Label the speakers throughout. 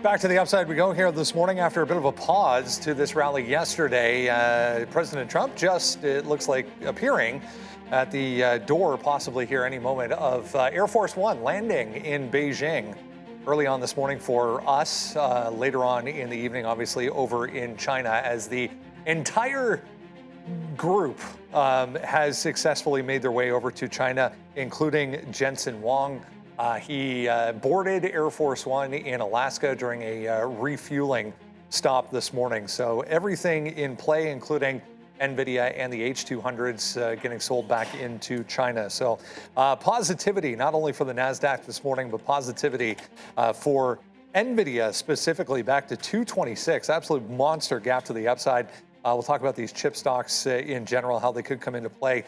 Speaker 1: Back to the upside we go here this morning after a bit of a pause to this rally yesterday. President Trump just, it looks like, appearing at the door, possibly here any moment, of Air Force One landing in Beijing early on this morning for us. Later on in the evening, obviously, over in China, as the entire group has successfully made their way over to China, including Jensen Huang. He boarded Air Force One in Alaska during a refueling stop this morning. So everything in play, including NVIDIA and the H200s getting sold back into China. So positivity, not only for the NASDAQ this morning, but positivity for NVIDIA specifically, back to 226, absolute monster gap to the upside. We'll talk about these chip stocks in general, how they could come into play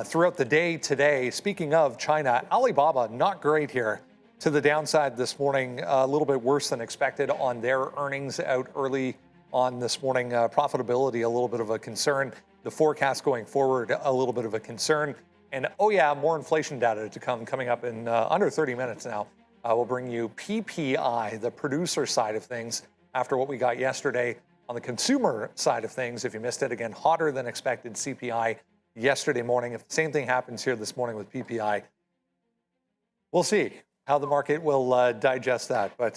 Speaker 1: throughout the day today. Speaking of China, Alibaba, not great here to the downside this morning, a little bit worse than expected on their earnings out early on this morning. Profitability, a little bit of a concern. The forecast going forward, a little bit of a concern. And oh yeah, more inflation data to come, coming up in under 30 minutes now. We'll bring you PPI, the producer side of things, after what we got yesterday on the consumer side of things. If you missed it, again, hotter than expected CPI yesterday morning. If the same thing happens here this morning with PPI, we'll see how the market will digest that. But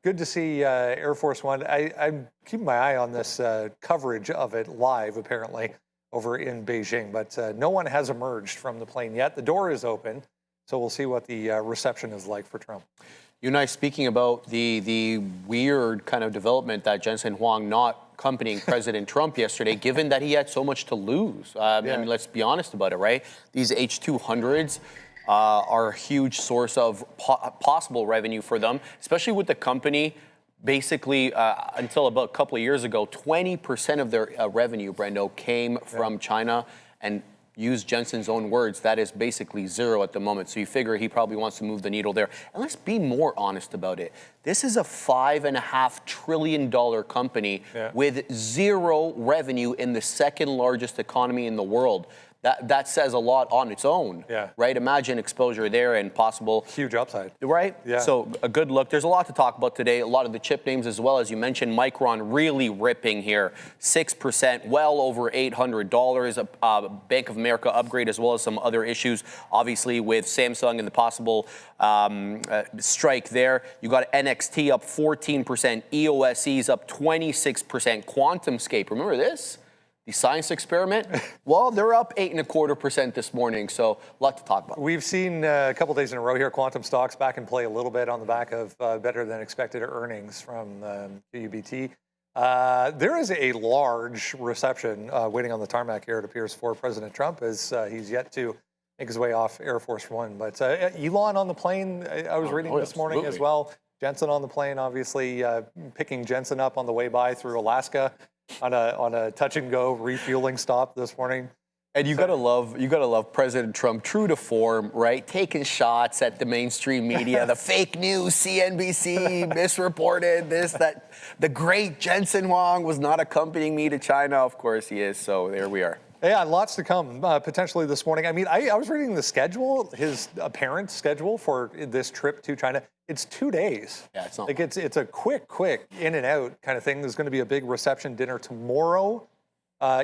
Speaker 1: good to see Air Force One. I'm keeping my eye on this coverage of it live, apparently, over in Beijing. But no one has emerged from the plane yet. The door is open, so we'll see what the reception is like for Trump.
Speaker 2: You and I speaking about the weird kind of development that Jensen Huang not accompanying President Trump yesterday, given that he had so much to lose. I mean, let's be honest about it, right? These H200s are a huge source of possible revenue for them, especially with the company. Basically, until about a couple of years ago, 20% of their revenue, Brendo, came from China, and use Jensen's own words, that is basically zero at the moment. So you figure he probably wants to move the needle there. And let's be more honest about it. This is a $5.5 trillion company with zero revenue in the second largest economy in the world. That says a lot on its own, right? Imagine exposure there and possible
Speaker 1: huge upside,
Speaker 2: right? Yeah. So a good look. There's a lot to talk about today. A lot of the chip names as well, as you mentioned. Micron really ripping here, 6%, well over $800. A Bank of America upgrade, as well as some other issues, obviously with Samsung and the possible strike there. You got NXT up 14%, EOSE's up 26%, QuantumScape. Remember this? The science experiment, well, they're up 8.25% this morning, so a lot to talk about.
Speaker 1: We've seen a couple days in a row here, quantum stocks back in play a little bit on the back of better than expected earnings from GUBT. There is a large reception waiting on the tarmac here, it appears, for President Trump, as he's yet to make his way off Air Force One. But Elon on the plane, I was reading this morning as well. Jensen on the plane, obviously picking Jensen up on the way by through Alaska. On a touch and go refueling stop this morning.
Speaker 2: And you gotta love President Trump, true to form, right? Taking shots at the mainstream media, the fake news, CNBC misreported this, that. The great Jensen Huang was not accompanying me to China. Of course he is, so there we are.
Speaker 1: Yeah, lots to come potentially this morning. I mean, I was reading the schedule, his apparent schedule for this trip to China. It's 2 days.
Speaker 2: Yeah, it's not
Speaker 1: like it's a quick in and out kind of thing. There's going to be a big reception dinner tomorrow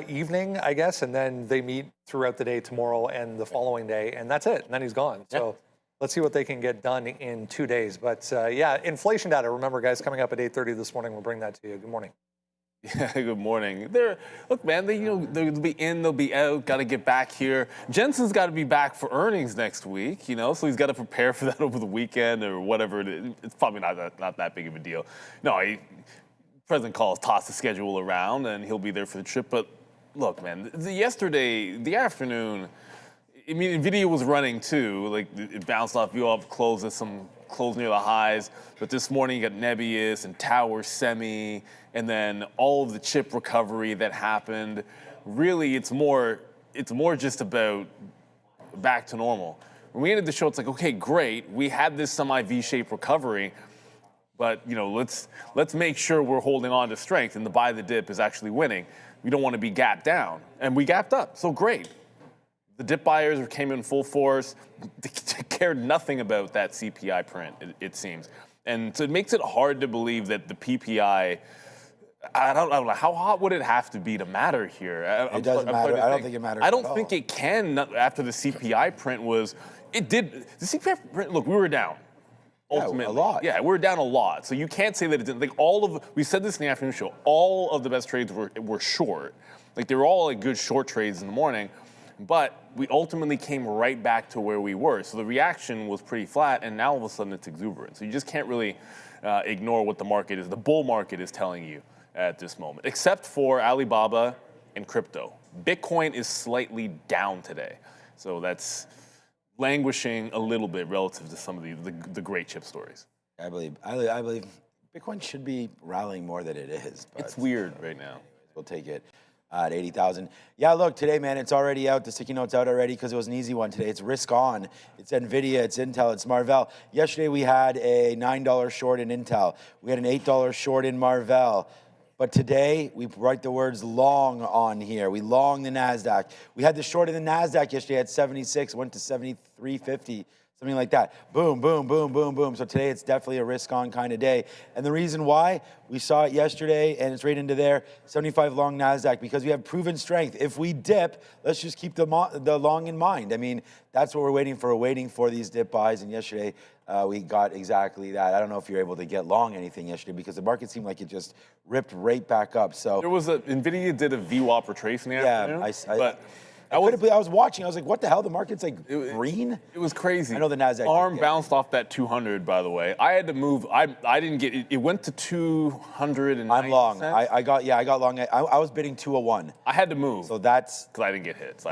Speaker 1: evening, I guess, and then they meet throughout the day tomorrow and the following day, and that's it. And then he's gone. So let's see what they can get done in 2 days. But yeah, inflation data. Remember, guys, coming up at 8:30 this morning. We'll bring that to you. Good morning.
Speaker 3: Yeah, good morning. Look, man, they'll be in, they'll be out, got to get back here. Jensen's got to be back for earnings next week, so he's got to prepare for that over the weekend or whatever it is. It's probably not that big of a deal. No, President calls, toss the schedule around, and he'll be there for the trip. But look, man, yesterday, the afternoon, I mean, NVIDIA was running too. Like, it bounced off you up, closed near the highs. But this morning, you got Nebius and Tower Semi, and then all of the chip recovery that happened. Really, it's more just about back to normal. When we ended the show, it's like, okay, great. We had this semi V-shaped recovery, but let's make sure we're holding on to strength, and the buy the dip is actually winning. We don't want to be gapped down, and we gapped up. So great. The dip buyers came in full force. They cared nothing about that CPI print, it seems. And so it makes it hard to believe that the PPI, I don't know, how hot would it have to be to matter here?
Speaker 4: It doesn't matter. I don't think it matters
Speaker 3: I don't
Speaker 4: at
Speaker 3: think
Speaker 4: all.
Speaker 3: it can after the CPI print the CPI print, look, we were down. Ultimately.
Speaker 4: A lot.
Speaker 3: Yeah, we're down a lot. So you can't say that it didn't. Like we said this in the afternoon show, all of the best trades were short. Like they were all like good short trades in the morning, but we ultimately came right back to where we were. So the reaction was pretty flat, and now all of a sudden it's exuberant. So you just can't really ignore what the bull market is telling you at this moment, except for Alibaba and crypto. Bitcoin is slightly down today. So that's languishing a little bit relative to some of the great chip stories.
Speaker 4: I believe Bitcoin should be rallying more than it is. But,
Speaker 3: It's weird right now.
Speaker 4: We'll take it at 80,000. Yeah, look, today, man, it's already out. The sticky note's out already because it was an easy one today. It's risk on. It's NVIDIA, it's Intel, it's Marvell. Yesterday, we had a $9 short in Intel. We had an $8 short in Marvell. But today, we write the words long on here. We long the NASDAQ. We had the short in the NASDAQ yesterday at 76, went to 73.50, something like that. Boom, boom, boom, boom, boom. So today, it's definitely a risk-on kind of day. And the reason why, we saw it yesterday, and it's right into there, 75 long NASDAQ, because we have proven strength. If we dip, let's just keep the long in mind. I mean, that's what we're waiting for. We're waiting for these dip buys, and yesterday, we got exactly that. I don't know if you're able to get long anything yesterday because the market seemed like it just ripped right back up. So
Speaker 3: there was NVIDIA did a VWAP retrace in the afternoon.
Speaker 4: But I was watching. I was like, what the hell? The market's like green?
Speaker 3: It was crazy.
Speaker 4: I know the NASDAQ.
Speaker 3: ARM bounced off that 200, by the way. I had to move. I didn't get it. It went to 200 and
Speaker 4: I'm long. I got long. I was bidding 201.
Speaker 3: I had to move.
Speaker 4: So that's
Speaker 3: because I didn't get hit. So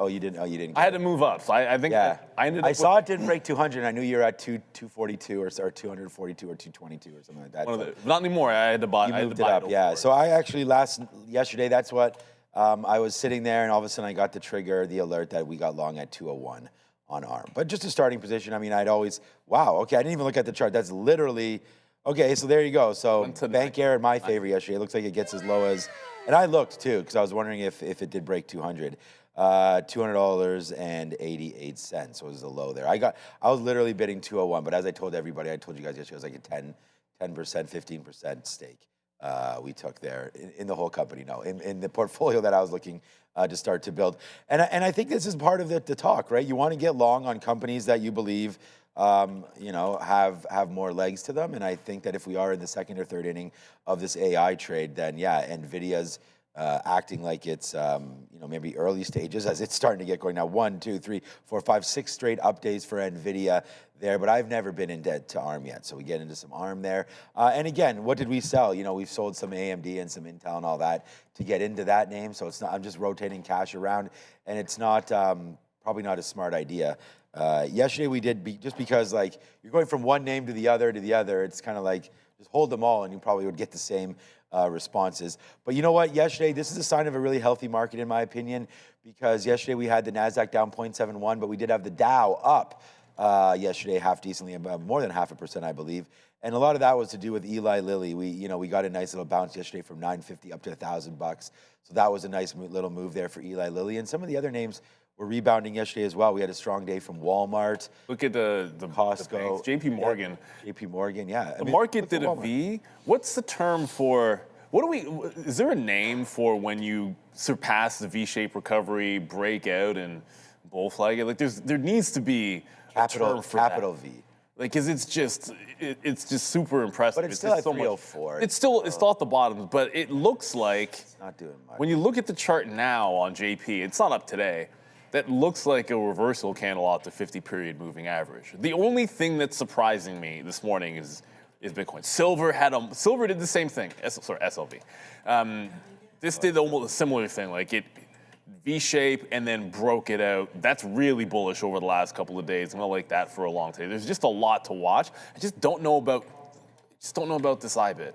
Speaker 4: you didn't.
Speaker 3: I had to move up. So I think I ended up.
Speaker 4: I saw it didn't break 200. And I knew you were at 242 or 242 or 222 or something like that.
Speaker 3: Not anymore. I had to buy.
Speaker 4: You moved it up. Yeah. So I actually yesterday. That's what. I was sitting there, and all of a sudden I got the alert that we got long at 201 on ARM. But just a starting position. I mean, wow, okay, I didn't even look at the chart. That's literally, okay, so there you go. So Bank Air in my favor yesterday. It looks like it gets as low as, and I looked too, because I was wondering if it did break 200. $200.88 was the low there. I was literally bidding 201, but as I told everybody, I told you guys yesterday, it was like a 10%, 15% stake. We took there in the whole company, in the portfolio that I was looking to start to build. And I think this is part of the talk, right? You want to get long on companies that you believe, have more legs to them. And I think that if we are in the second or third inning of this AI trade, then yeah, NVIDIA's acting like it's, maybe early stages as it's starting to get going now. 1, 2, 3, 4, 5, 6 straight updates for NVIDIA there, but I've never been in debt to ARM yet. So we get into some ARM there. And again, what did we sell? We've sold some AMD and some Intel and all that to get into that name. So it's not, I'm just rotating cash around, and it's not, probably not a smart idea. Yesterday we did, just because like you're going from one name to the other, it's kind of like, just hold them all and you probably would get the same responses. But you know what? Yesterday, this is a sign of a really healthy market, in my opinion, because yesterday we had the NASDAQ down 0.71, but we did have the Dow up yesterday half decently, about more than 0.5%, I believe. And a lot of that was to do with Eli Lilly. We got a nice little bounce yesterday from $950 up to $1,000. So that was a nice little move there for Eli Lilly. And some of the other names were rebounding yesterday as well. We had a strong day from Walmart.
Speaker 3: Look at the
Speaker 4: Costco,
Speaker 3: the JP Morgan.
Speaker 4: Yeah, JP Morgan, yeah.
Speaker 3: The market did a V. What's the term for, is there a name for when you surpass the V-shaped recovery, break out, and bull flag it? Like there needs to be a term for
Speaker 4: capital
Speaker 3: that.
Speaker 4: V.
Speaker 3: Like, cause it's just super impressive.
Speaker 4: But it's still at 304.
Speaker 3: It's still at the bottom, but it looks like
Speaker 4: it's not doing much.
Speaker 3: When you look at the chart now on JP, it's not up today. That looks like a reversal candle off the 50-period moving average. The only thing that's surprising me this morning is Bitcoin. Silver did the same thing. SLV. This did almost a similar thing. Like it V-shape and then broke it out. That's really bullish over the last couple of days. I'm gonna like that for a long time. There's just a lot to watch. I just don't know about this IBIT.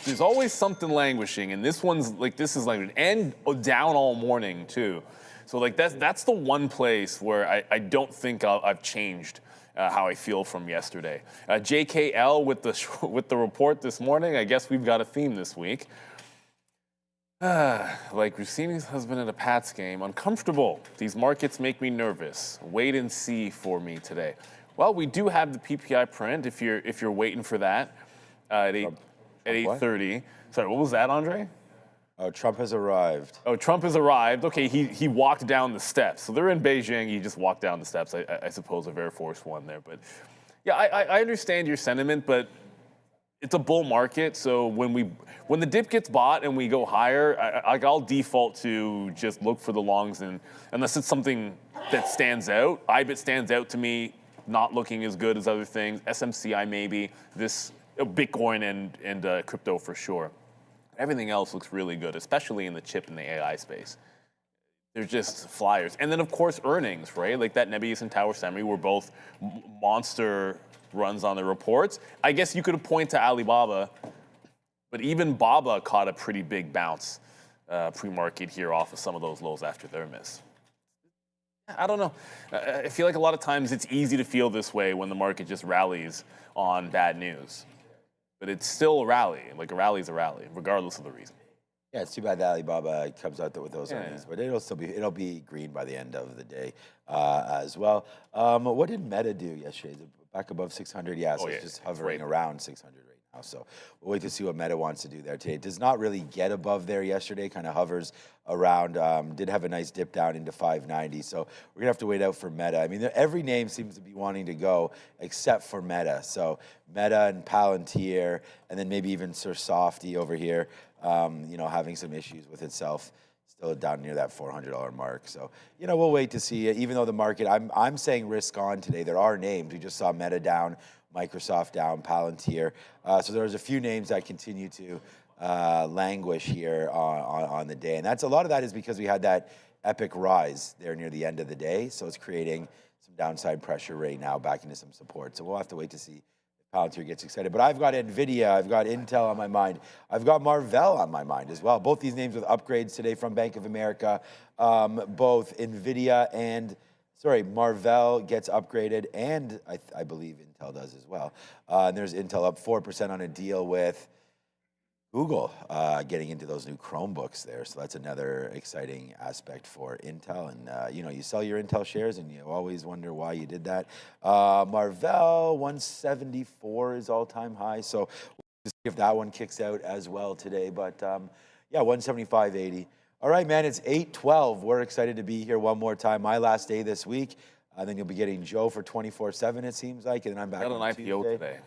Speaker 3: There's always something languishing, and this is languishing, and down all morning too. So like that's the one place where I don't think I've changed how I feel from yesterday. JKL with the report this morning. I guess we've got a theme this week. Like Rossini's husband at a Pats game, uncomfortable. These markets make me nervous. Wait and see for me today. Well, we do have the PPI print if you're waiting for that at 8:30. Sorry, what was that, Andre?
Speaker 4: Oh, Trump has arrived.
Speaker 3: Oh, Trump has arrived. Okay, he walked down the steps. So they're in Beijing. He just walked down the steps. I suppose of Air Force One there, but yeah, I understand your sentiment, but it's a bull market. So when the dip gets bought and we go higher, I'll default to just look for the longs, and unless it's something that stands out. IBIT stands out to me, not looking as good as other things. SMCI maybe. This Bitcoin and crypto for sure. Everything else looks really good, especially in the chip and the AI space. They're just flyers. And then, of course, earnings, right? Like that Nebius and Tower Semi were both monster runs on the reports. I guess you could point to Alibaba, but even Baba caught a pretty big bounce pre-market here off of some of those lows after their miss. I don't know. I feel like a lot of times it's easy to feel this way when the market just rallies on bad news. But it's still a rally. Like a rally is a rally, regardless of the reason.
Speaker 4: Yeah, it's too bad that Alibaba comes out with those earnings, but it'll be green by the end of the day as well. What did Meta do yesterday? Is it back above 600? Yeah, so it's just hovering around 600 right now. So we'll wait to see what Meta wants to do there today. It does not really get above there yesterday. Kind of hovers around. Did have a nice dip down into 590. So we're gonna have to wait out for Meta. I mean, every name seems to be wanting to go except for Meta. So Meta and Palantir, and then maybe even Sir Softy over here. Having some issues with itself, still down near that $400 mark. So, we'll wait to see. Even though the market, I'm saying risk on today. There are names. We just saw Meta down, Microsoft down, Palantir. So there's a few names that continue to languish here on the day. And a lot of that is because we had that epic rise there near the end of the day. So it's creating some downside pressure right now back into some support. So we'll have to wait to see. Palantir gets excited. But I've got NVIDIA, I've got Intel on my mind, I've got Marvell on my mind as well. Both these names with upgrades today from Bank of America. Both NVIDIA and, Marvell gets upgraded, and I believe Intel does as well. And there's Intel up 4% on a deal with Google getting into those new Chromebooks there. So that's another exciting aspect for Intel. And, you sell your Intel shares and you always wonder why you did that. Marvell, 174 is all-time high. So we'll see if that one kicks out as well today. But, 175.80. All right, man, it's 8:12. We're excited to be here one more time. My last day this week. Then you'll be getting Joe for 24/7, it seems like. And then I'm back on
Speaker 3: an IPO
Speaker 4: Tuesday.
Speaker 3: today.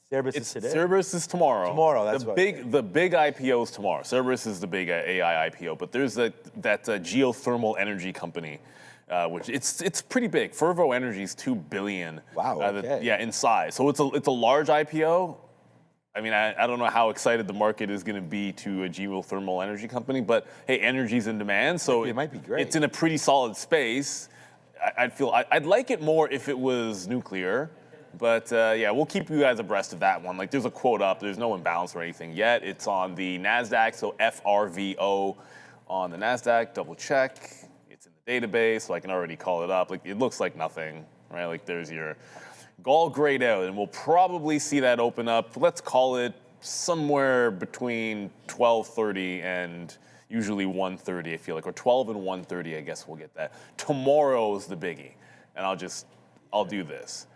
Speaker 4: Cerberus is today?
Speaker 3: Cerberus is tomorrow.
Speaker 4: Tomorrow, that's
Speaker 3: the big IPO is tomorrow. Cerberus is the big AI IPO, but there's that geothermal energy company, which it's pretty big. Fervo Energy is $2 billion.
Speaker 4: Wow. Okay.
Speaker 3: In size. So it's a large IPO. I mean, I don't know how excited the market is going to be to a geothermal energy company, but hey, energy's in demand, so
Speaker 4: it might be great.
Speaker 3: It's in a pretty solid space. I'd like it more if it was nuclear. But we'll keep you guys abreast of that one. Like, there's a quote up. There's no imbalance or anything yet. It's on the NASDAQ, so FRVO on the NASDAQ. Double check. It's in the database, so I can already call it up. Like, it looks like nothing, right? Like, there's your all grayed out, and we'll probably see that open up. Let's call it somewhere between 12:30 and usually 1:30, I feel like, or 12 and 1:30. I guess we'll get that. Tomorrow's the biggie, and I'll do this.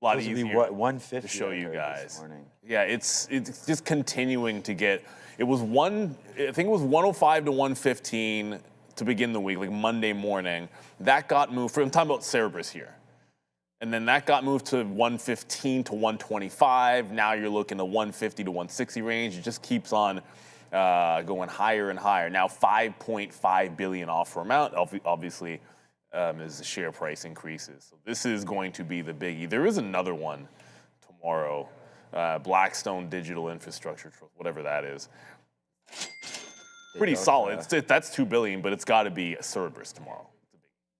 Speaker 3: A lot easier
Speaker 4: 150
Speaker 3: to show you guys. Yeah, it's just continuing to get. It was I think it was 105 to 115 to begin the week, like Monday morning. That got moved. I'm talking about Cerberus here, and then that got moved to 115 to 125. Now you're looking at 150 to 160 range. It just keeps on going higher and higher. Now 5.5 billion offer amount, obviously. As the share price increases. So this is going to be the biggie. There is another one tomorrow, Blackstone Digital Infrastructure, whatever that is. Pretty solid. That's $2 billion, but it's got to be a Cerberus tomorrow.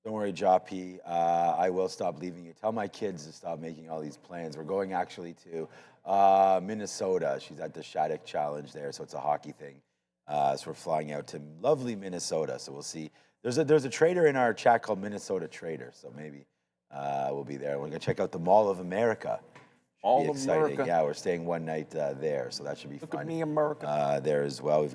Speaker 4: Don't worry, Joppy. I will stop leaving you. Tell my kids to stop making all these plans. We're going actually to Minnesota. She's at the Shattuck Challenge there, so it's a hockey thing. So we're flying out to lovely Minnesota. So we'll see. There's a trader in our chat called Minnesota Trader, so maybe we'll be there. We're gonna check out the Mall of America.
Speaker 3: Mall of America.
Speaker 4: Yeah, we're staying one night there, so that should be fun.
Speaker 3: Look at me, America.
Speaker 4: There as well. We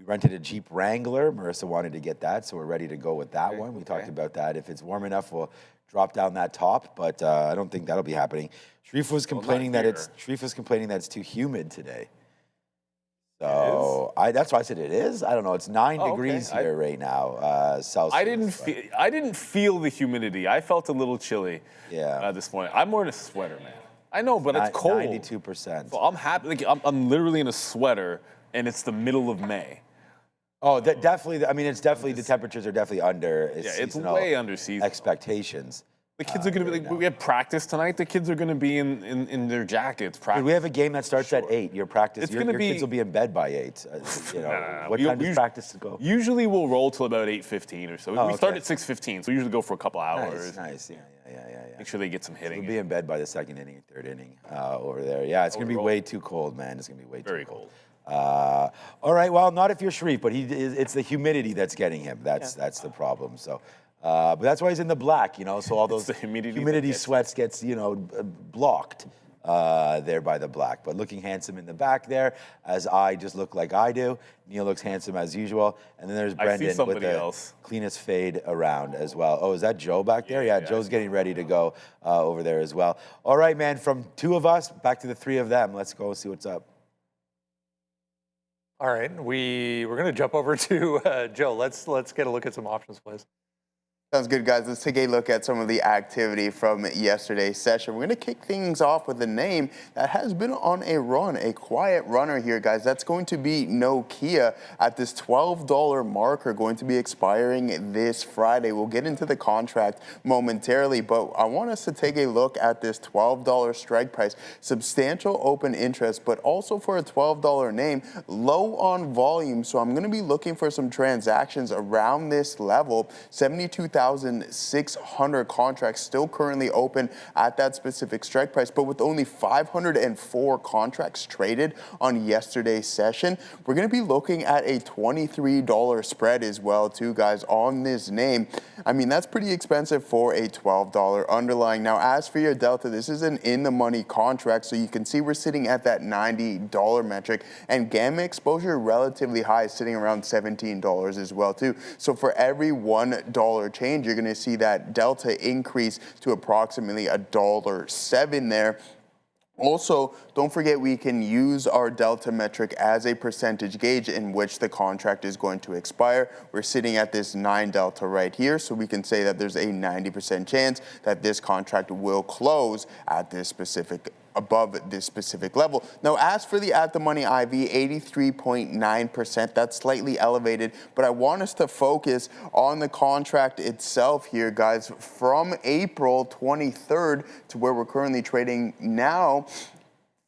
Speaker 4: rented a Jeep Wrangler. Marissa wanted to get that, so we're ready to go with that one. We talked about that. If it's warm enough, we'll drop down that top, but I don't think that'll be happening. Sharif was complaining that it's too humid today. So that's why I said it is. I don't know. It's 9 degrees here right now, Celsius.
Speaker 3: I didn't feel the humidity. I felt a little chilly.
Speaker 4: Yeah.
Speaker 3: This morning. I'm wearing a sweater, man. I know, but it's cold.
Speaker 4: 92%.
Speaker 3: So I'm happy. Like, I'm literally in a sweater, and it's the middle of May.
Speaker 4: Oh, that definitely. I mean, it's definitely the temperatures are definitely under.
Speaker 3: It's way under seasonal
Speaker 4: expectations.
Speaker 3: The kids are going to be like, we have practice tonight. The kids are going to be in their jackets.
Speaker 4: Dude, we have a game that starts at 8. Your practice. Your kids will be in bed by 8. What time does practice go?
Speaker 3: Usually we'll roll till about 8:15 or so. We start at 6:15, so we usually go for a couple hours.
Speaker 4: Nice. Yeah.
Speaker 3: Make sure they get some hitting.
Speaker 4: We'll be in bed by the second inning and third inning over there. Yeah, it's going to be way too cold, man. It's going to be way too cold. All right, well, not if you're Sharif, but it's the humidity that's getting him. That's the problem. So, but that's why he's in the black, so all those humidity sweats gets, blocked there by the black. But looking handsome in the back there, as I just look like I do. Neil looks handsome as usual. And then there's Brendan with the cleanest fade around as well. Oh, is that Joe back there? Yeah, Joe's getting ready to go over there as well. All right, man, from 2 of us back to the 3 of them. Let's go see what's up.
Speaker 1: All right, we're going to jump over to Joe. Let's get a look at some options, please.
Speaker 5: Sounds good, guys. Let's take a look at some of the activity from yesterday's session. We're going to kick things off with a name that has been on a run, a quiet runner here, guys. That's going to be Nokia at this $12 marker, going to be expiring this Friday. We'll get into the contract momentarily, but I want us to take a look at this $12 strike price. Substantial open interest, but also for a $12 name, low on volume. So I'm going to be looking for some transactions around this level, 72,600 contracts still currently open at that specific strike price, but with only 504 contracts traded on yesterday's session, we're going to be looking at a $23 spread as well, too, guys, on this name. I mean, that's pretty expensive for a $12 underlying. Now, as for your delta, this is an in-the-money contract, so you can see we're sitting at that $90 metric, and gamma exposure relatively high, sitting around $17 as well, too. So for every $1 change, you're going to see that delta increase to approximately $1.07 there. Also, don't forget we can use our delta metric as a percentage gauge in which the contract is going to expire. We're sitting at this 9 delta right here, so we can say that there's a 90% chance that this contract will close at this specific above this specific level. Now, as for the at-the-money IV, 83.9%, that's slightly elevated, but I want us to focus on the contract itself here, guys. From April 23rd to where we're currently trading now,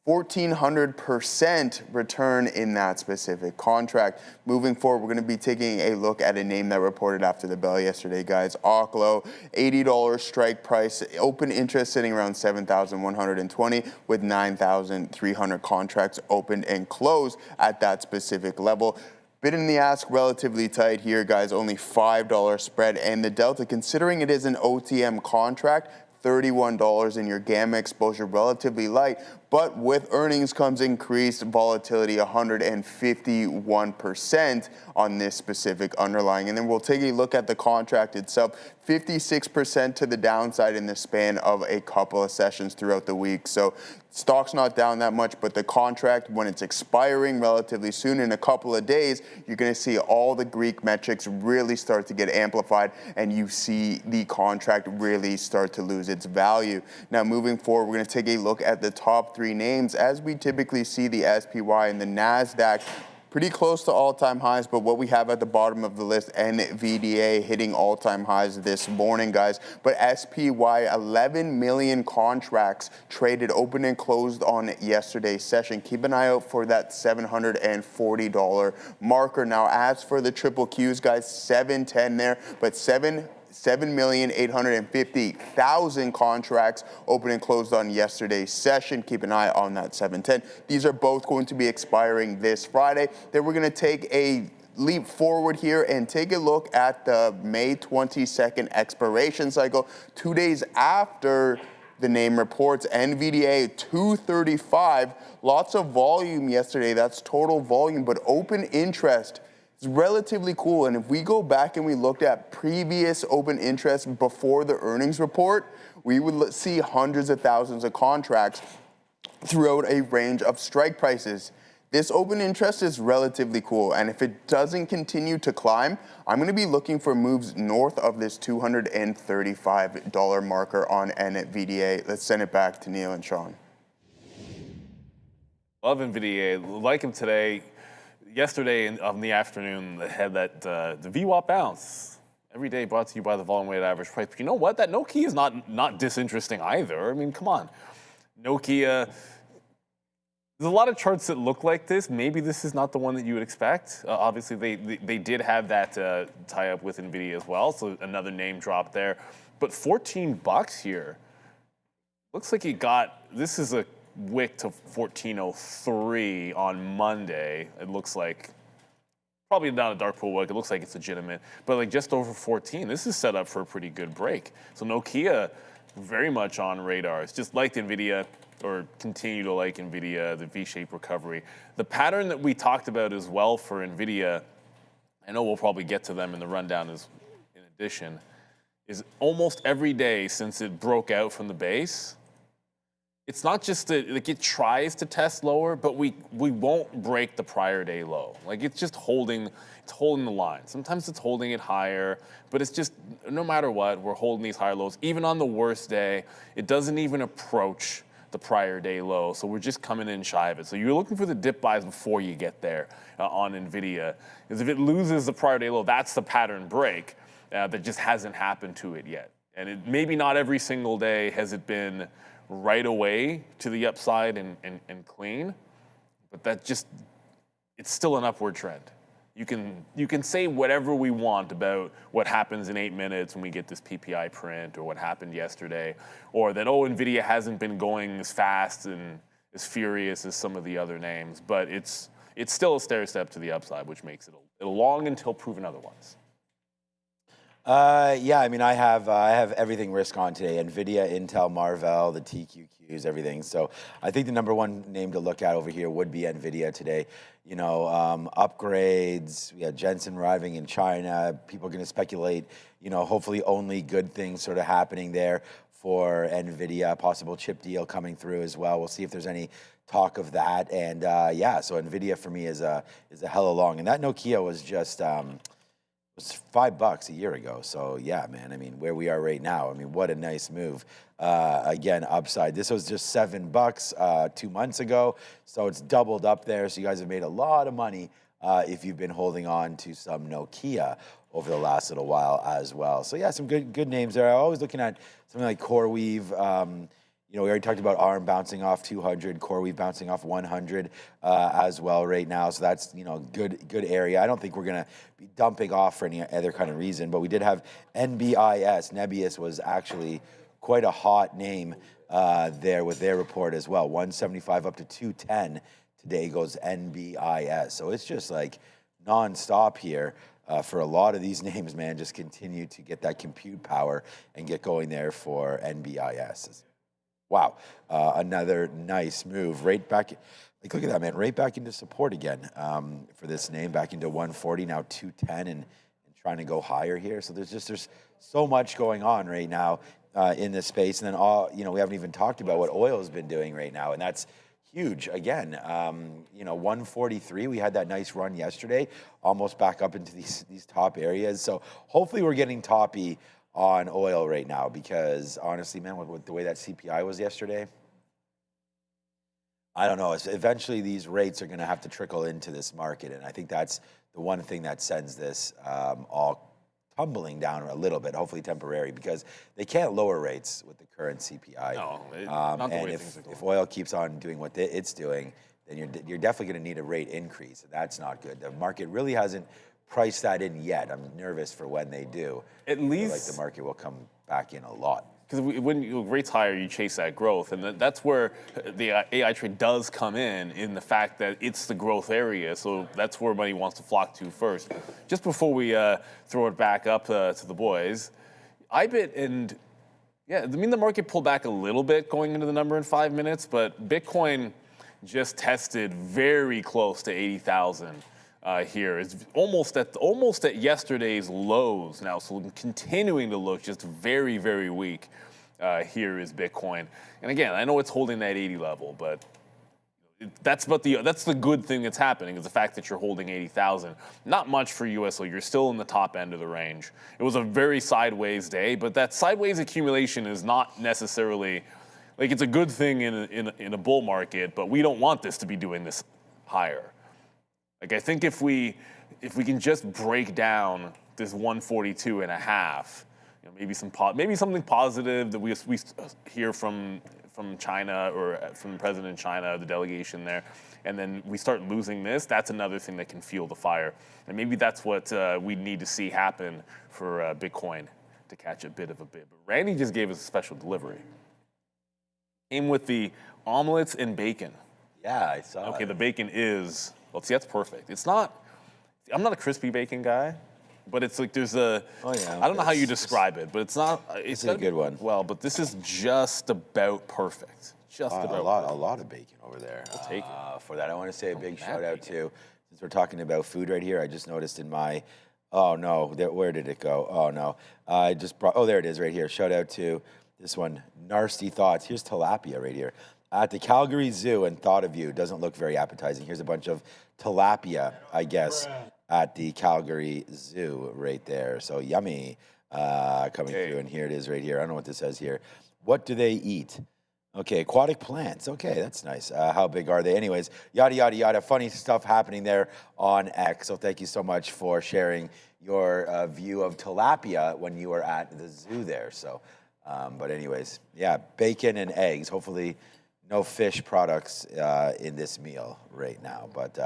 Speaker 5: 1,400% return in that specific contract. Moving forward, we're going to be taking a look at a name that reported after the bell yesterday, guys. Oklo, $80 strike price, open interest sitting around 7,120 with 9,300 contracts opened and closed at that specific level. Bid in the ask relatively tight here, guys, only $5 spread, and the delta, considering it is an OTM contract, $31 in your gamma exposure, relatively light, but with earnings comes increased volatility, 151% on this specific underlying. And then we'll take a look at the contract itself, 56% to the downside in the span of a couple of sessions throughout the week. So stock's not down that much, but the contract, when it's expiring relatively soon in a couple of days, you're going to see all the Greek metrics really start to get amplified, and you see the contract really start to lose its value. Now, moving forward, we're going to take a look at the top 3 names. As we typically see, the SPY and the NASDAQ pretty close to all-time highs, but what we have at the bottom of the list, NVDA hitting all-time highs this morning, guys. But SPY, 11 million contracts traded, open and closed on yesterday's session. Keep an eye out for that $740 marker. Now, as for the triple Qs, guys, 710 there, but 7,850,000 contracts open and closed on yesterday's session. Keep an eye on that 710. These are both going to be expiring this Friday. Then we're going to take a leap forward here and take a look at the May 22nd expiration cycle, 2 days after the name reports. NVDA 235, lots of volume yesterday. That's total volume, but open interest, It's relatively cool. And if we go back and we looked at previous open interest before the earnings report, we would see hundreds of thousands of contracts throughout a range of strike prices. This open interest is relatively cool, and if it doesn't continue to climb, I'm going to be looking for moves north of this $235 marker on NVDA. Let's send it back to Neil and Sean.
Speaker 3: Love NVIDIA, like him today. Yesterday in the afternoon, they had that the VWAP bounce. Every day brought to you by the volume weighted average price. But you know what? That Nokia is not disinteresting either. I mean, come on. Nokia, there's a lot of charts that look like this. Maybe this is not the one that you would expect. Obviously, they did have that tie-up with NVIDIA as well, so another name drop there. But $14 here. Looks like it got, this is a wick to 1403 on Monday. It looks like, probably not a dark pool wick. It looks like it's legitimate. But like just over 14, this is set up for a pretty good break. So Nokia, very much on radar. It's just like NVIDIA, or continue to like NVIDIA, the V-shaped recovery. The pattern that we talked about as well for NVIDIA, I know we'll probably get to them in the rundown as in addition, is almost every day since it broke out from the base, it's not just that like it tries to test lower, but we won't break the prior day low. Like it's just holding the line. Sometimes it's holding it higher, but it's just no matter what, we're holding these higher lows. Even on the worst day, it doesn't even approach the prior day low. So we're just coming in shy of it. So you're looking for the dip buys before you get there on NVIDIA. Because if it loses the prior day low, that's the pattern break that just hasn't happened to it yet. And it maybe not every single day has it been right away to the upside and clean, but that just, it's still an upward trend. You can say whatever we want about what happens in 8 minutes when we get this PPI print, or what happened yesterday, or that, oh, NVIDIA hasn't been going as fast and as furious as some of the other names, but it's still a stair step to the upside, which makes it a long until proven otherwise.
Speaker 4: Yeah, I mean, I have everything risk on today: NVIDIA, Intel, Marvell, the TQQs, everything. So I think the number one name to look at over here would be NVIDIA today. You know, upgrades. We had Jensen arriving in China. People are going to speculate. You know, hopefully only good things sort of happening there for NVIDIA. Possible chip deal coming through as well. We'll see if there's any talk of that. And yeah, so NVIDIA for me is a hella long. And that Nokia was just. Was $5 a year ago. So yeah, man, I mean, where we are right now, I mean, what a nice move. Again, upside. This was just $7 2 months ago. So it's doubled up there. So you guys have made a lot of money if you've been holding on to some Nokia over the last little while as well. So yeah, some good names there. I'm always looking at something like CoreWeave. You know, we already talked about ARM bouncing off 200, CoreWeave bouncing off 100 as well right now. So that's, you know, good area. I don't think we're going to be dumping off for any other kind of reason, but we did have NBIS. Nebius was actually quite a hot name there with their report as well. 175 up to 210 today goes NBIS. So it's just like nonstop here. For a lot of these names, man, just continue to get that compute power and get going there for NBIS. Wow, another nice move. Right back, like look at that, man, right back into support again for this name, back into 140, now 210 and trying to go higher here. So there's so much going on right now in this space. And then you know, we haven't even talked about what oil has been doing right now, and that's huge. Again, you know, 143, we had that nice run yesterday, almost back up into these top areas. So hopefully we're getting toppy on oil right now, because honestly, man, with the way that CPI was yesterday, I don't know. Eventually, these rates are going to have to trickle into this market, and I think that's the one thing that sends this all tumbling down a little bit, hopefully temporary, because they can't lower rates with the current CPI.
Speaker 3: No, not the
Speaker 4: and
Speaker 3: way things are going.
Speaker 4: If oil keeps on doing what it's doing, then you're definitely going to need a rate increase, and that's not good. The market really hasn't price that in yet. I'm nervous for when they do.
Speaker 3: At least,
Speaker 4: like the market will come back in a lot.
Speaker 3: Because when rates higher, you chase that growth, and that's where the AI trade does come in the fact that it's the growth area. So that's where money wants to flock to first. Just before we throw it back up to the boys, IBIT and yeah, I mean the market pulled back a little bit going into the number in 5 minutes, but Bitcoin just tested very close to 80,000. here. It's almost at yesterday's lows now, so continuing to look just very, very weak. Here is Bitcoin, and again, I know it's holding that 80 level, but that's the good thing that's happening is the fact that you're holding 80,000. Not much for USO. You're still in the top end of the range. It was a very sideways day, but that sideways accumulation is not necessarily like it's a good thing in a bull market, but we don't want this to be doing this higher. Like I think if we can just break down this 142 and a half, you know, maybe something positive that we hear from China or from the president of China, the delegation there, and then we start losing this, that's another thing that can fuel the fire. And maybe that's what we need to see happen for Bitcoin to catch a bit of a bid. But Randy just gave us a special delivery. Came with the omelets and bacon.
Speaker 4: Yeah, I saw.
Speaker 3: Okay, the bacon is, well, see, that's perfect. It's not, I'm not a crispy bacon guy, but it's like there's a, I don't know how you describe it, but it's not, it's
Speaker 4: a good one.
Speaker 3: Well, but this is just about perfect. Just about
Speaker 4: a lot of bacon over there.
Speaker 3: I'll take it.
Speaker 4: For that, I want to say a big shout out to, since we're talking about food right here, I just noticed in my, oh no, where did it go? Oh no, I just brought, oh there it is right here. Shout out to this one, Nasty Thoughts. Here's tilapia right here. At the Calgary Zoo, and thought of you, doesn't look very appetizing. Here's a bunch of tilapia, I guess, at the Calgary Zoo right there. So yummy coming through, and here it is right here. I don't know what this says here. What do they eat? Okay, aquatic plants. Okay, that's nice. How big are they? Anyways, yada, yada, yada. Funny stuff happening there on X. So thank you so much for sharing your view of tilapia when you were at the zoo there. So, but anyways, yeah, bacon and eggs. Hopefully no fish products in this meal right now. But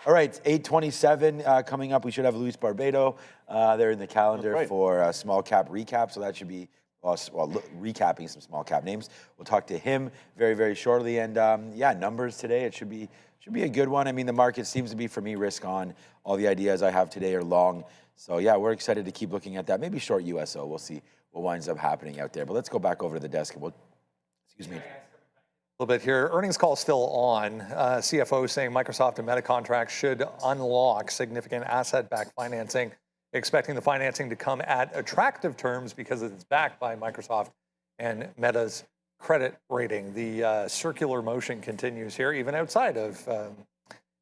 Speaker 4: all right, 8:27 coming up. We should have Luis Barbado there in the calendar for a small cap recap. So that should be recapping some small cap names. We'll talk to him very, very shortly. And yeah, numbers today. It should be a good one. I mean, the market seems to be, for me, risk on. All the ideas I have today are long. So yeah, we're excited to keep looking at that. Maybe short USO. We'll see what winds up happening out there. But let's go back over to the desk. Excuse me.
Speaker 1: A little bit here. Earnings call still on. CFO saying Microsoft and Meta contracts should unlock significant asset-backed financing, expecting the financing to come at attractive terms because it's backed by Microsoft and Meta's credit rating. The circular motion continues here, even outside of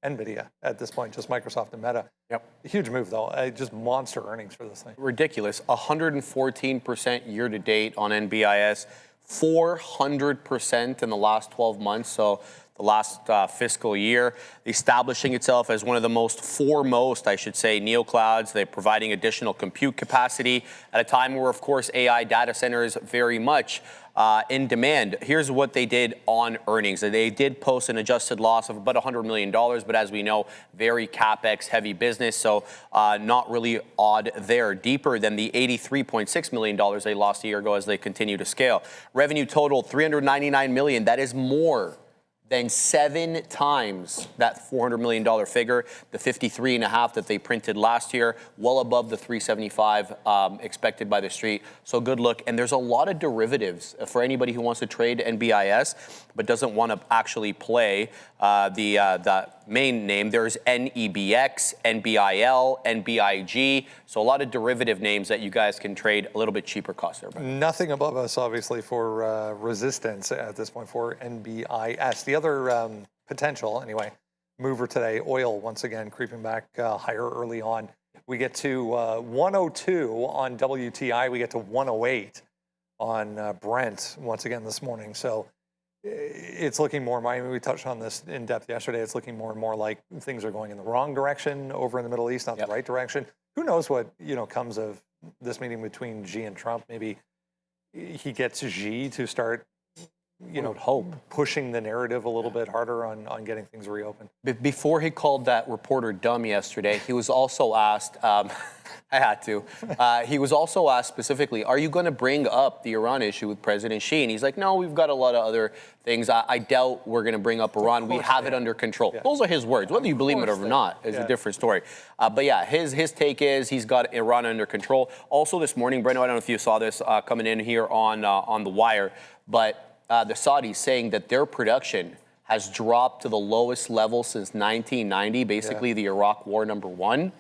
Speaker 1: NVIDIA at this point, just Microsoft and Meta.
Speaker 2: Yep.
Speaker 1: Huge move, though. Just monster earnings for this thing.
Speaker 2: Ridiculous. 114% year to date on NBIS. 400% in the last 12 months, so the last fiscal year, establishing itself as one of the foremost, I should say, neoclouds. They're providing additional compute capacity at a time where, of course, AI data centers very much in demand. Here's what they did on earnings. They did post an adjusted loss of about $100 million, but as we know, very CapEx heavy business, so not really odd there. Deeper than the $83.6 million they lost a year ago as they continue to scale. Revenue total $399 million. That is more than 7 times that $400 million figure, the 53.5 that they printed last year, well above the 375 expected by the street. So good look. And there's a lot of derivatives for anybody who wants to trade NBIS but doesn't want to actually play the main name. There's NEBX, NBIL, NBIG. So a lot of derivative names that you guys can trade a little bit cheaper cost there.
Speaker 1: Nothing above us, obviously, for resistance at this point for NBIS. The other potential, anyway, mover today, oil once again creeping back higher early on. We get to 102 on WTI. We get to 108 on Brent once again this morning. So it's looking more, I mean, we touched on this in depth yesterday, it's looking more and more like things are going in the wrong direction over in the Middle East, not the right direction. Who knows what, comes of this meeting between Xi and Trump? Maybe he gets Xi to start, pushing the narrative a little bit harder on getting things reopened.
Speaker 2: Before he called that reporter dumb yesterday, he was also asked, I had to, he was also asked specifically, are you going to bring up the Iran issue with President Xi? And he's like, no, we've got a lot of other things. I doubt we're going to bring up Iran. We have it under control. Yeah. Those are his words. Whether you believe it or not is a different story. But yeah, his take is he's got Iran under control. Also this morning, Breno, I don't know if you saw this coming in here on the wire, but the Saudis saying that their production has dropped to the lowest level since 1990, basically the Iraq War #1.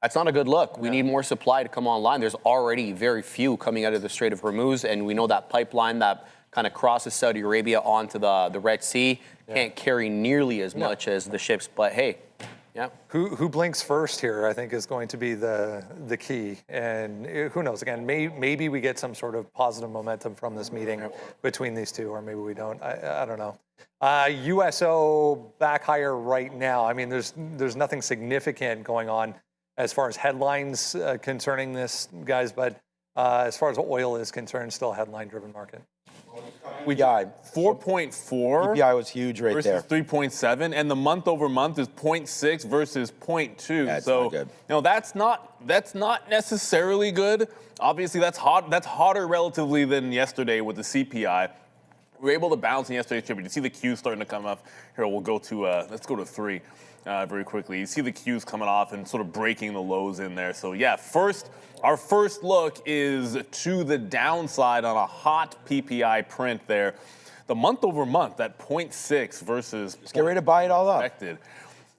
Speaker 2: That's not a good look. We need more supply to come online. There's already very few coming out of the Strait of Hormuz, and we know that pipeline that kind of crosses Saudi Arabia onto the Red Sea can't carry nearly as much as the ships, but hey,
Speaker 1: Who blinks first here, I think, is going to be the key. And who knows, again, maybe we get some sort of positive momentum from this meeting between these two, or maybe we don't. I don't know. USO back higher right now. I mean, there's nothing significant going on as far as headlines concerning this, guys, but as far as oil is concerned, still a headline-driven market.
Speaker 3: We got 4.4.
Speaker 4: CPI was huge right
Speaker 3: versus
Speaker 4: there.
Speaker 3: 3.7, and the month over month is 0.6 versus 0.2.
Speaker 4: That's
Speaker 3: so
Speaker 4: not good.
Speaker 3: that's not necessarily good. Obviously, that's hotter relatively than yesterday with the CPI. We were able to bounce in yesterday's trip. You see the Qs starting to come up. Here, we'll go to let's go to 3 very quickly. You see the Qs coming off and sort of breaking the lows in there. So yeah, our first look is to the downside on a hot PPI print there. The month over month, that 0.6 versus.
Speaker 4: Just get ready to buy it all up.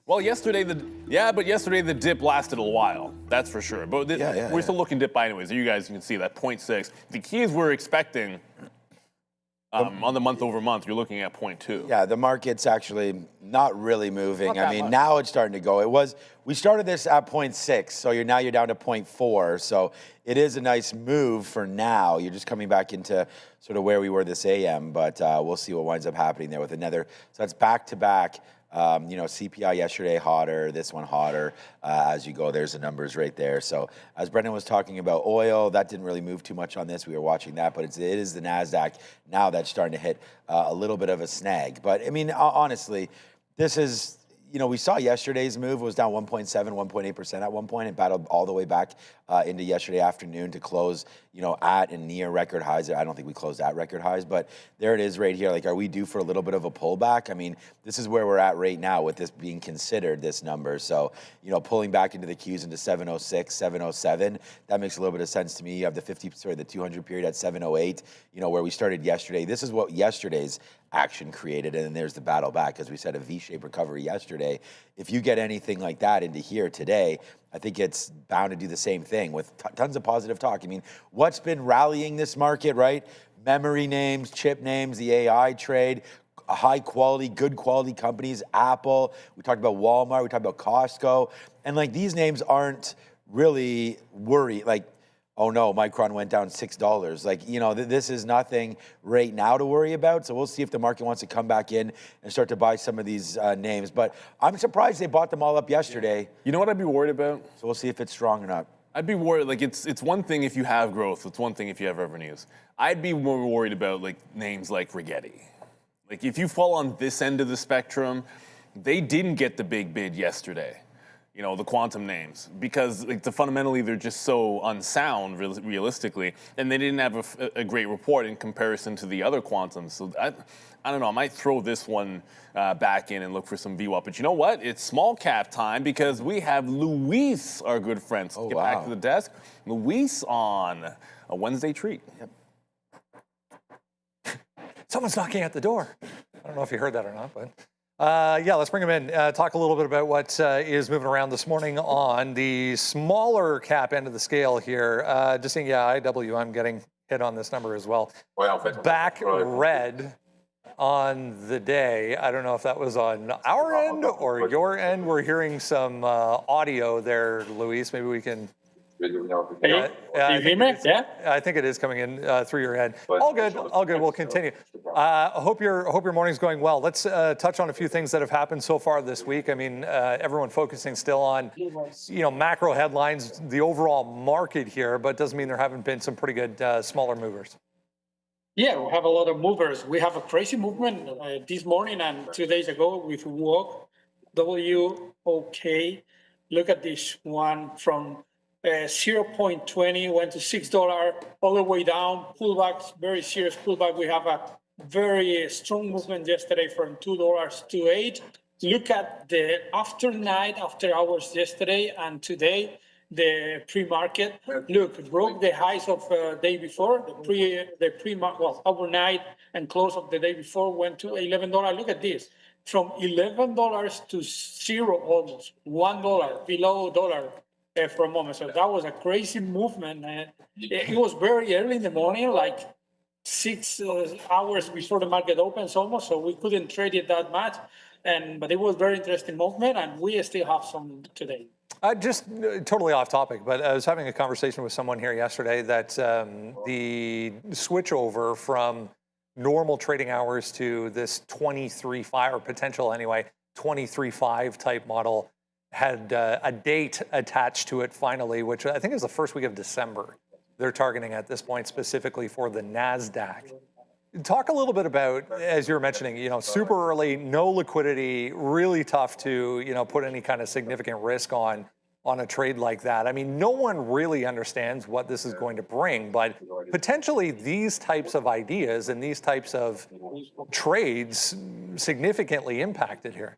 Speaker 3: Well, yesterday the dip lasted a while. That's for sure. But we're still looking dip anyways. You guys can see that 0.6. The keys we're expecting. On the month over month, you're looking at 0.2.
Speaker 4: Yeah, the market's actually not really moving. I mean, now it's starting to go. We started this at 0.6, so you're down to 0.4. So it is a nice move for now. You're just coming back into sort of where we were this AM, but we'll see what winds up happening there with another. So that's back to back. CPI yesterday hotter, this one hotter. As you go, there's the numbers right there. So as Brendan was talking about oil, that didn't really move too much on this. We were watching that, but it is the NASDAQ now that's starting to hit a little bit of a snag. But I mean, honestly, this is, we saw yesterday's move was down 1.7, 1.8% at one point. It battled all the way back into yesterday afternoon to close, at and near record highs. I don't think we closed at record highs, but there it is right here. Like, are we due for a little bit of a pullback? I mean, this is where we're at right now with this being considered, this number. So, pulling back into the Qs into 706, 707, that makes a little bit of sense to me. You have the 200 period at 708, where we started yesterday. This is what yesterday's action created, and then there's the battle back, as we said, a V-shaped recovery yesterday. If you get anything like that into here today, I think it's bound to do the same thing with tons of positive talk. I mean, what's been rallying this market, right? Memory names, chip names, the AI trade, high quality, good quality companies, Apple. We talked about Walmart, we talked about Costco. And like, these names aren't really worried. Like, oh no, Micron went down $6. Like, this is nothing right now to worry about. So we'll see if the market wants to come back in and start to buy some of these names. But I'm surprised they bought them all up yesterday.
Speaker 3: You know what I'd be worried about?
Speaker 4: So we'll see if it's strong or not.
Speaker 3: I'd be worried, like, it's one thing if you have growth, it's one thing if you have revenues. I'd be more worried about, like, names like Rigetti. Like, if you fall on this end of the spectrum, they didn't get the big bid yesterday. The quantum names, because fundamentally they're just so unsound realistically, and they didn't have a great report in comparison to the other quantums. So I don't know, I might throw this one back in and look for some VWAP. But you know what? It's small cap time because we have Luis, our good friend. So get back to the desk. Luis on a Wednesday treat.
Speaker 1: Yep. Someone's knocking at the door. I don't know if you heard that or not, but... let's bring him in. Talk a little bit about what is moving around this morning on the smaller cap end of the scale here. Just seeing, IWM getting hit on this number as well. Back red on the day. I don't know if that was on our end or your end. We're hearing some audio there, Luis. Maybe we can...
Speaker 6: Hey, you hear me? Yeah?
Speaker 1: I think it is coming in through your head. All good. We'll continue. I hope your morning's going well. Let's touch on a few things that have happened so far this week. I mean, everyone focusing still on, macro headlines, the overall market here, but doesn't mean there haven't been some pretty good smaller movers.
Speaker 6: Yeah, we have a lot of movers. We have a crazy movement this morning and 2 days ago with WOK, WOK. Look at this one from 0.20 went to $6 all the way down, pullbacks, very serious pullback. We have a very strong movement yesterday from $2 to $8. Look at the after hours yesterday and today. the pre-market. Look, it broke the highs of day before, well, overnight and close of the day before went to $11. Look at this, from $11 to zero almost, $1 below dollar for a moment. So that was a crazy movement. It was very early in the morning, like 6 hours before the market opens almost, so we couldn't trade it that much. But it was very interesting movement, and we still have some today.
Speaker 1: Just totally off topic, but I was having a conversation with someone here yesterday that the switchover from normal trading hours to this 23.5, or potential anyway, 23.5 type model had a date attached to it finally, which I think is the first week of December. They're targeting at this point specifically for the NASDAQ. Talk a little bit about, as you were mentioning, super early, no liquidity, really tough to, put any kind of significant risk on a trade like that. I mean, no one really understands what this is going to bring, but potentially these types of ideas and these types of trades significantly impacted here.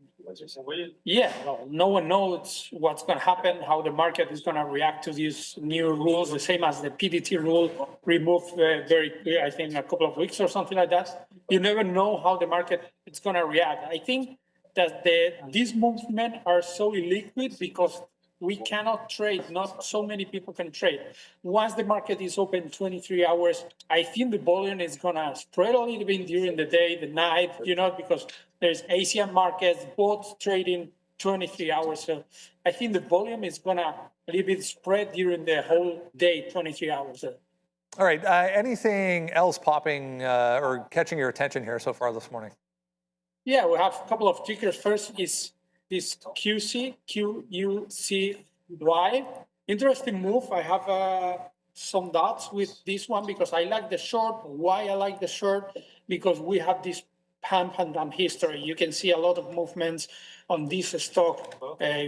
Speaker 6: Yeah, well, no one knows what's going to happen, how the market is going to react to these new rules, the same as the PDT rule removed I think, a couple of weeks or something like that. You never know how the market is going to react. I think that these movements are so illiquid because we cannot trade. Not so many people can trade. Once the market is open 23 hours, I think the volume is going to spread a little bit during the day, the night, because there's Asian markets, both trading 23 hours. So I think the volume is going to a little bit spread during the whole day, 23 hours.
Speaker 1: All right. Anything else popping or catching your attention here so far this morning?
Speaker 6: Yeah, we have a couple of tickers. First is this QUCY. Interesting move. I have some doubts with this one because I like the short. Why I like the short? Because we have this pump and dump history. You can see a lot of movements on this stock.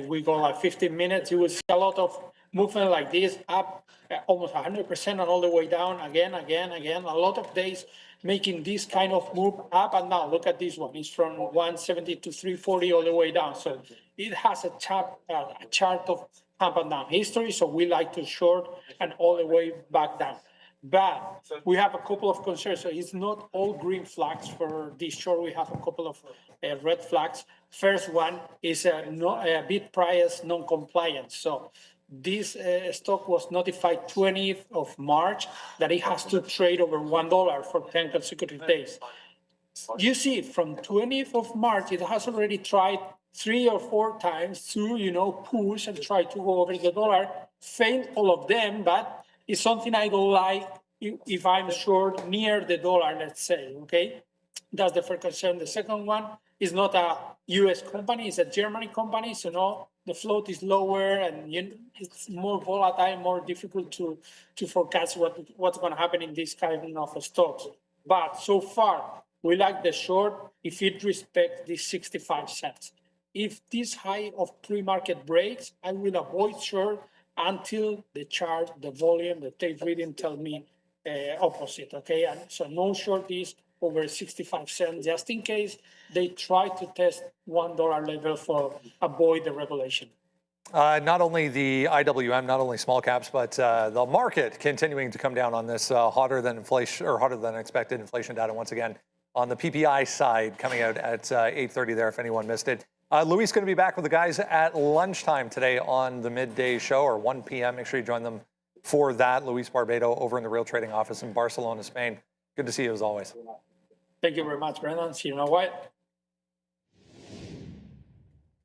Speaker 6: We go like 15 minutes. You will see a lot of movement like this, up almost 100% and all the way down again. A lot of days making this kind of move up and down. Look at this one. It's from 170 to 340 all the way down. So it has a chart of up and down history. So we like to short and all the way back down. But we have a couple of concerns. So it's not all green flags for this short. We have a couple of red flags. First one is a bid price non-compliance. So this stock was notified 20th of March that it has to trade over $1 for 10 consecutive days. You see, from 20th of March, it has already tried 3 or 4 times to, push and try to go over the dollar. Failed all of them, but it's something I don't like if I'm short near the dollar, let's say, okay? That's the first concern. The second one is not a US company, it's a German company, so the float is lower and it's more volatile, more difficult to forecast what's going to happen in this kind of stocks. But so far, we like the short if it respects the 65 cents. If this high of pre-market breaks, I will avoid short until the chart, the volume, the tape reading tell me opposite, okay? And so no short is over 65 cents, just in case they try to test $1 level for avoid the regulation.
Speaker 1: Not only the IWM, not only small caps, but the market continuing to come down on this hotter than expected inflation data once again on the PPI side coming out at 8:30 there if anyone missed it. Luis going to be back with the guys at lunchtime today on the midday show or 1 p.m. Make sure you join them for that. Luis Barbado over in the Real Trading office in Barcelona, Spain. Good to see you as always.
Speaker 6: Thank you very much, Brendan. See you in a while.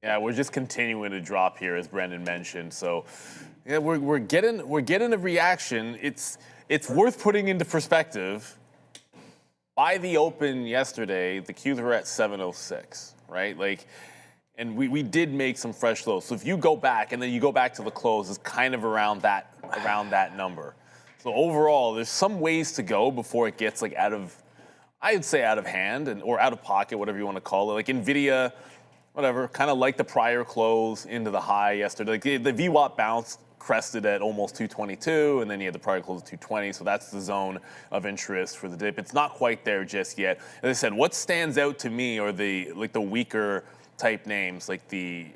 Speaker 3: Yeah, we're just continuing to drop here, as Brendan mentioned. So, yeah, we're getting a reaction. It's worth putting into perspective. By the open yesterday, the Qs were at 706, right? And we did make some fresh lows. So if you go back and then you go back to the close, it's kind of around that number. So overall, there's some ways to go before it gets out of hand or out of pocket, whatever you want to call it. Like Nvidia, whatever, kind of like the prior close into the high yesterday. Like the VWAP bounce crested at almost 222, and then you had the prior close at 220. So that's the zone of interest for the dip. It's not quite there just yet. As I said, what stands out to me are the weaker type names, like the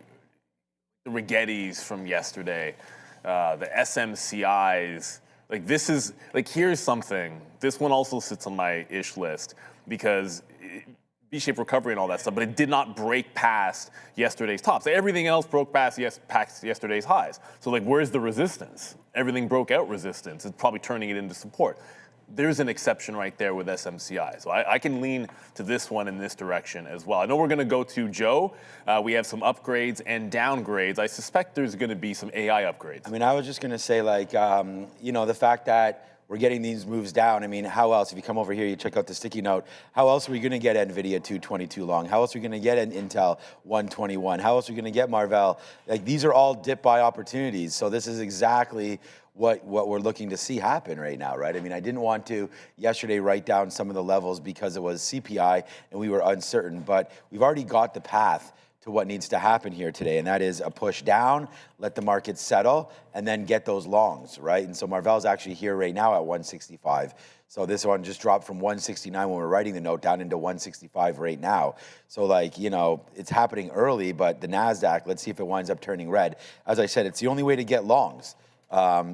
Speaker 3: Rigettis from yesterday. the SMCIs. Like this is, like here's something. This one also sits on my ish list because V-shaped recovery and all that stuff, but it did not break past yesterday's tops. Everything else broke past yesterday's highs. So like, where's the resistance? Everything broke out resistance. It's probably turning it into support. There's an exception right there with SMCI. So I can lean to this one in this direction as well. I know we're going to go to Joe. We have some upgrades and downgrades. I suspect there's going to be some AI upgrades.
Speaker 4: I mean, I was just going to say, like, you know, the fact that we're getting these moves down. I mean, how else? If you come over here, you check out the sticky note. How else are we going to get NVIDIA 222 long? How else are we going to get an Intel 121? How else are we going to get Marvell? Like, these are all dip buy opportunities. So this is exactly what we're looking to see happen right now, right? I mean, I didn't want to yesterday write down some of the levels because it was CPI and we were uncertain, but we've already got the path to what needs to happen here today, and that is a push down, let the market settle, and then get those longs, right? And so Marvell's actually here right now at 165. So this one just dropped from 169 when we're writing the note down into 165 right now. So like, you know, it's happening early, but the NASDAQ, let's see if it winds up turning red. As I said, it's the only way to get longs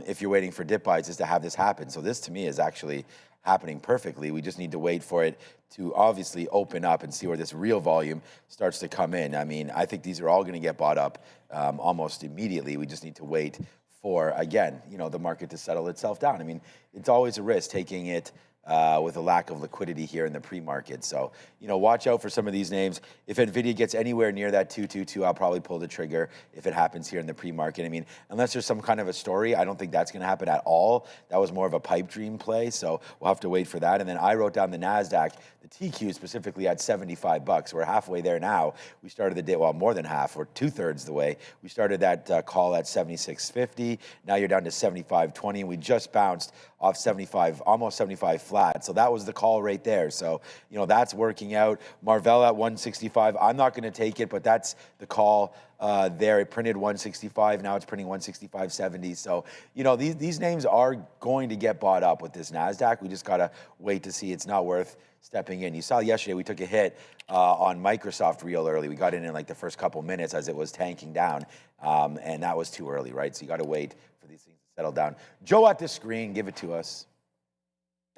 Speaker 4: if you're waiting for dip buys is to have this happen. So this to me is actually happening perfectly. We just need to wait for it to obviously open up and see where this real volume starts to come in. I mean, I think these are all going to get bought up almost immediately. We just need to wait for, again, you know, the market to settle itself down. I mean, it's always a risk taking it with a lack of liquidity here in the pre-market. So, you know, watch out for some of these names. If NVIDIA gets anywhere near that 222, I'll probably pull the trigger if it happens here in the pre-market. I mean, unless there's some kind of a story, I don't think that's going to happen at all. That was more of a pipe dream play, so we'll have to wait for that. And then I wrote down the NASDAQ, the TQ specifically at $75. We're halfway there now. We started the day, well, more than half, or 2/3 the way. We started that call at 76.50. Now you're down to 75.20, and we just bounced off 75, almost 75 flat. So that was the call right there. So, you know, that's working out. Marvell at 165. I'm not going to take it, but that's the call there. It printed 165. Now it's printing 165.70. So, you know, these names are going to get bought up with this NASDAQ. We just got to wait to see. It's not worth stepping in. You saw yesterday we took a hit on Microsoft real early. We got in like the first couple minutes as it was tanking down, and that was too early, right? So you got to wait for these things to settle down. Joe at the screen, give it to us.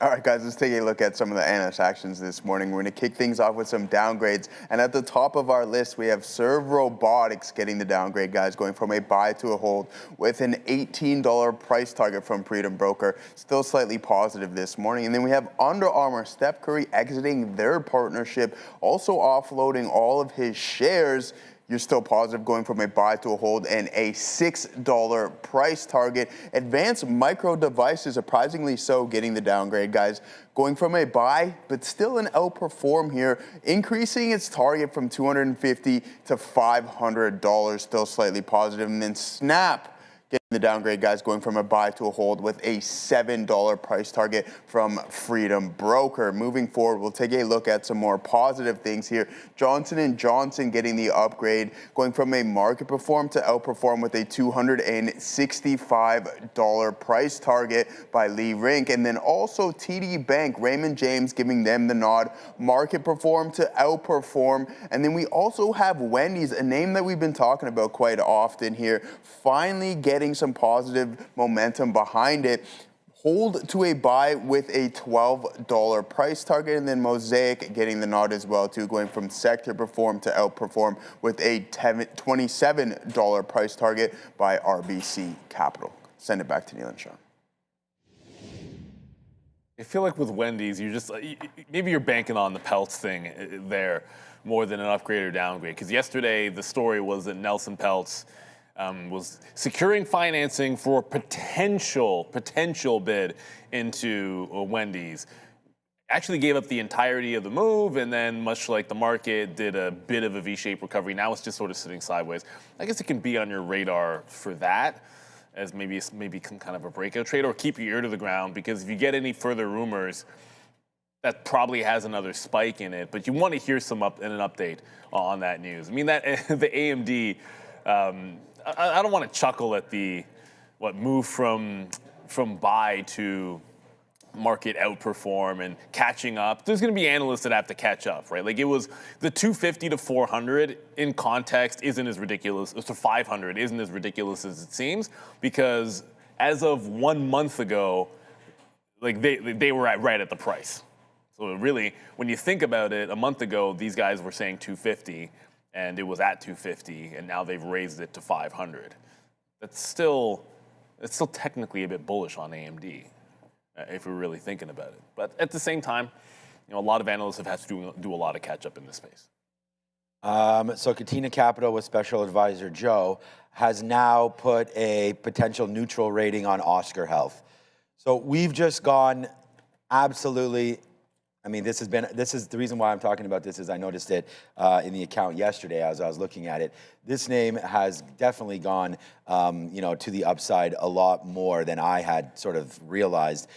Speaker 5: All right, guys, let's take a look at some of the analyst actions this morning. We're going to kick things off with some downgrades. And at the top of our list, we have Serve Robotics getting the downgrade, guys, going from a buy to a hold with an $18 price target from Freedom Broker. Still slightly positive this morning. And then we have Under Armour, Steph Curry exiting their partnership, also offloading all of his shares. You're still positive, going from a buy to a hold and a $6 price target. Advanced Micro Devices, surprisingly so, getting the downgrade, guys. Going from a buy, but still an outperform here, increasing its target from $250 to $500, still slightly positive. And then Snap, getting the downgrade, guys, going from a buy to a hold with a $7 price target from Freedom Broker. Moving forward, we'll take a look at some more positive things here. Johnson & Johnson getting the upgrade, going from a market perform to outperform with a $265 price target by Lee Rink. And then also TD Bank, Raymond James giving them the nod, market perform to outperform. And then we also have Wendy's, a name that we've been talking about quite often here, finally getting some positive momentum behind it. Hold to a buy with a $12 price target, and then Mosaic getting the nod as well too, going from sector perform to outperform with a $27 price target by RBC Capital. Send it back to Neil and Sean.
Speaker 3: I feel like with Wendy's, you're just maybe you're banking on the Peltz thing there more than an upgrade or downgrade. Because yesterday the story was that Nelson Peltz was securing financing for a potential bid into Wendy's. Actually gave up the entirety of the move, and then much like the market, did a bit of a V-shaped recovery. Now it's just sort of sitting sideways. I guess it can be on your radar for that, as maybe kind of a breakout trade, or keep your ear to the ground, because if you get any further rumors, that probably has another spike in it. But you want to hear an update on that news. I mean, that the AMD. I don't want to chuckle at the move from buy to market outperform and catching up. There's going to be analysts that have to catch up, right? Like it was the 250 to 400 in context isn't as ridiculous. To 500 isn't as ridiculous as it seems, because as of 1 month ago, like they were right at the price. So really, when you think about it, a month ago these guys were saying 250, and it was at 250, and now they've raised it to 500. It's still technically a bit bullish on AMD. If we're really thinking about it. But at the same time, a lot of analysts have had to do a lot of catch up in this space.
Speaker 4: So Katina Capital with special advisor Joe has now put a potential neutral rating on Oscar Health. So we've just gone absolutely, I mean, this is the reason why I'm talking about this is I noticed it in the account yesterday as I was looking at it. This name has definitely gone, to the upside a lot more than I had sort of realized.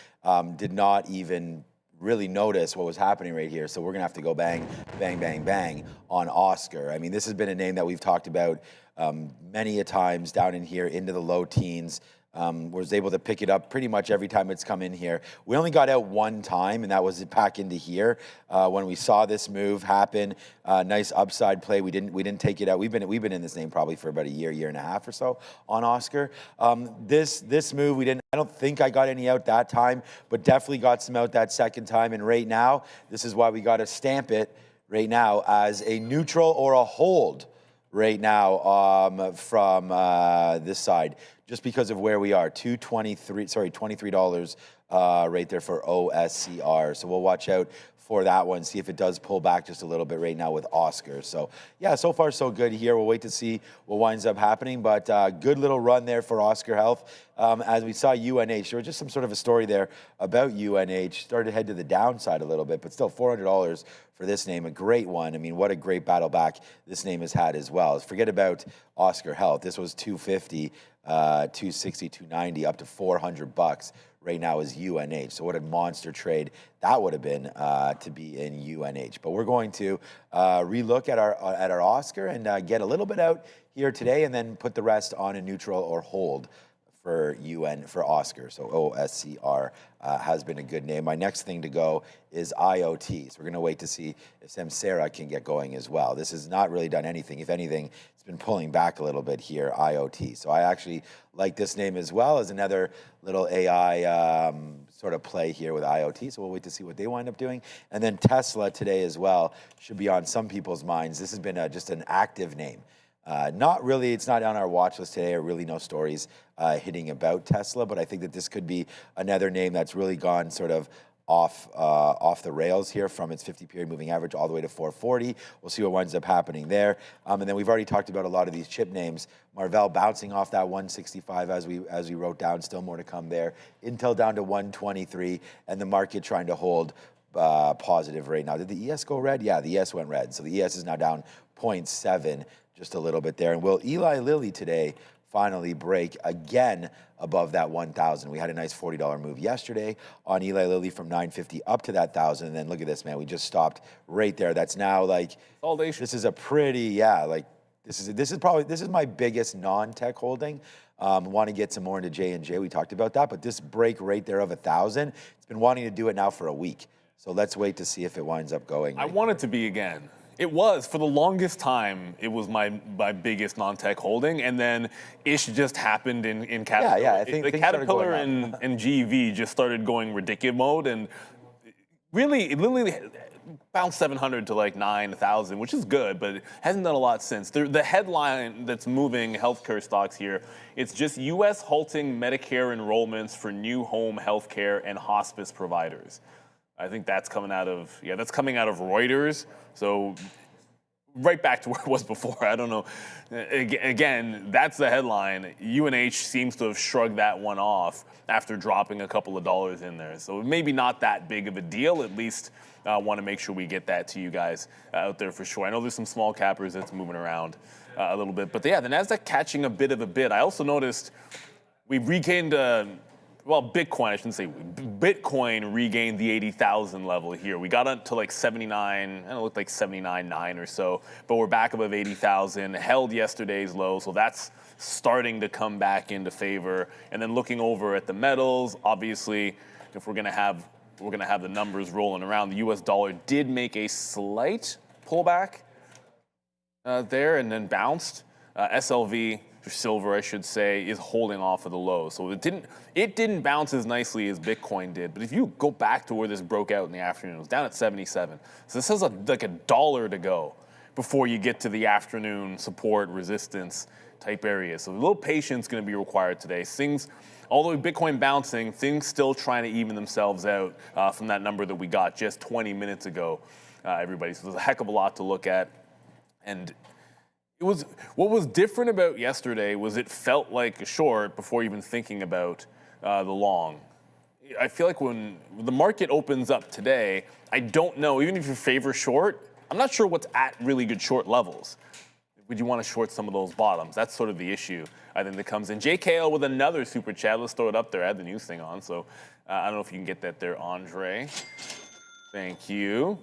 Speaker 4: Did not even really notice what was happening right here. So we're gonna have to go bang, bang, bang, bang on Oscar. I mean, this has been a name that we've talked about many a times down in here into the low teens. Was able to pick it up pretty much every time it's come in here. We only got out one time, and that was back into here when we saw this move happen. Nice upside play. We didn't take it out. We've been in this name probably for about a year and a half or so on Oscar. This move we didn't. I don't think I got any out that time, but definitely got some out that second time. And right now, this is why we got to stamp it right now as a neutral or a hold right now from this side. Just because of where we are, $23 right there for OSCR. So we'll watch out for that one, see if it does pull back just a little bit right now with Oscar. So yeah, so far so good here. We'll wait to see what winds up happening, but good little run there for Oscar Health. As we saw UNH, there was just some sort of a story there about UNH. Started to head to the downside a little bit, but still $400 for this name, a great one. I mean, what a great battle back this name has had as well. Forget about Oscar Health. This was 250, 260, 290, up to $400 right now is UNH. So what a monster trade that would have been to be in UNH. But we're going to relook at our Oscar and get a little bit out here today, and then put the rest on a neutral or hold for Oscar. So OSCR has been a good name. My next thing to go is IoT. So we're going to wait to see if Samsara can get going as well. This has not really done anything. If anything, it's been pulling back a little bit here, IoT. So I actually like this name as well as another little AI sort of play here with IoT. So we'll wait to see what they wind up doing. And then Tesla today as well should be on some people's minds. This has been just an active name. Not really, it's not on our watch list today, or really no stories hitting about Tesla, but I think that this could be another name that's really gone sort of off the rails here from its 50-period moving average all the way to 440. We'll see what winds up happening there. And then we've already talked about a lot of these chip names. Marvell bouncing off that 165 as we wrote down, still more to come there. Intel down to 123, and the market trying to hold positive right now. Did the ES go red? Yeah, the ES went red. So the ES is now down 0.7, just a little bit there. And will Eli Lilly today finally break again above that 1,000? We had a nice $40 move yesterday on Eli Lilly from 950 up to that 1,000. And then look at this, man. We just stopped right there. That's now like, this is a pretty, this is my biggest non-tech holding. Want to get some more into J&J. We talked about that, but this break right there of 1,000, it's been wanting to do it now for a week. So let's wait to see if it winds up going.
Speaker 3: I want it to be again. It was, for the longest time, it was my biggest non-tech holding, and then ish just happened in Caterpillar.
Speaker 4: Yeah, I think
Speaker 3: the Caterpillar and GEV just started going ridiculous mode, and really, it literally bounced 700 to like 9,000, which is good, but it hasn't done a lot since. The headline that's moving healthcare stocks here, it's just U.S. halting Medicare enrollments for new home healthcare and hospice providers. I think that's coming out of Reuters. So right back to where it was before. I don't know. Again, that's the headline. UNH seems to have shrugged that one off after dropping a couple of dollars in there. So maybe not that big of a deal. At least want to make sure we get that to you guys out there for sure. I know there's some small cappers that's moving around a little bit. But yeah, the NASDAQ catching a bit of a bid. I also noticed we regained... Bitcoin, I shouldn't say, Bitcoin regained the 80,000 level here. We got up to like 79, it looked like 79.9 or so, but we're back above 80,000, held yesterday's low, so that's starting to come back into favor. And then looking over at the metals, obviously, if we're gonna have the numbers rolling around. The U.S. dollar did make a slight pullback there and then bounced. SLV, or silver, I should say, is holding off of the low. So it didn't bounce as nicely as Bitcoin did. But if you go back to where this broke out in the afternoon, it was down at 77. So this has like a dollar to go before you get to the afternoon support, resistance type area. So a little patience going to be required today. Things, although Bitcoin bouncing, things still trying to even themselves out from that number that we got just 20 minutes ago, everybody. So there's a heck of a lot to look at. And what was different about yesterday was it felt like a short before even thinking about the long. I feel like when the market opens up today, I don't know, even if you favor short, I'm not sure what's at really good short levels. Would you want to short some of those bottoms? That's sort of the issue, I think, that comes in. JKL with another super chat. Let's throw it up there. I had the news thing on, so I don't know if you can get that there, Andre. Thank you.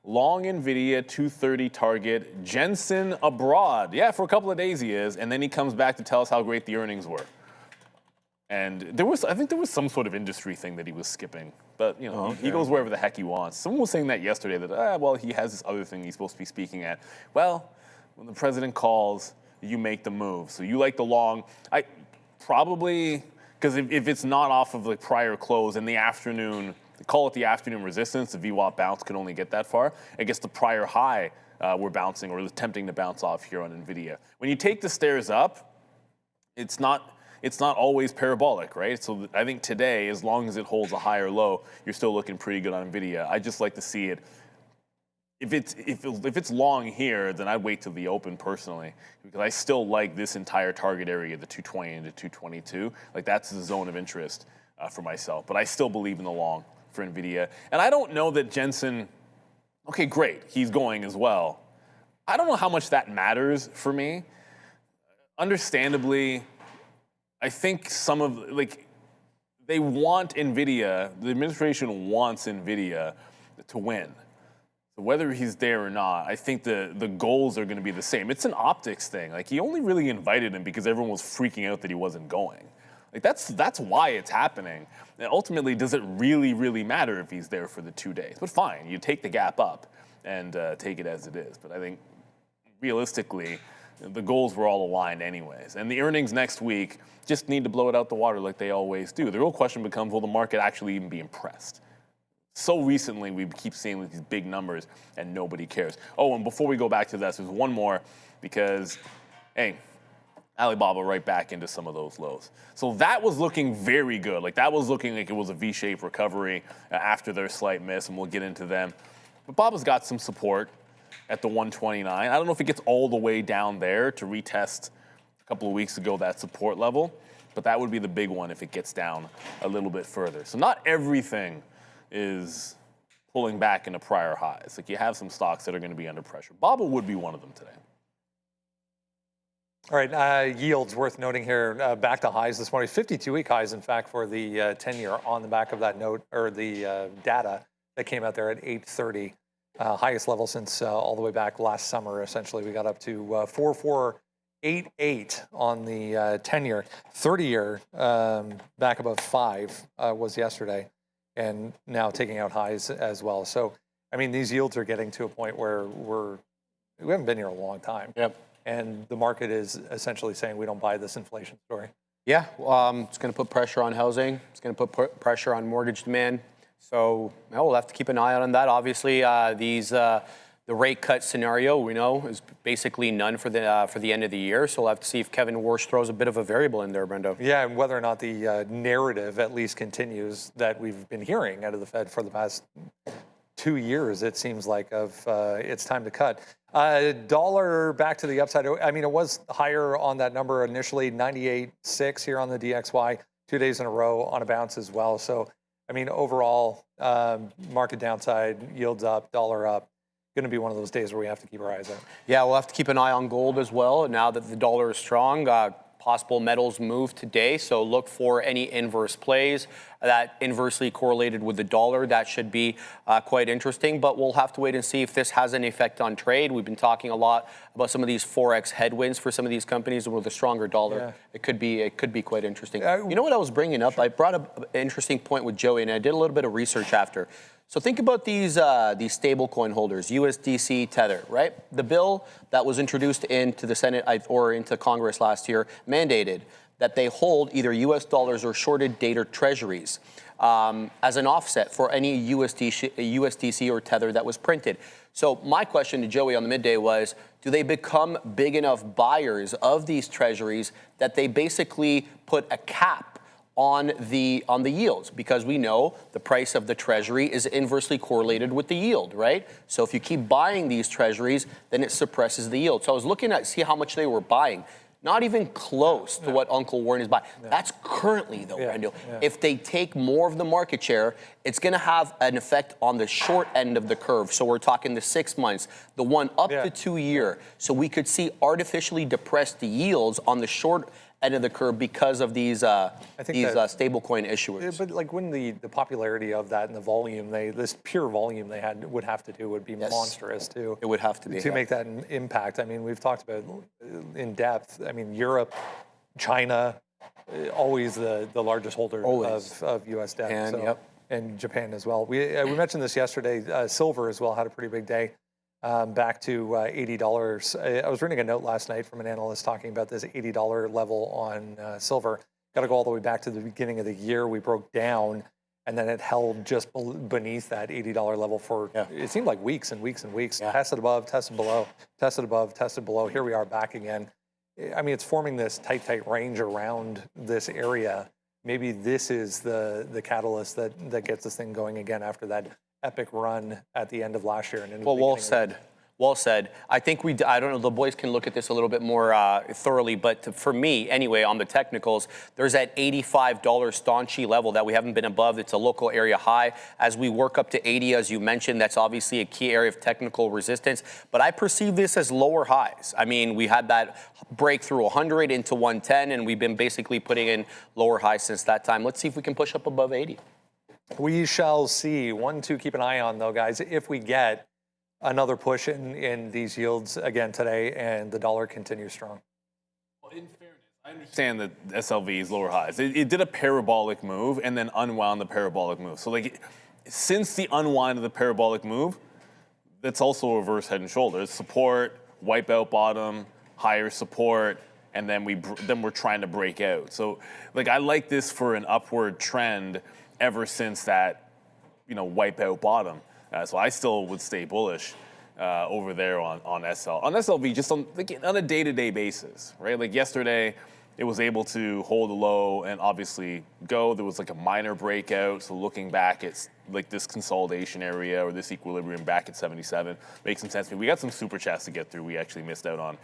Speaker 3: Long NVIDIA, 230 target. Jensen abroad. Yeah, for a couple of days he is, and then he comes back to tell us how great the earnings were. And I think there was some sort of industry thing that he was skipping. But, you know, he goes wherever the heck he wants. Someone was saying that yesterday that, well, he has this other thing he's supposed to be speaking at. Well, when the president calls, you make the move. So you like the long. I probably, because if it's not off of the prior close in the afternoon, call it the afternoon resistance, the VWAP bounce could only get that far. I guess the prior high we're bouncing or attempting to bounce off here on NVIDIA. When you take the stairs up, it's not always parabolic, right? So I think today, as long as it holds a higher low, you're still looking pretty good on NVIDIA. I just like to see it. If it's long here, then I'd wait till the open personally, because I still like this entire target area, the 220 and the 222. Like that's the zone of interest for myself. But I still believe in the long for NVIDIA. And I don't know that Jensen, okay, great, he's going as well. I don't know how much that matters for me. Understandably, I think they want NVIDIA, the administration wants NVIDIA to win. So whether he's there or not, I think the goals are going to be the same. It's an optics thing. Like he only really invited him because everyone was freaking out that he wasn't going. Like that's why it's happening. And ultimately, does it really, really matter if he's there for the 2 days? But fine, you take the gap up and take it as it is. But I think realistically, the goals were all aligned anyways. And the earnings next week just need to blow it out the water like they always do. The real question becomes, will the market actually even be impressed? So recently, we keep seeing these big numbers and nobody cares. Oh, and before we go back to this, there's one more because, hey, Alibaba right back into some of those lows. So that was looking very good. Like that was looking like it was a V-shaped recovery after their slight miss, and we'll get into them. But Baba's got some support at the 129. I don't know if it gets all the way down there to retest a couple of weeks ago that support level, but that would be the big one if it gets down a little bit further. So not everything is pulling back into prior highs. Like you have some stocks that are going to be under pressure. Baba would be one of them today.
Speaker 1: All right, yields worth noting here, back to highs this morning, 52-week highs, in fact, for the 10-year on the back of that note, or the data that came out there at 8:30. Highest level since all the way back last summer, essentially. We got up to 4.488 on the 10-year. 30-year back above 5 was yesterday, and now taking out highs as well. So, I mean, these yields are getting to a point where we haven't been here a long time.
Speaker 2: Yep.
Speaker 1: And the market is essentially saying we don't buy this inflation story.
Speaker 2: Yeah, it's going to put pressure on housing. It's going to put pressure on mortgage demand. So we'll have to keep an eye on that. Obviously, the rate cut scenario we know is basically none for the end of the year. So we'll have to see if Kevin Warsh throws a bit of a variable in there, Brendo. Yeah,
Speaker 1: and whether or not the narrative at least continues that we've been hearing out of the Fed for the past 2 years, it seems like, of it's time to cut. Dollar back to the upside. I mean, it was higher on that number initially, 98.6 here on the DXY, 2 days in a row on a bounce as well. So, I mean, overall, market downside, yields up, dollar up. Going to be one of those days where we have to keep our eyes out.
Speaker 2: Yeah, we'll have to keep an eye on gold as well. Now that the dollar is strong, possible metals move today. So look for any inverse plays that inversely correlated with the dollar. That should be quite interesting, but we'll have to wait and see if this has any effect on trade. We've been talking a lot about some of these Forex headwinds for some of these companies, and with a stronger dollar, it could be quite interesting. You know what I was bringing up? I brought up an interesting point with Joey, and I did a little bit of research after. So think about these stable coin holders, USDC Tether, right? The bill that was introduced into the Senate or into Congress last year mandated that they hold either US dollars or shorted dated treasuries as an offset for any USDC or Tether that was printed. So my question to Joey on the midday was, do they become big enough buyers of these treasuries that they basically put a cap on the yields, because we know the price of the treasury is inversely correlated with the yield, right? So if you keep buying these treasuries, then it suppresses the yield. So I was looking at see how much they were buying. Not even close to what Uncle Warren is buying. That's currently, though, Randall. If they take more of the market share, it's going to have an effect on the short end of the curve. So we're talking the 6 months, the one up to 2 year. So we could see artificially depressed yields on the short end of the curve because of these stablecoin issuers.
Speaker 1: But like when the popularity of that and the volume, this pure volume they would have to do would be monstrous too.
Speaker 2: It would have to be.
Speaker 1: To make that an impact. I mean, we've talked about in depth. I mean, Europe, China, always the largest holder of U.S. debt. And Japan as well. We mentioned this yesterday. Silver as well had a pretty big day. Back to $80. I was reading a note last night from an analyst talking about this $80 level on silver. Got to go all the way back to the beginning of the year. We broke down, and then it held just beneath that $80 level for, it seemed like weeks and weeks and weeks. Tested above, tested below, tested above, tested below. Here we are back again. I mean, it's forming this tight range around this area. Maybe this is the catalyst that gets this thing going again after that epic run at the end of last year. And
Speaker 2: well said. Well said. I think I don't know, the boys can look at this a little bit more thoroughly, but for me, anyway, on the technicals, there's that $85 staunchy level that we haven't been above. It's a local area high. As we work up to 80, as you mentioned, that's obviously a key area of technical resistance, but I perceive this as lower highs. I mean, we had that breakthrough 100 into 110, and we've been basically putting in lower highs since that time. Let's see if we can push up above 80.
Speaker 1: We shall see. One to keep an eye on, though, guys, if we get another push in these yields again today and the dollar continues strong.
Speaker 3: Well, in fairness, I understand that SLV is lower highs. It did a parabolic move and then unwound the parabolic move. So, like, since the unwind of the parabolic move, that's also a reverse head and shoulders. Support, wipe out bottom, higher support, and then we're trying to break out. So, like, I like this for an upward trend ever since that, wipe out bottom. So I still would stay bullish over there on SLV, just on a day-to-day basis, right? Like yesterday, it was able to hold a low and obviously go. There was like a minor breakout. So looking back, it's like this consolidation area or this equilibrium back at 77 makes some sense to me. We got some super chats to get through we actually missed out on.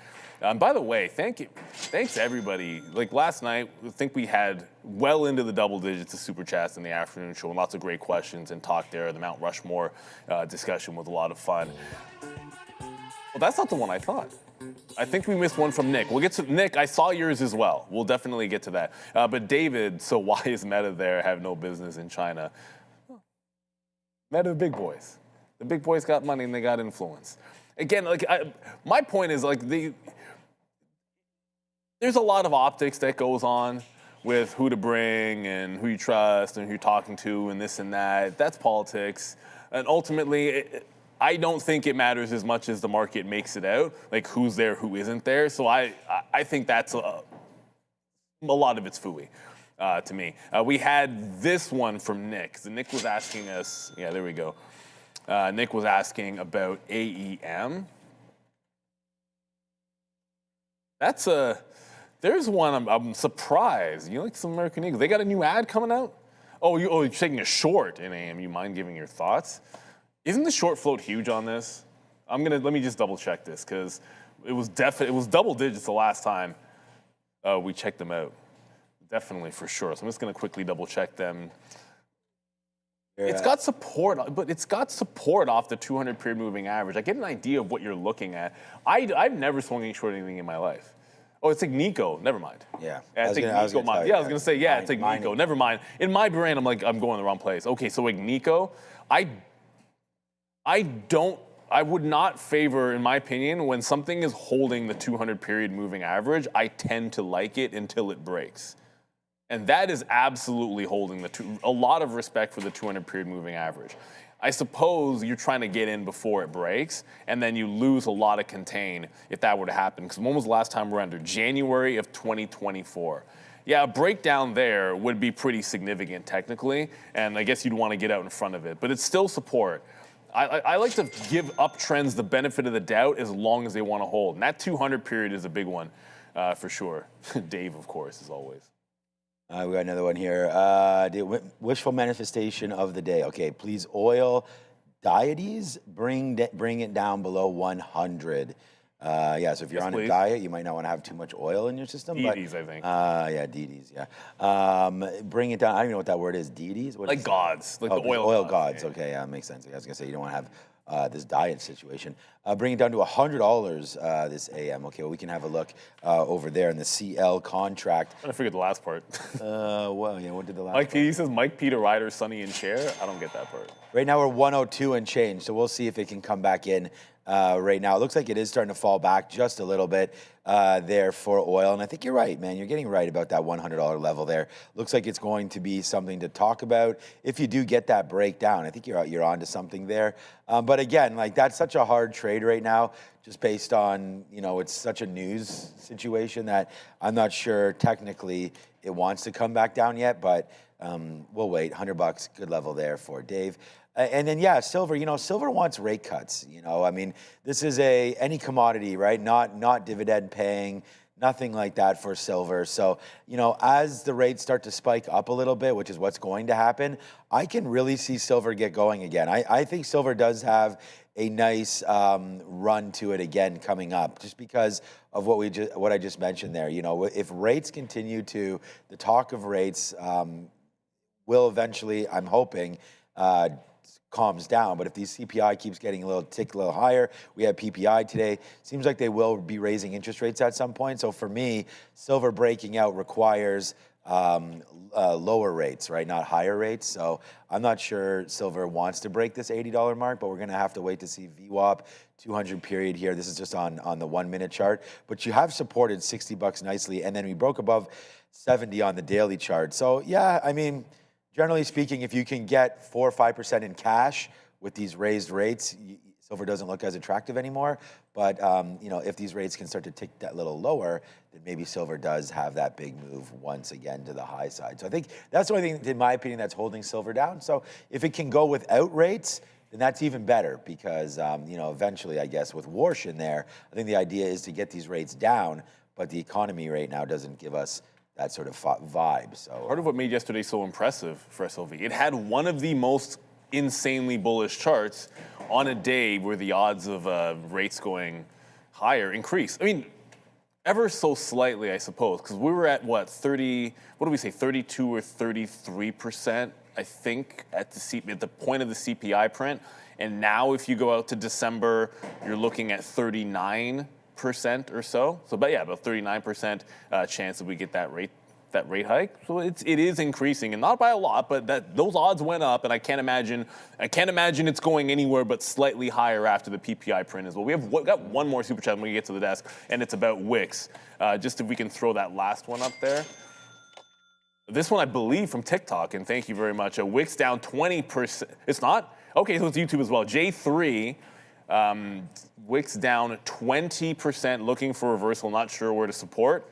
Speaker 3: By the way, thanks to everybody. Like last night, I think we had well into the double digits of super chats in the afternoon show, and lots of great questions and talk there. The Mount Rushmore discussion was a lot of fun. Well, that's not the one I thought. I think we missed one from Nick. We'll get to Nick. I saw yours as well. We'll definitely get to that. But David, so why is Meta there? Have no business in China. Meta, big boys. The big boys got money and they got influence. Again, my point is there's a lot of optics that goes on with who to bring and who you trust and who you're talking to and this and that. That's politics. And ultimately, I don't think it matters as much as the market makes it out, like who's there, who isn't there. So I think that's a lot of it's phooey to me. We had this one from Nick. So Nick was asking us, there we go. Nick was asking about AEM. There's one I'm surprised. You like some American Eagle? They got a new ad coming out? You're taking a short in AEM. You mind giving your thoughts? Isn't the short float huge on this? Let me just double check this because it was double digits the last time we checked them out. Definitely for sure. So I'm just gonna quickly double check them. Yeah. It's got support, but it's got support off the 200 period moving average. I get an idea of what you're looking at. I've never swung any short anything in my life. Oh, it's Agnico. Never mind.
Speaker 4: Yeah.
Speaker 3: I think
Speaker 4: I was
Speaker 3: Agnico.
Speaker 4: gonna tell you,
Speaker 3: Yeah, I was gonna say it's Agnico.
Speaker 4: mining.
Speaker 3: Never mind. In my brain, I'm like, I'm going the wrong place. Okay, so Agnico, I would not favor, in my opinion, when something is holding the 200 period moving average, I tend to like it until it breaks. And that is absolutely holding a lot of respect for the 200 period moving average. I suppose you're trying to get in before it breaks, and then you lose a lot of contain if that were to happen. Because when was the last time we're under? January of 2024. Yeah, a breakdown there would be pretty significant technically, and I guess you'd want to get out in front of it. But it's still support. I like to give uptrends the benefit of the doubt as long as they want to hold. And that 200 period is a big one for sure. Dave, of course, as always.
Speaker 4: We got another one here. The wishful manifestation of the day. Okay, please, oil dieties, bring it down below 100. Yeah, so if you're on a diet, you might not want to have too much oil in your system.
Speaker 3: Deities, I think.
Speaker 4: Yeah, deities, yeah. Bring it down. I don't even know what that word is. Deities? What
Speaker 3: like
Speaker 4: is
Speaker 3: gods, like
Speaker 4: the
Speaker 3: oil
Speaker 4: gods.
Speaker 3: Yeah.
Speaker 4: Okay, yeah, makes sense. I was going to say, you don't want to have this diet situation. Bring it down to $100 this AM. Okay, well, we can have a look over there in the CL contract.
Speaker 3: I forget the last part.
Speaker 4: Well, yeah, what did the last
Speaker 3: Mike
Speaker 4: part?
Speaker 3: P says Mike Peter Ryder, Sonny in chair. I don't get that part.
Speaker 4: Right now we're 102 and change, so we'll see if it can come back in right now. It looks like it is starting to fall back just a little bit there for oil. And I think you're right, man. You're getting right about that $100 level there. Looks like it's going to be something to talk about if you do get that breakdown. I think you're onto something there. But again, like that's such a hard trade right now, just based on, it's such a news situation that I'm not sure technically it wants to come back down yet, but we'll wait. $100, good level there for Dave. And then, yeah, silver, silver wants rate cuts. I mean, this is any commodity, right? Not dividend paying, nothing like that for silver. So, as the rates start to spike up a little bit, which is what's going to happen, I can really see silver get going again. I think silver does have a nice run to it again coming up, just because of what I just mentioned there. If rates continue to, the talk of rates will eventually, I'm hoping, calms down. But if the CPI keeps getting a little higher, we have PPI today, seems like they will be raising interest rates at some point. So for me, silver breaking out requires lower rates, right? Not higher rates. So I'm not sure silver wants to break this $80 mark, but we're going to have to wait to see VWAP 200 period here. This is just on the 1 minute chart, but you have supported $60 nicely. And then we broke above 70 on the daily chart. So yeah, I mean, generally speaking, if you can get 4 or 5% in cash with these raised rates, silver doesn't look as attractive anymore. But if these rates can start to tick that little lower, then maybe silver does have that big move once again to the high side. So I think that's the only thing, in my opinion, that's holding silver down. So if it can go without rates, then that's even better, because eventually, I guess, with Warsh in there, I think the idea is to get these rates down, but the economy right now doesn't give us that sort of vibe. So
Speaker 3: part of what made yesterday so impressive for SLV, it had one of the most insanely bullish charts on a day where the odds of rates going higher increase. I mean, ever so slightly, I suppose, because we were at 32 or 33%, I think, at the point of the CPI print. And now if you go out to December, you're looking at 39% or so. So, but yeah, about 39% chance that we get that rate hike. So it is increasing, and not by a lot, but those odds went up, and I can't imagine it's going anywhere but slightly higher after the PPI print as well. We've got one more super chat when we get to the desk, and it's about Wix. Just if we can throw that last one up there. This one, I believe, from TikTok, and thank you very much. Wix down 20%. It's not? Okay, so it's YouTube as well. J3. Wix down 20%, looking for reversal, not sure where to support.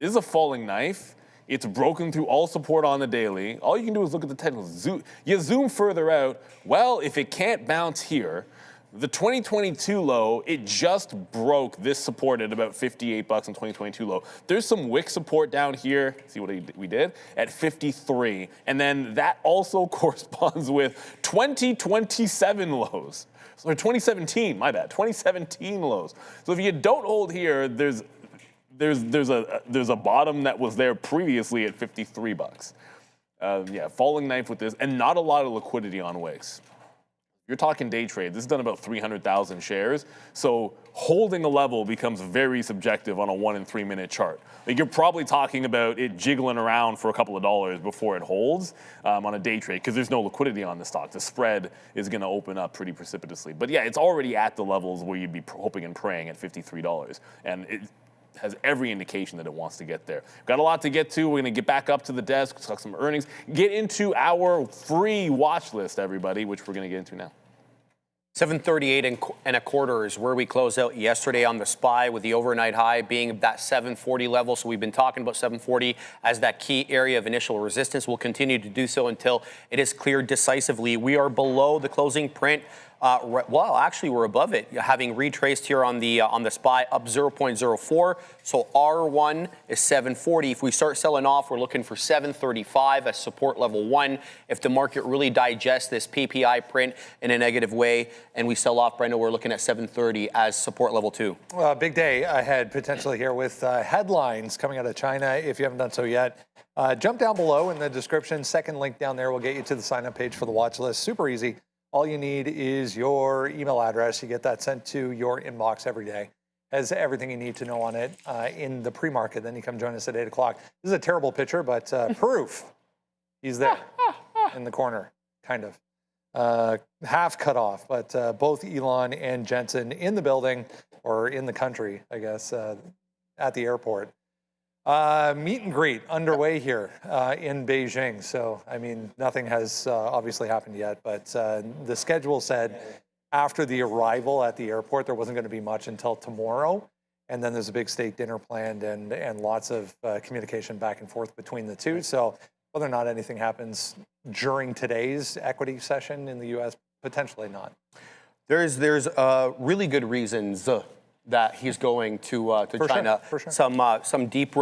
Speaker 3: This is a falling knife. It's broken through all support on the daily. All you can do is look at the technicals. You zoom further out. Well, if it can't bounce here, the 2022 low, it just broke this support at about $58 in 2022 low. There's some wick support down here. See what we did? At 53. And then that also corresponds with 2027 lows. So 2017, my bad, 2017 lows. So if you don't hold here, there's a bottom that was there previously at $53. Yeah, falling knife with this, and not a lot of liquidity on Wix. You're talking day trade. This is done about 300,000 shares. So holding a level becomes very subjective on a 1 and 3 minute chart. Like you're probably talking about it jiggling around for a couple of dollars before it holds on a day trade because there's no liquidity on the stock. The spread is going to open up pretty precipitously. But yeah, it's already at the levels where you'd be hoping and praying at $53. And it has every indication that it wants to get there. Got a lot to get to. We're going to get back up to the desk, talk some earnings, get into our free watch list, everybody, which we're going to get into now.
Speaker 2: 738 and a quarter is where we closed out yesterday on the SPY, with the overnight high being that 740 level. So we've been talking about 740 as that key area of initial resistance. We'll continue to do so until it is cleared decisively. We are below the closing print. Well, actually, we're above it, having retraced here on the SPY up 0.04. So R1 is 740. If we start selling off, we're looking for 735 as support level 1. If the market really digests this PPI print in a negative way and we sell off, Brenda, we're looking at 730 as support level 2.
Speaker 1: Big day ahead potentially here with headlines coming out of China. If you haven't done so yet, jump down below in the description. Second link down there will get you to the sign-up page for the watch list. Super easy. All you need is your email address. You get that sent to your inbox every day. Has everything you need to know on it in the pre-market. Then you come join us at 8 o'clock. This is a terrible picture, but proof. He's there in the corner, kind of. Half cut off, but both Elon and Jensen in the building, or in the country, I guess, at the airport. Meet and greet underway here in Beijing. So, I mean, nothing has obviously happened yet, but the schedule said after the arrival at the airport, there wasn't going to be much until tomorrow. And then there's a big state dinner planned and lots of communication back and forth between the two. So whether or not anything happens during today's equity session in the U.S., potentially not.
Speaker 2: There's really good reasons that he's going to China.
Speaker 1: For sure.
Speaker 2: Some deep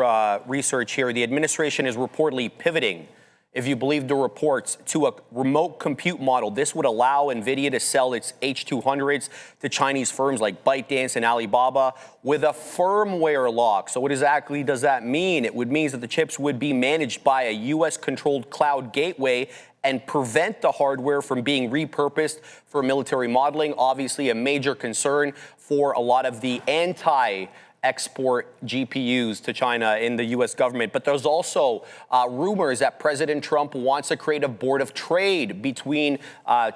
Speaker 2: research here. The administration is reportedly pivoting, if you believe the reports, to a remote compute model. This would allow NVIDIA to sell its H200s to Chinese firms like ByteDance and Alibaba with a firmware lock. So what exactly does that mean? It would mean that the chips would be managed by a U.S.-controlled cloud gateway and prevent the hardware from being repurposed for military modeling. Obviously, a major concern for a lot of the anti-export GPUs to China in the U.S. government. But there's also rumors that President Trump wants to create a board of trade between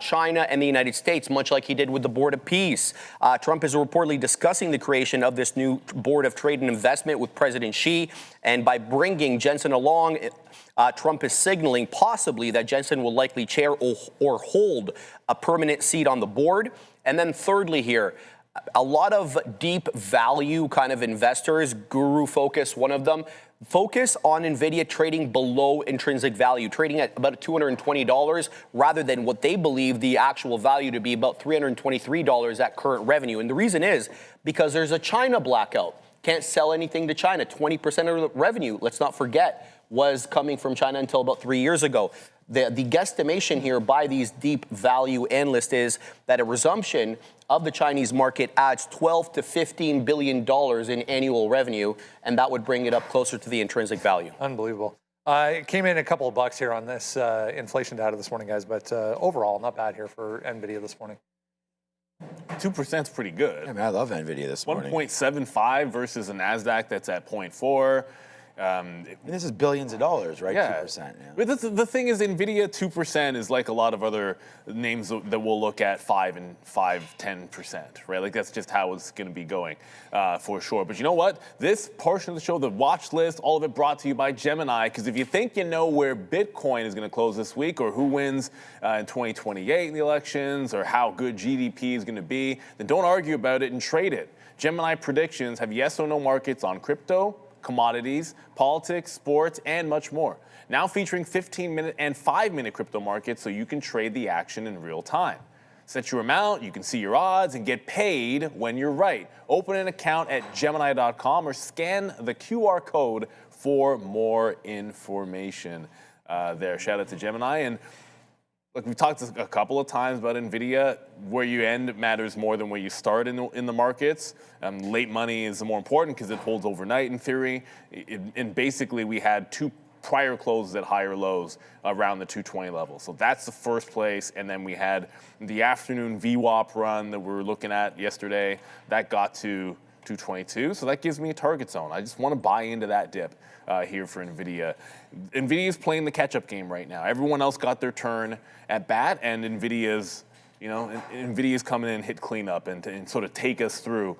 Speaker 2: China and the United States, much like he did with the Board of Peace. Trump is reportedly discussing the creation of this new board of trade and investment with President Xi. And by bringing Jensen along, Trump is signaling possibly that Jensen will likely chair or hold a permanent seat on the board. And then thirdly here, a lot of deep value kind of investors, Guru Focus, one of them, focus on NVIDIA trading below intrinsic value, trading at about $220 rather than what they believe the actual value to be, about $323 at current revenue. And the reason is because there's a China blackout. Can't sell anything to China. 20% of the revenue, let's not forget, was coming from China until about 3 years ago. The guesstimation here by these deep value analysts is that a resumption of the Chinese market adds $12 to $15 billion in annual revenue, and that would bring it up closer to the intrinsic value.
Speaker 1: Unbelievable. It came in a couple of bucks here on this inflation data this morning, guys, but overall, not bad here for NVIDIA this morning.
Speaker 3: 2% is pretty good.
Speaker 4: Yeah, man, I love NVIDIA this morning.
Speaker 3: 1.75 versus a NASDAQ that's at 0.4.
Speaker 4: This is billions of dollars, right?
Speaker 3: Yeah.
Speaker 4: 2%. Yeah.
Speaker 3: But the thing is, NVIDIA 2% is like a lot of other names that we'll look at 10%, right? Like that's just how it's going to be going for sure. But you know what? This portion of the show, the watch list, all of it brought to you by Gemini. Because if you think you know where Bitcoin is going to close this week, or who wins in 2028 in the elections, or how good GDP is going to be, then don't argue about it and trade it. Gemini predictions have yes or no markets on crypto, commodities, politics, sports, and much more. Now featuring 15-minute and 5-minute crypto markets so you can trade the action in real time. Set your amount, you can see your odds, and get paid when you're right. Open an account at Gemini.com or scan the QR code for more information there. Shout out to Gemini. And look, we've talked a couple of times about NVIDIA. Where you end matters more than where you start in the markets. Late money is more important because it holds overnight in theory. And basically, we had two prior closes at higher lows around the 220 level. So that's the first place. And then we had the afternoon VWAP run that we were looking at yesterday. That got to 222. So that gives me a target zone. I just want to buy into that dip here for NVIDIA. NVIDIA's playing the catch-up game right now. Everyone else got their turn at bat, and NVIDIA's coming in and hit cleanup and sort of take us through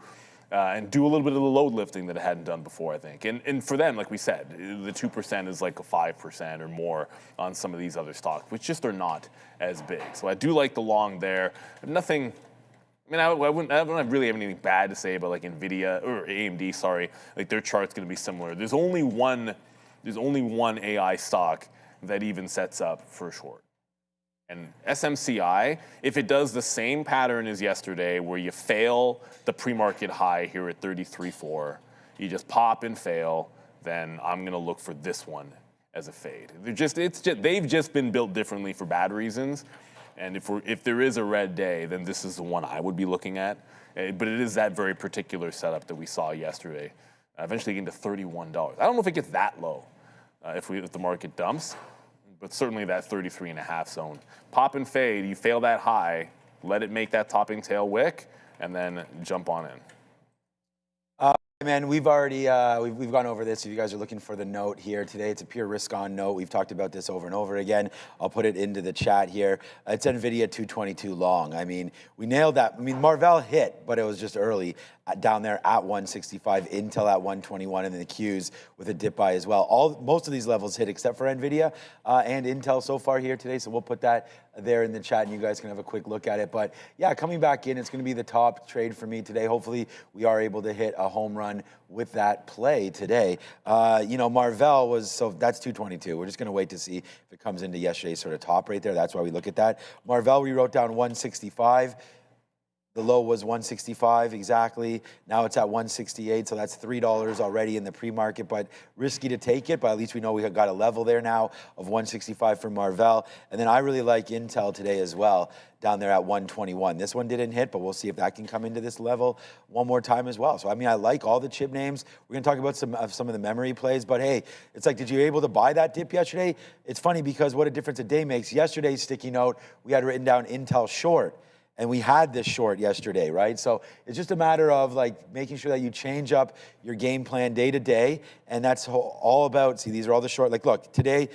Speaker 3: and do a little bit of the load lifting that it hadn't done before, I think. And for them, like we said, the 2% is like a 5% or more on some of these other stocks, which just are not as big. So I do like the long there. Nothing, I mean, I don't really have anything bad to say about like NVIDIA or AMD, sorry. Like their chart's gonna be similar. There's only one AI stock that even sets up for short. And SMCI, if it does the same pattern as yesterday, where you fail the pre-market high here at 33.4, you just pop and fail, then I'm going to look for this one as a fade. They've just been built differently for bad reasons. And if there is a red day, then this is the one I would be looking at. But it is that very particular setup that we saw yesterday, eventually getting to $31. I don't know if it gets that low if the market dumps. But certainly that 33.5 zone. Pop and fade, you fail that high, let it make that topping tail wick, and then jump on in.
Speaker 4: Man, we've already we've gone over this. If you guys are looking for the note here today, it's a pure risk-on note. We've talked about this over and over again. I'll put it into the chat here. It's NVIDIA 222 long. I mean, we nailed that. I mean, Marvell hit, but it was just early down there at 165, Intel at 121, and then the Qs with a dip buy as well. Most of these levels hit except for NVIDIA and Intel so far here today. So we'll put that there in the chat, and you guys can have a quick look at it. But yeah, coming back in, it's going to be the top trade for me today. Hopefully, we are able to hit a home run with that play today. Marvell was, so that's 222. We're just going to wait to see if it comes into yesterday's sort of top right there. That's why we look at that. Marvell, we wrote down 165. The low was 165 exactly. Now it's at 168, so that's $3 already in the pre-market, but risky to take it, but at least we know we have got a level there now of 165 for Marvell. And then I really like Intel today as well, down there at 121. This one didn't hit, but we'll see if that can come into this level one more time as well. So, I mean, I like all the chip names. We're going to talk about some of the memory plays, but hey, it's like, did you able to buy that dip yesterday? It's funny because what a difference a day makes. Yesterday's sticky note, we had written down Intel short. And we had this short yesterday, right? So it's just a matter of like making sure that you change up your game plan day to day. And that's all about, see, these are all the short. Like, look, today,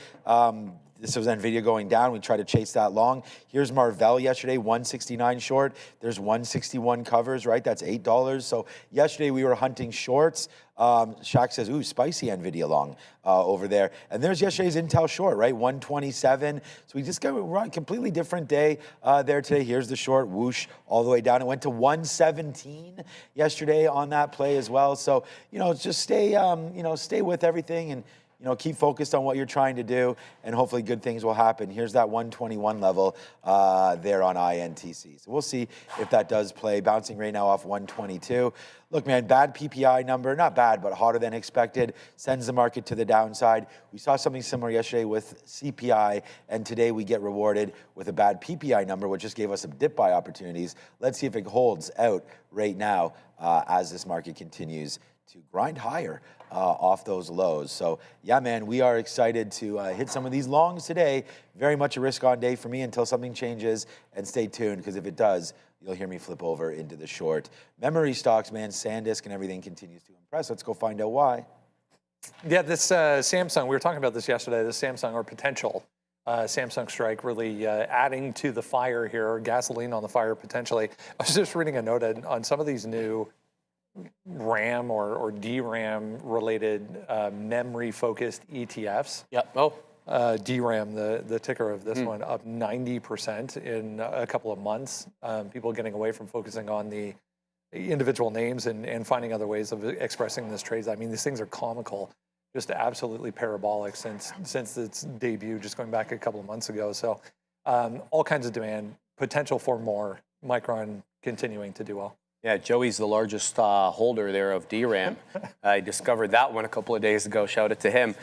Speaker 4: this was NVIDIA going down. We tried to chase that long. Here's Marvell yesterday, 169 short. There's 161 covers, right? That's $8. So yesterday we were hunting shorts. Shaq says, ooh, spicy NVIDIA long over there. And there's yesterday's Intel short, right? 127. So we just got a completely different day there today. Here's the short, whoosh, all the way down. It went to 117 yesterday on that play as well. So, just stay with everything and, keep focused on what you're trying to do, and hopefully good things will happen. Here's that 121 level there on INTC. So we'll see if that does play. Bouncing right now off 122. Look, man, bad PPI number. Not bad, but hotter than expected. Sends the market to the downside. We saw something similar yesterday with CPI, and today we get rewarded with a bad PPI number, which just gave us some dip buy opportunities. Let's see if it holds out right now as this market continues to grind higher off those lows. So yeah, man, we are excited to hit some of these longs today. Very much a risk on day for me until something changes, and stay tuned, because if it does, you'll hear me flip over into the short. Memory stocks, man, SanDisk and everything continues to impress. Let's go find out why.
Speaker 1: Yeah, this Samsung, we were talking about this yesterday, this Samsung, or potential Samsung strike, really adding to the fire here, gasoline on the fire potentially. I was just reading a note on some of these new RAM or DRAM related memory focused ETFs.
Speaker 2: Yep. Oh.
Speaker 1: DRAM, the ticker of this one, up 90% in a couple of months. People getting away from focusing on the individual names and finding other ways of expressing this trade. I mean, these things are comical, just absolutely parabolic since its debut, just going back a couple of months ago. So all kinds of demand, potential for more. Micron continuing to do well.
Speaker 2: Yeah, Joey's the largest holder there of DRAM. I discovered that one a couple of days ago. Shout out to him.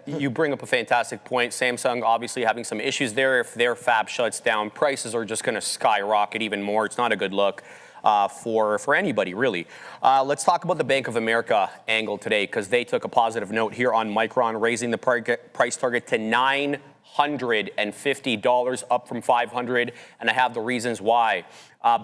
Speaker 2: You bring up a fantastic point. Samsung obviously having some issues there. If their fab shuts down, prices are just going to skyrocket even more. It's not a good look. for anybody, really. Let's talk about the Bank of America angle today, because they took a positive note here on Micron, raising the price target to $950, up from $500, and I have the reasons why.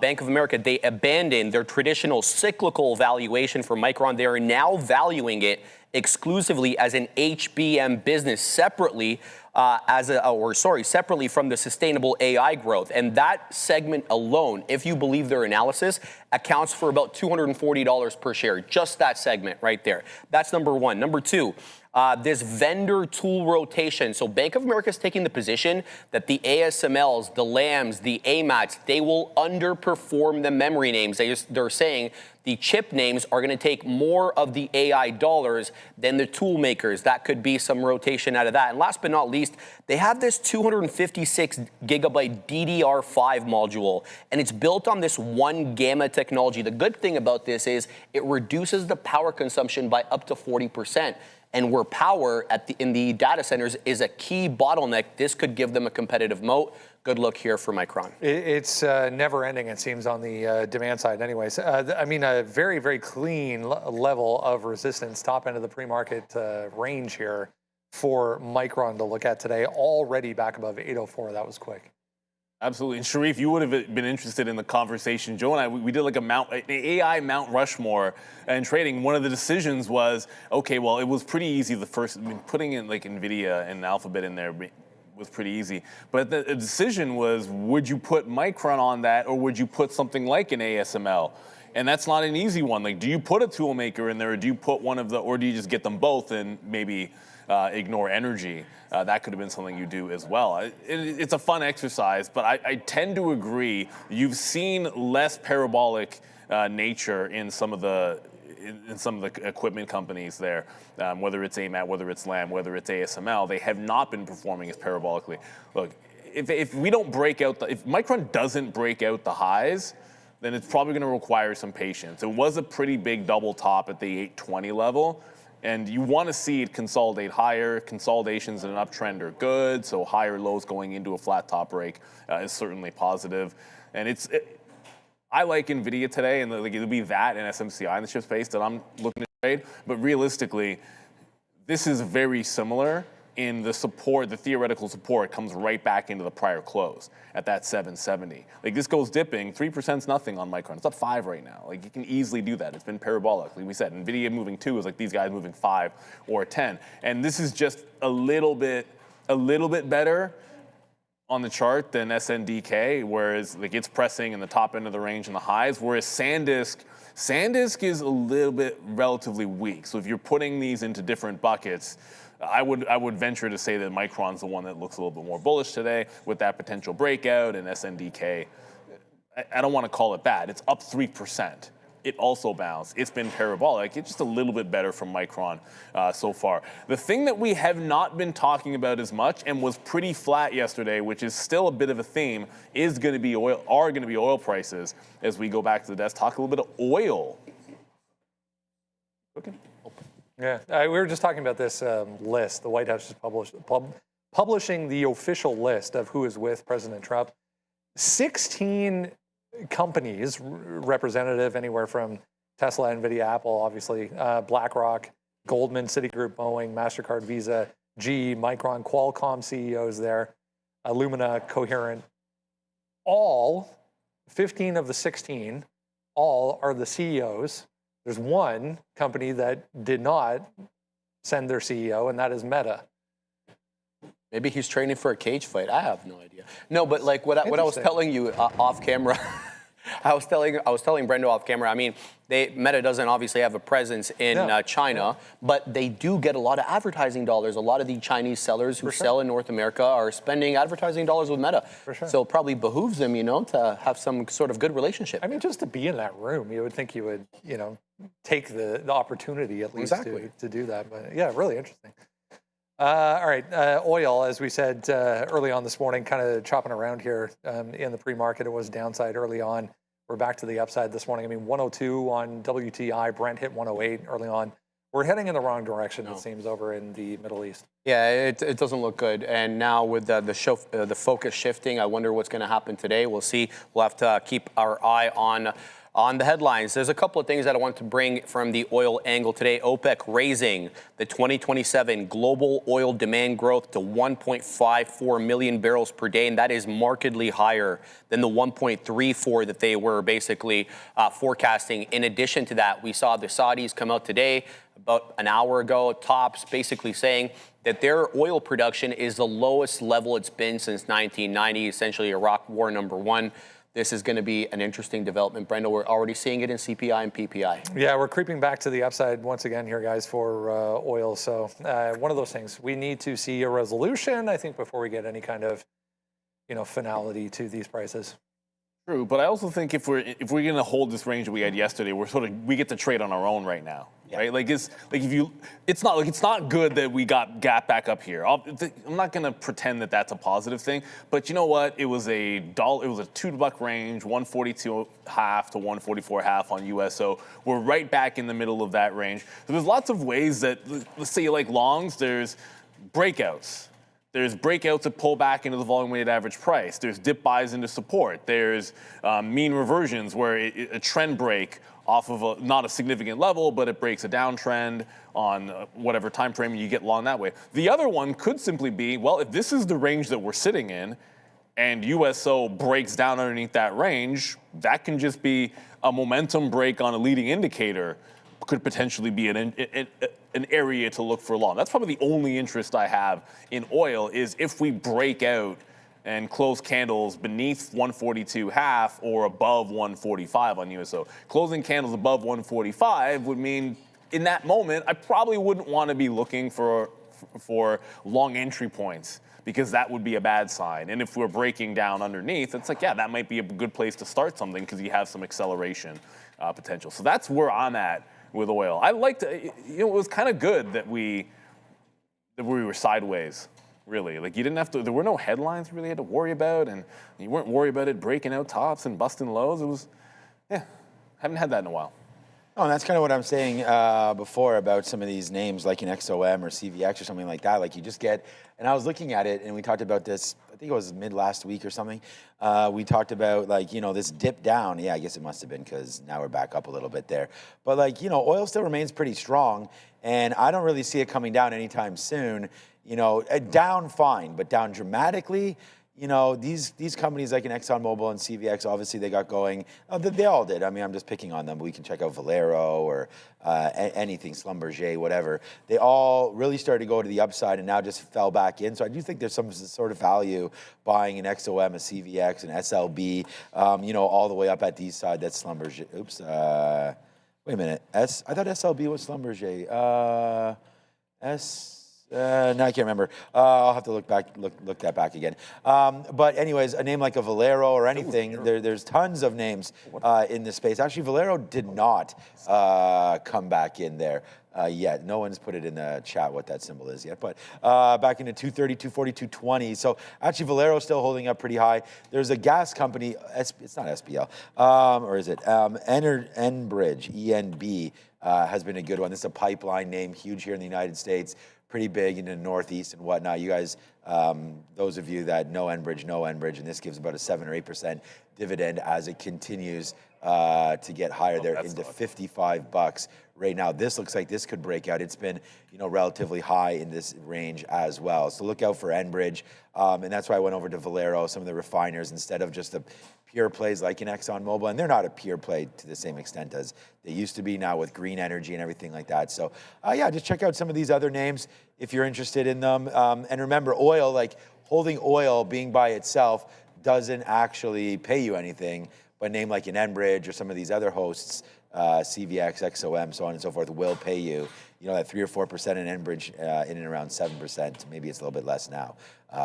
Speaker 2: Bank of America, they abandoned their traditional cyclical valuation for Micron. They are now valuing it exclusively as an HBM business, separately separately from the sustainable AI growth. And that segment alone, if you believe their analysis, accounts for about $240 per share. Just that segment right there. That's number one. Number two, this vendor tool rotation. So Bank of America is taking the position that the ASMLs, the LAMs, the AMATs, they will underperform the memory names. They're saying the chip names are going to take more of the AI dollars than the tool makers. That could be some rotation out of that. And last but not least, they have this 256 gigabyte DDR5 module, and it's built on this 1 gamma technology. The good thing about this is it reduces the power consumption by up to 40%. And where power in the data centers is a key bottleneck, this could give them a competitive moat. Good look here for Micron.
Speaker 1: It's never ending, it seems, on the demand side anyways. I mean, a very, very clean level of resistance, top end of the pre-market range here for Micron to look at today, already back above 804. That was quick.
Speaker 3: Absolutely. And Sharif, you would have been interested in the conversation. Joe and I, we did like an AI Mount Rushmore and trading. One of the decisions was, okay, well, it was pretty easy the first, putting in like NVIDIA and Alphabet in there was pretty easy. But the decision was, would you put Micron on that, or would you put something like an ASML? And that's not an easy one. Like, do you put a tool maker in there, or do you put one of the, or do you just get them both and maybe ignore energy? That could have been something you do as well. It's a fun exercise, but I tend to agree. You've seen less parabolic nature in some of the equipment companies there, whether it's AMAT, whether it's LAM, whether it's ASML. They have not been performing as parabolically. Look, if we don't break out, if Micron doesn't break out the highs, then it's probably going to require some patience. It was a pretty big double top at the 820 level. And you want to see it consolidate higher. Consolidations in an uptrend are good, so higher lows going into a flat top break is certainly positive. And I like NVIDIA today, and it'll be that and SMCI in the chip space that I'm looking to trade. But realistically, this is very similar in the support. The theoretical support comes right back into the prior close at that 770. Like, this goes dipping, 3% is nothing on Micron. It's up 5 right now. Like, you can easily do that. It's been parabolic. Like we said, NVIDIA moving 2 is like these guys moving 5 or 10. And this is just a little bit better on the chart than SNDK, whereas like it's pressing in the top end of the range and the highs, whereas SanDisk is a little bit relatively weak. So if you're putting these into different buckets, I would venture to say that Micron's the one that looks a little bit more bullish today with that potential breakout, and SNDK, I don't want to call it bad. It's up 3%. It also bounced. It's been parabolic. It's just a little bit better from Micron so far. The thing that we have not been talking about as much and was pretty flat yesterday, which is still a bit of a theme, is going to be oil prices as we go back to the desk. Talk a little bit of oil. Okay.
Speaker 1: Yeah, we were just talking about this list. The White House is publishing the official list of who is with President Trump. 16 companies, representative anywhere from Tesla, NVIDIA, Apple, obviously, BlackRock, Goldman, Citigroup, Boeing, MasterCard, Visa, GE, Micron, Qualcomm CEOs there, Illumina, Coherent. All, 15 of the 16, all are the CEOs. There's one company that did not send their CEO, and that is Meta.
Speaker 2: Maybe he's training for a cage fight. I have no idea. No, but like what I was telling you off camera, I was telling Brendo off camera. I mean, Meta doesn't obviously have a presence in China, but they do get a lot of advertising dollars. A lot of the Chinese sellers who sell in North America are spending advertising dollars with Meta. So it probably behooves them, to have some sort of good relationship.
Speaker 1: I mean, just to be in that room, you would think you would, take the opportunity at least to do that. But yeah, really interesting. All right, oil, as we said early on this morning, kind of chopping around here in the pre-market. It was downside early on. We're back to the upside this morning. I mean, 102 on WTI, Brent hit 108 early on. We're heading in the wrong direction, it seems, over in the Middle East.
Speaker 2: Yeah, it doesn't look good. And now with the focus shifting, I wonder what's going to happen today. We'll see. We'll have to keep our eye on On the headlines, there's a couple of things that I want to bring from the oil angle today. OPEC raising the 2027 global oil demand growth to 1.54 million barrels per day, and that is markedly higher than the 1.34 that they were basically forecasting. In addition to that, we saw the Saudis come out today, about an hour ago, tops, basically saying that their oil production is the lowest level it's been since 1990, essentially Iraq War #1. This is going to be an interesting development, Brenda. We're already seeing it in CPI and PPI.
Speaker 1: Yeah, we're creeping back to the upside once again here, guys, for oil. So one of those things. We need to see a resolution, I think, before we get any kind of, finality to these prices.
Speaker 3: True, but I also think if we're going to hold this range that we had yesterday, we get to trade on our own right now, right? It's not good that we got gap back up here. I'm not going to pretend that that's a positive thing, but you know what? It was a $2 range, 142.5 to 144.5 on USO. We're right back in the middle of that range. So there's lots of ways that, let's say you like longs, there's breakouts. There's breakouts that pull back into the volume weighted average price. There's dip buys into support. There's mean reversions where a trend break off of not a significant level, but it breaks a downtrend on whatever time frame, and you get long that way. The other one could simply be, well, if this is the range that we're sitting in and USO breaks down underneath that range, that can just be a momentum break on a leading indicator, could potentially be an area to look for long. That's probably the only interest I have in oil, is if we break out and close candles beneath 142.5 or above 145 on USO. Closing candles above 145 would mean, in that moment, I probably wouldn't want to be looking for long entry points, because that would be a bad sign. And if we're breaking down underneath, it's like, yeah, that might be a good place to start something, because you have some acceleration potential. So that's where I'm at with oil. I liked, it was kind of good that we were sideways, really. Like, you didn't have to, there were no headlines you really had to worry about, and you weren't worried about it breaking out tops and busting lows. It was, haven't had that in a while.
Speaker 4: Oh, and that's kind of what I'm saying before about some of these names like an XOM or CVX or something like that. Like, you just get, and I was looking at it, and we talked about this, I think it was mid last week or something. We talked about, like, this dip down. Yeah, I guess it must have been, because now we're back up a little bit there. But, like, oil still remains pretty strong, and I don't really see it coming down anytime soon. Down fine, but down dramatically. These companies like an ExxonMobil and CVX, obviously they got going. They all did. I mean, I'm just picking on them. We can check out Valero or anything, Schlumberger, whatever. They all really started to go to the upside and now just fell back in. So I do think there's some sort of value buying an XOM, a CVX, an SLB, all the way up at these side. That's Schlumberger. Oops. Wait a minute. I thought SLB was Schlumberger. No, I can't remember. I'll have to look that back again. But anyways, a name like a Valero or anything, there's tons of names in this space. Actually, Valero did not come back in there yet. No one's put it in the chat what that symbol is yet. But back into 230, 240, 220. So actually, Valero's still holding up pretty high. There's a gas company. It's not SPL, or is it? Enbridge, ENB, has been a good one. This is a pipeline name, huge here in the United States. Pretty big in the Northeast and whatnot. You guys, those of you that know Enbridge, and this gives about a 7 or 8% dividend as it continues to get higher there into $55 right now. This looks like this could break out. It's been, relatively high in this range as well. So look out for Enbridge, and that's why I went over to Valero, some of the refiners, instead of just the pure plays like an ExxonMobil, and they're not a pure play to the same extent as they used to be now with green energy and everything like that. So just check out some of these other names if you're interested in them. And remember, oil, like holding oil being by itself doesn't actually pay you anything, but a name like an Enbridge or some of these other hosts, CVX, XOM, so on and so forth, will pay you, that 3 or 4% in Enbridge, in and around 7%. Maybe it's a little bit less now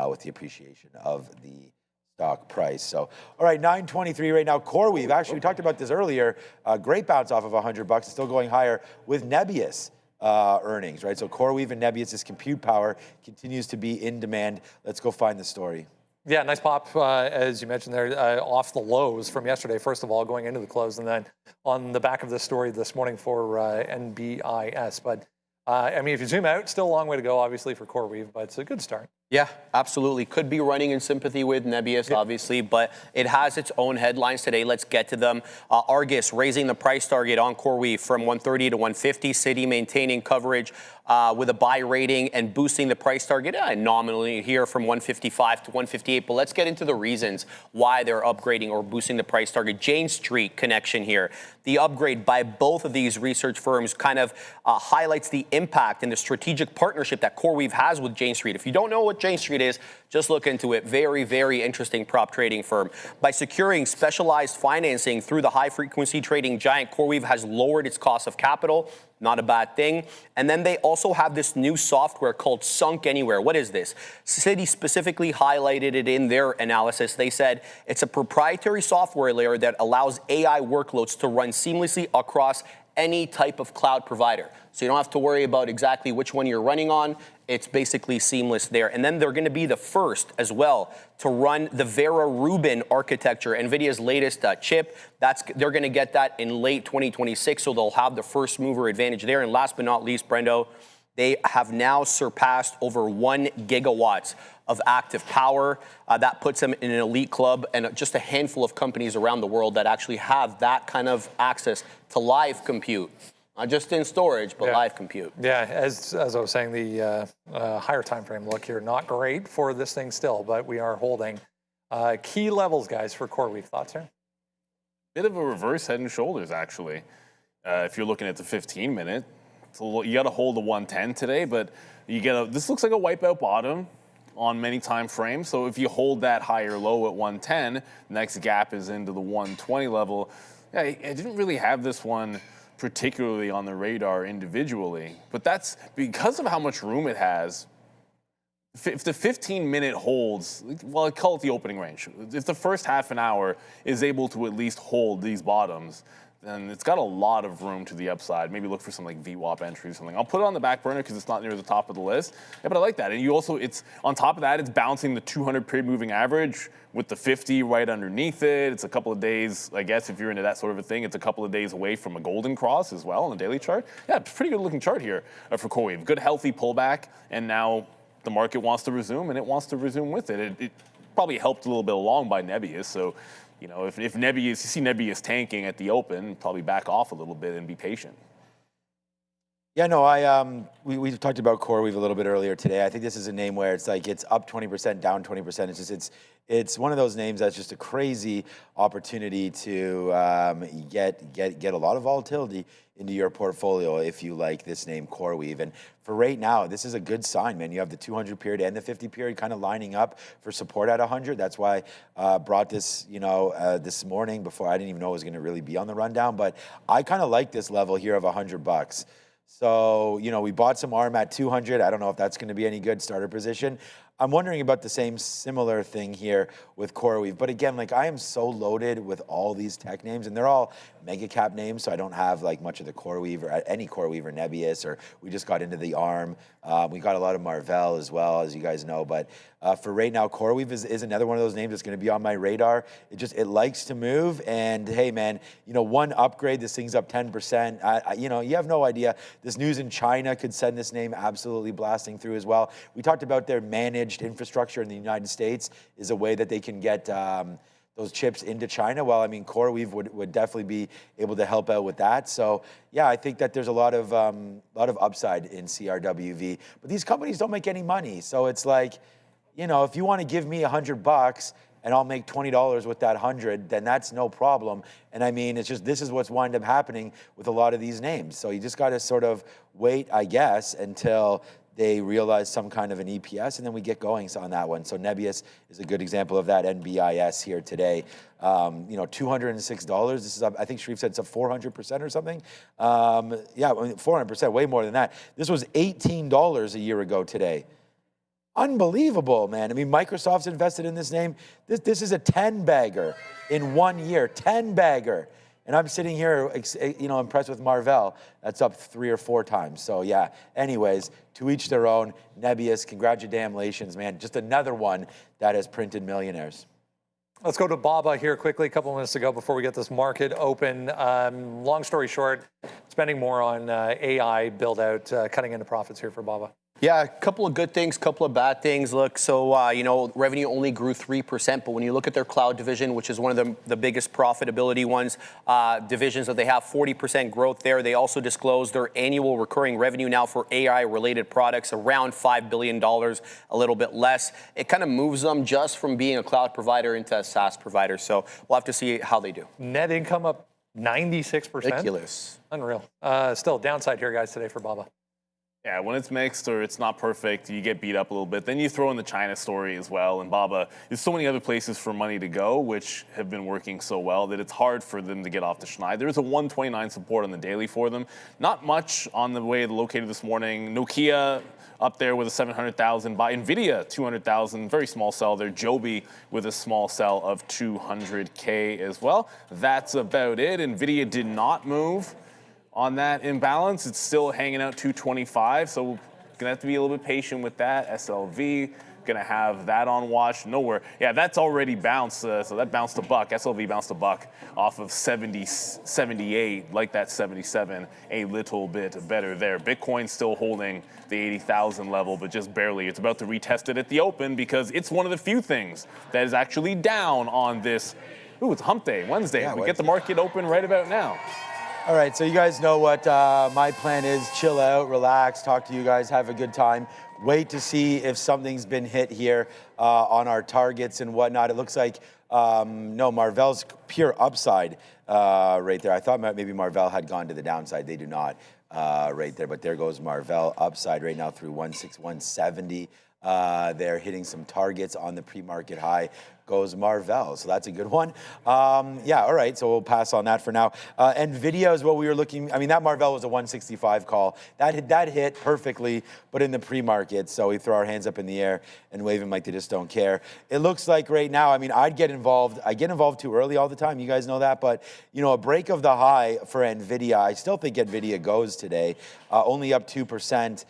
Speaker 4: with the appreciation of the stock price. So, all right, 923 right now. CoreWeave, actually, we talked about this earlier. Great bounce off of $100. It's still going higher with Nebius earnings, right? So CoreWeave and Nebius, this compute power continues to be in demand. Let's go find the story.
Speaker 1: Yeah, nice pop, as you mentioned there, off the lows from yesterday, first of all, going into the close, and then on the back of this story this morning for NBIS. But, if you zoom out, still a long way to go, obviously, for CoreWeave, but it's a good start.
Speaker 2: Yeah, absolutely. Could be running in sympathy with Nebius, obviously, but it has its own headlines today. Let's get to them. Argus raising the price target on CoreWeave from 130 to 150. Citi maintaining coverage with a buy rating and boosting the price target nominally here from 155 to 158. But let's get into the reasons why they're upgrading or boosting the price target. Jane Street connection here. The upgrade by both of these research firms kind of highlights the impact and the strategic partnership that CoreWeave has with Jane Street. If you don't know what Jane Street is, just look into it. Very, very interesting prop trading firm. By securing specialized financing through the high-frequency trading giant, CoreWeave has lowered its cost of capital. Not a bad thing. And then they also have this new software called Sunk Anywhere. What is this? Citi specifically highlighted it in their analysis. They said it's a proprietary software layer that allows AI workloads to run seamlessly across any type of cloud provider. So you don't have to worry about exactly which one you're running on. It's basically seamless there. And then they're going to be the first as well to run the Vera Rubin architecture, NVIDIA's latest chip. They're going to get that in late 2026, so they'll have the first mover advantage there. And last but not least, Brendo, they have now surpassed over 1 gigawatts of active power. That puts them in an elite club and just a handful of companies around the world that actually have that kind of access to live compute. Not just in storage, but live compute.
Speaker 1: Yeah, as I was saying, the higher time frame look here, not great for this thing still, but we are holding. Key levels, guys, for CoreWeave. Thoughts here?
Speaker 3: Bit of a reverse head and shoulders, actually. If you're looking at the 15-minute, so you got to hold the 110 today, but this looks like a wipeout bottom on many time frames. So if you hold that higher low at 110, next gap is into the 120 level. Yeah, I didn't really have this one particularly on the radar individually, but that's because of how much room it has. If the 15-minute holds, well, I call it the opening range. If the first half an hour is able to at least hold these bottoms, then it's got a lot of room to the upside. Maybe look for some like VWAP entry or something. I'll put it on the back burner because it's not near the top of the list. Yeah, but I like that. And you also, it's on top of that, it's bouncing the 200 period moving average with the 50 right underneath it. It's a couple of days, I guess, if you're into that sort of a thing, it's a couple of days away from a golden cross as well on the daily chart. Yeah, it's a pretty good looking chart here for CoreWeave. Good healthy pullback, and now the market wants to resume, and it wants to resume with it. It probably helped a little bit along by Nebius, so you know, if Nebius, you see Nebius tanking at the open, probably back off a little bit and be patient.
Speaker 4: Yeah, no, we talked about CoreWeave a little bit earlier today. I think this is a name where it's like it's up 20%, down 20%. It's one of those names that's just a crazy opportunity to get a lot of volatility into your portfolio if you like this name CoreWeave. And for right now, this is a good sign, man. You have the 200 period and the 50 period kind of lining up for support at 100. That's why I brought this, this morning before I didn't even know it was going to really be on the rundown. But I kind of like this level here of $100. So, we bought some ARM at 200. I don't know if that's going to be any good starter position. I'm wondering about the similar thing here with CoreWeave. But again, I am so loaded with all these tech names, and they're all mega cap names, so I don't have much of the CoreWeave or any CoreWeave or Nebius, or we just got into the ARM. We got a lot of Marvell as well, as you guys know. But for right now, CoreWeave is another one of those names that's going to be on my radar. It likes to move, and hey, man, one upgrade, this thing's up 10%. You have no idea. This news in China could send this name absolutely blasting through as well. We talked about their managed infrastructure in the United States is a way that they can get those chips into China. Well, I mean, CoreWeave would definitely be able to help out with that. So yeah, I think that there's a lot of upside in CRWV. But these companies don't make any money, so it's like, if you want to give me $100 and I'll make $20 with that 100, then that's no problem. And I mean, it's just, this is what's wind up happening with a lot of these names. So you just got to sort of wait, I guess, until they realize some kind of an EPS, and then we get going on that one. So Nebius is a good example of that. NBIS here today, $206. This is up, I think Sharif said it's up 400% or something. Yeah, 400%, way more than that. This was $18 a year ago today. Unbelievable, man. I mean, Microsoft's invested in this name. This is a 10-bagger in 1 year, 10-bagger. And I'm sitting here, impressed with Marvell. That's up 3 or 4 times. So yeah, anyways, to each their own. Nebius, congratulations, man. Just another one that has printed millionaires.
Speaker 1: Let's go to Baba here quickly, a couple minutes to go before we get this market open. Long story short, spending more on AI build out, cutting into profits here for Baba.
Speaker 2: Yeah, a couple of good things, couple of bad things. Look, so, you know, revenue only grew 3%, but when you look at their cloud division, which is one of the biggest profitability ones, divisions that they have, 40% growth there. They also disclosed their annual recurring revenue now for AI-related products, around $5 billion, a little bit less. It kind of moves them just from being a cloud provider into a SaaS provider. So we'll have to see how they do.
Speaker 1: Net income up 96%.
Speaker 2: Ridiculous.
Speaker 1: Unreal. Still downside here, guys, today for Baba.
Speaker 3: Yeah, when it's mixed or it's not perfect, you get beat up a little bit. Then you throw in the China story as well. And Baba, there's so many other places for money to go, which have been working so well that it's hard for them to get off the schneid. There's a 129 support on the daily for them. Not much on the way located this morning. Nokia up there with a 700,000 buy. NVIDIA, 200,000, very small sell there. Joby with a small sell of 200K as well. That's about it. NVIDIA did not move on that imbalance. It's still hanging out 225, so we're gonna have to be a little bit patient with that. SLV, gonna have that on watch. Nowhere. Yeah, that's already bounced, so that bounced a buck. SLV bounced a buck off of 78, like that 77, a little bit better there. Bitcoin still holding the 80,000 level, but just barely. It's about to retest it at the open because it's one of the few things that is actually down on this. Ooh, it's hump day, Wednesday.
Speaker 4: Yeah,
Speaker 3: we get the market open right about now.
Speaker 4: All right, so you guys know what my plan is. Chill out, relax, talk to you guys, have a good time. Wait to see if something's been hit here on our targets and whatnot. It looks like, no, Marvell's pure upside right there. I thought maybe Marvell had gone to the downside. They do not right there, but there goes Marvell upside right now through 161.70. They're hitting some targets on the pre-market high. Goes Marvell, so that's a good one. Yeah, all right, so we'll pass on that for now. NVIDIA is what we were looking. I mean, that Marvell was a 165 call. That hit perfectly, but in the pre-market, so we throw our hands up in the air and wave them like they just don't care. It looks like right now, I mean, I'd get involved. I get involved too early all the time. You guys know that, but you know, a break of the high for NVIDIA. I still think NVIDIA goes today, only up 2%.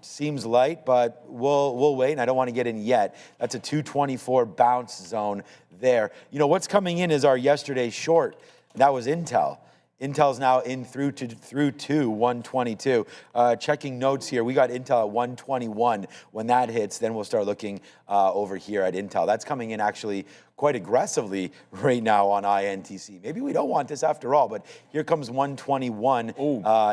Speaker 4: Seems light, but we'll wait, and I don't want to get in yet. That's a 224 bounce zone there. You know, what's coming in is our yesterday's short. That was Intel. Intel's now in through to 122. Checking notes here, we got Intel at 121. When that hits, then we'll start looking over here at Intel. That's coming in actually quite aggressively right now on INTC. Maybe we don't want this after all, but here comes 121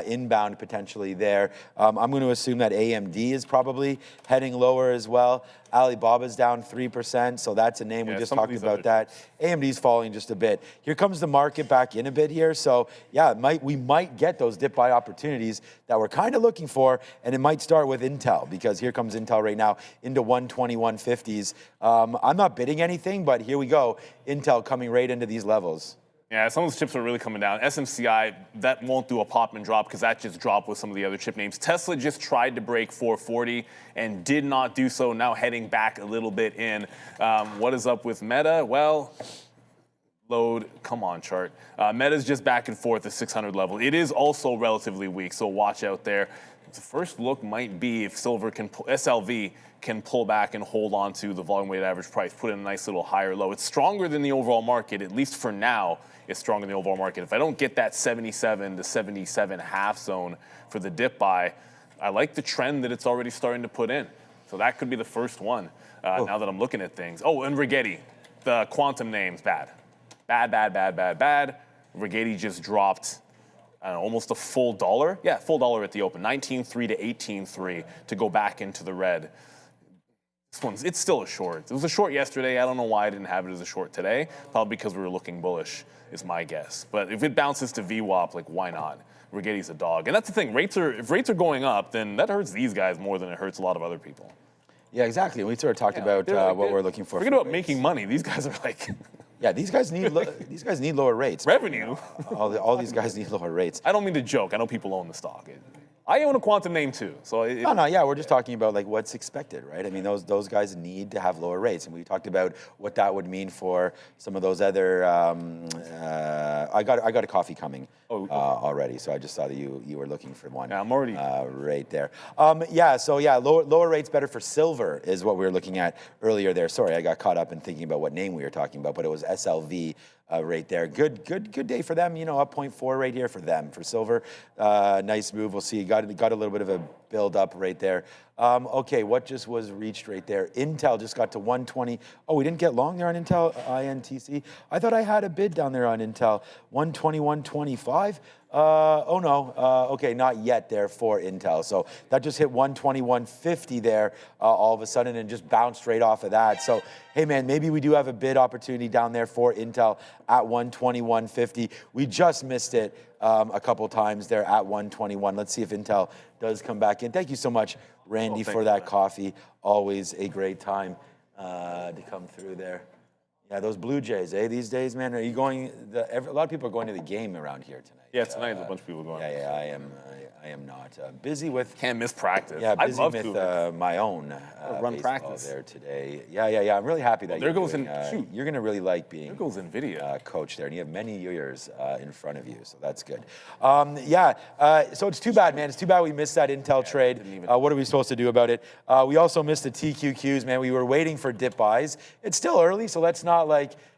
Speaker 4: inbound potentially there. I'm going to assume that AMD is probably heading lower as well. Alibaba's down 3%, so that's a name. We just talked about that. AMD's falling just a bit. Here comes the market back in a bit here, so yeah, we might get those dip buy opportunities that we're kind of looking for, and it might start with Intel, because here comes Intel right now into 121.50s. I'm not bidding anything, but here we go. Intel coming right into these levels.
Speaker 3: Yeah, some of those chips are really coming down. SMCI, that won't do a pop and drop because that just dropped with some of the other chip names. Tesla just tried to break 440 and did not do so, now heading back a little bit in. What is up with Meta? Well, load, come on, chart. Meta's just back and forth at 600 level. It is also relatively weak, so watch out there. The first look might be if SLV can pull back and hold on to the volume weighted average price, put in a nice little higher low. It's stronger than the overall market, at least for now. It's stronger than the overall market. If I don't get that 77 to 77 half zone for the dip buy, I like the trend that it's already starting to put in. So that could be the first one now that I'm looking at things. Oh, and Rigetti, the quantum name's bad. Bad. Rigetti just dropped almost a full dollar. Yeah, full dollar at the open, 19.3 to 18.3 to go back into the red. It's still a short. It was a short yesterday. I don't know why I didn't have it as a short today. Probably because we were looking bullish, is my guess. But if it bounces to VWAP, like, why not? Rigetti's a dog. And that's the thing. If rates are going up, then that hurts these guys more than it hurts a lot of other people.
Speaker 4: Yeah, exactly. We sort of talked about what we're looking for.
Speaker 3: Forget about making money. These guys are like...
Speaker 4: Yeah, these guys need lower rates.
Speaker 3: Revenue.
Speaker 4: All these guys need lower rates.
Speaker 3: I don't mean to joke. I know people own the stock. I own a quantum name too. So
Speaker 4: yeah, we're just talking about like what's expected, right? I mean, those guys need to have lower rates, and we talked about what that would mean for some of those other. I got a coffee coming already, so I just saw that you were looking for one.
Speaker 3: Yeah, I'm already
Speaker 4: right there. Lower rates better for silver is what we were looking at earlier there. Sorry, I got caught up in thinking about what name we were talking about, but it was SLV. right there. Good day for them. Up 0.4 right here for them. For silver, nice move. We'll see. Got a little bit of a build up right there. Okay, what just was reached right there? Intel just got to 120. Oh, we didn't get long there on Intel, INTC. I thought I had a bid down there on Intel, 121.25. Oh no, okay, not yet there for Intel. So that just hit 121.50 there all of a sudden and just bounced right off of that. So, hey man, maybe we do have a bid opportunity down there for Intel at 121.50. We just missed it a couple times there at 121. Let's see if Intel does come back in. Thank you so much, Randy, for that coffee. Always a great time to come through there. Yeah, those Blue Jays, these days, man. Are you going? A lot of people are going to the game around here tonight.
Speaker 3: Yeah, tonight there's a bunch of people going.
Speaker 4: Yeah, I am not. Busy with.
Speaker 3: Can't miss practice.
Speaker 4: Yeah, busy
Speaker 3: I'd love
Speaker 4: with my own
Speaker 3: run practice
Speaker 4: there today. Yeah. I'm really happy that
Speaker 3: there goes shoot.
Speaker 4: You're going to really like being.
Speaker 3: There goes NVIDIA.
Speaker 4: Coach there, and you have many years in front of you, so that's good. So it's too bad, man. It's too bad we missed that Intel trade. What are we supposed to do about it? We also missed the TQQs, man. We were waiting for dip buys. It's still early, so let's not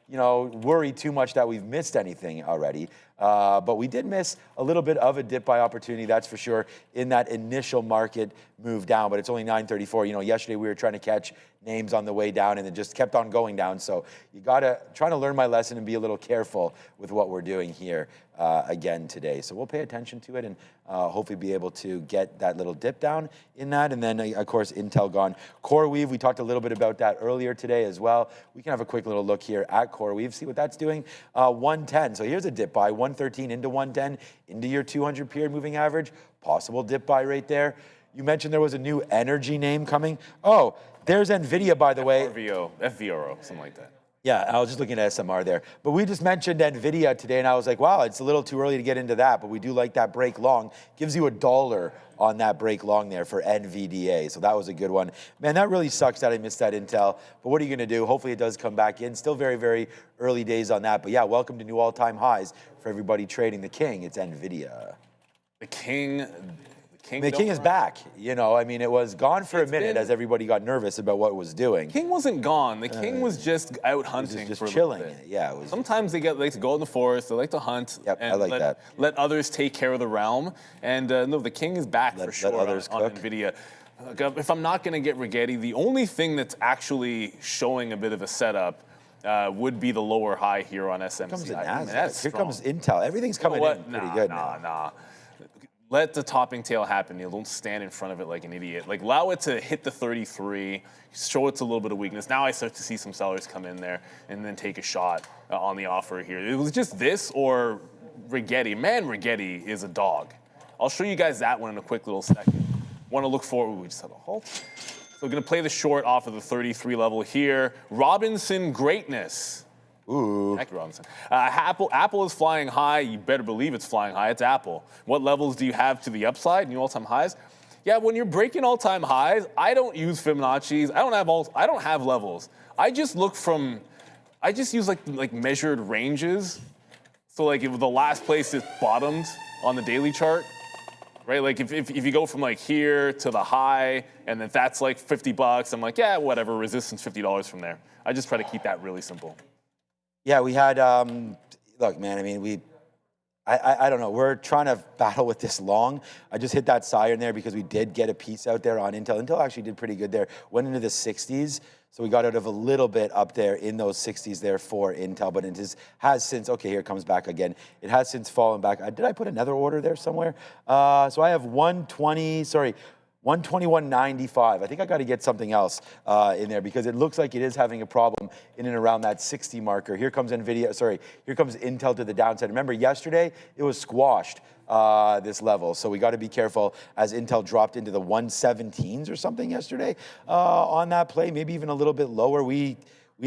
Speaker 4: worry too much that we've missed anything already. But we did miss a little bit of a dip buy opportunity, that's for sure, in that initial market move down. But it's only 9:34. Yesterday we were trying to catch names on the way down, and it just kept on going down. So you gotta try to learn my lesson and be a little careful with what we're doing here again today. So we'll pay attention to it and hopefully be able to get that little dip down in that. And then of course Intel gone. CoreWeave, we talked a little bit about that earlier today as well. We can have a quick little look here at CoreWeave, see what that's doing. 110. So here's a dip buy, 113 into 110 into your 200 period moving average. Possible dip buy right there. You mentioned there was a new energy name coming. Oh, there's NVIDIA, by the way.
Speaker 3: FVRO, something like that.
Speaker 4: Yeah, I was just looking at SMR there. But we just mentioned NVIDIA today, and I was like, wow, it's a little too early to get into that, but we do like that break long. Gives you $1 on that break long there for NVDA, so that was a good one. Man, that really sucks that I missed that Intel, but what are you going to do? Hopefully it does come back in. Still very, very early days on that, but yeah, welcome to new all-time highs for everybody trading the king. It's NVIDIA.
Speaker 3: The king
Speaker 4: is back. It was gone for a minute as everybody got nervous about what it was doing.
Speaker 3: King wasn't gone. The king was just out hunting,
Speaker 4: just
Speaker 3: for
Speaker 4: chilling.
Speaker 3: A little bit.
Speaker 4: Yeah, it was.
Speaker 3: Sometimes they like to go in the forest. They like to hunt.
Speaker 4: Yep, I like that.
Speaker 3: Let others take care of the realm. And no, the king is back for sure
Speaker 4: let others
Speaker 3: on NVIDIA. If I'm not going to get Rigetti, the only thing that's actually showing a bit of a setup would be the lower high here on SMC.
Speaker 4: Here comes Intel. Everything's coming in pretty good now.
Speaker 3: Nah. Let the topping tail happen. Don't stand in front of it like an idiot. Allow it to hit the 33, show it's a little bit of weakness. Now I start to see some sellers come in there and then take a shot on the offer here. It was just this or Rigetti. Man, Rigetti is a dog. I'll show you guys that one in a quick little second. Want to look forward. We just had a halt. So we're going to play the short off of the 33 level here. Robinson greatness.
Speaker 4: Ooh.
Speaker 3: Heck, Robinson. Apple is flying high. You better believe it's flying high. It's Apple. What levels do you have to the upside? New all-time highs? Yeah, when you're breaking all-time highs, I don't use Fibonacci's. I don't have levels. I just use like measured ranges. So if the last place is bottomed on the daily chart, right? If you go from here to the high, and if that's $50, I'm like, yeah, whatever, resistance $50 from there. I just try to keep that really simple.
Speaker 4: Yeah, we had, look, man, I don't know. We're trying to battle with this long. I just hit that siren there because we did get a piece out there on Intel. Intel actually did pretty good there. Went into the 60s, so we got out of a little bit up there in those 60s there for Intel, but it has since, okay, here it comes back again. It has since fallen back. Did I put another order there somewhere? So I have 121.95. I think I got to get something else in there because it looks like it is having a problem in and around that 60 marker. Here comes here comes Intel to the downside. Remember, yesterday it was squashed, this level. So we got to be careful as Intel dropped into the 117s or something yesterday on that play, maybe even a little bit lower. We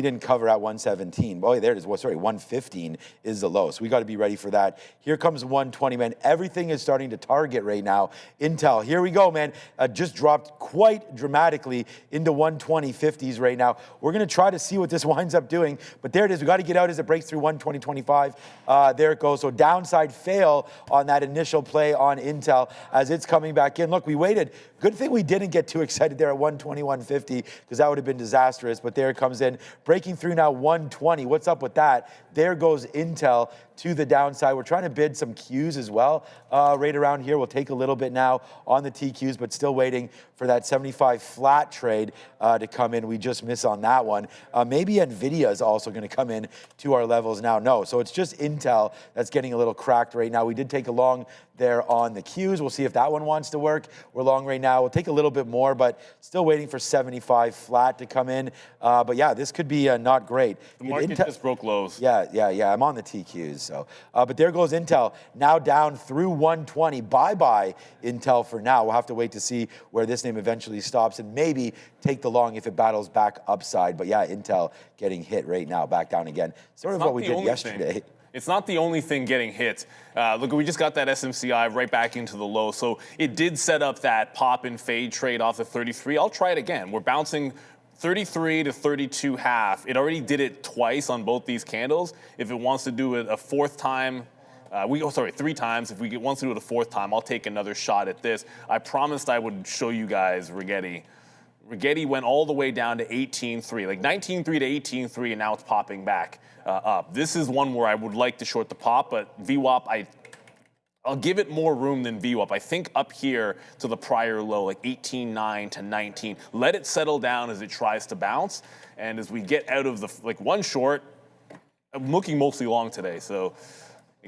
Speaker 4: didn't cover at 117. Boy, there it is. 115 is the low. So we got to be ready for that. Here comes 120, man. Everything is starting to target right now. Intel, here we go, man. Just dropped quite dramatically into 120.50s right now. We're going to try to see what this winds up doing. But there it is. We got to get out as it breaks through 120.25. There it goes. So downside fail on that initial play on Intel as it's coming back in. Look, we waited. Good thing we didn't get too excited there at 121.50 because that would have been disastrous. But there it comes in. Breaking through now 120. What's up with that? There goes Intel to the downside. We're trying to bid some Qs as well right around here. We'll take a little bit now on the TQs, but still waiting for that 75 flat trade to come in. We just miss on that one. Maybe NVIDIA is also going to come in to our levels now. No, so it's just Intel that's getting a little cracked right now. We did take a long there on the Qs. We'll see if that one wants to work. We're long right now. We'll take a little bit more, but still waiting for 75 flat to come in. But yeah, this could be not great.
Speaker 3: The market just broke lows.
Speaker 4: Yeah. I'm on the TQs. So, but there goes Intel now down through 120. Bye Intel for now. We'll have to wait to see where this name eventually stops and maybe take the long if it battles back upside. But yeah, Intel getting hit right now, back down again. Sort of what we did yesterday.
Speaker 3: It's not the only thing getting hit. Look, we just got that SMCI right back into the low. So it did set up that pop and fade trade off the 33. I'll try it again. We're bouncing 33 to 32 half. It already did it twice on both these candles. If it wants to do it a fourth time, 3 times. If we wants to do it a fourth time, I'll take another shot at this. I promised I would show you guys Rigetti. Rigetti went all the way down to 18.3, like 19.3 to 18.3, and now it's popping back up. This is one where I would like to short the pop, but VWAP, I'll give it more room than VWAP. I think up here to the prior low, like 18.9 to 19. Let it settle down as it tries to bounce, and as we get out of the one short, I'm looking mostly long today, so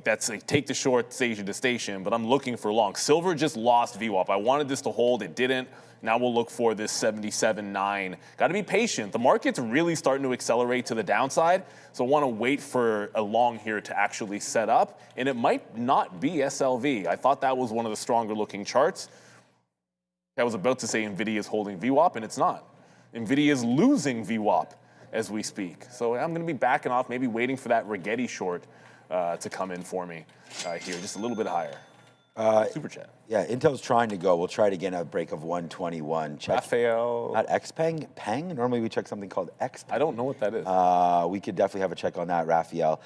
Speaker 3: that's like take the short station to station, but I'm looking for long. Silver just lost VWAP. I wanted this to hold, it didn't. Now we'll look for this 77.9. Got to be patient. The market's really starting to accelerate to the downside, so I want to wait for a long here to actually set up, and it might not be SLV. I thought that was one of the stronger looking charts. I was about to say NVIDIA is holding VWAP, and it's not. NVIDIA is losing VWAP as we speak. So I'm going to be backing off, maybe waiting for that Rigetti short to come in for me here, just a little bit higher. Super chat.
Speaker 4: Yeah, Intel's trying to go. We'll try to get a break of 121. Check.
Speaker 3: Raphael.
Speaker 4: Not XPeng? Peng? Normally we check something called XPeng.
Speaker 3: I don't know what that is.
Speaker 4: We could definitely have a check on that, Raphael.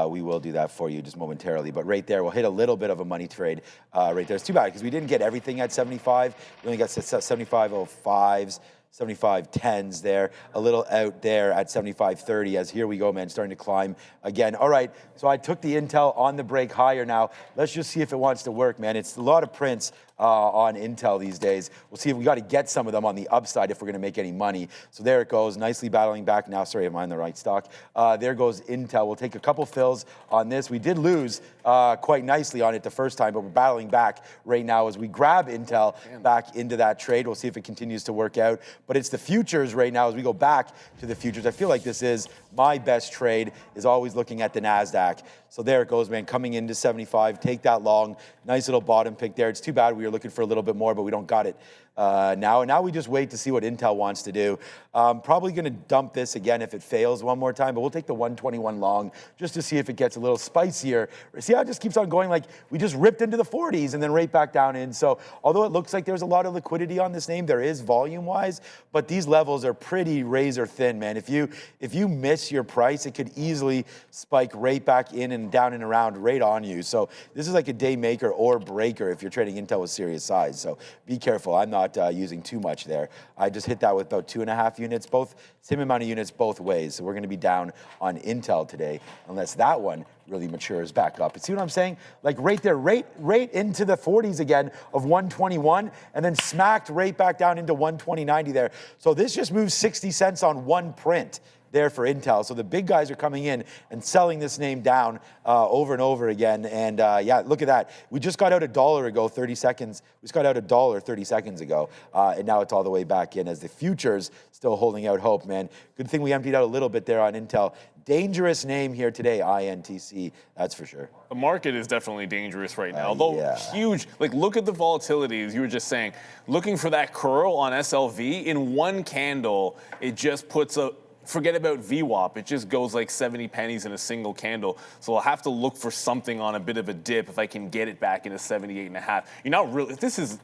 Speaker 4: We will do that for you just momentarily. But right there, we'll hit a little bit of a money trade right there. It's too bad because we didn't get everything at 75. We only got 75.05s. 75.10s there, a little out there at 75.30 as here we go, man, starting to climb again. All right, so I took the Intel on the break higher now. Let's just see if it wants to work, man. It's a lot of prints on Intel these days. We'll see if we got to get some of them on the upside if we're going to make any money. So there it goes, nicely battling back now. Sorry, am I in the right stock? There goes Intel. We'll take a couple fills on this. We did lose quite nicely on it the first time, but we're battling back right now as we grab Intel back into that trade. We'll see if it continues to work out. But it's the futures right now as we go back to the futures. I feel like this is my best trade, is always looking at the NASDAQ. So there it goes, man, coming into 75. Take that long. Nice little bottom pick there. It's too bad we were looking for a little bit more, but we don't got it now. And now we just wait to see what Intel wants to do. Probably going to dump this again if it fails one more time, but we'll take the 121 long just to see if it gets a little spicier. See how it just keeps on going? Like we just ripped into the 40s and then right back down in. So although it looks like there's a lot of liquidity on this name, there is volume-wise, but these levels are pretty razor thin, man. If you miss your price, it could easily spike right back in and down and around right on you. So this is like a day maker or breaker if you're trading Intel with serious size. So be careful. I'm not using too much there. I just hit that with about 2.5 units, both same amount of units both ways. So we're going to be down on Intel today, unless that one really matures back up. See what I'm saying? Like right there, right into the 40s again of 121, and then smacked right back down into 120.90 there. So this just moves 60 cents on one print there for Intel. So the big guys are coming in and selling this name down over and over again. And yeah, look at that. We just got out $1 ago, 30 seconds. We just got out $1 30 seconds ago. And now it's all the way back in as the futures still holding out hope, man. Good thing we emptied out a little bit there on Intel. Dangerous name here today, INTC, that's for sure.
Speaker 3: The market is definitely dangerous right now. Although huge, like look at the volatility, as you were just saying. Looking for that curl on SLV, in one candle, it just puts a, forget about VWAP, it just goes like 70 pennies in a single candle. So I'll have to look for something on a bit of a dip if I can get it back into 78.5. You're not really, this is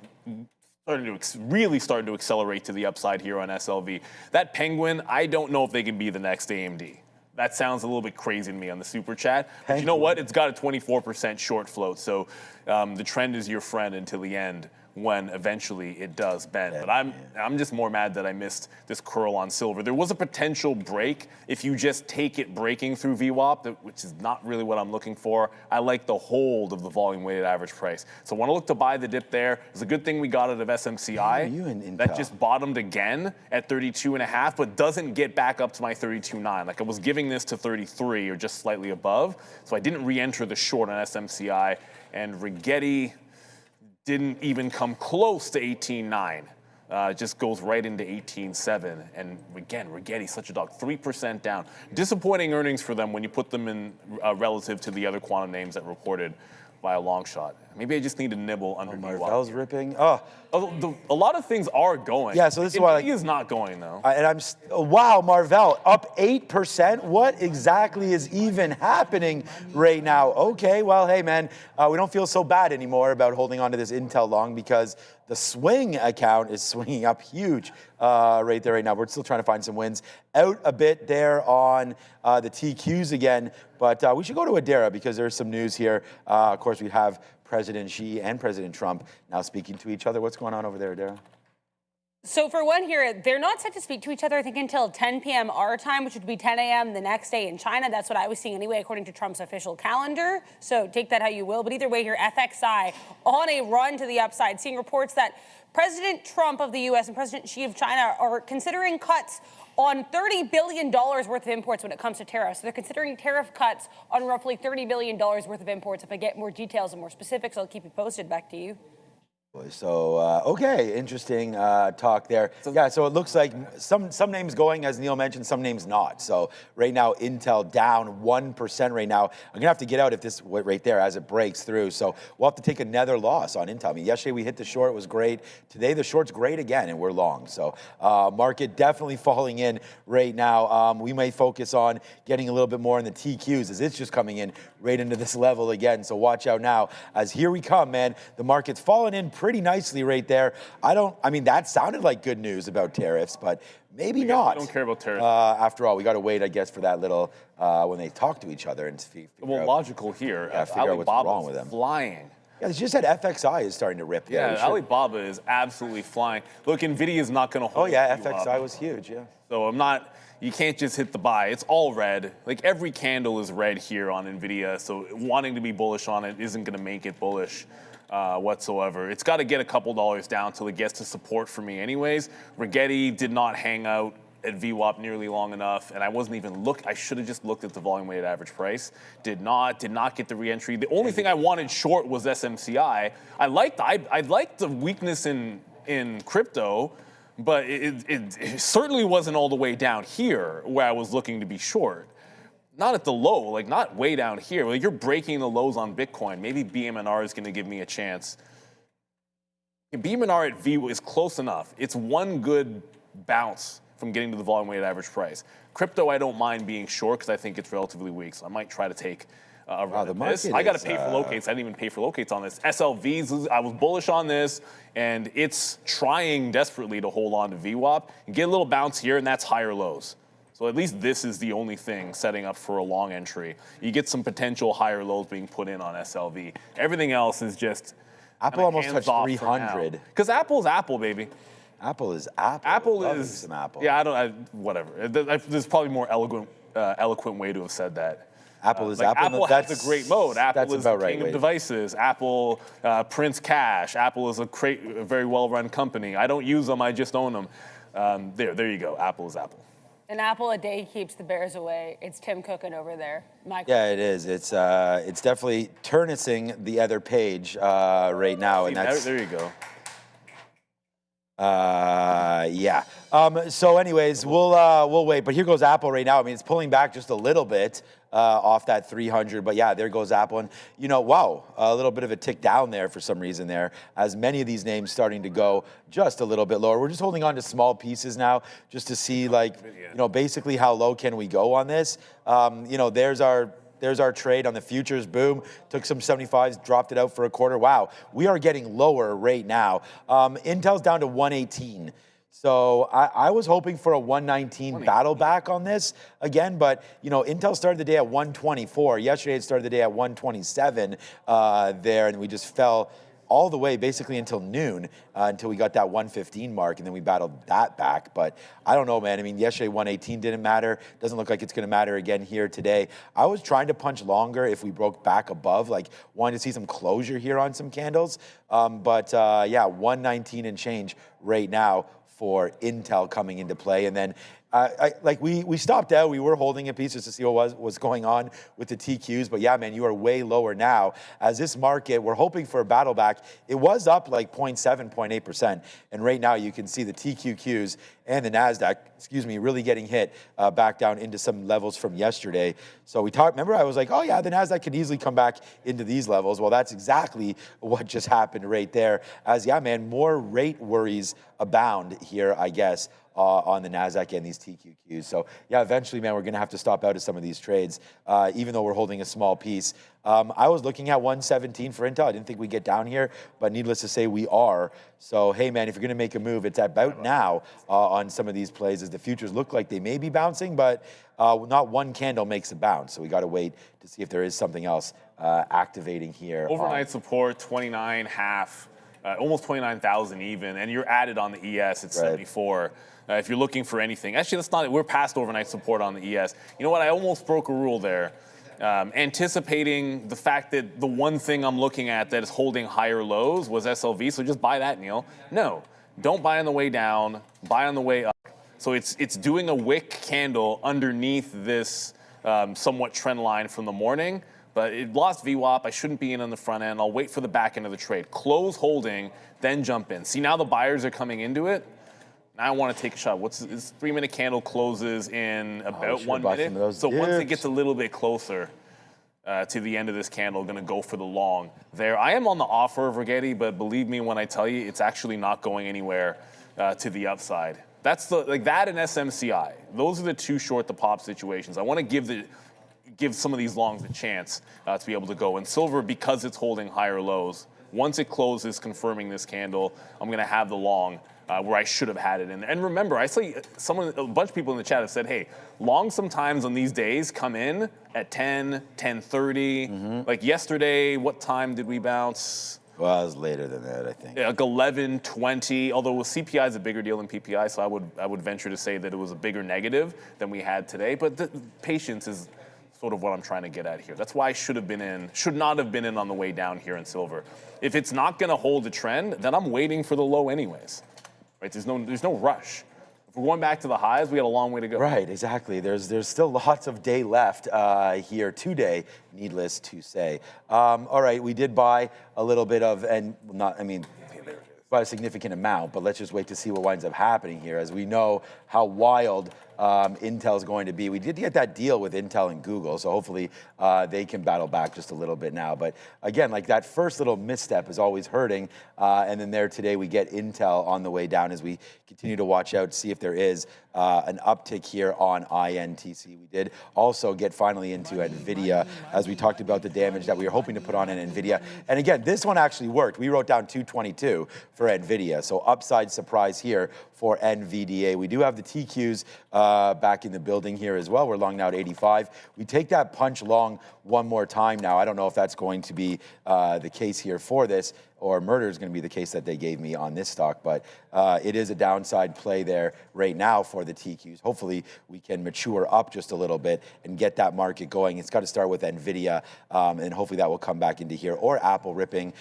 Speaker 3: really starting to accelerate to the upside here on SLV. That penguin, I don't know if they can be the next AMD. That sounds a little bit crazy to me on the super chat. But you know what? It's got a 24% short float. So the trend is your friend until the end when eventually it does bend. But I'm just more mad that I missed this curl on silver. There was a potential break if you just take it breaking through VWAP, which is not really what I'm looking for. I like the hold of the volume weighted average price. So when I look to buy the dip there, it's a good thing we got it of SMCI. That just bottomed again at 32.5, but doesn't get back up to my 32.9. Like I was giving this to 33 or just slightly above. So I didn't re-enter the short on SMCI, and Rigetti didn't even come close to 18.9. Just goes right into 18.7. And again, Rigetti, such a dog, 3% down. Disappointing earnings for them when you put them in relative to the other quantum names that reported by a long shot. Maybe I just need to nibble under
Speaker 4: Marvell's ripping.
Speaker 3: A lot of things are going.
Speaker 4: Yeah, so this is why
Speaker 3: Nvidia is not going though.
Speaker 4: Wow, Marvell up 8%. What exactly is even happening right now? Okay, well, hey man, we don't feel so bad anymore about holding on to this Intel long because the swing account is swinging up huge right there right now. We're still trying to find some wins. Out a bit there on the TQs again, but we should go to Adara because there's some news here. Of course, we have President Xi and President Trump now speaking to each other. What's going on over there, Adara?
Speaker 7: So for one here, they're not set to speak to each other, I think, until 10 p.m. our time, which would be 10 a.m. the next day in China. That's what I was seeing anyway, according to Trump's official calendar. So take that how you will. But either way here, FXI on a run to the upside, seeing reports that President Trump of the U.S. and President Xi of China are considering cuts on $30 billion worth of imports when it comes to tariffs. So they're considering tariff cuts on roughly $30 billion worth of imports. If I get more details and more specifics, I'll keep you posted. Back to you.
Speaker 4: So, okay, interesting talk there. Yeah, so it looks like some names going, as Neil mentioned, some names not. So right now, Intel down 1% right now. I'm going to have to get out if this, right there, as it breaks through. So we'll have to take another loss on Intel. I mean, yesterday we hit the short, it was great. Today the short's great again, and we're long. So market definitely falling in right now. We may focus on getting a little bit more in the TQs as it's just coming in right into this level again. So watch out now, as here we come, man. The market's falling in pretty nicely right there. I mean, that sounded like good news about tariffs, but maybe not.
Speaker 3: I don't care about tariffs.
Speaker 4: After all, we got to wait, I guess, for that little, when they talk to each other and figure out.
Speaker 3: Logical here.
Speaker 4: Figure out what's wrong with them.
Speaker 3: Flying.
Speaker 4: Yeah, it's just that FXI is starting to rip.
Speaker 3: Yeah, Alibaba is absolutely flying. Look, Nvidia is not going to hold.
Speaker 4: Oh yeah, FXI was huge, yeah.
Speaker 3: So you can't just hit the buy. It's all red. Like every candle is red here on Nvidia. So wanting to be bullish on it isn't going to make it bullish whatsoever. It's got to get a couple dollars down till it gets to support for me anyways. Rigetti did not hang out at VWAP nearly long enough, and I wasn't even I should have just looked at the volume weighted average price. Did not get the re-entry. The only thing I wanted short was SMCI. I liked the weakness in crypto, but it certainly wasn't all the way down here where I was looking to be short. Not at the low, like not way down here. Like you're breaking the lows on Bitcoin. Maybe BMNR is going to give me a chance. BMNR at V is close enough. It's one good bounce from getting to the volume weighted average price. Crypto, I don't mind being short because I think it's relatively weak. So I might try to take a run at this. I got to pay for locates. I didn't even pay for locates on this. SLVs, I was bullish on this, and it's trying desperately to hold on to VWAP and get a little bounce here, and that's higher lows. So at least this is the only thing setting up for a long entry. You get some potential higher lows being put in on SLV. Everything else is just
Speaker 4: Apple almost touched 300.
Speaker 3: Because Apple's Apple, baby.
Speaker 4: Apple is Apple.
Speaker 3: Apple
Speaker 4: Love
Speaker 3: is
Speaker 4: some Apple.
Speaker 3: Yeah, whatever. There's probably more eloquent way to have said that.
Speaker 4: Apple is
Speaker 3: like
Speaker 4: Apple.
Speaker 3: Apple has a great mode. Apple is the king of devices. Apple prints cash. Apple is a very well-run company. I don't use them. I just own them. There you go. Apple is Apple.
Speaker 7: An apple a day keeps the bears away. It's Tim cooking over there.
Speaker 4: Yeah, it is. It's definitely turnissing the other page right now, and that's
Speaker 3: there you go.
Speaker 4: Yeah. So anyways, we'll wait. But here goes Apple right now. I mean, it's pulling back just a little bit off that 300. But yeah, there goes Apple. And, wow, a little bit of a tick down there for some reason there, as many of these names starting to go just a little bit lower. We're just holding on to small pieces now just to see, basically how low can we go on this. There's our trade on the futures. Boom. Took some 75s, dropped it out for a quarter. Wow. We are getting lower right now. Intel's down to 118. So I was hoping for a 119 battle back on this again, but Intel started the day at 124. Yesterday it started the day at 127 there, and we just fell all the way basically until noon, until we got that 115 mark, and then we battled that back. But I don't know, man. I mean, yesterday 118 didn't matter. Doesn't look like it's going to matter again here today. I was trying to punch longer if we broke back above, like wanting to see some closure here on some candles. But yeah, 119 and change right now for Intel coming into play. And then like we stopped out, we were holding a piece just to see what was going on with the TQs, but yeah, man, you are way lower now. As this market, we're hoping for a battle back. It was up like 0.7, 0.8%, and right now you can see the TQQs and the NASDAQ, really getting hit back down into some levels from yesterday. So we talked, remember I was like, oh yeah, the NASDAQ could easily come back into these levels. Well, that's exactly what just happened right there. As yeah, man, more rate worries abound here, I guess, on the NASDAQ and these TQQs. So yeah, eventually, man, we're going to have to stop out of some of these trades, even though we're holding a small piece. I was looking at 117 for Intel. I didn't think we'd get down here, but needless to say, we are. So, hey, man, if you're going to make a move, it's about now on some of these plays, as the futures look like they may be bouncing, but not one candle makes a bounce. So we got to wait to see if there is something else activating here.
Speaker 3: Overnight support, 29.5. Almost 29,000 even, and you're added on the ES at 74. If you're looking for anything, actually, that's not it. We're past overnight support on the ES. You know what? I almost broke a rule there, anticipating the fact that the one thing I'm looking at that is holding higher lows was SLV. So just buy that, Neil. No, don't buy on the way down. Buy on the way up. So it's doing a wick candle underneath this somewhat trend line from the morning. But it lost VWAP. I shouldn't be in on the front end. I'll wait for the back end of the trade. Close holding, then jump in. See, now the buyers are coming into it. Now I want to take a shot. This 3-minute candle closes in about 1 minute. So once it gets a little bit closer to the end of this candle, going to go for the long there. I am on the offer of Rigetti, but believe me when I tell you, it's actually not going anywhere to the upside. That's like that and SMCI. Those are the two short the pop situations. I want to give some of these longs a chance to be able to go. And silver, because it's holding higher lows, once it closes, confirming this candle, I'm going to have the long where I should have had it. And remember, I see a bunch of people in the chat have said, hey, long sometimes on these days come in at 10, 10:30. Like yesterday, what time did we bounce?
Speaker 4: Well, it was later than that, I think.
Speaker 3: Like 11:20, although CPI is a bigger deal than PPI, so I would venture to say that it was a bigger negative than we had today. But the patience is sort of what I'm trying to get at here. That's why I should not have been in on the way down here in silver. If it's not going to hold the trend, then I'm waiting for the low anyways. Right? There's no rush. If we're going back to the highs, we got a long way to go.
Speaker 4: Right, exactly. There's still lots of day left here today, needless to say. All right, we did buy a little bit of, by a significant amount, but let's just wait to see what winds up happening here, as we know how wild Intel's going to be. We did get that deal with Intel and Google, so hopefully they can battle back just a little bit now. But again, like that first little misstep is always hurting. And then there today we get Intel on the way down as we continue to watch out, see if there is an uptick here on INTC. We did also get finally into NVIDIA, as we talked about the damage that we were hoping to put on in NVIDIA. And again, this one actually worked. We wrote down 222 for NVIDIA, so upside surprise here for NVDA. We do have the TQs back in the building here as well. We're long now at 85. We take that punch long one more time now. I don't know if that's going to be the case here for this, or murder is going to be the case that they gave me on this stock, but it is a downside play there right now for the TQs. Hopefully we can mature up just a little bit and get that market going. It's got to start with NVIDIA, and hopefully that will come back into here, or Apple ripping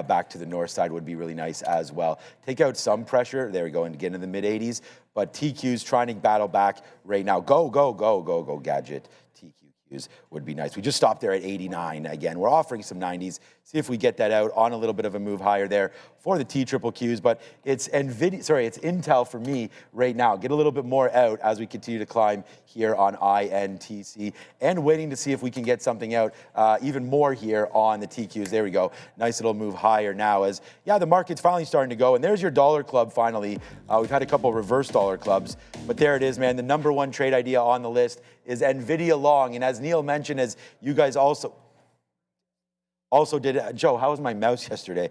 Speaker 4: back to the north side would be really nice as well. Take out some pressure. There we go, and get into the mid 80s, but TQs trying to battle back right now. Go, go, go, go, go, gadget. TQQs would be nice. We just stopped there at 89 again. We're offering some 90s. See if we get that out on a little bit of a move higher there for the TQQs, but it's Intel for me right now. Get a little bit more out as we continue to climb here on INTC, and waiting to see if we can get something out even more here on the TQs. There we go. Nice little move higher now, as yeah, the market's finally starting to go, and there's your dollar club finally. We've had a couple reverse dollar clubs, but there it is, man. The number one trade idea on the list is NVIDIA long, and as Neil mentioned, as you guys also Also did, Joe, how was my mouse yesterday?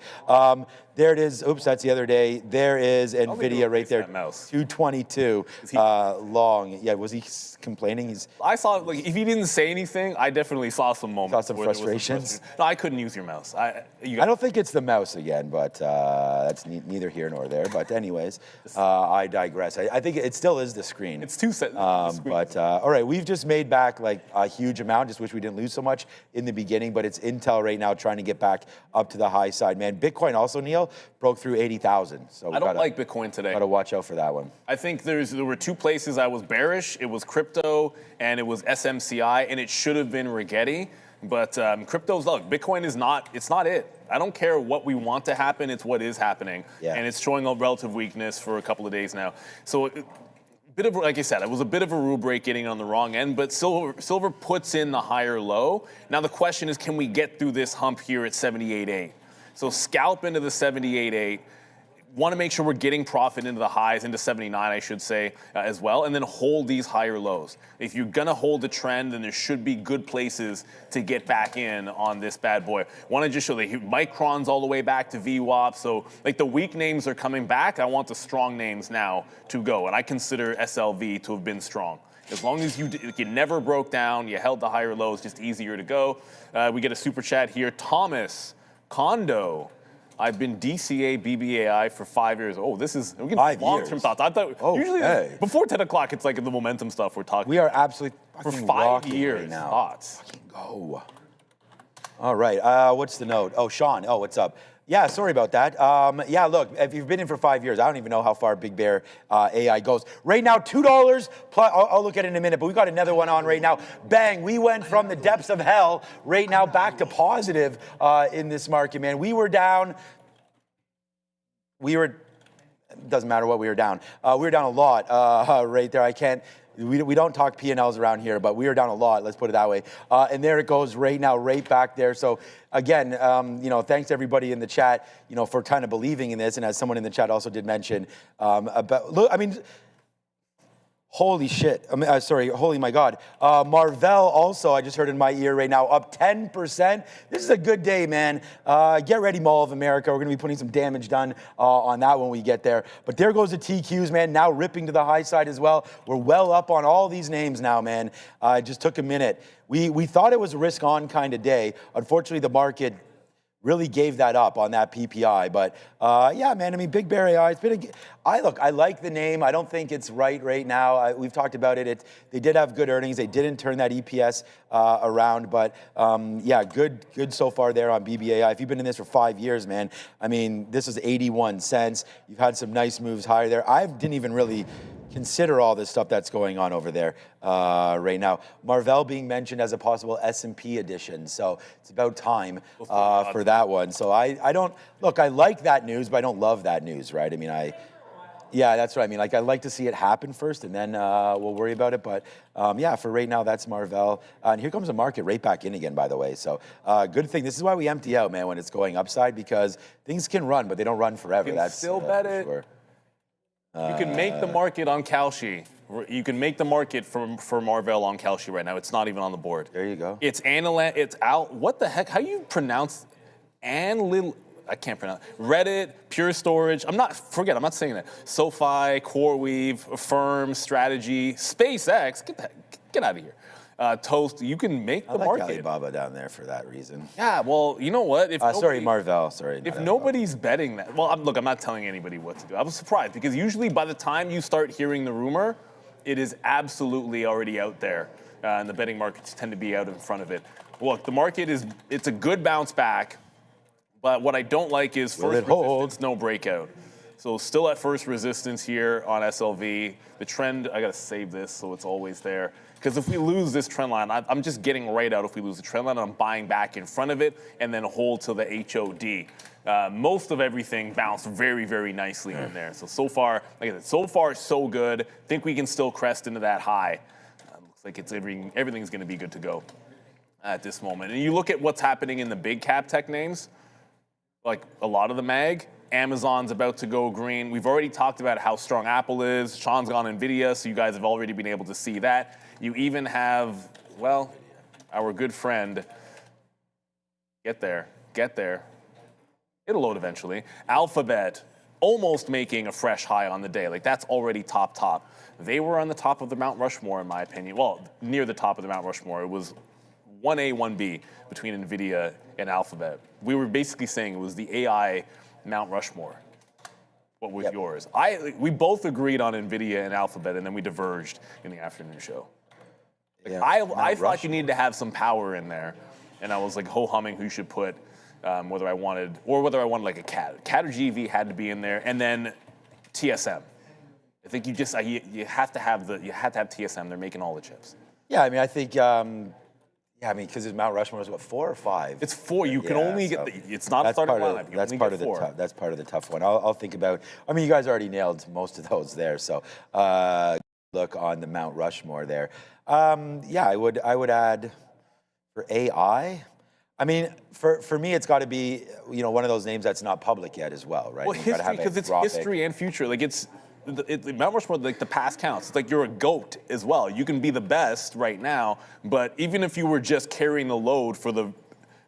Speaker 4: There it is. Oops, that's the other day. There is NVIDIA right there. 222 long. Yeah, was he complaining?
Speaker 3: I saw, like, if he didn't say anything, I definitely saw some moments.
Speaker 4: Saw some frustrations?
Speaker 3: No, I couldn't use your mouse.
Speaker 4: I don't think it's the mouse again, but that's neither here nor there. But anyways, I digress. I think it still is the screen.
Speaker 3: It's two set.
Speaker 4: But all right, we've just made back like a huge amount. Just wish we didn't lose so much in the beginning, but it's Intel right now trying to get back up to the high side, man. Bitcoin also, Neil, broke through 80,000. So
Speaker 3: I don't like Bitcoin today.
Speaker 4: Got to watch out for that one.
Speaker 3: I think there were two places I was bearish. It was crypto and it was SMCI, and it should have been Rigetti. But crypto's, look, Bitcoin is not, it's not it. I don't care what we want to happen, it's what is happening.
Speaker 4: Yeah.
Speaker 3: And it's showing a relative weakness for a couple of days now. So bit of, like I said, it was a bit of a rule break getting on the wrong end, but silver puts in the higher low. Now the question is, can we get through this hump here at 78.8? So scalp into the 78.8. Want to make sure we're getting profit into the highs, into 79, I should say, as well, and then hold these higher lows. If you're going to hold the trend, then there should be good places to get back in on this bad boy. Want to just show that Micron's all the way back to VWAP, so like the weak names are coming back. I want the strong names now to go, and I consider SLV to have been strong. As long as you never broke down, you held the higher lows, just easier to go. We get a super chat here. Thomas, Condo. I've been DCA BBAI for 5 years. Oh, this is
Speaker 4: 5
Speaker 3: long-term
Speaker 4: years.
Speaker 3: thoughts. I thought usually before 10 o'clock, it's like the momentum stuff we're talking.
Speaker 4: We are absolutely
Speaker 3: for
Speaker 4: fucking
Speaker 3: 5 years
Speaker 4: right now.
Speaker 3: thoughts.
Speaker 4: Fucking go. All right. What's the note? Oh, Sean. Oh, what's up? Yeah, sorry about that. Yeah, look, if you've been in for 5 years, I don't even know how far Big Bear AI goes. Right now, $2 plus, I'll look at it in a minute, but we got another one on right now. Bang, we went from the depths of hell right now back to positive in this market, man. We were down. Doesn't matter what we were down. We were down a lot right there. We don't talk P&Ls around here, but we were down a lot, let's put it that way. And there it goes right now, right back there. So again, thanks everybody in the chat, for kind of believing in this. And as someone in the chat also did mention, holy shit. Holy my God. Marvell also, I just heard in my ear right now, up 10%. This is a good day, man. Get ready, Mall of America. We're going to be putting some damage done on that when we get there. But there goes the TQs, man, now ripping to the high side as well. We're well up on all these names now, man. It just took a minute. We thought it was a risk-on kind of day. Unfortunately, the market really gave that up on that PPI. But yeah, man, I mean, Big Bear AI, it's been I like the name. I don't think it's right now. We've talked about it. They did have good earnings. They didn't turn that EPS around. But yeah, good so far there on BBAI. If you've been in this for 5 years, man, I mean, this is 81 cents. You've had some nice moves higher there. I didn't even really consider all this stuff that's going on over there right now. Marvell being mentioned as a possible S&P addition, so it's about time for that one. So I don't, look, I like that news, but I don't love that news, right? I mean, yeah, that's what I mean. Like, I'd like to see it happen first, and then we'll worry about it. But yeah, for right now, that's Marvell. And here comes the market right back in again, by the way. So good thing. This is why we empty out, man, when it's going upside, because things can run, but they don't run forever.
Speaker 3: That's still bet it.
Speaker 4: Sure.
Speaker 3: You can make the market on Kalshi. You can make the market for Marvell on Kalshi right now. It's not even on the board.
Speaker 4: There you go.
Speaker 3: It's Analyst. It's out. What the heck? How do you pronounce I can't pronounce Reddit, Pure Storage. I'm not saying that. SoFi, CoreWeave, Affirm, Strategy, SpaceX. Get out of here. Toast. You can make the market.
Speaker 4: Alibaba down there for that reason.
Speaker 3: Yeah. Well, you know what?
Speaker 4: Marvell. Sorry.
Speaker 3: If nobody's betting that, well, look, I'm not telling anybody what to do. I was surprised because usually by the time you start hearing the rumor, it is absolutely already out there, and the betting markets tend to be out in front of it. Look, the market it's a good bounce back, but what I don't like is first resistance, no breakout. So still at first resistance here on SLV. The trend, I got to save this so it's always there. Because if we lose this trend line, I'm just getting right out if we lose the trend line, and I'm buying back in front of it and then hold to the HOD. Most of everything bounced very, very nicely in there. So far, like I said, so good. Think we can still crest into that high. Looks like everything's going to be good to go at this moment. And you look at what's happening in the big cap tech names, like a lot of the mag. Amazon's about to go green. We've already talked about how strong Apple is. Sean's gone NVIDIA, so you guys have already been able to see that. You even have, well, our good friend Get there. It'll load eventually. Alphabet almost making a fresh high on the day. Like, that's already top. They were on the top of the Mount Rushmore, in my opinion. Well, near the top of the Mount Rushmore. It was 1A, 1B between NVIDIA and Alphabet. We were basically saying it was the AI Mount Rushmore. What was yours? We both agreed on NVIDIA and Alphabet, and then we diverged in the afternoon show. Like, I thought you needed to have some power in there, and I was like ho-humming who should put, whether I wanted like a CAD. CAD or GV had to be in there, and then TSM. I think you have to have TSM. They're making all the chips.
Speaker 4: Yeah, I mean, I think. Yeah, I mean, because Mount Rushmore is what, 4 or 5?
Speaker 3: It's 4. You can only get. It's not a starting lineup.
Speaker 4: That's part of the tough. That's part of the tough one. I'll think about. I mean, you guys already nailed most of those there. So look on the Mount Rushmore there. Yeah, I would add for AI. I mean, for me, it's got to be one of those names that's not public yet as well, right?
Speaker 3: Well, history, because it's history and future. Like Mount Rushmore, like the past counts. It's like you're a GOAT as well. You can be the best right now, but even if you were just carrying the load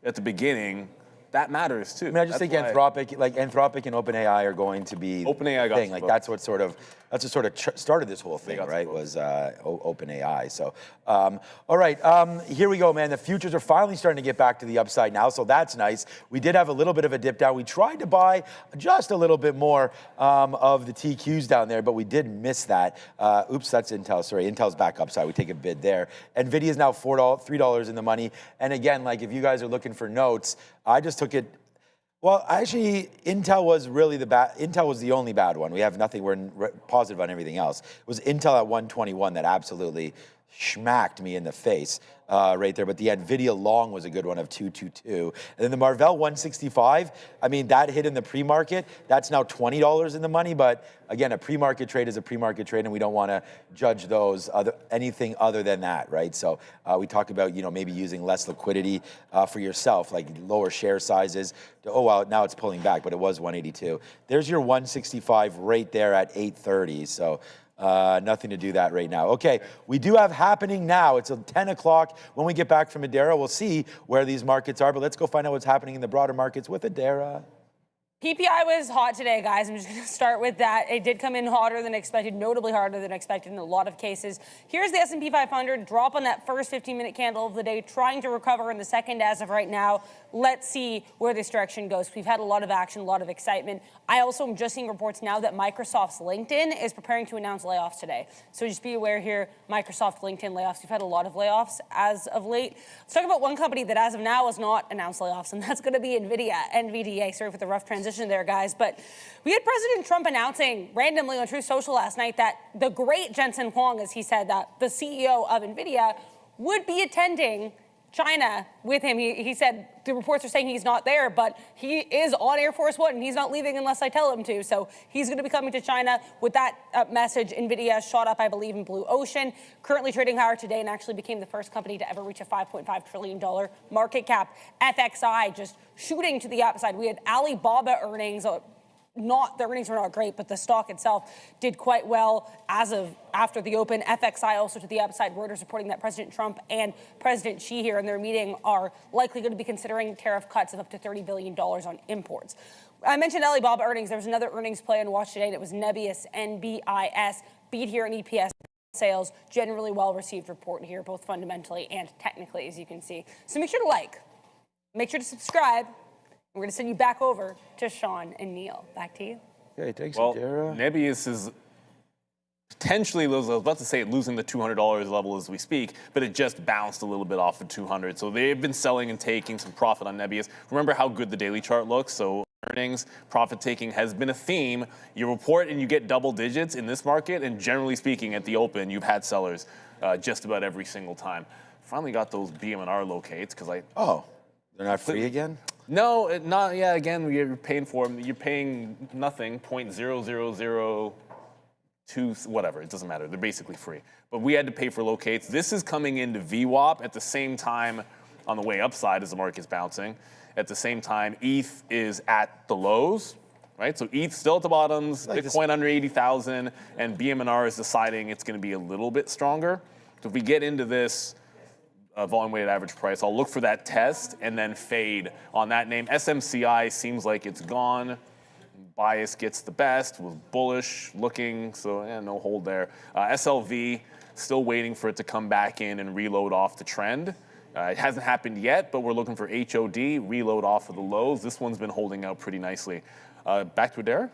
Speaker 3: at the beginning, that matters too.
Speaker 4: I mean, I just think Anthropic and OpenAI are going to be
Speaker 3: OpenAI
Speaker 4: the thing. Like that's what sort of started this whole thing, right? Was OpenAI. So, all right, here we go, man. The futures are finally starting to get back to the upside now, so that's nice. We did have a little bit of a dip down. We tried to buy just a little bit more of the TQs down there, but we did miss that. Oops, that's Intel. Sorry, Intel's back upside. We take a bid there. NVIDIA is now $3 in the money. And again, like if you guys are looking for notes, I just took it. Well, actually, Intel was the only bad one. We have nothing. We're positive on everything else. It was Intel at 121 that absolutely smacked me in the face right there. But the NVIDIA long was a good one of 222. And then the Marvell 165, I mean, that hit in the pre-market. That's now $20 in the money. But again, a pre-market trade is a pre-market trade, and we don't want to judge those anything other than that, right? So we talk about, maybe using less liquidity for yourself, like lower share sizes. Oh, well, now it's pulling back, but it was 182. There's your 165 right there at 830. So nothing to do that right now. Okay, we do have happening now. It's 10 o'clock. When we get back from Adara, we'll see where these markets are, but let's go find out what's happening in the broader markets with Adara.
Speaker 7: PPI was hot today, guys. I'm just going to start with that. It did come in hotter than expected, notably hotter than expected in a lot of cases. Here's the S&P 500, drop on that first 15-minute candle of the day, trying to recover in the second as of right now. Let's see where this direction goes. We've had a lot of action, a lot of excitement. I also am just seeing reports now that Microsoft's LinkedIn is preparing to announce layoffs today. So just be aware here, Microsoft, LinkedIn layoffs. We've had a lot of layoffs as of late. Let's talk about one company that as of now has not announced layoffs, and that's going to be NVIDIA. Sorry for the rough transition there, guys. But we had President Trump announcing randomly on Truth Social last night that the great Jensen Huang, as he said, that the CEO of NVIDIA would be attending China with him. He said the reports are saying he's not there, but he is on Air Force One, and he's not leaving unless I tell him to. So he's going to be coming to China. With that message, NVIDIA shot up, I believe, in Blue Ocean, currently trading higher today, and actually became the first company to ever reach a $5.5 trillion market cap. FXI just shooting to the upside. We had Alibaba earnings. The earnings were not great, but the stock itself did quite well as of after the open. FXI also to the upside. Reuters reporting that President Trump and President Xi here in their meeting are likely going to be considering tariff cuts of up to $30 billion on imports. I mentioned Alibaba earnings. There was another earnings play on watch today, and it was Nebius, NBIS. Beat here in EPS. Sales, generally well-received report here, both fundamentally and technically, as you can see. So make sure to like, make sure to subscribe. We're going to send you back over to Sean and Neil. Back to you.
Speaker 4: Okay, thanks,
Speaker 3: well,
Speaker 4: Adara.
Speaker 3: Nebius is potentially, I was about to say losing the $200 level as we speak, but it just bounced a little bit off of 200. So they've been selling and taking some profit on Nebius. Remember how good the daily chart looks? So earnings, profit taking has been a theme. You report and you get double digits in this market, and generally speaking, at the open, you've had sellers just about every single time. Finally got those BM&R locates because
Speaker 4: Oh, they're not free again?
Speaker 3: No, not. Yeah, again, you're paying for them. You're paying nothing, 0.0002, whatever. It doesn't matter. They're basically free. But we had to pay for locates. This is coming into VWAP at the same time on the way upside as the market's bouncing. At the same time, ETH is at the lows, right? So ETH still at the bottoms, like Bitcoin under 80,000, and BM&R is deciding it's going to be a little bit stronger. So if we get into this volume weighted average price. I'll look for that test and then fade on that name. SMCI seems like it's gone. Bias gets the best, was bullish looking, so no hold there. SLV, still waiting for it to come back in and reload off the trend. It hasn't happened yet, but we're looking for HOD, reload off of the lows. This one's been holding out pretty nicely. Back to Adair.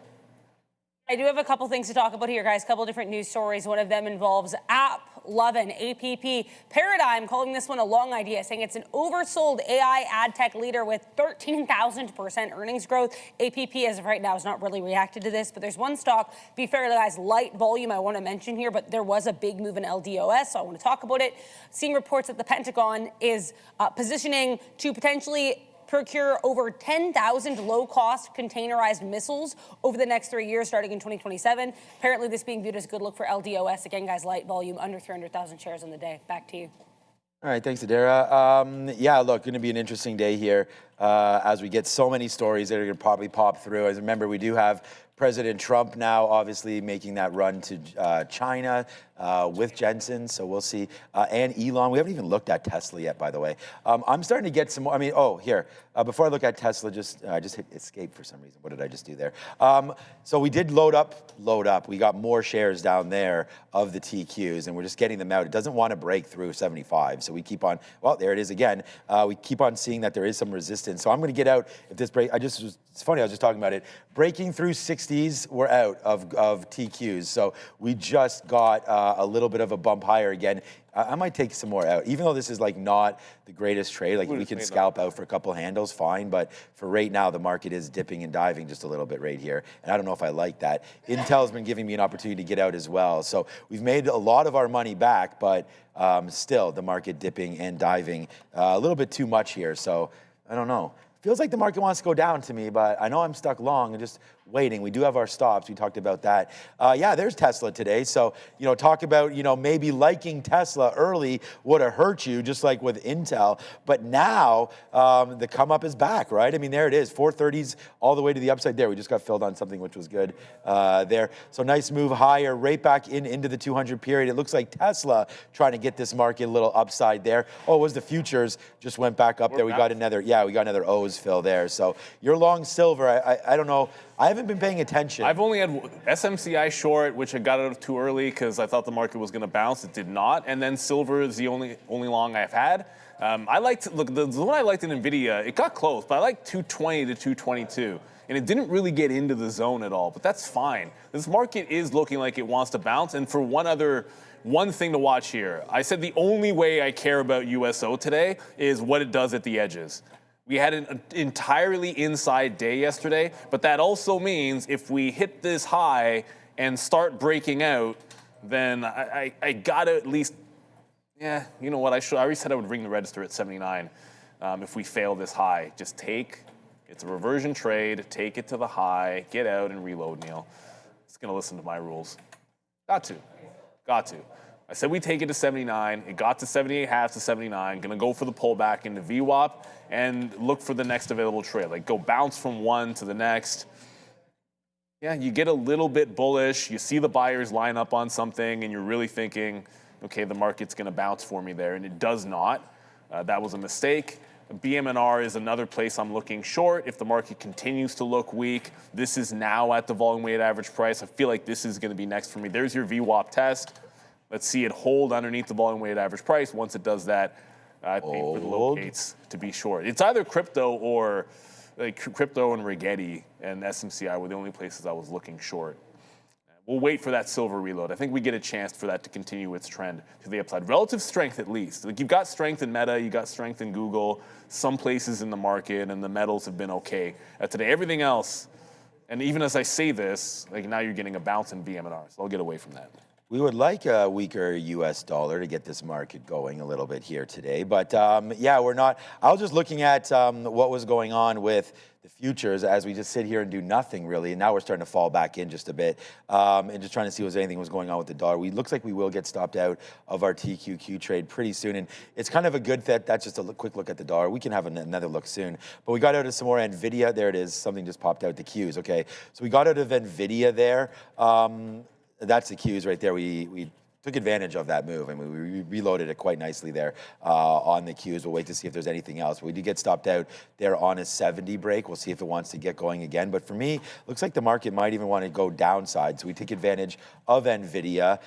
Speaker 7: I do have a couple things to talk about here, guys. A couple different news stories. One of them involves AAPL Paradigm, calling this one a long idea, saying it's an oversold AI ad tech leader with 13,000% earnings growth. APP, as of right now, has not really reacted to this, but there's one stock, be fair, guys, light volume I want to mention here, but there was a big move in LDOS, so I want to talk about it. Seeing reports that the Pentagon is positioning to potentially procure over 10,000 low-cost containerized missiles over the next 3 years, starting in 2027. Apparently, this being viewed as a good look for LDOS. Again, guys, light volume, under 300,000 shares in the day. Back to you.
Speaker 4: All right, thanks, Adara. Yeah, look, going to be an interesting day here as we get so many stories that are going to probably pop through. As remember, we do have President Trump now obviously making that run to China with Jensen, so we'll see. And Elon, we haven't even looked at Tesla yet, by the way. I'm starting to get some more, here, before I look at Tesla, I just hit escape for some reason. What did I just do there? So we did load up. We got more shares down there of the TQs, and we're just getting them out. It doesn't want to break through 75, so we keep on, well, there it is again. We keep on seeing that there is some resistance. So I'm going to get out if this break, it's funny, I was just talking about it. Breaking through 60s, we're out of TQs. So we just got a little bit of a bump higher again. I might take some more out, even though this is like not the greatest trade. Like we can scalp out for a couple handles, fine. But for right now, the market is dipping and diving just a little bit right here. And I don't know if I like that. Intel's been giving me an opportunity to get out as well. So we've made a lot of our money back, but still the market dipping and diving a little bit too much here. So I don't know. Feels like the market wants to go down to me, but I know I'm stuck long and just waiting. We do have our stops. We talked about that. Yeah, there's Tesla today. So, talk about, maybe liking Tesla early would have hurt you, just like with Intel. But now the come up is back, right? I mean, there it is, 430s all the way to the upside there. We just got filled on something which was good there. So nice move higher, right back into the 200 period. It looks like Tesla trying to get this market a little upside there. Oh, it was the futures just went back up there. We got another O's fill there. So you're long silver. I don't know. I haven't been paying attention.
Speaker 3: I've only had SMCI short, which I got out of too early because I thought the market was going to bounce. It did not. And then silver is the only long I've had. The one I liked in NVIDIA, it got close, but I liked 220 to 222. And it didn't really get into the zone at all, but that's fine. This market is looking like it wants to bounce. And for one thing to watch here, I said the only way I care about USO today is what it does at the edges. We had an entirely inside day yesterday, but that also means if we hit this high and start breaking out, then I got to at least, you know what, I already said I would ring the register at 79 if we fail this high. Just it's a reversion trade, take it to the high, get out and reload, Neil. It's going to listen to my rules. Got to. I said we take it to 79. It got to 78.5 to 79. Going to go for the pullback into VWAP and look for the next available trade. Like go bounce from one to the next. Yeah, you get a little bit bullish. You see the buyers line up on something and you're really thinking, okay, the market's going to bounce for me there. And it does not. That was a mistake. BMNR is another place I'm looking short. If the market continues to look weak, this is now at the volume weighted average price. I feel like this is going to be next for me. There's your VWAP test. Let's see it hold underneath the volume weighted average price. Once it does that, I pay for the locates to be short. It's either crypto or crypto and Rigetti and SMCI were the only places I was looking short. We'll wait for that silver reload. I think we get a chance for that to continue its trend to the upside. Relative strength, at least. Like you've got strength in Meta, you got strength in Google, some places in the market, and the metals have been okay. Today, everything else, and even as I say this, like now you're getting a bounce in BMNR, so I'll get away from that.
Speaker 4: We would like a weaker U.S. dollar to get this market going a little bit here today. But yeah, we're not. I was just looking at what was going on with the futures as we just sit here and do nothing really. And now we're starting to fall back in just a bit and just trying to see if anything was going on with the dollar. Looks like we will get stopped out of our TQQ trade pretty soon. And it's kind of a good fit. That's just a quick look at the dollar. We can have another look soon. But we got out of some more NVIDIA. There it is. Something just popped out the Qs. Okay. So we got out of NVIDIA there. That's the Qs right there. We took advantage of that move. I mean, we reloaded it quite nicely there on the Qs. We'll wait to see if there's anything else. We did get stopped out there on a 70 break. We'll see if it wants to get going again. But for me, looks like the market might even want to go downside. So we take advantage of NVIDIA.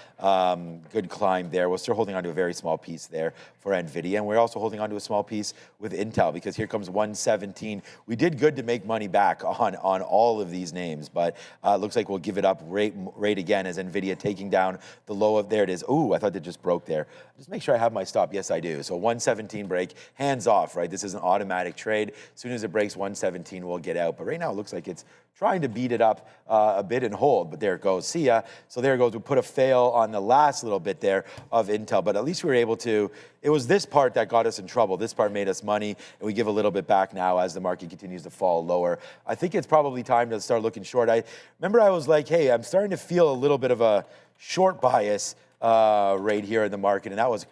Speaker 4: Good climb there. We're still holding on to a very small piece there for NVIDIA. And we're also holding on to a small piece with Intel because here comes 117. We did good to make money back on all of these names, but looks like we'll give it up rate again as NVIDIA taking down the low of, there it is. Ooh, I thought that just broke there. Just make sure I have my stop. Yes, I do. So 117 break, hands off, right? This is an automatic trade. As soon as it breaks 117, we'll get out. But right now it looks like it's trying to beat it up a bit and hold, but there it goes. See ya. So there it goes. We put a fail on the last little bit there of Intel, but at least we were able to, it was this part that got us in trouble. This part made us money, and we give a little bit back now as the market continues to fall lower. I think it's probably time to start looking short. I remember I was like, hey, I'm starting to feel a little bit of a short bias right here in the market, and that was a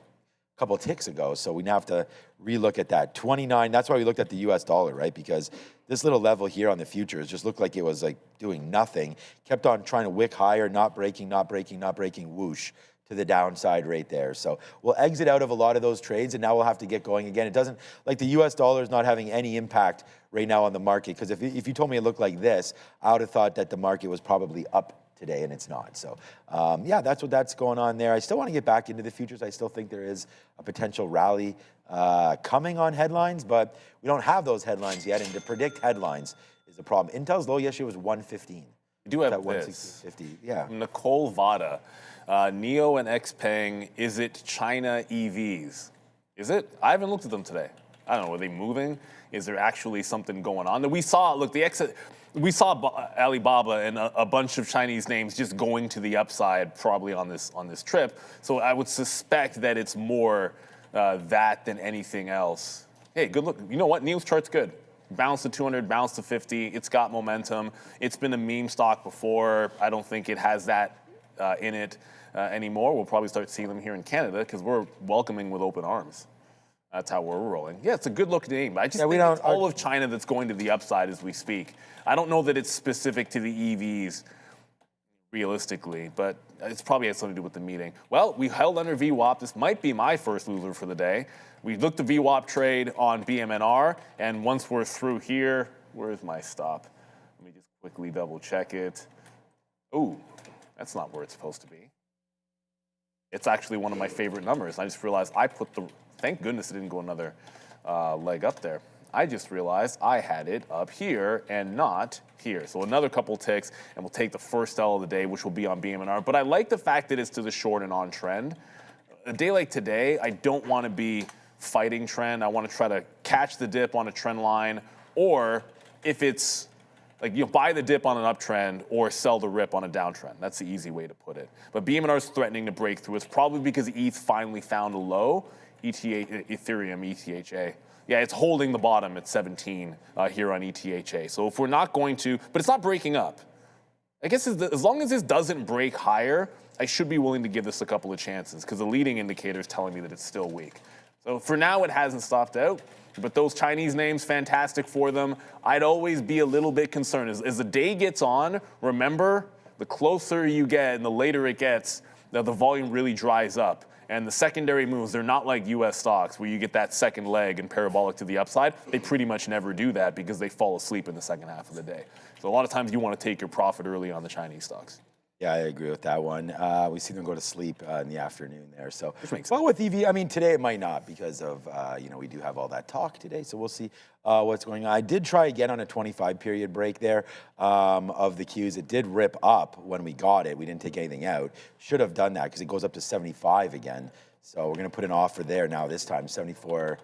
Speaker 4: couple of ticks ago. So we now have to relook at that. 29, that's why we looked at the US dollar, right? Because this little level here on the futures just looked like it was like doing nothing. Kept on trying to wick higher, not breaking, whoosh to the downside right there. So we'll exit out of a lot of those trades, and now we'll have to get going again. It doesn't, like the US dollar is not having any impact right now on the market, because if you told me it looked like this, I would have thought that the market was probably up today, and it's not. So yeah, that's going on there. I still want to get back into the futures. I still think there is a potential rally coming on headlines, but we don't have those headlines yet, and to predict headlines is the problem. Intel's low yesterday was 115.
Speaker 3: We do have
Speaker 4: at
Speaker 3: this.
Speaker 4: 160.50. Yeah.
Speaker 3: Nicole Vada, NEO and XPeng, is it China EVs? Is it? I haven't looked at them today. I don't know, are they moving? Is there actually something going on? We saw Alibaba and a bunch of Chinese names just going to the upside probably on this trip. So I would suspect that it's more that than anything else. Hey, good look. You know what? NEO's chart's good. Bounce to 200, bounce to 50. It's got momentum. It's been a meme stock before. I don't think it has that in it anymore. We'll probably start seeing them here in Canada because we're welcoming with open arms. That's how we're rolling. Yeah, it's a good look name. I just think it's all of China that's going to the upside as we speak. I don't know that it's specific to the EVs realistically, but it's probably has something to do with the meeting. Well, we held under VWAP. This might be my first loser for the day. We looked at VWAP trade on BMNR, and once we're through here, where's my stop? Let me just quickly double check it. Ooh, that's not where it's supposed to be. It's actually one of my favorite numbers. I just realized I put the, thank goodness it didn't go another leg up there. I just realized I had it up here and not here. So another couple ticks, and we'll take the first L of the day, which will be on BMNR. But I like the fact that it's to the short and on trend. A day like today, I don't want to be fighting trend. I want to try to catch the dip on a trend line, or if it's like, you know, buy the dip on an uptrend or sell the rip on a downtrend. That's the easy way to put it. But BMNR is threatening to break through. It's probably because ETH finally found a low. Ethereum, ETHA. Yeah, it's holding the bottom at 17 here on ETHA. So if we're not going to, but it's not breaking up. I guess as long as this doesn't break higher, I should be willing to give this a couple of chances because the leading indicator is telling me that it's still weak. So for now, it hasn't stopped out. But those Chinese names, fantastic for them. I'd always be a little bit concerned. As the day gets on, remember, the closer you get and the later it gets, the volume really dries up. And the secondary moves, they're not like US stocks where you get that second leg and parabolic to the upside. They pretty much never do that because they fall asleep in the second half of the day. So a lot of times you want to take your profit early on the Chinese stocks.
Speaker 4: Yeah, I agree with that one. We see them go to sleep in the afternoon there. So, well, with EV, I mean, today it might not because of, you know, we do have all that talk today. So we'll see what's going on. I did try again on a 25 period break there of the Qs. It did rip up when we got it. We didn't take anything out. Should have done that because it goes up to 75 again. So we're going to put an offer there now this time, 74.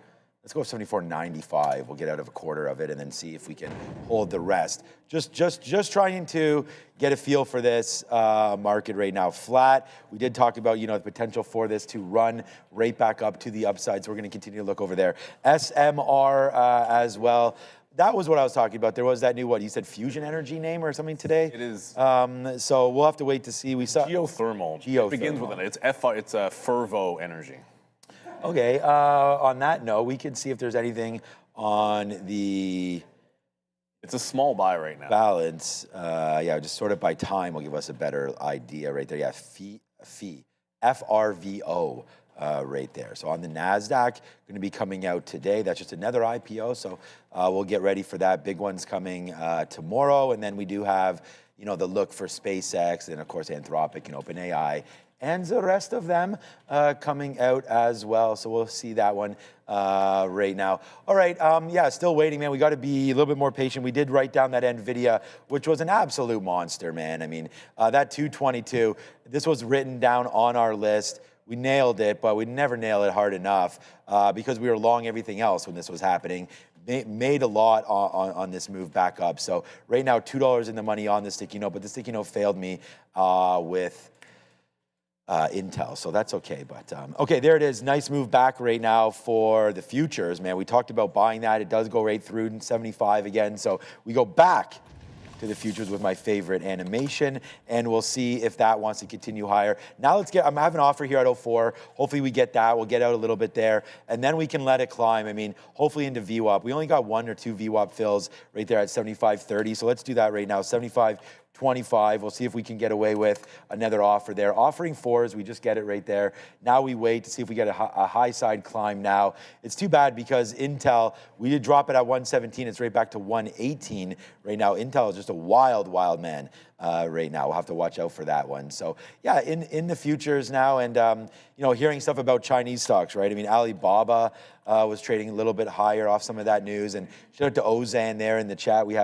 Speaker 4: Let's go 74.95. We'll get out of a quarter of it and then see if we can hold the rest. Just trying to get a feel for this market right now. Flat. We did talk about, you know, the potential for this to run right back up to the upside. So we're going to continue to look over there. SMR as well. That was what I was talking about. There was that new, what you said, fusion energy name or something today?
Speaker 3: It is.
Speaker 4: So we'll have to wait to see. We saw
Speaker 3: geothermal. It begins with it. It's a Fervo energy.
Speaker 4: Okay, on that note, we can see if there's anything on the...
Speaker 3: It's a small buy right now.
Speaker 4: Balance. Yeah, just sort it by time will give us a better idea right there. Yeah, fee. FRVO. Right there. So on the NASDAQ, going to be coming out today. That's just another IPO. So we'll get ready for that. Big one's coming tomorrow. And then we do have, the look for SpaceX and, of course, Anthropic and OpenAI and the rest of them coming out as well. So we'll see that one right now. All right, still waiting, man. We got to be a little bit more patient. We did write down that NVIDIA, which was an absolute monster, man. I mean, that 222, this was written down on our list. We nailed it, but we never nail it hard enough because we were long everything else when this was happening. Made a lot on this move back up. So right now, $2 in the money on the sticky note, but the sticky note failed me with Intel, so that's okay. But okay, there it is. Nice move back right now for the futures, man. We talked about buying that. It does go right through 75 again. So we go back to the futures with my favorite animation, and we'll see if that wants to continue higher. Now I'm having an offer here at 04. Hopefully we get that. We'll get out a little bit there, and then we can let it climb. I mean, hopefully into VWAP. We only got 1 or 2 VWAP fills right there at 75.30, so let's do that right now. 75.25. We'll see if we can get away with another offer there. Offering 4s, we just get it right there. Now we wait to see if we get a high side climb now. It's too bad because Intel, we did drop it at 117. It's right back to 118 right now. Intel is just a wild, wild man right now. We'll have to watch out for that one. So yeah, in the futures now, and hearing stuff about Chinese stocks, right? I mean, Alibaba was trading a little bit higher off some of that news. And shout out to Ozan there in the chat. He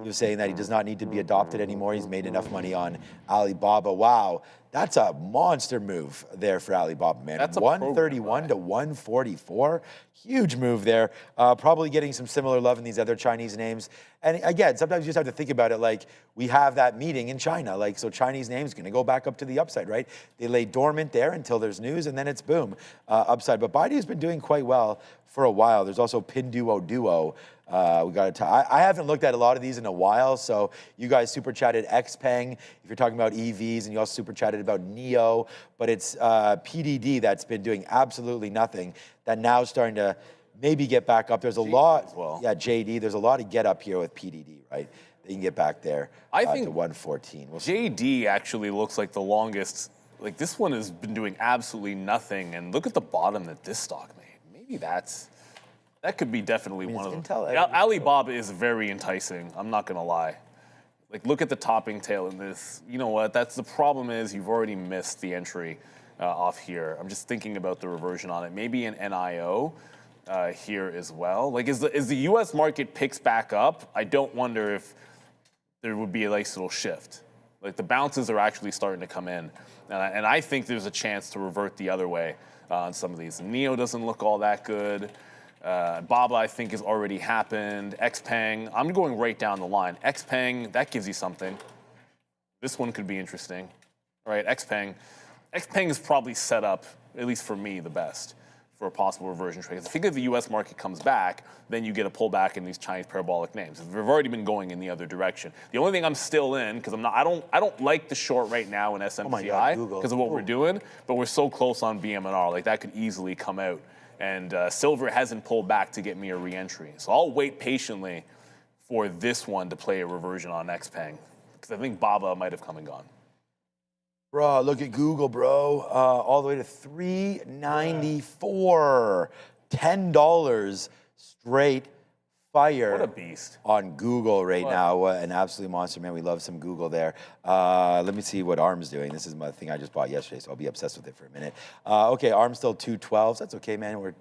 Speaker 4: was saying that he does not need to be adopted anymore. He's made enough money on Alibaba. Wow, that's a monster move there for Alibaba, man.
Speaker 3: That's
Speaker 4: 131 to 144. Huge move there. Probably getting some similar love in these other Chinese names. And again, sometimes you just have to think about it like we have that meeting in China. Like, so Chinese names going to go back up to the upside, right? They lay dormant there until there's news, and then it's boom, upside. But Baidu has been doing quite well for a while. There's also Pinduoduo. We got I haven't looked at a lot of these in a while, so you guys super chatted Xpeng if you're talking about EVs, and you also super chatted about NEO, but it's PDD that's been doing absolutely nothing, that now is starting to maybe get back up. There's a lot,
Speaker 3: as well.
Speaker 4: Yeah, JD, there's a lot of get up here with PDD, right? They can get back there
Speaker 3: I think
Speaker 4: to 114.
Speaker 3: JD actually looks like the longest, like this one has been doing absolutely nothing, and look at the bottom that this stock made. Maybe that could be definitely one of them. Alibaba is very enticing. I'm not gonna lie. Like, look at the topping tail in this. You know what? That's the problem is you've already missed the entry off here. I'm just thinking about the reversion on it. Maybe an NIO here as well. Like, as the U.S. market picks back up, I don't wonder if there would be a nice little shift. Like, the bounces are actually starting to come in, and I think there's a chance to revert the other way on some of these. NEO doesn't look all that good. Baba, I think, has already happened. Xpeng, I'm going right down the line. Xpeng, that gives you something. This one could be interesting. All right, Xpeng is probably set up, at least for me, the best for a possible reversion trade. I think if the U.S. market comes back, then you get a pullback in these Chinese parabolic names. They've already been going in the other direction. The only thing I'm still in, because I don't like the short right now in SMCI because of what we're doing, but we're so close on BMNR. Like, that could easily come out. And silver hasn't pulled back to get me a re-entry. So I'll wait patiently for this one to play a reversion on Xpeng, because I think Baba might have come and gone.
Speaker 4: Bro, look at Google, bro. All the way to $394. $10 straight fire.
Speaker 3: What a beast.
Speaker 4: On Google right now. An absolute monster, man. We love some Google there. Let me see what ARM's doing. This is my thing I just bought yesterday, so I'll be obsessed with it for a minute. Okay, ARM's still 212. That's okay, man. We're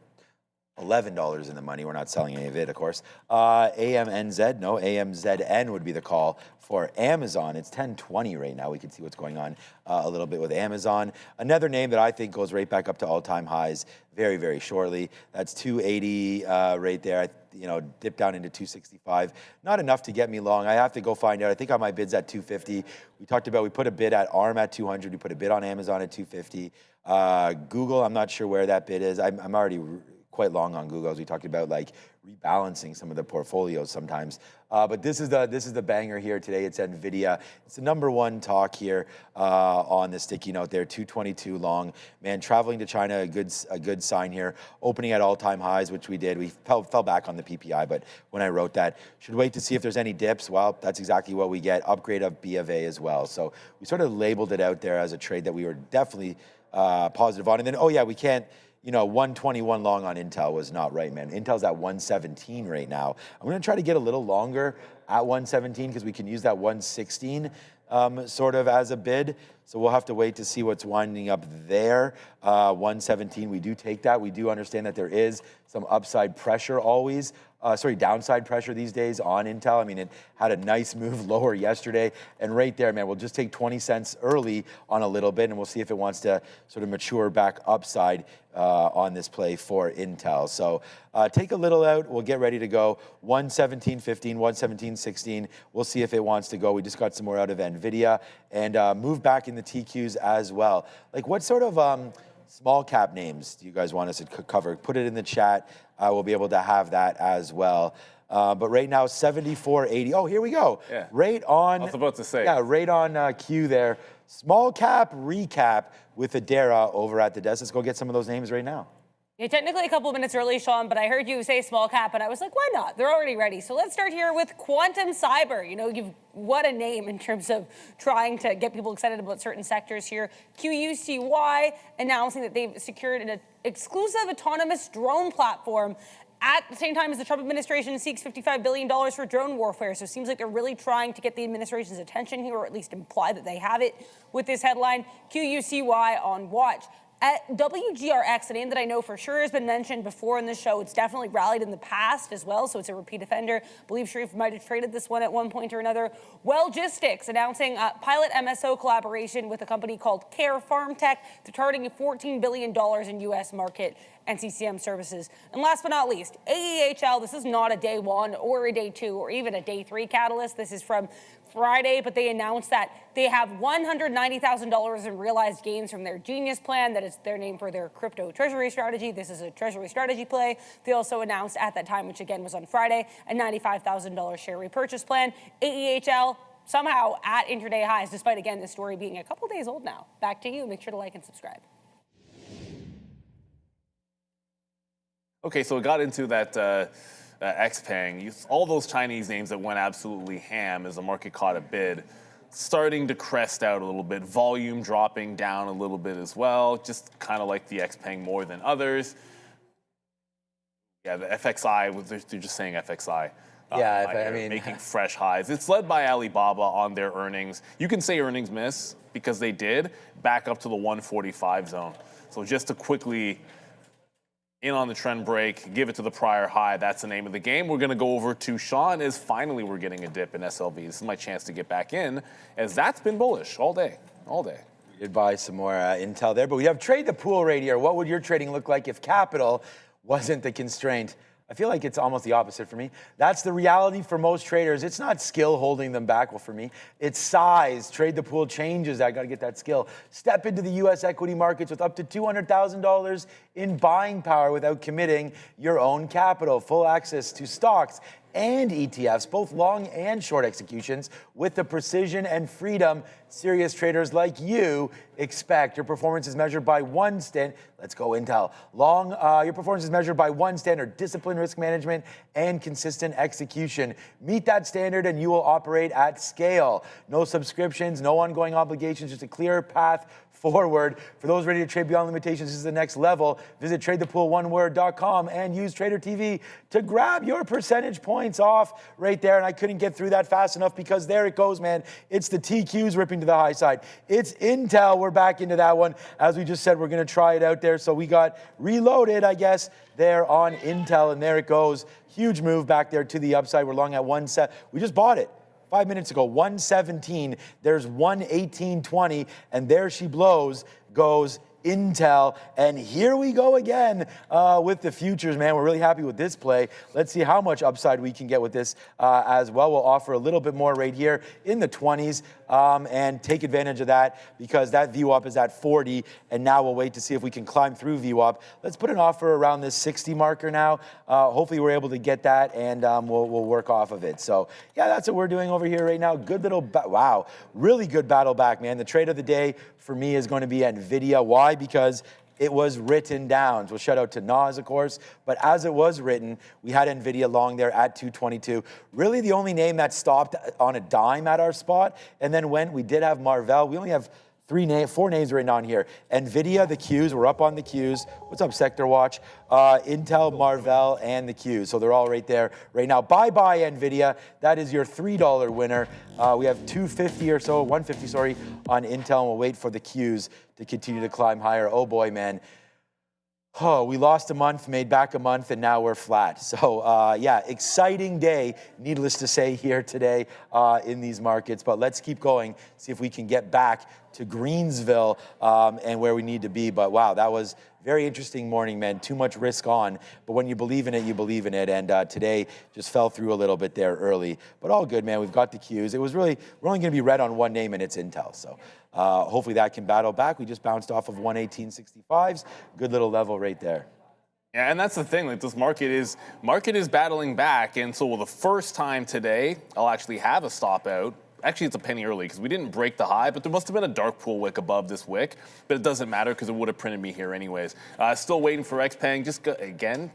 Speaker 4: $11 in the money. We're not selling any of it, of course. AMNZ, no, AMZN would be the call for Amazon. It's 1020 right now. We can see what's going on a little bit with Amazon. Another name that I think goes right back up to all-time highs very, very shortly. That's 280 right there. Dip down into 265. Not enough to get me long. I have to go find out. I think on my bid's at 250. We put a bid at ARM at 200. We put a bid on Amazon at 250. Google, I'm not sure where that bid is. I'm already quite long on Google, as we talked about, like rebalancing some of the portfolios sometimes. But this is the banger here today. It's NVIDIA. It's the number one talk here on the sticky note there. 222 long. Man, traveling to China, a good sign here. Opening at all-time highs, which we did. We fell back on the PPI, but when I wrote that, should wait to see if there's any dips. Well, that's exactly what we get. Upgrade of B of A as well. So we sort of labeled it out there as a trade that we were definitely positive on. And then, oh yeah, we can't, 121 long on Intel was not right, man. Intel's at 117 right now. I'm going to try to get a little longer at 117 because we can use that 116 sort of as a bid. So we'll have to wait to see what's winding up there. 117, we do take that. We do understand that there is some upside pressure always. Downside pressure these days on Intel. I mean, it had a nice move lower yesterday. And right there, man, we'll just take 20 cents early on a little bit, and we'll see if it wants to sort of mature back upside on this play for Intel. So take a little out. We'll get ready to go. 117.15, 117.16. We'll see if it wants to go. We just got some more out of NVIDIA and move back in the TQs as well. Like, what sort of small cap names do you guys want us to cover? Put it in the chat. We'll be able to have that as well. But right now, 74.80. Oh, here we go.
Speaker 3: Yeah.
Speaker 4: Right on.
Speaker 3: I was about to say.
Speaker 4: Yeah, right on cue there. Small cap recap with Adara over at the desk. Let's go get some of those names right now.
Speaker 7: Yeah, technically a couple of minutes early, Sean, but I heard you say small cap, and I was like, why not? They're already ready. So let's start here with Quantum Cyber. What a name in terms of trying to get people excited about certain sectors here. QUCY announcing that they've secured an exclusive autonomous drone platform at the same time as the Trump administration seeks $55 billion for drone warfare. So it seems like they're really trying to get the administration's attention here, or at least imply that they have it with this headline. QUCY on watch. At WGRX, a name that I know for sure has been mentioned before in the show. It's definitely rallied in the past as well, so it's a repeat offender. I believe Sharif might have traded this one at one point or another. Wellgistics announcing a pilot MSO collaboration with a company called Care Farm Tech. They're targeting $14 billion in U.S. market and CCM services. And last but not least, AAPL. This is not a day one or a day two or even a day three catalyst. This is from Friday, but they announced that they have $190,000 in realized gains from their Genius plan. That is their name for their crypto treasury strategy. This is a treasury strategy play. They also announced at that time, which again was on Friday, a $95,000 share repurchase plan. AAPL somehow at intraday highs, despite again this story being a couple days old now. Back to you. Make sure to like and subscribe.
Speaker 3: Okay, so it got into that Xpeng, all those Chinese names that went absolutely ham as the market caught a bid, starting to crest out a little bit, volume dropping down a little bit as well, just kind of like the Xpeng more than others. Yeah, the FXI, they're just saying FXI.
Speaker 4: I mean,
Speaker 3: making fresh highs. It's led by Alibaba on their earnings. You can say earnings miss because they did, back up to the 145 zone. So just to quickly in on the trend break, give it to the prior high. That's the name of the game. We're going to go over to Sean as finally we're getting a dip in SLV. This is my chance to get back in, as that's been bullish all day.
Speaker 4: We did buy some more Intel there, but we have Trade the Pool right here. What would your trading look like if capital wasn't the constraint? I feel like it's almost the opposite for me. That's the reality for most traders. It's not skill holding them back. Well, for me, it's size. Trade the Pool changes. I got to get that skill. Step into the U.S. equity markets with up to $200,000 in buying power without committing your own capital. Full access to stocks and ETFs, both long and short executions, with the precision and freedom serious traders like you expect. Your performance is measured by one standard. Let's go Intel. Your performance is measured by one standard: discipline, risk management, and consistent execution. Meet that standard and you will operate at scale. No subscriptions, no ongoing obligations, just a clear path forward. For those ready to trade beyond limitations, this is the next level. Visit tradethepooloneword.com and use Trader TV to grab your percentage points off right there. And I couldn't get through that fast enough because there it goes, man. It's the TQs ripping to the high side. It's Intel. We're back into that one. As we just said, we're going to try it out there. So we got reloaded, I guess, there on Intel. And there it goes. Huge move back there to the upside. We're long at 1 We just bought it 5 minutes ago, 117. There's 118.20, and there she goes Intel. And here we go again with the futures, man. We're really happy with this play. Let's see how much upside we can get with this as well. We'll offer a little bit more right here in the 20s and take advantage of that because that VWAP is at 40. And now we'll wait to see if we can climb through VWAP. Let's put an offer around this 60 marker now. Hopefully we're able to get that and we'll work off of it. So yeah, that's what we're doing over here right now. Good little, wow, really good battle back, man. The trade of the day for me is going to be NVIDIA. Why? Because it was written down. So shout out to Nas, of course. But as it was written, we had NVIDIA long there at 222. Really the only name that stopped on a dime at our spot. And then we did have Marvell. We only have 4 names right now on here. NVIDIA, the Qs, we're up on the Qs. What's up, Sector Watch? Intel, Marvell, and the Qs. So they're all right there right now. Bye-bye, NVIDIA. That is your $3 winner. We have 250 or so, 150, sorry, on Intel, and we'll wait for the Qs to continue to climb higher. Oh boy, man. Oh, we lost a month, made back a month, and now we're flat. So, yeah, exciting day, needless to say, here today in these markets. But let's keep going, see if we can get back to Greensville and where we need to be. But, wow, that was very interesting morning, man. Too much risk on. But when you believe in it, you believe in it. And today just fell through a little bit there early. But all good, man. We've got the Qs. It was really, we're only going to be red on one name, and it's Intel. So hopefully that can battle back. We just bounced off of 118.65s. Good little level right there.
Speaker 3: Yeah, and that's the thing. Like, this market is battling back. And so the first time today, I'll actually have a stop out. Actually, it's a penny early because we didn't break the high, but there must have been a dark pool wick above this wick. But it doesn't matter because it would have printed me here anyways. Still waiting for XPeng. Again,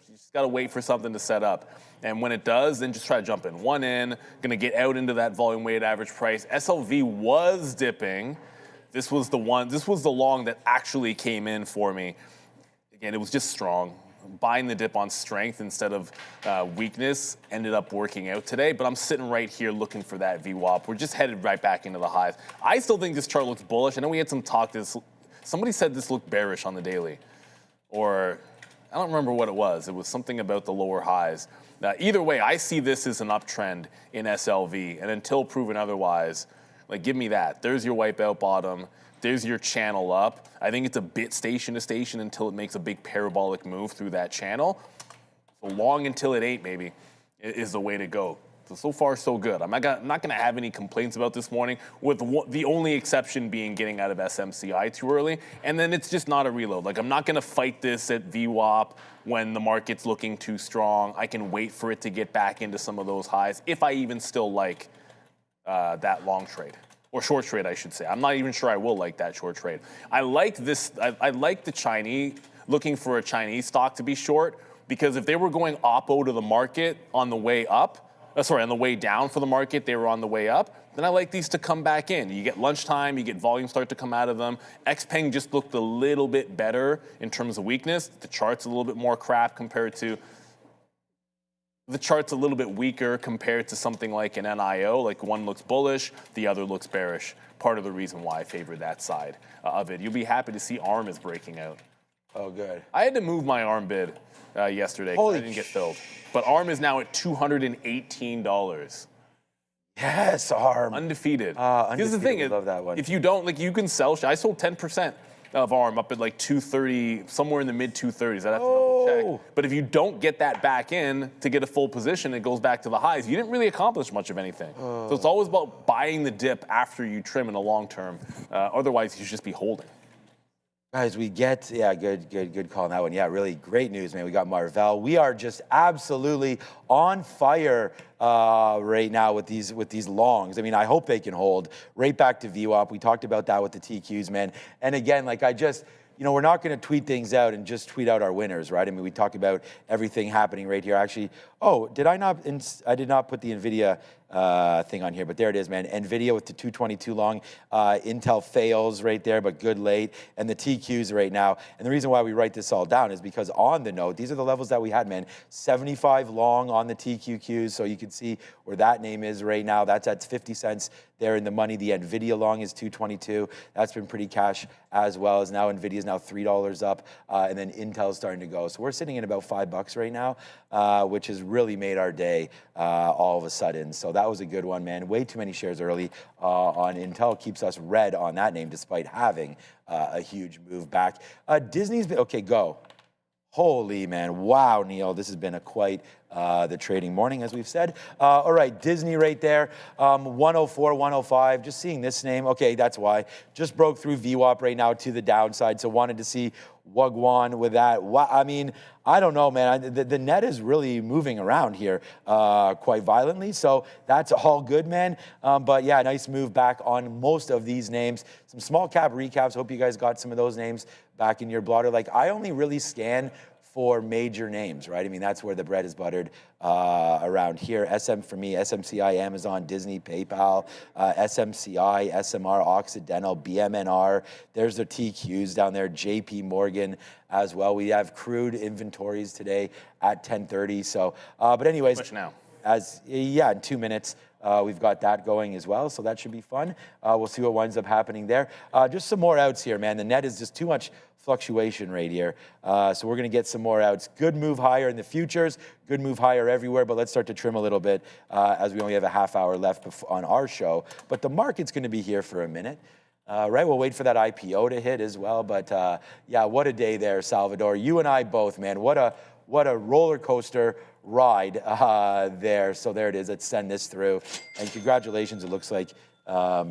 Speaker 3: you just got to wait for something to set up. And when it does, then just try to jump in. One in, going to get out into that volume weighted average price. SLV was dipping. This was the long that actually came in for me. Again, it was just strong. Buying the dip on strength instead of weakness ended up working out today, but I'm sitting right here looking for that VWAP. We're just headed right back into the highs. I still think this chart looks bullish. I know we had some talk somebody said this looked bearish on the daily, or I don't remember what it was. It was something about the lower highs. Either way, I see this as an uptrend in SLV, and until proven otherwise, like, give me that. There's your wipeout bottom. There's your channel up. I think it's a bit station to station until it makes a big parabolic move through that channel. So long until it ain't, maybe, is the way to go. So far, so good. I'm not going to have any complaints about this morning, with the only exception being getting out of SMCI too early. And then it's just not a reload. Like, I'm not going to fight this at VWAP when the market's looking too strong. I can wait for it to get back into some of those highs, if I even still like that long trade. Or short trade, I should say. I'm not even sure I will like that short trade. I like this. I like the Chinese, looking for a Chinese stock to be short, because if they were going oppo to the market on the way up, on the way down for the market, they were on the way up, then I like these to come back in. You get lunchtime, you get volume start to come out of them. XPeng just looked a little bit better in terms of weakness. The chart's a little bit more crap compared to the chart's a little bit weaker compared to something like an NIO. Like, one looks bullish, the other looks bearish. Part of the reason why I favor that side of it. You'll be happy to see ARM is breaking out.
Speaker 4: Oh, good.
Speaker 3: I had to move my ARM bid yesterday because I didn't get filled. But ARM is now at $218.
Speaker 4: Yes, ARM.
Speaker 3: Undefeated.
Speaker 4: Undefeated.
Speaker 3: Here's the thing.
Speaker 4: Love that one.
Speaker 3: If you don't, like, you can sell. I sold 10% of ARM up at like 230, somewhere in the mid 230s. I'd have to double check. But if you don't get that back in to get a full position, it goes back to the highs. You didn't really accomplish much of anything. So it's always about buying the dip after you trim in the long term. Otherwise, you should just be holding.
Speaker 4: Guys, we get, yeah, good call on that one. Yeah, really great news, man. We got Marvell. We are just absolutely on fire right now with these longs. I mean, I hope they can hold right back to VWAP. We talked about that with the TQs, man. And again, like, we're not going to tweet things out and just tweet out our winners, right? I mean, we talk about everything happening right here. Actually, I did not put the NVIDIA thing on here, but there it is, man. NVIDIA with the 222 long. Intel fails right there, but good late. And the TQs right now. And the reason why we write this all down is because on the note, these are the levels that we had, man. 75 long on the TQQs, so you can see where that name is right now. That's at 50 cents there in the money. The NVIDIA long is 222. That's been pretty cash as well. As now NVIDIA is now $3 up, and then Intel's starting to go. So we're sitting at about $5 right now, which has really made our day all of a sudden. So that was a good one, man. Way too many shares early on Intel. Keeps us red on that name despite having a huge move back. Disney's been, okay, go. Holy man, wow, Neil, this has been quite the trading morning, as we've said. All right, Disney right there, 104, 105, just seeing this name. Okay, that's why. Just broke through VWAP right now to the downside, so wanted to see Wagwan with that. I mean, I don't know, man. The net is really moving around here quite violently, so that's all good, man. But yeah, nice move back on most of these names. Some small cap recaps. Hope you guys got some of those names back in your blotter. Like, I only really scan for major names, right? I mean, that's where the bread is buttered around here. For me, SMCI, Amazon, Disney, PayPal, SMCI, SMR, Occidental, BMNR. There's the TQs down there, JP Morgan as well. We have crude inventories today at 10:30. So, but anyways.
Speaker 3: Much now.
Speaker 4: In 2 minutes, we've got that going as well, so that should be fun. We'll see what winds up happening there. Just some more outs here, man. The net is just too much fluctuation right here. So we're going to get some more outs. Good move higher in the futures, good move higher everywhere, but let's start to trim a little bit as we only have a half hour left on our show. But the market's going to be here for a minute. Right, we'll wait for that IPO to hit as well. But yeah, what a day there, Salvador. You and I both, man. What a roller coaster ride there. So there it is. Let's send this through. And congratulations. It looks like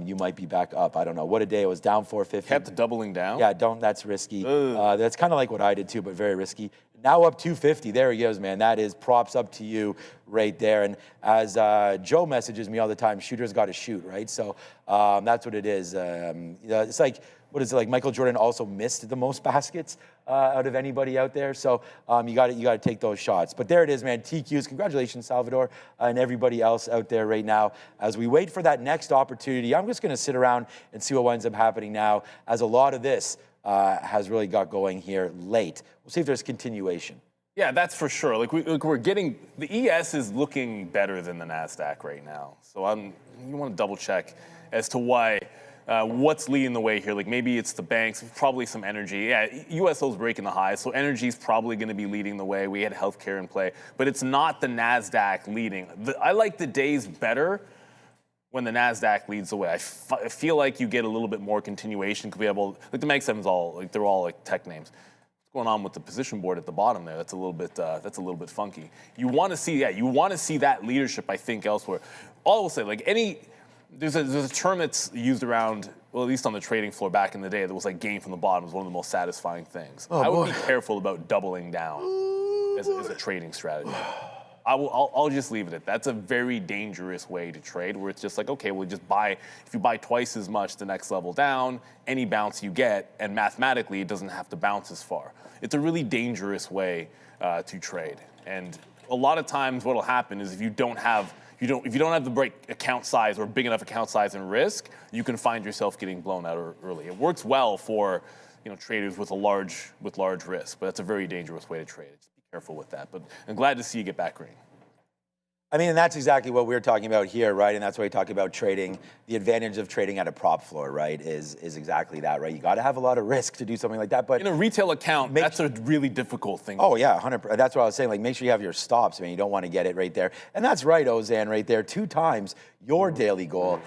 Speaker 4: you might be back up. I don't know. What a day. It was down 450.
Speaker 3: Kept doubling down?
Speaker 4: Yeah, that's risky. That's kind of like what I did too, but very risky. Now up 250. There he goes, man. That is props up to you right there. And as Joe messages me all the time, shooters got to shoot, right? So that's what it is. It's like, what is it, like Michael Jordan also missed the most baskets out of anybody out there. So you got to take those shots. But there it is, man. TQs. Congratulations, Salvador, and everybody else out there right now. As we wait for that next opportunity, I'm just going to sit around and see what winds up happening now, as a lot of this has really got going here late. We'll see if there's continuation.
Speaker 3: Yeah, that's for sure. Like we're getting, the ES is looking better than the NASDAQ right now. So you want to double check as to why. What's leading the way here? Like maybe it's the banks, probably some energy. Yeah, USO's breaking the highs, so energy's probably going to be leading the way. We had healthcare in play, but it's not the NASDAQ leading. I like the days better when the NASDAQ leads the way. I feel like you get a little bit more continuation because we have like the Mag 7's they're all like tech names. What's going on with the position board at the bottom there? That's a little bit funky. You want to see that leadership, I think, elsewhere. All I will say, like there's a term that's used around, well, at least on the trading floor back in the day, that was like gain from the bottom was one of the most satisfying things. I would be careful about doubling down as a trading strategy. I'll just leave it at that. That's a very dangerous way to trade, where it's just like, okay, we'll just buy. If you buy twice as much the next level down, any bounce you get, and mathematically it doesn't have to bounce as far. It's a really dangerous way to trade. And a lot of times what'll happen is if you don't have the right account size or big enough account size and risk, you can find yourself getting blown out early. It works well for traders with large risk, but that's a very dangerous way to trade. Just be careful with that. But I'm glad to see you get back green.
Speaker 4: I mean, and that's exactly what we're talking about here, right? And that's why we talk about trading. The advantage of trading at a prop floor, right, is exactly that, right? You got to have a lot of risk to do something like that. But
Speaker 3: in a retail account, that's a really difficult thing.
Speaker 4: Oh yeah, 100%. That's what I was saying. Like, make sure you have your stops, man. You don't want to get it right there. And that's right, Ozan, right there. 2 times your daily goal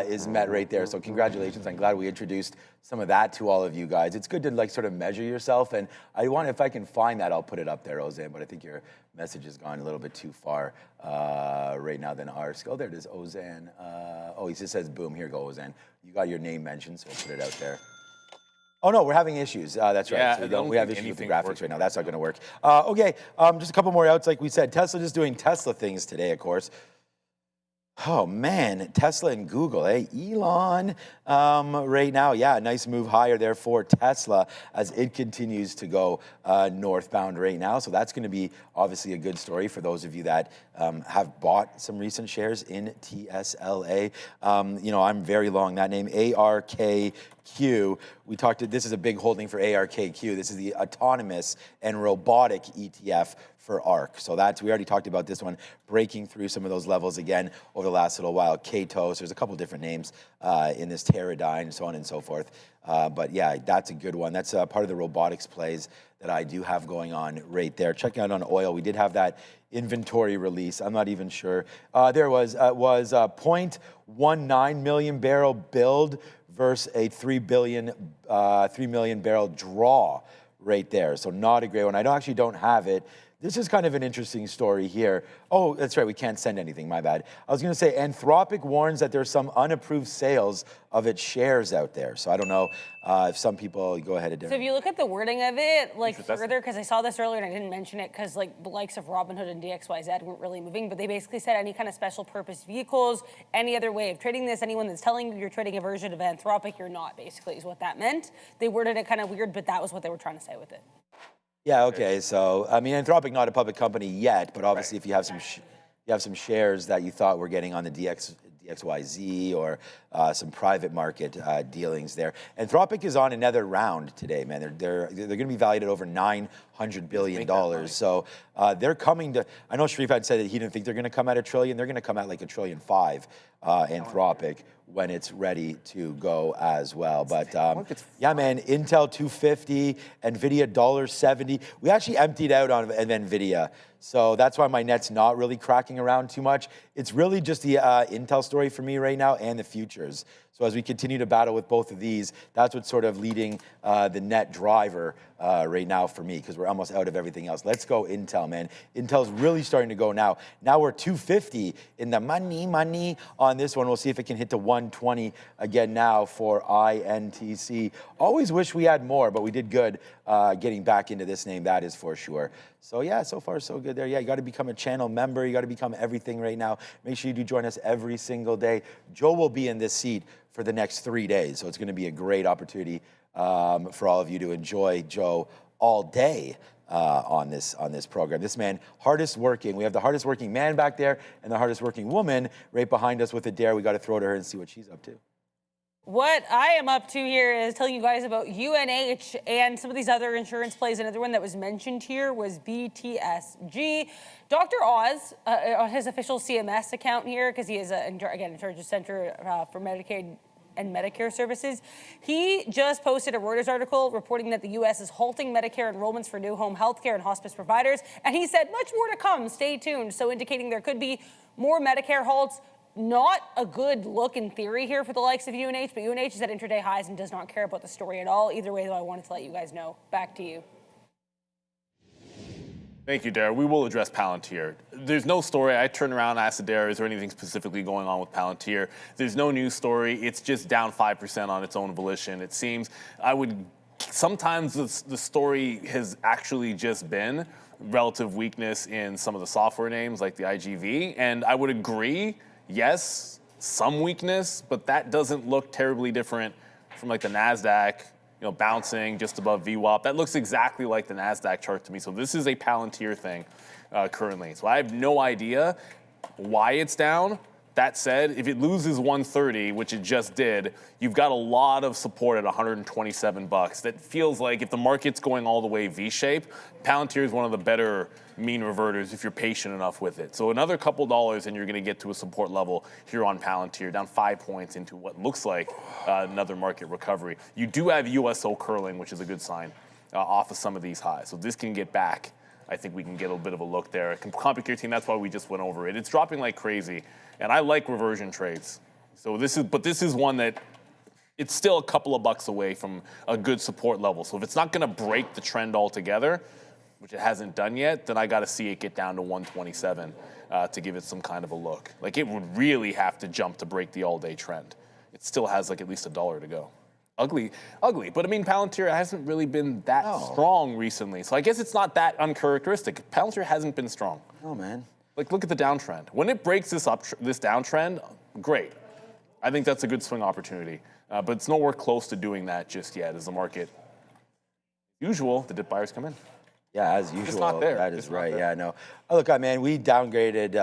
Speaker 4: is met right there. So congratulations. I'm glad we introduced some of that to all of you guys. It's good to sort of measure yourself. And if I can find that, I'll put it up there, Ozan. But I think your message has gone a little bit too far right now than ours. Oh, there it is, Ozan. He just says, boom, here you go, Ozan. You got your name mentioned, so we'll put it out there. Oh, no, we're having issues. That's right.
Speaker 3: Yeah,
Speaker 4: So we have issues with the graphics right now. That's not going to work. Okay, just a couple more outs, like we said. Tesla just doing Tesla things today, of course. Oh, man, Tesla and Google, Elon right now, yeah, nice move higher there for Tesla as it continues to go northbound right now. So that's going to be obviously a good story for those of you that have bought some recent shares in TSLA. I'm very long that name, ARKQ. This is a big holding for ARKQ. This is the autonomous and robotic ETF for ARK. So we already talked about this one breaking through some of those levels again over the last little while. Katos, there's a couple different names in this, Teradyne, so on and so forth. But yeah, that's a good one. That's part of the robotics plays that I do have going on right there. Checking out on oil, we did have that inventory release. I'm not even sure. There was 0.19 million barrel build versus a 3 million barrel draw right there. So not a great one. I actually don't have it. This is kind of an interesting story here. Oh, that's right, we can't send anything, my bad. I was gonna say, Anthropic warns that there's some unapproved sales of its shares out there. So I don't know if some people, go ahead.
Speaker 7: So if you look at the wording of it, further, because I saw this earlier and I didn't mention it because the likes of Robinhood and DXYZ weren't really moving, but they basically said any kind of special purpose vehicles, any other way of trading this, anyone that's telling you you're trading a version of Anthropic, you're not, basically, is what that meant. They worded it kind of weird, but that was what they were trying to say with it.
Speaker 4: Yeah, okay. So, I mean, Anthropic not a public company yet, but obviously if you have some shares that you thought were getting on the DXYZ or some private market dealings there. Anthropic is on another round today, man. They're going to be valued at over $900 billion. So they're coming to, I know Sharif had said that he didn't think they're going to come at $1 trillion. They're going to come at like $1.5 trillion, Anthropic, when it's ready to go as well. But yeah, man, Intel 250, NVIDIA $1.70. We actually emptied out on NVIDIA. So that's why my net's not really cracking around too much. It's really just the Intel story for me right now and the futures. So as we continue to battle with both of these, that's what's sort of leading the net driver right now for me, because we're almost out of everything else. Let's go Intel, man. Intel's really starting to go now. Now we're 250 in the money on this one. We'll see if it can hit to 120 again now for INTC. Always wish we had more, but we did good getting back into this name, that is for sure. So yeah, so far so good there. Yeah, you got to become a channel member. You got to become everything right now. Make sure you do join us every single day. Joe will be in this seat for the next 3 days, so it's going to be a great opportunity for all of you to enjoy Joe all day on this program. This man, hardest working. We have the hardest working man back there and the hardest working woman right behind us with a dare. We got to throw to her and see what she's up to.
Speaker 7: What I am up to here is telling you guys about UNH and some of these other insurance plays. Another one that was mentioned here was BTSG. Dr. Oz, on his official CMS account here, because he is, again, in charge of Center for Medicaid and Medicare Services, he just posted a Reuters article reporting that the U.S. is halting Medicare enrollments for new home health care and hospice providers. And he said, much more to come, stay tuned. So indicating there could be more Medicare halts. Not a good look in theory here for the likes of UNH, but UNH is at intraday highs and does not care about the story at all. Either way, though, I wanted to let you guys know. Back to you.
Speaker 3: Thank you, Dara. We will address Palantir. There's no story. I turned around and asked Dara, is there anything specifically going on with Palantir? There's no news story. It's just down 5% on its own volition. It seems sometimes the story has actually just been relative weakness in some of the software names like the IGV. And I would agree, yes, some weakness, but that doesn't look terribly different from like the NASDAQ, bouncing just above VWAP. That looks exactly like the NASDAQ chart to me. So this is a Palantir thing currently. So I have no idea why it's down. That said, if it loses 130, which it just did, you've got a lot of support at 127 bucks. That feels like if the market's going all the way V-shape, Palantir is one of the better mean reverters if you're patient enough with it. So another couple dollars and you're going to get to a support level here on Palantir, down 5 points into what looks like another market recovery. You do have USO curling, which is a good sign off of some of these highs. So this can get back. I think we can get a bit of a look there. Complicated team, that's why we just went over it. It's dropping like crazy, and I like reversion trades. So this is one that it's still a couple of bucks away from a good support level. So if it's not going to break the trend altogether, which it hasn't done yet, then I got to see it get down to 127 to give it some kind of a look. Like it would really have to jump to break the all-day trend. It still has like at least $1 to go. Ugly. But I mean, Palantir hasn't really been that strong recently. So I guess it's not that uncharacteristic. Palantir hasn't been strong.
Speaker 4: Oh, man.
Speaker 3: Like, look at the downtrend. When it breaks this downtrend, great. I think that's a good swing opportunity. But it's nowhere close to doing that just yet as the market. Usual, the dip buyers come in.
Speaker 4: Yeah, as usual.
Speaker 3: It's not there.
Speaker 4: That is right. Yeah, no. Oh, look, man, we downgraded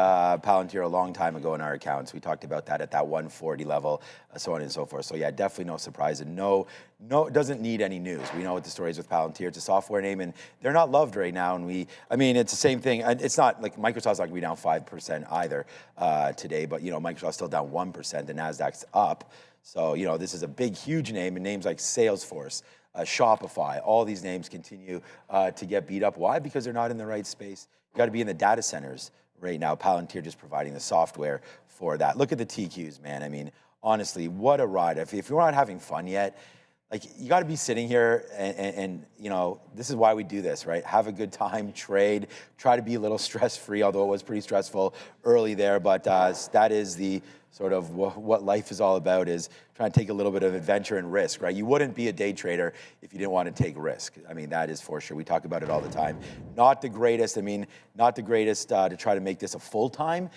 Speaker 4: Palantir a long time ago in our accounts. We talked about that at that 140 level, so on and so forth. So yeah, definitely no surprise, and no, it doesn't need any news. We know what the story is with Palantir. It's a software name, and they're not loved right now. And I mean, it's the same thing. And it's not like Microsoft's not going to be down 5% either today, but Microsoft's still down 1%. The Nasdaq's up. So this is a big, huge name, and names like Salesforce. Shopify, all these names continue to get beat up. Why? Because they're not in the right space. You got to be in the data centers right now. Palantir just providing the software for that. Look at the TQs, man. I mean, honestly, what a ride. If you're not having fun yet, like you got to be sitting here and this is why we do this, right? Have a good time, trade, try to be a little stress-free, although it was pretty stressful early there. But that is the sort of what life is all about is trying to take a little bit of adventure and risk, right? You wouldn't be a day trader if you didn't want to take risk. I mean, that is for sure. We talk about it all the time. Not the greatest, to try to make this a full-time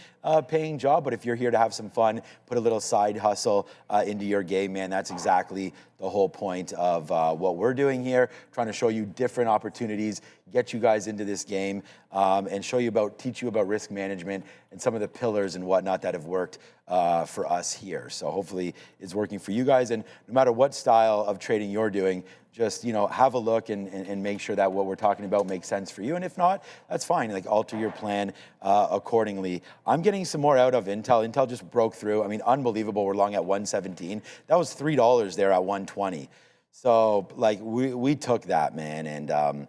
Speaker 4: paying job, but if you're here to have some fun, put a little side hustle into your game, man, that's exactly the whole point of what we're doing here, trying to show you different opportunities, get you guys into this game, and teach you about risk management and some of the pillars and whatnot that have worked for us here. So hopefully it's working for you guys. And no matter what style of trading you're doing, just have a look and make sure that what we're talking about makes sense for you. And if not, that's fine. Like, alter your plan accordingly. I'm getting some more out of Intel. Intel just broke through. I mean, unbelievable. We're long at 117. That was $3 there at 120. So like we took that, man, and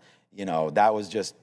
Speaker 4: that was just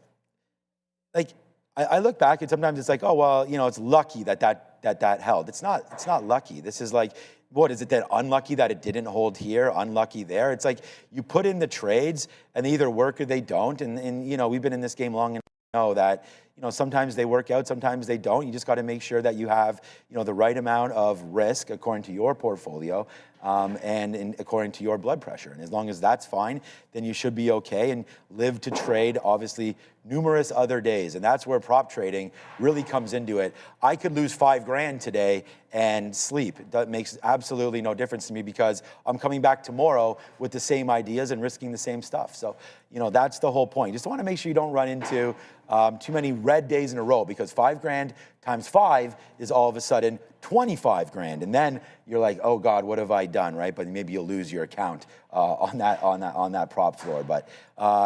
Speaker 4: like I look back and sometimes it's like, oh well, it's lucky that held. It's not lucky. This is like, what is it that unlucky that it didn't hold here, unlucky there? It's like you put in the trades and they either work or they don't. And we've been in this game long enough to know that sometimes they work out, sometimes they don't. You just got to make sure that you have the right amount of risk according to your portfolio and according to your blood pressure. And as long as that's fine, then you should be okay and live to trade, obviously, numerous other days. And that's where prop trading really comes into it. I could lose $5,000 today and sleep. That makes absolutely no difference to me because I'm coming back tomorrow with the same ideas and risking the same stuff. So, that's the whole point. Just want to make sure you don't run into too many red days in a row, because $5,000 times 5 is all of a sudden $25,000, and then you're like, oh God, what have I done, right? But maybe you'll lose your account on that prop floor. But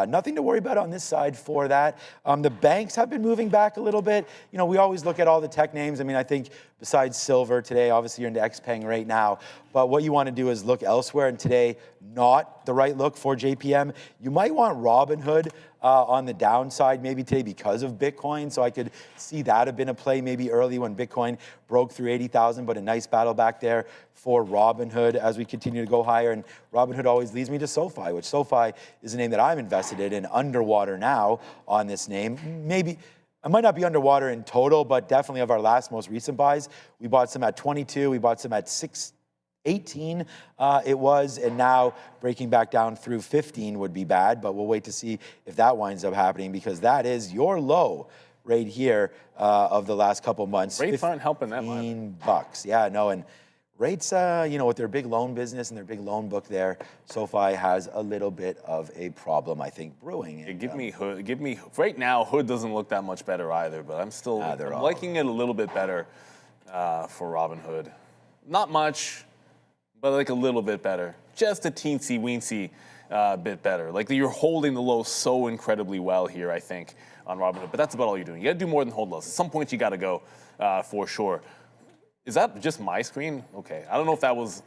Speaker 4: nothing to worry about on this side for that. The banks have been moving back a little bit. We always look at all the tech names. I mean, I think besides silver today, obviously you're into XPeng right now, but what you want to do is look elsewhere. And today, not the right look for JPM. You might want Robinhood on the downside maybe today because of Bitcoin. So I could see that have been a play maybe early when Bitcoin broke through 80,000, but a nice battle back there for Robinhood as we continue to go higher. And Robinhood always leads me to SoFi, which SoFi is a name that I'm invested in and underwater now on this name. Maybe I might not be underwater in total, but definitely of our most recent buys. We bought some at 22, we bought some at 6.18 it was, and now breaking back down through 15 would be bad, but we'll wait to see if that winds up happening, because that is your low right here of the last couple months.
Speaker 3: Rates aren't helping that much.
Speaker 4: $15. Yeah, no, and rates, with their big loan business and their big loan book there, SoFi has a little bit of a problem, I think, brewing. And,
Speaker 3: give me Hood. Right now, Hood doesn't look that much better either, but I'm still liking it a little bit better for Robinhood. Not much, but like a little bit better. Just a teensy-weensy bit better. Like, you're holding the low so incredibly well here, I think, on Robinhood. But that's about all you're doing. You got to do more than hold lows. At some point, you got to go for sure. Is that just my screen? Okay, I don't know if that was.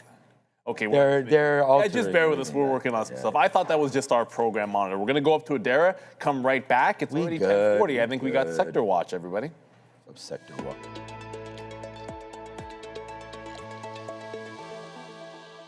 Speaker 3: Okay,
Speaker 4: they're all.
Speaker 3: Yeah, just bear with us. We're working on some stuff. I thought that was just our program monitor. We're gonna go up to Adara, come right back. It's already 10:40. I think we got Sector Watch, everybody.
Speaker 4: Sector Watch.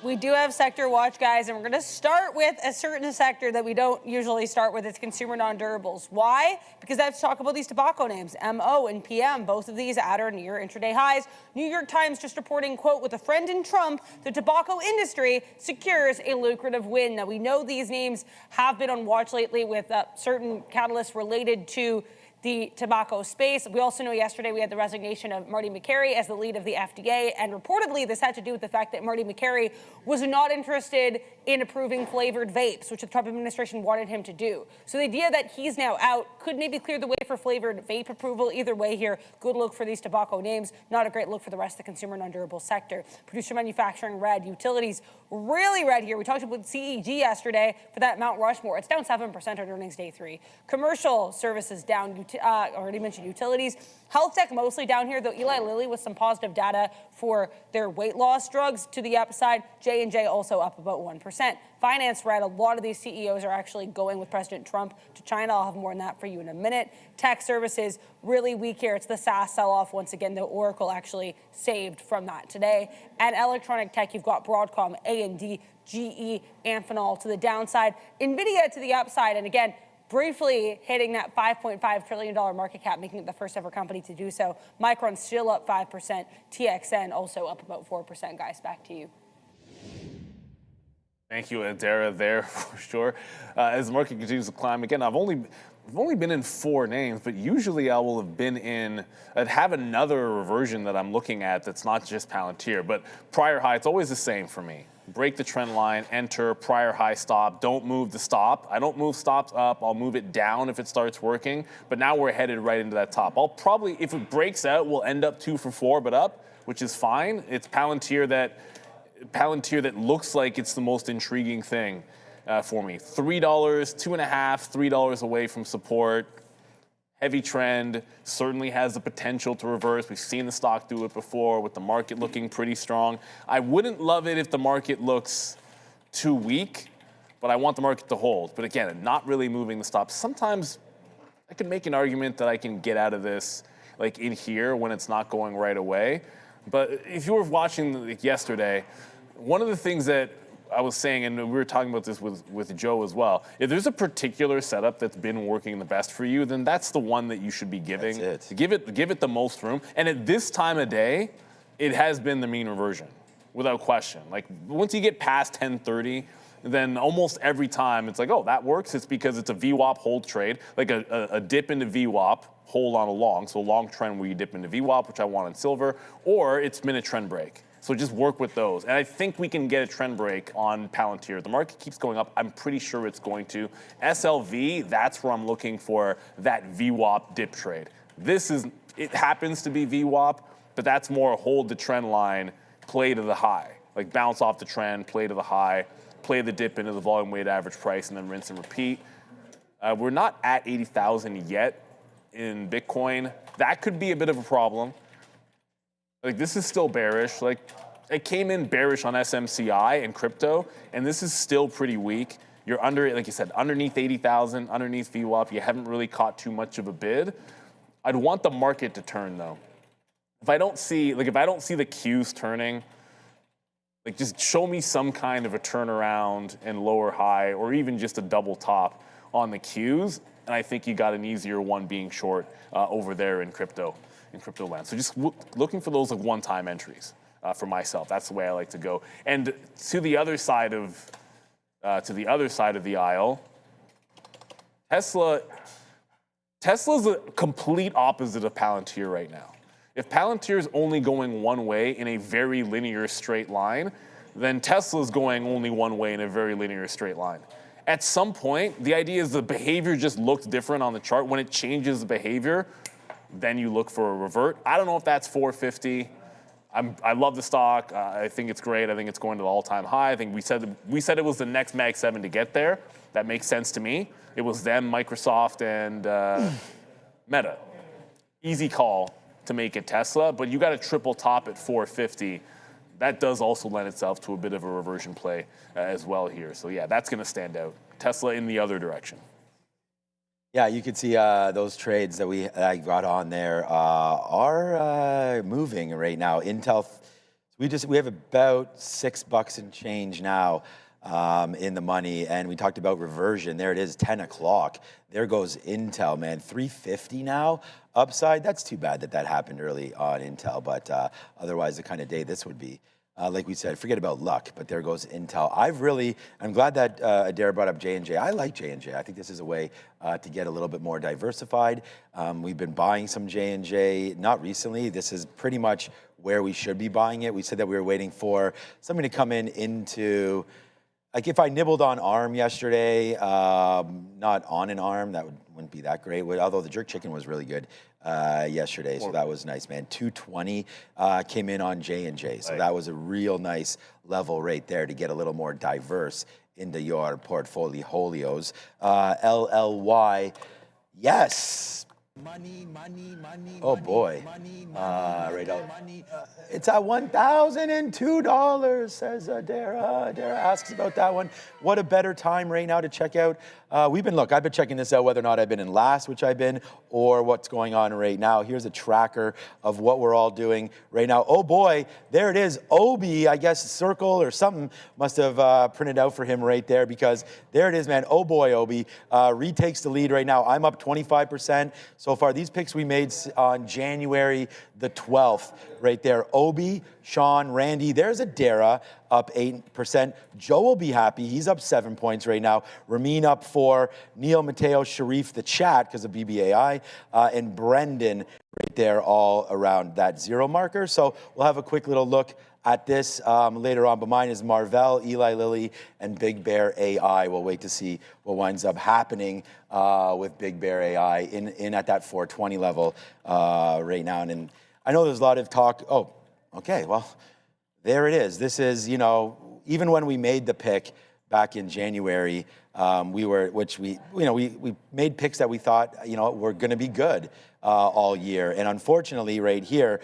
Speaker 7: We do have Sector Watch, guys, and we're going to start with a certain sector that we don't usually start with. It's consumer non-durables. Why? Because I have to talk about these tobacco names, MO and PM, both of these at or near intraday highs. New York Times just reporting, quote, with a friend in Trump, the tobacco industry secures a lucrative win. Now, we know these names have been on watch lately with certain catalysts related to the tobacco space. We also know yesterday we had the resignation of Marty Makary as the lead of the FDA, and reportedly this had to do with the fact that Marty Makary was not interested in approving flavored vapes, which the Trump administration wanted him to do. So the idea that he's now out could maybe clear the way for flavored vape approval. Either way here, good look for these tobacco names, not a great look for the rest of the consumer non-durable sector. Producer manufacturing red, utilities really red here. We talked about CEG yesterday for that Mount Rushmore. It's down 7% on earnings day 3. Commercial services down, already mentioned utilities. Health tech mostly down here, though Eli Lilly with some positive data for their weight loss drugs to the upside. J&J also up about 1%. Finance red, a lot of these CEOs are actually going with President Trump to China. I'll have more on that for you in a minute. Tech services really weak here. It's the SaaS sell-off once again, though Oracle actually saved from that today. And electronic tech, you've got Broadcom, AMD, GE, Amphenol to the downside. NVIDIA to the upside, and again, briefly hitting that $5.5 trillion market cap, making it the first ever company to do so. Micron's still up 5%. TXN also up about 4%. Guys, back to you.
Speaker 3: Thank you, Adara, there for sure. As the market continues to climb, again, I've only been in 4 names, but usually I will have been in, I'd have another reversion that I'm looking at that's not just Palantir, but prior high, it's always the same for me. Break the trend line, enter, prior high stop, don't move the stop. I don't move stops up, I'll move it down if it starts working, but now we're headed right into that top. I'll probably, if it breaks out, we'll end up 2 for 4, but up, which is fine. It's Palantir that looks like it's the most intriguing thing for me. $3, $2.50, $3 away from support. Heavy trend, certainly has the potential to reverse. We've seen the stock do it before with the market looking pretty strong. I wouldn't love it if the market looks too weak, but I want the market to hold. But again, not really moving the stops. Sometimes I can make an argument that I can get out of this like in here when it's not going right away. But if you were watching yesterday, one of the things that I was saying, and we were talking about this with Joe as well, if there's a particular setup that's been working the best for you, then that's the one that you should be giving.
Speaker 4: That's it.
Speaker 3: Give it the most room. And at this time of day, it has been the mean reversion, without question. Like once you get past 1030, then almost every time it's like, oh, that works. It's because it's a VWAP hold trade, like a dip into VWAP, hold on a long, so a long trend where you dip into VWAP, which I want in silver, or it's minute trend break. So just work with those. And I think we can get a trend break on Palantir. The market keeps going up. I'm pretty sure it's going to. SLV, that's where I'm looking for that VWAP dip trade. It happens to be VWAP, but that's more a hold the trend line, play to the high. Like bounce off the trend, play to the high, play the dip into the volume weighted average price, and then rinse and repeat. We're not at 80,000 yet in Bitcoin. That could be a bit of a problem. Like this is still bearish. Like it came in bearish on SMCI and crypto, and this is still pretty weak. You're under, like you said, underneath 80,000, underneath VWAP. You haven't really caught too much of a bid. I'd want the market to turn though. If I don't see the Qs turning, like just show me some kind of a turnaround and lower high, or even just a double top on the Qs, and I think you got an easier one being short over there in crypto land. So just looking for those like one-time entries for myself. That's the way I like to go. And to the other side of the aisle, Tesla's the complete opposite of Palantir right now. If Palantir is only going one way in a very linear straight line, then Tesla's going only one way in a very linear straight line. At some point, the idea is the behavior just looks different on the chart. When it changes the behavior, then you look for a revert. I don't know if that's 450. I love the stock. I think it's great. I think it's going to the all-time high. I think we said it was the next Mag 7 to get there. That makes sense to me. It was them, Microsoft, and Meta. Easy call to make it Tesla, but you got a triple top at 450. That does also lend itself to a bit of a reversion play as well here. So yeah, that's going to stand out. Tesla in the other direction.
Speaker 4: Yeah, you can see those trades that I got on there are moving right now. Intel, we have about $6 and change now in the money, and we talked about reversion. There it is, 10 o'clock. There goes Intel, man, 350 now. Upside, that's too bad that happened early on Intel, but otherwise the kind of day this would be. Like we said, forget about luck, but there goes Intel. I'm glad that Adair brought up J&J. I like J&J. I think this is a way to get a little bit more diversified. We've been buying some J&J, not recently. This is pretty much where we should be buying it. We said that we were waiting for something to come into, like if I nibbled on ARM yesterday, not on an ARM, that wouldn't be that great. Although the jerk chicken was really good yesterday, so that was nice, man. 220 came in on J&J, so that was a real nice level right there to get a little more diverse into your portfolios. LLY, yes, Oh boy. Right out. It's at $1,002, says Dara. Dara asks about that one. What a better time right now to check out. I've been checking this out, whether or not I've been in last, which I've been, or what's going on right now. Here's a tracker of what we're all doing right now. Oh boy, there it is. Obi, I guess Circle or something must have printed out for him right there, because there it is, man. Oh boy, Obi retakes the lead right now. I'm up 25% so far. These picks we made on January the 12th right there. Obi, Sean, Randy, there's a Dara up 8%. Joe will be happy. He's up 7 points right now. Ramin up 4. Neil, Mateo, Sharif, the chat because of BBAI, and Brendan right there all around that zero marker. So we'll have a quick little look at this later on, but mine is Marvell, Eli Lilly, and Big Bear AI. We'll wait to see what winds up happening with Big Bear AI in at that 420 level right now. And I know there's a lot of talk. Oh, okay, well, there it is. This is, even when we made the pick back in January, we made picks that we thought, were going to be good all year. And unfortunately, right here,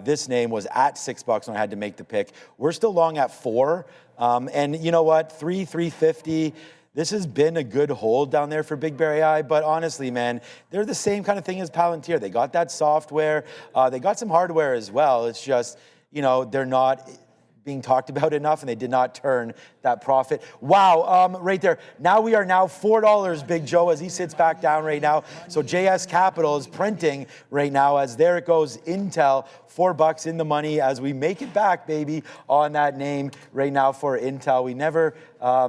Speaker 4: this name was at $6 when I had to make the pick. We're still long at 4. And you know what? 350. This has been a good hold down there for Big Bear AI, but honestly, man, they're the same kind of thing as Palantir. They got that software. They got some hardware as well. It's just, they're not being talked about enough, and they did not turn that profit. Wow, right there. Now we are now $4, Big Joe, as he sits back down right now. So JS Capital is printing right now, as there it goes. Intel, $4 in the money as we make it back, baby, on that name right now for Intel. We never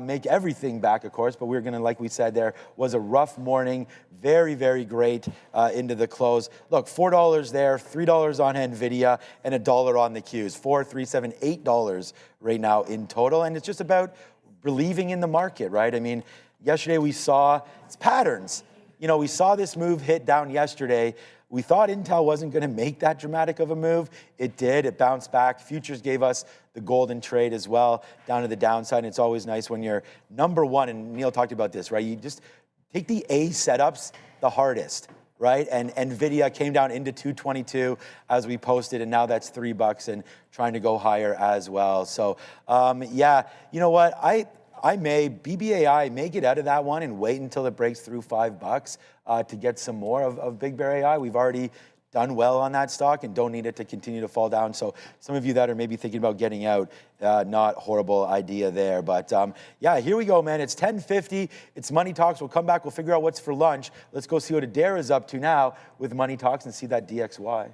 Speaker 4: make everything back, of course, but we're going to, like we said, there was a rough morning. Very, very great into the close. Look, $4 there, $3 on NVIDIA, and $1 on the Qs. $4, $3, $7, $8 right now in total. And it's just about believing in the market, right? I mean, yesterday we saw it's patterns. We saw this move hit down yesterday. We thought Intel wasn't going to make that dramatic of a move. It did. It bounced back. Futures gave us the golden trade as well down to the downside. And it's always nice when you're number one. And Neil talked about this, right? You just take the A setups the hardest, right? And NVIDIA came down into 222 as we posted, and now that's $3 and trying to go higher as well. So, yeah, you know what? BBAI may get out of that one and wait until it breaks through $5 to get some more of Big Bear AI. We've already done well on that stock and don't need it to continue to fall down. So some of you that are maybe thinking about getting out, not horrible idea there. But yeah, here we go, man. It's 10:50. It's Money Talks. We'll come back. We'll figure out what's for lunch. Let's go see what Adair is up to now with Money Talks and see that DXY.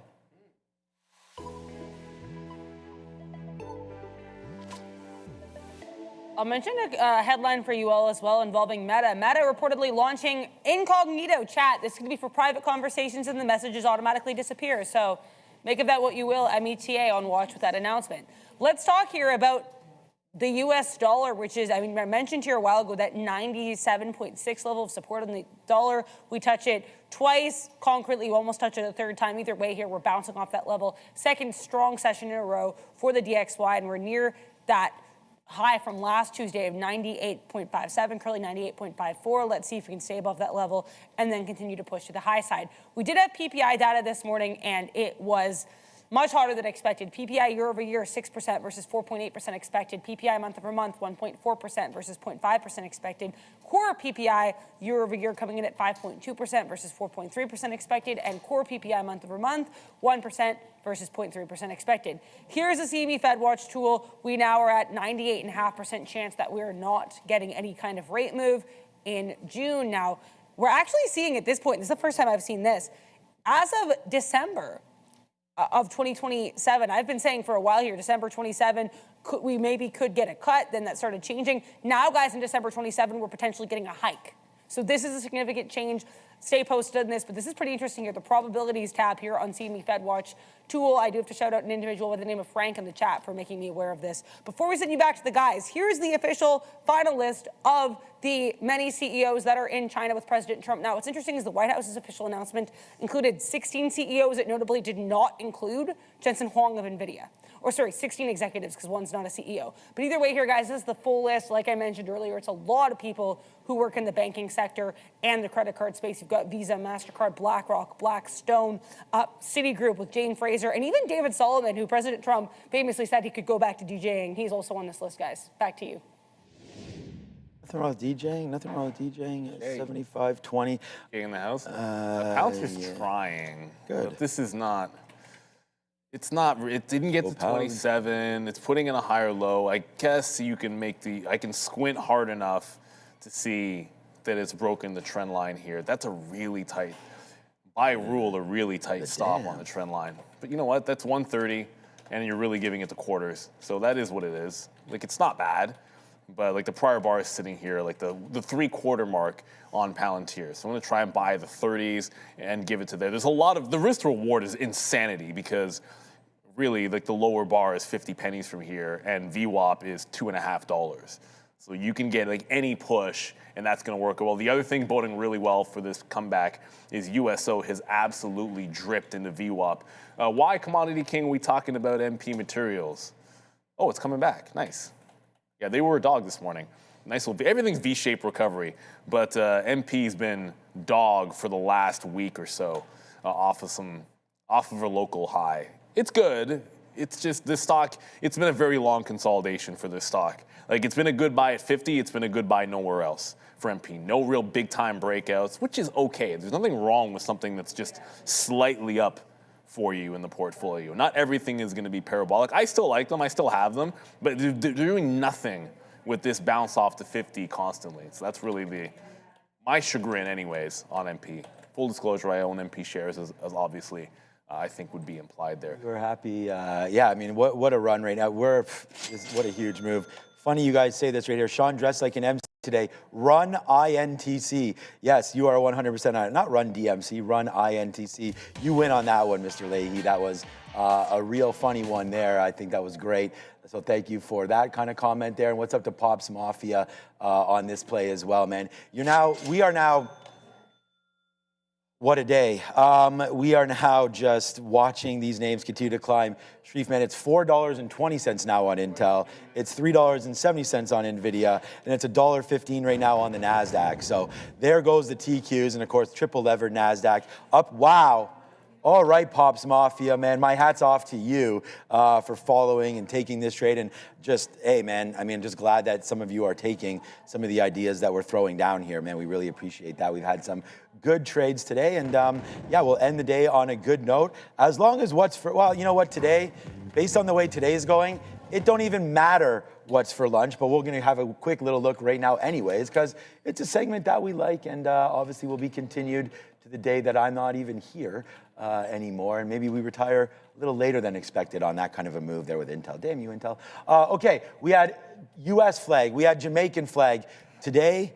Speaker 7: I'll mention a headline for you all as well involving Meta. Meta reportedly launching incognito chat. This could be for private conversations and the messages automatically disappear. So make of that what you will. META on watch with that announcement. Let's talk here about the US dollar, which is, I mentioned here a while ago that 97.6 level of support on the dollar. We touch it twice concretely. We almost touch it a third time. Either way here, we're bouncing off that level. Second strong session in a row for the DXY, and we're near that high from last Tuesday of 98.57, currently 98.54. Let's see if we can stay above that level and then continue to push to the high side. We did have PPI data this morning, and it was much harder than expected. PPI year over year, 6% versus 4.8% expected. PPI month over month, 1.4% versus 0.5% expected. Core PPI year over year coming in at 5.2% versus 4.3% expected. And core PPI month over month, 1% versus 0.3% expected. Here's the CME Fed Watch tool. We now are at 98.5% chance that we're not getting any kind of rate move in June. Now, we're actually seeing at this point, this is the first time I've seen this, as of December of 2027. I've been saying for a while here, December 27, we maybe could get a cut. Then that started changing. Now, guys, in December 27, we're potentially getting a hike. So this is a significant change. Stay posted on this, but this is pretty interesting here. The probabilities tab here on CME Fed Watch tool. I do have to shout out an individual by the name of Frank in the chat for making me aware of this. Before we send you back to the guys, here's the official final list of the many CEOs that are in China with President Trump. Now, what's interesting is the White House's official announcement included 16 CEOs. It notably did not include Jensen Huang of NVIDIA. Or sorry, 16 executives, because one's not a CEO. But either way here, guys, this is the full list. Like I mentioned earlier, it's a lot of people who work in the banking sector and the credit card space. You've got Visa, MasterCard, BlackRock, Blackstone, Citigroup with Jane Fraser, and even David Solomon, who President Trump famously said he could go back to DJing. He's also on this list, guys. Back to you.
Speaker 4: Nothing wrong with DJing. Nothing wrong with DJing. 75-20.
Speaker 3: In the house. The Pounce is trying.
Speaker 4: Good.
Speaker 3: But this is not. It's not. It didn't get to 27. It's putting in a higher low. I guess you can make I can squint hard enough to see that it's broken the trend line here. That's a really tight, by rule, a really tight stop on the trend line. But you know what? That's 130, and you're really giving it to quarters. So that is what it is. Like, it's not bad. But like the prior bar is sitting here, like the 3/4 mark on Palantir. So I'm gonna try and buy the 30s and give it to there. There's a lot of, the risk to reward is insanity because really like the lower bar is 50 pennies from here and VWAP is $2.50. So you can get like any push and that's gonna work well. The other thing boding really well for this comeback is USO has absolutely dripped into VWAP. Why, Commodity King, are we talking about MP Materials? Oh, it's coming back, nice. Yeah, they were a dog this morning. Nice little, everything's V-shaped recovery, but MP's been dog for the last week or so off of a local high. It's good. It's just this stock, it's been a very long consolidation for this stock. Like it's been a good buy at 50, it's been a good buy nowhere else for MP. No real big time breakouts, which is okay. There's nothing wrong with something that's just slightly up for you in the portfolio. Not everything is going to be parabolic. I still like them, I still have them, but they're doing nothing with this bounce off to 50 constantly. So that's really my chagrin anyways on MP. Full disclosure, I own MP shares as obviously I think would be implied there.
Speaker 4: We're happy. Yeah, I mean, what a run right now. What a huge move. Funny you guys say this right here. Sean dressed like an MC today. Run INTC. Yes, you are 100% on it. Not run DMC, run INTC. You win on that one, Mr. Leahy. That was a real funny one there. I think that was great. So thank you for that kind of comment there. And what's up to Pops Mafia on this play as well, man. We are now, what a day. We are now just watching these names continue to climb. Sharif, man, it's $4.20 now on Intel. It's $3.70 on NVIDIA. And it's $1.15 right now on the NASDAQ. So there goes the TQs. And, of course, triple levered NASDAQ up. Wow. All right, Pops Mafia, man, my hat's off to you for following and taking this trade. And just, hey, man, I mean, I'm just glad that some of you are taking some of the ideas that we're throwing down here, man. We really appreciate that. We've had some good trades today. And, yeah, we'll end the day on a good note. As long as well, you know what, today, based on the way today is going, it don't even matter what's for lunch, but we're going to have a quick little look right now anyways, because it's a segment that we like and obviously will be continued to the day that I'm not even here anymore. And maybe we retire a little later than expected on that kind of a move there with Intel. Damn you, Intel. Okay, we had U.S. flag. We had Jamaican flag. Today,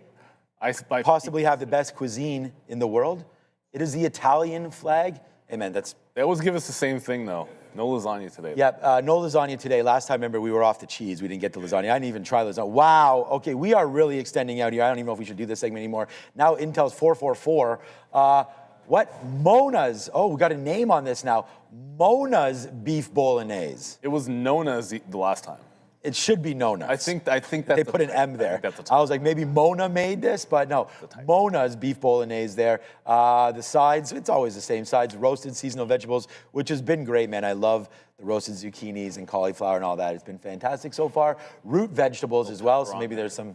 Speaker 4: I possibly have the best cuisine in the world. It is the Italian flag. Hey, man,
Speaker 3: They always give us the same thing, though. No lasagna today.
Speaker 4: Yeah, no lasagna today. Last time, remember, we were off the cheese. We didn't get the lasagna. I didn't even try lasagna. Wow. Okay, we are really extending out here. I don't even know if we should do this segment anymore. Now Intel's 444. What? Mona's. Oh, we got a name on this now. Mona's beef bolognese.
Speaker 3: It was Nona's the last time.
Speaker 4: It should be Nona's.
Speaker 3: I think that's
Speaker 4: they put an M there. I was like, maybe Mona made this, but no. Mona's beef bolognese there. The sides, it's always the same sides. Roasted seasonal vegetables, which has been great, man. I love the roasted zucchinis and cauliflower and all that. It's been fantastic so far. Root vegetables as well, so maybe there's some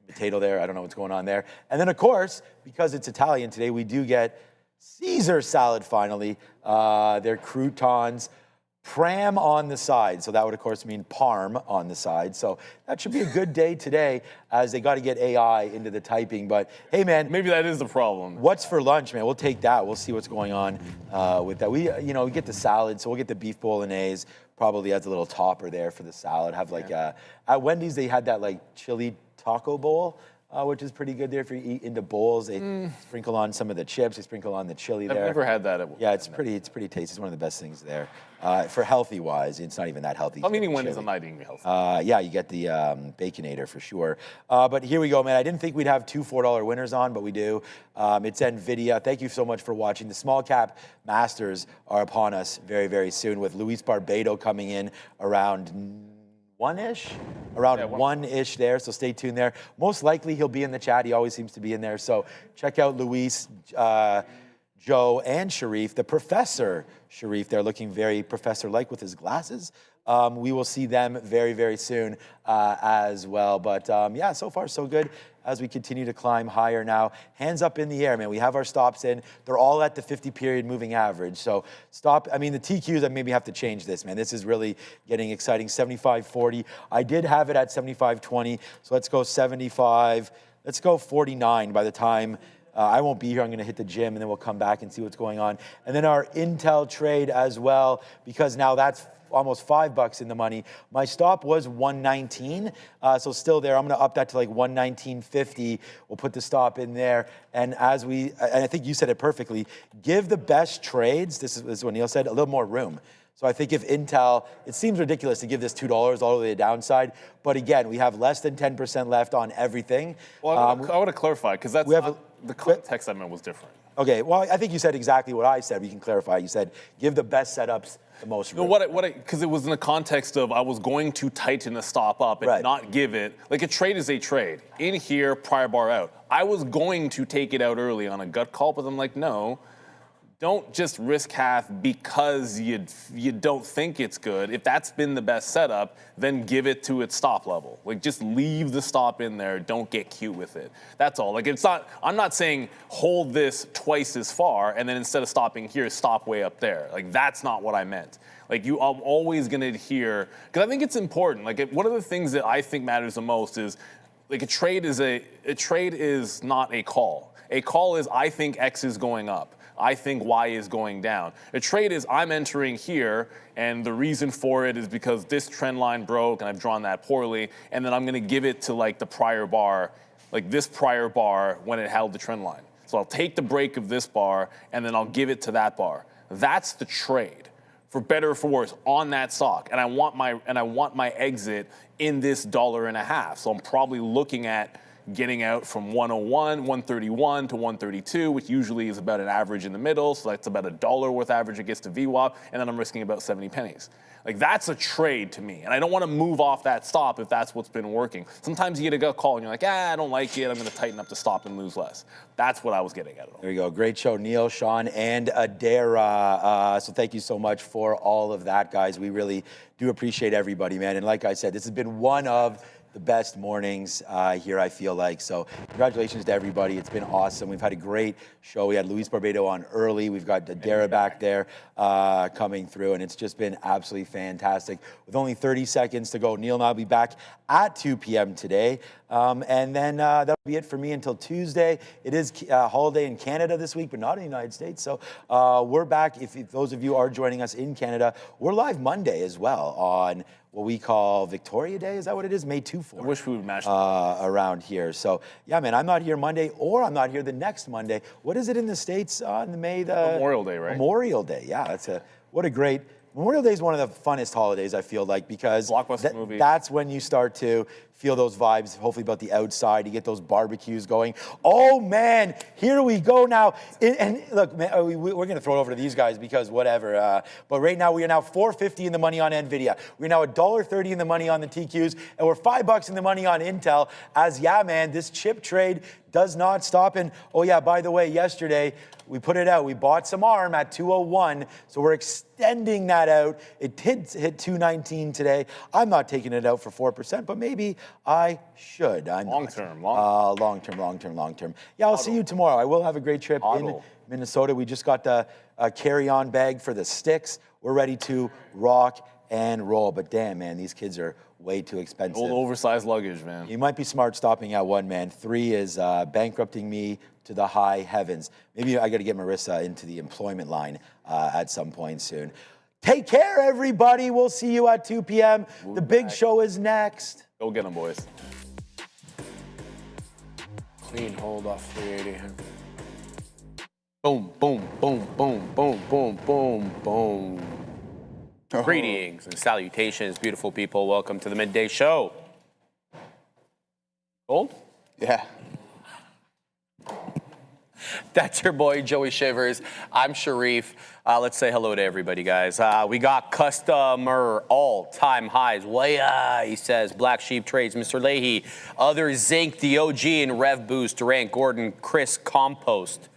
Speaker 4: potato there. I don't know what's going on there. And then, of course, because it's Italian today, we do get Caesar salad finally. Their croutons. Pram on the side. So that would, of course, mean parm on the side. So that should be a good day today as they got to get AI into the typing. But, hey, man.
Speaker 3: Maybe that is the problem.
Speaker 4: What's for lunch, man? We'll take that. We'll see what's going on with that. We get the salad, so we'll get the beef bolognese. Probably adds a little topper there for the salad. Have like, at Wendy's, they had that, like, chili taco bowl. which is pretty good there if you eat into bowls. They sprinkle on some of the chips. They sprinkle on the chili
Speaker 3: I've
Speaker 4: there.
Speaker 3: never had that.
Speaker 4: Yeah, it's pretty tasty. It's one of the best things there. For healthy wise, it's not even that healthy.
Speaker 3: I'm eating Wendy's. I'm not eating healthy.
Speaker 4: Yeah, you get the Baconator for sure. But here we go, man. I didn't think we'd have two $4 winners on, but we do. It's NVIDIA. Thank you so much for watching. The small cap masters are upon us very, very soon with Luis Barbado coming in around one-ish, around one-ish there, so stay tuned there. Most likely he'll be in the chat. He always seems to be in there. So check out Luis, Joe, and Sharif. The Professor Sharif, they're looking very professor-like with his glasses. We will see them very, very soon as well. But yeah, so far so good as we continue to climb higher now. Hands up in the air, man. We have our stops in. They're all at the 50-period moving average. So stop. I mean, the TQs, I maybe have to change this, man. This is really getting exciting. 75.40. I did have it at 75.20. So let's go 75. Let's go 49 by the time. I won't be here. I'm going to hit the gym, and then we'll come back and see what's going on. And then our Intel trade as well, because now that's almost $5 in the money. My stop was 119, so still there. I'm going to up that to like 119.50. We'll put the stop in there. And and I think you said it perfectly, give the best trades, this is what Neil said, a little more room. So I think if Intel, it seems ridiculous to give this $2 all the way to the downside, but again, we have less than 10% left on everything.
Speaker 3: Well, I want to clarify, because that's the context I meant was different.
Speaker 4: Okay, well, I think you said exactly what I said. We can clarify. You said give the best setups the most room.
Speaker 3: No, because it was in the context of I was going to tighten the stop up and not give it. Like a trade is a trade. In here, prior bar out. I was going to take it out early on a gut call, but I'm like, no. Don't just risk half because you don't think it's good. If that's been the best setup, then give it to its stop level. Like just leave the stop in there. Don't get cute with it. That's all. Like I'm not saying hold this twice as far and then instead of stopping here, stop way up there. Like that's not what I meant. Like I'm always gonna adhere, because I think it's important. Like one of the things that I think matters the most is like a trade is not a call. A call is I think X is going up. I think Y is going down. A trade is I'm entering here, and the reason for it is because this trend line broke, and I've drawn that poorly, and then I'm going to give it to like the prior bar, like this prior bar when it held the trend line. So I'll take the break of this bar, and then I'll give it to that bar. That's the trade, for better or for worse, on that stock. And I want my exit in this $1.50. So I'm probably looking at getting out from 101, 131 to 132, which usually is about an average in the middle. So that's about $1 worth average it gets to VWAP, and then I'm risking about 70 pennies. Like that's a trade to me, and I don't want to move off that stop if that's what's been working. Sometimes you get a gut call and you're like, I don't like it. I'm going to tighten up the stop and lose less. That's what I was getting at it all.
Speaker 4: There you go. Great show, Neil, Sean, and Adara. So thank you so much for all of that, guys. We really do appreciate everybody, man. And like I said, this has been one of the best mornings here, I feel like. So congratulations to everybody. It's been awesome. We've had a great show. We had Luis Barbado on early. We've got Dara back there coming through, and it's just been absolutely fantastic. With only 30 seconds to go, Neil and I will be back at 2 p.m. today. And then that'll be it for me until Tuesday. It is a holiday in Canada this week, but not in the United States. So we're back. If those of you are joining us in Canada, we're live Monday as well on what we call Victoria Day. Is that what it is? May 2-4.
Speaker 3: I wish we would match
Speaker 4: around here. So yeah, man, I'm not here Monday, or I'm not here the next Monday. What is it in the States on the May?
Speaker 3: Memorial Day, right?
Speaker 4: Memorial Day. Yeah, what a great. Memorial Day is one of the funnest holidays, I feel like, because that's when you start to feel those vibes, hopefully about the outside. You get those barbecues going. Oh, man, here we go now. And look, man, we're going to throw it over to these guys because whatever. But right now, we are now $4.50 in the money on NVIDIA. We're now $1.30 in the money on the TQs, and we're $5 in the money on Intel. As, yeah, man, this chip trade does not stop. And, oh, yeah, by the way, yesterday, we put it out. We bought some ARM at 201, so we're extending that out. It did hit 219 today. I'm not taking it out for 4%, but maybe I should.
Speaker 3: Long term.
Speaker 4: Yeah, I'll see you tomorrow. I will have a great trip in Minnesota. We just got the carry-on bag for the sticks. We're ready to rock and roll. But damn, man, these kids are way too expensive.
Speaker 3: Old oversized luggage, man.
Speaker 4: You might be smart stopping at 1, man. 3 is bankrupting me to the high heavens. Maybe I got to get Marissa into the employment line at some point soon. Take care, everybody. We'll see you at 2 p.m. The big show is next.
Speaker 3: Go get them, boys.
Speaker 2: Clean hold off 380. Boom, boom, boom, boom, boom, boom, boom, boom.
Speaker 5: Oh.
Speaker 2: Greetings and salutations, beautiful people. Welcome to the Midday Show. Cold?
Speaker 5: Yeah.
Speaker 2: That's your boy, Joey Shivers. I'm Sharif. Let's say hello to everybody, guys. We got customer all-time highs. Way, he says. Black Sheep Trades, Mr. Leahy. Other Zinc, the OG, and Rev Boost, Durant, Gordon, Chris, Compost.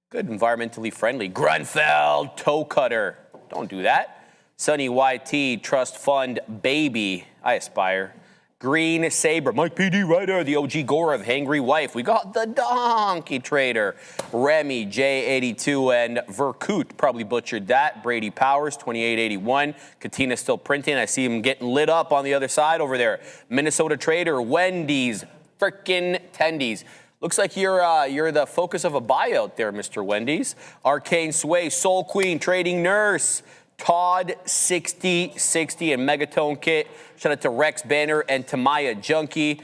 Speaker 2: Good, environmentally friendly. Grunfeld, Toe Cutter. Don't do that. Sunny YT, Trust Fund, Baby. I aspire. Green Saber, Mike PD right there, the OG Gorev, Hangry Wife. We got the Donkey Trader, Remy, J82, and Verkut, probably butchered that. Brady Powers, 2881. Katina still printing. I see him getting lit up on the other side over there. Minnesota Trader, Wendy's, frickin' tendies. Looks like you're the focus of a buyout there, Mr. Wendy's. Arcane Sway, Soul Queen, Trading Nurse. Todd 6060 and Megatone Kit. Shout out to Rex Banner and Tamaya Junkie.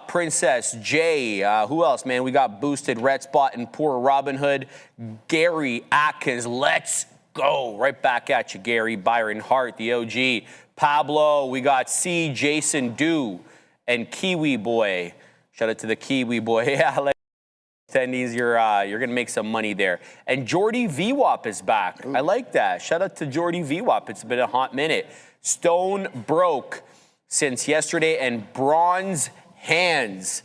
Speaker 2: Princess J. Who else, man? We got Boosted, Red Spot, and Poor Robin Hood. Gary Atkins. Let's go. Right back at you, Gary. Byron Hart, the OG. Pablo. We got C. Jason Dew and Kiwi Boy. Shout out to the Kiwi Boy. Yeah, attendees, you're gonna make some money there. And Jordy VWAP is back. Ooh. I like that. Shout out to Jordy VWAP. It's been a hot minute. Stone broke since yesterday, and bronze hands.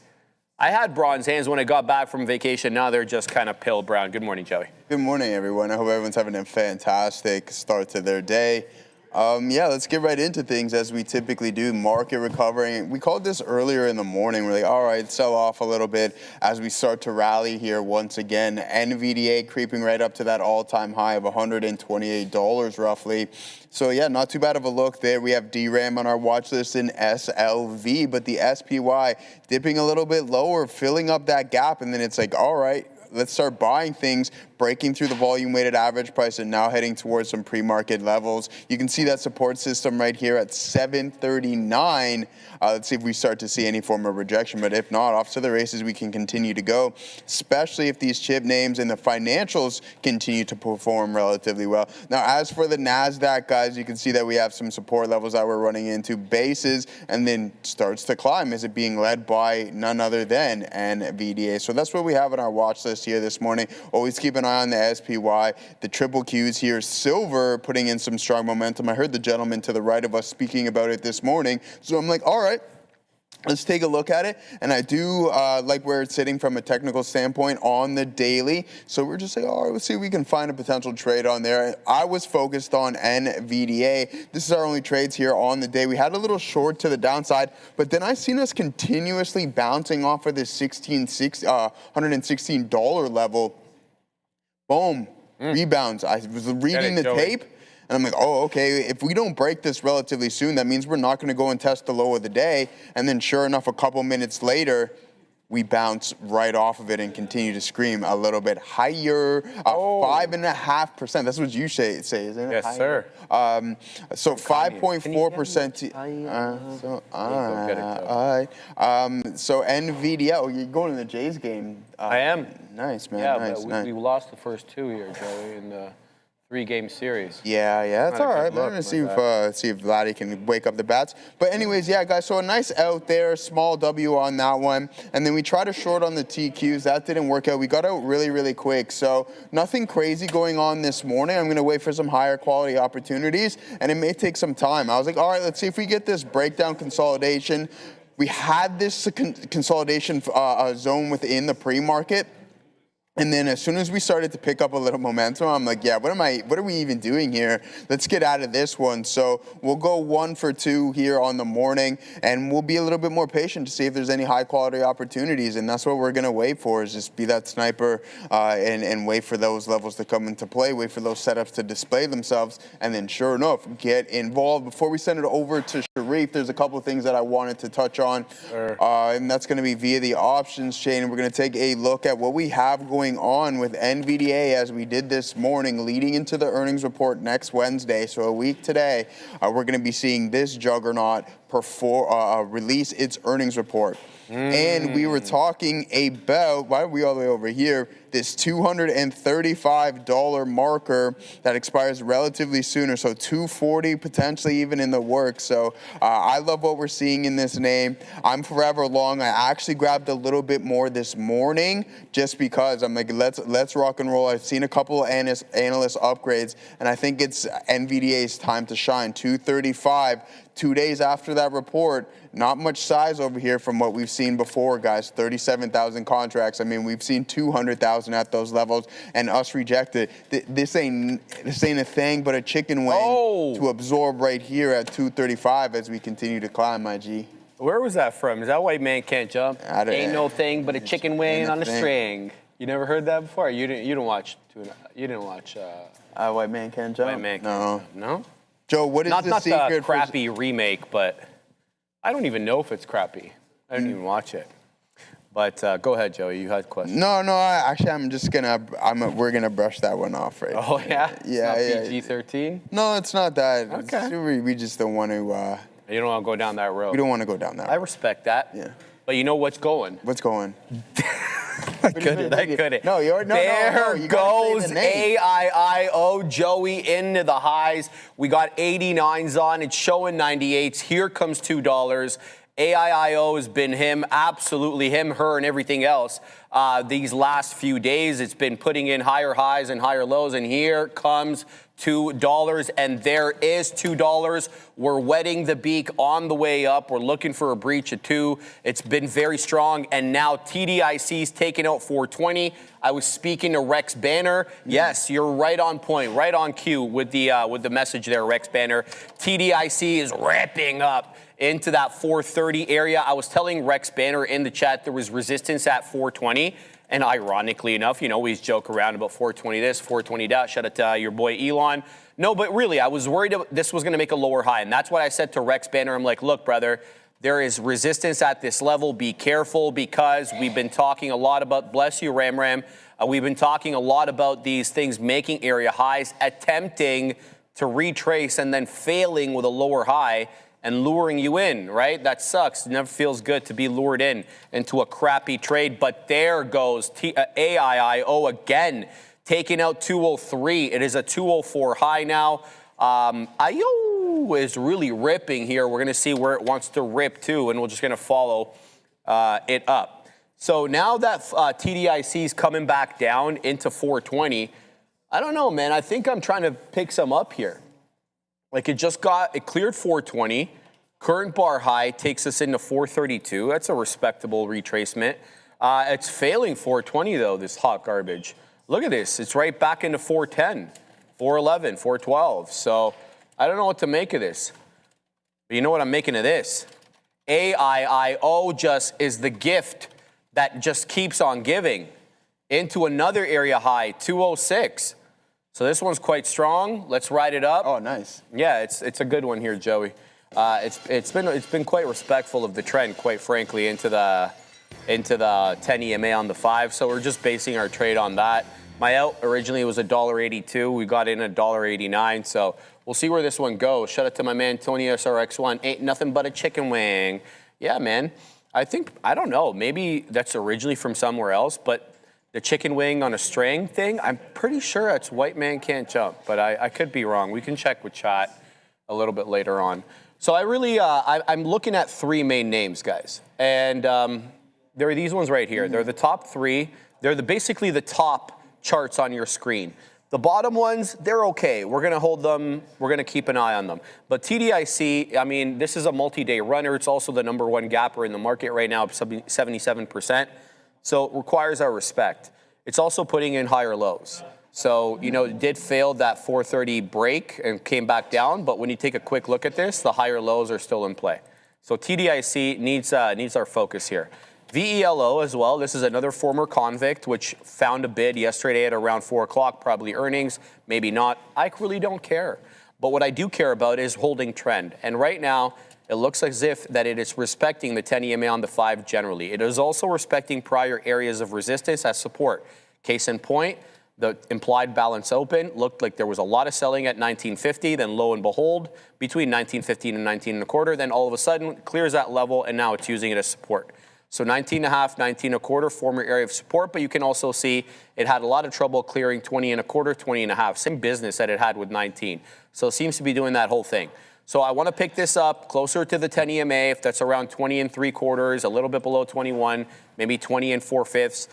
Speaker 2: I had bronze hands when I got back from vacation. Now they're just kind of pale brown. Good morning, Joey.
Speaker 5: Good morning, everyone. I hope everyone's having a fantastic start to their day. Yeah, let's get right into things as we typically do. Market recovering. We called this earlier in the morning. We're like, all right, sell off a little bit as we start to rally here once again. NVDA creeping right up to that all-time high of $128 roughly. So yeah, not too bad of a look there. We have DRAM on our watch list in SLV, but the SPY dipping a little bit lower, filling up that gap, and then it's like, all right, let's start buying things, breaking through the volume-weighted average price and now heading towards some pre-market levels. You can see that support system right here at 739. Let's see if we start to see any form of rejection, but if not, off to the races we can continue to go, especially if these chip names and the financials continue to perform relatively well. Now, as for the NASDAQ, guys, you can see that we have some support levels that we're running into, bases, and then starts to climb. Is it being led by none other than NVDA? So that's what we have on our watch list here this morning. Always keep an eye on the SPY. The triple Qs here, silver putting in some strong momentum. I heard the gentleman to the right of us speaking about it this morning. So I'm like, all right, let's take a look at it. And I do like where it's sitting from a technical standpoint on the daily. So we're just like, all right, let's see if we can find a potential trade on there. I was focused on NVDA. This is our only trades here on the day. We had a little short to the downside, but then I seen us continuously bouncing off of this $116 level. Boom, rebounds. I was reading the tape, and I'm like, oh, okay, if we don't break this relatively soon, that means we're not going to go and test the low of the day. And then sure enough, a couple minutes later, we bounce right off of it and continue to scream a little bit higher, 5.5%. That's what you say, isn't it?
Speaker 2: Yes,
Speaker 5: higher.
Speaker 2: sir.
Speaker 5: So 5.4%. So NVIDIA, oh, you're going to the Jays game.
Speaker 2: I am.
Speaker 5: Nice, man.
Speaker 2: Yeah,
Speaker 5: nice,
Speaker 2: but we lost the first two here, Joey, in the 3-game series.
Speaker 5: Yeah, it's all right. We're gonna see if Vladdy can wake up the bats. But anyways, yeah, guys. So a nice out there, small W on that one, and then we tried to short on the TQs. That didn't work out. We got out really, really quick. So nothing crazy going on this morning. I'm gonna wait for some higher quality opportunities, and it may take some time. I was like, all right, let's see if we get this breakdown consolidation. We had this consolidation zone within the pre-market. And then as soon as we started to pick up a little momentum, I'm like, yeah, what are we even doing here? Let's get out of this one. So we'll go 1 for 2 here on the morning, and we'll be a little bit more patient to see if there's any high quality opportunities. And that's what we're going to wait for, is just be that sniper and wait for those levels to come into play, wait for those setups to display themselves, and then sure enough, get involved. Before we send it over to Sharif, there's a couple of things that I wanted to touch on, and that's going to be via the options chain. We're going to take a look at what we have going on with NVDA as we did this morning, leading into the earnings report next Wednesday. So a week today, we're going to be seeing this juggernaut release its earnings report. And we were talking about, why are we all the way over here, this $235 marker that expires relatively sooner. So $240 potentially even in the works. So I love what we're seeing in this name. I'm forever long. I actually grabbed a little bit more this morning just because I'm like, let's rock and roll. I've seen a couple of analyst upgrades, and I think it's NVDA's time to shine. 235. 2 days after that report, not much size over here from what we've seen before, guys. 37,000 contracts. I mean, we've seen 200,000 at those levels, and us reject it. This ain't a thing but a chicken wing to absorb right here at 235 as we continue to climb, my G.
Speaker 2: Where was that from? Is that White Man Can't Jump? Ain't no thing but a chicken wing on a string. You never heard that before? You didn't watch.
Speaker 5: White Man Can't Jump.
Speaker 2: White Man Can't Jump. No.
Speaker 5: Joe, what is the secret?
Speaker 2: Not the crappy remake, but I don't even know if it's crappy. I didn't even watch it. But go ahead, Joey. You had a question.
Speaker 5: No. I'm just gonna. We're gonna brush that one off, right?
Speaker 2: Oh yeah.
Speaker 5: Yeah.
Speaker 2: It's not PG-13.
Speaker 5: No, it's not that.
Speaker 2: Okay.
Speaker 5: We just don't want to.
Speaker 2: You don't want to go down that road.
Speaker 5: We don't want to go down that road.
Speaker 2: I respect that.
Speaker 5: Yeah.
Speaker 2: But you know what's going?
Speaker 5: What's going?
Speaker 2: I couldn't.
Speaker 5: No,
Speaker 2: There goes AIIO, Joey, into the highs. We got 89s on. It's showing 98s. Here comes $2. AIIO has been him, absolutely him, her, and everything else. These last few days, it's been putting in higher highs and higher lows, and here comes $2, and there is $2. We're wetting the beak on the way up. We're looking for a breach of 2. It's been very strong, and now TDIC's taking out 420. I was speaking to Rex Banner. Yes, you're right on point, right on cue with the message there, Rex Banner. TDIC is ripping up into that 430 area. I was telling Rex Banner in the chat there was resistance at 420. And ironically enough, we always joke around about 420 this, 420 that. Shout out to your boy Elon. No, but really, I was worried this was going to make a lower high. And that's what I said to Rex Banner. I'm like, look, brother, there is resistance at this level. Be careful, because we've been talking a lot about, bless you, Ram. We've been talking a lot about these things making area highs, attempting to retrace and then failing with a lower high and luring you in, right? That sucks. It never feels good to be lured into a crappy trade. But there goes AIIO again, taking out 203. It is a 204 high now. IO is really ripping here. We're going to see where it wants to rip to, and we're just going to follow it up. So now that TDIC is coming back down into 420, I don't know, man. I think I'm trying to pick some up here. Like it cleared 420. Current bar high takes us into 432. That's a respectable retracement. It's failing 420 though, this hot garbage. Look at this. It's right back into 410, 411, 412. So I don't know what to make of this. But you know what I'm making of this? AIIO just is the gift that just keeps on giving into another area high, 206. So this one's quite strong. Let's ride it up.
Speaker 5: Oh, nice.
Speaker 2: Yeah, it's a good one here, Joey. It's been quite respectful of the trend, quite frankly, into the 10 EMA on the 5. So we're just basing our trade on that. My out originally was $1.82. We got in at $1.89. So we'll see where this one goes. Shout out to my man Tony SRX1. Ain't nothing but a chicken wing. Yeah, man. I don't know. Maybe that's originally from somewhere else, but the chicken wing on a string thing, I'm pretty sure it's White Man Can't Jump, but I could be wrong. We can check with chat a little bit later on. So I'm looking at 3 main names, guys. And there are these ones right here. They're the top 3. They're basically the top charts on your screen. The bottom ones, they're okay. We're going to hold them. We're going to keep an eye on them. But TDIC, I mean, this is a multi-day runner. It's also the #1 gapper in the market right now, 77%. So it requires our respect. It's also putting in higher lows. So, it did fail that 430 break and came back down. But when you take a quick look at this, the higher lows are still in play. So TDIC needs our focus here. VELO as well. This is another former convict, which found a bid yesterday at around 4 o'clock, probably earnings, maybe not. I really don't care. But what I do care about is holding trend. And right now, it looks as if that it is respecting the 10 EMA on the 5 generally. It is also respecting prior areas of resistance as support. Case in point, The implied balance open looked like there was a lot of selling at 1950. Then lo and behold, between 1915 and 19.25, then all of a sudden clears that level, and now it's using it as support. So 19.5, 19.25, former area of support, but you can also see it had a lot of trouble clearing 20.25, 20.5. Same business that it had with 19. So it seems to be doing that whole thing. So I want to pick this up closer to the 10 EMA, if that's around 20.75, a little bit below 21, maybe 20.4,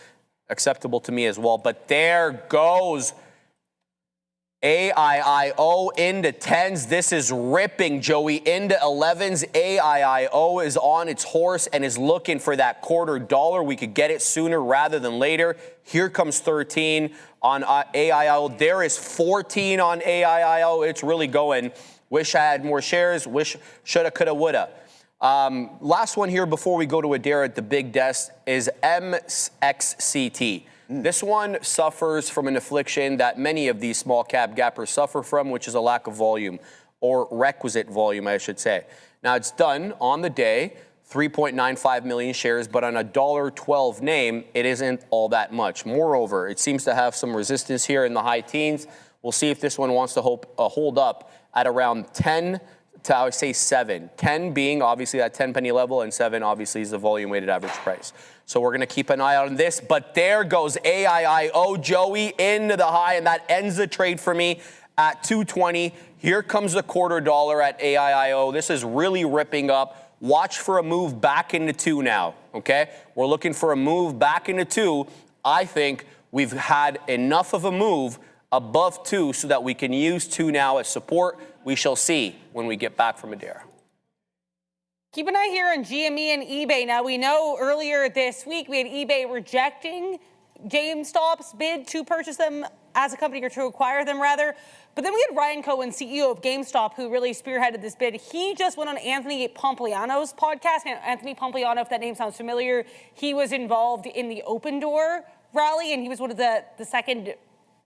Speaker 2: acceptable to me as well. But there goes AIIO into 10s. This is ripping, Joey, into 11s. AIIO is on its horse and is looking for that $0.25. We could get it sooner rather than later. Here comes 13 on AIIO. There is 14 on AIIO. It's really going. Wish I had more shares. Wish, shoulda, coulda, woulda. Last one here before we go to Adara at the big desk is MXCT. This one suffers from an affliction that many of these small cap gappers suffer from, which is a lack of volume, or requisite volume, I should say. Now, it's done on the day, 3.95 million shares, but on a $1.12 name, it isn't all that much. Moreover, it seems to have some resistance here in the high teens. We'll see if this one wants to hold up at around 10 to, I would say, 7. 10 being obviously that 10 penny level, and 7 obviously is the volume weighted average price. So we're going to keep an eye out on this. But there goes AIIO, Joey, into the high, and that ends the trade for me at 220. Here comes the $0.25 at AIIO. This is really ripping up. Watch for a move back into 2 now, okay? We're looking for a move back into 2. I think we've had enough of a move above 2 so that we can use 2 now as support. We shall see when we get back from Adara.
Speaker 7: Keep an eye here on GME and eBay. Now, we know earlier this week we had eBay rejecting GameStop's bid to purchase them as a company, or to acquire them, rather. But then we had Ryan Cohen, CEO of GameStop, who really spearheaded this bid. He just went on Anthony Pompliano's podcast. Now, Anthony Pompliano, if that name sounds familiar, he was involved in the Open Door rally, and he was one of the second,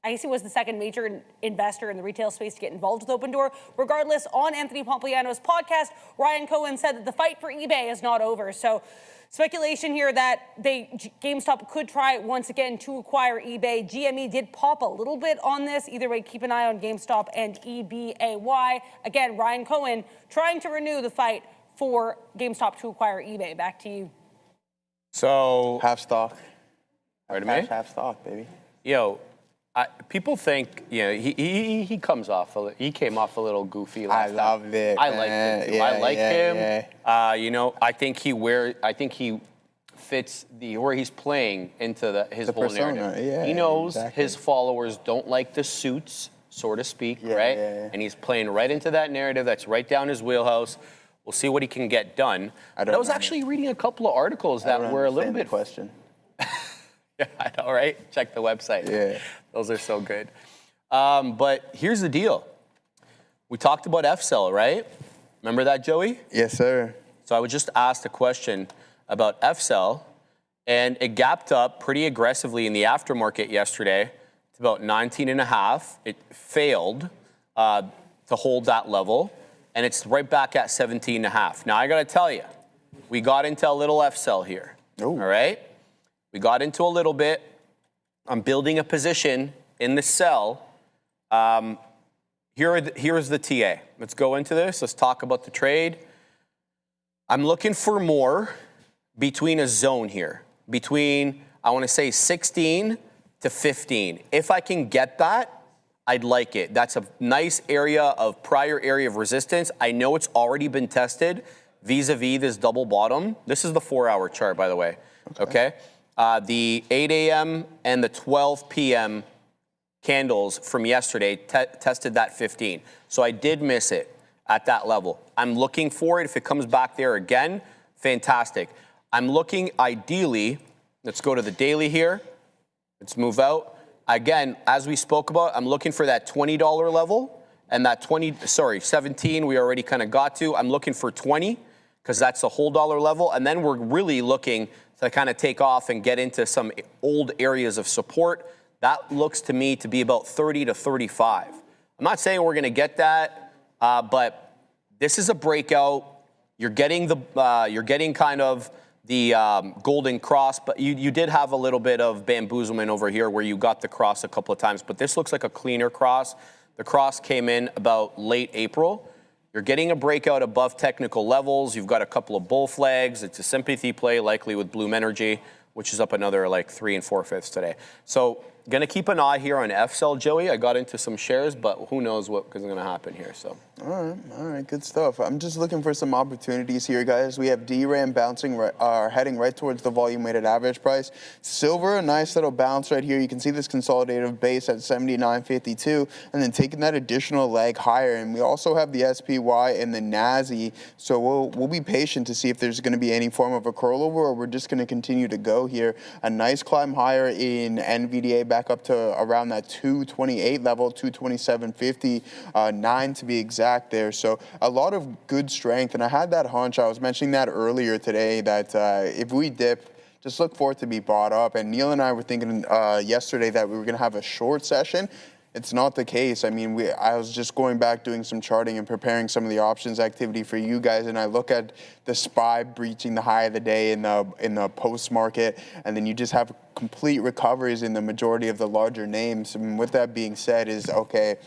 Speaker 7: I guess he was the second major investor in the retail space to get involved with Open Door. Regardless, on Anthony Pompliano's podcast, Ryan Cohen said that the fight for eBay is not over. So speculation here that GameStop could try once again to acquire eBay. GME did pop a little bit on this. Either way, keep an eye on GameStop and EBAY. Again, Ryan Cohen trying to renew the fight for GameStop to acquire eBay. Back to you.
Speaker 2: So
Speaker 5: Half stock.
Speaker 2: Right to me?
Speaker 5: Half stock, baby.
Speaker 2: Yo, people think, you know, he comes off, he came off a little goofy last time.
Speaker 5: I loved it.
Speaker 2: I liked him too. I like him.
Speaker 5: Yeah.
Speaker 2: You know, I think he fits where he's playing into his whole
Speaker 5: persona.
Speaker 2: narrative.
Speaker 5: Yeah,
Speaker 2: he knows
Speaker 5: exactly.
Speaker 2: his followers don't like the suits, so to speak, right?
Speaker 5: Yeah.
Speaker 2: And he's playing right into that narrative. That's right down his wheelhouse. We'll see what he can get done. I was actually reading a couple of articles that were a little bit.
Speaker 5: Question.
Speaker 2: Yeah, I know, right? Check the website.
Speaker 5: Yeah.
Speaker 2: Those are so good. But here's the deal. We talked about FCell, right? Remember that, Joey?
Speaker 5: Yes, sir.
Speaker 2: So I was just asked a question about FCell, and it gapped up pretty aggressively in the aftermarket yesterday to about 19.5. It failed to hold that level, and it's right back at 17.5. Now, I got to tell you, we got into a little FCell here.
Speaker 5: Ooh.
Speaker 2: All right? We got into a little bit. I'm building a position in the sell. Here's the TA. Let's go into this. Let's talk about the trade. I'm looking for more between a zone here. Between, I want to say 16 to 15. If I can get that, I'd like it. That's a nice prior area of resistance. I know it's already been tested vis-a-vis this double bottom. This is the 4-hour chart, by the way. Okay? The 8 a.m. and the 12 p.m. candles from yesterday tested that 15. So I did miss it at that level. I'm looking for it. If it comes back there again, fantastic. I'm looking ideally, let's go to the daily here. Let's move out. Again, as we spoke about, I'm looking for that $20 level, and that 17 we already kind of got to. I'm looking for 20 because that's the whole dollar level. And then we're really looking to kind of take off and get into some old areas of support. That looks to me to be about 30 to 35. I'm not saying we're going to get that, but this is a breakout. You're getting kind of golden cross, but you did have a little bit of bamboozlement over here where you got the cross a couple of times, but this looks like a cleaner cross. The cross came in about late April. You're getting a breakout above technical levels. You've got a couple of bull flags. It's a sympathy play, likely with Bloom Energy, which is up another like 3 4/5 today. So gonna keep an eye here on FCell, Joey. I got into some shares, but who knows what is gonna happen here. So.
Speaker 5: All right, good stuff. I'm just looking for some opportunities here, guys. We have DRAM bouncing, heading right towards the volume-weighted average price. Silver, a nice little bounce right here. You can see this consolidative base at 79.52, and then taking that additional leg higher. And we also have the SPY and the NASI, so we'll be patient to see if there's going to be any form of a curlover, or we're just going to continue to go here. A nice climb higher in NVDA back up to around that 228 level, 227.50, 9 to be exact there. So a lot of good strength. And I had that hunch, I was mentioning that earlier today, that if we dip, just look for it to be bought up. And Neil and I were thinking yesterday that we were going to have a short session. It's not the case. I mean, I was just going back doing some charting and preparing some of the options activity for you guys, and I look at the SPY breaching the high of the day in the post market, and then you just have complete recoveries in the majority of the larger names. And with that being said, is okay.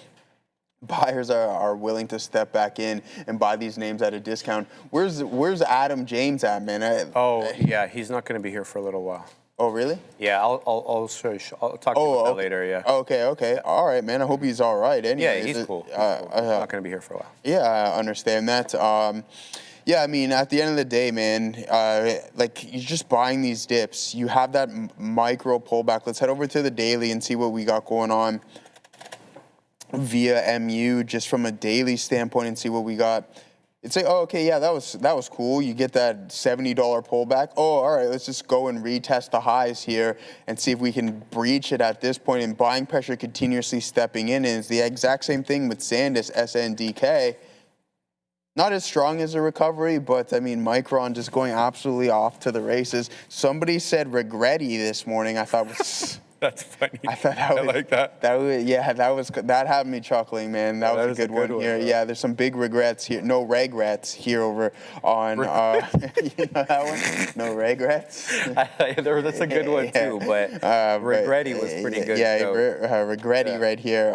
Speaker 5: Buyers are willing to step back in and buy these names at a discount. Where's Adam James at, man?
Speaker 2: Yeah, he's not going to be here for a little while.
Speaker 5: Oh, really?
Speaker 2: Yeah, I'll show you. I'll talk to you about that later. Yeah.
Speaker 5: Okay. All right, man. I hope he's all right. Anyway,
Speaker 2: yeah, he's cool. He's not going to be here for a while.
Speaker 5: Yeah, I understand that. Yeah, I mean, at the end of the day, man, like you're just buying these dips. You have that micro pullback. Let's head over to the daily and see what we got going on via MU, just from a daily standpoint, and see what we got. It's like, oh, okay, yeah, that was cool. You get that $70 pullback. Oh, all right, let's just go and retest the highs here and see if we can breach it at this point. And buying pressure continuously stepping in. And it's the exact same thing with Sandus, SNDK. Not as strong as a recovery, but I mean, Micron just going absolutely off to the races. Somebody said regretty this morning. I thought was...
Speaker 2: That's funny.
Speaker 5: I thought that was,
Speaker 2: I like that.
Speaker 5: That had me chuckling, man. That was a good one here. Yeah, there's some big regrets here. No regrets here over on. You know that one? No regrets.
Speaker 2: That's a good one too, but regretty was pretty good.
Speaker 5: Yeah, regretty right here.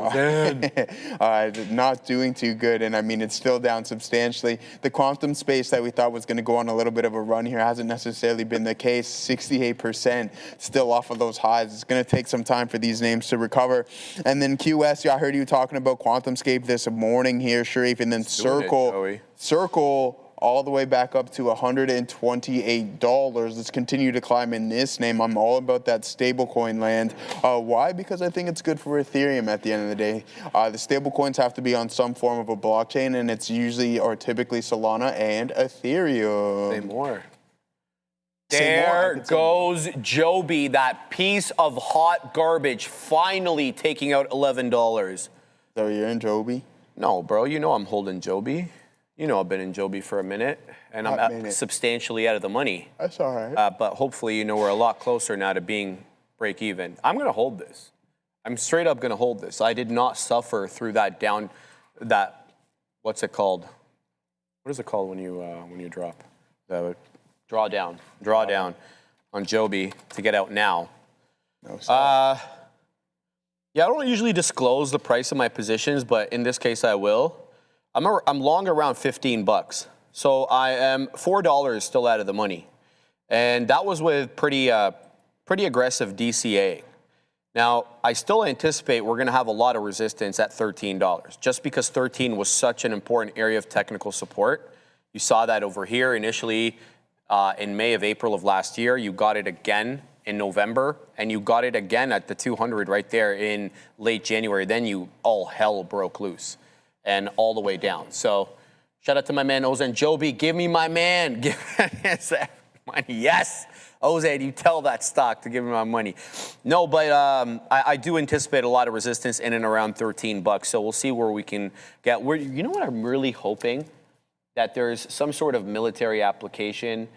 Speaker 5: Not doing too good, and I mean it's still down substantially. The quantum space that we thought was going to go on a little bit of a run here hasn't necessarily been the case. 68% still off of those highs. It's going to take some time for these names to recover. And then QS, I heard you talking about QuantumScape this morning here, Sharif, and then Circle all the way back up to $128. Let's continue to climb in this name. I'm all about that stablecoin land. Why? Because I think it's good for Ethereum at the end of the day. The stablecoins have to be on some form of a blockchain, and it's usually or typically Solana and Ethereum.
Speaker 2: Say more. There goes Joby, that piece of hot garbage, finally taking out $11.
Speaker 5: So you're in Joby?
Speaker 2: No, bro. You know I'm holding Joby. You know I've been in Joby for a minute, and I'm substantially out of the money.
Speaker 5: That's all right.
Speaker 2: But hopefully, you know, we're a lot closer now to being break even. I'm going to hold this. I'm straight up going to hold this. I did not suffer through that what's it called? What is it called when you drop? Draw down on Joby to get out now. Yeah, I don't usually disclose the price of my positions, but in this case I will. I'm long around $15, so I am $4 still out of the money, and that was with pretty aggressive DCA. Now I still anticipate we're going to have a lot of resistance at $13, just because 13 was such an important area of technical support. You saw that over here initially. In April of last year, you got it again in November, and you got it again at the 200 right there in late January. Then all hell broke loose and all the way down. So shout out to my man, Ozan Joby. Give me my man. Give me money. Yes. Ozan, you tell that stock to give me my money. No, but I do anticipate a lot of resistance in and around $13. So we'll see where we can get. You know what I'm really hoping? That there's some sort of military application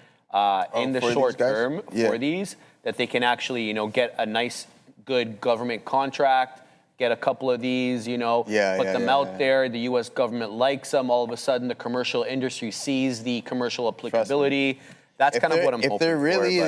Speaker 2: in the short term for these, that they can actually, get a nice, good government contract, get a couple of these, put them out there. The U.S. government likes them. All of a sudden, the commercial industry sees the commercial applicability. That's kind of what I'm hoping for.
Speaker 5: If they're really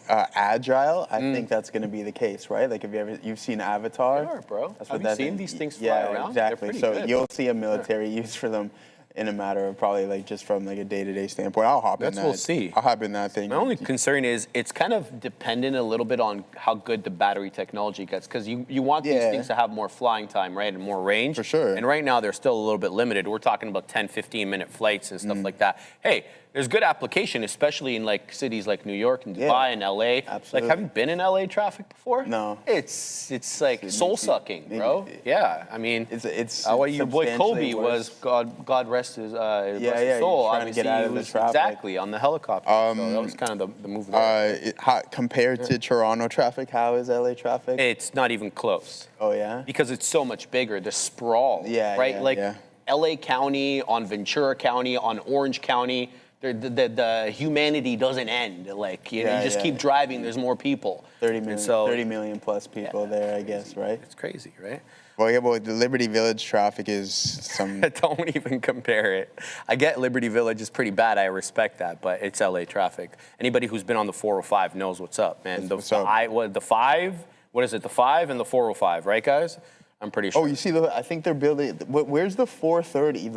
Speaker 5: agile, I think that's going to be the case, right? Like if you've seen Avatar,
Speaker 2: They are, bro.
Speaker 5: That's
Speaker 2: Have
Speaker 5: what
Speaker 2: you
Speaker 5: that
Speaker 2: seen
Speaker 5: is.
Speaker 2: these things fly
Speaker 5: Yeah,
Speaker 2: around?
Speaker 5: exactly.
Speaker 2: They're
Speaker 5: So
Speaker 2: pretty good.
Speaker 5: you'll see a military use for them in a matter of probably like just from like a day-to-day standpoint. I'll hop in that.
Speaker 2: We'll see.
Speaker 5: I'll hop in that thing.
Speaker 2: My only concern is it's kind of dependent a little bit on how good the battery technology gets, because you want these things to have more flying time, right, and more range.
Speaker 5: For sure.
Speaker 2: And right now they're still a little bit limited. We're talking about 10, 15-minute flights and stuff like that. Hey, there's good application, especially in like cities like New York and Dubai and LA.
Speaker 5: Absolutely.
Speaker 2: Like, have you been in LA traffic before?
Speaker 5: No.
Speaker 2: It's like soul sucking, bro. Yeah, I mean,
Speaker 5: it's
Speaker 2: your boy
Speaker 5: substantially
Speaker 2: Kobe
Speaker 5: worse.
Speaker 2: was God rest his rest his
Speaker 5: yeah,
Speaker 2: soul.
Speaker 5: he's trying to get out of the traffic.
Speaker 2: Exactly on the helicopter. So that was kind of the move there.
Speaker 5: Compared to Toronto traffic, how is LA traffic?
Speaker 2: It's not even close.
Speaker 5: Oh yeah.
Speaker 2: Because it's so much bigger. The sprawl.
Speaker 5: Yeah,
Speaker 2: right.
Speaker 5: yeah,
Speaker 2: like
Speaker 5: yeah.
Speaker 2: LA County, on Ventura County, on Orange County. The humanity doesn't end. Like, you just keep driving. There's more people.
Speaker 5: 30 million, 30 million plus people there, I guess, right?
Speaker 2: It's crazy, right?
Speaker 5: Well, yeah, well, the Liberty Village traffic is some.
Speaker 2: Don't even compare it. I get Liberty Village is pretty bad. I respect that, but it's LA traffic. Anybody who's been on the 405 knows what's up, man.
Speaker 5: What's up?
Speaker 2: The 5? What is it? The 5 and the 405, right, guys? I'm pretty sure.
Speaker 5: Oh, you see, I think they're building. Where's the 430?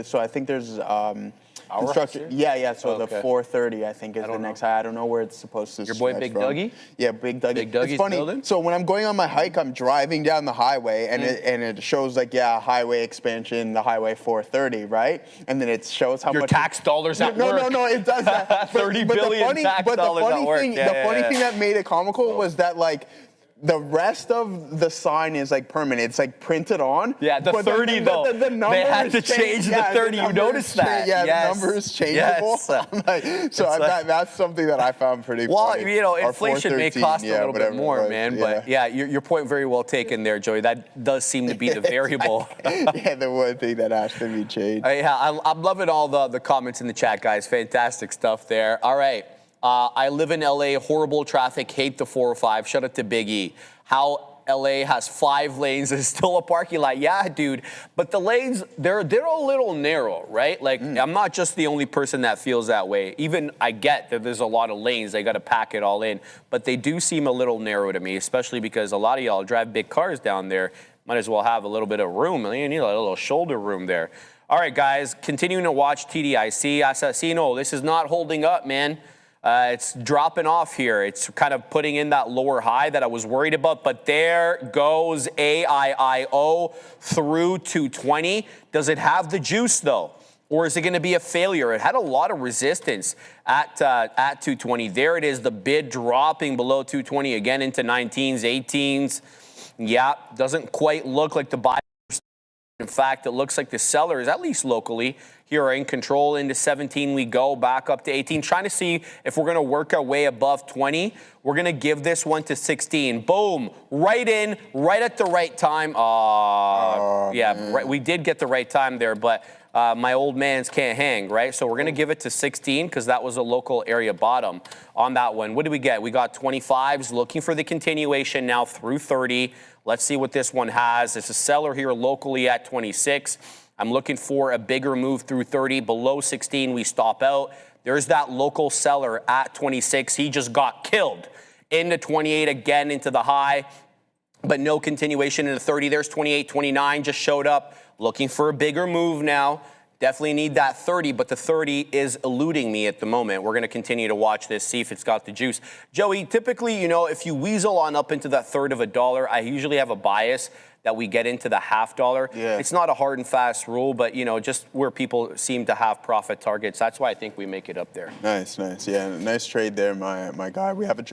Speaker 5: So I think there's construction. Yeah. So the 430, I think, is the next high. I don't know where it's supposed to.
Speaker 2: Your boy
Speaker 5: stretch
Speaker 2: Big
Speaker 5: from.
Speaker 2: Dougie?
Speaker 5: Yeah, Big Dougie.
Speaker 2: Big Dougie's
Speaker 5: it's funny.
Speaker 2: building?
Speaker 5: So when I'm going on my hike, I'm driving down the highway, and it shows like highway expansion, the highway 430, right? And then it shows how
Speaker 2: Your
Speaker 5: much
Speaker 2: tax dollars at work.
Speaker 5: No, it does that.
Speaker 2: 30 billion tax dollars at work.
Speaker 5: The funny thing that made it comical was that like. The rest of the sign is like permanent. It's like printed on.
Speaker 2: Yeah, the 30 though.
Speaker 5: The numbers
Speaker 2: they had to change the 30. You noticed that?
Speaker 5: Yeah, the number is changeable.
Speaker 2: Yes.
Speaker 5: That's something that I found pretty funny.
Speaker 2: Well, inflation may cost a little bit more, man. But yeah, your point very well taken there, Joey. That does seem to be the variable.
Speaker 5: Yeah, the one thing that has to be changed.
Speaker 2: I'm loving all the comments in the chat, guys. Fantastic stuff there. All right. I live in LA, horrible traffic, hate the 405. Shout out to Big E. How LA has 5 lanes is still a parking lot. Yeah, dude. But the lanes, they're a little narrow, right? Like, I'm not just the only person that feels that way. Even I get that there's a lot of lanes. They got to pack it all in. But they do seem a little narrow to me, especially because a lot of y'all drive big cars down there. Might as well have a little bit of room. You need a little shoulder room there. All right, guys, continuing to watch TDIC. Assassino, this is not holding up, man. It's dropping off here. It's kind of putting in that lower high that I was worried about, but there goes AIIO through 220. Does it have the juice, though? Or is it going to be a failure? It had a lot of resistance at 220. There it is, the bid dropping below 220 again into 19s, 18s. Yeah, doesn't quite look like the buy. In fact, it looks like the sellers, at least locally, here are in control. Into 17 we go, back up to 18. Trying to see if we're going to work our way above 20. We're going to give this one to 16. Boom. Right in, right at the right time. Right, we did get the right time there, but my old man's can't hang, right? So we're going to give it to 16 because that was a local area bottom on that one. What did we get? We got 25s, looking for the continuation now through 30. Let's see what this one has. It's a seller here locally at 26. I'm looking for a bigger move through 30. Below 16, we stop out. There's that local seller at 26. He just got killed. Into 28 again, into the high, but no continuation into 30. There's 28, 29 just showed up. Looking for a bigger move now. Definitely need that 30, but the 30 is eluding me at the moment. We're going to continue to watch this, see if it's got the juice. Joey, typically, if you weasel on up into that third of a dollar, I usually have a bias that we get into the $0.50.
Speaker 5: Yeah.
Speaker 2: It's not a hard and fast rule, but, just where people seem to have profit targets, that's why I think we make it up there.
Speaker 5: Nice. Yeah, nice trade there, my guy. We have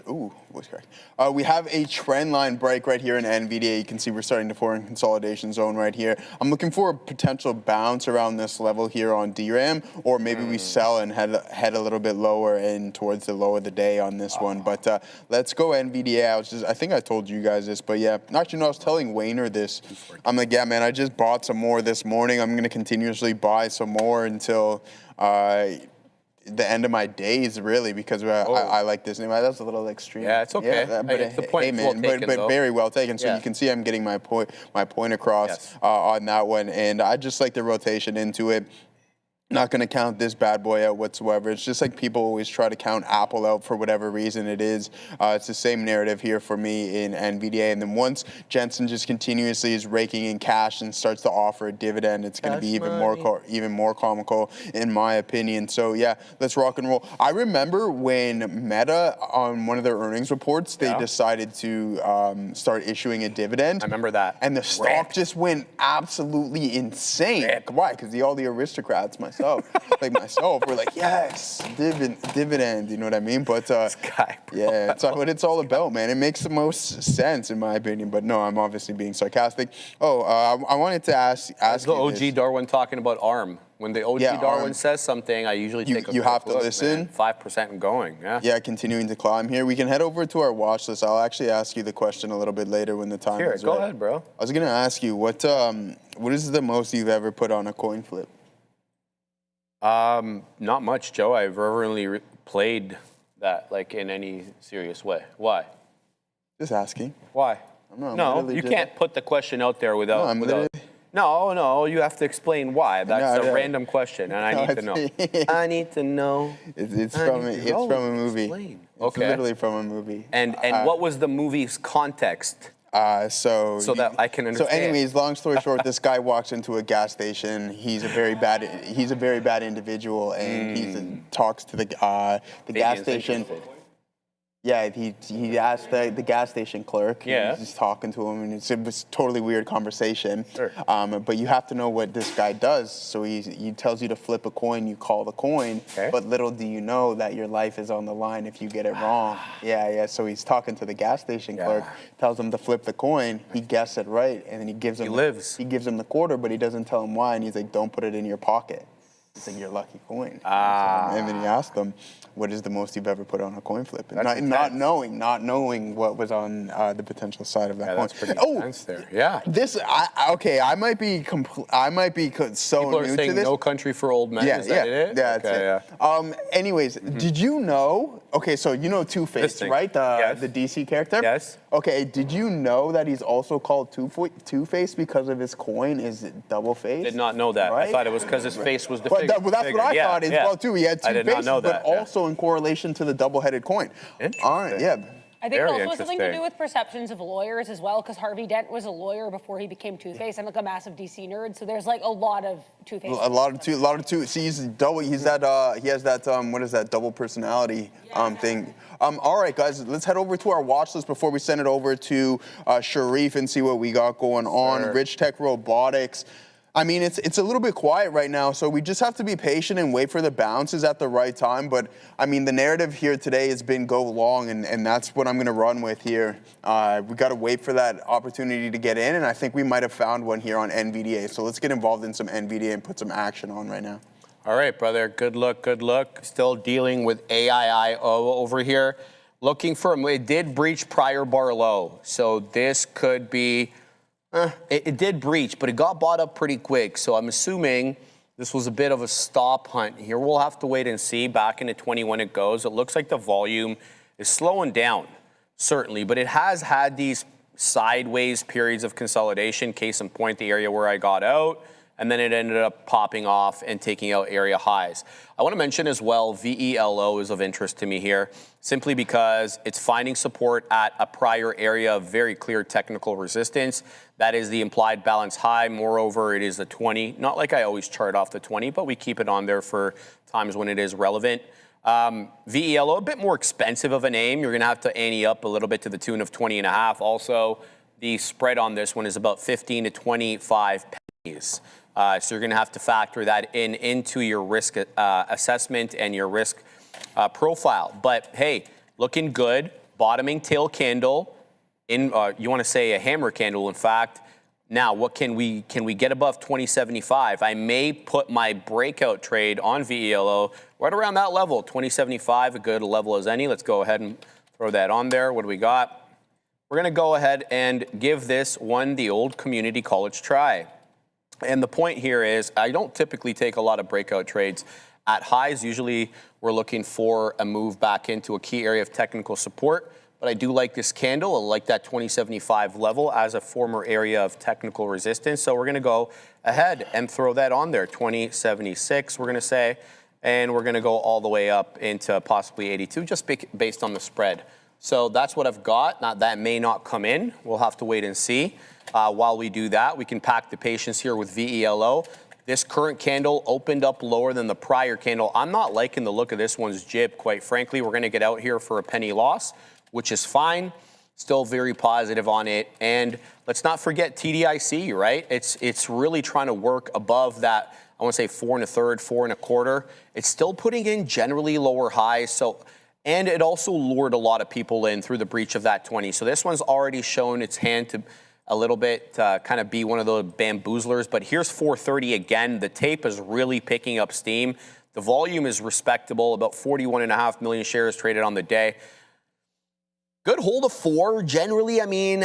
Speaker 5: we have a trend line break right here in NVDA. You can see we're starting to form a consolidation zone right here. I'm looking for a potential bounce around this level here on DRAM, or maybe we sell and head a little bit lower and towards the low of the day on this one. But let's go NVDA. I think I told you guys this, but yeah. Actually, no, I was telling Wayner this. I'm like, yeah, man, I just bought some more this morning. I'm going to continuously buy some more until the end of my days, really, because I like this. That's a little extreme.
Speaker 2: Yeah, it's okay.
Speaker 5: Yeah, but
Speaker 2: the point well taken,
Speaker 5: but very well taken. So you can see I'm getting my point across on that one, and I just like the rotation into it. Not going to count this bad boy out whatsoever. It's just like people always try to count Apple out for whatever reason it is. It's the same narrative here for me in NVDA. And then once Jensen just continuously is raking in cash and starts to offer a dividend, it's going to be even more comical, in my opinion. So yeah, let's rock and roll. I remember when Meta, on one of their earnings reports, they decided to start issuing a dividend.
Speaker 2: I remember that.
Speaker 5: And the stock just went absolutely insane. Why? Because all the aristocrats, like myself, we're like, yes, dividend, you know what I mean? But yeah, it's what it's all about, man. It makes the most sense, in my opinion. But no, I'm obviously being sarcastic. I wanted to ask
Speaker 2: the OG Darwin talking about ARM. When the OG Darwin says something, I usually take a
Speaker 5: you have to listen.
Speaker 2: 5% and going.
Speaker 5: Yeah, continuing to climb here. We can head over to our watch list. I'll actually ask you the question a little bit later when the time is right.
Speaker 2: Go ahead, bro.
Speaker 5: I was gonna ask you what is the most you've ever put on a coin flip?
Speaker 2: Not much, Joe. I've rarely played that like in any serious way. Why?
Speaker 5: Just asking.
Speaker 2: Why? No, you can't put the question out there without. No, you have to explain why. That's a random question, and I need to know. I need to know.
Speaker 5: It's from a movie.
Speaker 2: Explain.
Speaker 5: It's literally from a movie.
Speaker 2: And what was the movie's context?
Speaker 5: So
Speaker 2: that I can understand.
Speaker 5: So, anyways, long story short, this guy walks into a gas station. He's a very bad individual, and he talks to the gas station. Yeah, he asked the gas station clerk.
Speaker 2: Yeah.
Speaker 5: He's talking to him, and it was a totally weird conversation.
Speaker 2: Sure.
Speaker 5: But you have to know what this guy does. So he tells you to flip a coin, you call the coin.
Speaker 2: Okay.
Speaker 5: But little do you know that your life is on the line if you get it wrong. Yeah. So he's talking to the gas station clerk, tells him to flip the coin. He guesses it right, and then he gives him the quarter, but he doesn't tell him why. And he's like, "Don't put it in your pocket. It's like your lucky coin." And then he asked them, "What is the most you've ever put on a coin flip?" And not knowing what was on the potential side of that coin.
Speaker 2: That's pretty intense there. Yeah.
Speaker 5: I might be so
Speaker 2: People are
Speaker 5: new
Speaker 2: saying
Speaker 5: to this.
Speaker 2: No Country for Old Men. Is that it?
Speaker 5: Yeah, that's it. Anyways, did you know? Okay, so you know Two-Face, right? The DC character.
Speaker 2: Yes.
Speaker 5: Okay, did you know that he's also called Two-Face because of his coin is double-faced?
Speaker 2: Did not know that.
Speaker 5: Right?
Speaker 2: I thought it was because his face was disfigured.
Speaker 5: Well, that's what I thought as well too. He had two faces, but
Speaker 2: that,
Speaker 5: also in correlation to the double-headed coin.
Speaker 2: Interesting.
Speaker 5: All right, yeah.
Speaker 7: I think it also has something to do with perceptions of lawyers as well, because Harvey Dent was a lawyer before he became Two-Face. I'm like a massive DC nerd, so there's like a lot of Two-Face.
Speaker 5: A lot of two. See, he's double. He has that. What is that? Double personality thing. All right, guys, let's head over to our watch list before we send it over to Sharif and see what we got going on. Rich Tech Robotics. I mean, it's a little bit quiet right now, so we just have to be patient and wait for the bounces at the right time. But, I mean, the narrative here today has been go long, and that's what I'm going to run with here. We got to wait for that opportunity to get in, and I think we might have found one here on NVDA. So let's get involved in some NVDA and put some action on right now.
Speaker 2: All right, brother. Good luck. Still dealing with AIIO over here. Looking for it did breach prior bar low, so this could be... It did breach, but it got bought up pretty quick. So I'm assuming this was a bit of a stop hunt here. We'll have to wait and see back into 20 when it goes. It looks like the volume is slowing down, certainly, but it has had these sideways periods of consolidation. Case in point, the area where I got out, and then it ended up popping off and taking out area highs. I want to mention as well, VELO is of interest to me here, simply because it's finding support at a prior area of very clear technical resistance. That is the implied balance high. Moreover, it is the 20. Not like I always chart off the 20, but we keep it on there for times when it is relevant. VELO, a bit more expensive of a name. You're going to have to ante up a little bit to the tune of 20.5. Also, the spread on this one is about 15 to 25 pennies. So you're going to have to factor that into your risk assessment and your risk profile. But hey, looking good. Bottoming tail candle. You want to say a hammer candle, in fact. Now, what can we get above 2075? I may put my breakout trade on VELO right around that level, 2075, a good level as any. Let's go ahead and throw that on there. What do we got? We're going to go ahead and give this one the old community college try. And the point here is I don't typically take a lot of breakout trades at highs. Usually we're looking for a move back into a key area of technical support. but I do like this candle. I like that 2075 level as a former area of technical resistance. So we're going to go ahead and throw that on there. 2076, we're going to say, and we're going to go all the way up into possibly 82, just based on the spread. So that's what I've got. Now, that may not come in. We'll have to wait and see. While we do that, we can pack the patience here with VELO. This current candle opened up lower than the prior candle. I'm not liking the look of this one's jib, quite frankly. We're going to get out here for a penny loss, which is fine. Still very positive on it. And let's not forget TDIC, right? It's really trying to work above that, I want to say 4 1/3, 4 1/4. It's still putting in generally lower highs. So, and it also lured a lot of people in through the breach of that 20. So this one's already shown its hand to a little bit kind of be one of the bamboozlers. But here's 430 again. The tape is really picking up steam. The volume is respectable, about 41.5 million shares traded on the day. Good hold of 4. Generally, I mean,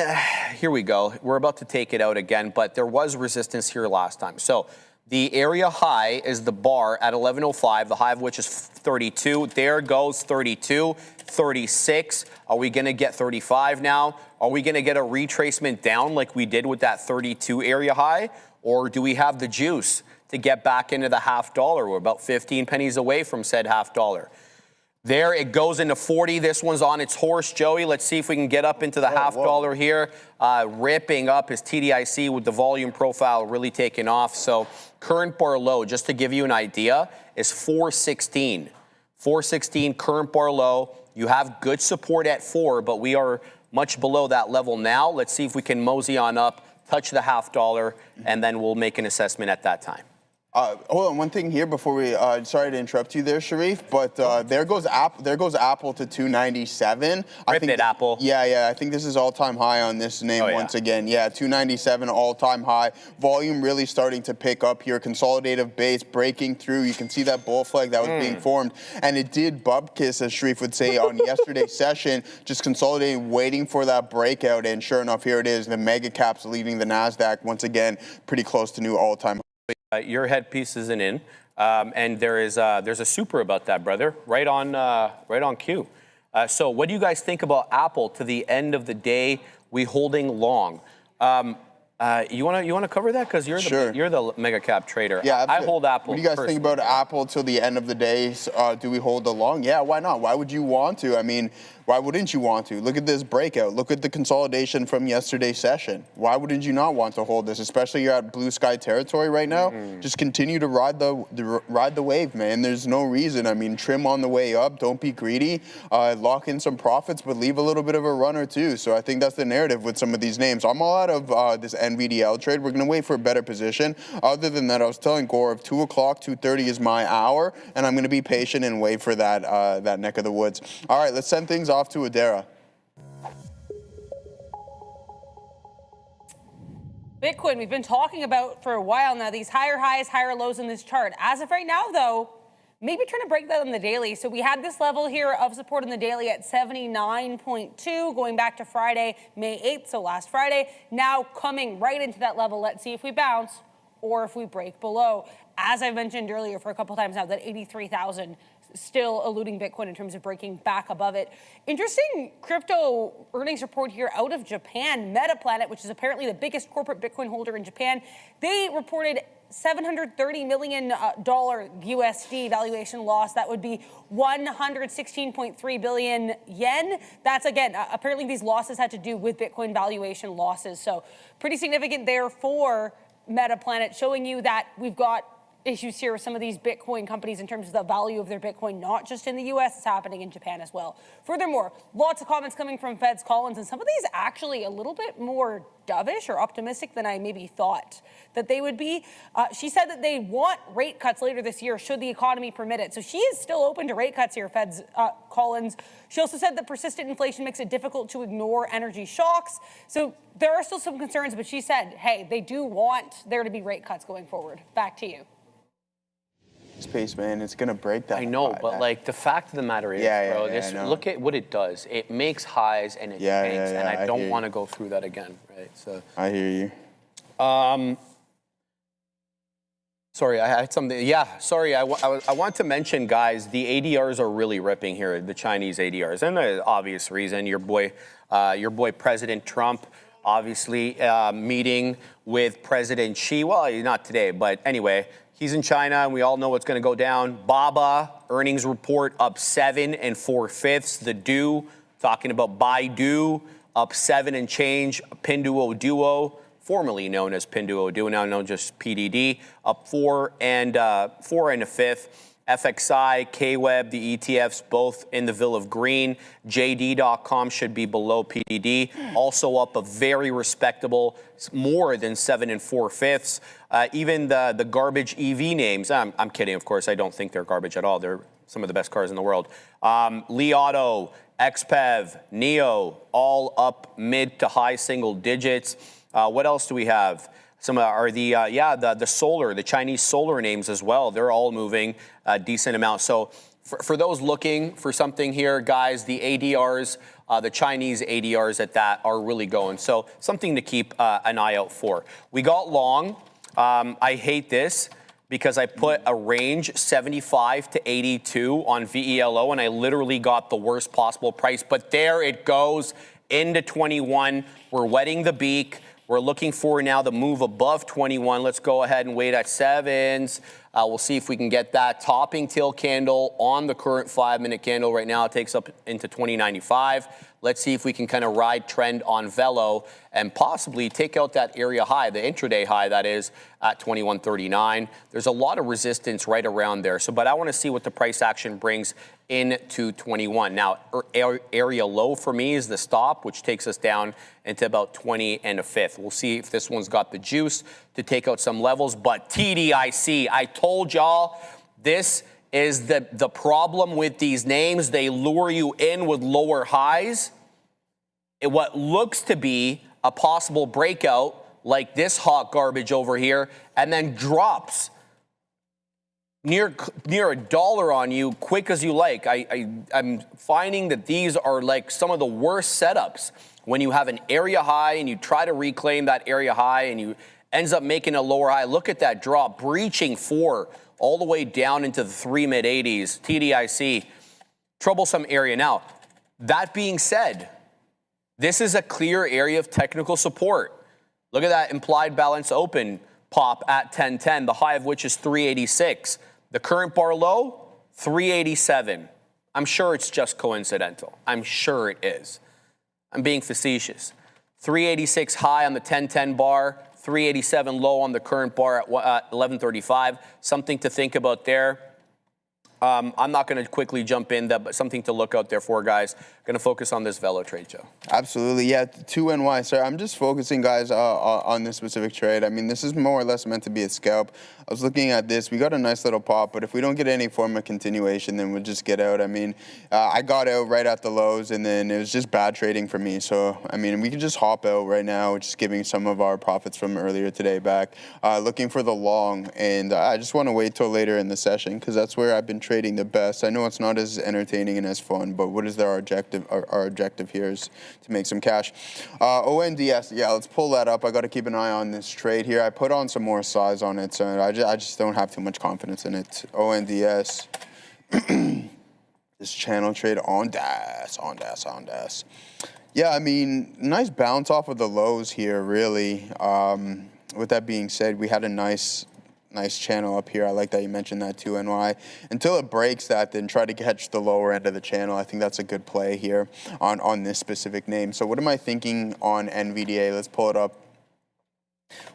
Speaker 2: here we go. We're about to take it out again, but there was resistance here last time. So the area high is the bar at 1105, the high of which is 32. There goes 32, 36. Are we going to get 35 now? Are we going to get a retracement down like we did with that 32 area high? Or do we have the juice to get back into the $0.50? We're about 15 pennies away from said $0.50. There it goes into 40. This one's on its horse, Joey. Let's see if we can get up into the $0.50 here. Ripping up his TDIC with the volume profile really taking off. So current bar low, just to give you an idea, is 416. 416 current bar low. You have good support at 4, but we are much below that level now. Let's see if we can mosey on up, touch the $0.50, and then we'll make an assessment at that time.
Speaker 5: Hold on, one thing here before we. Sorry to interrupt you there, Sharif, but there goes Apple to 297. I think
Speaker 2: Apple.
Speaker 5: Yeah. I think this is all-time high on this name once again. Yeah, 297 all-time high. Volume really starting to pick up here. Consolidative base breaking through. You can see that bull flag that was being formed, and it did bub kiss, as Sharif would say, on yesterday's session. Just consolidating, waiting for that breakout, and sure enough, here it is. The mega caps leading the Nasdaq once again, pretty close to new all-time.
Speaker 2: Your headpiece isn't in, and there's a super about that, brother. Right on cue. So, what do you guys think about Apple to the end of the day? We holding long. You wanna cover that because you're the mega cap trader.
Speaker 5: Yeah,
Speaker 2: I hold Apple.
Speaker 5: What do you guys think about Apple till the end of the day? Do we hold the long? Yeah, why not? Why would you want to? I mean, why wouldn't you want to? Look at this breakout. Look at the consolidation from yesterday's session. Why wouldn't you not want to hold this? Especially you're at blue sky territory right now. Just continue to ride the wave, man. There's no reason. I mean, trim on the way up. Don't be greedy. Lock in some profits, but leave a little bit of a run or two. So I think that's the narrative with some of these names. I'm all out of this NVDL trade. We're going to wait for a better position. Other than that, I was telling Gore, 2 o'clock, 2:30 is my hour, and I'm going to be patient and wait for that that neck of the woods. All right, let's send things off to Adara.
Speaker 7: Bitcoin, we've been talking about for a while now, these higher highs, higher lows in this chart. As of right now, though, maybe trying to break that on the daily. So we had this level here of support on the daily at 79.2, going back to Friday, May 8th, so last Friday. Now coming right into that level. Let's see if we bounce or if we break below. As I mentioned earlier for a couple times now, that 83,000 still eluding Bitcoin in terms of breaking back above it. Interesting crypto earnings report here out of Japan. Metaplanet, which is apparently the biggest corporate Bitcoin holder in Japan, they reported $730 million USD valuation loss. That would be 116.3 billion yen. That's, again, apparently these losses had to do with Bitcoin valuation losses. So pretty significant there for Metaplanet, showing you that we've got issues here with some of these Bitcoin companies in terms of the value of their Bitcoin, not just in the US, it's happening in Japan as well. Furthermore, lots of comments coming from Feds Collins, and some of these actually a little bit more dovish or optimistic than I maybe thought that they would be. She said that they want rate cuts later this year should the economy permit it. So she is still open to rate cuts here, Feds Collins. She also said that persistent inflation makes it difficult to ignore energy shocks. So there are still some concerns, but she said, hey, they do want there to be rate cuts going forward. Back to you.
Speaker 5: Space, man, it's gonna break that.
Speaker 2: I know, but like the fact of the matter is, bro, look at what it does. It makes highs and it tanks, and I don't want to go through that again, right? So
Speaker 5: I hear you.
Speaker 2: Sorry, I had something. Yeah, sorry. I want to mention, guys, the ADRs are really ripping here, the Chinese ADRs, and the obvious reason. Your boy President Trump, obviously meeting with President Xi. Well, not today, but anyway, he's in China, and we all know what's going to go down. Baba earnings report up 7 4/5. The Do, talking about Baidu, up 7 and change. Pinduoduo, formerly known as Pinduoduo, now known just PDD, up 4 1/5. FXI, KWeb, the ETFs, both in the Ville of Green. JD.com should be below PDD, also up a very respectable, more than 7 4/5. Even the garbage EV names, I'm kidding, of course, I don't think they're garbage at all. They're some of the best cars in the world. Li Auto, XPEV, NIO, all up mid to high single digits. What else do we have? Some are the solar, the Chinese solar names as well. They're all moving a decent amount. So for those looking for something here, guys, the ADRs, the Chinese ADRs at that are really going. So something to keep an eye out for. We got long. I hate this because I put a range 75 to 82 on VELO, and I literally got the worst possible price. But there it goes into 21. We're wetting the beak. We're looking for now the move above 21. Let's go ahead and wait at 7s. We'll see if we can get that topping tail candle on the current 5-minute candle. Right now it takes up into 20.95. Let's see if we can kind of ride trend on Velo and possibly take out that area high, the intraday high that is at 21.39. There's a lot of resistance right around there. So, but I want to see what the price action brings into 21. Now, area low for me is the stop, which takes us down into about 20 1/5. We'll see if this one's got the juice to take out some levels. But TDIC, I told y'all, this is the problem with these names. They lure you in with lower highs. What looks to be a possible breakout, like this hot garbage over here, and then drops near $1 on you quick as you like. I'm finding that these are like some of the worst setups when you have an area high and you try to reclaim that area high and you ends up making a lower high. Look at that drop, breaching 4 all the way down into the 3 mid-80s. TDIC, troublesome area. Now, that being said, this is a clear area of technical support. Look at that implied balance open pop at 10.10, the high of which is 386. The current bar low, 387. I'm sure it's just coincidental. I'm sure it is. I'm being facetious. 386 high on the 10.10 bar, 387 low on the current bar at 11.35. Something to think about there. I'm not going to quickly jump in, but something to look out there for, guys. Going to focus on this Velo trade, Joe.
Speaker 5: Absolutely, yeah. 2NY, sir. I'm just focusing, guys, on this specific trade. I mean, this is more or less meant to be a scalp. I was looking at this. We got a nice little pop, but if we don't get any form of continuation, then we'll just get out. I mean, I got out right at the lows, and then it was just bad trading for me. So, I mean, we can just hop out right now, just giving some of our profits from earlier today back. Looking for the long, and I just want to wait till later in the session because that's where I've been trading the best. I know it's not as entertaining and as fun, but what is our objective? Our objective here is to make some cash. ONDS, yeah, let's pull that up. I got to keep an eye on this trade here. I put on some more size on it, so I just don't have too much confidence in it. ONDS, this channel trade on DAS. Yeah, I mean, nice bounce off of the lows here, really. With that being said, we had a nice channel up here. I like that you mentioned that 2NY. Until it breaks that, then try to catch the lower end of the channel. I think that's a good play here on this specific name. So what am I thinking on NVDA? Let's pull it up.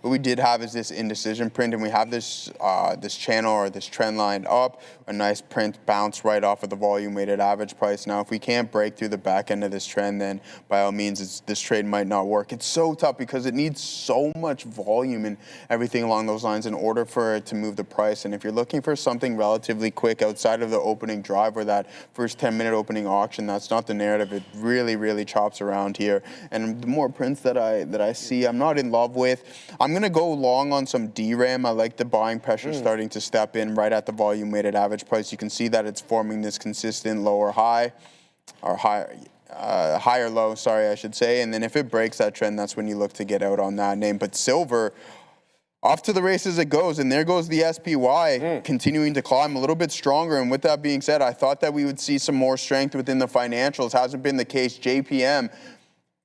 Speaker 5: What we did have is this indecision print, and we have this this channel or this trend line up, a nice print bounce right off of the volume weighted average price. Now, if we can't break through the back end of this trend, then by all means, this trade might not work. It's so tough because it needs so much volume and everything along those lines in order for it to move the price. And if you're looking for something relatively quick outside of the opening drive or that first 10-minute opening auction, that's not the narrative. It really, really chops around here. And the more prints that I see, I'm not in love with. I'm going to go long on some DRAM. I like the buying pressure starting to step in right at the volume weighted average price. You can see that it's forming this consistent lower high, or higher low, sorry, I should say. And then if it breaks that trend, that's when you look to get out on that name. But silver, off to the races it goes, and there goes the SPY continuing to climb a little bit stronger. And with that being said, I thought that we would see some more strength within the financials. Hasn't been the case. JPM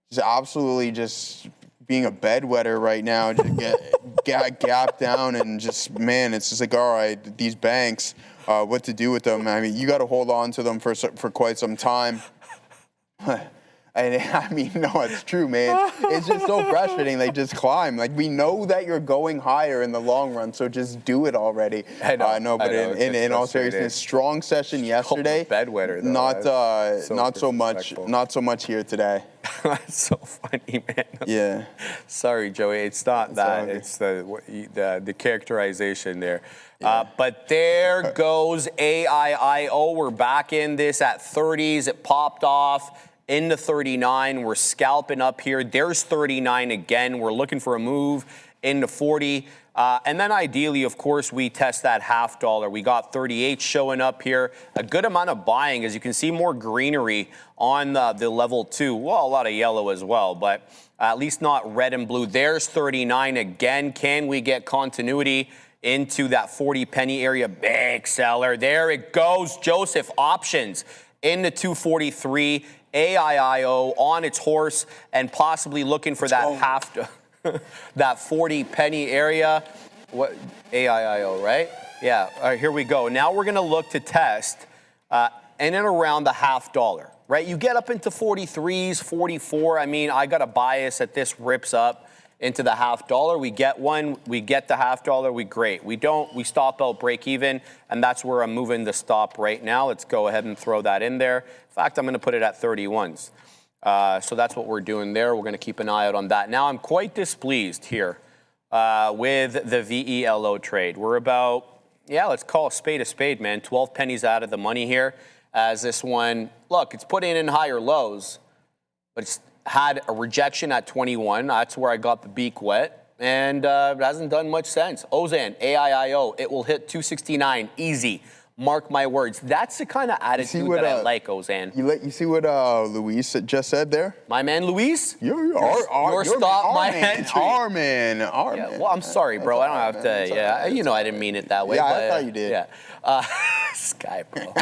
Speaker 5: is absolutely just being a bedwetter right now, just get gap down, and just, man, it's just like, all right, these banks, what to do with them? I mean, you got to hold on to them for quite some time. I mean, no, it's true, man. It's just so frustrating. They just climb. Like, we know that you're going higher in the long run, so just do it already.
Speaker 2: I know.
Speaker 5: But in all seriousness, strong session yesterday.
Speaker 2: Bedwetter, though.
Speaker 5: Not so much here today.
Speaker 2: That's so funny, man.
Speaker 5: Yeah.
Speaker 2: Sorry, Joey. It's not that. It's the characterization there.
Speaker 5: Yeah.
Speaker 2: But there goes AIIO. We're back in this at 30s. It popped off into 39. We're scalping up here. There's 39 again. We're looking for a move into 40. And then ideally, of course, we test that $0.50. We got 38 showing up here. A good amount of buying. As you can see, more greenery on the level 2. Well, a lot of yellow as well, but at least not red and blue. There's 39 again. Can we get continuity into that 40 penny area? Big seller. There it goes. Joseph, options into 243. AIIO on its horse and possibly looking for that 40 penny area. What AIIO, right? Yeah. All right, here we go. Now we're going to look to test in and around the $0.50, right? You get up into 43s, 44. I mean, I got a bias that this rips up into the $0.50. We get one, we get the $0.50, great. We don't, we stop out break even, and that's where I'm moving the stop right now. Let's go ahead and throw that in there. In fact, I'm going to put it at 31s. So that's what we're doing there. We're going to keep an eye out on that. Now, I'm quite displeased here with the VELO trade. We're about, let's call a spade, man. 12 pennies out of the money here as this one, look, it's putting in higher lows, but it's had a rejection at 21. That's where I got the beak wet, and it hasn't done much sense. Ozan, AIIO, it will hit 269, easy. Mark my words. That's the kind of attitude that I like, Ozan.
Speaker 5: You see what Luis just said there?
Speaker 2: My man, Luis?
Speaker 5: Your
Speaker 2: stop, my entry.
Speaker 5: Our man.
Speaker 2: Well, I'm sorry, bro. I don't have to. You know I didn't mean it that way.
Speaker 5: Yeah,
Speaker 2: but,
Speaker 5: I thought you did.
Speaker 2: Yeah. This guy, bro.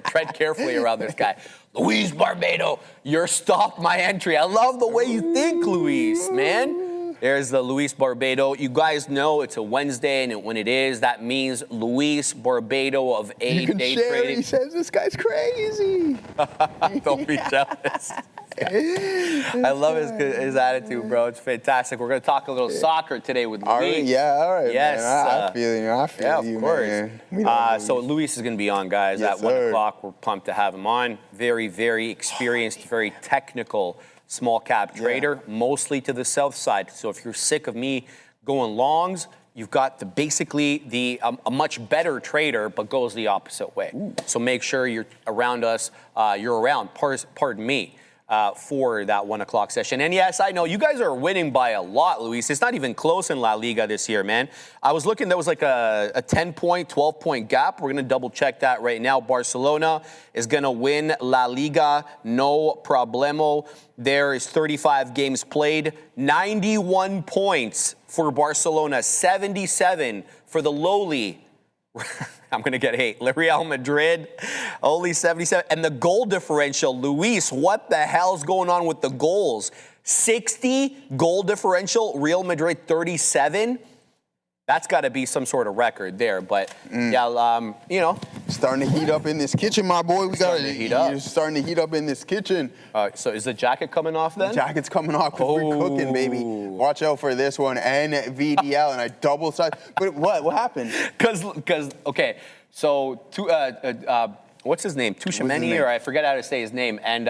Speaker 2: Tread carefully around this guy. Luis Barbado, your stop, my entry. I love the way you think, Luis, man. There's the Luis Barbado. You guys know it's a Wednesday, and when it is, that means Luis Barbado of A Day Trading.
Speaker 5: He says this guy's crazy.
Speaker 2: Don't be jealous. I love his attitude, bro. It's fantastic. We're going to talk a little soccer today with Luis.
Speaker 5: All right,
Speaker 2: yes,
Speaker 5: man. I feel you. I feel you,
Speaker 2: of course.
Speaker 5: Man.
Speaker 2: So Luis is going to be on, guys,
Speaker 5: yes,
Speaker 2: at 1 o'clock. We're pumped to have him on. Very, very experienced, very technical small cap trader, mostly to the south side. So if you're sick of me going longs, you've got basically a much better trader, but goes the opposite way. Ooh. So make sure you're around us. Pardon me, for that 1 o'clock session. And yes, I know you guys are winning by a lot, Luis. It's not even close in La Liga this year, man. I was looking, there was like a 10-point, 12-point gap. We're going to double check that right now. Barcelona is going to win La Liga, no problemo. There is 35 games played, 91 points for Barcelona, 77 for the lowly. I'm going to get hate. Real Madrid, only 77. And the goal differential, Luis, what the hell's going on with the goals? 60 goal differential, Real Madrid 37. That's got to be some sort of record there. But,
Speaker 5: Starting to heat up in this kitchen, my boy. We got to heat up. You're starting to heat up in this kitchen.
Speaker 2: So is the jacket coming off then?
Speaker 5: The jacket's coming off because we're cooking, baby. Watch out for this one. And VDL, and I double size. But what happened?
Speaker 2: Because okay, so what's his name? Tushimeni, or I forget how to say his name. And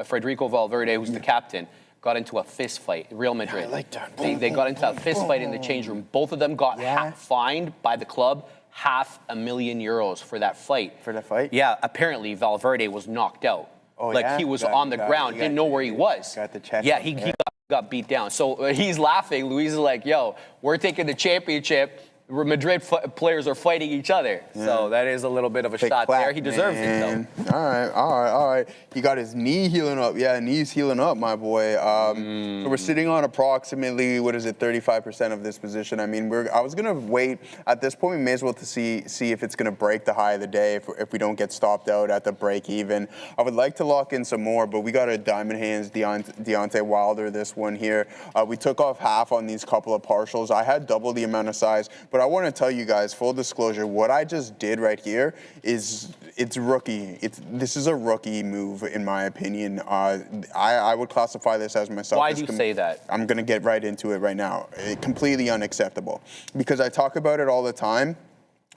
Speaker 2: Federico Valverde, who's the captain, got into a fist fight. Real Madrid.
Speaker 5: Yeah, I like that.
Speaker 2: They got into a fist fight in the change room. Both of them got fined by the club €500,000 for that fight.
Speaker 5: For that fight?
Speaker 2: Yeah, apparently Valverde was knocked out.
Speaker 5: Oh,
Speaker 2: he was on the ground, didn't know where he was.
Speaker 5: Got the check.
Speaker 2: Yeah, he got beat down. So he's laughing. Luis is like, yo, we're taking the championship. Madrid players are fighting each other. So that is a little bit of a shot there. He deserves it, though.
Speaker 5: All right. He got his knee healing up. Yeah, knee's healing up, my boy. So we're sitting on approximately, 35% of this position. I mean, I was going to wait. At this point, we may as well to see if it's going to break the high of the day if we don't get stopped out at the break even. I would like to lock in some more, but we got a diamond hands Deontay Wilder this one here. We took off half on these couple of partials. I had double the amount of size, but I want to tell you guys, full disclosure, what I just did right here it's rookie. This is a rookie move, in my opinion. I would classify this as myself.
Speaker 2: Why do you say that?
Speaker 5: I'm going to get right into it right now. Completely unacceptable. Because I talk about it all the time.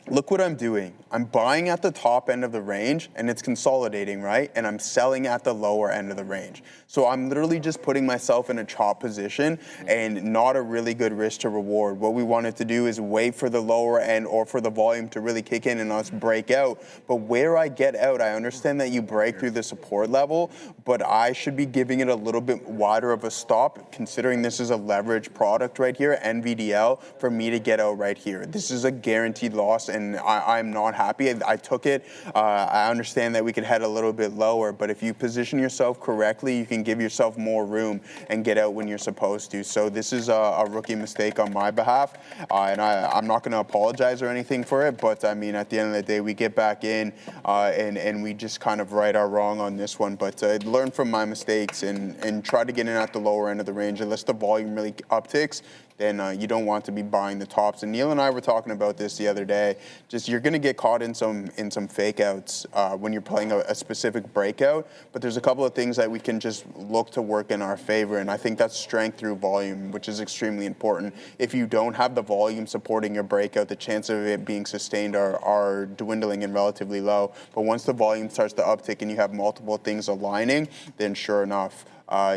Speaker 5: Look what I'm doing. I'm buying at the top end of the range, and it's consolidating, right? And I'm selling at the lower end of the range. So I'm literally just putting myself in a chop position and not a really good risk to reward. What we wanted to do is wait for the lower end or for the volume to really kick in and us break out. But where I get out, I understand that you break through the support level, but I should be giving it a little bit wider of a stop, considering this is a leverage product right here, NVDL, for me to get out right here. This is a guaranteed loss, and I'm not happy. I took it. I understand that we could head a little bit lower, but if you position yourself correctly, you can give yourself more room and get out when you're supposed to. So this is a rookie mistake on my behalf, and I'm not going to apologize or anything for it, but I mean, at the end of the day, we get back in and we just kind of right our wrong on this one, but learn from my mistakes and try to get in at the lower end of the range. Unless the volume really upticks, then you don't want to be buying the tops. And Neil and I were talking about this the other day. Just you're going to get caught in some fake outs when you're playing a specific breakout. But there's a couple of things that we can just look to work in our favor, and I think that's strength through volume, which is extremely important. If you don't have the volume supporting your breakout, the chance of it being sustained are dwindling and relatively low. But once the volume starts to uptick and you have multiple things aligning, then sure enough,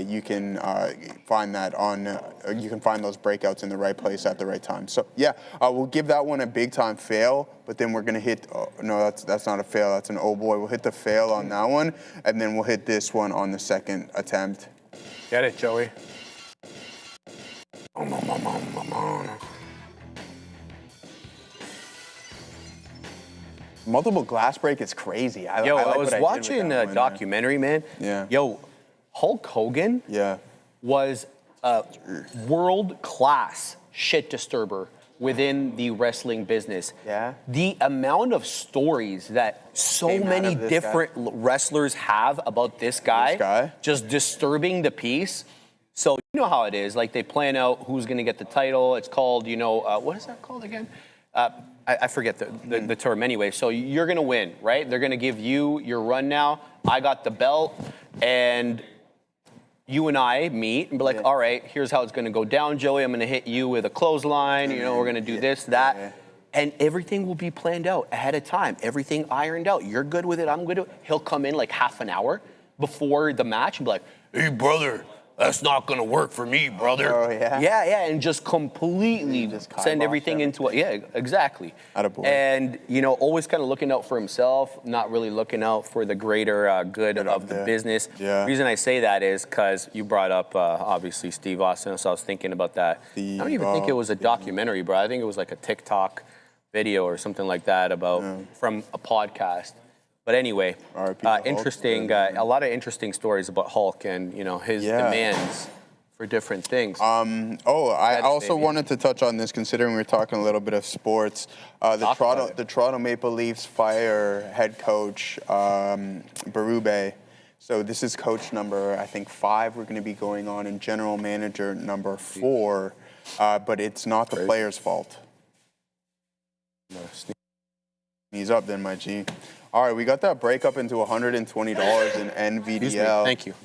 Speaker 5: you can find that you can find those breakouts in the right place at the right time. So yeah, we'll give that one a big time fail, but then we're gonna hit. No, that's not a fail. That's an oh boy. We'll hit the fail on that one, and then we'll hit this one on the second attempt.
Speaker 2: Get it, Joey.
Speaker 5: Multiple glass break is crazy. I
Speaker 2: was watching a documentary, man.
Speaker 5: Yeah.
Speaker 2: Yo, Hulk Hogan was a world-class shit disturber within the wrestling business.
Speaker 5: Yeah.
Speaker 2: The amount of stories that so many different wrestlers have about this guy just disturbing the peace. So you know how it is. Like, they plan out who's going to get the title. It's called, what is that called again? I forget the term anyway. So you're going to win, right? They're going to give you your run now. I got the belt, and you and I meet and be like, all right, here's how it's going to go down, Joey. I'm going to hit you with a clothesline. We're going to do this, that. Yeah. And everything will be planned out ahead of time. Everything ironed out. You're good with it. I'm good with it. He'll come in like half an hour before the match and be like, hey, brother, that's not going to work for me, brother.
Speaker 5: Oh, yeah?
Speaker 2: Yeah, and just completely send everything into it. Yeah, exactly. And, always kind of looking out for himself, not really looking out for the greater good of the business. Yeah. The reason I say that is because you brought up, obviously, Steve Austin, so I was thinking about that. I don't even think it was a documentary, bro. I think it was like a TikTok video or something like that from a podcast. But anyway, interesting. A lot of interesting stories about Hulk and his demands for different things.
Speaker 5: I also wanted to touch on this, considering we're talking a little bit of sports. The Toronto Maple Leafs fire head coach Berube. So this is coach number, I think, 5. We're going to be going on, and general manager number 4. But it's not the player's fault. He's up then, my G. All right, we got that break up into $120 in NVDL.
Speaker 2: Thank you.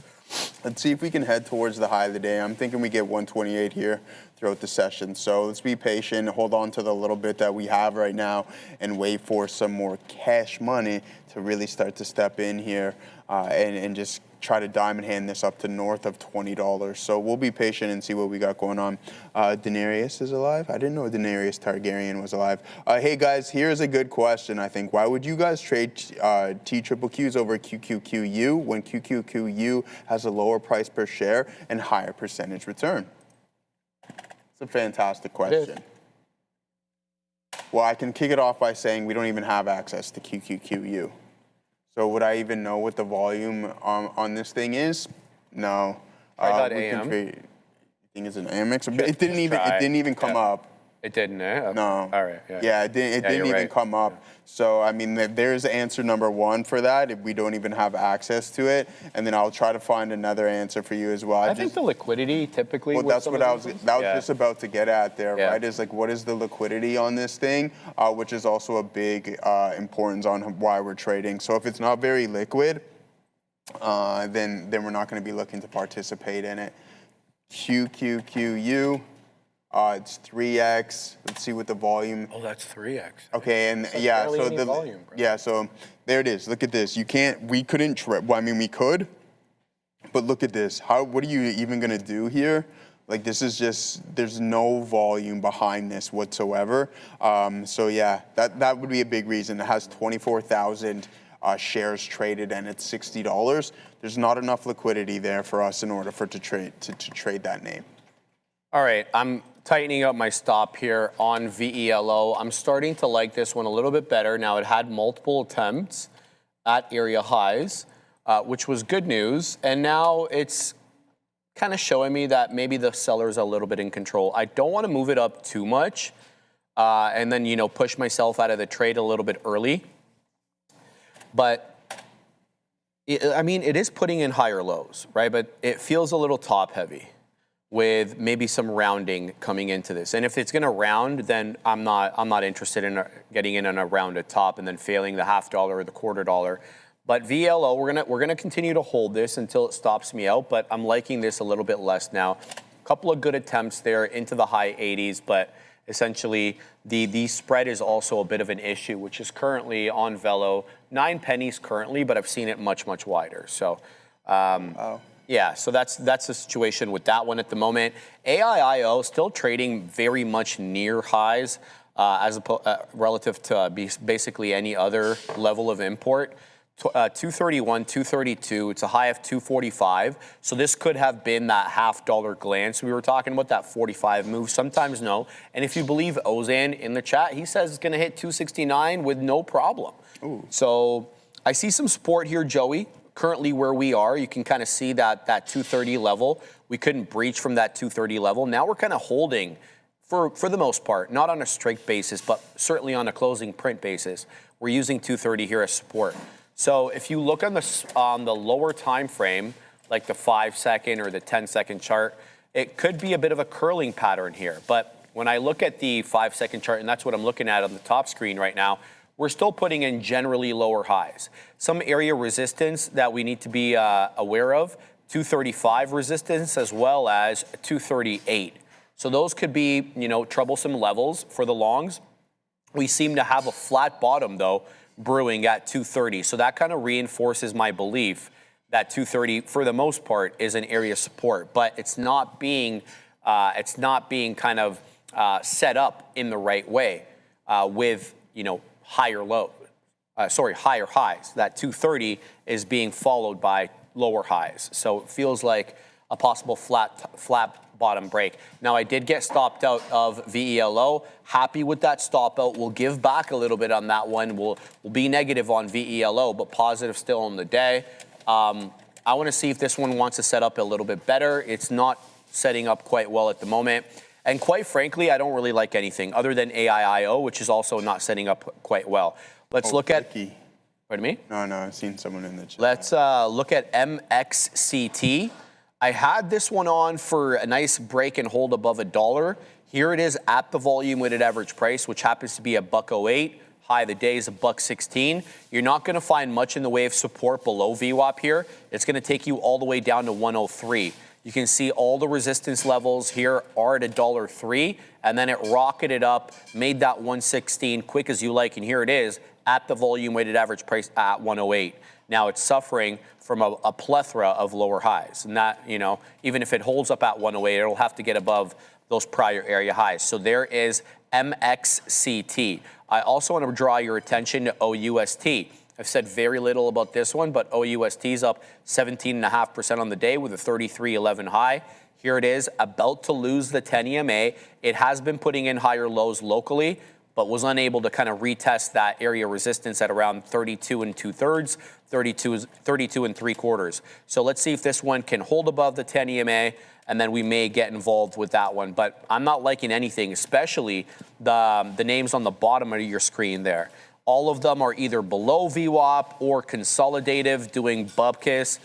Speaker 5: Let's see if we can head towards the high of the day. I'm thinking we get 128 here throughout the session. So let's be patient, hold on to the little bit that we have right now, and wait for some more cash money to really start to step in here and just try to diamond hand this up to north of $20. So we'll be patient and see what we got going on. Daenerys is alive? I didn't know Daenerys Targaryen was alive. Hey guys, here's a good question, I think. Why would you guys trade TQQQs over QQQU when QQQU has a lower price per share and higher percentage return? It's a fantastic question. Well, I can kick it off by saying we don't even have access to QQQU. So would I even know what the volume on this thing is? No.
Speaker 2: AM.
Speaker 5: I think it's an Amex. It didn't even come up.
Speaker 2: It didn't, eh?
Speaker 5: No.
Speaker 2: All right.
Speaker 5: Yeah, it didn't even come up.
Speaker 2: Yeah.
Speaker 5: So, I mean, there's answer number one for that if we don't even have access to it. And then I'll try to find another answer for you as well.
Speaker 2: I think the liquidity typically.
Speaker 5: Well, that's what I was just about to get at there, right? Is like, what is the liquidity on this thing, which is also a big importance on why we're trading. So if it's not very liquid, then we're not going to be looking to participate in it. QQQU. It's 3x. Let's see what the volume.
Speaker 2: Oh, that's 3x.
Speaker 5: Okay, and
Speaker 2: That's
Speaker 5: yeah,
Speaker 2: barely
Speaker 5: so
Speaker 2: any
Speaker 5: the
Speaker 2: volume, bro.
Speaker 5: yeah, so there it is. Look at this. We couldn't trip. Well, I mean, we could, but look at this. What are you even gonna do here? Like, this is just, there's no volume behind this whatsoever. So yeah, that would be a big reason. It has 24,000 shares traded and it's $60. There's not enough liquidity there for us in order for to trade that name.
Speaker 2: All right, I'm tightening up my stop here on VELO. I'm starting to like this one a little bit better. Now, it had multiple attempts at area highs, which was good news. And now it's kind of showing me that maybe the seller's a little bit in control. I don't want to move it up too much and then, push myself out of the trade a little bit early. But, it is putting in higher lows, right? But it feels a little top heavy, with maybe some rounding coming into this. And if it's gonna round, then I'm not interested in getting in on a rounded top and then failing the $0.50 or the $0.25. But VLO, we're gonna continue to hold this until it stops me out, but I'm liking this a little bit less now. A couple of good attempts there into the high 80s, but essentially the spread is also a bit of an issue, which is currently on Velo, 9 pennies currently, but I've seen it much, much wider. So, yeah, so that's the situation with that one at the moment. AIIO still trading very much near highs relative to basically any other level of import. 231, 232, it's a high of 245. So this could have been that $0.50 glance we were talking about, that 45 move. Sometimes no. And if you believe Ozan in the chat, he says it's going to hit 269 with no problem. Ooh. So I see some support here, Joey. Currently where we are, you can kind of see that 230 level. We couldn't breach from that 230 level. Now we're kind of holding for the most part, not on a straight basis, but certainly on a closing print basis. We're using 230 here as support. So if you look on the lower time frame, like the 5-second or the 10-second chart, it could be a bit of a curling pattern here. But when I look at the 5-second chart, and that's what I'm looking at on the top screen right now, we're still putting in generally lower highs. Some area resistance that we need to be aware of, 235 resistance as well as 238. So those could be, troublesome levels for the longs. We seem to have a flat bottom, though, brewing at 230. So that kind of reinforces my belief that 230, for the most part, is an area support. But it's not being kind of set up in the right way with, higher highs. That 230 is being followed by lower highs. So it feels like a possible flat bottom break. Now, I did get stopped out of VELO. Happy with that stop out. We'll give back a little bit on that one. We'll be negative on VELO, but positive still on the day. I want to see if this one wants to set up a little bit better. It's not setting up quite well at the moment. And quite frankly, I don't really like anything other than AIIO, which is also not setting up quite well. Let's look at... Pardon me?
Speaker 5: No, I've seen someone in the chat.
Speaker 2: Let's look at MXCT. I had this one on for a nice break and hold above $1. Here it is at the volume weighted average price, which happens to be $1.08. High of the day is $1.16. You're not going to find much in the way of support below VWAP here. It's going to take you all the way down to 103. You can see all the resistance levels here are at $1.03, and then it rocketed up, made that 116 quick as you like, and here it is at the volume weighted average price at 108. Now it's suffering from a plethora of lower highs, and that, even if it holds up at 108, it'll have to get above those prior area highs. So there is MXCT. I also want to draw your attention to OUST. I've said very little about this one, but OUST is up 17.5% on the day with a 33.11 high. Here it is, about to lose the 10 EMA. It has been putting in higher lows locally, but was unable to kind of retest that area resistance at around 32 2/3, 32 3/4. So let's see if this one can hold above the 10 EMA, and then we may get involved with that one. But I'm not liking anything, especially the names on the bottom of your screen there. All of them are either below VWAP or consolidative, doing bupkis.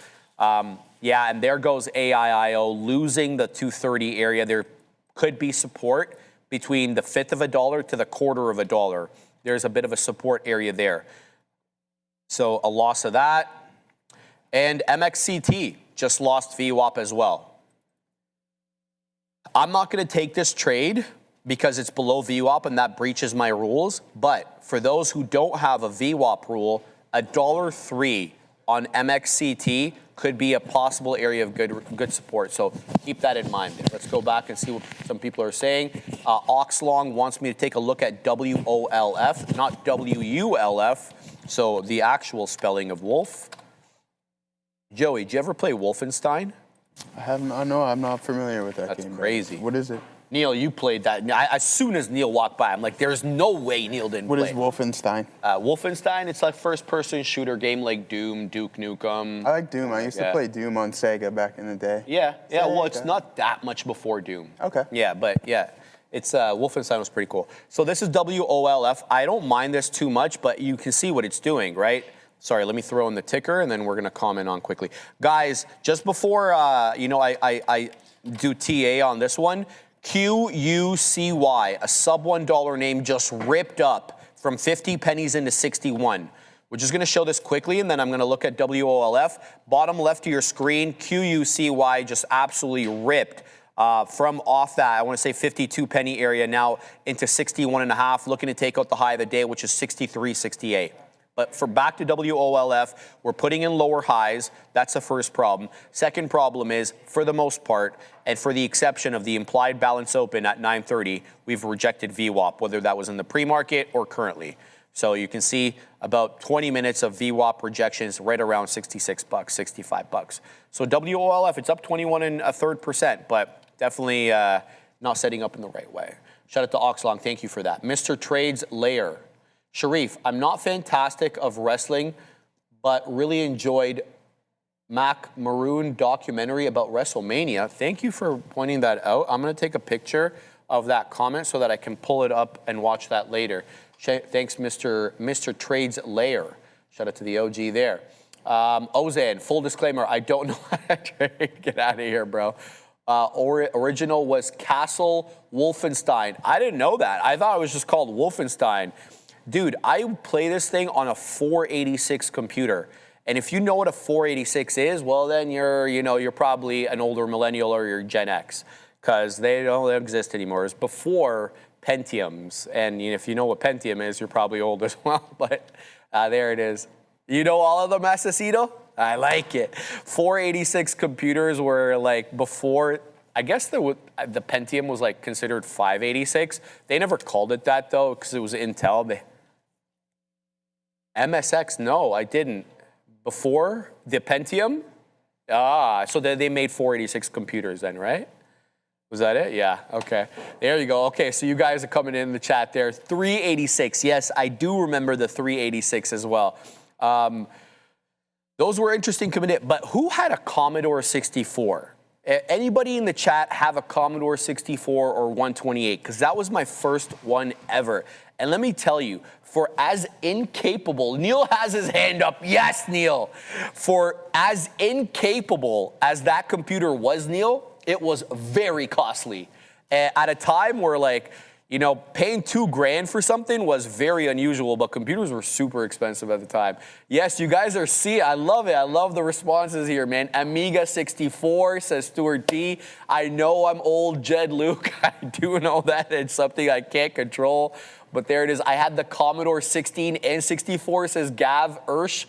Speaker 2: Yeah, and there goes AIIO losing the 230 area. There could be support between the fifth of a dollar to the quarter of a dollar. There's a bit of a support area there. So a loss of that. And MXCT just lost VWAP as well. I'm not going to take this trade because it's below VWAP and that breaches my rules. But for those who don't have a VWAP rule, $1.03 on MXCT could be a possible area of good support. So keep that in mind. Let's go back and see what some people are saying. Oxlong wants me to take a look at WOLF, not WULF. So the actual spelling of wolf. Joey, did you ever play Wolfenstein?
Speaker 5: I haven't. No, I'm not familiar with that game.
Speaker 2: That's crazy.
Speaker 5: What is it?
Speaker 2: Neil, you played that. As soon as Neil walked by, I'm like, there's no way Neil didn't play.
Speaker 5: What is Wolfenstein?
Speaker 2: Wolfenstein, it's like first-person shooter game like Doom, Duke Nukem.
Speaker 5: I like Doom. I used to play Doom on Sega back in the day.
Speaker 2: Yeah. Well, it's not that much before Doom.
Speaker 5: Okay.
Speaker 2: Yeah, but yeah, it's Wolfenstein was pretty cool. So this is WOLF. I don't mind this too much, but you can see what it's doing, right? Sorry, let me throw in the ticker, and then we're going to comment on quickly. Guys, just before, I do TA on this one, QUCY, a sub $1 name, just ripped up from 50 pennies into 61. We're just going to show this quickly, and then I'm going to look at WOLF. Bottom left of your screen, QUCY just absolutely ripped from off that, I want to say 52 penny area now into 61.5, looking to take out the high of the day, which is 63.68. But for back to WOLF, we're putting in lower highs. That's the first problem. Second problem is, for the most part, and for the exception of the implied balance open at 9:30, we've rejected VWAP, whether that was in the pre-market or currently. So you can see about 20 minutes of VWAP rejections right around $66, $65. So WOLF, it's up 21 1/3%, but definitely not setting up in the right way. Shout out to Oxlong. Thank you for that. Mr. Trades Layer. Sharif, I'm not fantastic of wrestling, but really enjoyed Mac Maroon documentary about WrestleMania. Thank you for pointing that out. I'm going to take a picture of that comment so that I can pull it up and watch that later. Thanks, Mr. Trades Layer. Shout out to the OG there. Ozan, full disclaimer, I don't know how to trade. Get out of here, bro. Original was Castle Wolfenstein. I didn't know that. I thought it was just called Wolfenstein. Dude, I play this thing on a 486 computer. And if you know what a 486 is, well, then you're probably an older millennial or you're Gen X, because they don't exist anymore. It was before Pentiums. And if you know what Pentium is, you're probably old as well. But there it is. You know all of them, Asesino? I like it. 486 computers were like before. I guess the Pentium was like considered 586. They never called it that though, because it was Intel. MSX, no, I didn't. Before the Pentium? So they made 486 computers then, right? Was that it? Yeah, okay. There you go. Okay, so you guys are coming in the chat there. 386, yes, I do remember the 386 as well. Those were interesting coming in, but who had a Commodore 64? Anybody in the chat have a Commodore 64 or 128? Because that was my first one ever. And let me tell you, for as incapable, Neil has his hand up. Yes, Neil. For as incapable as that computer was, Neil, it was very costly. At a time where paying $2,000 for something was very unusual, but computers were super expensive at the time. Yes, you guys are I love it. I love the responses here, man. Amiga 64, says Stuart D. I know I'm old, Jed Luke. I do know that. It's something I can't control. But there it is. I had the Commodore 16 and 64, says Gav Ursh.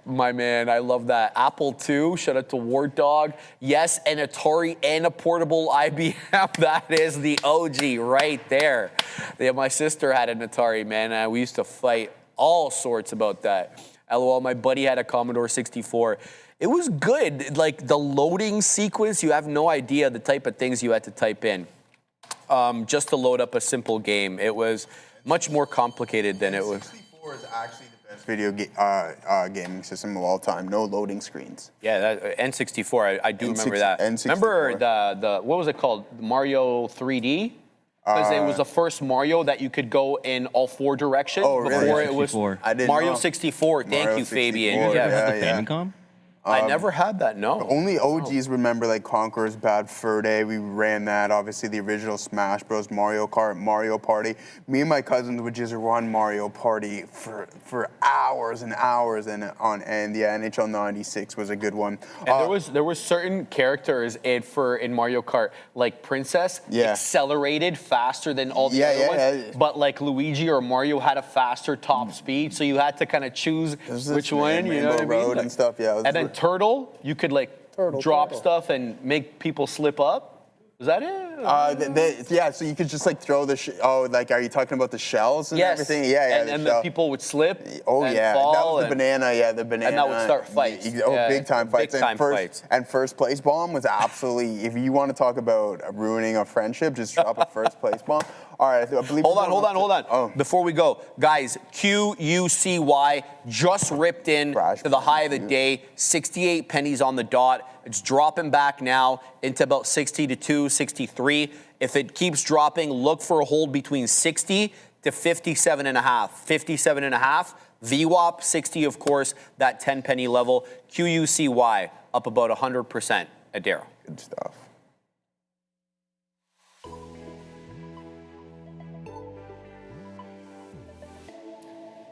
Speaker 2: My man, I love that. Apple II, shout out to Ward Dog. Yes, an Atari and a portable IBM. That is the OG right there. Yeah, my sister had an Atari, man. We used to fight all sorts about that. LOL, my buddy had a Commodore 64. It was good. Like the loading sequence, you have no idea the type of things you had to type in just to load up a simple game. It was much more complicated than it was.
Speaker 5: 64 is actually the best video gaming system of all time. No loading screens.
Speaker 2: Yeah, that, N64, I do remember that.
Speaker 5: N64.
Speaker 2: Remember the what was it called? Mario 3D? Because it was the first Mario that you could go in all 4 directions.
Speaker 5: Oh, really?
Speaker 2: Before it was
Speaker 5: I didn't
Speaker 2: Mario
Speaker 5: know.
Speaker 2: 64. Thank
Speaker 5: Mario
Speaker 2: you,
Speaker 5: 64.
Speaker 2: Fabian.
Speaker 5: Yeah,
Speaker 8: The Famicom?
Speaker 2: I never had that, no.
Speaker 5: Only OGs remember like Conqueror's Bad Fur Day. We ran that. Obviously, the original Smash Bros. Mario Kart, Mario Party. Me and my cousins would just run Mario Party for hours and hours, and yeah, NHL '96 was a good one.
Speaker 2: And there was certain characters in Mario Kart, like Princess, accelerated faster than all the other ones. But like Luigi or Mario had a faster top speed, so you had to kind of choose which one. You know what I mean?
Speaker 5: Road and stuff. Yeah.
Speaker 2: And then Turtle, you could like drop stuff and make people slip up. Is that it?
Speaker 5: Yeah, so you could just like throw the are you talking about the shells and everything? Yeah,
Speaker 2: and then people would slip.
Speaker 5: Oh
Speaker 2: and
Speaker 5: yeah,
Speaker 2: fall
Speaker 5: that was the banana. Yeah, the banana.
Speaker 2: And that would start fights.
Speaker 5: Big time fights. And first place bomb was absolutely. If you want to talk about ruining a friendship, just drop a first place bomb. All right, I believe.
Speaker 2: Hold on. Oh. Before we go, guys, QUCY just ripped in to the high of the day, 68 pennies on the dot. It's dropping back now into about 62, 63. If it keeps dropping, look for a hold between 60 to 57.5. 57.5. VWAP 60, of course, that 10 penny level. QUCY up about 100%. Adara.
Speaker 5: Good stuff.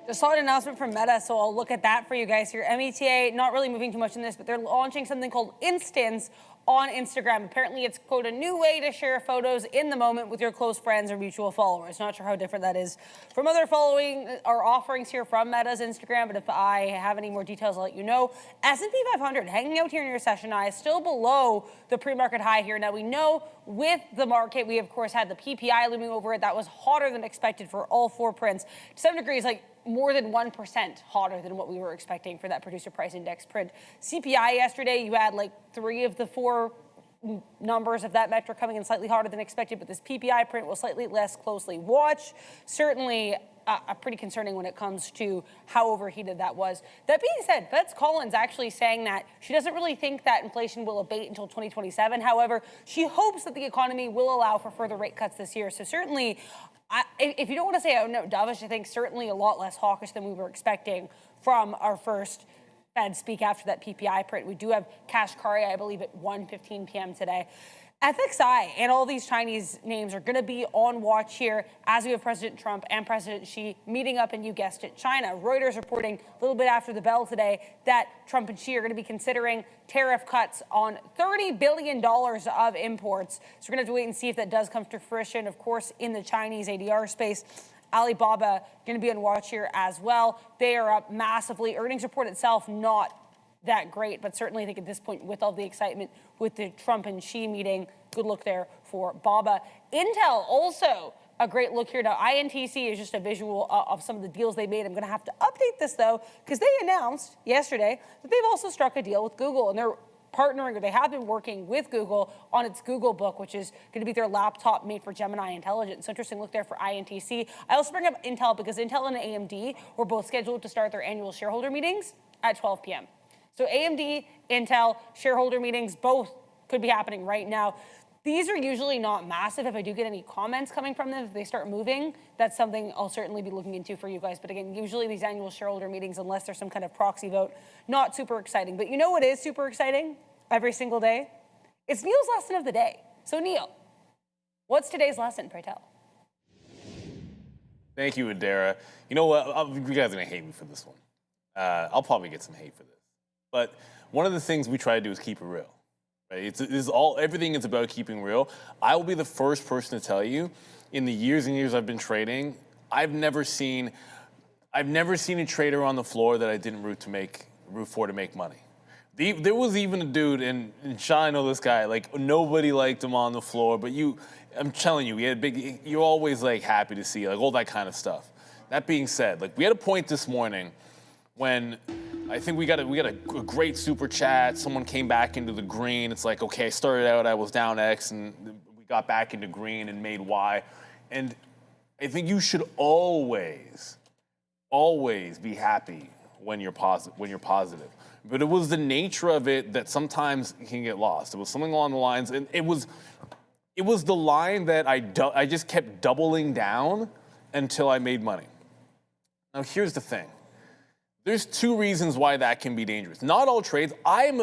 Speaker 7: Just saw an announcement from Meta, so I'll look at that for you guys here. META, not really moving too much in this, but they're launching something called Instance on Instagram. Apparently, it's, quote, a new way to share photos in the moment with your close friends or mutual followers. Not sure how different that is from other offerings here from Meta's Instagram, but if I have any more details, I'll let you know. S&P 500 hanging out here near session high, still below the pre-market high here. Now, we know with the market, we, of course, had the PPI looming over it. That was hotter than expected for all 4 prints. To some degrees, like, more than 1% hotter than what we were expecting for that producer price index print. CPI yesterday, you had like 3 of the 4 numbers of that metric coming in slightly harder than expected, but this PPI print will slightly less closely watched. Certainly pretty concerning when it comes to how overheated that was. That being said, Betsy Collins actually saying that she doesn't really think that inflation will abate until 2027. However, she hopes that the economy will allow for further rate cuts this year. So certainly, if you don't want to say, oh no, dovish, I think certainly a lot less hawkish than we were expecting from our first Fed speak after that PPI print. We do have Kashkari, I believe, at 1:15 p.m. today. FXI and all these Chinese names are going to be on watch here as we have President Trump and President Xi meeting up, and you guessed it, China. Reuters reporting a little bit after the bell today that Trump and Xi are going to be considering tariff cuts on $30 billion of imports. So we're going to have to wait and see if that does come to fruition. Of course, in the Chinese ADR space, Alibaba going to be on watch here as well. They are up massively. Earnings report itself not that great, but certainly I think at this point, with all the excitement with the Trump and Xi meeting, good look there for BABA. Intel also a great look here. Now, INTC is just a visual of some of the deals they made. I'm going to have to update this, though, because they announced yesterday that they've also struck a deal with Google, and they're partnering, or they have been working with Google on its Google Book, which is going to be their laptop made for Gemini intelligence. So interesting look there for INTC. I also bring up Intel because Intel and AMD were both scheduled to start their annual shareholder meetings at 12 p.m. So AMD, Intel, shareholder meetings, both could be happening right now. These are usually not massive. If I do get any comments coming from them, if they start moving, that's something I'll certainly be looking into for you guys. But again, usually these annual shareholder meetings, unless there's some kind of proxy vote, not super exciting. But you know what is super exciting every single day? It's Neil's lesson of the day. So Neil, what's today's lesson, pray tell?
Speaker 3: Thank you, Adara. You know what? You guys are going to hate me for this one. I'll probably get some hate for this. But one of the things we try to do is keep it real. Right? Everything is about keeping real. I will be the first person to tell you, in the years and years I've been trading, I've never seen a trader on the floor that I didn't root for to make money. There was even a dude, and Sean, I know this guy, like nobody liked him on the floor, but I'm telling you, you're always like happy to see like all that kind of stuff. That being said, like we had a point this morning when I think we got a great super chat. Someone came back into the green. It's like, okay, I started out, I was down X, and we got back into green and made Y. And I think you should always be happy when you're positive. But it was the nature of it that sometimes can get lost. It was something along the lines, and it was the line that I just kept doubling down until I made money. Now here's the thing. There's two reasons why that can be dangerous. Not all trades. I'm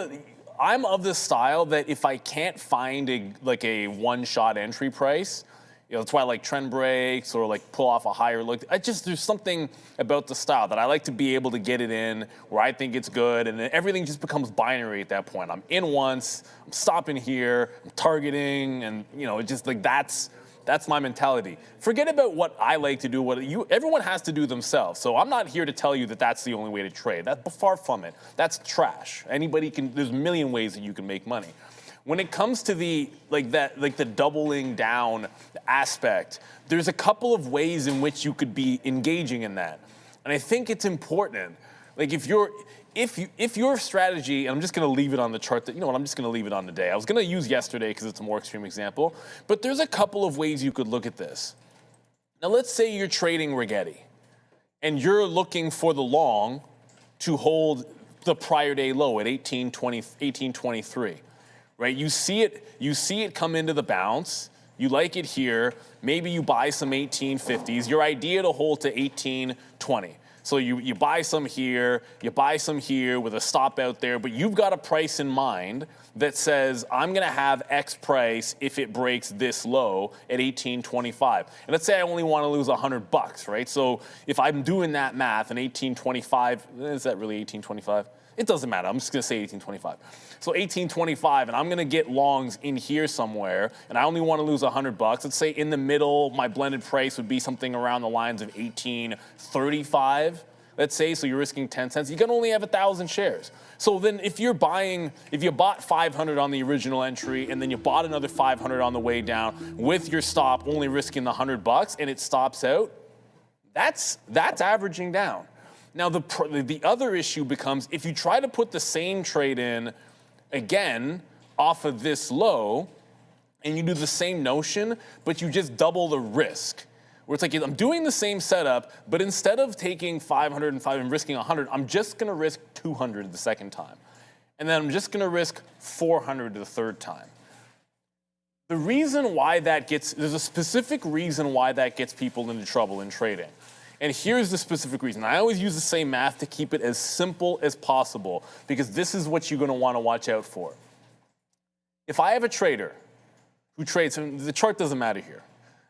Speaker 3: of the style that if I can't find a one-shot entry price, that's why I like trend breaks or like pull off a higher look. There's something about the style that I like to be able to get it in where I think it's good, and then everything just becomes binary at that point. I'm in once, I'm stopping here, I'm targeting, and it just like that's my mentality. Forget about what I like to do. Everyone has to do themselves. So I'm not here to tell you that that's the only way to trade. That's far from it. That's trash. There's a million ways that you can make money. When it comes to the doubling down aspect, there's a couple of ways in which you could be engaging in that. And I think it's important. Like if your strategy, and I'm just going to leave it on the chart, I'm just going to leave it on today. I was going to use yesterday because it's a more extreme example, but there's a couple of ways you could look at this. Now let's say you're trading Rigetti and you're looking for the long to hold the prior day low at 1823. Right? You see it come into the bounce. You like it here. Maybe you buy some 1850s. Your idea to hold to 1820. So you buy some here, you buy some here with a stop out there, but you've got a price in mind that says, I'm going to have X price if it breaks this low at 1825. And let's say I only want to lose $100, right? So if I'm doing that math, and 1825, is that really 1825? It doesn't matter. I'm just going to say 1825. So 1825, and I'm going to get longs in here somewhere, and I only want to lose $100. Let's say in the middle, my blended price would be something around the lines of 1835. Let's say, so you're risking 10 cents. You can only have 1,000 shares. So then if you bought 500 on the original entry, and then you bought another 500 on the way down with your stop only risking the $100, and it stops out, that's averaging down. Now, the other issue becomes if you try to put the same trade in again off of this low and you do the same notion, but you just double the risk. Where it's like I'm doing the same setup, but instead of taking 505 and risking 100, I'm just going to risk 200 the second time. And then I'm just going to risk 400 the third time. The reason why there's a specific reason why that gets people into trouble in trading. And here's the specific reason. I always use the same math to keep it as simple as possible because this is what you're going to want to watch out for. If I have a trader who trades, and the chart doesn't matter here.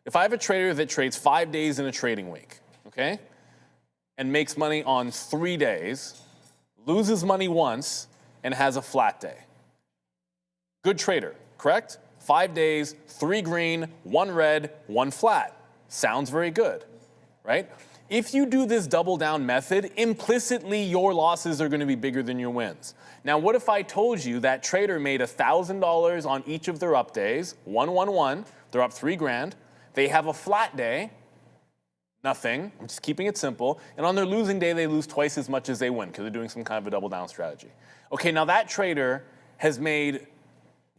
Speaker 3: If I have a trader that trades 5 days in a trading week, okay, and makes money on 3 days, loses money once, and has a flat day. Good trader, correct? 5 days, 3 green, 1 red, 1 flat. Sounds very good, right? If you do this double down method, implicitly your losses are going to be bigger than your wins. Now, what if I told you that trader made $1,000 on each of their up days, 111, they're up $3,000, they have a flat day, nothing, I'm just keeping it simple, and on their losing day, they lose twice as much as they win because they're doing some kind of a double down strategy. Okay, now that trader has made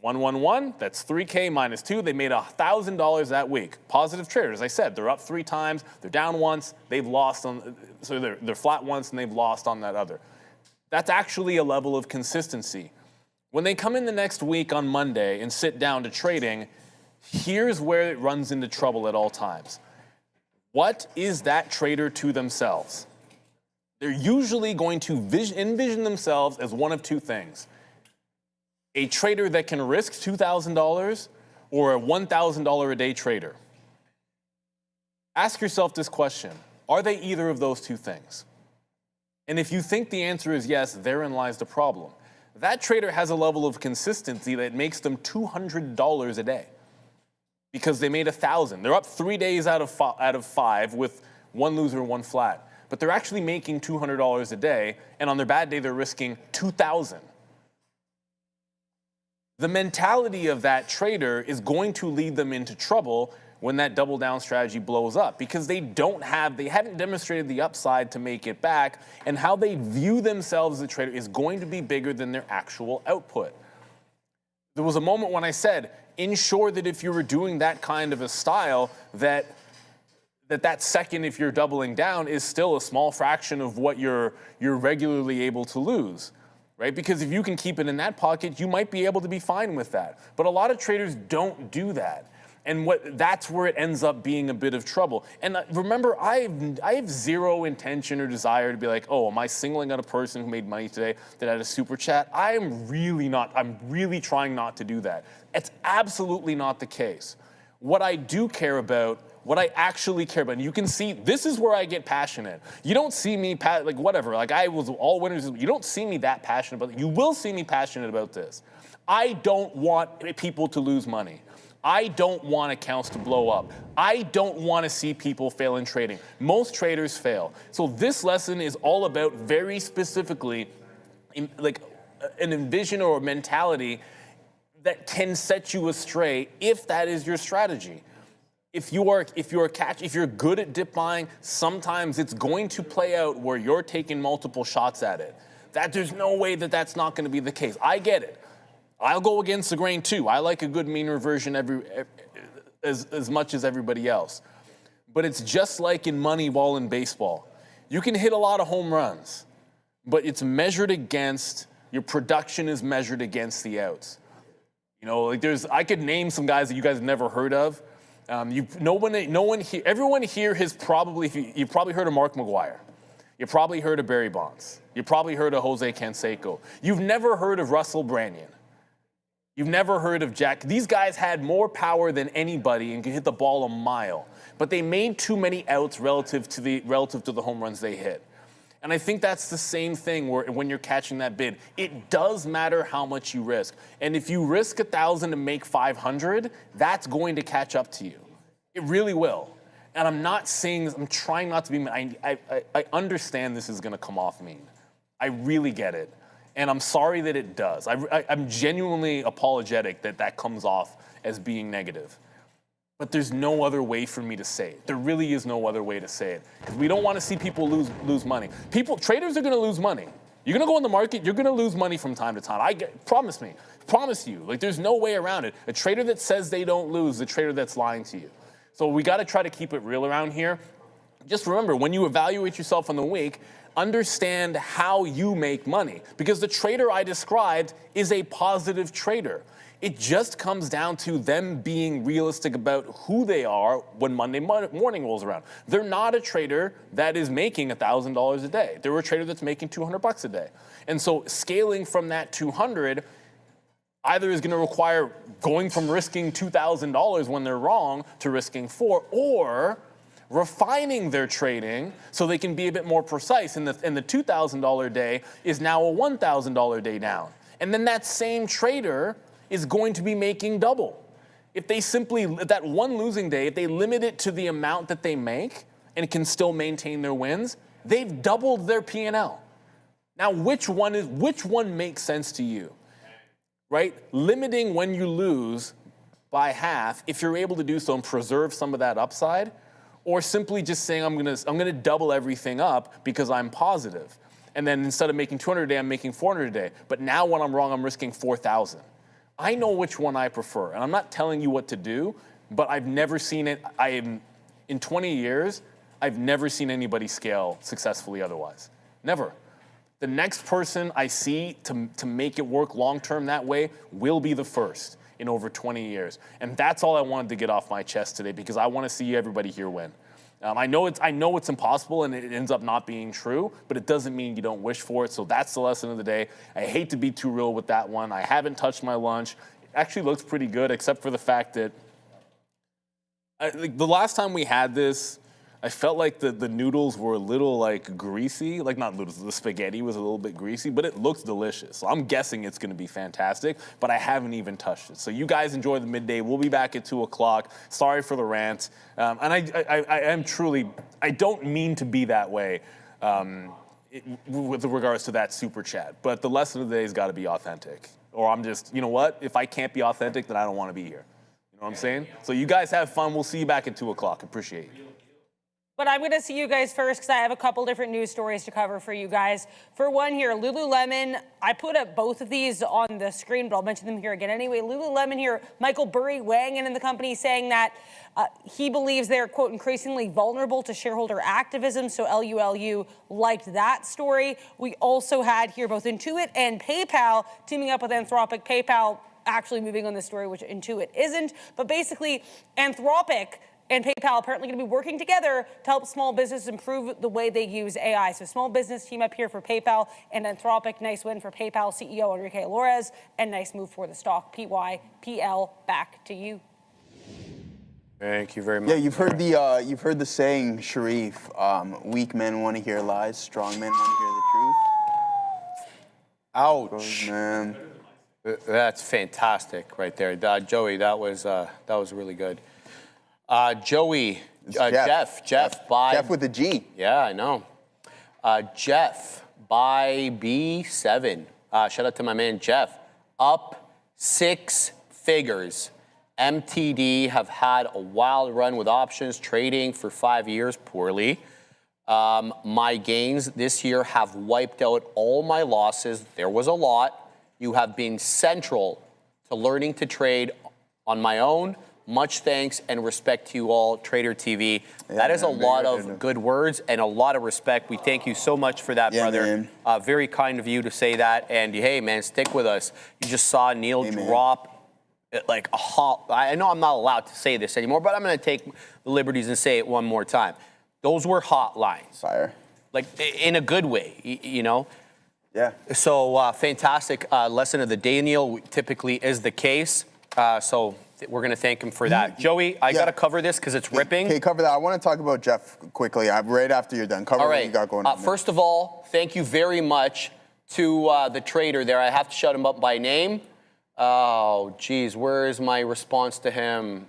Speaker 3: 111, that's 3K minus 2. They made $1,000 that week. Positive traders, as I said, they're up 3 times, they're down once, they've lost on, so they're flat once and they've lost on that other. That's actually a level of consistency. When they come in the next week on Monday and sit down to trading, here's where it runs into trouble at all times. What is that trader to themselves? They're usually going to envision themselves as one of two things. A trader that can risk $2,000 or a $1,000 a day trader? Ask yourself this question. Are they either of those two things? And if you think the answer is yes, therein lies the problem. That trader has a level of consistency that makes them $200 a day because they made 1,000. They're up 3 days out of 5 with 1 loser and 1 flat. But they're actually making $200 a day, and on their bad day, they're risking $2,000. The mentality of that trader is going to lead them into trouble when that double down strategy blows up because they haven't demonstrated the upside to make it back, and how they view themselves as a trader is going to be bigger than their actual output. There was a moment when I said, ensure that if you were doing that kind of a style, that that second, if you're doubling down, is still a small fraction of what you're regularly able to lose, right? Because if you can keep it in that pocket, you might be able to be fine with that. But a lot of traders don't do that. And that's where it ends up being a bit of trouble. And remember, I have zero intention or desire to be like, oh, am I singling out a person who made money today that had a super chat? I'm really trying not to do that. It's absolutely not the case. What I do care about, what I actually care about, and you can see, this is where I get passionate. You don't see me, like whatever, like I was all winners. You don't see me that passionate about it. You will see me passionate about this. I don't want people to lose money. I don't want accounts to blow up. I don't want to see people fail in trading. Most traders fail. So this lesson is all about very specifically like an envision or a mentality that can set you astray if that is your strategy. If you're good at dip buying, sometimes it's going to play out where you're taking multiple shots at it. There's no way that that's not going to be the case. I get it. I'll go against the grain too. I like a good mean reversion as much as everybody else. But it's just like in Moneyball and baseball. You can hit a lot of home runs, but it's measured against, your production is measured against the outs. You know, like I could name some guys that you guys have never heard of. Everyone here has you've probably heard of Mark McGuire. You've probably heard of Barry Bonds. You've probably heard of Jose Canseco. You've never heard of Russell Branyan. You've never heard of Jack. These guys had more power than anybody and could hit the ball a mile, but they made too many outs relative to the home runs they hit. And I think that's the same thing when you're catching that bid. It does matter how much you risk. And if you risk 1,000 to make 500, that's going to catch up to you. It really will. And I'm trying not to be mean. I understand this is going to come off mean. I really get it. And I'm sorry that it does. I'm genuinely apologetic that comes off as being negative. But there's no other way for me to say it. There really is no other way to say it. Because we don't want to see people lose money. Traders are going to lose money. You're going to go in the market, you're going to lose money from time to time. Promise you. Like, there's no way around it. A trader that says they don't lose, the trader that's lying to you. So we got to try to keep it real around here. Just remember, when you evaluate yourself on the week, understand how you make money. Because the trader I described is a positive trader. It just comes down to them being realistic about who they are when Monday morning rolls around. They're not a trader that is making $1,000 a day. They're a trader that's making $200 a day. And so scaling from that 200 either is going to require going from risking $2,000 when they're wrong to risking $4,000, or refining their trading so they can be a bit more precise. And the $2,000 day is now a $1,000 day down. And then that same trader is going to be making double. If they that one losing day, if they limit it to the amount that they make and can still maintain their wins, they've doubled their P&L. Now, which one makes sense to you, right? Limiting when you lose by half, if you're able to do so and preserve some of that upside, or simply just saying I'm gonna double everything up because I'm positive. And then instead of making 200 a day, I'm making 400 a day. But now when I'm wrong, I'm risking 4,000. I know which one I prefer. And I'm not telling you what to do, but I've never seen it. In 20 years, I've never seen anybody scale successfully otherwise. Never. The next person I see to make it work long-term that way will be the first in over 20 years. And that's all I wanted to get off my chest today, because I want to see everybody here win. I know it's impossible and it ends up not being true, but it doesn't mean you don't wish for it. So that's the lesson of the day. I hate to be too real with that one. I haven't touched my lunch. It actually looks pretty good, except for the fact that the last time we had this, I felt like the noodles were a little like greasy, like not noodles, the spaghetti was a little bit greasy, but it looks delicious. So I'm guessing it's gonna be fantastic, but I haven't even touched it. So you guys enjoy the midday. We'll be back at 2 o'clock. Sorry for the rant. And I don't mean to be that way with regards to that super chat, but the lesson of the day has gotta be authentic. Or I'm just, you know what? If I can't be authentic, then I don't wanna be here. You know what I'm saying? So you guys have fun. We'll see you back at 2 o'clock. Appreciate you.
Speaker 7: But I'm going to see you guys first because I have a couple different news stories to cover for you guys. For one here, Lululemon, I put up both of these on the screen, but I'll mention them here again anyway. Lululemon here, Michael Burry weighing in the company saying that he believes they're, quote, increasingly vulnerable to shareholder activism. So LULU liked that story. We also had here both Intuit and PayPal teaming up with Anthropic. PayPal actually moving on this story, which Intuit isn't. But basically, Anthropic and PayPal apparently going to be working together to help small businesses improve the way they use AI. So small business team up here for PayPal and Anthropic. Nice win for PayPal CEO Enrique Lores, and nice move for the stock. PYPL, back to you.
Speaker 2: Thank you very much.
Speaker 5: Yeah, you've heard the saying, Sharif. Weak men want to hear lies, strong men want to hear the truth.
Speaker 2: Ouch.
Speaker 5: Oh, man.
Speaker 2: That's fantastic right there. Joey, that was really good. Joey, Jeff, buy.
Speaker 5: Jeff with a G.
Speaker 2: Yeah, I know. Jeff, buy B7. Shout out to my man Jeff. Up 6 figures. MTD have had a wild run with options trading for 5 years poorly. My gains this year have wiped out all my losses. There was a lot. You have been central to learning to trade on my own. Much thanks and respect to you all, Trader TV. Yeah, that is a lot of good words and a lot of respect. We thank you so much for that, brother. Very kind of you to say that. And hey, man, stick with us. You just saw Neil drop like a hot. I know I'm not allowed to say this anymore, but I'm going to take the liberties and say it one more time. Those were hot lines. Fire. Like in a good way, you know? Yeah. So fantastic lesson of the day, Neil. Typically is the case. So we're going to thank him for that. Joey, I got to cover this because it's ripping.
Speaker 5: Okay, cover that. I want to talk about Jeff quickly. Right after you're done. Cover what you got going on.
Speaker 2: First of all, thank you very much to the trader there. I have to shout him up by name. Oh, geez, where is my response to him?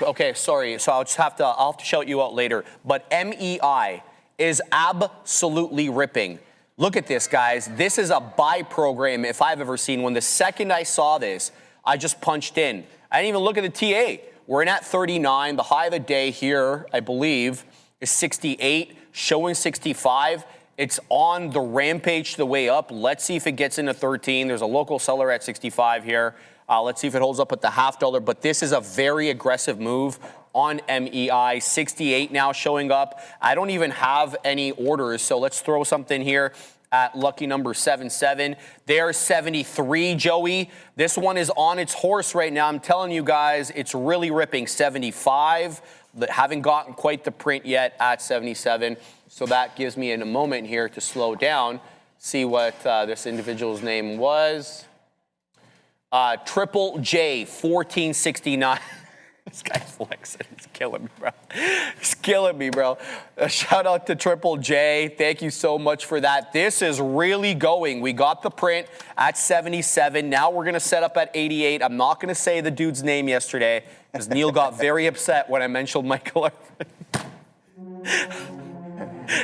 Speaker 2: Okay, sorry. So I'll have to shout you out later. But MEI is absolutely ripping. Look at this, guys. This is a buy program if I've ever seen one. The second I saw this, I just punched in. I didn't even look at the TA. We're in at 39. The high of the day here, I believe, is 68, showing 65. It's on the rampage to the way up. Let's see if it gets into 13. There's a local seller at 65 here. Let's see if it holds up at the $0.50. But this is a very aggressive move on MEI. 68 now showing up. I don't even have any orders, so let's throw something here at lucky number 77. There's 73, Joey. This one is on its horse right now. I'm telling you guys, it's really ripping. 75, but haven't gotten quite the print yet at 77. So that gives me in a moment here to slow down, see what this individual's name was. Triple J, 1469. This guy's flexing. He's killing me, bro. He's killing me, bro. Shout out to Triple J. Thank you so much for that. This is really going. We got the print at 77. Now we're going to set up at 88. I'm not going to say the dude's name yesterday because Neil got very upset when I mentioned Michael Irvin.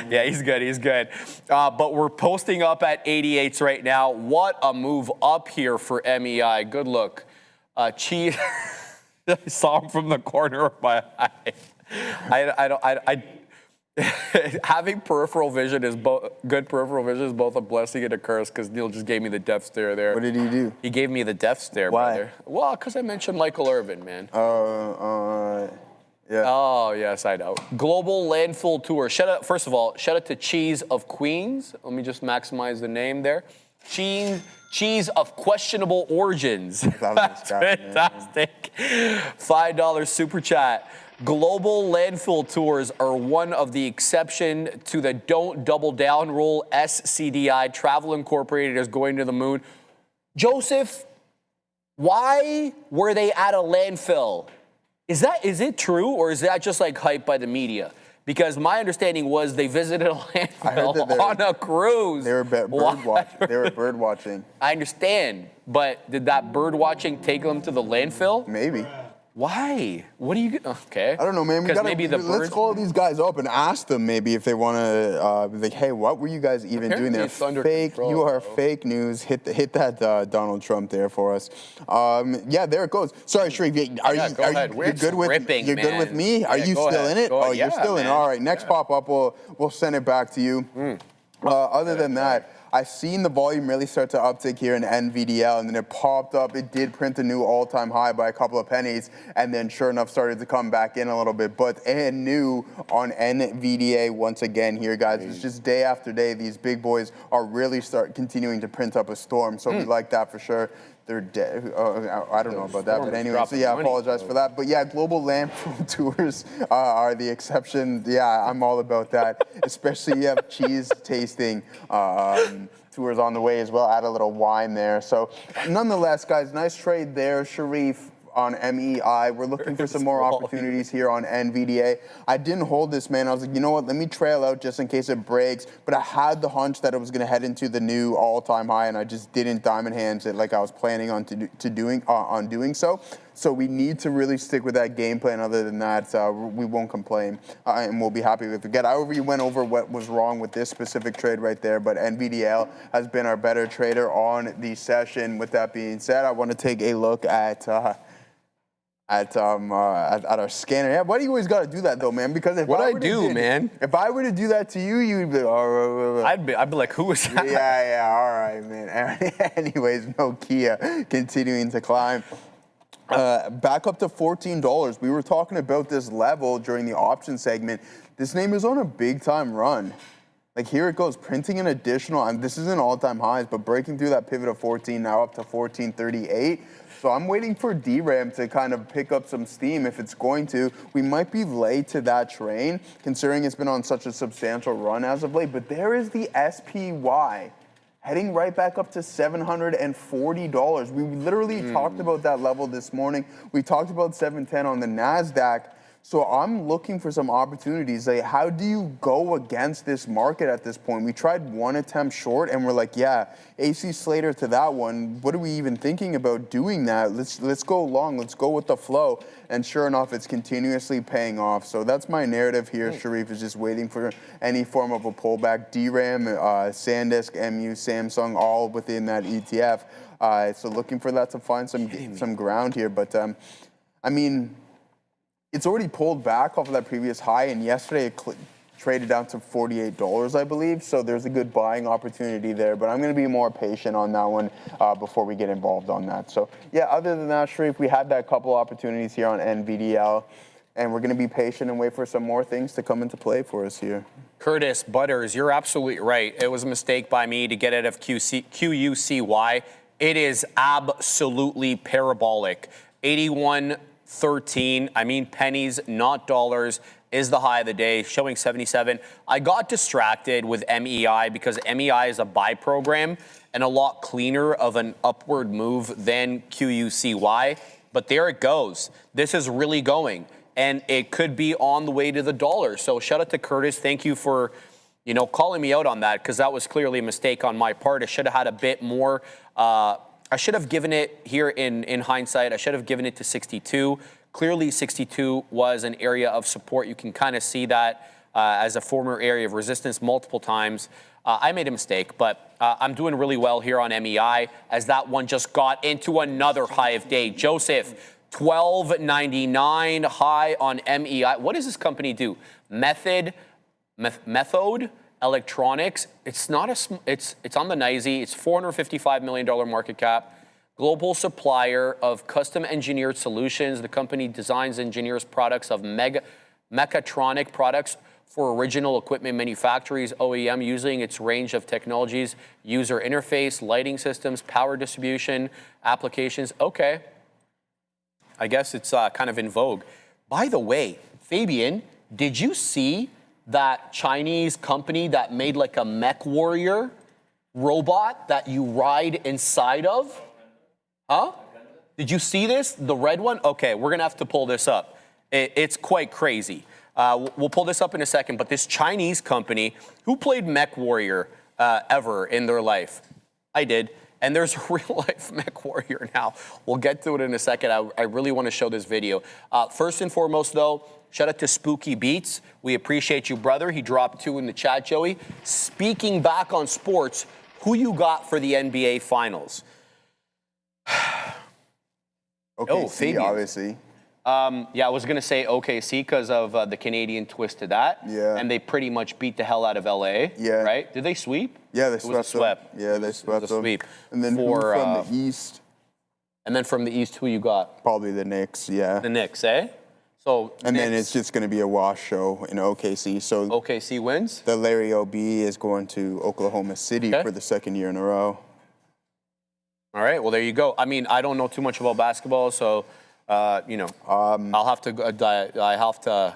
Speaker 2: Yeah, he's good. He's good. But we're posting up at 88s right now. What a move up here for MEI. Good look. Cheese. I saw him from the corner of my eye. Having peripheral vision is good peripheral vision is both a blessing and a curse because Neil just gave me the death stare there.
Speaker 5: What did he do?
Speaker 2: He gave me the death stare,
Speaker 5: Why?
Speaker 2: brother. Well, because I mentioned Michael Irvin, man.
Speaker 5: Yeah.
Speaker 2: Oh, yes, I know. Global Landfill Tour. First of all, shout out to Cheese of Queens. Let me just maximize the name there. Cheese of questionable origins. That's fantastic. $5 super chat. Global landfill tours are one of the exception to the don't double down rule. SCDI, Travel Incorporated, is going to the moon. Joseph, why were they at a landfill? Is it true, or is that just like hype by the media? Because my understanding was they visited a landfill on a cruise.
Speaker 5: They were bird watching. They were bird watching.
Speaker 2: I understand, but did that bird watching take them to the landfill?
Speaker 5: Maybe.
Speaker 2: Why? What are you? Okay.
Speaker 5: I don't know, man.
Speaker 2: Because maybe the
Speaker 5: let's
Speaker 2: birds.
Speaker 5: call these guys up and ask them maybe if they want to. Like, hey, what were you guys even doing there?
Speaker 2: It's under
Speaker 5: Fake.
Speaker 2: control,
Speaker 5: You are
Speaker 2: bro.
Speaker 5: fake news. Hit that Donald Trump there for us. Yeah, there it goes. Sorry, Sharif. Are
Speaker 2: Yeah,
Speaker 5: you
Speaker 2: go ahead.
Speaker 5: you're good with
Speaker 2: Ripping,
Speaker 5: you're good with
Speaker 2: man.
Speaker 5: me? Are
Speaker 2: Yeah,
Speaker 5: you
Speaker 2: go
Speaker 5: still
Speaker 2: ahead.
Speaker 5: in it?
Speaker 2: Go
Speaker 5: Oh,
Speaker 2: ahead.
Speaker 5: you're
Speaker 2: Yeah,
Speaker 5: still in.
Speaker 2: man.
Speaker 5: All right. Next pop up, we'll send it back to you. Other than that, I've seen the volume really start to uptick here in NVDL, and then it popped up. It did print a new all-time high by a couple of pennies, and then sure enough started to come back in a little bit. But and new on NVDA once again here, guys. It's just day after day. These big boys are really continuing to print up a storm, so we like that for sure. They're dead. I don't know about that, but anyway, so yeah, I apologize for that. But yeah, global landfill tours are the exception. Yeah, I'm all about that, especially you have cheese tasting tours on the way as well. Add a little wine there. So nonetheless, guys, nice trade there, Sharif. On MEI. We're looking for some more opportunities here on NVDA. I didn't hold this, man. I was like, you know what? Let me trail out just in case it breaks. But I had the hunch that it was going to head into the new all-time high, and I just didn't diamond hands it like I was planning on doing so. So we need to really stick with that game plan. Other than that, we won't complain, and we'll be happy with it. However, you went over what was wrong with this specific trade right there, but NVDL has been our better trader on the session. With that being said, I want to take a look at our scanner. Yeah, why do you always got to do that though, man? Because if if I were to do that to you, you'd be.
Speaker 2: I'd be like, who is that?
Speaker 5: Yeah. All right, man. Anyways, Nokia continuing to climb. Back up to $14. We were talking about this level during the option segment. This name is on a big time run. Like here it goes, printing an additional, and this isn't all-time highs, but breaking through that pivot of 14, now up to 1438. So I'm waiting for DRAM to kind of pick up some steam. If it's going to, we might be late to that train, considering it's been on such a substantial run as of late. But there is the SPY, heading right back up to $740. We literally talked about that level this morning. We talked about 710 on the NASDAQ. So I'm looking for some opportunities. Like, how do you go against this market at this point? We tried one attempt short, and we're like, yeah, AC Slater to that one. What are we even thinking about doing that? Let's go long. Let's go with the flow. And sure enough, it's continuously paying off. So that's my narrative here. Sharif is just waiting for any form of a pullback. DRAM, SanDisk, MU, Samsung, all within that ETF. So looking for that to find some ground here. But I mean, it's already pulled back off of that previous high, and yesterday it traded down to $48, I believe. So there's a good buying opportunity there, but I'm going to be more patient on that one before we get involved on that. So yeah, other than that, Sharif, we had that couple opportunities here on NVDL, and we're going to be patient and wait for some more things to come into play for us here.
Speaker 2: Curtis Butters, you're absolutely right. It was a mistake by me to get out of QUCY. It is absolutely parabolic. 81.13, I mean pennies, not dollars, is the high of the day, showing 77. I got distracted with MEI because MEI is a buy program and a lot cleaner of an upward move than QUCY. But there it goes. This is really going, and it could be on the way to the dollar. So shout out to Curtis. Thank you for, calling me out on that, because that was clearly a mistake on my part. I should have had a bit more. I should have given it here in hindsight. I should have given it to 62. Clearly, 62 was an area of support. You can kind of see that as a former area of resistance multiple times. I made a mistake, but I'm doing really well here on MEI as that one just got into another high of day. Joseph, $12.99 high on MEI. What does this company do? Methode Electronics. It's not it's on the NYSE. It's $455 million market cap. Global supplier of custom engineered solutions. The company designs, engineers products of mechatronic products for original equipment manufacturers, OEM, using its range of technologies, user interface, lighting systems, power distribution, applications. Okay. I guess it's kind of in vogue. By the way, Fabian, did you see that Chinese company that made like a mech warrior robot that you ride inside of? Huh? Did you see this? The red one? Okay, we're going to have to pull this up. It's quite crazy. We'll pull this up in a second, but this Chinese company, who played mech warrior ever in their life? I did. And there's a real-life mech warrior now. We'll get to it in a second. I really want to show this video. First and foremost, though, shout out to Spooky Beats. We appreciate you, brother. He dropped 2 in the chat, Joey. Speaking back on sports, who you got for the NBA Finals?
Speaker 5: OKC, obviously.
Speaker 2: Yeah, I was going to say OKC because of the Canadian twist to that.
Speaker 5: Yeah.
Speaker 2: And they pretty much beat the hell out of LA.
Speaker 5: Yeah.
Speaker 2: Right? Did they sweep?
Speaker 5: Yeah, they
Speaker 2: It was a
Speaker 5: swept.
Speaker 2: sweep.
Speaker 5: Yeah, they swept
Speaker 2: It was a
Speaker 5: them.
Speaker 2: sweep.
Speaker 5: And then who from the East?
Speaker 2: And then from the East, who you got?
Speaker 5: Probably the Knicks, yeah.
Speaker 2: The Knicks, eh? So
Speaker 5: And then
Speaker 2: Knicks.
Speaker 5: it's just going to be a wash show in OKC. So
Speaker 2: OKC wins?
Speaker 5: the Larry O.B. is going to Oklahoma City
Speaker 2: Okay.
Speaker 5: for the second year in a row.
Speaker 2: All right, well, there you go. I mean, I don't know too much about basketball, so, I'll have to,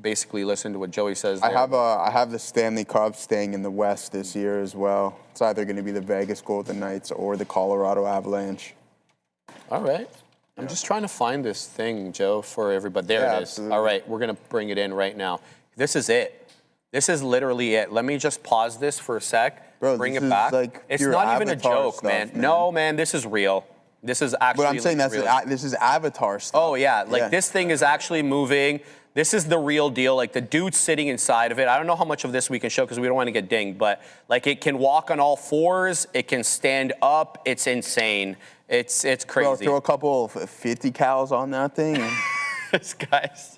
Speaker 2: basically listen to what Joey says there.
Speaker 5: I have the Stanley Cup staying in the West this year as well. It's either going to be the Vegas Golden Knights or the Colorado Avalanche.
Speaker 2: All right. I'm just trying to find this thing, Joe, for everybody. There
Speaker 5: Yeah,
Speaker 2: it is.
Speaker 5: absolutely.
Speaker 2: All right, we're going to bring it in right now. This is it. This is literally it. Let me just pause this for a sec.
Speaker 5: Bro,
Speaker 2: bring
Speaker 5: this
Speaker 2: it
Speaker 5: is
Speaker 2: back.
Speaker 5: like
Speaker 2: It's
Speaker 5: pure
Speaker 2: not even a
Speaker 5: Avatar
Speaker 2: joke,
Speaker 5: stuff,
Speaker 2: man.
Speaker 5: man.
Speaker 2: No, man, this is real. This is actually
Speaker 5: But I'm saying
Speaker 2: real.
Speaker 5: this is Avatar stuff.
Speaker 2: Oh, yeah. This thing is actually moving. This is the real deal. Like, the dude's sitting inside of it. I don't know how much of this we can show because we don't want to get dinged, but, like, it can walk on all fours. It can stand up. It's insane. It's crazy.
Speaker 5: Bro, throw a couple of 50 cals on that thing. And
Speaker 2: This guy's...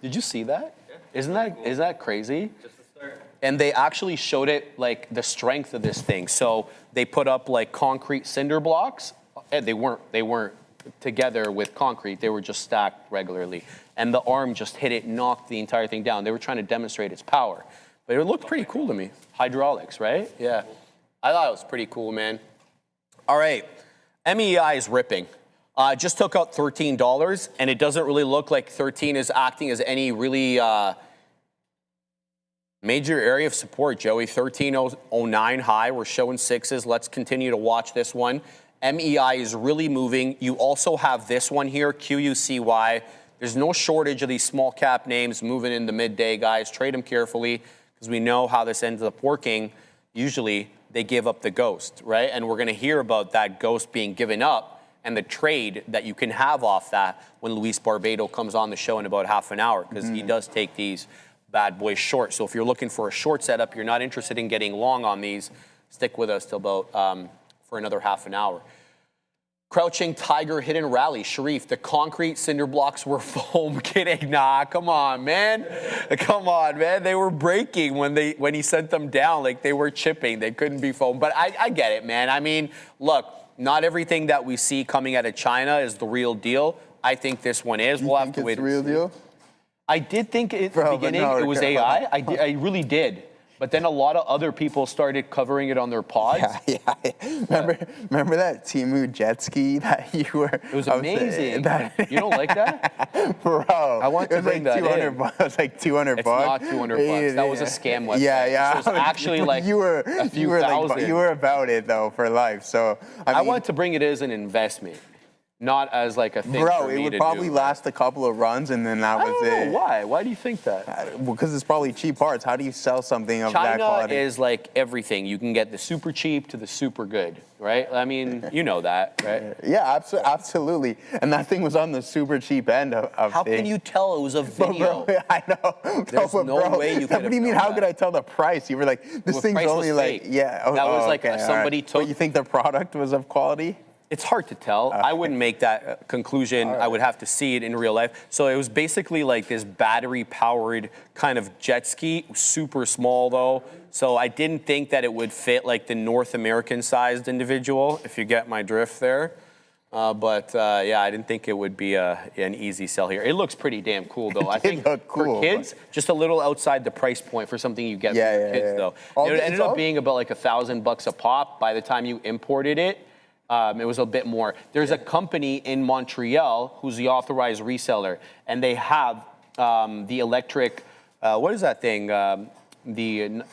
Speaker 2: Did you see that? Yeah. Isn't that crazy? Just the start. And they actually showed it, like, the strength of this thing. So they put up, like, concrete cinder blocks. And they weren't together with concrete. They were just stacked regularly. And the arm just hit it, knocked the entire thing down. They were trying to demonstrate its power. But it looked pretty cool to me. Hydraulics, right? Yeah. I thought it was pretty cool, man. All right. MEI is ripping. Just took out $13, and it doesn't really look like 13 is acting as any really major area of support, Joey. 13.09 high. We're showing 6s. Let's continue to watch this one. MEI is really moving. You also have this one here, QUCY. There's no shortage of these small cap names moving in the midday, guys. Trade them carefully because we know how this ends up working. Usually they give up the ghost, right? And we're going to hear about that ghost being given up and the trade that you can have off that when Luis Barbado comes on the show in about half an hour, because he does take these bad boys short. So if you're looking for a short setup, you're not interested in getting long on these, stick with us till about for another half an hour. Crouching Tiger hidden rally. Sharif, the concrete cinder blocks were foam. Kidding? Nah, come on, man. Come on, man. They were breaking when he sent them down. Like, they were chipping. They couldn't be foam. But I get it, man. I mean, look, not everything that we see coming out of China is the real deal. I think this one is. We'll have to wait.
Speaker 5: It's the real deal?
Speaker 2: I did think at the beginning it was AI. I really did. But then a lot of other people started covering it on their pods.
Speaker 5: Yeah. Remember that Temu jet ski that you were?
Speaker 2: It was amazing. You don't like that?
Speaker 5: Bro,
Speaker 2: I want to bring that in.
Speaker 5: It was like 200
Speaker 2: It's
Speaker 5: bucks.
Speaker 2: not 200 bucks. That was a scam website.
Speaker 5: Yeah.
Speaker 2: So it was actually like a few thousand.
Speaker 5: You were about it though for life. So I mean,
Speaker 2: want to bring it as an investment, not as like a thing
Speaker 5: bro,
Speaker 2: for me
Speaker 5: it would
Speaker 2: to
Speaker 5: probably
Speaker 2: do.
Speaker 5: last a couple of runs and then that
Speaker 2: I
Speaker 5: was
Speaker 2: don't
Speaker 5: it.
Speaker 2: know why. Why do you think that?
Speaker 5: Because it's probably cheap parts. How do you sell something of that
Speaker 2: China
Speaker 5: quality?
Speaker 2: is like everything. You can get the super cheap to the super good, right? I mean, you know that, right?
Speaker 5: Yeah, absolutely. And that thing was on the super cheap end of
Speaker 2: How
Speaker 5: thing.
Speaker 2: can you tell it was a video?
Speaker 5: Bro, I know.
Speaker 2: There's no way you could
Speaker 5: What
Speaker 2: have
Speaker 5: do you mean?
Speaker 2: known
Speaker 5: How
Speaker 2: that.
Speaker 5: could I tell the price? You were like, this
Speaker 2: The
Speaker 5: thing's
Speaker 2: price
Speaker 5: only
Speaker 2: was
Speaker 5: like,
Speaker 2: fake.
Speaker 5: yeah.
Speaker 2: That was like
Speaker 5: okay,
Speaker 2: somebody
Speaker 5: all right.
Speaker 2: took-
Speaker 5: But you think the product was of quality?
Speaker 2: It's hard to tell. I wouldn't make that conclusion. I would have to see it in real life. So it was basically like this battery-powered kind of jet ski, super small though. So I didn't think that it would fit like the North American-sized individual, if you get my drift there. Yeah, I didn't think it would be an easy sell here. It looks pretty damn cool though. I think
Speaker 5: look cool,
Speaker 2: for kids, just a little outside the price point for something you get for your kids though. It ended up being about like $1,000 a pop by the time you imported it. It was a bit more. There's a company in Montreal who's the authorized reseller, and they have the electric, what is that thing? The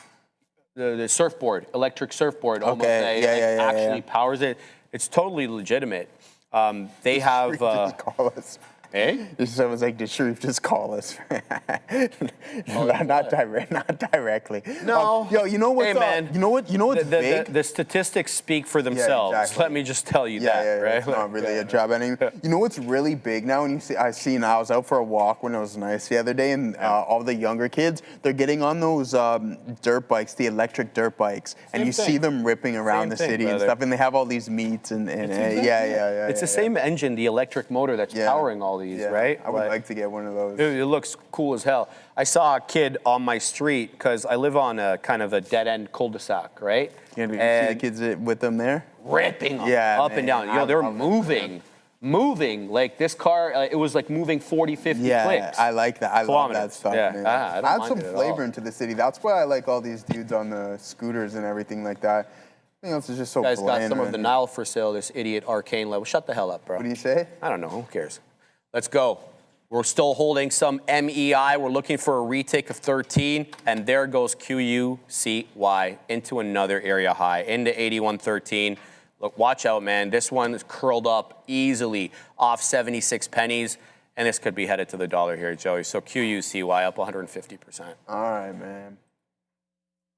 Speaker 2: surfboard, electric surfboard. Almost, actually powers it. It's totally legitimate. They have.
Speaker 5: Just call us.
Speaker 2: Eh?
Speaker 5: Someone's like, did Sharif just call us? not directly.
Speaker 2: No.
Speaker 5: Yo, you know what?
Speaker 2: Hey, man.
Speaker 5: You know what's big?
Speaker 2: The statistics speak for themselves.
Speaker 5: exactly.
Speaker 2: Let me just tell you that, right?
Speaker 5: It's not really a job anymore. You know what's really big now? When I was out for a walk when it was nice the other day, and all the younger kids, they're getting on those dirt bikes, the electric dirt bikes, and you see them ripping around the city and stuff, and they have all these meets and
Speaker 2: It's the same engine, the electric motor that's powering all these, right?
Speaker 5: I would like to get one of those.
Speaker 2: It looks cool as hell. I saw a kid on my street because I live on a kind of a dead-end cul-de-sac, right?
Speaker 5: You see the kids with them there?
Speaker 2: Ripping them up and down. Yo, they're moving. Like this car, it was like moving 40, 50 clicks.
Speaker 5: I like that. I love that stuff, man.
Speaker 2: I don't
Speaker 5: Add
Speaker 2: mind
Speaker 5: some
Speaker 2: it at
Speaker 5: flavor
Speaker 2: all.
Speaker 5: into the city. That's why I like all these dudes on the scooters and everything like that. Everything else is just so
Speaker 2: Guys got
Speaker 5: bland.
Speaker 2: some of the Nile for sale, this idiot Arcane level. Shut the hell up, bro.
Speaker 5: What do you say?
Speaker 2: I don't know. Who cares? Let's go. We're still holding some MEI. We're looking for a retake of 13, and there goes QUCY into another area high, into 81.13. Look, watch out, man. This one is curled up easily off 76 pennies, and this could be headed to the dollar here, Joey. So QUCY up 150%.
Speaker 5: All right, man.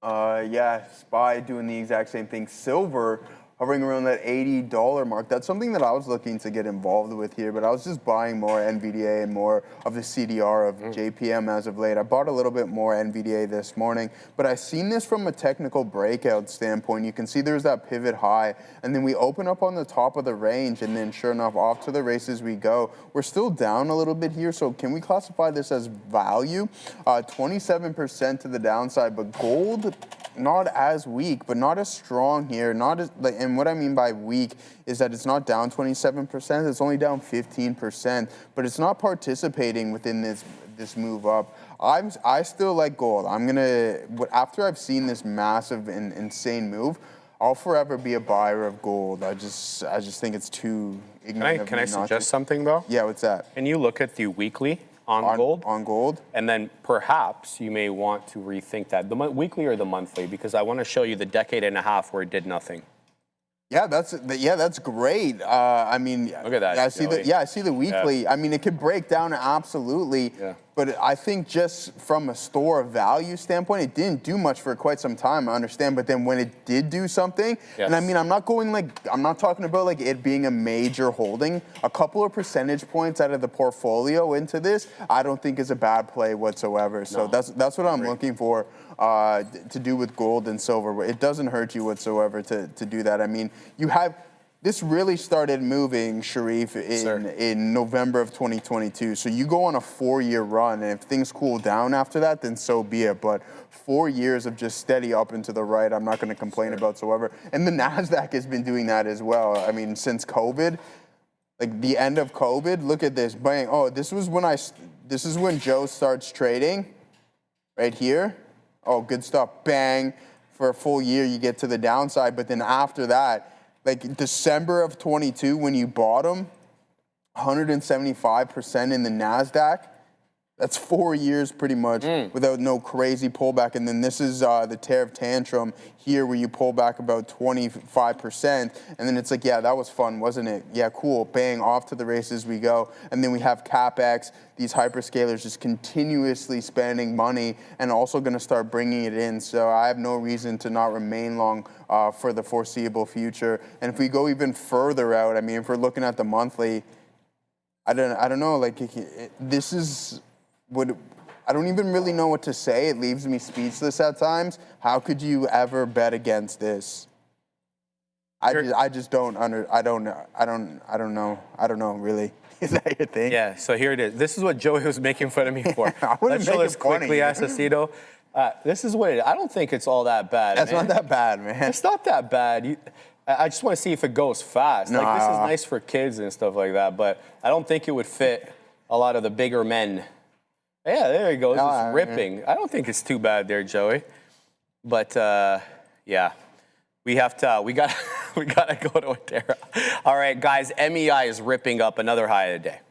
Speaker 5: SPY doing the exact same thing. Silver hovering around that $80 mark. That's something that I was looking to get involved with here, but I was just buying more NVDA and more of the CDR of JPM as of late. I bought a little bit more NVDA this morning, but I've seen this from a technical breakout standpoint. You can see there's that pivot high, and then we open up on the top of the range, and then sure enough, off to the races we go. We're still down a little bit here, so can we classify this as value? 27% to the downside, but gold not as weak, but not as strong here. Not as like, and what I mean by weak is that it's not down 27%. It's only down 15%, but it's not participating within this move up. I still like gold. After I've seen this massive and insane move, I'll forever be a buyer of gold. I just think it's too ignorant.
Speaker 2: Can I suggest something though?
Speaker 5: Yeah, what's that?
Speaker 2: Can you look at the weekly on gold?
Speaker 5: On gold?
Speaker 2: And then perhaps you may want to rethink that. The weekly or the monthly, because I want to show you the decade and a half where it did nothing.
Speaker 5: Yeah, that's great. I mean,
Speaker 2: look at that.
Speaker 5: I see the weekly. Yeah. I mean, it could break down absolutely. Yeah. But I think just from a store of value standpoint, it didn't do much for quite some time. I understand, but then when it did do something, and I mean, I'm not talking about like it being a major holding. A couple of percentage points out of the portfolio into this, I don't think is a bad play whatsoever. So that's what I'm looking for. To do with gold and silver. It doesn't hurt you whatsoever to do that. I mean, this really started moving, Sharif, in November of 2022. So you go on a 4-year run, and if things cool down after that, then so be it. But 4 years of just steady up and to the right, I'm not going to complain about whatsoever. And the NASDAQ has been doing that as well. I mean, since COVID, like the end of COVID, look at this. Bang. Oh, this is when Joe starts trading right here. Oh, good stuff. Bang. For a full year, you get to the downside. But then after that, like December of 22, when you bought them, 175% in the NASDAQ. That's 4 years pretty much without no crazy pullback. And then this is the tariff tantrum here where you pull back about 25%. And then it's like, yeah, that was fun, wasn't it? Yeah, cool. Bang, off to the races we go. And then we have CapEx, these hyperscalers just continuously spending money and also going to start bringing it in. So I have no reason to not remain long for the foreseeable future. And if we go even further out, I mean, if we're looking at the monthly, I don't know, like this is... I don't even really know what to say. It leaves me speechless at times. How could you ever bet against this? I just don't know. I don't know really. Is that your thing?
Speaker 2: Yeah. So here it is. This is what Joey was making fun of me for. Let's show this quickly, Asesino. This is what it is. I don't think it's all that bad.
Speaker 5: That's not that bad, man.
Speaker 2: It's not that bad. I just want to see if it goes fast. Like this is nice for kids and stuff like that, but I don't think it would fit a lot of the bigger men. Yeah, there you go. It's ripping. Yeah. I don't think it's too bad there, Joey. But yeah, we gotta go to Otera. All right, guys. MEI is ripping up another high of the day.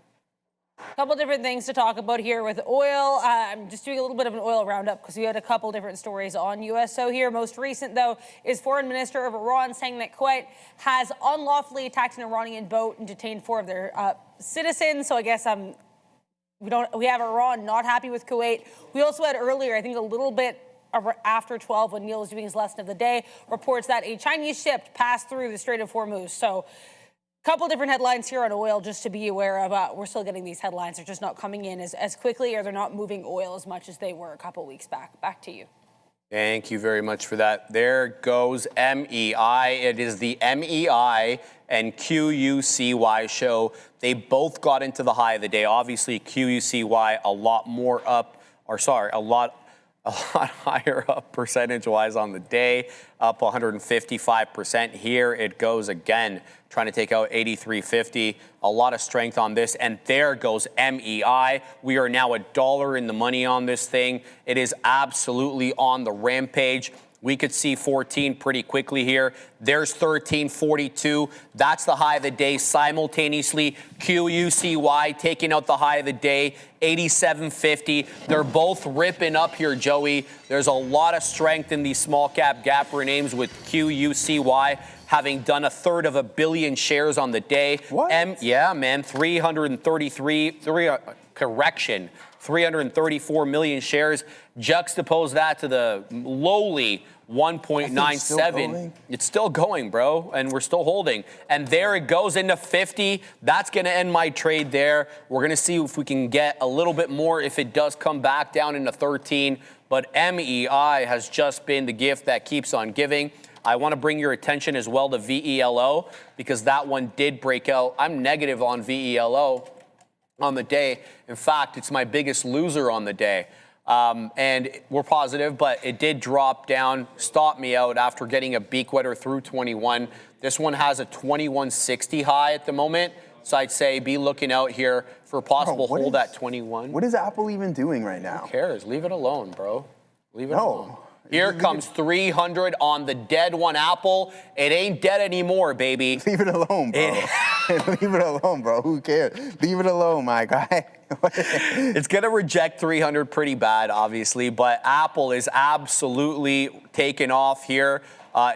Speaker 7: Couple different things to talk about here with oil. I'm just doing a little bit of an oil roundup because we had a couple different stories on USO here. Most recent, though, is Foreign Minister of Iran saying that Kuwait has unlawfully attacked an Iranian boat and detained 4 of their citizens. So I guess we have Iran not happy with Kuwait. We also had earlier, I think a little bit after 12, when Neil was doing his lesson of the day, reports that a Chinese ship passed through the Strait of Hormuz. So couple different headlines here on oil just to be aware of. We're still getting these headlines. They're just not coming in as quickly, or they're not moving oil as much as they were a couple weeks back. Back to you.
Speaker 2: Thank you very much for that. There goes MEI. It is the MEI and QUCY show. They both got into the high of the day. Obviously, QUCY a lot more up, or sorry, a lot higher up percentage-wise on the day, up 155%. Here it goes again, trying to take out 83.50. A lot of strength on this, and there goes MEI. We are now $1 in the money on this thing. It is absolutely on the rampage. We could see 14 pretty quickly here. There's 13.42. That's the high of the day. Simultaneously, QUCY taking out the high of the day, 87.50. They're both ripping up here, Joey. There's a lot of strength in these small cap gapper names, with QUCY having done 1/3 of a billion shares on the day.
Speaker 5: What?
Speaker 2: Yeah, man, 334 million shares. Juxtapose that to the lowly 1.97. It's still going, bro, and we're still holding. And there it goes into 50. That's going to end my trade there. We're going to see if we can get a little bit more if it does come back down into 13. But MEI has just been the gift that keeps on giving. I want to bring your attention as well to VELO, because that one did break out. I'm negative on VELO on the day. In fact, it's my biggest loser on the day. And we're positive, but it did drop down, stop me out after getting a beak wetter through 21. This one has a 21.60 high at the moment. So I'd say be looking out here for a possible hold at 21.
Speaker 5: What is Apple even doing right now?
Speaker 2: Who cares? Leave it alone, bro. Leave it alone. Here comes 300 on the dead one, Apple. It ain't dead anymore, baby.
Speaker 5: Leave it alone, bro. Leave it alone, bro. Who cares? Leave it alone, my guy.
Speaker 2: It's going to reject 300 pretty bad, obviously, but Apple is absolutely taking off here.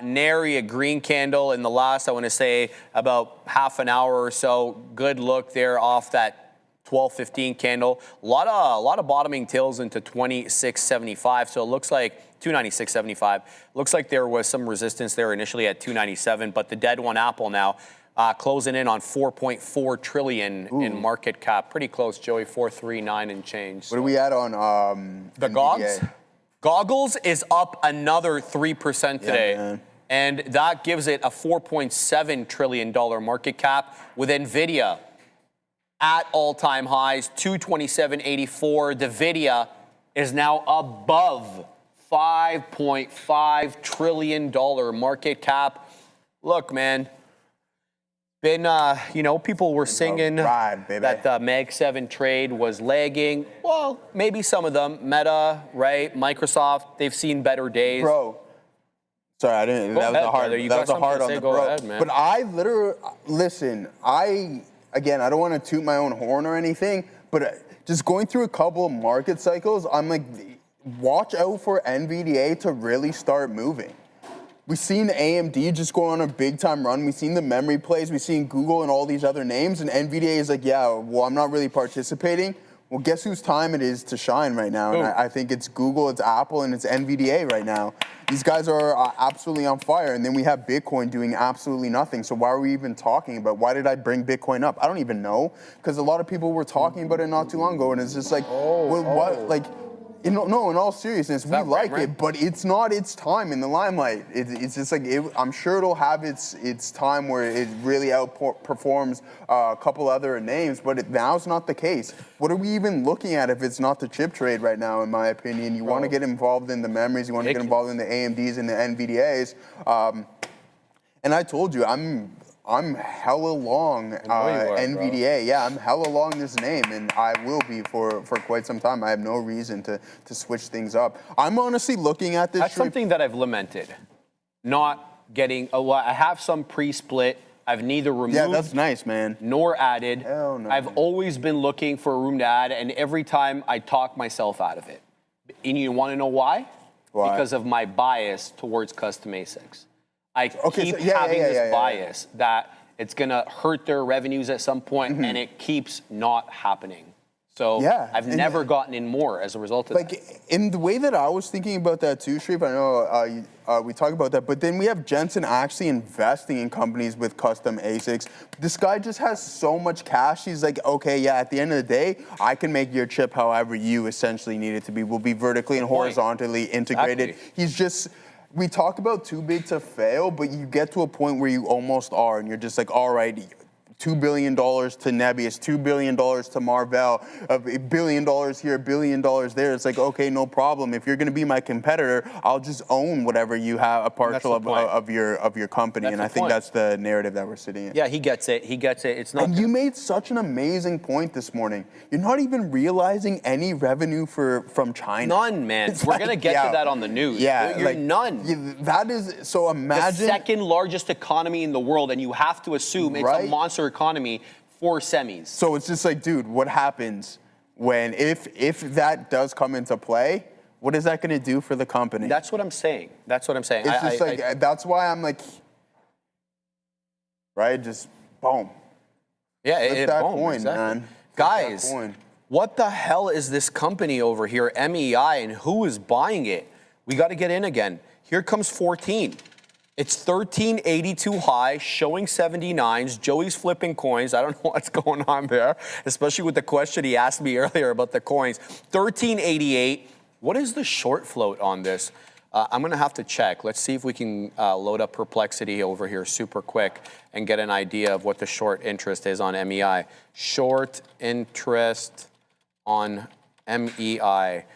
Speaker 2: Nary a green candle in the last, I want to say, about half an hour or so. Good look there off that 12.15 candle. A lot of bottoming tails into 26.75. So it looks like 296.75. Looks like there was some resistance there initially at 297, but the dead one, Apple, now closing in on 4.4 trillion in market cap. Pretty close, Joey. 439 and change.
Speaker 5: What are we at on
Speaker 2: the Gogs? Goggles is up another 3% today.
Speaker 5: Yeah,
Speaker 2: and that gives it a $4.7 trillion market cap, with NVIDIA at all-time highs, 227.84. NVIDIA is now above $5.5 trillion market cap. Look, man, been, people were singing that the Mag 7 trade was lagging. Well, maybe some of them. Meta, right? Microsoft, they've seen better days.
Speaker 5: Bro. Sorry, I didn't. That was a hard. That was a hard on the bro.
Speaker 2: Ahead, man.
Speaker 5: But I literally listen. Again, I don't want to toot my own horn or anything, but just going through a couple of market cycles, I'm like, watch out for NVDA to really start moving. We've seen AMD just go on a big time run. We've seen the memory plays. We've seen Google and all these other names, and NVDA is like, yeah, well, I'm not really participating. Well, guess whose time it is to shine right now? And I think it's Google, it's Apple, and it's NVDA right now. These guys are absolutely on fire. And then we have Bitcoin doing absolutely nothing. So why are we even talking about, why did I bring Bitcoin up? I don't even know. Because a lot of people were talking about it not too long ago. And it's just like, what? Like, no, in all seriousness, we like it, but it's not its time in the limelight. It's just like, I'm sure it'll have its time where it really outperforms a couple other names, but now's not the case. What are we even looking at if it's not the chip trade right now, in my opinion? You want to get involved in the memories, you want to get involved in the AMDs and the NVDAs. And I told you, I'm hella long NVDA. Yeah, I'm hella long this name, and I will be for quite some time. I have no reason to switch things up. I'm honestly looking at this.
Speaker 2: That's something that I've lamented. Not getting, I have some pre-split I've neither removed
Speaker 5: Yeah, that's nice, man.
Speaker 2: nor added.
Speaker 5: Hell no,
Speaker 2: I've
Speaker 5: man.
Speaker 2: always been looking for a room to add, and every time I talk myself out of it. And you want to know why?
Speaker 5: Why?
Speaker 2: Because of my bias towards custom ASICs. I keep
Speaker 5: so-
Speaker 2: having this bias that it's going to hurt their revenues at some point, and it keeps not happening. So I've never gotten in more as a result of that.
Speaker 5: Like, in the way that I was thinking about that too, Shreve, I know we talk about that, but then we have Jensen actually investing in companies with custom ASICs. This guy just has so much cash. He's like, okay, yeah, at the end of the day, I can make your chip however you essentially need it to be. We'll be vertically and horizontally integrated.
Speaker 2: Exactly.
Speaker 5: He's just... We talk about too big to fail, but you get to a point where you almost are, and you're just like, all right, $2 billion to Nebius, $2 billion to Marvell, $1 billion here, $1 billion there. It's like, okay, no problem. If you're going to be my competitor, I'll just own whatever you have, a partial of your company. And I think that's the narrative that we're sitting in.
Speaker 2: Yeah, he gets it. He gets it. It's not.
Speaker 5: And you made such an amazing point this morning. You're not even realizing any revenue from China.
Speaker 2: None, man.
Speaker 5: It's
Speaker 2: We're going to get to that on the news.
Speaker 5: Yeah,
Speaker 2: You're none.
Speaker 5: That is, so imagine.
Speaker 2: The second largest economy in the world, and you have to assume it's a monster economy for semis.
Speaker 5: So it's just like, dude, what happens when, if that does come into play, what is that going to do for the company?
Speaker 2: That's what I'm saying. That's what I'm saying.
Speaker 5: It's just like, that's why I'm like, right, just boom.
Speaker 2: Yeah,
Speaker 5: Flip that coin, man.
Speaker 2: Guys, what the hell is this company over here, MEI, and who is buying it? We got to get in again. Here comes 14. It's 1382 high, showing 79s. Joey's flipping coins. I don't know what's going on there, especially with the question he asked me earlier about the coins. 1388. What is the short float on this? I'm going to have to check. Let's see if we can load up Perplexity over here super quick and get an idea of what the short interest is on MEI. Short interest on MEI.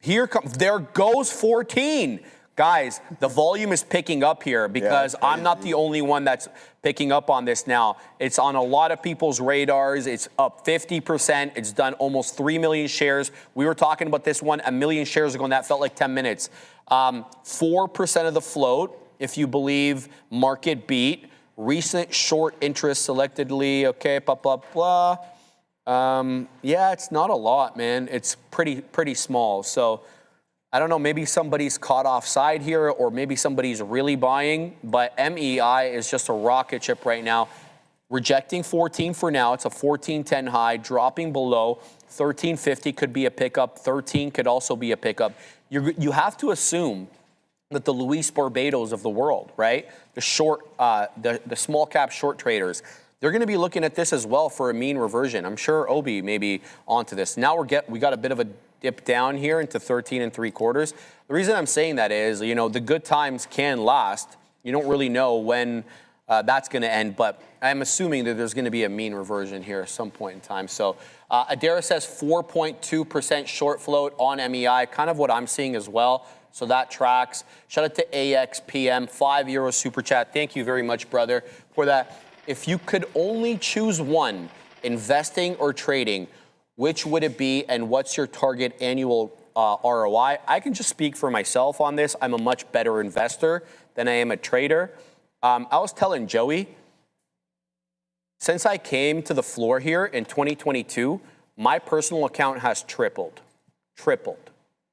Speaker 2: There goes 14. Guys, the volume is picking up here because I'm not the only one that's picking up on this now. It's on a lot of people's radars. It's up 50%. It's done almost 3 million shares. We were talking about this one 1 million shares ago, and that felt like 10 minutes. 4% of the float, if you believe market beat. Recent short interest selectively, okay, blah, blah, blah. Yeah, it's not a lot, man. It's pretty small. So I don't know, maybe somebody's caught offside here or maybe somebody's really buying, but MEI is just a rocket ship right now. Rejecting 14 for now. It's a 1410 high, dropping below. 1350 could be a pickup. 13 could also be a pickup. You have to assume that the Luis Barbados of the world, right? The small cap short traders, they're going to be looking at this as well for a mean reversion. I'm sure Obi may be onto this. Now we got a bit of a dip down here into 13 3/4. The reason I'm saying that is, you know, the good times can last. You don't really know when that's going to end, but I'm assuming that there's going to be a mean reversion here at some point in time. So Adara says 4.2% short float on MEI, kind of what I'm seeing as well. So that tracks. Shout out to AXPM, €5 super chat. Thank you very much, brother, for that. If you could only choose one, investing or trading, which would it be, and what's your target annual ROI? I can just speak for myself on this. I'm a much better investor than I am a trader. I was telling Joey, since I came to the floor here in 2022, my personal account has tripled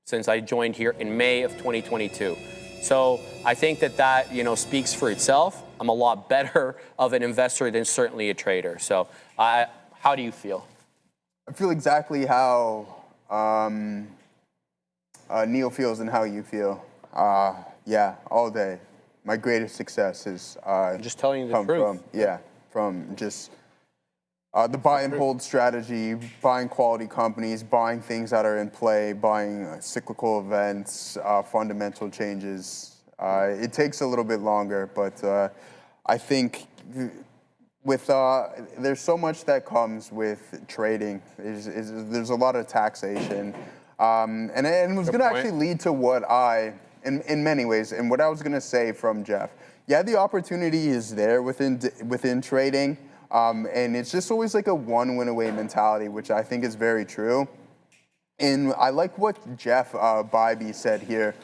Speaker 2: since I joined here in May of 2022. So I think that you know, speaks for itself. I'm a lot better of an investor than certainly a trader. So how do you feel?
Speaker 5: I feel exactly how Neil feels and how you feel. Yeah, all day. My greatest success is
Speaker 2: just telling you the truth.
Speaker 5: From just the buy and hold strategy, buying quality companies, buying things that are in play, buying cyclical events, fundamental changes. It takes a little bit longer, but I think with there's so much that comes with trading. There's a lot of taxation, and it was going to actually lead to what in many ways, and what I was going to say from Jeff. Yeah, the opportunity is there within trading, and it's just always like a one win away mentality, which I think is very true. And I like what Jeff Bybee said here.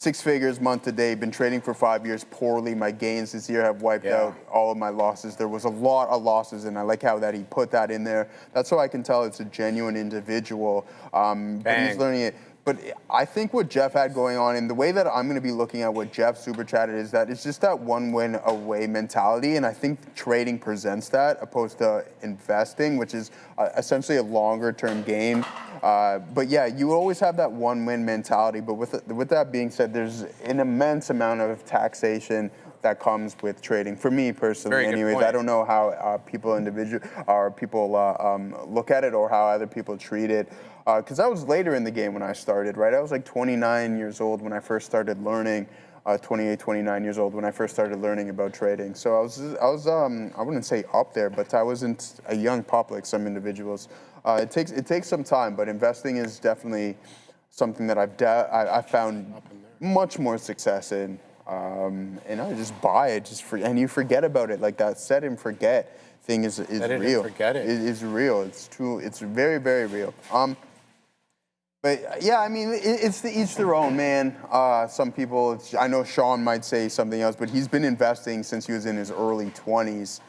Speaker 5: 6 figures month to date, been trading for 5 years poorly. My gains this year have wiped out all of my losses. There was a lot of losses, and I like how that he put that in there. That's how I can tell it's a genuine individual. But he's learning it. But I think what Jeff had going on, and the way that I'm going to be looking at what Jeff super chatted, is that it's just that one win away mentality. And I think trading presents that opposed to investing, which is essentially a longer term game. But yeah, you always have that one win mentality. But with that being said, there's an immense amount of taxation that comes with trading. For me personally, anyways, I don't know how people look at it or how other people treat it. Because I was later in the game when I started, right? I was like 29 years old when I first started learning. 28, 29 years old when I first started learning about trading. So I was I wouldn't say up there, but I wasn't a young pup like some individuals. It takes some time, but investing is definitely something that I've found much more success in. And I just buy it, and you forget about it. Like that set and forget thing is real.
Speaker 2: Forget it.
Speaker 5: It is real. It's true. It's very, very real. But yeah, I mean, it's to each their own, man. Some people, I know Sean might say something else, but he's been investing since he was in his early 20s. He's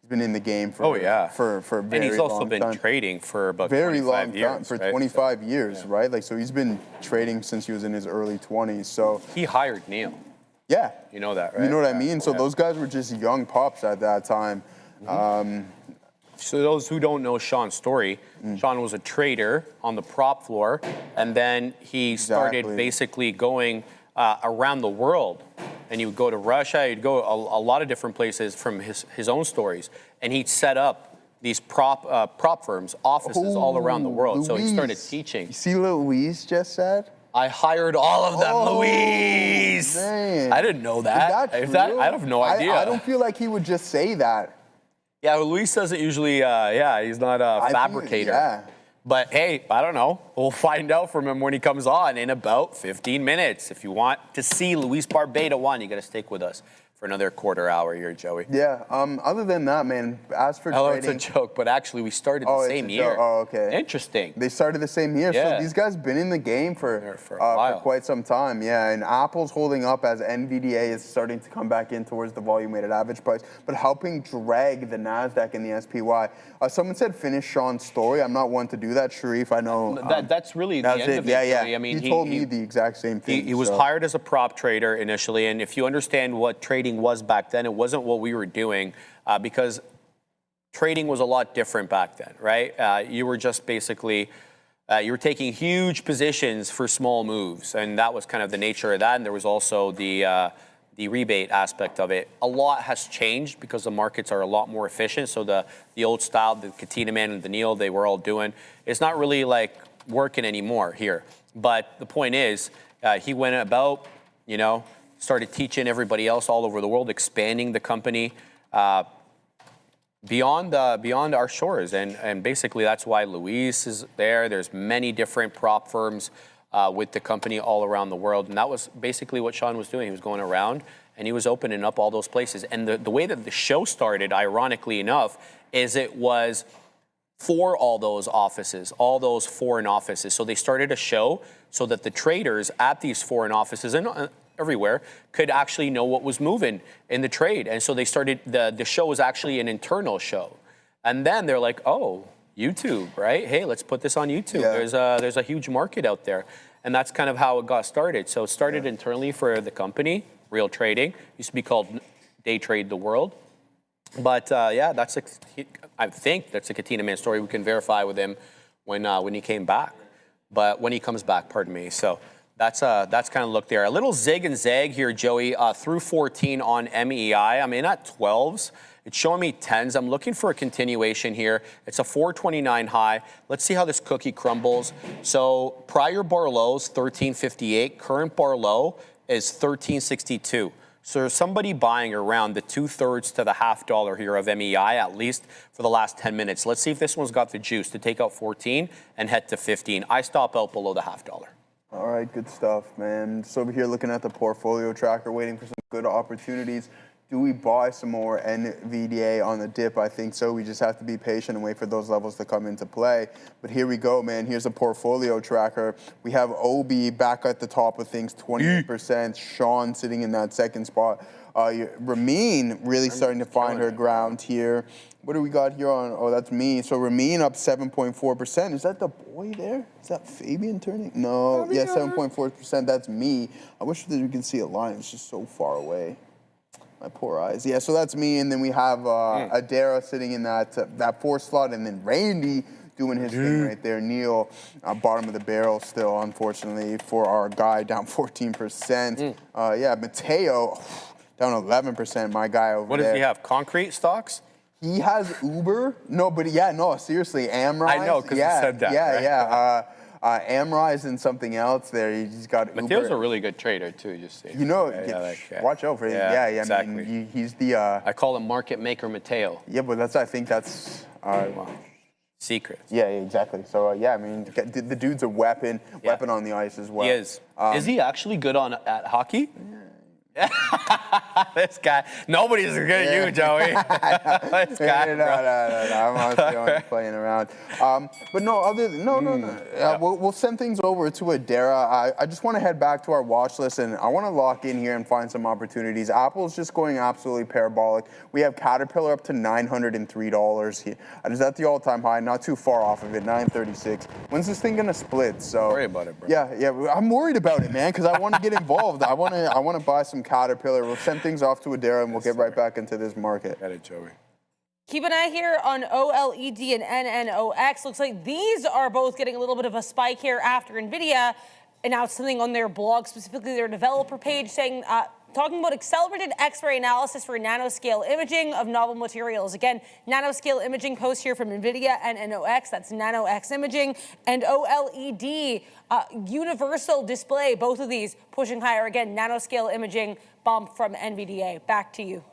Speaker 5: been in the game for a very long time.
Speaker 2: And he's also been trading for about 25 years.
Speaker 5: For 25 years, right? Like, so he's been trading since he was in his early 20s. So
Speaker 2: he hired Neil.
Speaker 5: Yeah.
Speaker 2: You know that, right?
Speaker 5: You know what I mean? So those guys were just young pups at that time.
Speaker 2: So those who don't know Sean's story, Sean was a trader on the prop floor, and then he started basically going around the world. And he would go to Russia, he'd go a lot of different places from his own stories. And he'd set up these prop firms, offices all around the world. So he started teaching.
Speaker 5: You see what Louise just said?
Speaker 2: I hired all of them, Louise.
Speaker 5: Man.
Speaker 2: I didn't know that. I have no idea.
Speaker 5: I don't feel like he would just say that.
Speaker 2: Yeah, Luis doesn't usually, he's not a fabricator. But hey, I don't know. We'll find out from him when he comes on in about 15 minutes. If you want to see Luis Barbeda 1, you got to stick with us for another quarter hour here, Joey.
Speaker 5: Yeah, other than that, man, as for trading...
Speaker 2: it's a joke, but actually we started the same year.
Speaker 5: Oh, okay.
Speaker 2: Interesting.
Speaker 5: They started the same year, so these guys been in the game for quite some time, yeah. And Apple's holding up as NVDA is starting to come back in towards the volume-weighted average price, but helping drag the NASDAQ and the SPY. Someone said finish Sean's story. I'm not one to do that, Sharif. I know...
Speaker 2: that's really the end of it.
Speaker 5: Yeah.
Speaker 2: Really. I mean,
Speaker 5: he told me the exact same thing.
Speaker 2: He was hired as a prop trader initially, and if you understand what trading was back then, it wasn't what we were doing because trading was a lot different back then, right? You were just basically, you were taking huge positions for small moves, and that was kind of the nature of that. And there was also the rebate aspect of it. A lot has changed because the markets are a lot more efficient. So the old style, the Katina Man and the Neil, they were all doing, it's not really like working anymore here. But the point is, he went about, started teaching everybody else all over the world, expanding the company beyond our shores. And basically that's why Luis is there. There's many different prop firms with the company all around the world. And that was basically what Sean was doing. He was going around and he was opening up all those places. And the way that the show started, ironically enough, is it was for all those offices, all those foreign offices. So they started a show so that the traders at these foreign offices and everywhere could actually know what was moving in the trade. And so they started, the show was actually an internal show. And then they're like, oh, YouTube, right? Hey, let's put this on YouTube. Yeah. There's a huge market out there. And that's kind of how it got started. So it started internally for the company, Real Trading. It used to be called Day Trade the World. But I think that's a Katina Man story. We can verify with him when he came back. But when he comes back, pardon me. So that's kind of look there. A little zig and zag here, Joey, through 14 on MEI. I'm in at 12s. It's showing me 10s. I'm looking for a continuation here. It's a 429 high. Let's see how this cookie crumbles. So prior bar lows, 1358. Current bar low is 1362. So there's somebody buying around the 2/3 to the $0.50 here of MEI, at least for the last 10 minutes. Let's see if this one's got the juice to take out 14 and head to 15. I stop out below the $0.50.
Speaker 5: All right, good stuff, man. Just over here looking at the portfolio tracker, waiting for some good opportunities. Do we buy some more NVDA on the dip? I think so. We just have to be patient and wait for those levels to come into play. But here we go, man. Here's a portfolio tracker. We have OB back at the top of things, 28%. Sean sitting in that second spot. Ramin really starting to find her ground here. What do we got here on? Oh, that's me. So Ramin up 7.4%. Is that the boy there? Is that Fabian turning? No. Yeah, 7.4%. That's me. I wish that we could see a line. It's just so far away. My poor eyes. Yeah, so that's me, and then we have Adara sitting in that fourth slot, and then Randy doing his thing right there. Neil, bottom of the barrel still, unfortunately, for our guy, down 14%. Yeah, Mateo, down 11%, my guy over there.
Speaker 2: What does he have, concrete stocks?
Speaker 5: He has Uber. No, but yeah, no, seriously, Amrise.
Speaker 2: I know, because you said that.
Speaker 5: Yeah,
Speaker 2: right?
Speaker 5: yeah. Amrise and something else there. He's got
Speaker 2: Mateo's
Speaker 5: Uber.
Speaker 2: a really good trader too, just saying.
Speaker 5: You know, watch out for him.
Speaker 2: Yeah,
Speaker 5: Yeah,
Speaker 2: exactly.
Speaker 5: I mean, he's the.
Speaker 2: I call him market maker Mateo.
Speaker 5: Yeah, but I think that's.
Speaker 2: Secret.
Speaker 5: Yeah, exactly. So yeah, I mean, the dude's a weapon on the ice as well.
Speaker 2: He is. Is he actually good at hockey? This guy. Nobody's as good as you, Joey. This guy.
Speaker 5: No. I'm honestly only playing around. But no, we'll send things over to Adara. I just want to head back to our watch list, and I want to lock in here and find some opportunities. Apple's just going absolutely parabolic. We have Caterpillar up to $903 here. Is that the all-time high? Not too far off of it, $936. When's this thing gonna split? So
Speaker 2: worry about it, bro.
Speaker 5: Yeah. I'm worried about it, man, because I want to get involved. I want to buy some Caterpillar. We'll send things off to Adara, and we'll get right back into this market.
Speaker 2: Got it, Joey.
Speaker 7: Keep an eye here on OLED and NNOX. Looks like these are both getting a little bit of a spike here after NVIDIA announced something on their blog, specifically their developer page, saying, talking about accelerated X-ray analysis for nanoscale imaging of novel materials. Again, nanoscale imaging post here from NVIDIA and NOX, that's NanoX imaging, and OLED, universal display, both of these pushing higher. Again, nanoscale imaging bump from NVDA. Back to you.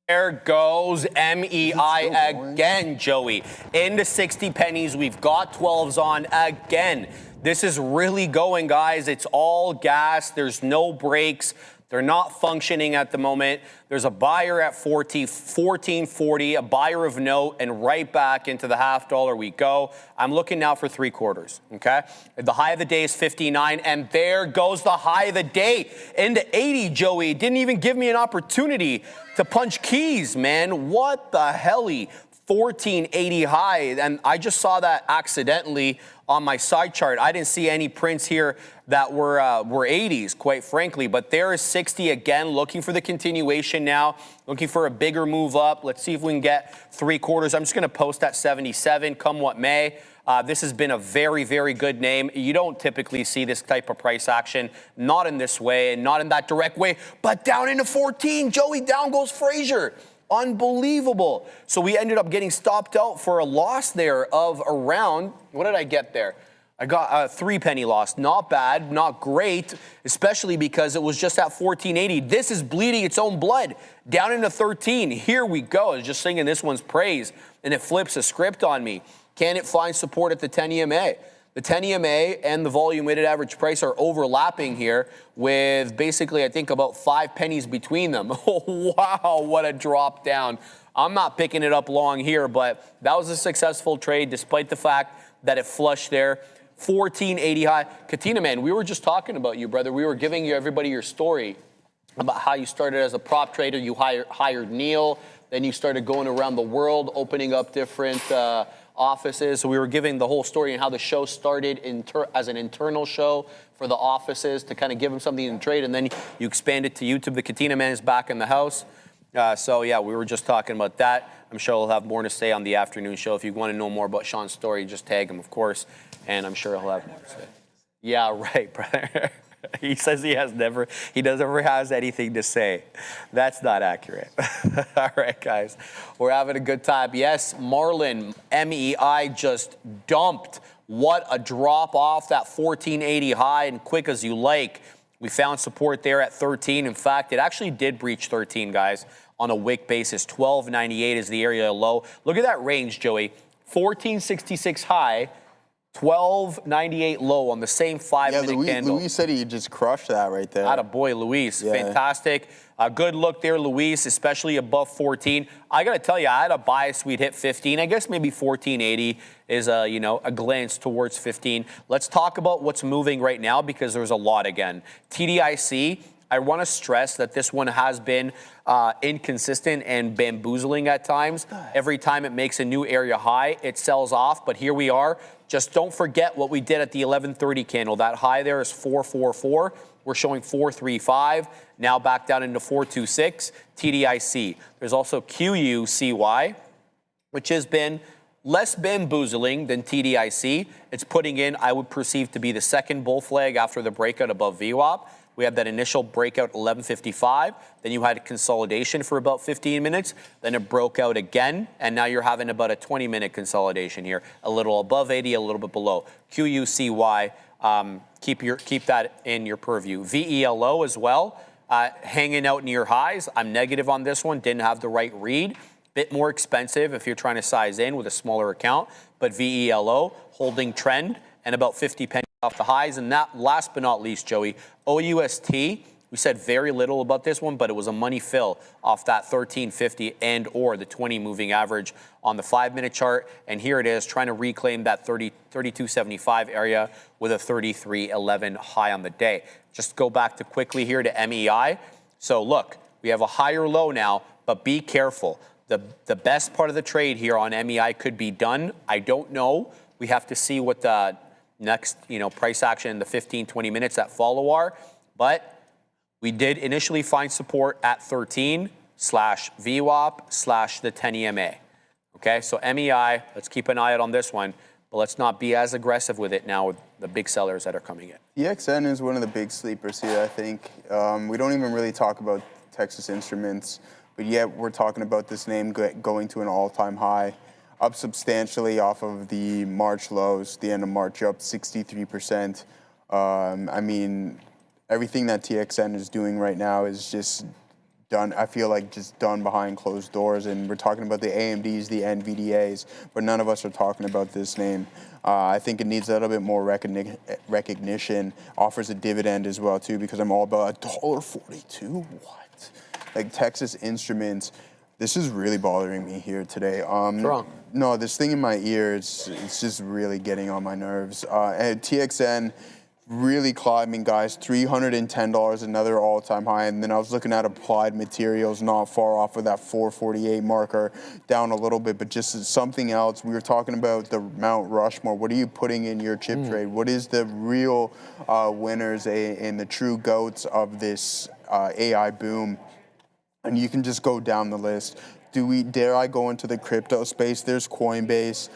Speaker 2: There goes MEI again, Joey. Into 60 pennies. We've got 12s on again. This is really going, guys. It's all gas. There's no brakes. They're not functioning at the moment. There's a buyer at 14.40, a buyer of note, and right back into the $0.50 we go. I'm looking now for 3/4, okay? The high of the day is 59, and there goes the high of the day into 80, Joey. Didn't even give me an opportunity to punch keys, man. What the helly? 1480 high, and I just saw that accidentally on my side chart. I didn't see any prints here that were 80s, quite frankly, but there is 60 again, looking for the continuation now, looking for a bigger move up. Let's see if we can get 3/4. I'm just going to post at 77, come what may. This has been a very, very good name. You don't typically see this type of price action, not in this way and not in that direct way, but down into 14. Joey, down goes Fraser. Unbelievable. So we ended up getting stopped out for a loss there of around, what did I get there? I got a 3-penny loss. Not bad, not great, especially because it was just at 1480. This is bleeding its own blood. Down into 13. Here we go. I was just singing this one's praise, and it flips a script on me. Can it find support at the 10 EMA? The 10 EMA and the volume weighted average price are overlapping here with basically, I think, about 5 pennies between them. Oh, wow, what a drop down. I'm not picking it up long here, but that was a successful trade despite the fact that it flushed there. 1480 high. Katina, man, we were just talking about you, brother. We were giving everybody your story about how you started as a prop trader. You hired Neil. Then you started going around the world, opening up different offices. So we were giving the whole story and how the show started as an internal show for the offices to kind of give them something to trade. And then you expand it to YouTube. The Katina man is back in the house. So yeah, we were just talking about that. I'm sure he'll have more to say on the afternoon show. If you want to know more about Sean's story, just tag him, of course. And I'm sure he'll have more to say. Yeah, right, brother. He says he never has anything to say. That's not accurate. All right, guys. We're having a good time. Yes, Marlin, MEI just dumped. What a drop off that 1480 high, and quick as you like. We found support there at 13. In fact, it actually did breach 13, guys, on a wick basis. 1298 is the area low. Look at that range, Joey. 1466 high. 1298 low on the same 5-minute candle.
Speaker 5: Luis said he just crushed that right there.
Speaker 2: Atta boy, Luis. Yeah. Fantastic. A good look there, Luis, especially above 14. I got to tell you, I had a bias we'd hit 15. I guess maybe 1480 is a glance towards 15. Let's talk about what's moving right now because there's a lot again. TDIC, I want to stress that this one has been inconsistent and bamboozling at times. Every time it makes a new area high, it sells off, but here we are. Just don't forget what we did at the 1130 candle. That high there is 444. We're showing 435, now back down into 426, TDIC. There's also QUCY, which has been less bamboozling than TDIC. It's putting in, I would perceive to be the second bull flag after the breakout above VWAP. We had that initial breakout 1155, then you had consolidation for about 15 minutes, then it broke out again, and now you're having about a 20-minute consolidation here, a little above 80, a little bit below. QUCY, keep that in your purview. VELO as well, hanging out near highs. I'm negative on this one, didn't have the right read. Bit more expensive if you're trying to size in with a smaller account, but VELO holding trend and about 50 pennies off the highs. And that, last but not least, Joey, OUST, we said very little about this one, but it was a money fill off that 1350 and or the 20 moving average on the 5-minute chart. And here it is trying to reclaim that 3275 area with a 3311 high on the day. Just go back to quickly here to MEI. So look, we have a higher low now, but be careful. The best part of the trade here on MEI could be done. I don't know. We have to see what the next price action in the 15, 20 minutes that follow are. But we did initially find support at 13/VWAP/the 10 EMA. Okay, so MEI, let's keep an eye out on this one, but let's not be as aggressive with it now with the big sellers that are coming in.
Speaker 5: EXN is one of the big sleepers here, I think. We don't even really talk about Texas Instruments, but yet we're talking about this name going to an all-time high, up substantially off of the March lows, the end of March, up 63%. I mean, everything that TXN is doing right now is just done, I feel like just done behind closed doors. And we're talking about the AMDs, the NVDAs, but none of us are talking about this name. I think it needs a little bit more recognition, offers a dividend as well too, because I'm all about $1.42, what? Like Texas Instruments, this is really bothering me here today.
Speaker 2: What's wrong?
Speaker 5: No, this thing in my ear, it's just really getting on my nerves. And TXN, really climbing, guys. $310, another all-time high. And then I was looking at Applied Materials, not far off of that 448 marker, down a little bit, but just something else. We were talking about the Mount Rushmore. What are you putting in your chip trade? What is the real winners and the true goats of this AI boom? And you can just go down the list. Dare I go into the crypto space? There's Coinbase,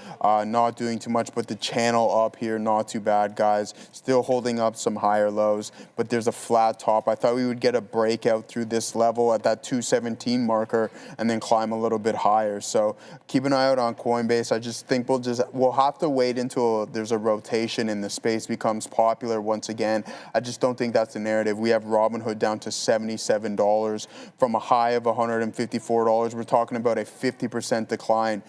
Speaker 5: not doing too much, but the channel up here, not too bad, guys. Still holding up some higher lows, but there's a flat top. I thought we would get a breakout through this level at that 217 marker and then climb a little bit higher. So keep an eye out on Coinbase. I just think we'll have to wait until there's a rotation and the space becomes popular once again. I just don't think that's the narrative. We have Robinhood down to $77 from a high of $154. We're talking about a 50% decline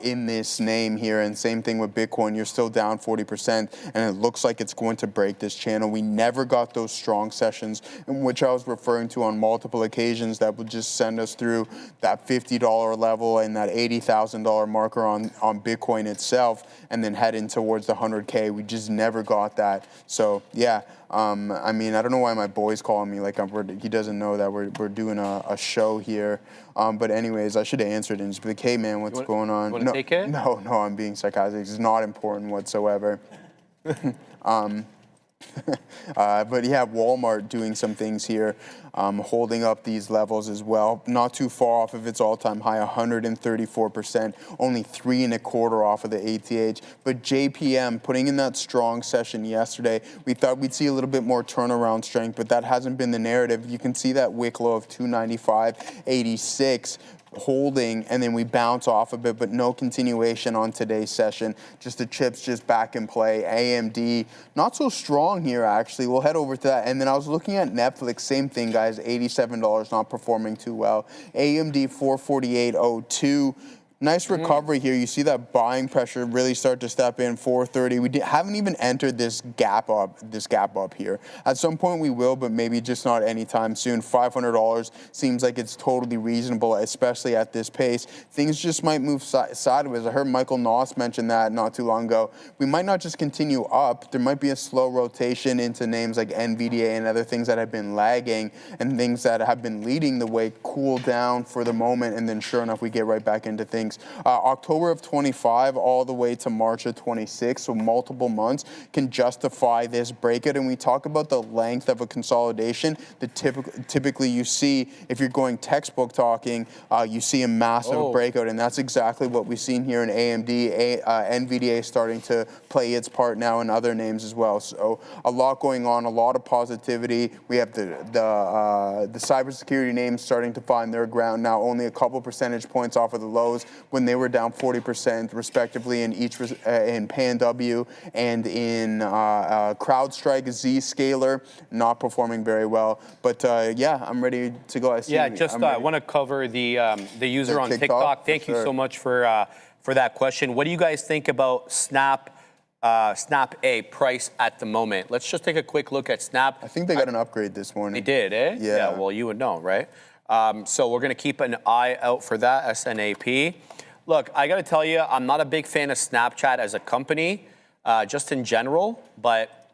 Speaker 5: in this name here, and same thing with Bitcoin. You're still down 40%, and it looks like it's going to break this channel. We never got those strong sessions, in which I was referring to on multiple occasions, that would just send us through that $50 level and that $80,000 marker on Bitcoin itself, and then heading towards the 100K. We just never got that. So yeah, I mean, I don't know why my boy's calling me like he doesn't know that we're doing a show here. But anyways, I should have answered and just be like, hey man, what's going on?
Speaker 2: You want to take it?
Speaker 5: No, I'm being sarcastic. It's not important whatsoever. But yeah, Walmart doing some things here, holding up these levels as well. Not too far off of its all-time high, 134%, only 3.25 off of the ATH. But JPM putting in that strong session yesterday. We thought we'd see a little bit more turnaround strength, but that hasn't been the narrative. You can see that wick low of 295.86. holding, and then we bounce off of it, but no continuation on today's session. Just the chips just back in play. AMD, not so strong here, actually. We'll head over to that. And then I was looking at Netflix, same thing, guys, $87, not performing too well. AMD 448.02. Nice recovery here. You see that buying pressure really start to step in. 430. We haven't even entered this gap up here. At some point we will, but maybe just not anytime soon. $500 seems like it's totally reasonable, especially at this pace. Things just might move sideways. I heard Michael Noss mention that not too long ago. We might not just continue up. There might be a slow rotation into names like NVDA and other things that have been lagging, and things that have been leading the way cool down for the moment, and then sure enough we get right back into things. October of 25 all the way to March of 26, so multiple months, can justify this breakout. And we talk about the length of a consolidation. Typically you see, if you're going textbook talking, you see a massive breakout, and that's exactly what we've seen here in AMD. NVDA starting to play its part now, and other names as well. So a lot going on, a lot of positivity. We have the cybersecurity names starting to find their ground now, only a couple percentage points off of the lows when they were down 40% respectively in in PanW and in CrowdStrike. Zscaler not performing very well, but yeah, I'm ready to go.
Speaker 2: I want to cover the user on TikTok. Thank you so much for that question. What do you guys think about Snap A price at the moment? Let's just take a quick look at Snap.
Speaker 5: I think they got an upgrade this morning.
Speaker 2: They did, eh?
Speaker 5: Yeah.
Speaker 2: Well, you would know, right? So we're going to keep an eye out for that, SNAP. Look, I got to tell you, I'm not a big fan of Snapchat as a company, just in general, but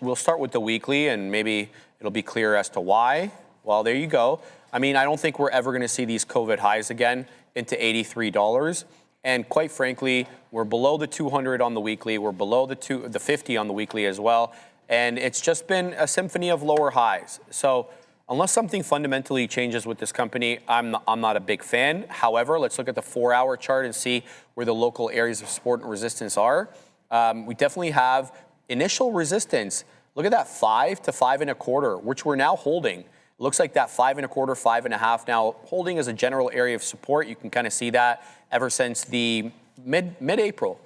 Speaker 2: we'll start with the weekly, and maybe it'll be clear as to why. Well, there you go. I mean, I don't think we're ever going to see these COVID highs again into $83. And quite frankly, we're below the 200 on the weekly. We're below the 50 on the weekly as well. And it's just been a symphony of lower highs. So unless something fundamentally changes with this company, I'm not a big fan. However, let's look at the 4-hour chart and see where the local areas of support and resistance are. We definitely have initial resistance. Look at that 5 to 5.25, which we're now holding. It looks like that 5.25, 5.5 now holding as a general area of support. You can kind of see that ever since the mid-April,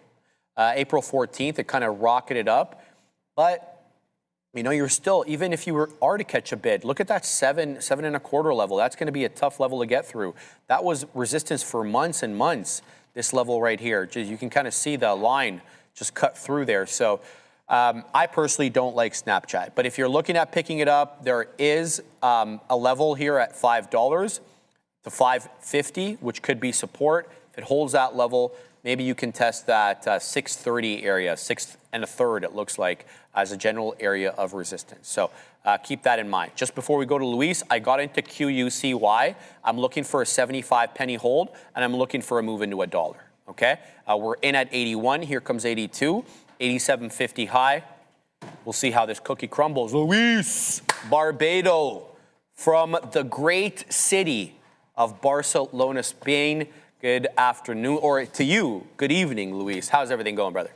Speaker 2: April 14th, it kind of rocketed up. But you know, you're still, even if you are to catch a bid, look at that 7.25 level. That's going to be a tough level to get through. That was resistance for months and months, this level right here. You can kind of see the line just cut through there. So I personally don't like Snapchat. But if you're looking at picking it up, there is a level here at $5 to $5.50, which could be support. If it holds that level, maybe you can test that 630 area, 6 1/3, it looks like, as a general area of resistance. So keep that in mind. Just before we go to Luis, I got into QUCY. I'm looking for a 75 penny hold, and I'm looking for a move into $1. Okay, we're in at 81. Here comes 82, 87.50 high. We'll see how this cookie crumbles. Luis Barbado from the great city of Barcelona, Spain. Good afternoon, or to you, good evening, Luis. How's everything going, brother?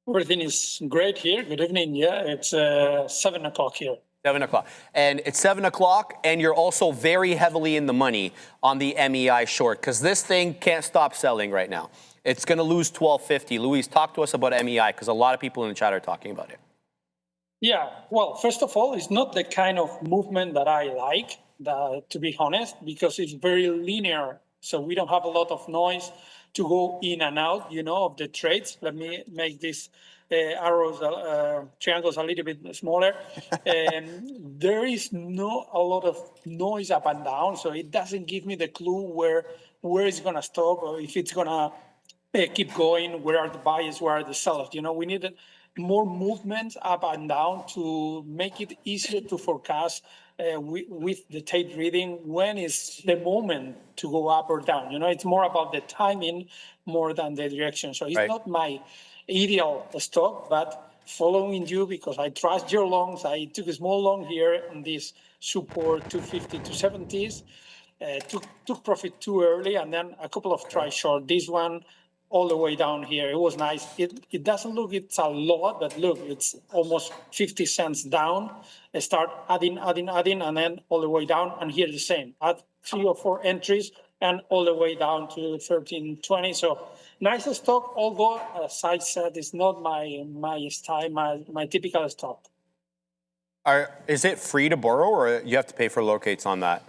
Speaker 6: Everything is great here. Good evening. Yeah, it's 7 o'clock here.
Speaker 2: 7 o'clock. And it's 7 o'clock, and you're also very heavily in the money on the MEI short, because this thing can't stop selling right now. It's going to lose 12.50. Luis, talk to us about MEI, because a lot of people in the chat are talking about it.
Speaker 6: Yeah, well, first of all, it's not the kind of movement that I like, to be honest, because it's very linear. So we don't have a lot of noise to go in and out, you know, of the trades. Let me make these arrows, triangles a little bit smaller. There is not a lot of noise up and down, so it doesn't give me the clue where it's going to stop, or if it's going to keep going, where are the buyers, where are the sellers. You know, we need more movement up and down to make it easier to forecast with the tape reading when is the moment to go up or down. You know, it's more about the timing more than the direction. So it's not my ideal stock, but following you because I trust your longs. I took a small long here on this support 250 to 70s. Took profit too early, and then a couple of try short. This one all the way down here. It was nice. It doesn't look it's a lot, but look, it's almost 50 cents down. I start adding, and then all the way down. And here the same. Add 3 or 4 entries and all the way down to 13.20. So nice stock, although as I said, it's not my style, my typical stock.
Speaker 2: Is it free to borrow, or you have to pay for locates on that?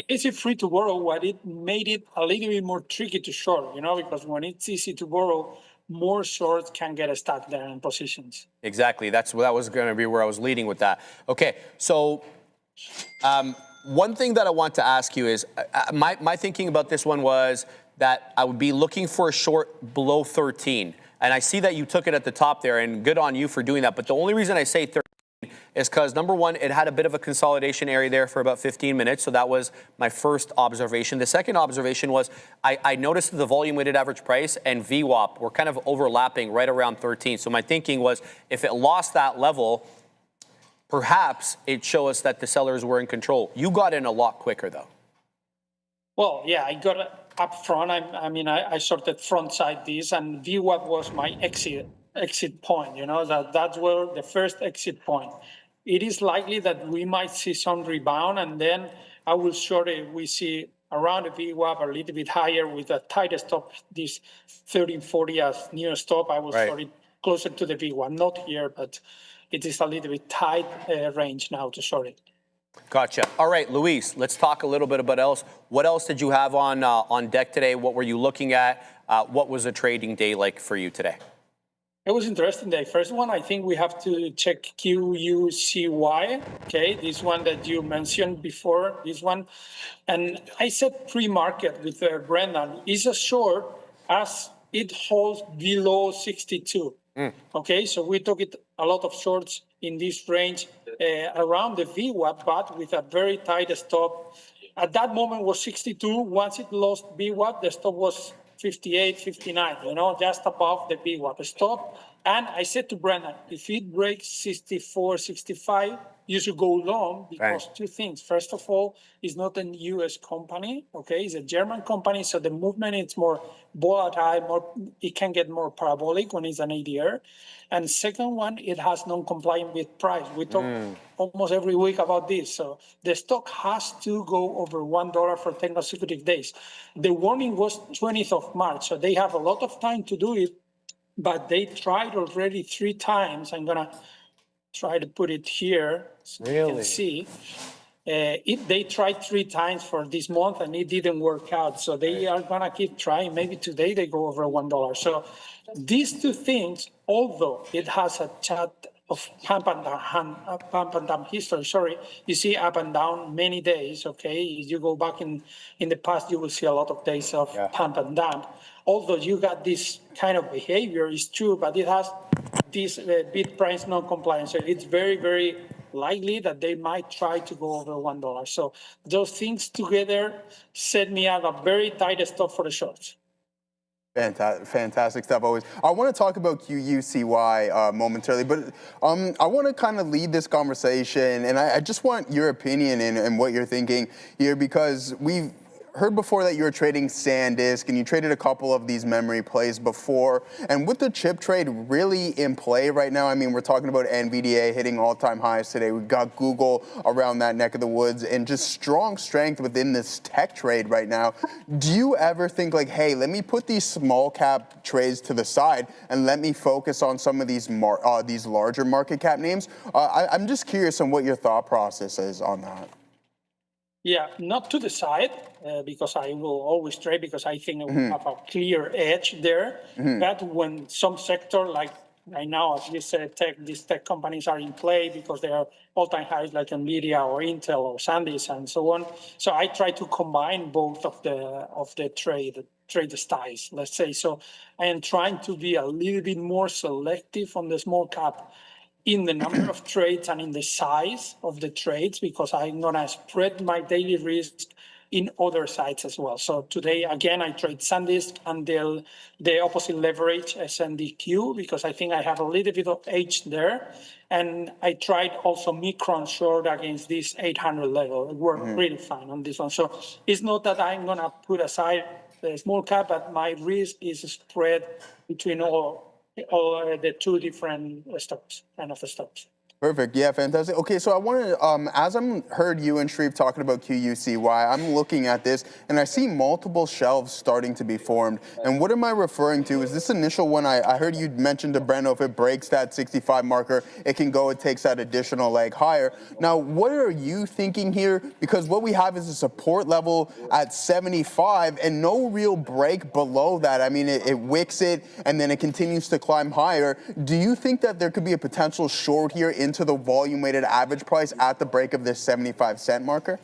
Speaker 6: easy free to borrow, what it made it a little bit more tricky to short, because when it's easy to borrow, more shorts can get stuck there in positions.
Speaker 2: Exactly. That was going to be where I was leading with that. Okay, so one thing that I want to ask you is, my thinking about this one was that I would be looking for a short below 13. And I see that you took it at the top there, and good on you for doing that. But the only reason I say 13 is because, number one, it had a bit of a consolidation area there for about 15 minutes. So that was my first observation. The second observation was I noticed the volume weighted average price and VWAP were kind of overlapping right around 13. So my thinking was if it lost that level, perhaps it showed us that the sellers were in control. You got in a lot quicker, though.
Speaker 6: Well, yeah, I got it up front. I sorted front side this, and VWAP was my exit point. That's where the first exit point. It is likely that we might see some rebound, and then I will short it. We see around the VWAP a little bit higher with a tighter stop, this 1340 as near stop. I will short it closer to the VWAP, not here, but it is a little bit tight range now to short it.
Speaker 2: Gotcha. All right, Luis, let's talk a little bit about else. What else did you have on deck today? What were you looking at? What was a trading day like for you today?
Speaker 6: It was interesting day. First one, I think we have to check QUCY. Okay, this one that you mentioned before, this one. And I said pre-market with Brendan, is a short as it holds below 62. Okay, so we took it a lot of shorts in this range around the VWAP, but with a very tight stop. At that moment was 62. Once it lost VWAP, the stop was 58, 59, just above the VWAP stop. And I said to Brendan, if it breaks 64, 65, you should go long because two things. First of all, it's not a US company, okay? It's a German company, so the movement is more volatile, it can get more parabolic when it's an ADR. And second one, it has non-compliant with price. We talk almost every week about this. So the stock has to go over $1 for 10 consecutive days. The warning was 20th of March, so they have a lot of time to do it, but they tried already 3 times. I'm gonna try to put it here so you can see. They tried 3 times for this month and it didn't work out. So they are gonna keep trying. Maybe today they go over $1. So these two things, although it has a chart of pump and down history, you see up and down many days, okay? If you go back in the past, you will see a lot of days of pump and dump. Although you got this kind of behavior, it's true, but it has this bid price non-compliance. So it's very, very likely that they might try to go over $1. So those things together set me at a very tight stop for the shorts.
Speaker 5: Fantastic stuff always. I want to talk about QUCY momentarily, but I want to kind of lead this conversation, and I just want your opinion and what you're thinking here, because we've heard before that you were trading SanDisk, and you traded a couple of these memory plays before. And with the chip trade really in play right now, I mean, we're talking about NVDA hitting all-time highs today. We've got Google around that neck of the woods, and just strong strength within this tech trade right now. Do you ever think like, hey, let me put these small cap trades to the side and let me focus on some of these larger market cap names? I'm just curious on what your thought process is on that.
Speaker 6: Yeah, not to the side, because I will always trade because I think we have a clear edge there. But when some sector, like right now, as you said, these tech companies are in play because they are all-time highs like NVIDIA or Intel or SanDisk and so on. So I try to combine both of the trade styles, let's say. So I am trying to be a little bit more selective on the small cap in the number of trades and in the size of the trades, because I'm gonna spread my daily risk in other sites as well. So today, again, I trade SanDisk and the opposite leverage SNDQ, because I think I have a little bit of edge there. And I tried also Micron short against this 800 level. It worked really fine on this one. So it's not that I'm gonna put aside the small cap, but my risk is spread between all the two different stocks, kind of stocks.
Speaker 5: Perfect. Yeah, fantastic. Okay, so I wanted to, as I'm heard you and Shreve talking about QUCY, I'm looking at this and I see multiple shelves starting to be formed. And what am I referring to? Is this initial one? I heard you mention to Breno, if it breaks that 65 marker, it takes that additional leg higher. Now, what are you thinking here? Because what we have is a support level at 75 and no real break below that. I mean, it wicks it and then it continues to climb higher. Do you think that there could be a potential short here into the volume-weighted average price at the break of this 75-cent marker?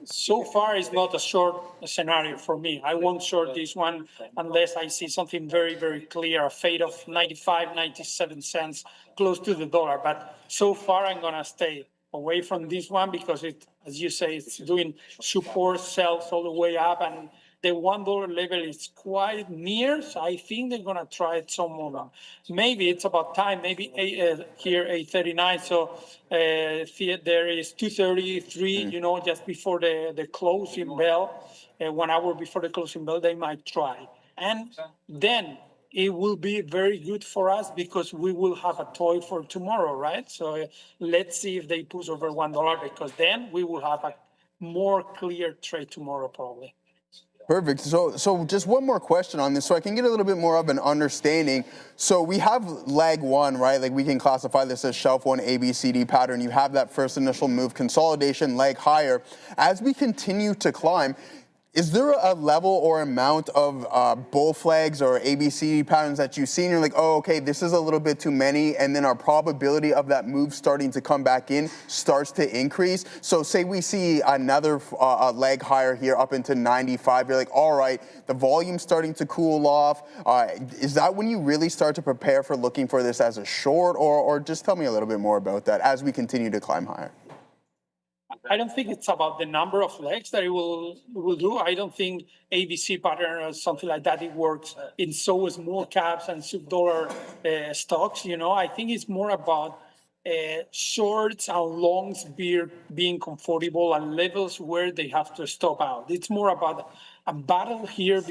Speaker 6: So far, it's not a short scenario for me. I won't short this one unless I see something very, very clear, a fade of 95, 97 cents close to the dollar. But so far, I'm going to stay away from this one because it, as you say, it's doing support sells all the way up, and the $1 level is quite near. So I think they're going to try it some more. Maybe it's about time. Maybe here 839. So there is 233. You know, just before the closing bell, 1 hour before the closing bell, they might try, and then it will be very good for us because we will have a toy for tomorrow, right? So let's see if they push over $1 because then we will have a more clear trade tomorrow probably.
Speaker 5: Perfect. So just one more question on this so I can get a little bit more of an understanding. So we have leg one, right? Like we can classify this as shelf one ABCD pattern. You have that first initial move, consolidation, leg higher. As we continue to climb, is there a level or amount of bull flags or ABCD patterns that you see and you're like, oh, okay, this is a little bit too many, and then our probability of that move starting to come back in starts to increase? So say we see another leg higher here up into 95, you're like, all right, the volume's starting to cool off. Is that when you really start to prepare for looking for this as a short, or just tell me a little bit more about that as we continue to climb higher?
Speaker 6: I don't think it's about the number of legs that it will do. I don't think ABC pattern or something like that, it works in so small caps and sub-dollar stocks. You know, I think it's more about shorts and longs being comfortable and levels where they have to stop out. It's more about a battle here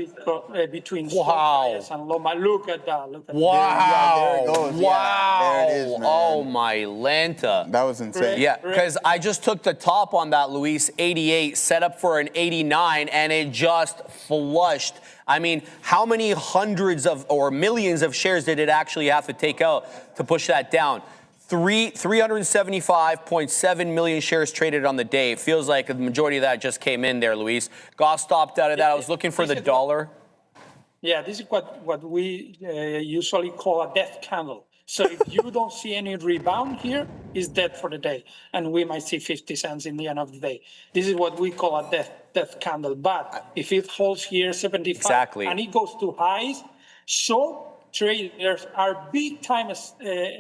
Speaker 6: between short bias and long. Look at that. Look at
Speaker 2: wow.
Speaker 6: that.
Speaker 5: Yeah, there it goes.
Speaker 2: Wow.
Speaker 5: Yeah, there it is, man.
Speaker 2: Oh, my Lanta.
Speaker 5: That was insane.
Speaker 2: Yeah, because I just took the top on that, Luis, 88, set up for an 89, and it just flushed. I mean, how many hundreds of or millions of shares did it actually have to take out to push that down? 375.7 million shares traded on the day. It feels like the majority of that just came in there, Luis. Goss stopped out of that. I was looking for the dollar.
Speaker 6: Yeah, this is what we usually call a death candle. So if you don't see any rebound here, it's dead for the day. And we might see 50 cents in the end of the day. This is what we call a death candle. But if it holds here 75
Speaker 2: exactly.
Speaker 6: and it goes to highs, short traders are big time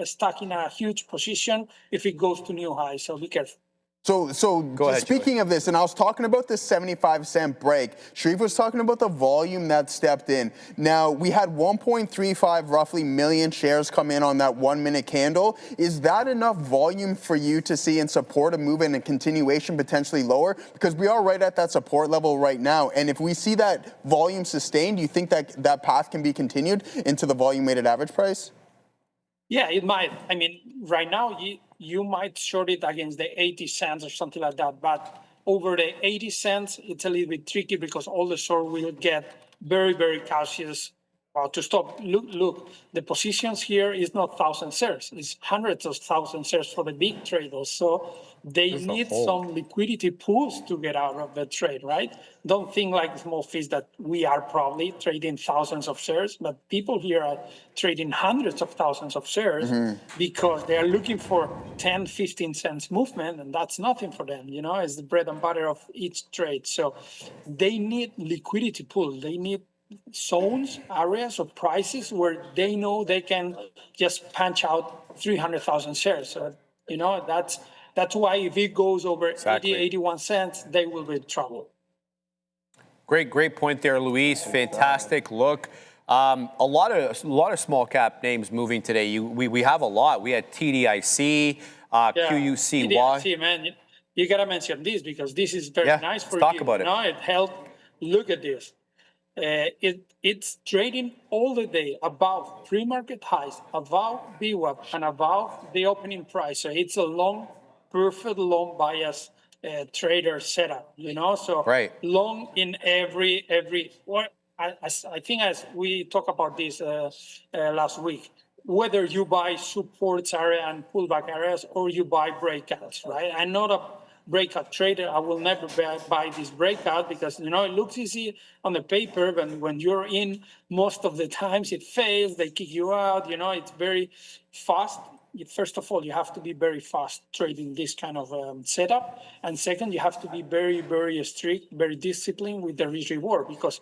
Speaker 6: stuck in a huge position if it goes to new highs. So be careful.
Speaker 5: So just speaking of this, and I was talking about this 75-cent break, Shreve was talking about the volume that stepped in. Now, we had 1.35 roughly million shares come in on that 1 minute candle. Is that enough volume for you to see and support a move and a continuation potentially lower? Because we are right at that support level right now. And if we see that volume sustained, do you think that that path can be continued into the volume-weighted average price?
Speaker 6: Yeah, it might. I mean, right now, you might short it against the 80 cents or something like that. But over the 80 cents, it's a little bit tricky because all the short will get very, very cautious to stop. Look, the positions here is not 1,000 shares. It's hundreds of thousands shares for the big traders. So they need some liquidity pools to get out of the trade, right? Don't think like small fees that we are probably trading thousands of shares, but people here are trading hundreds of thousands of shares because they are looking for 10, 15 cents movement, and that's nothing for them, you know, it's the bread and butter of each trade. So they need liquidity pools. They need zones, areas of prices where they know they can just punch out 300,000 shares. So, you know, that's why if it goes over 80, 81 cents, they will be in trouble.
Speaker 2: Great point there, Luis. Fantastic look. A lot of small cap names moving today. We have a lot. We had TDIC, QUCY.
Speaker 6: TDIC, man, you gotta mention this because this is very nice for you.
Speaker 2: Let's talk about it.
Speaker 6: No, it helped. Look at this. it's trading all the day above pre-market highs, above VWAP, and above the opening price. So it's a long, perfect long bias trader setup, So
Speaker 2: Right.
Speaker 6: long in every I think as we talked about this last week, whether you buy supports area and pullback areas or you buy breakouts, right? I'm not a breakout trader. I will never buy this breakout because, it looks easy on the paper, but when you're in, most of the times it fails, they kick you out, it's very fast. First of all, you have to be very fast trading this kind of setup. And second, you have to be very, very strict, very disciplined with the risk reward, because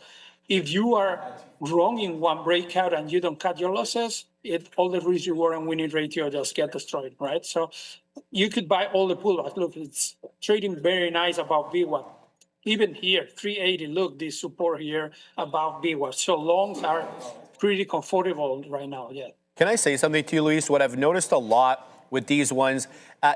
Speaker 6: if you are wrong in one breakout and you don't cut your losses, all the risk reward and winning ratio just get destroyed, right? So you could buy all the pullbacks. Look, it's trading very nice above VWAP. Even here, 380, look, this support here above VWAP. So longs are pretty comfortable right now, yeah.
Speaker 2: Can I say something to you, Luis? What I've noticed a lot with these ones,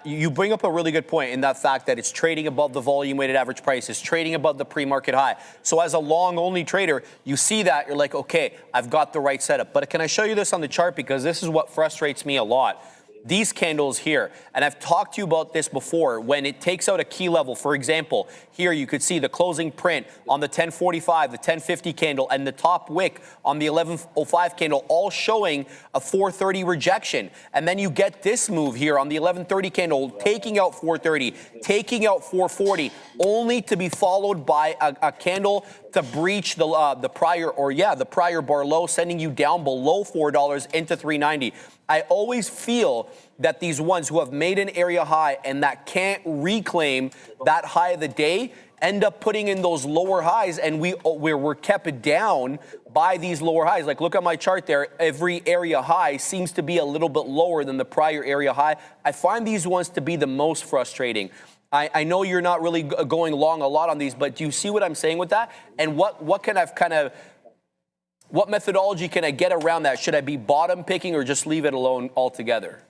Speaker 2: you bring up a really good point in that fact that it's trading above the volume weighted average price, it's trading above the pre-market high. So as a long only trader, you see that, you're like, okay, I've got the right setup. But can I show you this on the chart? Because this is what frustrates me a lot. These candles here, and I've talked to you about this before, when it takes out a key level, for example, here you could see the closing print on the 1045, the 1050 candle, and the top wick on the 1105 candle, all showing a 430 rejection. And then you get this move here on the 1130 candle, taking out 430, taking out 440, only to be followed by a candle to breach the prior bar low, sending you down below $4 into 390. I always feel that these ones who have made an area high and that can't reclaim that high of the day end up putting in those lower highs, and we're kept down by these lower highs. Like, look at my chart there. Every area high seems to be a little bit lower than the prior area high. I find these ones to be the most frustrating. I know you're not really going long a lot on these, but do you see what I'm saying with that? And what methodology can I get around that? Should I be bottom picking or just leave it alone altogether?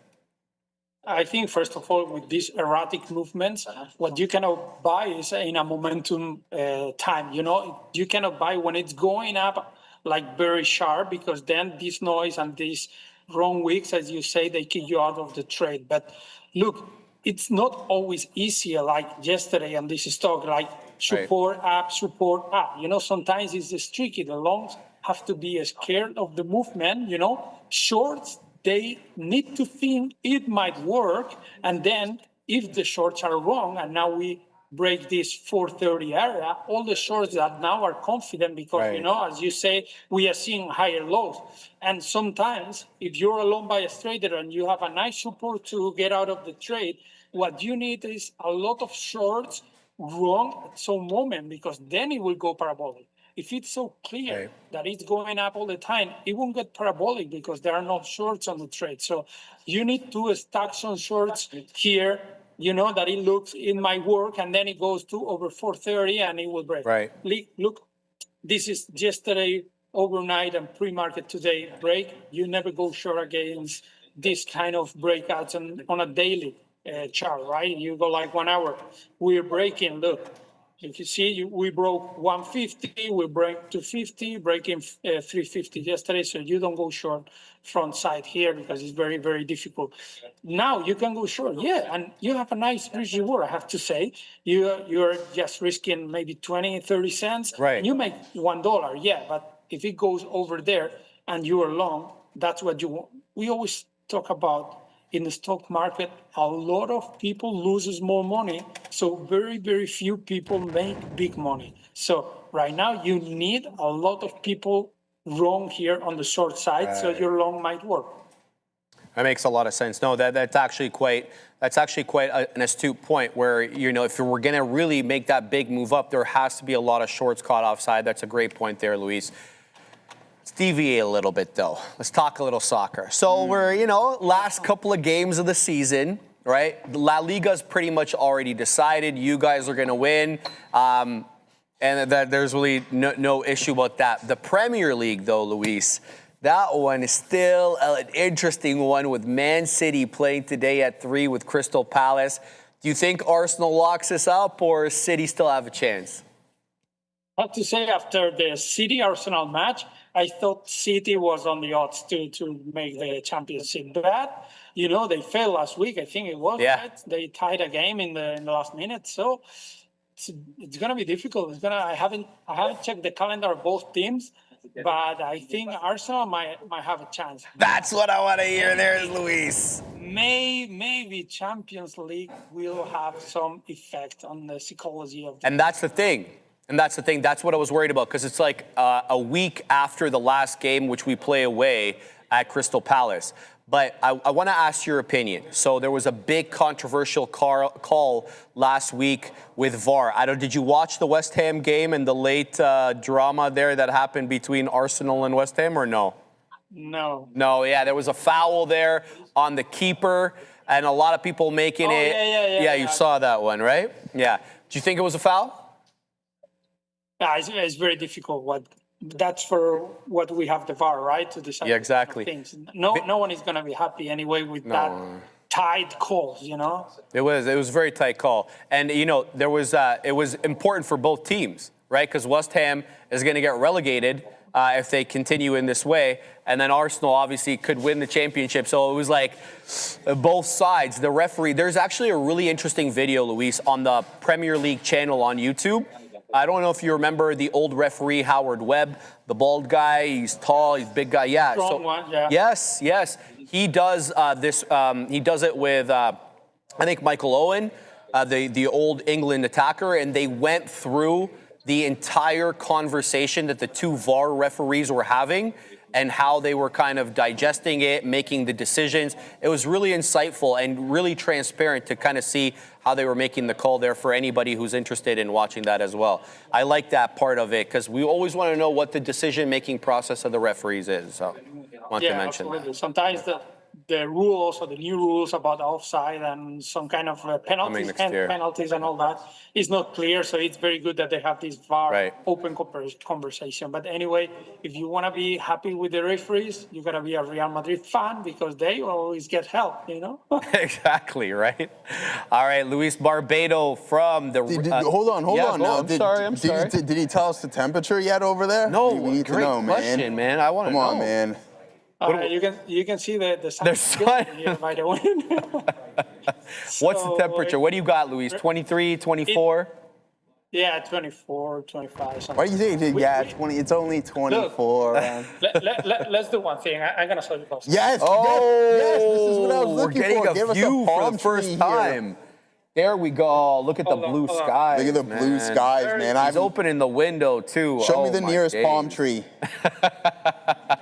Speaker 6: I think, first of all, with these erratic movements, what you cannot buy is in a momentum time. You cannot buy when it's going up like very sharp, because then this noise and these wrong wicks, as you say, they kick you out of the trade. But look, it's not always easy like yesterday on this stock, like support up, support up. Sometimes it's tricky. The longs have to be scared of the movement, Shorts, they need to think it might work. And then if the shorts are wrong, and now we break this 430 area, all the shorts that now are confident because, as you say, we are seeing higher lows. And sometimes if you're a long bias trader and you have a nice support to get out of the trade, what you need is a lot of shorts wrong at some moment, because then it will go parabolic. If it's so clear that it's going up all the time, it won't get parabolic because there are no shorts on the trade. So you need to stack some shorts here, that it looks, it might work, and then it goes to over 430 and it will break.
Speaker 2: Right.
Speaker 6: Look, this is yesterday, overnight, and pre-market today break. You never go short against this kind of breakouts on a daily chart, right? You go like 1 hour. We're breaking, look. You can see we broke 150, we break 250, breaking 350 yesterday. So you don't go short front side here because it's very, very difficult. Now you can go short, and you have a nice risk reward, I have to say. You're just risking maybe 20, 30 cents.
Speaker 2: Right.
Speaker 6: And you make $1, but if it goes over there and you are long, that's what you want. We always talk about, in the stock market, a lot of people loses more money. So very, very few people make big money. So right now you need a lot of people wrong here on the short side, so your long might work.
Speaker 2: That makes a lot of sense. No, that's actually quite an astute point where, if we're going to really make that big move up, there has to be a lot of shorts caught offside. That's a great point there, Luis. Let's deviate a little bit, though. Let's talk a little soccer. So we're, last couple of games of the season, right? La Liga's pretty much already decided. You guys are going to win. And that there's really no issue about that. The Premier League, though, Luis, that one is still an interesting one with Man City playing today at 3 with Crystal Palace. Do you think Arsenal locks this up, or City still have a chance?
Speaker 6: I have to say, after the City Arsenal match, I thought City was on the odds to make the championship. But they failed last week. I think it was.
Speaker 2: Yeah.
Speaker 6: Right? They tied a game in the last minute, so it's gonna be difficult. I haven't checked the calendar of both teams, but I think Arsenal might have a chance.
Speaker 2: That's what I want to hear. There's Luis.
Speaker 6: Maybe Champions League will have some effect on the psychology of.
Speaker 2: And that's the thing. That's what I was worried about, because it's like a week after the last game, which we play away at Crystal Palace. But I want to ask your opinion. So there was a big controversial call last week with VAR. Did you watch the West Ham game and the late drama there that happened between Arsenal and West Ham, or no?
Speaker 6: No.
Speaker 2: No, yeah, there was a foul there on the keeper, and a lot of people making it.
Speaker 6: Yeah,
Speaker 2: you saw that one, right? Yeah. Do you think it was a foul?
Speaker 6: Yeah, it's very difficult. That's for what we have the VAR, right, to decide.
Speaker 2: Yeah, exactly.
Speaker 6: Things. No one is going to be happy anyway with that tight calls.
Speaker 2: It was a very tight call, and there was it was important for both teams, right? Because West Ham is going to get relegated if they continue in this way, and then Arsenal obviously could win the championship. So it was like both sides. The referee. There's actually a really interesting video, Luis, on the Premier League channel on YouTube. I don't know if you remember the old referee, Howard Webb, the bald guy. He's tall, he's a big guy. Yeah.
Speaker 6: Strong one, yeah.
Speaker 2: Yes. He does this. He does it with, I think, Michael Owen, the old England attacker, and they went through the entire conversation that the two VAR referees were having and how they were kind of digesting it, making the decisions. It was really insightful and really transparent to kind of see how they were making the call there for anybody who's interested in watching that as well. I like that part of it, because we always want to know what the decision-making process of the referees is. So I want to mention
Speaker 6: absolutely.
Speaker 2: that.
Speaker 6: Sometimes the rules or the new rules about offside and some kind of penalties and all that is not clear. So it's very good that they have this VAR open conversation. But anyway, if you want to be happy with the referees, you got to be a Real Madrid fan, because they always get help,
Speaker 2: Exactly, right? All right, Luis Barbado from the...
Speaker 5: hold on now.
Speaker 2: I'm sorry.
Speaker 5: Did he tell us the temperature yet over there?
Speaker 2: No,
Speaker 5: we need
Speaker 2: great
Speaker 5: to know,
Speaker 2: question, man. I want to know.
Speaker 5: Come on, man.
Speaker 6: You can see the sun.
Speaker 2: There's sun.
Speaker 6: Here by the window.
Speaker 2: What's the temperature? What do you got, Luis? 23, 24?
Speaker 6: Yeah, 24, 25. Something.
Speaker 5: Why do you think? 20. It's only 24.
Speaker 6: Let's do one thing. I'm gonna show you close.
Speaker 5: Yes. Yes. This is what I was looking
Speaker 2: for. We're getting a view for the first time.
Speaker 5: Here.
Speaker 2: There we go. Look at the blue skies.
Speaker 5: Look at the blue skies, man.
Speaker 2: He's opening the window too.
Speaker 5: Show me the nearest palm tree.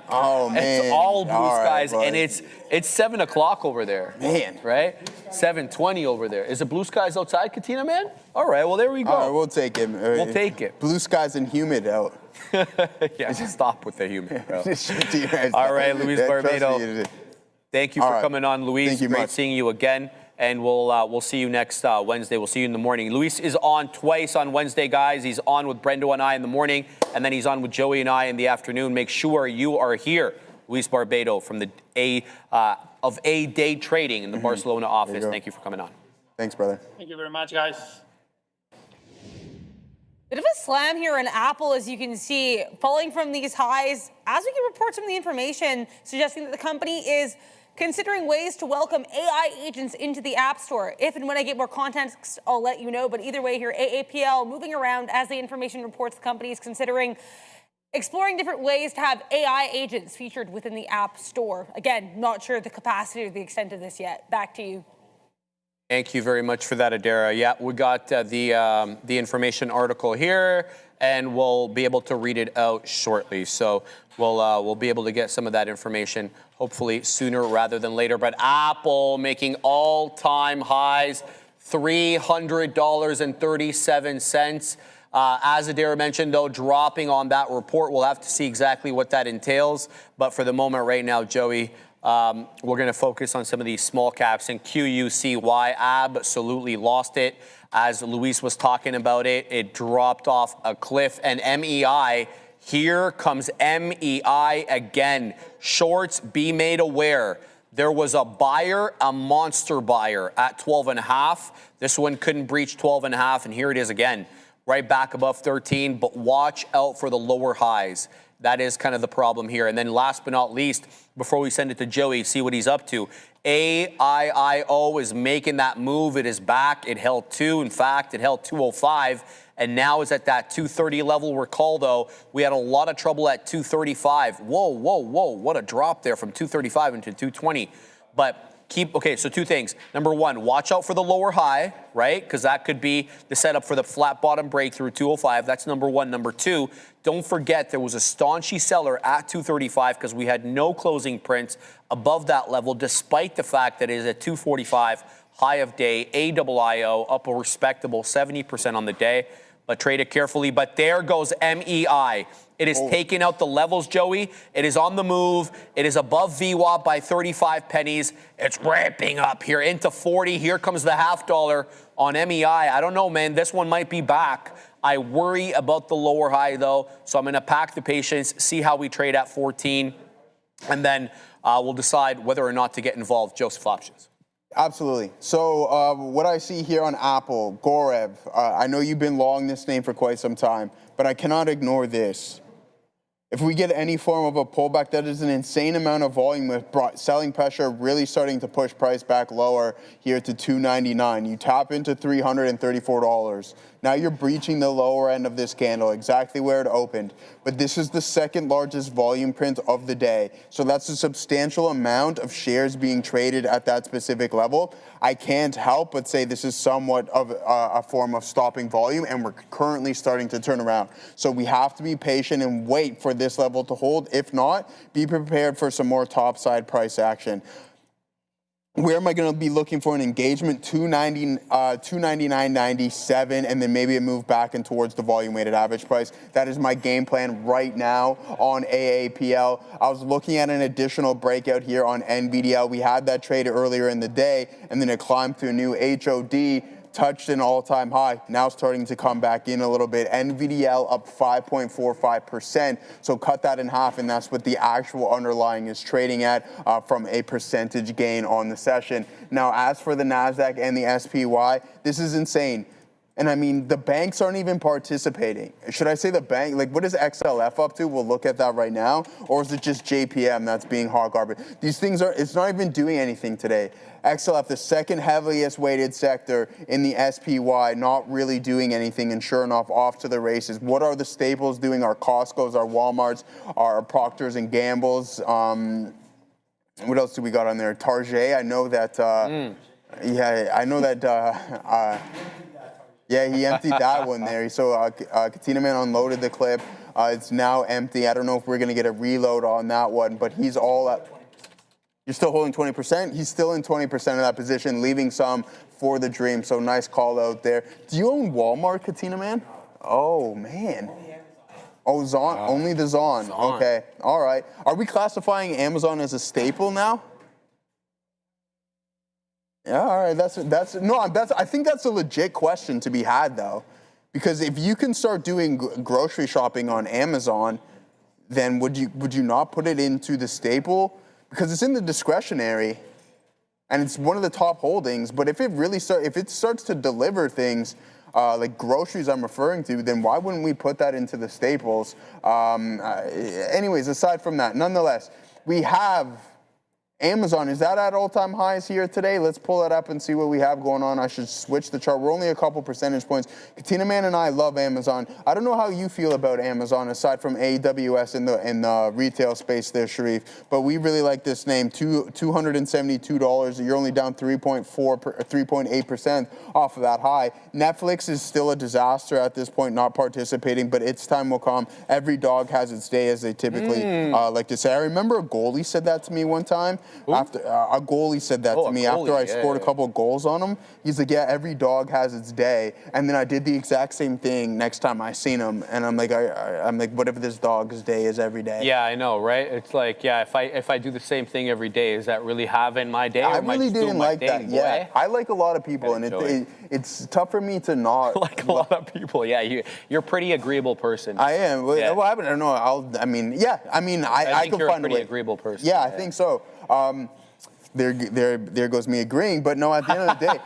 Speaker 5: Oh man,
Speaker 2: it's all blue skies,
Speaker 5: buddy.
Speaker 2: and it's 7 o'clock over there.
Speaker 5: Man,
Speaker 2: right? 7:20 over there. Is it blue skies outside, Katina, man? All right. Well, there we go.
Speaker 5: All right, we'll take it.
Speaker 2: We'll take it.
Speaker 5: Blue skies and humid out.
Speaker 2: Yeah, stop with the humid, bro.
Speaker 5: Right.
Speaker 2: All right, Luis Barbado. Thank you for coming on, Luis.
Speaker 5: Thank you,
Speaker 2: Great
Speaker 5: mate.
Speaker 2: seeing you again. And we'll see you next Wednesday. We'll see you in the morning. Luis is on twice on Wednesday, guys. He's on with Brendo and I in the morning, and then he's on with Joey and I in the afternoon. Make sure you are here. Luis Barbado from the A Day Trading in the Barcelona office. Thank you for coming on.
Speaker 5: Thanks, brother.
Speaker 6: Thank you very much, guys.
Speaker 7: Bit of a slam here in Apple, as you can see, falling from these highs. As we can report some of the information suggesting that the company is considering ways to welcome AI agents into the App Store. If and when I get more context, I'll let you know. But either way here, AAPL moving around as the information reports the company is considering exploring different ways to have AI agents featured within the App Store. Again, not sure the capacity or the extent of this yet. Back to you.
Speaker 2: Thank you very much for that, Adara. Yeah, we got the information article here, and we'll be able to read it out shortly. So we'll be able to get some of that information hopefully sooner rather than later. But Apple making all-time highs, $300.37. As Adara mentioned, though, dropping on that report. We'll have to see exactly what that entails. But for the moment right now, Joey, we're going to focus on some of these small caps, and QUCY absolutely lost it. As Luis was talking about it, it dropped off a cliff. And MEI, here comes MEI again. Shorts, be made aware. There was a buyer, a monster buyer at 12.5. This one couldn't breach 12.5, and here it is again. right back above 13, but watch out for the lower highs. That is kind of the problem here. And then last but not least, before we send it to Joey, see what he's up to. AIIO is making that move. It is back. It held 2. In fact, it held 205 and now is at that 230 level. Recall, though, we had a lot of trouble at 235. Whoa, whoa, whoa. What a drop there from 235 into 220. But okay, so 2 things. Number 1, watch out for the lower high, right? Because that could be the setup for the flat bottom breakthrough 205. That's number 1. Number 2, don't forget there was a staunchy seller at 235 because we had no closing prints above that level, despite the fact that it is at 245, high of day, AIIO, up a respectable 70% on the day. But trade it carefully. But there goes MEI. It is taking out the levels, Joey. It is on the move. It is above VWAP by 35 pennies. It's ramping up here into 40. Here comes the $0.50 on MEI. I don't know, man. This one might be back. I worry about the lower high, though. So I'm going to pack the patience, see how we trade at 14, and then we'll decide whether or not to get involved. Joseph, options.
Speaker 5: Absolutely. So what I see here on Apple, Gorev, I know you've been long this name for quite some time, but I cannot ignore this. If we get any form of a pullback, that is an insane amount of volume with selling pressure really starting to push price back lower here to $299. You tap into $334. Now you're breaching the lower end of this candle, exactly where it opened. But this is the second largest volume print of the day. So that's a substantial amount of shares being traded at that specific level. I can't help but say this is somewhat of a form of stopping volume, and we're currently starting to turn around. So we have to be patient and wait for this level to hold. If not, be prepared for some more topside price action. Where am I going to be looking for an engagement? 299.97, and then maybe a move back and towards the volume-weighted average price. That is my game plan right now on AAPL. I was looking at an additional breakout here on NVDL. We had that trade earlier in the day, and then it climbed to a new HOD, touched an all-time high, now starting to come back in a little bit. NVDL up 5.45%, so cut that in half, and that's what the actual underlying is trading at from a percentage gain on the session. Now, as for the NASDAQ and the SPY, this is insane. And I mean, the banks aren't even participating. Should I say the bank? Like, what is XLF up to? We'll look at that right now. Or is it just JPM that's being hog garbage? These things it's not even doing anything today. XLF, the second heaviest weighted sector in the SPY, not really doing anything, and sure enough, off to the races. What are the staples doing? Our Costco's, our Walmart's, our Procter's and Gamble's. What else do we got on there? Target. I know that. Yeah, I know that. Yeah, he emptied that one there. So Katina Man unloaded the clip. It's now empty. I don't know if we're going to get a reload on that one, but he's all at. You're still holding 20%? He's still in 20% of that position, leaving some for the dream. So nice call out there. Do you own Walmart, Katina Man? Oh, man. Oh, Zon? Only the Zon. Okay. All right. Are we classifying Amazon as a staple now? Yeah, all right. I think that's a legit question to be had, though, because if you can start doing grocery shopping on Amazon, then would you not put it into the staple? Because it's in the discretionary, and it's one of the top holdings. But if it starts to deliver things like groceries, I'm referring to, then why wouldn't we put that into the staples? Anyways, aside from that, nonetheless, we have. Amazon, is that at all-time highs here today? Let's pull it up and see what we have going on. I should switch the chart. We're only a couple percentage points. Katina Man and I love Amazon. I don't know how you feel about Amazon, aside from AWS in the retail space there, Sharif, but we really like this name, $272. You're only down 3.8% off of that high. Netflix is still a disaster at this point, not participating, but its time will come. Every dog has its day, as they typically like to say. I remember a goalie said that to me one time. After a goalie said that to me after I scored a couple of goals on him. He's like, yeah, every dog has its day. And then I did the exact same thing next time I seen him. And I'm like, what if this dog's day is every day?
Speaker 2: Yeah, I know, right? It's like, yeah, if I do the same thing every day, is that really having my day?
Speaker 5: I really didn't like that. Yeah, I like a lot of people, and it's tough for me to not
Speaker 2: like a lot of people. Yeah, you're a pretty agreable person.
Speaker 5: I am.
Speaker 2: Yeah.
Speaker 5: Well, I don't know. I think
Speaker 2: you're
Speaker 5: find
Speaker 2: a pretty
Speaker 5: a way.
Speaker 2: agreeable person.
Speaker 5: Yeah, I think so. There goes me agreeing, but no, at the end of the day,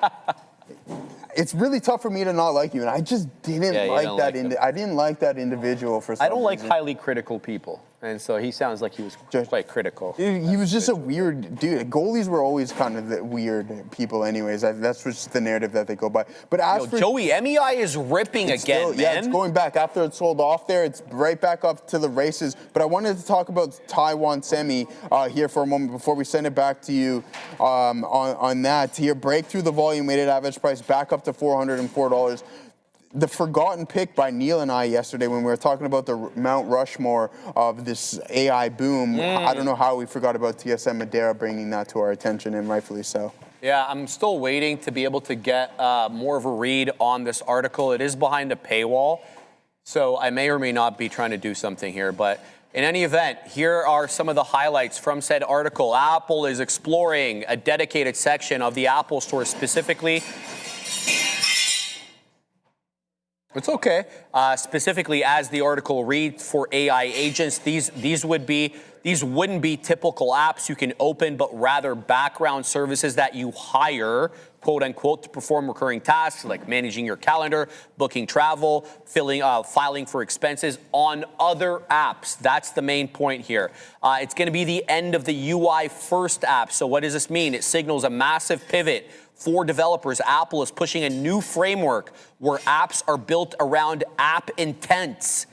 Speaker 5: it's really tough for me to not like you, and I just didn't I didn't like that individual for some
Speaker 2: I don't like
Speaker 5: reason.
Speaker 2: highly critical people, and so he sounds like he was quite critical.
Speaker 5: He was just a weird dude. Goalies were always kind of the weird people, anyways. That's just the narrative that they go by. But as for
Speaker 2: Joey, MEI is ripping again,
Speaker 5: still,
Speaker 2: man.
Speaker 5: Yeah, it's going back after it sold off there. It's right back up to the races. But I wanted to talk about Taiwan Semi here for a moment before we send it back to you on that. Here, break through the volume weighted average price back up to $404. The forgotten pick by Neil and I yesterday when we were talking about the Mount Rushmore of this AI boom. I don't know how we forgot about TSM Madeira bringing that to our attention, and rightfully so.
Speaker 2: Yeah, I'm still waiting to be able to get more of a read on this article. It is behind a paywall, so I may or may not be trying to do something here. But in any event, here are some of the highlights from said article. Apple is exploring a dedicated section of the Apple Store specifically. It's okay. Specifically, as the article reads, for AI agents, these wouldn't be typical apps you can open, but rather background services that you hire, quote unquote, to perform recurring tasks like managing your calendar, booking travel, filing for expenses on other apps. That's the main point here. It's going to be the end of the UI first app. So what does this mean? It signals a massive pivot for developers. Apple is pushing a new framework where apps are built around app intents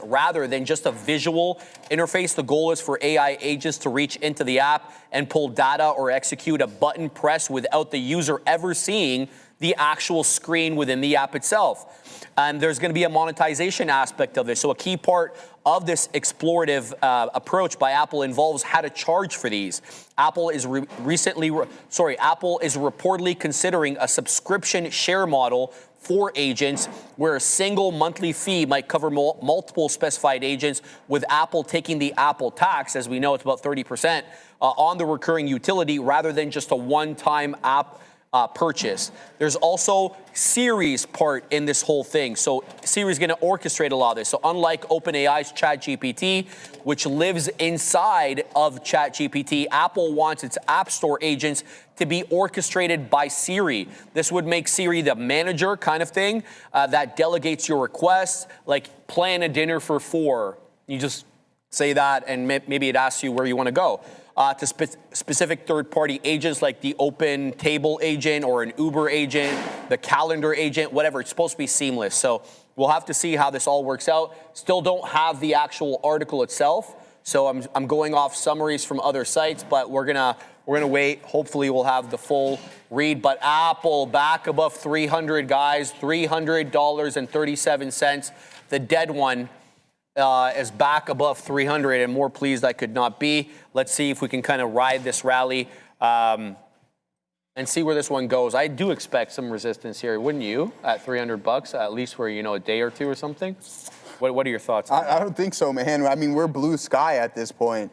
Speaker 2: rather than just a visual interface. The goal is for AI agents to reach into the app and pull data or execute a button press without the user ever seeing the actual screen within the app itself. And there's going to be a monetization aspect of this. So a key part of this explorative approach by Apple involves how to charge for these. Apple is reportedly considering a subscription share model for agents where a single monthly fee might cover multiple specified agents, with Apple taking the Apple tax, as we know it's about 30%, on the recurring utility rather than just a one-time app purchase. There's also Siri's part in this whole thing. So Siri's going to orchestrate a lot of this. So unlike OpenAI's ChatGPT, which lives inside of ChatGPT, Apple wants its App Store agents to be orchestrated by Siri. This would make Siri the manager kind of thing that delegates your requests, like plan a dinner for 4. You just say that and maybe it asks you where you want to go. To specific third-party agents like the Open Table agent or an Uber agent, the calendar agent, whatever. It's supposed to be seamless. So we'll have to see how this all works out. Still don't have the actual article itself, so I'm going off summaries from other sites, but we're gonna wait. Hopefully we'll have the full read. But Apple back above 300, guys, $300.37. The dead one is back above 300, and more pleased I could not be. Let's see if we can kind of ride this rally and see where this one goes. I do expect some resistance here, wouldn't you? At $300, at least for a day or two or something. What are your thoughts?
Speaker 5: I don't think so, man. I mean, we're blue sky at this point.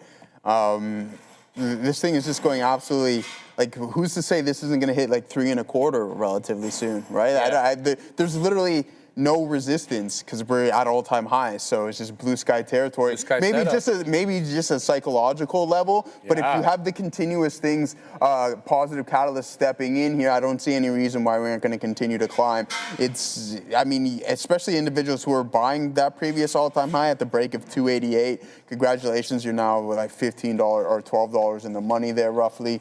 Speaker 5: This thing is just going absolutely. Like, who's to say this isn't going to hit like 3.25 relatively soon, right?
Speaker 2: Yeah.
Speaker 5: There's literally no resistance because we're at all-time highs, so it's just blue sky territory.
Speaker 2: Blue sky
Speaker 5: maybe just a psychological level, but if you have the continuous things, positive catalysts stepping in here, I don't see any reason why we aren't going to continue to climb. I mean, especially individuals who are buying that previous all-time high at the break of 288. Congratulations, you're now like $15 or $12 in the money there, roughly.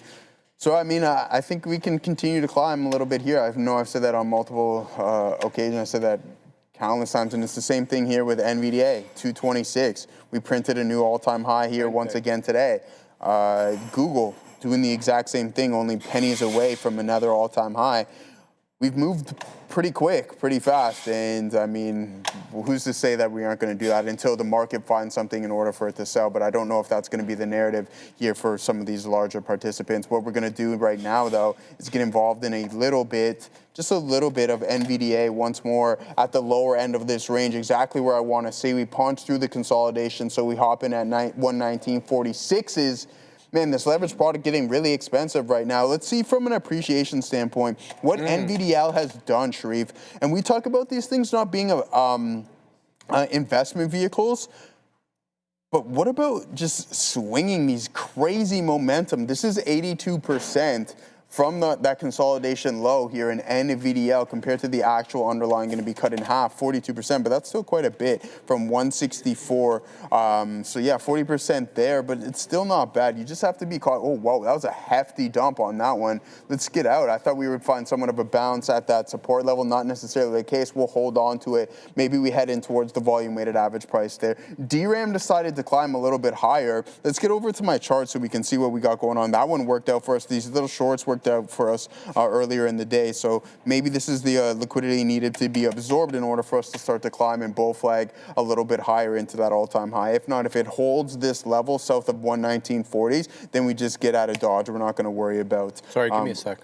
Speaker 5: So, I mean, I think we can continue to climb a little bit here. I know I've said that on multiple occasions. I said that countless times, and it's the same thing here with NVDA, 226. We printed a new all-time high here once again today. Google doing the exact same thing, only pennies away from another all-time high. We've moved pretty quick, pretty fast, and I mean, who's to say that we aren't going to do that until the market finds something in order for it to sell, but I don't know if that's going to be the narrative here for some of these larger participants. What we're going to do right now, though, is get involved in just a little bit of NVDA once more at the lower end of this range, exactly where I want to see. We punch through the consolidation, so we hop in at 119.46s. Man, this leverage product getting really expensive right now. Let's see from an appreciation standpoint what NVDL has done, Sharif. And we talk about these things not being investment vehicles, but what about just swinging these crazy momentum? This is 82% from that consolidation low here in NVDL compared to the actual underlying going to be cut in half, 42%, but that's still quite a bit from 164. So yeah, 40% there, but it's still not bad. You just have to be caught. Oh, wow, that was a hefty dump on that one. Let's get out. I thought we would find somewhat of a bounce at that support level. Not necessarily the case. We'll hold on to it. Maybe we head in towards the volume weighted average price there. DRAM decided to climb a little bit higher. Let's get over to my chart so we can see what we got going on. That one worked out for us. These little shorts worked out for us earlier in the day. So maybe this is the liquidity needed to be absorbed in order for us to start to climb and bull flag a little bit higher into that all-time high. If not, if it holds this level south of 119.40s, then we just get out of Dodge. We're not going to worry about.
Speaker 2: Sorry, give me a sec.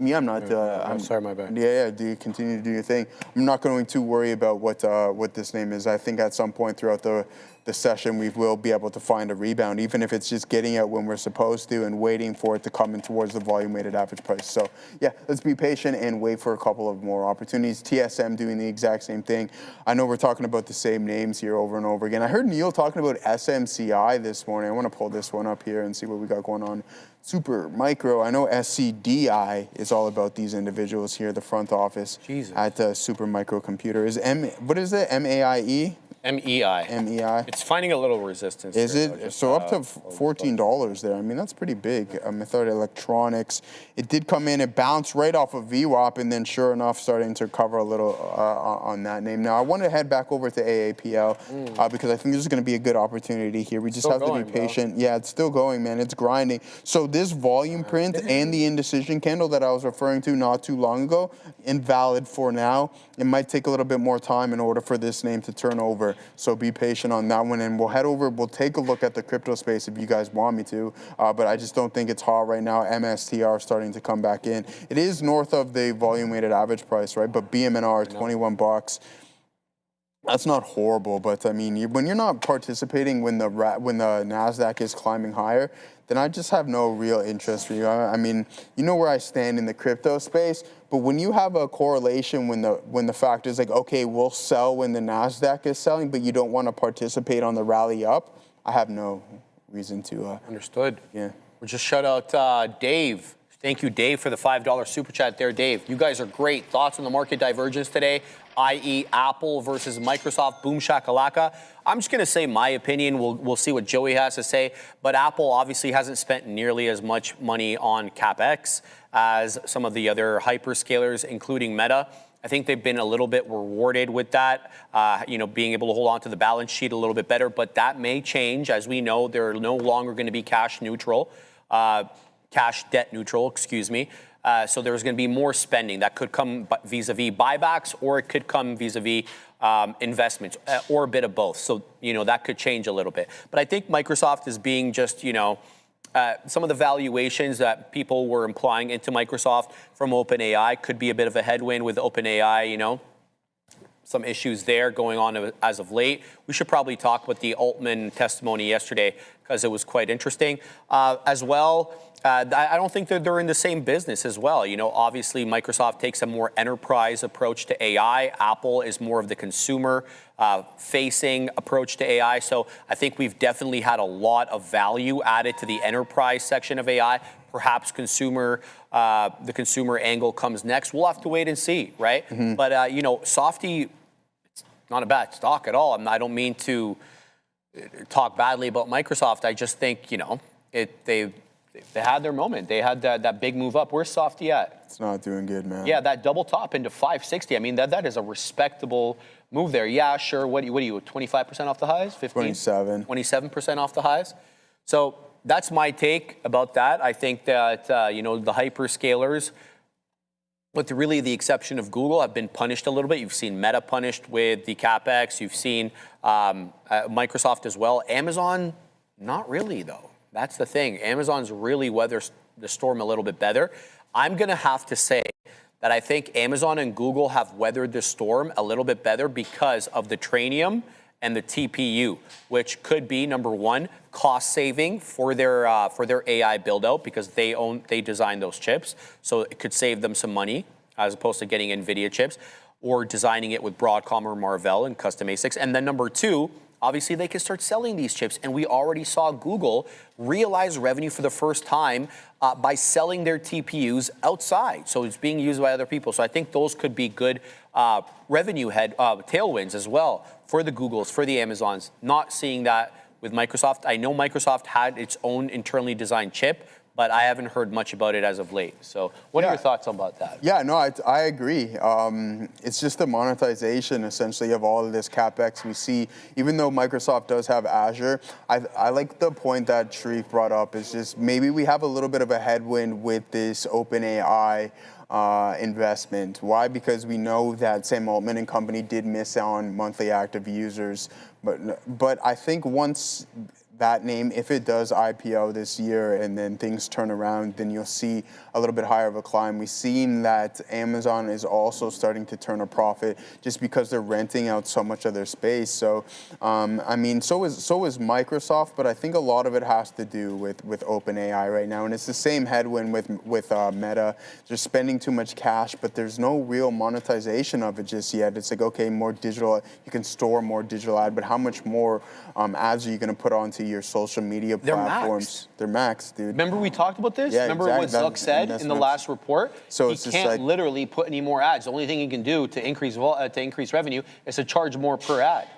Speaker 5: Me, I'm not.
Speaker 2: I'm sorry, my bad.
Speaker 5: Yeah. Do you continue to do your thing? I'm not going to worry about what this name is. I think at some point throughout the session, we will be able to find a rebound, even if it's just getting out when we're supposed to and waiting for it to come in towards the volume-weighted average price. So, yeah, let's be patient and wait for a couple of more opportunities. TSM doing the exact same thing. I know we're talking about the same names here over and over again. I heard Neil talking about SMCI this morning. I want to pull this one up here and see what we got going on. Super Micro. I know SCDI is all about these individuals here, the front office at Super Micro Computer. What is it? MAIE?
Speaker 2: MEI.
Speaker 5: MEI.
Speaker 2: It's finding a little resistance.
Speaker 5: Is
Speaker 2: there,
Speaker 5: it? So up to $14 there. I mean, that's pretty big. Method Electronics. It did come in. It bounced right off of VWAP, and then sure enough, starting to cover a little on that name. Now, I want to head back over to AAPL because I think this is going to be a good opportunity here. We just have to be patient. Bro. Yeah, it's still going, man. It's grinding. So this volume print and the indecision candle that I was referring to not too long ago, invalid for now. It might take a little bit more time in order for this name to turn over. So be patient on that one, and we'll head over. We'll take a look at the crypto space if you guys want me to, but I just don't think it's hot right now. MSTR starting to come back in. It is north of the volume-weighted average price, right? But BMNR, $21. That's not horrible, but I mean, when you're not participating when the Nasdaq is climbing higher, then I just have no real interest for you. I mean, you know where I stand in the crypto space, but when you have a correlation when the fact is like, okay, we'll sell when the Nasdaq is selling, but you don't want to participate on the rally up, I have no reason to.
Speaker 2: Understood.
Speaker 5: Yeah.
Speaker 2: We'll just shout out Dave. Thank you, Dave, for the $5 super chat there, Dave. You guys are great. Thoughts on the market divergence today, i.e. Apple versus Microsoft, boom shakalaka. I'm just going to say my opinion. We'll see what Joey has to say. But Apple obviously hasn't spent nearly as much money on CapEx as some of the other hyperscalers, including Meta. I think they've been a little bit rewarded with that, being able to hold on to the balance sheet a little bit better. But that may change. As we know, they're no longer going to be cash debt neutral, excuse me. So there's going to be more spending that could come vis-a-vis buybacks, or it could come vis-a-vis investments, or a bit of both. So, that could change a little bit. But I think Microsoft is being just, some of the valuations that people were implying into Microsoft from OpenAI could be a bit of a headwind with OpenAI, some issues there going on as of late. We should probably talk about the Altman testimony yesterday because it was quite interesting. As well, I don't think that they're in the same business as well. Obviously Microsoft takes a more enterprise approach to AI. Apple is more of the consumer facing approach to AI. So I think we've definitely had a lot of value added to the enterprise section of AI. Perhaps the consumer angle comes next. We'll have to wait and see, right? Mm-hmm. But, Softy, it's not a bad stock at all. I don't mean to talk badly about Microsoft. I just think, they had their moment. They had that big move up. Where's Softy at?
Speaker 5: It's not doing good, man.
Speaker 2: Yeah, that double top into 560. I mean, that is a respectable move there. Yeah, sure. What are you, 25% off the highs? 15?
Speaker 5: 27.
Speaker 2: 27% off the highs. So that's my take about that. I think that, the hyperscalers, with really the exception of Google, have been punished a little bit. You've seen Meta punished with the CapEx. You've seen Microsoft as well. Amazon, not really, though. That's the thing. Amazon's really weathered the storm a little bit better. I'm going to have to say that I think Amazon and Google have weathered the storm a little bit better because of the Trainium and the TPU, which could be, number one, cost saving for their AI build out because they design those chips. So it could save them some money as opposed to getting NVIDIA chips or designing it with Broadcom or Marvell and custom ASICs. And then number two, obviously they can start selling these chips. And we already saw Google realize revenue for the first time by selling their TPUs outside. So it's being used by other people. So I think those could be good revenue tailwinds as well for the Googles, for the Amazons. Not seeing that with Microsoft. I know Microsoft had its own internally designed chip, but I haven't heard much about it as of late. So what are your thoughts about that?
Speaker 5: Yeah, no, I agree. It's just the monetization, essentially, of all of this CapEx we see. Even though Microsoft does have Azure, I like the point that Sharif brought up, is just maybe we have a little bit of a headwind with this OpenAI investment. Why? Because we know that Sam Altman and company did miss on monthly active users. But I think once that name, if it does IPO this year and then things turn around, then you'll see a little bit higher of a climb. We've seen that Amazon is also starting to turn a profit just because they're renting out so much of their space. So, I mean, so is Microsoft, but I think a lot of it has to do with OpenAI right now. And it's the same headwind with Meta. They're spending too much cash, but there's no real monetization of it just yet. It's like, okay, more digital, you can store more digital ad, but how much more ads are you going to put onto your social media platforms? They're maxed, dude.
Speaker 2: Remember we talked about this?
Speaker 5: Yeah,
Speaker 2: Remember
Speaker 5: exactly.
Speaker 2: what Zuck said in the last report?
Speaker 5: So
Speaker 2: he can't literally put any more ads. The only thing he can do to increase revenue is to charge more per ad.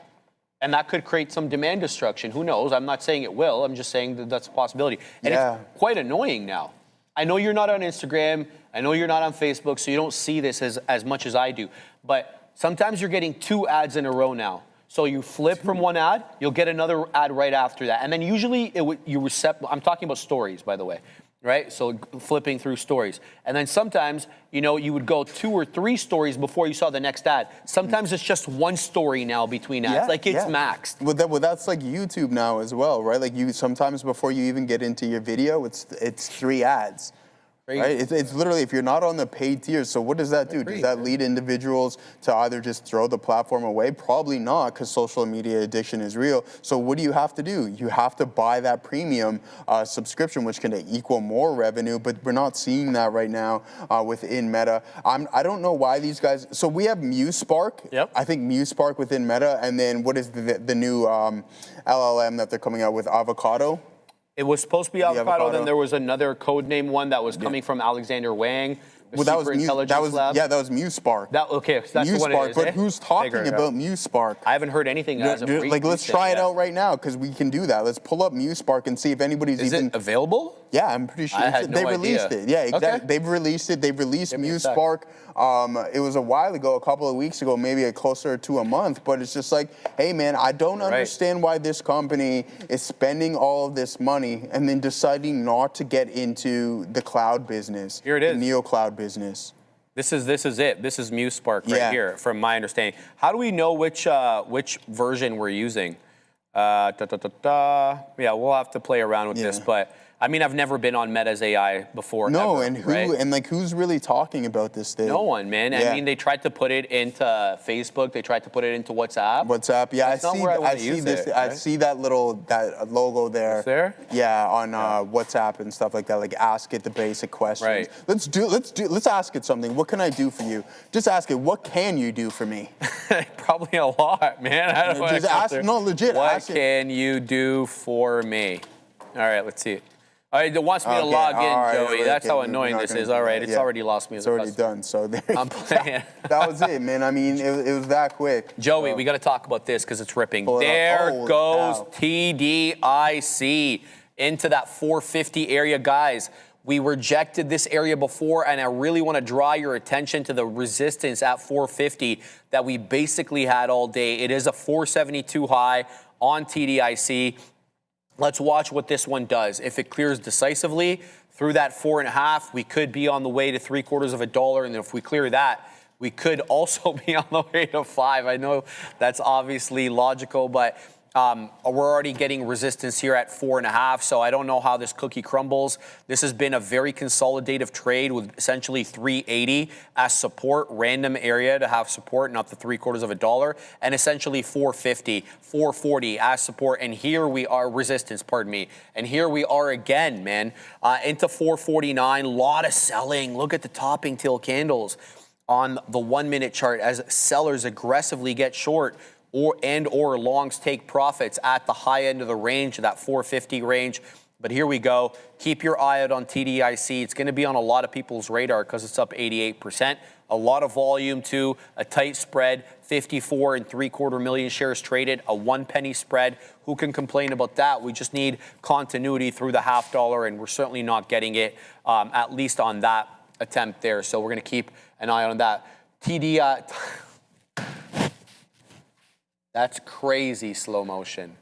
Speaker 2: And that could create some demand destruction. Who knows? I'm not saying it will. I'm just saying that that's a possibility. And it's quite annoying now. I know you're not on Instagram. I know you're not on Facebook, so you don't see this as much as I do. But sometimes you're getting 2 ads in a row now. So you flip from one ad, you'll get another ad right after that. And then usually I'm talking about stories, by the way, right? So flipping through stories. And then sometimes, you know, you would go 2 or 3 stories before you saw the next ad. Sometimes it's just 1 story now between ads. Like it's maxed.
Speaker 5: Well, that's like YouTube now as well, right? Like sometimes before you even get into your video, it's 3 ads. Right? It's literally, if you're not on the paid tiers, so what does that do? Does that lead individuals to either just throw the platform away? Probably not, because social media addiction is real. So what do you have to do? You have to buy that premium subscription, which can equal more revenue, but we're not seeing that right now within Meta. I don't know why these guys, so we have MuseSpark.
Speaker 2: Yep.
Speaker 5: I think MuseSpark within Meta, and then what is the new LLM that they're coming out with, Avocado?
Speaker 2: It was supposed to be Avocado, then there was another codename one that was coming from Alexander Wang.
Speaker 5: Well, that was MuseSpark.
Speaker 2: Okay, so that's what it is.
Speaker 5: But who's talking about MuseSpark?
Speaker 2: I haven't heard anything as of recent.
Speaker 5: Like, let's try it out right now, because we can do that. Let's pull up MuseSpark and see if anybody's
Speaker 2: Is it available?
Speaker 5: Yeah, I'm pretty sure. They released it. Yeah, exactly. Okay. They've released it. They've released MuseSpark. It was a while ago, a couple of weeks ago, maybe closer to a month. But it's just like, hey, man, I don't understand why this company is spending all of this money and then deciding not to get into the cloud business.
Speaker 2: Here it is.
Speaker 5: The neo cloud business.
Speaker 2: This is it. This is MuseSpark right here, from my understanding. How do we know which version we're using? Yeah, we'll have to play around with this, but I mean, I've never been on Meta's AI before.
Speaker 5: No, ever, and who's really talking about this thing?
Speaker 2: No one, man. I mean, they tried to put it into Facebook. They tried to put it into WhatsApp.
Speaker 5: Yeah,
Speaker 2: I
Speaker 5: see that logo there.
Speaker 2: It's there?
Speaker 5: Yeah, on WhatsApp and stuff like that. Like, ask it the basic questions.
Speaker 2: Right.
Speaker 5: Let's ask it something. What can I do for you? Just ask it. What can you do for me?
Speaker 2: Probably a lot, man. I don't know.
Speaker 5: Just ask. No, legit.
Speaker 2: What can you do for me? All right, let's see it. All right, it wants me to log in, Joey. That's how annoying this is. All right, it's already lost me as a customer.
Speaker 5: It's already done, so there
Speaker 2: I'm playing.
Speaker 5: That was it, man. I mean, it was that quick.
Speaker 2: Joey, we got to talk about this because it's ripping. There goes TDIC into that 450 area, guys. We rejected this area before, and I really want to draw your attention to the resistance at 450 that we basically had all day. It is a 472 high on TDIC. Let's watch what this one does. If it clears decisively through that 4.5, we could be on the way to $0.75. And if we clear that, we could also be on the way to 5. I know that's obviously logical, but we're already getting resistance here at 4.5, so I don't know how this cookie crumbles. This has been a very consolidative trade with essentially 380 as support, random area to have support, not the $0.75, and essentially 450, 440 as support, and here we are, resistance, pardon me, and here we are again, man, into 449, lot of selling. Look at the topping tail candles on the 1 minute chart as sellers aggressively get short. or longs take profits at the high end of the range, that 450 range. But here we go. Keep your eye out on TDIC. It's going to be on a lot of people's radar because it's up 88%. A lot of volume too, a tight spread, 54.75 million shares traded, a 1 penny spread. Who can complain about that? We just need continuity through the half dollar, and we're certainly not getting it, at least on that attempt there. So we're going to keep an eye on that. TDI, that's crazy slow motion.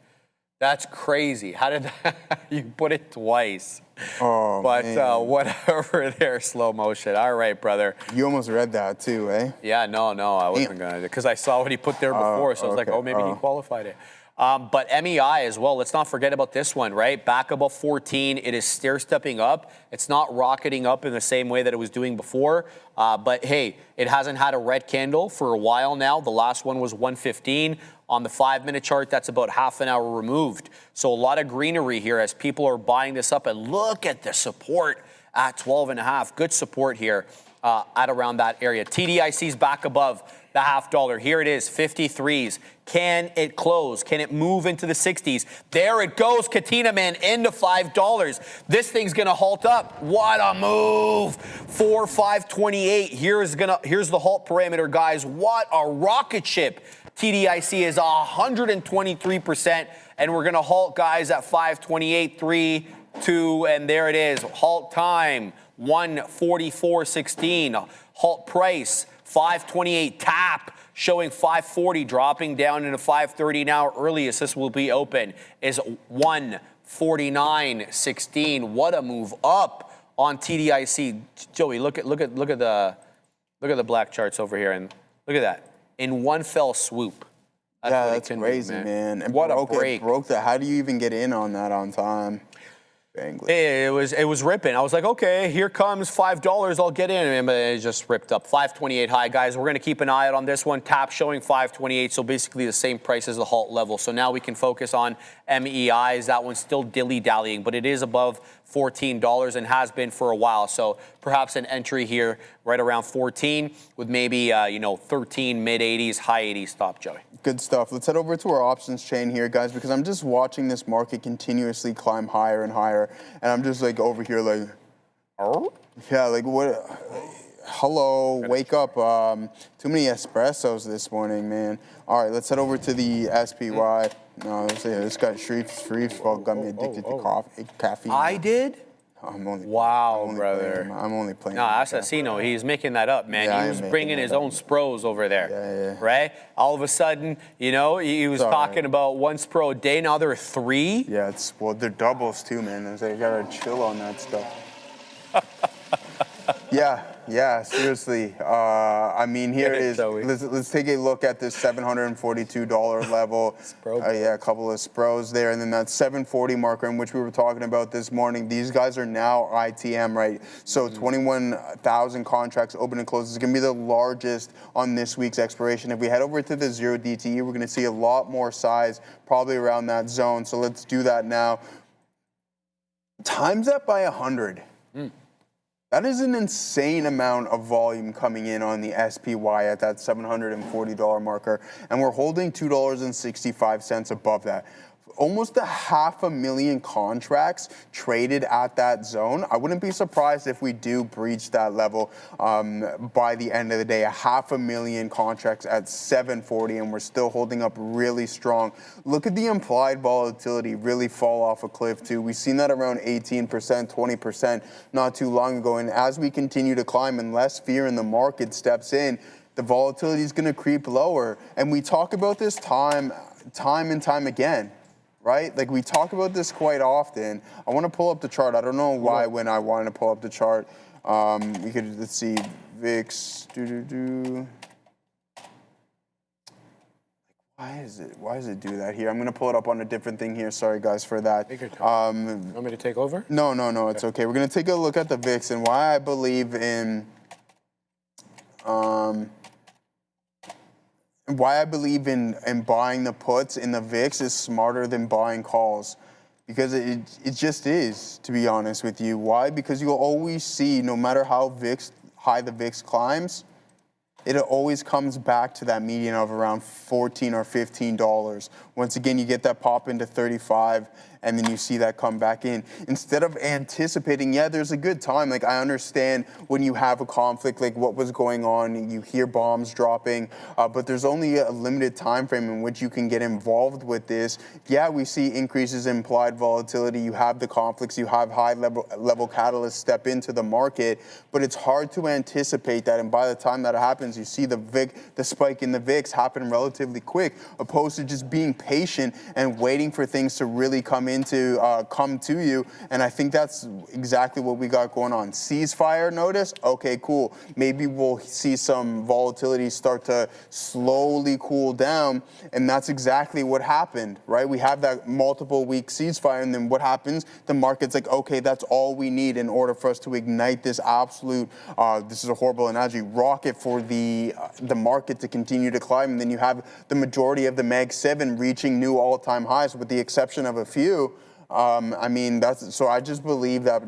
Speaker 2: That's crazy. How did that, you put it twice?
Speaker 5: Oh,
Speaker 2: but
Speaker 5: man.
Speaker 2: Whatever there, slow motion. All right, brother.
Speaker 5: You almost read that too, eh?
Speaker 2: Yeah, no, I wasn't going to, because I saw what he put there before, so I was like, oh, maybe he qualified it. But MEI as well, let's not forget about this one, right? Back above 14, it is stair-stepping up. It's not rocketing up in the same way that it was doing before. But hey, it hasn't had a red candle for a while now. The last one was 115. On the 5-minute chart, that's about half an hour removed. So a lot of greenery here as people are buying this up. And look at the support at 12.5. Good support here at around that area. TDIC's back above the half dollar. Here it is, 53s. Can it close? Can it move into the 60s? There it goes, Katina, man, into $5. This thing's gonna halt up. What a move! 4,528. Here's the halt parameter, guys. What a rocket ship. TDIC is 123%, and we're gonna halt, guys, at 528, 3, 2, and there it is. Halt time, 144.16. Halt price, 528. Tap, showing 540, dropping down into 530 now. Earliest this will be open is 149.16. What a move up on TDIC. Joey, look at the black charts over here, and look at that. In one fell swoop.
Speaker 5: That's crazy, man. And
Speaker 2: what a break.
Speaker 5: Broke that. How do you even get in on that on time?
Speaker 2: It was ripping. I was like, okay, here comes $5. I'll get in. And it just ripped up. 528 high, guys. We're going to keep an eye out on this one. Tap showing 528, so basically the same price as the halt level. So now we can focus on MEIs. That one's still dilly-dallying, but it is above $14 and has been for a while. So perhaps an entry here right around 14 with maybe, 13, mid-80s, high 80s stop, Joey.
Speaker 5: Good stuff. Let's head over to our options chain here, guys, because I'm just watching this market continuously climb higher and higher. And I'm just like over here like, oh? Yeah, like what? Hello, wake up. Too many espressos this morning, man. All right, let's head over to the SPY. No, this guy Shreef's got me addicted to caffeine.
Speaker 2: I did? Wow, brother.
Speaker 5: I'm only playing.
Speaker 2: No, Assassino, he's making that up, man.
Speaker 5: Yeah,
Speaker 2: he was bringing his own spros over there, right? All of a sudden, he was talking about one spro a day, now there are 3.
Speaker 5: Yeah, they're doubles too, man. So you gotta chill on that stuff. Yeah, seriously. I mean, here it is. Let's take a look at this $742 level. A couple of spros there. And then that 740 marker in which we were talking about this morning. These guys are now ITM, right? So 21,000 contracts open and close. It's going to be the largest on this week's expiration. If we head over to the 0 DTE, we're going to see a lot more size probably around that zone. So let's do that now. Times that by 100. That is an insane amount of volume coming in on the SPY at that $740 marker, and we're holding $2.65 above that. Almost 500,000 contracts traded at that zone. I wouldn't be surprised if we do breach that level by the end of the day. 500,000 contracts at 740, and we're still holding up really strong. Look at the implied volatility really fall off a cliff too. We've seen that around 18%, 20% not too long ago. And as we continue to climb and less fear in the market steps in, the volatility is going to creep lower. And we talk about this time and time again. Right? Like we talk about this quite often. I want to pull up the chart. I don't know why when I wanted to pull up the chart. We could, let's see, VIX. Why does it do that here? I'm going to pull it up on a different thing here. Sorry, guys, for that.
Speaker 2: You want me to take over?
Speaker 5: No, it's okay. We're going to take a look at the VIX and why I believe in why I believe in buying the puts in the VIX is smarter than buying calls. Because it just is, to be honest with you. Why? Because you'll always see, no matter how high the VIX climbs, it always comes back to that median of around $14 or $15. Once again, you get that pop into 35, and then you see that come back in. Instead of anticipating, yeah, there's a good time. Like, I understand when you have a conflict, like what was going on, you hear bombs dropping, but there's only a limited time frame in which you can get involved with this. Yeah, we see increases in implied volatility. You have the conflicts, you have high level catalysts step into the market, but it's hard to anticipate that. And by the time that happens, you see the spike in the VIX happen relatively quick, opposed to just being patient and waiting for things to really come to you. And I think that's exactly what we got going on. Ceasefire notice, okay, cool. Maybe we'll see some volatility start to slowly cool down, and that's exactly what happened, right? We have that multiple week ceasefire, and then what happens? The market's like, okay, that's all we need in order for us to ignite this absolute, this is a horrible analogy, rocket for the market to continue to climb. And then you have the majority of the Mag 7 reaching new all-time highs, with the exception of a few. I mean, so I just believe that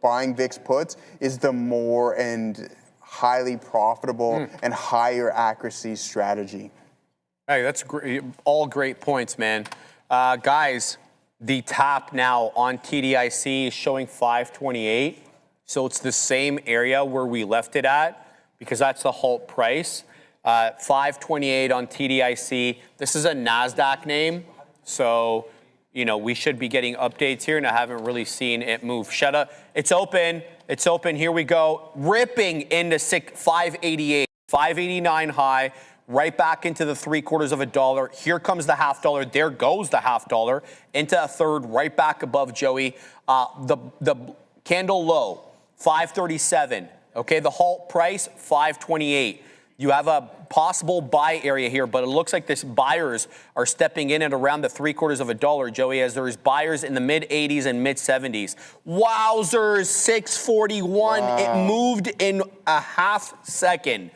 Speaker 5: buying VIX puts is the more and highly profitable and higher accuracy strategy.
Speaker 2: Hey, that's great. All great points, man. Guys, the top now on TDIC is showing 528. So it's the same area where we left it at, because that's the halt price. 528 on TDIC. This is a NASDAQ name. So, you know, we should be getting updates here, and I haven't really seen it move. Shut up. It's open. It's open. Here we go. Ripping into 588, 589 high, right back into the $0.75. Here comes the $0.50. There goes the $0.50 into a third, right back above Joey. The candle low, 537. Okay, the halt price, 528. You have a possible buy area here, but it looks like this buyers are stepping in at around the $0.75, Joey, as there's buyers in the mid-80s and mid-70s. Wowzers, 641. Wow. It moved in a half second.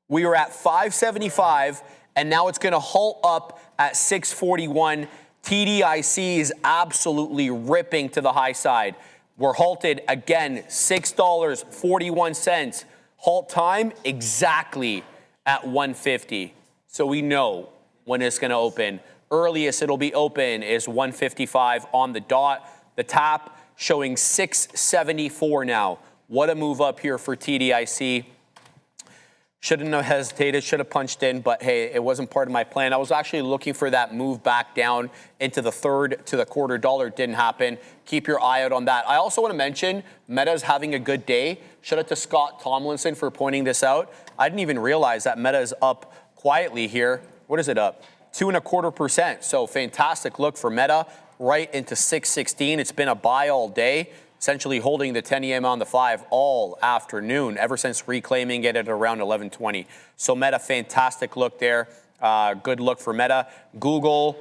Speaker 2: We were at 575, and now it's going to halt up at 641. TDIC is absolutely ripping to the high side. We're halted again, $6.41. Halt time exactly at 150. So we know when it's going to open. Earliest it'll be open is 155 on the dot. The top showing 674 now. What a move up here for TDIC. Shouldn't have hesitated, should have punched in, but hey, it wasn't part of my plan. I was actually looking for that move back down into the third to the $0.25. Didn't happen. Keep your eye out on that. I also want to mention Meta's having a good day. Shout out to Scott Tomlinson for pointing this out. I didn't even realize that Meta is up quietly here. What is it up? 2.25%. So fantastic look for Meta, right into 616. It's been a buy all day, essentially holding the 10 EM on the 5 all afternoon, ever since reclaiming it at around 1120. So Meta, fantastic look there. Good look for Meta. Google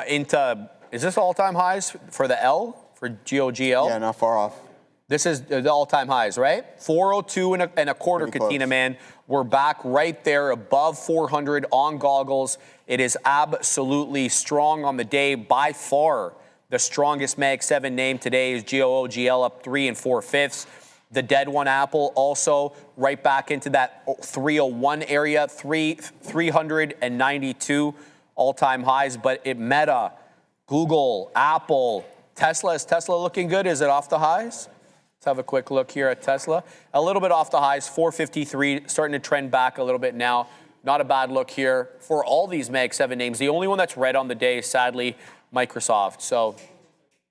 Speaker 2: into, is this all-time highs for the L, for GOGL?
Speaker 5: Yeah, not far off.
Speaker 2: This is the all-time highs, right? 402 and a quarter, Katina, man. We're back right there above 400 on goggles. It is absolutely strong on the day. By far, the strongest Mag 7 name today is GOGL, up 3 4/5. The dead one, Apple, also right back into that 301 area, 392 all-time highs. But Meta, Google, Apple, Tesla. Is Tesla looking good? Is it off the highs? Let's have a quick look here at Tesla. A little bit off the highs, 453, starting to trend back a little bit now. Not a bad look here for all these Mag 7 names. The only one that's red on the day is, sadly, Microsoft. So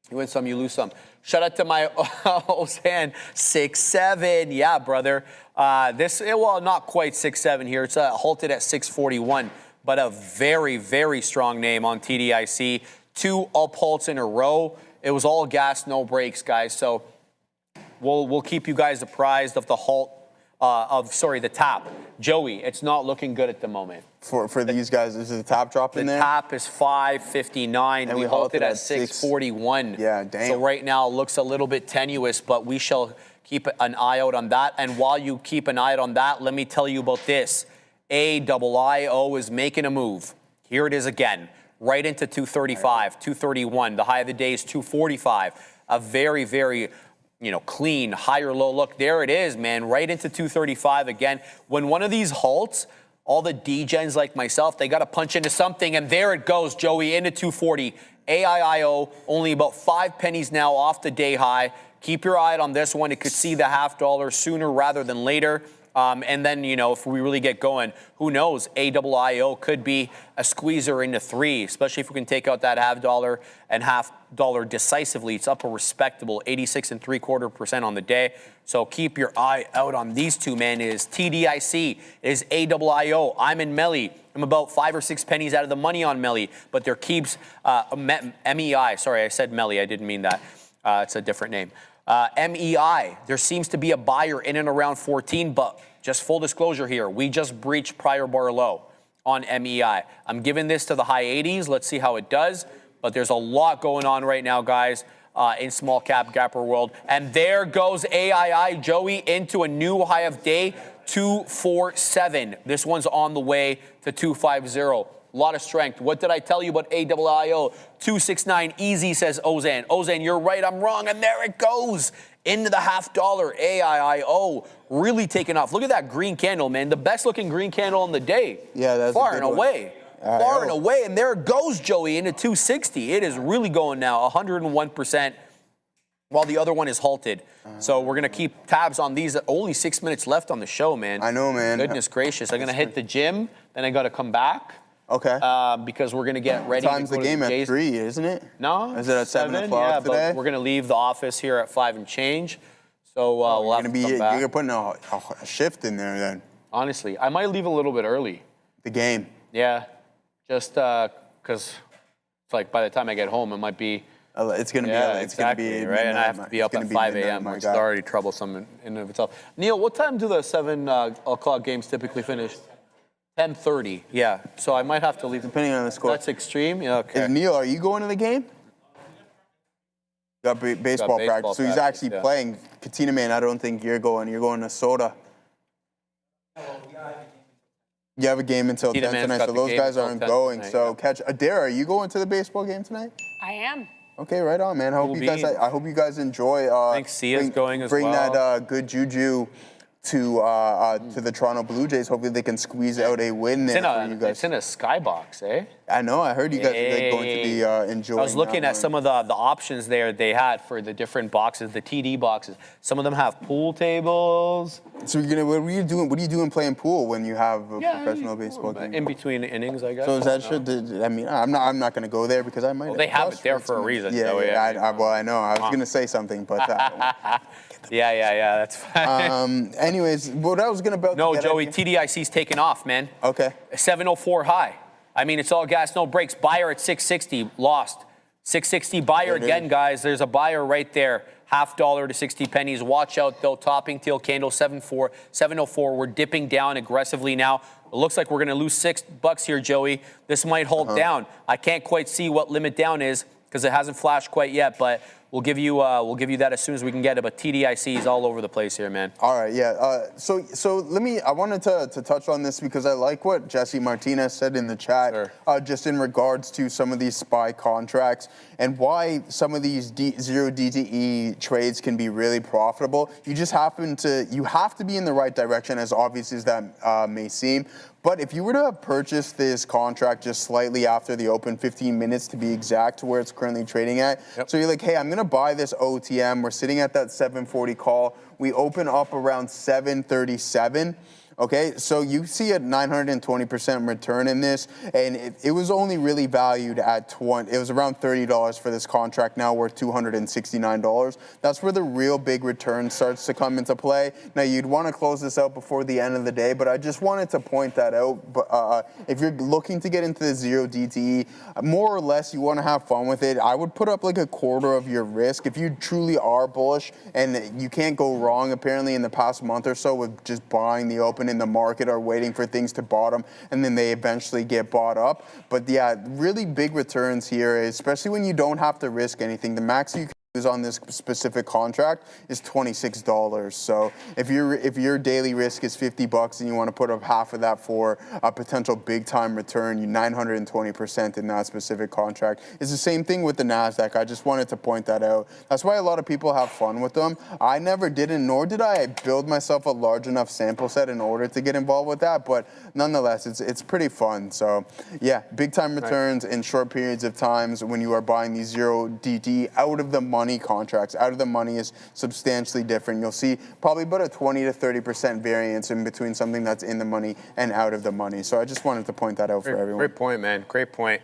Speaker 2: you win some, you lose some. Shout out to my Ozan, 6.7. Yeah, brother. Well, not quite 6.7 here. It's halted at 641, but a very, very strong name on TDIC. 2 up halts in a row. It was all gas, no brakes, guys. So we'll keep you guys apprised of the halt. The top. Joey, it's not looking good at the moment.
Speaker 5: For these guys, is the top drop in there?
Speaker 2: The top is 559. And we halted at 641.
Speaker 5: Yeah, damn.
Speaker 2: So right now it looks a little bit tenuous, but we shall keep an eye out on that. And while you keep an eye out on that, let me tell you about this. AIIO is making a move. Here it is again, right into 235, 231. The high of the day is 245. A very, very clean, higher low. Look, there it is, man, right into 235 again. When one of these halts, all the degens like myself, they got to punch into something, and there it goes, Joey, into 240. AIIO, only about 5 pennies now off the day high. Keep your eye on this one. It could see the $0.50 sooner rather than later. And then, if we really get going, who knows? AIIO could be a squeezer into 3, especially if we can take out that $0.50 and $0.50 decisively. It's up a respectable 86.75% on the day. So keep your eye out on these two, man. It is TDIC, it is AIIO. I'm in Melly. I'm about 5 or 6 pennies out of the money on Melly, but there keeps MEI. Sorry, I said Melly. I didn't mean that. It's a different name. MEI, there seems to be a buyer in and around 14, but just full disclosure here, we just breached prior bar low on MEI. I'm giving this to the high 80s. Let's see how it does. But there's a lot going on right now, guys, in small cap gapper world. And there goes AII, Joey, into a new high of day, 247. This one's on the way to 250. A lot of strength. What did I tell you about AIIO? 269 easy, says Ozan. Ozan, you're right, I'm wrong. And there it goes into the $0.50. AIIO really taking off. Look at that green candle, man. The best looking green candle in the day.
Speaker 5: Yeah, that's
Speaker 2: far and away. Far and away. And there it goes, Joey, into 260. It is really going now, 101%, while the other one is halted. So we're going to keep tabs on these. Only 6 minutes left on the show, man.
Speaker 5: I know, man.
Speaker 2: Goodness gracious. I'm going to hit the gym, then I got to come back.
Speaker 5: Okay.
Speaker 2: Because we're going to get ready.
Speaker 5: Time's the game at 3, isn't it?
Speaker 2: No.
Speaker 5: Is it at 7 o'clock
Speaker 2: yeah,
Speaker 5: today?
Speaker 2: But we're going to leave the office here at 5 and change. So we'll have to come back.
Speaker 5: You're putting a shift in there then.
Speaker 2: Honestly, I might leave a little bit early.
Speaker 5: The game.
Speaker 2: Yeah. Just because it's like by the time I get home, it might be.
Speaker 5: It's going to be. It's
Speaker 2: exactly,
Speaker 5: going to be
Speaker 2: right, and I have to be up at 5 a.m., which is already troublesome in and of itself. Neil, what time do the 7 o'clock games typically finish? 10:30. Yeah. So I might have to leave.
Speaker 5: Depending on the score.
Speaker 2: That's extreme. Yeah. Okay.
Speaker 5: Neil, are you going to the game? Got baseball practice. So he's actually playing. Katina, man, I don't think you're going. You're going to Soda. You have a game until 10 tonight, so those guys aren't going. So catch. Adair, are you going to the baseball game tonight?
Speaker 7: I am.
Speaker 5: Okay, right on, man. I hope you guys enjoy.
Speaker 2: I think Sia's going as well.
Speaker 5: Bring that good juju to the Toronto Blue Jays. Hopefully they can squeeze out a win there for you guys.
Speaker 2: It's in a skybox, eh?
Speaker 5: I know. I heard you guys are going to be enjoying.
Speaker 2: I was looking at some of the options there they had for the different boxes, the TD boxes. Some of them have pool tables.
Speaker 5: So what are you doing? What are you doing playing pool when you have a professional baseball game?
Speaker 2: In between innings, I guess.
Speaker 5: So is that shit? I mean, I'm not going to go there because I might.
Speaker 2: Well, they have it there for a reason.
Speaker 5: Yeah, well, I know. I was going to say something, but.
Speaker 2: Yeah, that's fine.
Speaker 5: Anyways, what I was going to
Speaker 2: No, Joey, TDIC's taking off, man.
Speaker 5: Okay.
Speaker 2: 704 high. I mean, it's all gas, no brakes. Buyer at 660, lost. 660 buyer again, guys. There's a buyer right there. $0.50 to 60 pennies. Watch out, though. Topping tail candle 704. We're dipping down aggressively now. It looks like we're going to lose $6 here, Joey. This might hold down. I can't quite see what limit down is because it hasn't flashed quite yet, but we'll give you that as soon as we can get it. But TDIC is all over the place here, man.
Speaker 5: All right, yeah. So I wanted to touch on this because I like what Jesse Martinez said in the chat, just in regards to some of these SPY contracts and why some of these zero DTE trades can be really profitable. You have to be in the right direction, as obvious as that may seem. But if you were to purchase this contract just slightly after the open, 15 minutes to be exact to where it's currently trading at. So you're like, hey, I'm going to buy this OTM. We're sitting at that 740 call. We open up around 737. Okay, so you see a 920% return in this, and it was only really valued at it was around $30 for this contract, now worth $269. That's where the real big return starts to come into play. Now, you'd want to close this out before the end of the day, but I just wanted to point that out. But if you're looking to get into the zero DTE, more or less, you want to have fun with it. I would put up like a quarter of your risk. If you truly are bullish, and you can't go wrong, apparently, in the past month or so with just buying the open in the market or waiting for things to bottom and then they eventually get bought up. But yeah, really big returns here, especially when you don't have to risk anything. The max you on this specific contract is $26. So if your daily risk is $50 and you want to put up half of that for a potential big time return, you 920% in that specific contract. It's the same thing with the NASDAQ. I just wanted to point that out. That's why a lot of people have fun with them. I never didn't, nor did I build myself a large enough sample set in order to get involved with that. But nonetheless, it's pretty fun. So yeah, big time returns in short periods of times when you are buying these 0DT out of the money contracts. Out of the money is substantially different. You'll see probably about a 20 to 30% variance in between something that's in the money and out of the money. So I just wanted to point that out for everyone.
Speaker 2: Great point, man. Great point.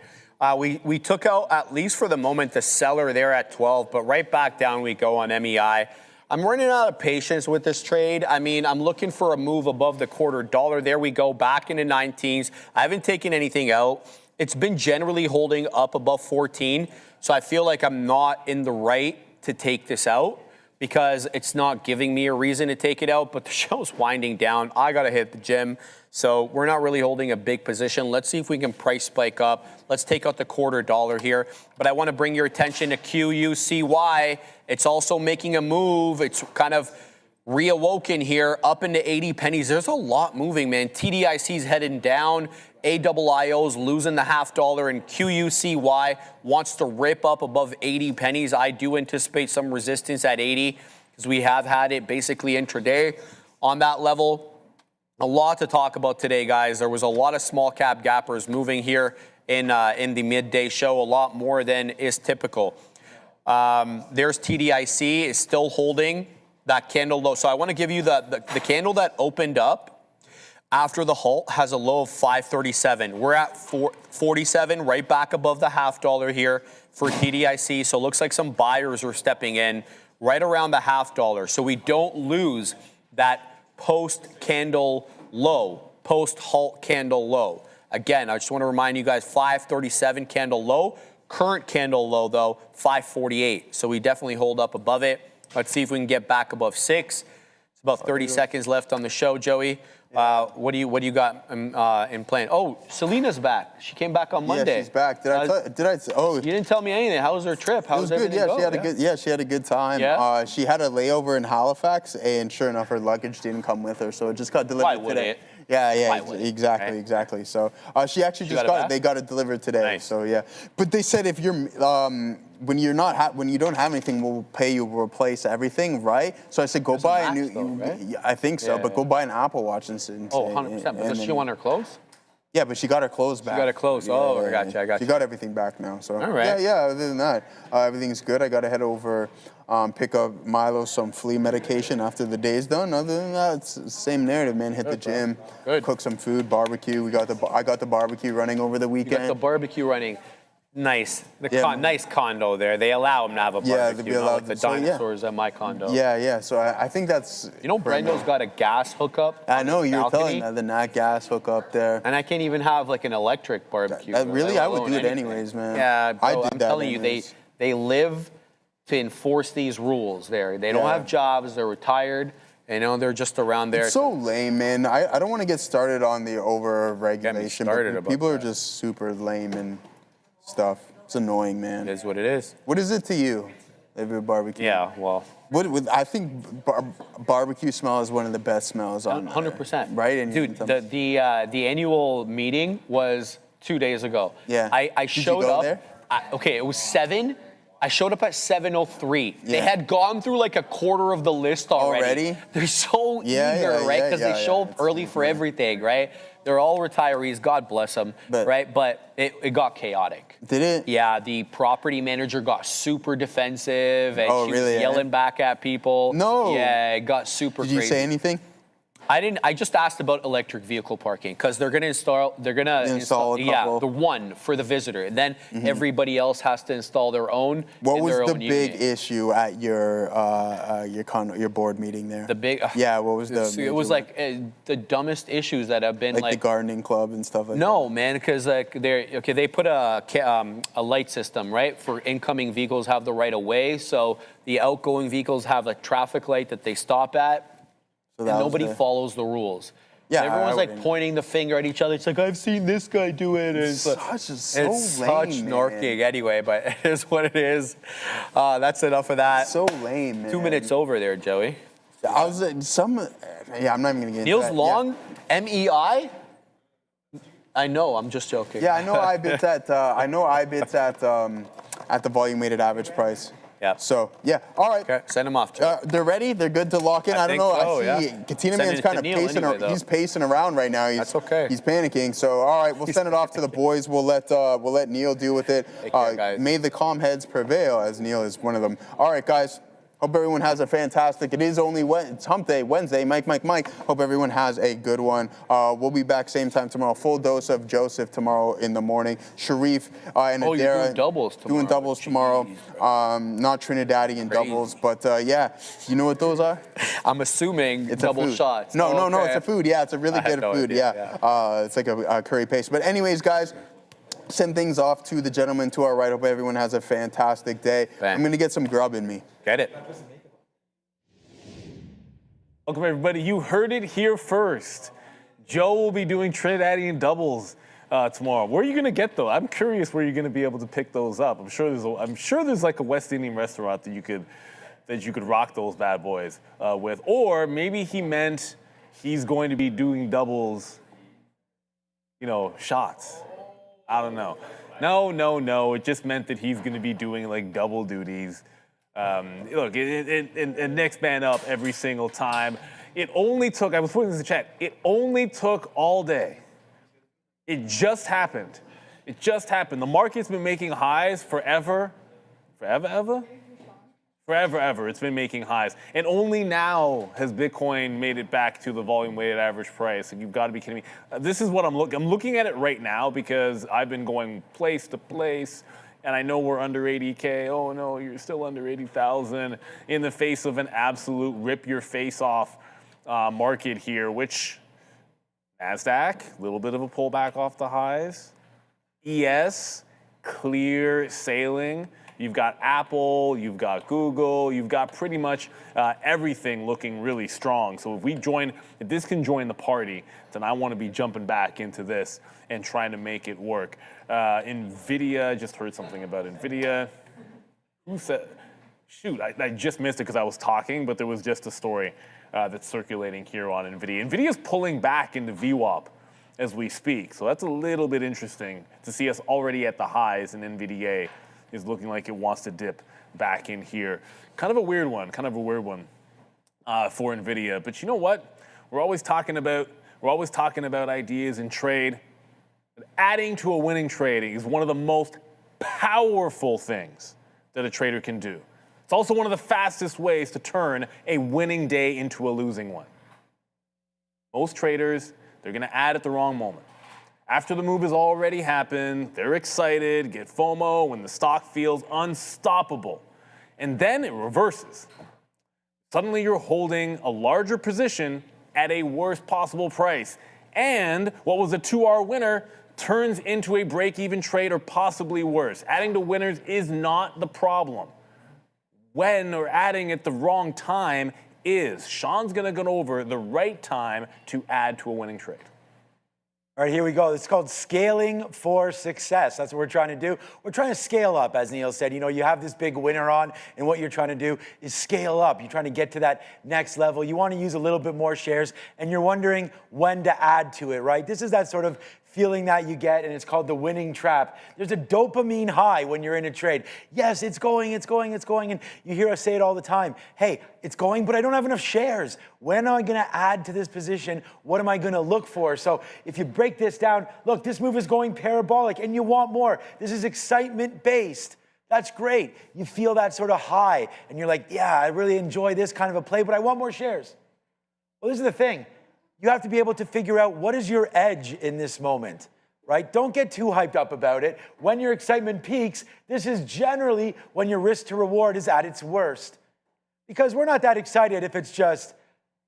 Speaker 2: We took out, at least for the moment, the seller there at 12, but right back down we go on MEI. I'm running out of patience with this trade. I mean, I'm looking for a move above the $0.25. There we go, back into 19s. I haven't taken anything out. It's been generally holding up above 14. So I feel like I'm not in the right to take this out because it's not giving me a reason to take it out, but the show's winding down. I got to hit the gym. So we're not really holding a big position. Let's see if we can price spike up. Let's take out the $0.25 here. But I want to bring your attention to QUCY. It's also making a move. It's kind of reawoken here up into 80 pennies. There's a lot moving, man. TDIC's heading down. AIIO's losing the $0.50, and QUCY wants to rip up above 80 pennies. I do anticipate some resistance at 80 because we have had it basically intraday on that level. A lot to talk about today, guys. There was a lot of small cap gappers moving here in the midday show, a lot more than is typical. There's TDIC is still holding that candle low. So I want to give you the candle that opened up after the halt has a low of 537. We're at 447, right back above the $0.50 here for TDIC. So it looks like some buyers are stepping in right around the $0.50. So we don't lose that post-candle low, post-halt candle low. Again, I just want to remind you guys, 537 candle low. Current candle low, though, 548. So we definitely hold up above it. Let's see if we can get back above 6. It's about 30 seconds left on the show, Joey. What do you got in plan? Oh, Selena's back. She came back on Monday.
Speaker 5: Yeah, she's back.
Speaker 2: You didn't tell me anything. How was her trip? How was
Speaker 5: good. Yeah, she had a good time.
Speaker 2: Yeah?
Speaker 5: She had a layover in Halifax, and sure enough, her luggage didn't come with her, so it just got delivered today.
Speaker 2: It?
Speaker 5: Yeah, exactly. So she actually they got it delivered today.
Speaker 2: Nice.
Speaker 5: So yeah, but they said if you're when you don't have anything, we'll pay you, we'll replace everything, right? So I said go buy a new.
Speaker 2: Right?
Speaker 5: I think so, but go buy an Apple Watch and
Speaker 2: 100%. But does she want her clothes?
Speaker 5: Yeah, but she got her clothes back.
Speaker 2: She got her clothes. I got you.
Speaker 5: She got everything back now. So
Speaker 2: all right.
Speaker 5: Yeah. Other than that, everything's good. I got to head over, pick up Milo some flea medication after the day's done. Other than that, it's the same narrative, man. Hit the gym, cook some food, barbecue. I got the barbecue running over the weekend.
Speaker 2: You got the barbecue running. Nice. Nice condo there. They allow them to have a barbecue.
Speaker 5: Yeah,
Speaker 2: not like the dinosaurs at my condo.
Speaker 5: Yeah. So I think that's.
Speaker 2: You know, Brendo's got a gas hookup.
Speaker 5: I know, you were telling me the nat gas hookup there.
Speaker 2: And I can't even have like an electric barbecue.
Speaker 5: Really, I would do it anyways, man.
Speaker 2: Yeah, bro,
Speaker 5: I'm telling
Speaker 2: you, they live to enforce these rules there. They don't have jobs. They're retired. You know, they're just around there.
Speaker 5: It's so lame, man. I don't want to get started on the over-regulation. People are just super lame and stuff. It's annoying, man.
Speaker 2: It is what it is.
Speaker 5: What is it to you, favorite barbecue?
Speaker 2: Yeah, well.
Speaker 5: I think barbecue smell is one of the best smells on
Speaker 2: 100%.
Speaker 5: Right? And
Speaker 2: dude, the annual meeting was 2 days ago.
Speaker 5: Yeah.
Speaker 2: I showed up.
Speaker 5: There?
Speaker 2: It was 7. I showed up at 7:03. Yeah. They had gone through like a quarter of the list already. They're so eager, right? Because they show up early for everything, right? They're all retirees, God bless them, right? But it got chaotic.
Speaker 5: Did it?
Speaker 2: Yeah, the property manager got super defensive and she was yelling back at people.
Speaker 5: No.
Speaker 2: Yeah, it got super crazy.
Speaker 5: Did you say anything?
Speaker 2: I didn't. I just asked about electric vehicle parking because they're going to install. They're going to install a couple. Yeah, the one for the visitor, and then everybody else has to install their own.
Speaker 5: What was the big issue at your board meeting there?
Speaker 2: The big.
Speaker 5: Yeah, what was the?
Speaker 2: It was like the dumbest issues that have been
Speaker 5: like the gardening club and stuff like that.
Speaker 2: No, man, because like they put a light system, right, for incoming vehicles have the right of way, so the outgoing vehicles have a traffic light that they stop at. So and nobody follows the rules.
Speaker 5: Yeah,
Speaker 2: everyone's
Speaker 5: I
Speaker 2: like
Speaker 5: wouldn't.
Speaker 2: pointing the finger at each other. It's like, I've seen this guy do it. And
Speaker 5: It's
Speaker 2: like-
Speaker 5: such a- so
Speaker 2: it's
Speaker 5: lame,
Speaker 2: such
Speaker 5: man.
Speaker 2: narking anyway, but it is what it is. That's enough of that.
Speaker 5: So lame, man.
Speaker 2: 2 minutes over there, Joey.
Speaker 5: I was yeah, I'm not even gonna get into
Speaker 2: Neil's
Speaker 5: that.
Speaker 2: long, MEI? I know, I'm just joking.
Speaker 5: Yeah, I know IBIT's at the volume weighted average price.
Speaker 2: Yeah.
Speaker 5: So yeah, all right.
Speaker 2: Okay, send him off, Joe.
Speaker 5: They're ready. They're good to lock in. I don't
Speaker 2: think
Speaker 5: know.
Speaker 2: so,
Speaker 5: I see
Speaker 2: yeah.
Speaker 5: Katina
Speaker 2: Send
Speaker 5: Man's
Speaker 2: it
Speaker 5: kind
Speaker 2: to
Speaker 5: of
Speaker 2: Neil
Speaker 5: pacing.
Speaker 2: anyway, though.
Speaker 5: He's pacing around right now.
Speaker 2: That's okay.
Speaker 5: He's panicking. So all right, we'll send it off to the boys. We'll let Neil deal with it.
Speaker 2: Take care, guys.
Speaker 5: May the calm heads prevail, as Neil is one of them. All right, guys. Hope everyone has a fantastic. It is only it's Hump Day, Wednesday. Mike. Hope everyone has a good one. We'll be back same time tomorrow. Full dose of Joseph tomorrow in the morning. Sharif and
Speaker 2: Oh,
Speaker 5: Adara
Speaker 2: you're doing doubles tomorrow.
Speaker 5: Doing doubles tomorrow. Not Trinidadian
Speaker 2: Crazy.
Speaker 5: doubles, but yeah. You know what those are?
Speaker 2: I'm assuming
Speaker 5: It's
Speaker 2: double
Speaker 5: a food.
Speaker 2: shots.
Speaker 5: No,
Speaker 2: Okay.
Speaker 5: it's a food. Yeah, it's a really
Speaker 2: I had
Speaker 5: good
Speaker 2: no
Speaker 5: food.
Speaker 2: idea,
Speaker 5: Yeah, it's like a curry paste. But anyways, guys, send things off to the gentleman to our right. Hope everyone has a fantastic day.
Speaker 2: Bam.
Speaker 5: I'm gonna get some grub in me.
Speaker 2: Get it.
Speaker 3: Welcome, everybody. You heard it here first. Joe will be doing Trinidadian doubles tomorrow. Where are you going to get those? I'm curious where you're going to be able to pick those up. I'm sure there's like a West Indian restaurant that you could rock those bad boys with. Or maybe he meant he's going to be doing doubles, shots. I don't know. No. It just meant that he's going to be doing like double duties. Look, and next man up every single time. It only took, I was putting this in the chat, it only took all day. It just happened. The market's been making highs forever. Forever. It's been making highs. And only now has Bitcoin made it back to the volume weighted average price. And you've got to be kidding me. This is what I'm looking at it right now because I've been going place to place. And I know we're under 80K. Oh no, you're still under 80,000 in the face of an absolute rip your face off market here, which NASDAQ, a little bit of a pullback off the highs. ES, clear sailing. You've got Apple, you've got Google, you've got pretty much everything looking really strong. So if this can join the party, then I want to be jumping back into this and trying to make it work. NVIDIA, just heard something about NVIDIA. Who said? Shoot, I just missed it because I was talking, but there was just a story that's circulating here on NVIDIA. NVIDIA's pulling back into VWAP as we speak. So that's a little bit interesting to see us already at the highs, and NVIDIA is looking like it wants to dip back in here. Kind of a weird one for NVIDIA. But you know what? We're always talking about ideas in trade. Adding to a winning trading is one of the most powerful things that a trader can do. It's also one of the fastest ways to turn a winning day into a losing one. Most traders, they're going to add at the wrong moment. After the move has already happened, they're excited, get FOMO when the stock feels unstoppable. And then it reverses. Suddenly you're holding a larger position at a worst possible price. And what was a 2-hour winner turns into a break-even trade or possibly worse. Adding to winners is not the problem. When or adding at the wrong time is. Sean's going to go over the right time to add to a winning trade.
Speaker 8: All right, here we go. It's called scaling for success. That's what we're trying to do. We're trying to scale up, as Neil said. You have this big winner on, and what you're trying to do is scale up. You're trying to get to that next level. You want to use a little bit more shares, and you're wondering when to add to it, right? This is that sort of feeling that you get, and it's called the winning trap. There's a dopamine high when you're in a trade. Yes, it's going, and you hear us say it all the time. Hey, it's going, but I don't have enough shares. When am I going to add to this position? What am I going to look for? So if you break this down, look, this move is going parabolic, and you want more. This is excitement-based. That's great. You feel that sort of high, and you're like, yeah, I really enjoy this kind of a play, but I want more shares. Well, this is the thing. You have to be able to figure out what is your edge in this moment, right? Don't get too hyped up about it. When your excitement peaks, this is generally when your risk to reward is at its worst. Because we're not that excited if it's just,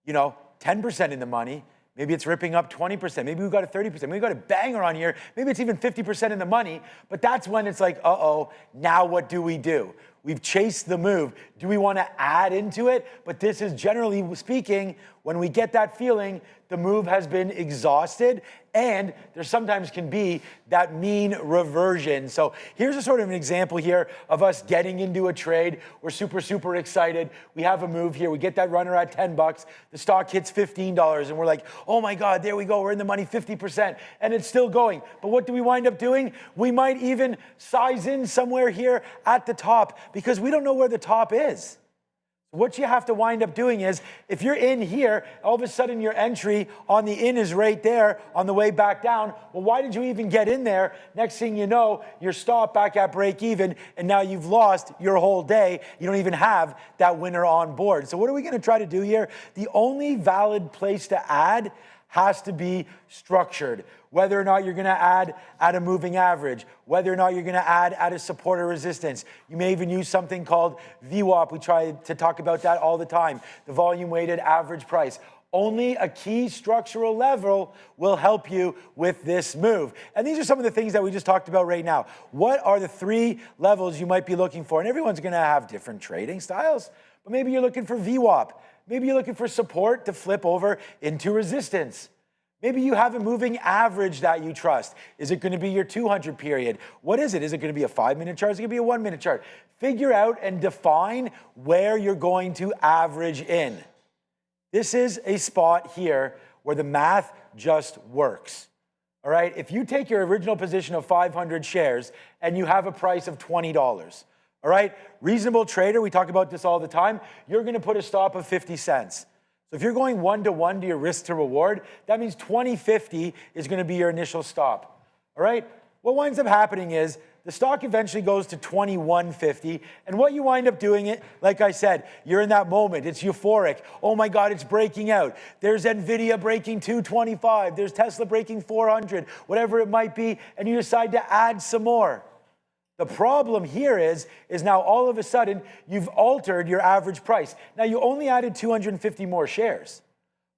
Speaker 8: 10% in the money. Maybe it's ripping up 20%. Maybe we've got a 30%. Maybe we've got a banger on here. Maybe it's even 50% in the money. But that's when it's like, uh-oh, now what do we do? We've chased the move. Do we want to add into it? But this is, generally speaking, when we get that feeling, the move has been exhausted, and there sometimes can be that mean reversion. So here's a sort of an example here of us getting into a trade. We're super excited. We have a move here. We get that runner at 10 bucks. The stock hits $15 and we're like, oh my God, there we go. We're in the money 50% and it's still going. But what do we wind up doing? We might even size in somewhere here at the top because we don't know where the top is. What you have to wind up doing is, if you're in here, all of a sudden your entry on the in is right there on the way back down. Well, why did you even get in there? Next thing you know, you're stopped back at break even, and now you've lost your whole day. You don't even have that winner on board. So what are we going to try to do here? The only valid place to add has to be structured. Whether or not you're going to add at a moving average, whether or not you're going to add at a support or resistance. You may even use something called VWAP. We try to talk about that all the time, the volume weighted average price. Only a key structural level will help you with this move. And these are some of the things that we just talked about right now. What are the 3 levels you might be looking for? And everyone's going to have different trading styles, but maybe you're looking for VWAP. Maybe you're looking for support to flip over into resistance. Maybe you have a moving average that you trust. Is it going to be your 200 period? What is it? Is it going to be a 5-minute chart? Is it going to be a 1-minute chart? Figure out and define where you're going to average in. This is a spot here where the math just works. All right? If you take your original position of 500 shares and you have a price of $20, all right? Reasonable trader, we talk about this all the time, you're going to put a stop of 50 cents. So if you're going 1-to-1 to your risk to reward, that means 20.50 is going to be your initial stop. All right? What winds up happening is the stock eventually goes to 21.50, and what you wind up doing it, like I said, you're in that moment. It's euphoric. Oh my God, it's breaking out. There's Nvidia breaking 225. There's Tesla breaking 400, whatever it might be, and you decide to add some more. The problem here is now all of a sudden you've altered your average price. Now you only added 250 more shares.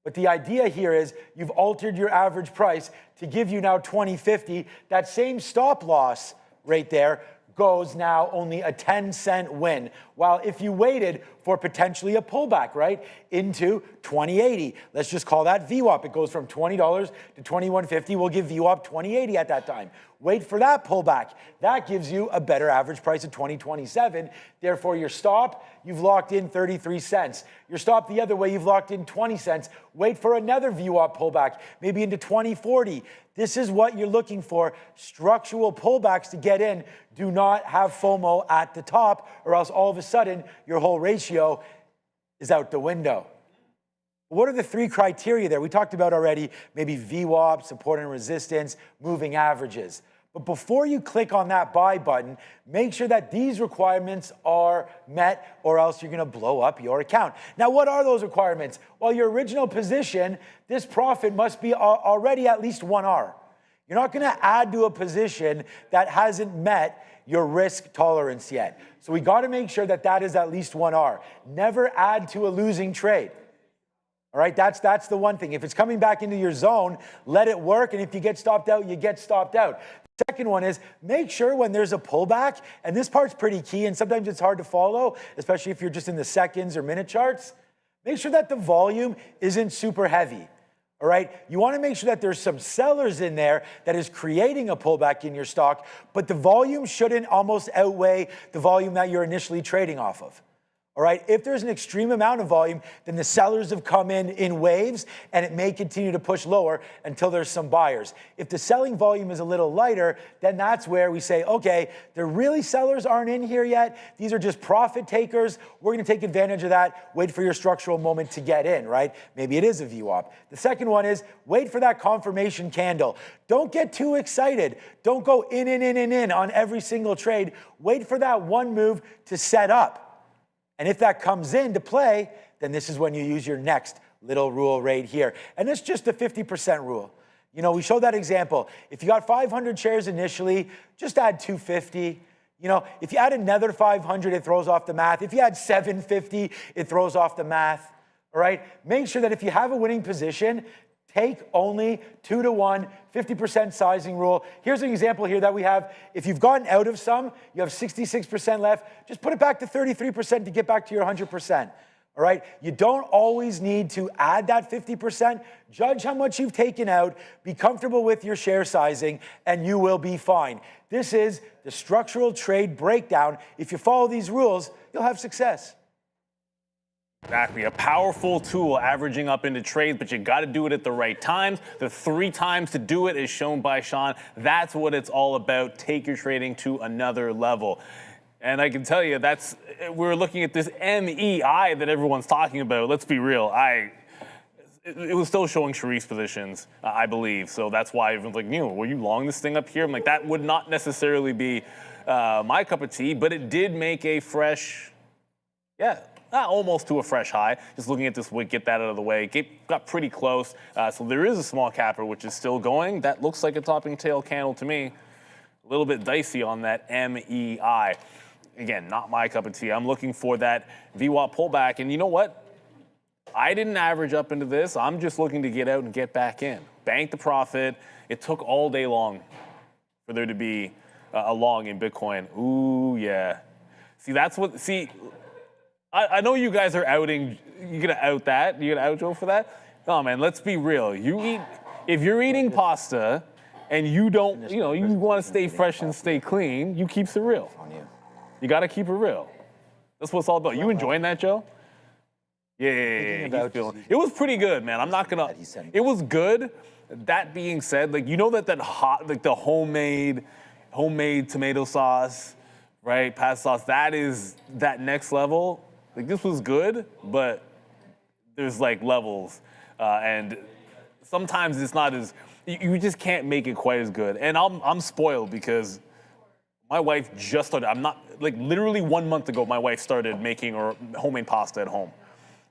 Speaker 8: But the idea here is you've altered your average price to give you now 20.50. That same stop loss right there goes now only a 10-cent win. While if you waited for potentially a pullback, right, into 20.80, let's just call that VWAP. It goes from $20 to 21.50. We'll give VWAP 20.80 at that time. Wait for that pullback. That gives you a better average price of 20.27. Therefore, your stop, you've locked in 33 cents. Your stop the other way, you've locked in 20 cents. Wait for another VWAP pullback, maybe into 20.40. This is what you're looking for. Structural pullbacks to get in. Do not have FOMO at the top, or else all of a sudden your whole ratio is out the window. What are the 3 criteria there? We talked about already, maybe VWAP, support and resistance, moving averages. But before you click on that buy button, make sure that these requirements are met, or else you're going to blow up your account. Now, what are those requirements? Well, your original position, this profit must be already at least 1R. You're not going to add to a position that hasn't met your risk tolerance yet. So we got to make sure that that is at least 1R. Never add to a losing trade. All right, that's the one thing. If it's coming back into your zone, let it work. And if you get stopped out, you get stopped out. The second one is make sure when there's a pullback, and this part's pretty key, and sometimes it's hard to follow, especially if you're just in the seconds or minute charts, make sure that the volume isn't super heavy. All right, you want to make sure that there's some sellers in there that is creating a pullback in your stock, but the volume shouldn't almost outweigh the volume that you're initially trading off of. All right, if there's an extreme amount of volume, then the sellers have come in waves, and it may continue to push lower until there's some buyers. If the selling volume is a little lighter, then that's where we say, okay, the really sellers aren't in here yet. These are just profit takers. We're going to take advantage of that. Wait for your structural moment to get in, right? Maybe it is a VWAP. The second one is wait for that confirmation candle. Don't get too excited. Don't go in on every single trade. Wait for that one move to set up. And if that comes into play, then this is when you use your next little rule right here. And it's just the 50% rule. You know, we showed that example. If you got 500 shares initially, just add 250. You know, if you add another 500, it throws off the math. If you add 750, it throws off the math. All right? Make sure that if you have a winning position, take only 2-to-1, 50% sizing rule. Here's an example here that we have. If you've gotten out of some, you have 66% left, just put it back to 33% to get back to your 100%. All right, you don't always need to add that 50%. Judge how much you've taken out, be comfortable with your share sizing, and you will be fine. This is the structural trade breakdown. If you follow these rules, you'll have success.
Speaker 3: Exactly, a powerful tool averaging up into trades, but you got to do it at the right times. The 3 times to do it is shown by Sean. That's what it's all about. Take your trading to another level. And I can tell you, we're looking at this MEI that everyone's talking about. Let's be real. It was still showing Sharif's positions, I believe. So that's why everyone's like, were you long this thing up here? I'm like, that would not necessarily be my cup of tea, but it did make a fresh, almost to a fresh high. Just looking at this wick, get that out of the way. Got pretty close. So there is a small capper, which is still going. That looks like a topping tail candle to me. A little bit dicey on that MEI. Again, not my cup of tea. I'm looking for that VWAP pullback. And you know what? I didn't average up into this. I'm just looking to get out and get back in. Bank the profit. It took all day long for there to be a long in Bitcoin. Ooh, yeah. See, I know you guys are outing. You're going to out that? You're going to out Joe for that? No, man, let's be real. If you're eating pasta and you don't, you want to stay fresh and stay clean, you keep it real. You got to keep it real. That's what it's all about. You enjoying that, Joe? Yeah. It was pretty good, man. I'm not gonna. It was good. That being said, that hot, the homemade tomato sauce, right? Pasta sauce. That is that next level. This was good, but there's levels, and sometimes it's not as. You just can't make it quite as good. And I'm spoiled because my wife just started. I'm not literally 1 month ago. My wife started making her homemade pasta at home.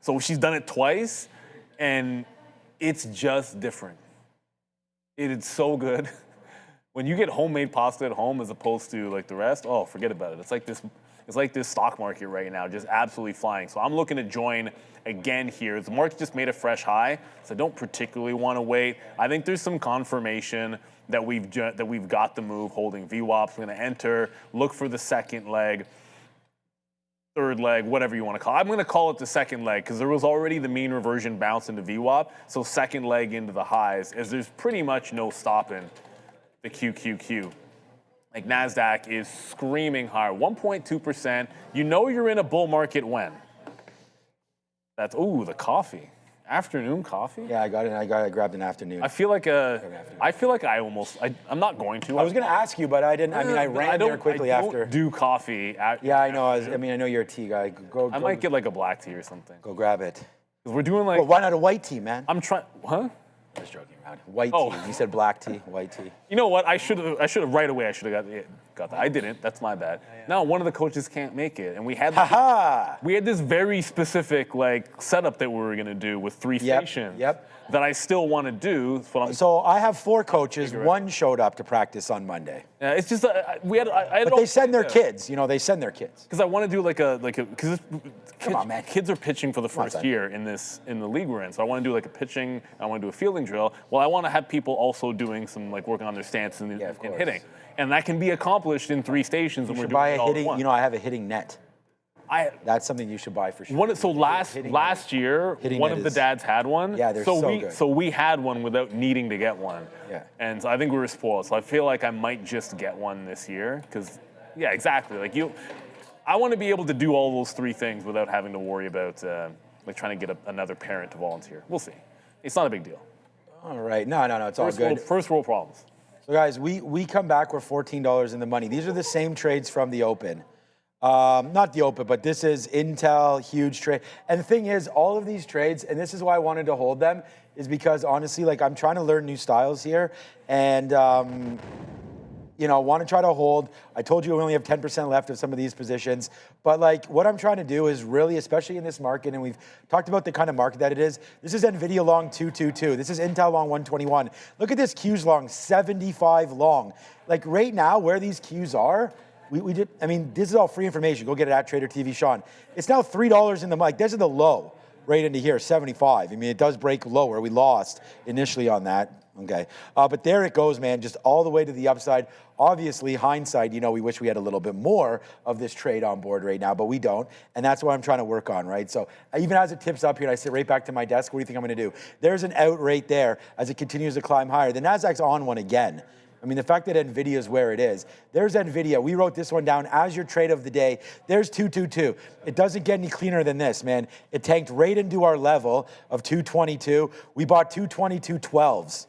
Speaker 3: So she's done it twice, and it's just different. It is so good. When you get homemade pasta at home as opposed to the rest, oh, forget about it. It's like this stock market right now, just absolutely flying. So I'm looking to join again here. The market just made a fresh high, so I don't particularly want to wait. I think there's some confirmation that we've got the move holding VWAPs. We're going to enter, look for the second leg. Third leg, whatever you want to call it. I'm going to call it the second leg because there was already the mean reversion bounce into VWAP. So second leg into the highs, as there's pretty much no stopping the QQQ. NASDAQ is screaming higher, 1.2%. You know you're in a bull market when? That's, the coffee. Afternoon coffee?
Speaker 8: Yeah, I got it. I grabbed an afternoon.
Speaker 3: I'm not going to.
Speaker 8: I was going to ask you, but I didn't. I ran there quickly after.
Speaker 3: I don't do coffee.
Speaker 8: Yeah, I know. I know you're a tea guy.
Speaker 3: I might get a black tea or something.
Speaker 8: Go grab it.
Speaker 3: Because we're doing
Speaker 8: Well, why not a white tea, man?
Speaker 3: I'm trying. Huh?
Speaker 8: I was joking around. White tea. You said black tea, white tea.
Speaker 3: You know what? I should have right away. I should have got that. I didn't. That's my bad. No, one of the coaches can't make it, and we had this very specific setup that we were gonna do with 3 stations. That I still want to do.
Speaker 8: So I have 4 coaches. One showed up to practice on Monday.
Speaker 3: Yeah, it's just we had.
Speaker 8: But they send their kids. They send their kids.
Speaker 3: Because I want to do because come on, man. Kids are pitching for the first year in the league we're in. So I want to do a pitching. I want to do a fielding drill. Well, I want to have people also doing some working on their stance and hitting, and that can be accomplished in 3 stations.
Speaker 8: You
Speaker 3: and we're
Speaker 8: should
Speaker 3: doing
Speaker 8: buy
Speaker 3: it
Speaker 8: a
Speaker 3: all
Speaker 8: hitting.
Speaker 3: at once.
Speaker 8: I have a hitting net. That's something you should buy for sure.
Speaker 3: So last year, one of the dads had one.
Speaker 8: Yeah, they're so good.
Speaker 3: So we had one without needing to get one.
Speaker 8: Yeah.
Speaker 3: And so I think we were spoiled. So I feel like I might just get one this year because, yeah, exactly. I want to be able to do all those 3 things without having to worry about trying to get another parent to volunteer. We'll see. It's not a big deal.
Speaker 8: All right. No, it's all good.
Speaker 3: First world problems.
Speaker 8: So guys, we come back. We're $14 in the money. These are the same trades from the open. Not the open, but this is Intel, huge trade. And the thing is, all of these trades, and this is why I wanted to hold them, is because honestly, I'm trying to learn new styles here, and want to try to hold. I told you we only have 10% left of some of these positions, but what I'm trying to do is really, especially in this market, and we've talked about the kind of market that it is. This is NVIDIA long 222. This is Intel long 121. Look at this Qs long 75 long. Right now, where these Qs are. We did. This is all free information. Go get it at Trader TV, Sean. It's now $3 in the mic. This is the low. right into here, 75. I mean, it does break lower. We lost initially on that. Okay, but there it goes, man, just all the way to the upside. Obviously, hindsight, you know, we wish we had a little bit more of this trade on board right now, but we don't, and that's what I'm trying to work on, right? So even as it tips up here, and I sit right back to my desk, what do you think I'm going to do? There's an out right there as it continues to climb higher. The Nasdaq's on one again. I mean, the fact that NVIDIA is where it is. There's NVIDIA. We wrote this one down as your trade of the day. There's 222. It doesn't get any cleaner than this, man. It tanked right into our level of 222. We bought 222.12s.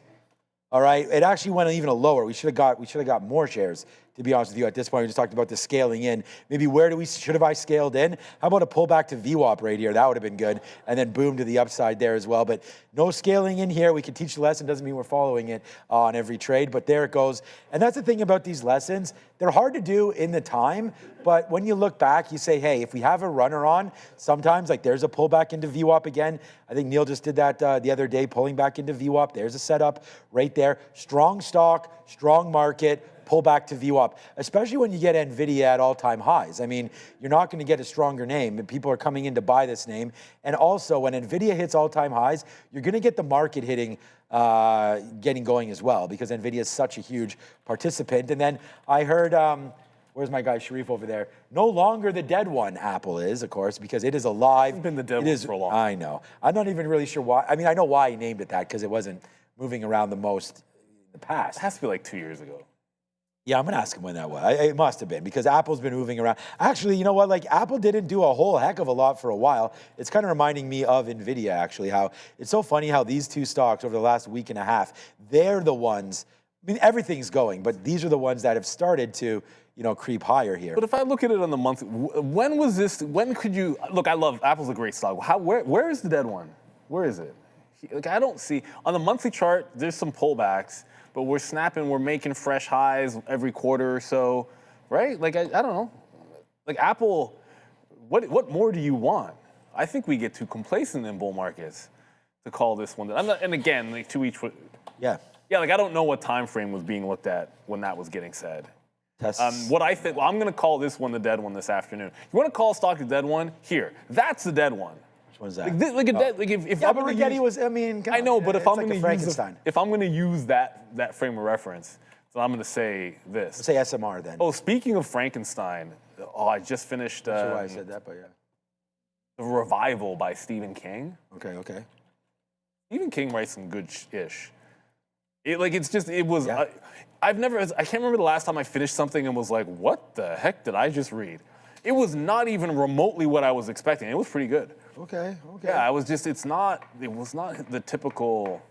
Speaker 8: All right, it actually went even lower. We should have got more shares, to be honest with you. At this point, we just talked about the scaling in. Maybe should have I scaled in? How about a pullback to VWAP right here? That would have been good. And then boom to the upside there as well. But no scaling in here. We can teach the lesson. Doesn't mean we're following it on every trade, but there it goes. And that's the thing about these lessons. They're hard to do in the time, but when you look back, you say, hey, if we have a runner on, sometimes like there's a pullback into VWAP again. I think Neil just did that the other day, pulling back into VWAP. There's a setup right there. Strong stock, strong market, pull back to VWAP, especially when you get NVIDIA at all-time highs. I mean, you're not going to get a stronger name, and people are coming in to buy this name. And also, when NVIDIA hits all-time highs, you're going to get the market hitting, getting going as well, because NVIDIA is such a huge participant. And then I heard, where's my guy Sharif over there? No longer the dead one, Apple is, of course, because it is alive.
Speaker 3: It's been the dead one for a long time.
Speaker 8: I know. I'm not even really sure why. I mean, I know why he named it that, because it wasn't moving around the most in the past.
Speaker 3: It has to be like 2 years ago.
Speaker 8: Yeah, I'm going to ask him when that was. It must have been, because Apple's been moving around. Actually, you know what? Like, Apple didn't do a whole heck of a lot for a while. It's kind of reminding me of NVIDIA, actually, how it's so funny how these two stocks over the last week and a half, they're the ones, I mean, everything's going, but these are the ones that have started to, you know, creep higher here.
Speaker 3: But if I look at it on the monthly, when was this, when could you, look, I love, Apple's a great stock. Where is the dead one? Where is it? Like, I don't see, on the monthly chart, there's some pullbacks, but we're snapping, we're making fresh highs every quarter or so, right? Like, I don't know. Like, Apple, what more do you want? I think we get too complacent in bull markets to call this one. And again, like, to each.
Speaker 8: Yeah.
Speaker 3: Yeah, like, I don't know what time frame was being looked at when that was getting said. What I think, well, I'm going to call this one the dead one this afternoon. You want to call a stock the dead one? If that's the dead one.
Speaker 8: What's that?
Speaker 3: If
Speaker 8: yeah, but Rigetti was, I mean,
Speaker 3: I know, but if I'm going to use that frame of reference, so I'm going to say this.
Speaker 8: Let's say SMR then.
Speaker 3: Oh, speaking of Frankenstein, I just finished.
Speaker 8: I'm not sure why I said that, but yeah.
Speaker 3: The Revival by Stephen King.
Speaker 8: Okay.
Speaker 3: Stephen King writes some good-ish. I can't remember the last time I finished something and was like, what the heck did I just read? It was not even remotely what I was expecting. It was pretty good.
Speaker 8: Okay.
Speaker 3: Yeah, it was not the typical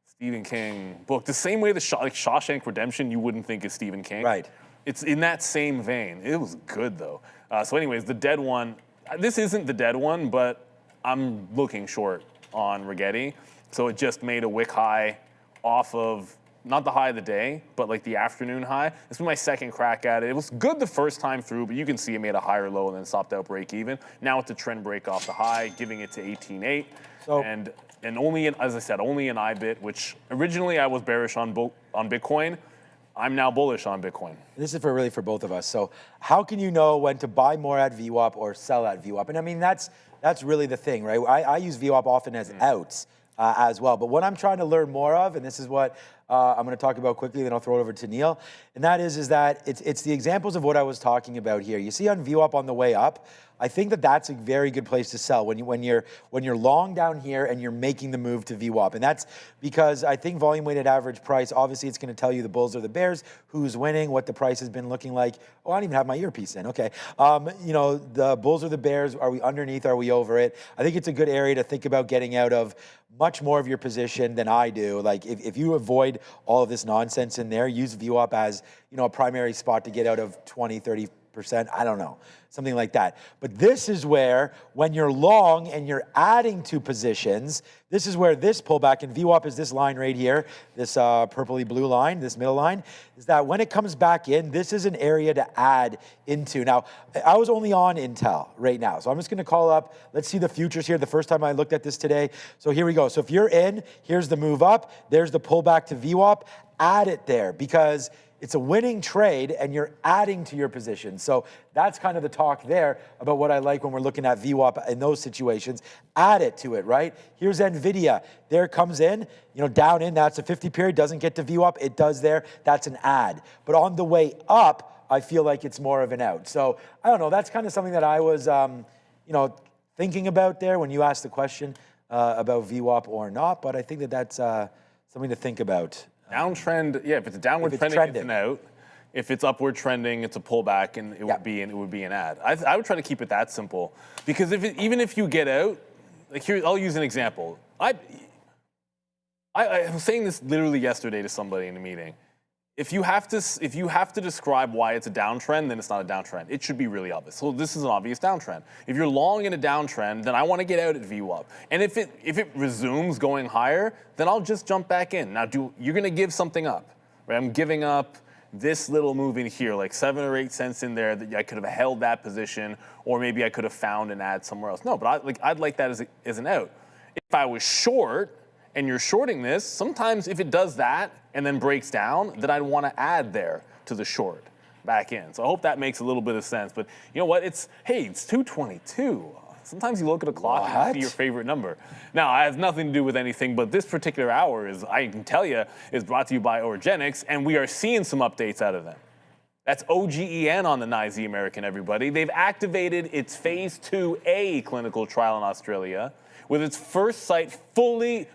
Speaker 3: Stephen King book. The same way like Shawshank Redemption, you wouldn't think is Stephen King.
Speaker 8: Right.
Speaker 3: It's in that same vein. It was good, though. So anyways, the dead one, this isn't the dead one, but I'm looking short on Rigetti. So it just made a wick high off of, not the high of the day, but like the afternoon high. This was my second crack at it. It was good the first time through, but you can see it made a higher low and then stopped out break even. Now it's a trend break off the high, giving it to 18.8. So, and only, as I said, only an IBIT, which originally I was bearish on Bitcoin. I'm now bullish on Bitcoin.
Speaker 8: This is really for both of us. So how can you know when to buy more at VWAP or sell at VWAP? And I mean, that's really the thing, right? I use VWAP often as outs. As well. But what I'm trying to learn more of, and this is what I'm going to talk about quickly, then I'll throw it over to Neil, and that is that it's the examples of what I was talking about here. You see on VWAP on the way up, I think that's a very good place to sell when you're long down here and you're making the move to VWAP. And that's because I think volume weighted average price, obviously it's going to tell you the bulls or the bears, who's winning, what the price has been looking like. Oh, I don't even have my earpiece in. Okay. The bulls or the bears, are we underneath? Are we over it? I think it's a good area to think about getting out of much more of your position than I do. Like if you avoid all of this nonsense in there, use VWAP as, a primary spot to get out of 20, 30%. I don't know, something like that. But this is where, when you're long and you're adding to positions, this is where this pullback in VWAP is this line right here, this purpley blue line, this middle line, is that when it comes back in, this is an area to add into. Now, I was only on Intel right now, so I'm just gonna call up, let's see the futures here, the first time I looked at this today. So here we go. So if you're in, here's the move up, there's the pullback to VWAP, add it there, because it's a winning trade and you're adding to your position. So that's kind of the talk there about what I like when we're looking at VWAP in those situations. Add it to it, right? Here's NVIDIA. There it comes in, down in, that's a 50 period, doesn't get to VWAP. It does there. That's an add. But on the way up, I feel like it's more of an out. So I don't know. That's kind of something that I was, thinking about there when you asked the question about VWAP or not. But I think that that's something to think about.
Speaker 3: Downtrend, yeah. If it's a downward trending, it's an out. If it's upward trending, it's a pullback, and it would be an add. I would try to keep it that simple, because even if you get out, like here, I'll use an example. I was saying this literally yesterday to somebody in a meeting. If you have to describe why it's a downtrend, then it's not a downtrend. It should be really obvious. So this is an obvious downtrend. If you're long in a downtrend, then I want to get out at VWAP. And if it resumes going higher, then I'll just jump back in. Now, you're going to give something up, right? I'm giving up this little move in here, like 7 or 8 cents in there, that I could have held that position, or maybe I could have found an add somewhere else. No, but I'd like that as an out. If I was short, and you're shorting this, sometimes if it does that and then breaks down, then I'd want to add there to the short back in. So I hope that makes a little bit of sense. But you know what? It's 2:22. Sometimes you look at a clock and you see your favorite number. Now, it has nothing to do with anything, but this particular hour I can tell you, is brought to you by Origenics, and we are seeing some updates out of them. That's OGEN on the NYSE American, everybody. They've activated its Phase 2A clinical trial in Australia, with its first site fully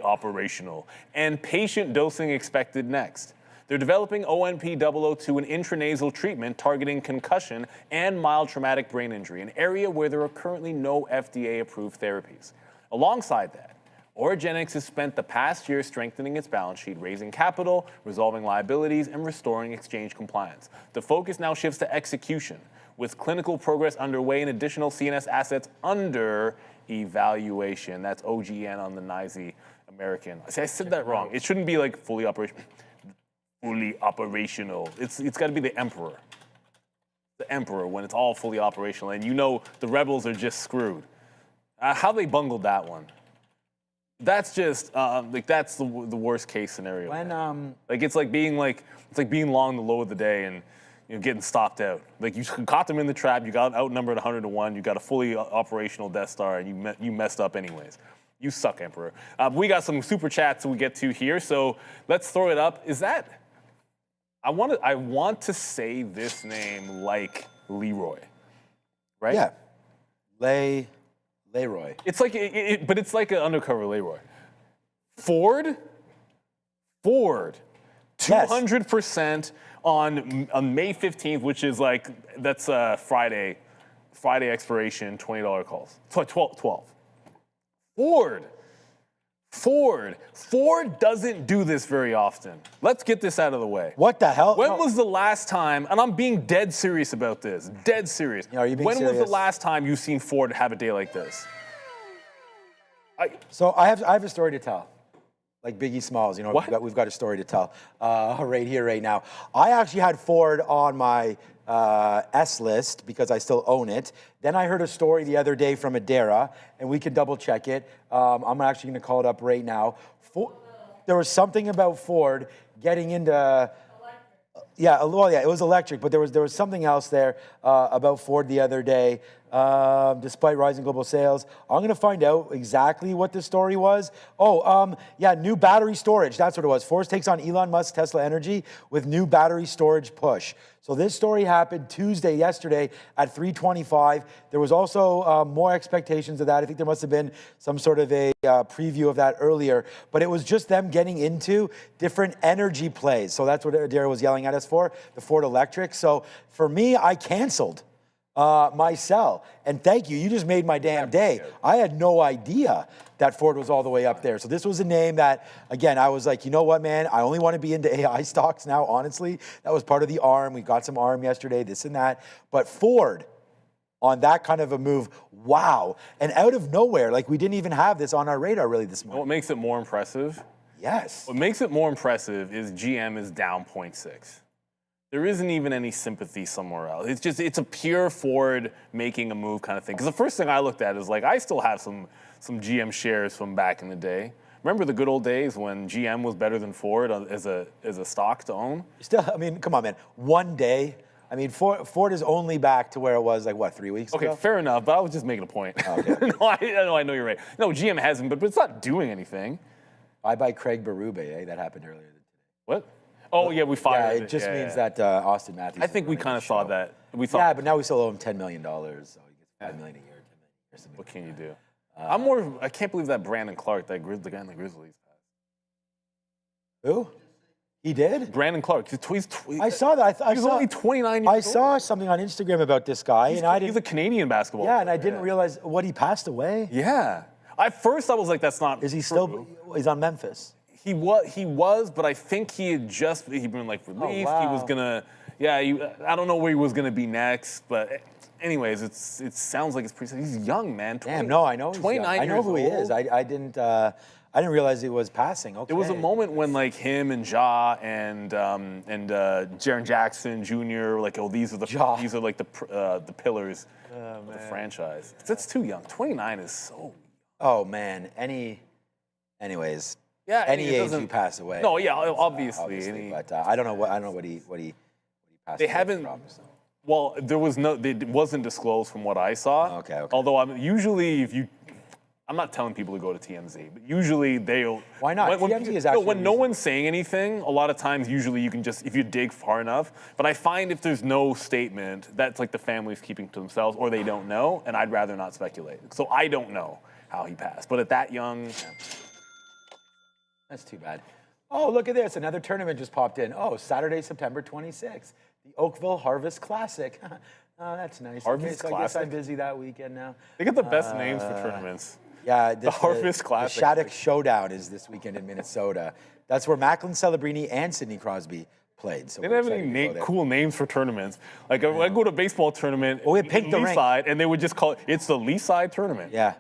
Speaker 3: operational and patient dosing expected next. They're developing ONP-002, an intranasal treatment targeting concussion and mild traumatic brain injury, an area where there are currently no FDA-approved therapies. Alongside that, Origenics has spent the past year strengthening its balance sheet, raising capital, resolving liabilities, and restoring exchange compliance. The focus now shifts to execution, with clinical progress underway and additional CNS assets under evaluation. That's OGN on the NYSE American. See, I said that wrong. It shouldn't be like fully operational. Fully operational. It's got to be the emperor. The emperor when it's all fully operational, and the rebels are just screwed. How they bungled that one. That's just that's the worst case scenario.
Speaker 8: When
Speaker 3: it's like being long the low of the day and getting stopped out. Like you caught them in the trap, you got outnumbered 100-1, you got a fully operational Death Star, and you messed up anyways. You suck, Emperor. We got some super chats we get to here, so let's throw it up. Is that? I want to say this name like Leroy, right?
Speaker 8: Yeah, Leroy.
Speaker 3: It's like, but it's like an undercover Leroy. Ford, 200% on May 15th, which is that's Friday expiration, $20 calls. 12. Ford doesn't do this very often. Let's get this out of the way.
Speaker 8: What the hell?
Speaker 3: When was the last time, and I'm being dead serious about this, dead serious.
Speaker 8: Are you being
Speaker 3: when
Speaker 8: serious?
Speaker 3: was the last time you've seen Ford have a day like this?
Speaker 8: So I have a story to tell. Like Biggie Smalls, we've got a story to tell right here, right now. I actually had Ford on my S list because I still own it. Then I heard a story the other day from Adara, and we can double check it. I'm actually going to call it up right now. There was something about Ford getting into. Yeah, it was electric, but there was something else there about Ford the other day. Despite rising global sales, I'm going to find out exactly what the story was. New battery storage. That's what it was. Ford takes on Elon Musk's Tesla Energy with new battery storage push. So this story happened yesterday at 3:25. There was also more expectations of that. I think there must have been some sort of a preview of that earlier, but it was just them getting into different energy plays. So that's what Adara was yelling at us for, the Ford Electric. So for me, I canceled my sell. And thank you. You just made my damn day. I had no idea that Ford was all the way up there. So this was a name that, again, I was like, you know what, man? I only want to be into AI stocks now, honestly. That was part of the ARM. We got some ARM yesterday, this and that. But Ford, on that kind of a move, wow. And out of nowhere, we didn't even have this on our radar really this morning.
Speaker 3: What makes it more impressive?
Speaker 8: Yes.
Speaker 3: What makes it more impressive is GM is down 0.6. There isn't even any sympathy somewhere else. It's a pure Ford making a move kind of thing. Because the first thing I looked at is I still have some GM shares from back in the day. Remember the good old days when GM was better than Ford as a stock to own?
Speaker 8: Still, I mean, come on, man. One day. I mean, Ford is only back to where it was, like, what, 3 weeks ago?
Speaker 3: Okay, fair enough, but I was just making a point.
Speaker 8: Oh, okay.
Speaker 3: No, I know you're right. No, GM hasn't, but it's not doing anything.
Speaker 8: Bye-bye Craig Berube, eh? That happened earlier today.
Speaker 3: What? Oh, yeah, we fired.
Speaker 8: Yeah, it just means that Austin Matthews.
Speaker 3: I think we kind of saw that. We thought,
Speaker 8: yeah, but now we still owe him $10 million, so he gets $5 million a year. $10 million.
Speaker 3: what can you do? I can't believe that Brandon Clark, the guy in the Grizzlies.
Speaker 8: Who? He did?
Speaker 3: Brandon Clark.
Speaker 8: I saw that.
Speaker 3: He's only 29 years old.
Speaker 8: I saw something on Instagram about this guy, and I didn't.
Speaker 3: He's a Canadian basketball
Speaker 8: Yeah,
Speaker 3: player.
Speaker 8: and I didn't realize what he passed away.
Speaker 3: Yeah. At first, I was like, that's not
Speaker 8: Is he
Speaker 3: true.
Speaker 8: still? He's on Memphis.
Speaker 3: He was, but I think he'd been like released.
Speaker 8: wow.
Speaker 3: He was gonna, I don't know where he was gonna be next, but anyways, it sounds like it's pretty. He's young, man.
Speaker 8: Damn, no, I know. He's
Speaker 3: 29
Speaker 8: young. I know
Speaker 3: years
Speaker 8: who he is.
Speaker 3: old.
Speaker 8: I didn't realize he was passing. Okay.
Speaker 3: There was a moment when like him and Ja and Jaren Jackson Jr. like, oh, these are like the pillars of the franchise. That's too young. 29 is so.
Speaker 8: Oh man, anyways.
Speaker 3: Yeah,
Speaker 8: any
Speaker 3: it
Speaker 8: age you pass away.
Speaker 3: No, yeah, obviously.
Speaker 8: But I don't know what he passed
Speaker 3: They
Speaker 8: away
Speaker 3: haven't.
Speaker 8: from, so.
Speaker 3: Well, it wasn't disclosed from what I saw.
Speaker 8: Okay.
Speaker 3: Although I'm not telling people to go to TMZ, but usually they'll.
Speaker 8: Why not? TMZ is actually
Speaker 3: when no one's saying anything, a lot of times usually you can just, if you dig far enough. But I find if there's no statement, that's like the family's keeping to themselves or they don't know, and I'd rather not speculate. So I don't know how he passed. But at that young.
Speaker 8: That's too bad. Oh, look at this. Another tournament just popped in. Oh, Saturday, September 26th. The Oakville Harvest Classic. Oh, that's nice.
Speaker 3: Harvest
Speaker 8: so I guess
Speaker 3: Classic?
Speaker 8: I'm busy that weekend now.
Speaker 3: They get the best names for tournaments.
Speaker 8: Yeah,
Speaker 3: The Harvest Classic.
Speaker 8: The Shattuck Showdown is this weekend in Minnesota. That's where Macklin Celebrini and Sidney Crosby played. So
Speaker 3: They didn't have any cool names for tournaments. Like, I go to a baseball tournament
Speaker 8: we had Pink the Ring.
Speaker 3: Leaside, and they would just call it's the Leaside tournament.
Speaker 8: Yeah.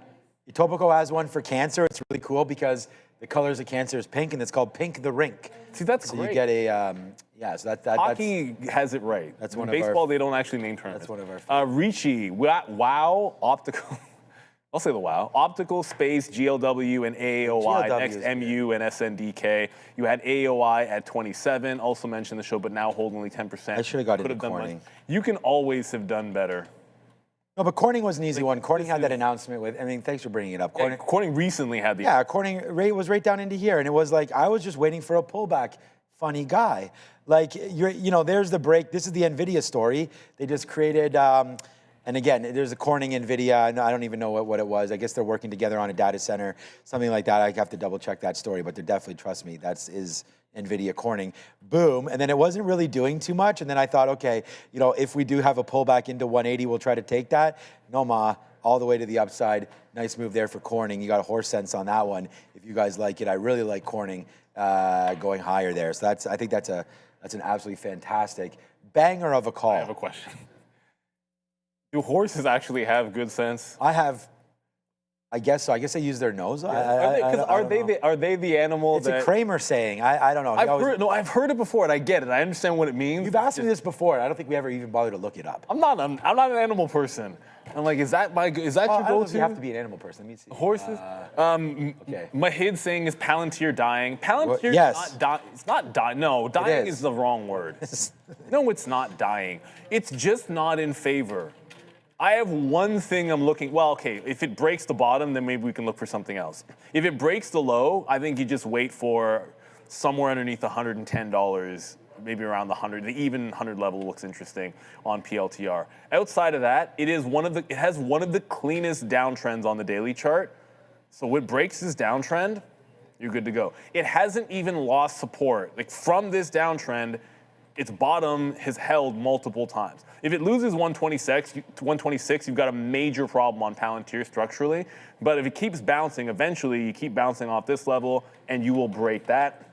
Speaker 8: Etobicoke has one for cancer. It's really cool because the colors of cancer is pink, and it's called Pink the Rink.
Speaker 3: See, that's
Speaker 8: so
Speaker 3: great.
Speaker 8: you get a, so
Speaker 3: Hockey has it right.
Speaker 8: That's
Speaker 3: In
Speaker 8: one of our-
Speaker 3: baseball, they don't actually name tournaments.
Speaker 8: That's one of our
Speaker 3: Ricci, Wow, Optical. I'll say the Wow. Optical, Space, GLW, and AAOI.
Speaker 8: GLW
Speaker 3: Next,
Speaker 8: is
Speaker 3: MU and SNDK. You had AAOI at 27. Also mentioned the show, but now hold only 10%.
Speaker 8: I should have got
Speaker 3: Could
Speaker 8: into
Speaker 3: done
Speaker 8: Corning.
Speaker 3: much. You can always have done better.
Speaker 8: No, but Corning was an easy one. Corning had that announcement with, thanks for bringing it up.
Speaker 3: Corning recently had the.
Speaker 8: Yeah, Corning was right down into here, and it was like, I was just waiting for a pullback. Funny guy. Like, there's the break. This is the NVIDIA story. They just created, and again, there's a Corning NVIDIA. I don't even know what it was. I guess they're working together on a data center, something like that. I have to double check that story, but they're definitely, trust me, is NVIDIA Corning. Boom. And then it wasn't really doing too much. And then I thought, okay, if we do have a pullback into 180, we'll try to take that. No, all the way to the upside. Nice move there for Corning. You got a horse sense on that one. If you guys like it, I really like Corning going higher there. So I think that's an absolutely fantastic banger of a call.
Speaker 3: I have a question. Do horses actually have good sense?
Speaker 8: I guess so. I guess they use their nose.
Speaker 3: Are they the animal
Speaker 8: It's
Speaker 3: that
Speaker 8: a Kramer saying. I don't know.
Speaker 3: I've heard it before and I get it. I understand what it means.
Speaker 8: You've asked me this before. I don't think we ever even bothered to look it up.
Speaker 3: I'm not an animal person. I'm like, is that your
Speaker 8: I don't know
Speaker 3: go-to?
Speaker 8: if you have to be an animal person. Let me see.
Speaker 3: Horses?
Speaker 8: Okay.
Speaker 3: Mahid saying is Palantir dying. Palantir
Speaker 8: yes.
Speaker 3: not dying. It's not dying. No, dying
Speaker 8: is.
Speaker 3: is the wrong word. No, it's not dying. It's just not in favor. I have one thing I'm looking, well, okay, if it breaks the bottom, then maybe we can look for something else. If it breaks the low, I think you just wait for somewhere underneath $110, maybe around the 100, the even 100 level looks interesting on PLTR. Outside of that, it has one of the cleanest downtrends on the daily chart. So when it breaks this downtrend, you're good to go. It hasn't even lost support. Like from this downtrend, its bottom has held multiple times. If it loses 126, you've got a major problem on Palantir structurally. But if it keeps bouncing, eventually you keep bouncing off this level and you will break that,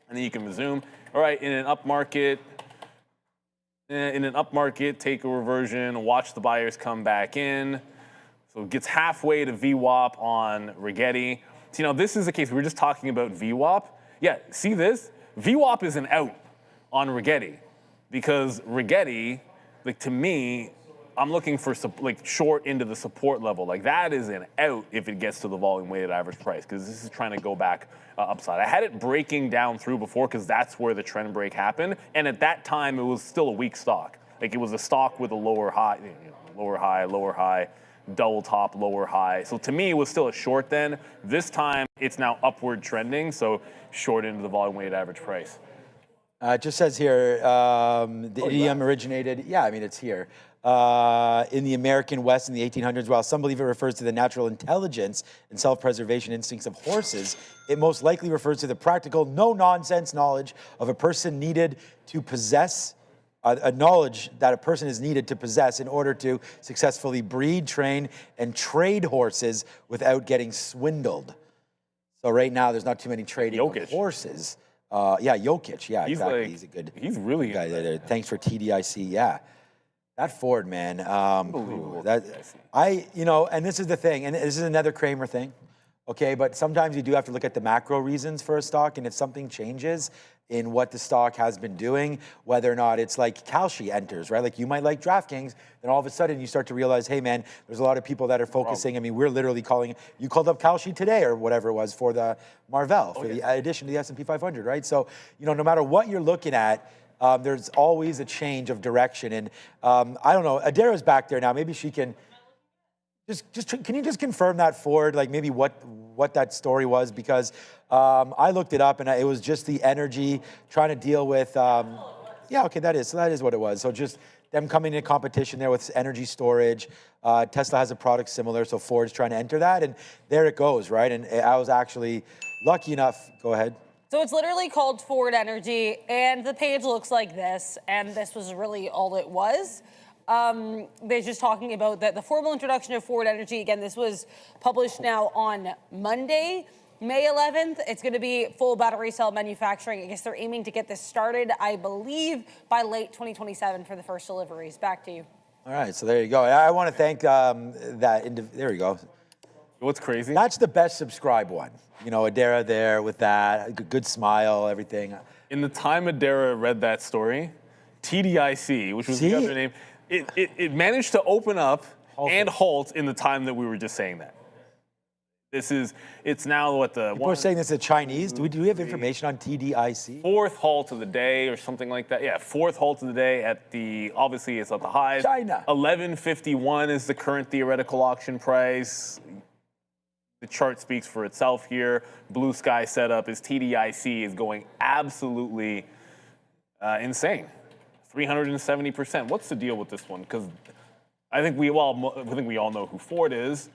Speaker 3: and then you can resume. All right, in an up market, take a reversion, watch the buyers come back in. So it gets halfway to VWAP on Rigetti. So, this is the case. We were just talking about VWAP. Yeah, see this? VWAP is an out on Rigetti because Rigetti, like to me, I'm looking for like short into the support level. Like that is an out if it gets to the volume weighted average price, because this is trying to go back upside. I had it breaking down through before because that's where the trend break happened. And at that time, it was still a weak stock. Like it was a stock with a lower high, lower high, double top, lower high. So to me, it was still a short then. This time, it's now upward trending. So short into the volume weighted average price.
Speaker 8: It just says here, the idiom originated, yeah, I mean, it's here. In the American West in the 1800s, while some believe it refers to the natural intelligence and self-preservation instincts of horses, it most likely refers to the practical, no-nonsense knowledge of a person needed to possess, a knowledge that a person is needed to possess in order to successfully breed, train, and trade horses without getting swindled. So right now, there's not too many trading of horses. Yeah, Jokic, yeah, exactly.
Speaker 3: Like,
Speaker 8: he's a good
Speaker 3: really
Speaker 8: guy there. Thanks for TDIC, yeah. That Ford, man.
Speaker 3: Unbelievable.
Speaker 8: And this is the thing, and this is another Kramer thing, okay? But sometimes you do have to look at the macro reasons for a stock, and if something changes in what the stock has been doing, whether or not it's like Kalshi enters, right? Like you might like DraftKings, then all of a sudden you start to realize, hey man, there's a lot of people that are focusing. I mean, we're literally calling, you called up Kalshi today or whatever it was for the Marvell, for the addition to the S&P 500, right? So, no matter what you're looking at, there's always a change of direction. And I don't know, Adara's back there now. Maybe she can, can you just confirm that Ford, like maybe what that story was? Because I looked it up and it was just the energy trying to deal with, yeah, okay, that is what it was. So just them coming into competition there with energy storage. Tesla has a product similar, so Ford's trying to enter that, and there it goes, right? And I was actually lucky enough, go ahead.
Speaker 7: So it's literally called Ford Energy, and the page looks like this, and this was really all it was. They're just talking about the formal introduction of Ford Energy. Again, this was published now on Monday, May 11th. It's going to be full battery cell manufacturing. I guess they're aiming to get this started, I believe, by late 2027 for the first deliveries. Back to you.
Speaker 8: All right, so there you go. I want to thank there you go.
Speaker 3: What's crazy?
Speaker 8: That's the best subscribe one. Adara there with that, good smile, everything.
Speaker 3: In the time Adara read that story, TDIC, which was the other name, it managed to open up and halt in the time that we were just saying that. It's now what the
Speaker 8: people are saying this is Chinese. Do we have information on TDIC?
Speaker 3: Fourth halt of the day or something like that. Yeah, fourth halt of the day obviously it's at the highs.
Speaker 8: China.
Speaker 3: 1151 is the current theoretical auction price. The chart speaks for itself here. Blue sky setup is TDIC is going absolutely insane. 370%. What's the deal with this one? Because I think we all know who Ford is.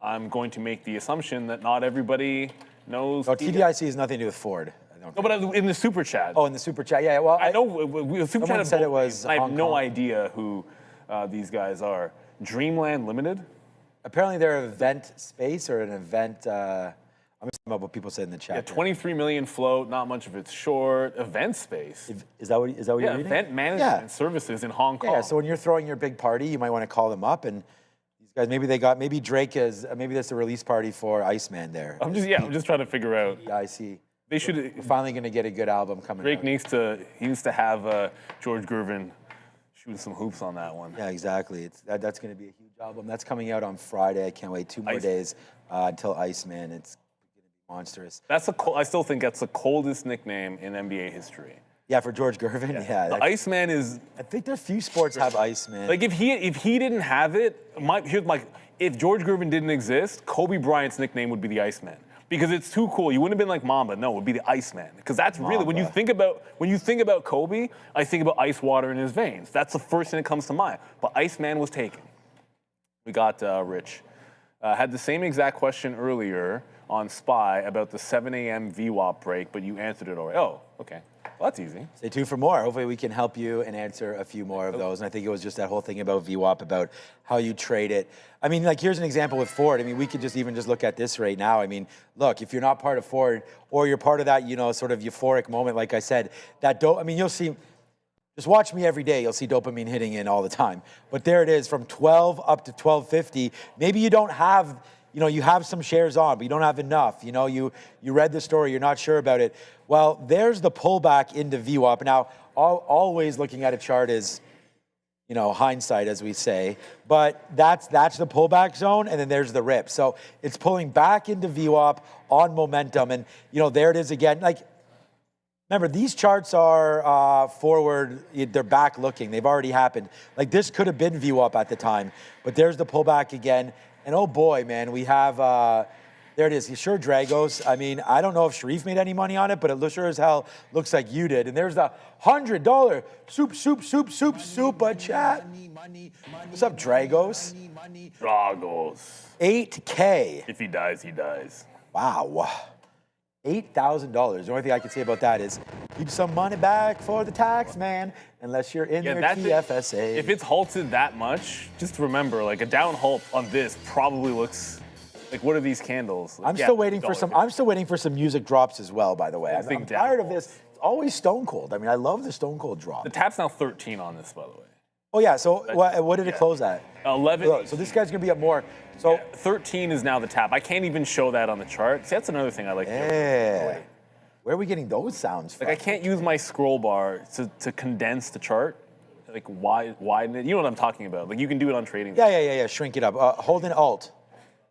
Speaker 3: I'm going to make the assumption that not everybody knows.
Speaker 8: Oh, TDIC has nothing to do with Ford.
Speaker 3: No, but in the super chat.
Speaker 8: Oh, in the super chat, yeah. Well,
Speaker 3: I know super chat
Speaker 8: said it was.
Speaker 3: I have no idea who these guys are. Dreamland Limited.
Speaker 8: Apparently, they're an event space or an event. I'm just talking about what people said in the chat.
Speaker 3: Yeah, 23 million float. Not much of it's short. Event space.
Speaker 8: Is that what you're reading?
Speaker 3: Event management services in Hong Kong.
Speaker 8: Yeah. So when you're throwing your big party, you might want to call them up and. Guys, maybe Drake is, maybe that's a release party for Iceman there.
Speaker 3: I'm just trying to figure out.
Speaker 8: Yeah, I see.
Speaker 3: They should.
Speaker 8: We're finally going to get a good album coming.
Speaker 3: Drake needs to have George Gervin shooting some hoops on that one.
Speaker 8: Yeah, exactly. That's going to be a huge album. That's coming out on Friday. I can't wait. 2 more days until Iceman. It's going to be monstrous.
Speaker 3: I still think that's the coldest nickname in NBA history.
Speaker 8: Yeah, for George Gervin. Yeah,
Speaker 3: the Iceman is.
Speaker 8: I think there's few sports have Iceman.
Speaker 3: Like if he didn't have it, if George Gervin didn't exist, Kobe Bryant's nickname would be the Iceman because it's too cool. You wouldn't have been like Mamba. No, it would be the Iceman because that's Mamba. Really when you think about Kobe, I think about ice water in his veins. That's the first thing that comes to mind. But Iceman was taken. We got Rich. Had the same exact question earlier on SPY about the 7 a.m. VWAP break, but you answered it already. Oh, okay. Well, that's easy.
Speaker 8: Stay tuned for more. Hopefully we can help you and answer a few more of those. And I think it was just that whole thing about VWAP, about how you trade it. I mean, like here's an example with Ford. I mean, we could just look at this right now. I mean, look, if you're not part of Ford or you're part of that, sort of euphoric moment, like I said, you'll see, just watch me every day. You'll see dopamine hitting in all the time. But there it is from 12 up to 1250. Maybe you don't have, you have some shares on, but you don't have enough. You read the story, you're not sure about it. Well, there's the pullback into VWAP. Now, always looking at a chart is, hindsight, as we say. But that's the pullback zone, and then there's the rip. So it's pulling back into VWAP on momentum, and there it is again. Like, remember, these charts are forward; they're back looking. They've already happened. Like, this could have been VWAP at the time, but there's the pullback again. And oh boy, man, we have. There it is. Sure, Dragos. I mean, I don't know if Sharif made any money on it, but it sure as hell looks like you did. And there's the $100 super chat. What's up, Dragos?
Speaker 3: Dragos.
Speaker 8: 8K.
Speaker 3: If he dies, he dies.
Speaker 8: Wow. $8,000. The only thing I can say about that is keep some money back for the tax man, unless you're in your TFSA.
Speaker 3: If it's halted that much, just remember, like a down halt on this probably looks. Like, what are these candles? Like,
Speaker 8: I'm still waiting for some. I'm still waiting for some music drops as well. By the way, I'm tired of this. It's always Stone Cold. I mean, I love the Stone Cold drop.
Speaker 3: The tap's now 13 on this, by the way.
Speaker 8: Oh yeah. So what did it close at?
Speaker 3: 11.
Speaker 8: So this guy's gonna be up more. So
Speaker 3: 13 is now the tap. I can't even show that on the chart. See, that's another thing I like.
Speaker 8: Yeah. Where are we getting those sounds from?
Speaker 3: Like, I can't use my scroll bar to condense the chart. Like, widen it. You know what I'm talking about. Like, you can do it on trading.
Speaker 8: Yeah. Shrink it up. Hold an Alt.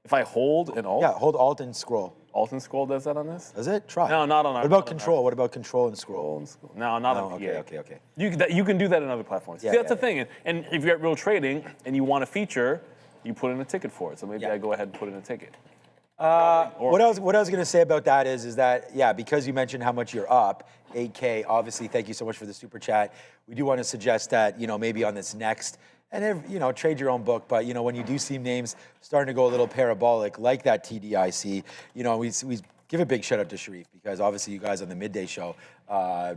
Speaker 3: If I hold an Alt?
Speaker 8: Yeah, hold Alt and scroll.
Speaker 3: Alt and scroll does that on this?
Speaker 8: Does it? Try.
Speaker 3: No, not on our.
Speaker 8: What about Control? What about Control and scroll?
Speaker 3: No, not on PA.
Speaker 8: Okay.
Speaker 3: You can do that on other platforms.
Speaker 8: Yeah,
Speaker 3: See, that's the thing. And if you're at real trading and you want a feature, you put in a ticket for it. So maybe I go ahead and put in a ticket.
Speaker 8: What I was going to say about that is that, because you mentioned how much you're up, 8K, obviously, thank you so much for the super chat. We do want to suggest that, maybe on this next, and trade your own book, but, when you do see names starting to go a little parabolic, like that TDIC, we give a big shout out to Sharif, because obviously you guys on the midday show,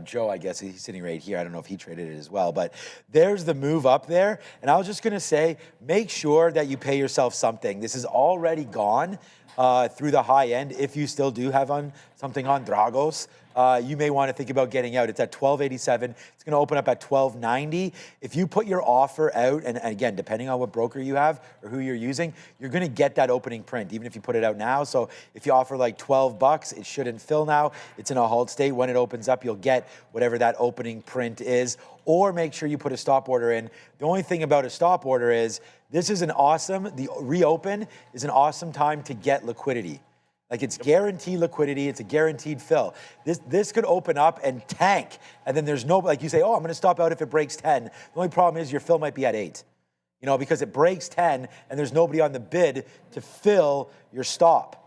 Speaker 8: Joe, I guess he's sitting right here. I don't know if he traded it as well, but there's the move up there. And I was just going to say, make sure that you pay yourself something. This is already gone through the high end. If you still do have something on Dragos, you may want to think about getting out. It's at 1287. It's going to open up at 1290. If you put your offer out, and again, depending on what broker you have or who you're using, you're going to get that opening print, even if you put it out now. So if you offer like $12, it shouldn't fill now. It's in a halt state. When it opens up, you'll get whatever that opening print is, or make sure you put a stop order in. The only thing about a stop order is this is the reopen is an awesome time to get liquidity. Like, it's guaranteed liquidity. It's a guaranteed fill. This could open up and tank. And then there's no, like you say, I'm going to stop out if it breaks 10. The only problem is your fill might be at 8. Because it breaks 10 and there's nobody on the bid to fill your stop.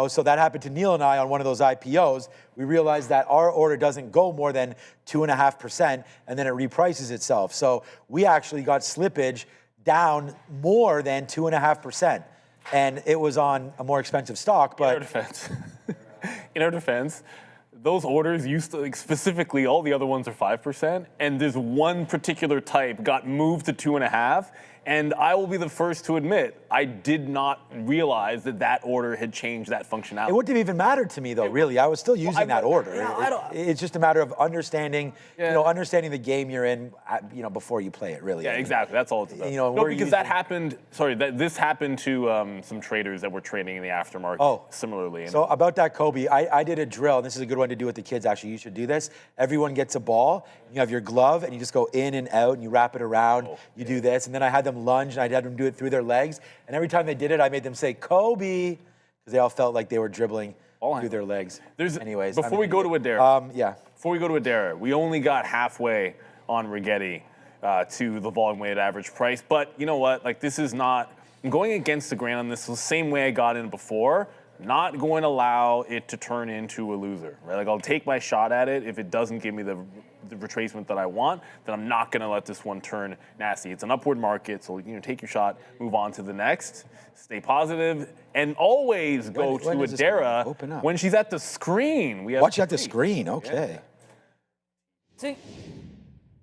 Speaker 8: So that happened to Neil and I on one of those IPOs. We realized that our order doesn't go more than 2.5%, and then it reprices itself. So we actually got slippage down more than 2.5%. And it was on a more expensive stock, but
Speaker 3: in our defense, those orders used to, specifically, all the other ones are 5%, and there's one particular type got moved to 2.5%. And I will be the first to admit, I did not realize that order had changed that functionality.
Speaker 8: It wouldn't have even mattered to me, though, really. I was still using that order. It's just a matter of understanding, understanding the game you're in, before you play it, really.
Speaker 3: Yeah, exactly. That's all it's about. Because that happened, this happened to some traders that were trading in the aftermarket similarly.
Speaker 8: So about that, Kobe, I did a drill, and this is a good one to do with the kids, actually. You should do this. Everyone gets a ball, you have your glove, and you just go in and out, and you wrap it around. You do this, and then I had them lunge, and I had them do it through their legs. And every time they did it, I made them say, Kobe, because they all felt like they were dribbling through their legs. Anyways.
Speaker 3: Before we go to Adara, we only got halfway on Rigetti to the volume weighted average price. But you know what? Like, this is not, I'm going against the grain on this the same way I got in before. Not going to allow it to turn into a loser, right? Like, I'll take my shot at it. If it doesn't give me the retracement that I want, then I'm not going to let this one turn nasty. It's an upward market, so take your shot, move on to the next, stay positive, and always go to Adara when she's at the screen.
Speaker 8: Watch at the screen, okay.
Speaker 7: Yeah. So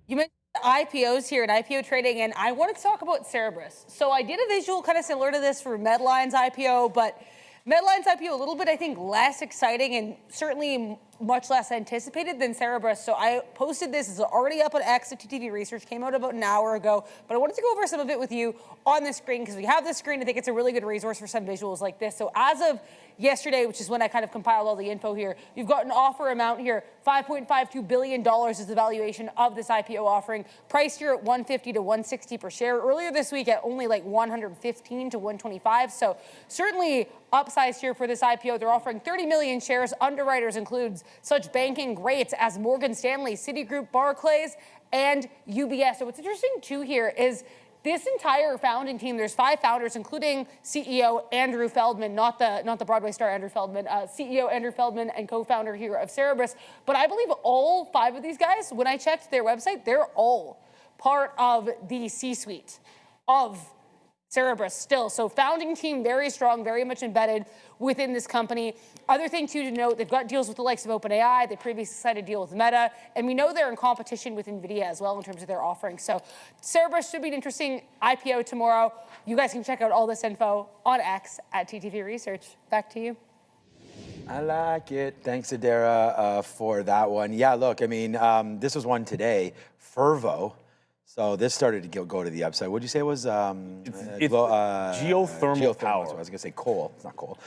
Speaker 7: you mentioned IPOs here and IPO trading, and I wanted to talk about Cerberus. So I did a visual kind of similar to this for Medline's IPO, but Medline's IPO a little bit, I think, less exciting and certainly much less anticipated than Cerberus. So I posted this. It's already up on X at TTV Research. Came out about an hour ago. But I wanted to go over some of it with you on the screen because we have this screen. I think it's a really good resource for some visuals like this. So as of yesterday, which is when I kind of compiled all the info here, you've got an offer amount here. $5.52 billion is the valuation of this IPO offering. Priced here at $150 to $160 per share. Earlier this week at only like $115 to $125. So certainly upsized here for this IPO. They're offering 30 million shares. Underwriters includes such banking greats as Morgan Stanley, Citigroup, Barclays, and UBS. So what's interesting too here is this entire founding team, there's 5 founders, including CEO Andrew Feldman, not the Broadway star Andrew Feldman, CEO Andrew Feldman and co-founder here of Cerberus. But I believe all 5 of these guys, when I checked their website, they're all part of the C-suite of Cerberus still. So founding team, very strong, very much embedded within this company. Other thing too to note, they've got deals with the likes of OpenAI. They previously signed a deal with Meta. And we know they're in competition with NVIDIA as well in terms of their offerings. So Cerberus should be an interesting IPO tomorrow. You guys can check out all this info on X at TTV Research. Back to you.
Speaker 8: I like it. Thanks, Adara, for that one. Yeah, look, I mean, this was one today. Fervo. So this started to go to the upside. What did you say it was?
Speaker 3: It's geothermal power.
Speaker 8: So I was going to say coal. It's not coal.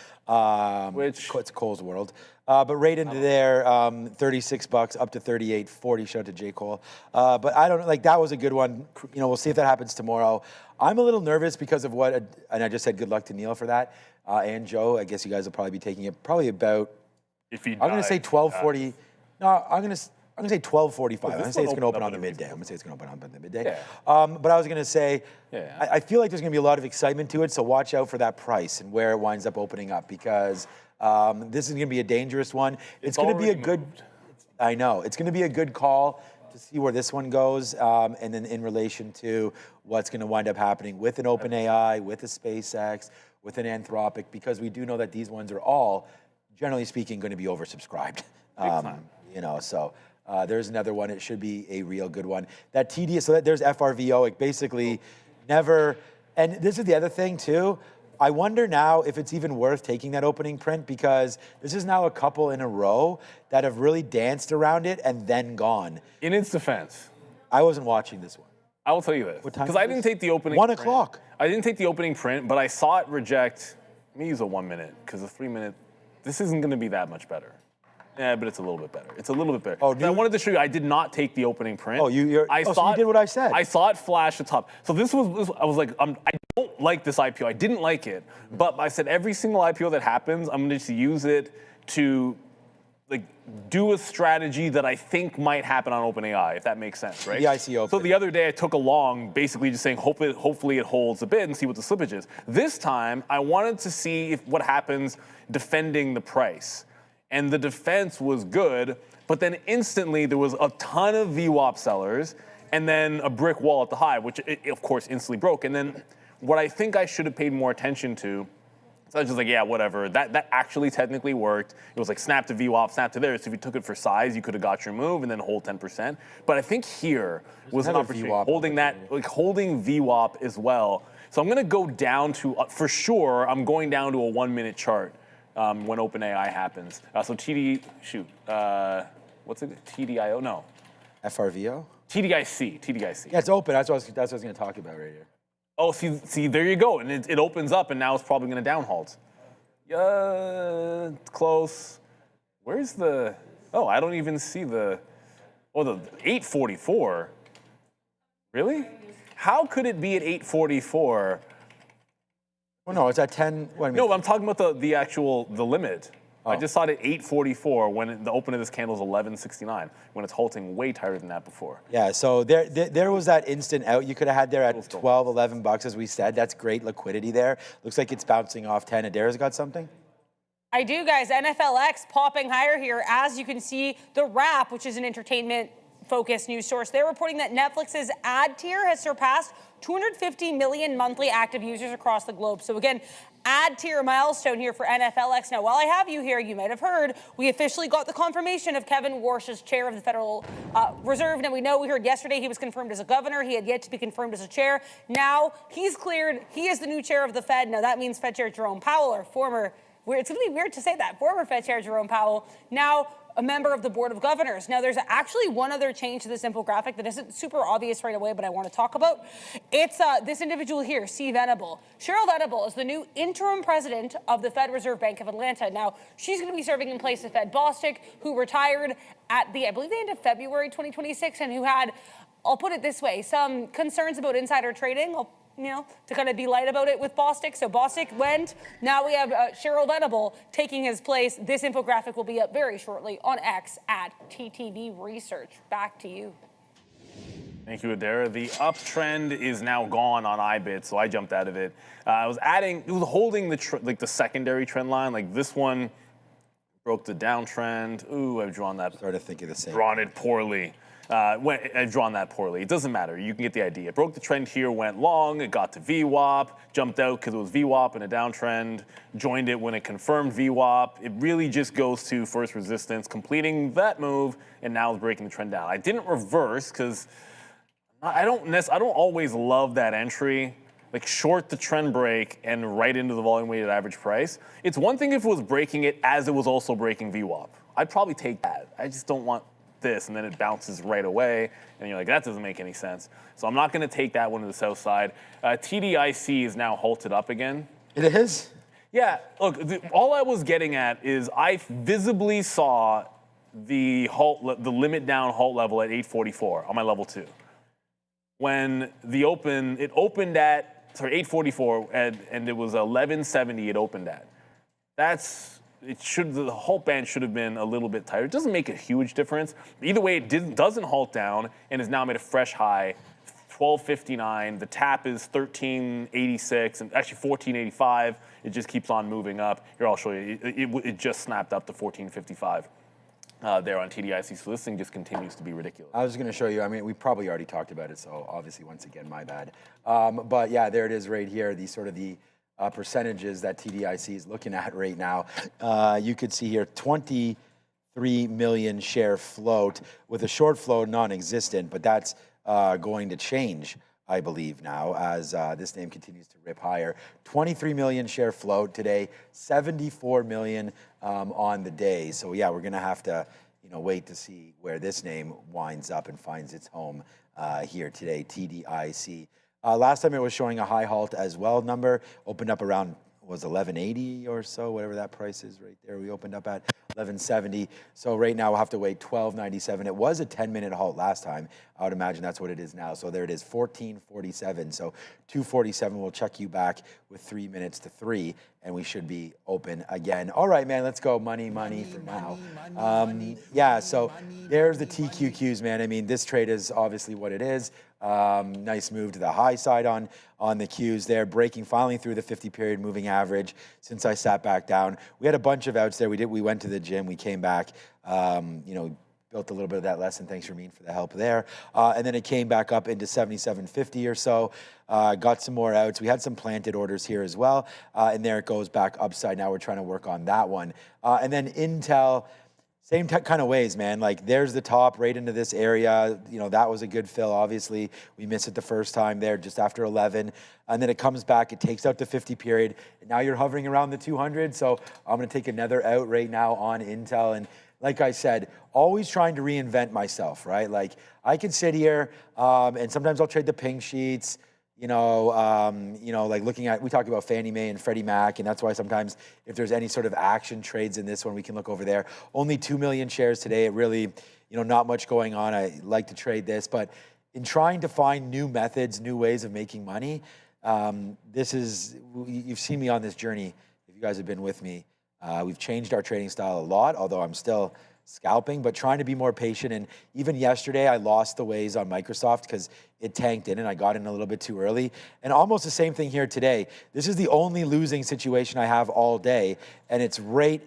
Speaker 8: It's Coal's world. But right into there, $36 up to $38.40. Shout out to J. Cole. But I don't know. Like that was a good one. You know, we'll see if that happens tomorrow. I'm a little nervous because of what, and I just said good luck to Neil for that. And Joe, I guess you guys will probably be taking it probably about.
Speaker 3: If you,
Speaker 8: I'm going to say 12:40. No, I'm going to say 12:45. I'm going to say it's going to open on the midday. I'm going to say it's going to open on the midday.
Speaker 3: Yeah.
Speaker 8: But I was going to say, I feel like there's going to be a lot of excitement to it, so watch out for that price and where it winds up opening up because this is going to be a dangerous one. It's going to be a good, I know, it's going to be a good call to see where this one goes and then in relation to what's going to wind up happening with an OpenAI, with a SpaceX, with an Anthropic, because we do know that these ones are all, generally speaking, going to be oversubscribed. You know, so... there's another one. It should be a real good one. That TD, so there's FRVO. It basically never, and this is the other thing too. I wonder now if it's even worth taking that opening print because this is now a couple in a row that have really danced around it and then gone.
Speaker 3: In its defense,
Speaker 8: I wasn't watching this one.
Speaker 3: I will tell you this. Because I didn't take the opening
Speaker 8: 1
Speaker 3: print.
Speaker 8: o'clock.
Speaker 3: I didn't take the opening print, but I saw it reject. Let me use a 1 minute because a 3 minute, this isn't going to be that much better. Yeah, but it's a little bit better. It's a little bit better. Oh, I wanted to show you, I did not take the opening print.
Speaker 8: Oh, so you did what I said.
Speaker 3: I saw it flash the top. So I was like, I don't like this IPO. I didn't like it. But I said every single IPO that happens, I'm going to just use it to like do a strategy that I think might happen on OpenAI, if that makes sense, right?
Speaker 8: The ICO.
Speaker 3: So the other day I took a long, basically just saying hopefully it holds a bit and see what the slippage is. This time I wanted to see what happens defending the price. And the defense was good, but then instantly there was a ton of VWAP sellers and then a brick wall at the high, which it, of course instantly broke. And then what I think I should have paid more attention to, so I was just like, yeah, whatever. That actually technically worked. It was like snap to VWAP, snap to there. So if you took it for size, you could have got your move and then hold 10%. But I think here was an opportunity, holding VWAP as well. So I'm gonna go down to, for sure, I'm going down to a 1 minute chart. When OpenAI happens. So what's it? TDIO? No.
Speaker 8: FRVO?
Speaker 3: TDIC.
Speaker 8: Yeah, it's open. That's what I was going to talk about right here.
Speaker 3: Oh, see, there you go. And it opens up, and now it's probably going to down halt. Close. Where's the, oh, I don't even see the 844. Really? How could it be at 844?
Speaker 8: Well, no, it's at 10.
Speaker 3: No, I'm talking about the limit. Oh. I just saw it at 844 when the open of this candle is 1169, when it's halting way tighter than that before.
Speaker 8: Yeah, so there was that instant out you could have had there at 12, 11 bucks, as we said. That's great liquidity there. Looks like it's bouncing off 10. Adara's got something?
Speaker 7: I do, guys. NFLX popping higher here. As you can see, The Wrap, which is an entertainment-focused news source, they're reporting that Netflix's ad tier has surpassed 250 million monthly active users across the globe. So again, ad tier milestone here for NFLX. Now, while I have you here, you might have heard, we officially got the confirmation of Kevin Warsh as chair of the Federal Reserve. Now, we heard yesterday he was confirmed as a governor. He had yet to be confirmed as a chair. Now, he's cleared. He is the new chair of the Fed. Now, that means Fed Chair Jerome Powell, or former, it's going to be weird to say that, former Fed Chair Jerome Powell, now a member of the board of governors. Now, there's actually one other change to this infographic that isn't super obvious right away, but I want to talk about. It's this individual here, C. Venable. Cheryl Venable is the new interim president of the Fed Reserve Bank of Atlanta. Now, she's going to be serving in place of Fed Bostic, who retired at I believe the end of February 2026, and who had, I'll put it this way, some concerns about insider trading. To kind of be light about it with Bostic. So Bostic went. Now we have Cheryl Venable taking his place. This infographic will be up very shortly on X at TTV Research. Back to you.
Speaker 3: Thank you, Adara. The uptrend is now gone on IBIT, so I jumped out of it. It was holding the secondary trend line. Like this one broke the downtrend. Ooh, I've drawn that.
Speaker 4: Started thinking the same.
Speaker 3: Drawn it poorly. I've drawn that poorly. It doesn't matter. You can get the idea. It broke the trend here, went long. It got to VWAP, jumped out because it was VWAP in a downtrend, joined it when it confirmed VWAP. It really just goes to first resistance, completing that move, and now is breaking the trend down. I didn't reverse because I don't always love that entry. Like short the trend break and right into the volume weighted average price. It's one thing if it was breaking it as it was also breaking VWAP. I'd probably take that. I just don't want this, and then it bounces right away, and you're like, that doesn't make any sense. So I'm not going to take that one to the south side. TDIC is now halted up again.
Speaker 4: It is?
Speaker 3: Yeah, look, all I was getting at is I visibly saw the limit down halt level at 844 on my level 2. When it opened at 844, and it was 1170 it opened at. The halt band should have been a little bit tighter. It doesn't make a huge difference. Either way, it doesn't halt down and has now made a fresh high, 1259. The tap is 1386 and actually 1485. It just keeps on moving up. Here, I'll show you. It just snapped up to 1455 there on TDIC. So this thing just continues to be ridiculous.
Speaker 4: I was going to show you. I mean, we probably already talked about it, so obviously, once again, my bad. But yeah, there it is right here. The percentages that TDIC is looking at right now. You could see here 23 million share float with a short float non-existent, but that's going to change, I believe, now as this name continues to rip higher. 23 million share float today, 74 million on the day. So yeah, we're going to have to wait to see where this name winds up and finds its home here today, TDIC. Last time it was showing a high halt as well number, opened up around, was 1180 or so, whatever that price is right there. We opened up at 1170. So right now we'll have to wait 1297. It was a 10-minute halt last time. I would imagine that's what it is now. So there it is, 1447. So 247 will check you back with 3 minutes to 3, and we should be open again. All right, man, let's go money for now. Yeah, so there's the TQQs, man. I mean, this trade is obviously what it is. Nice move to the high side on the Qs there, breaking finally through the 50-period moving average since I sat back down. We had a bunch of outs there. We went to the gym. We came back, built a little bit of that lesson. Thanks, Ramin, for the help there. And then it came back up into 77.50 or so. Got some more outs. We had some planted orders here as well. And there it goes back upside. Now we're trying to work on that one. And then Intel, same kind of ways, man. Like there's the top right into this area. That was a good fill. Obviously, we missed it the first time there just after 11. And then it comes back, it takes out the 50 period. And now you're hovering around the 200. So I'm going to take another out right now on Intel. And like I said, always trying to reinvent myself, right? Like I can sit here and sometimes I'll trade the ping sheets. Like looking at, we talked about Fannie Mae and Freddie Mac, and that's why sometimes if there's any sort of action trades in this one, we can look over there. Only 2 million shares today. It really, not much going on. I like to trade this, but in trying to find new methods, new ways of making money, you've seen me on this journey. If you guys have been with me, we've changed our trading style a lot, although I'm still scalping, but trying to be more patient. And even yesterday, I lost the ways on Microsoft because it tanked in and I got in a little bit too early. And almost the same thing here today. This is the only losing situation I have all day. And it's right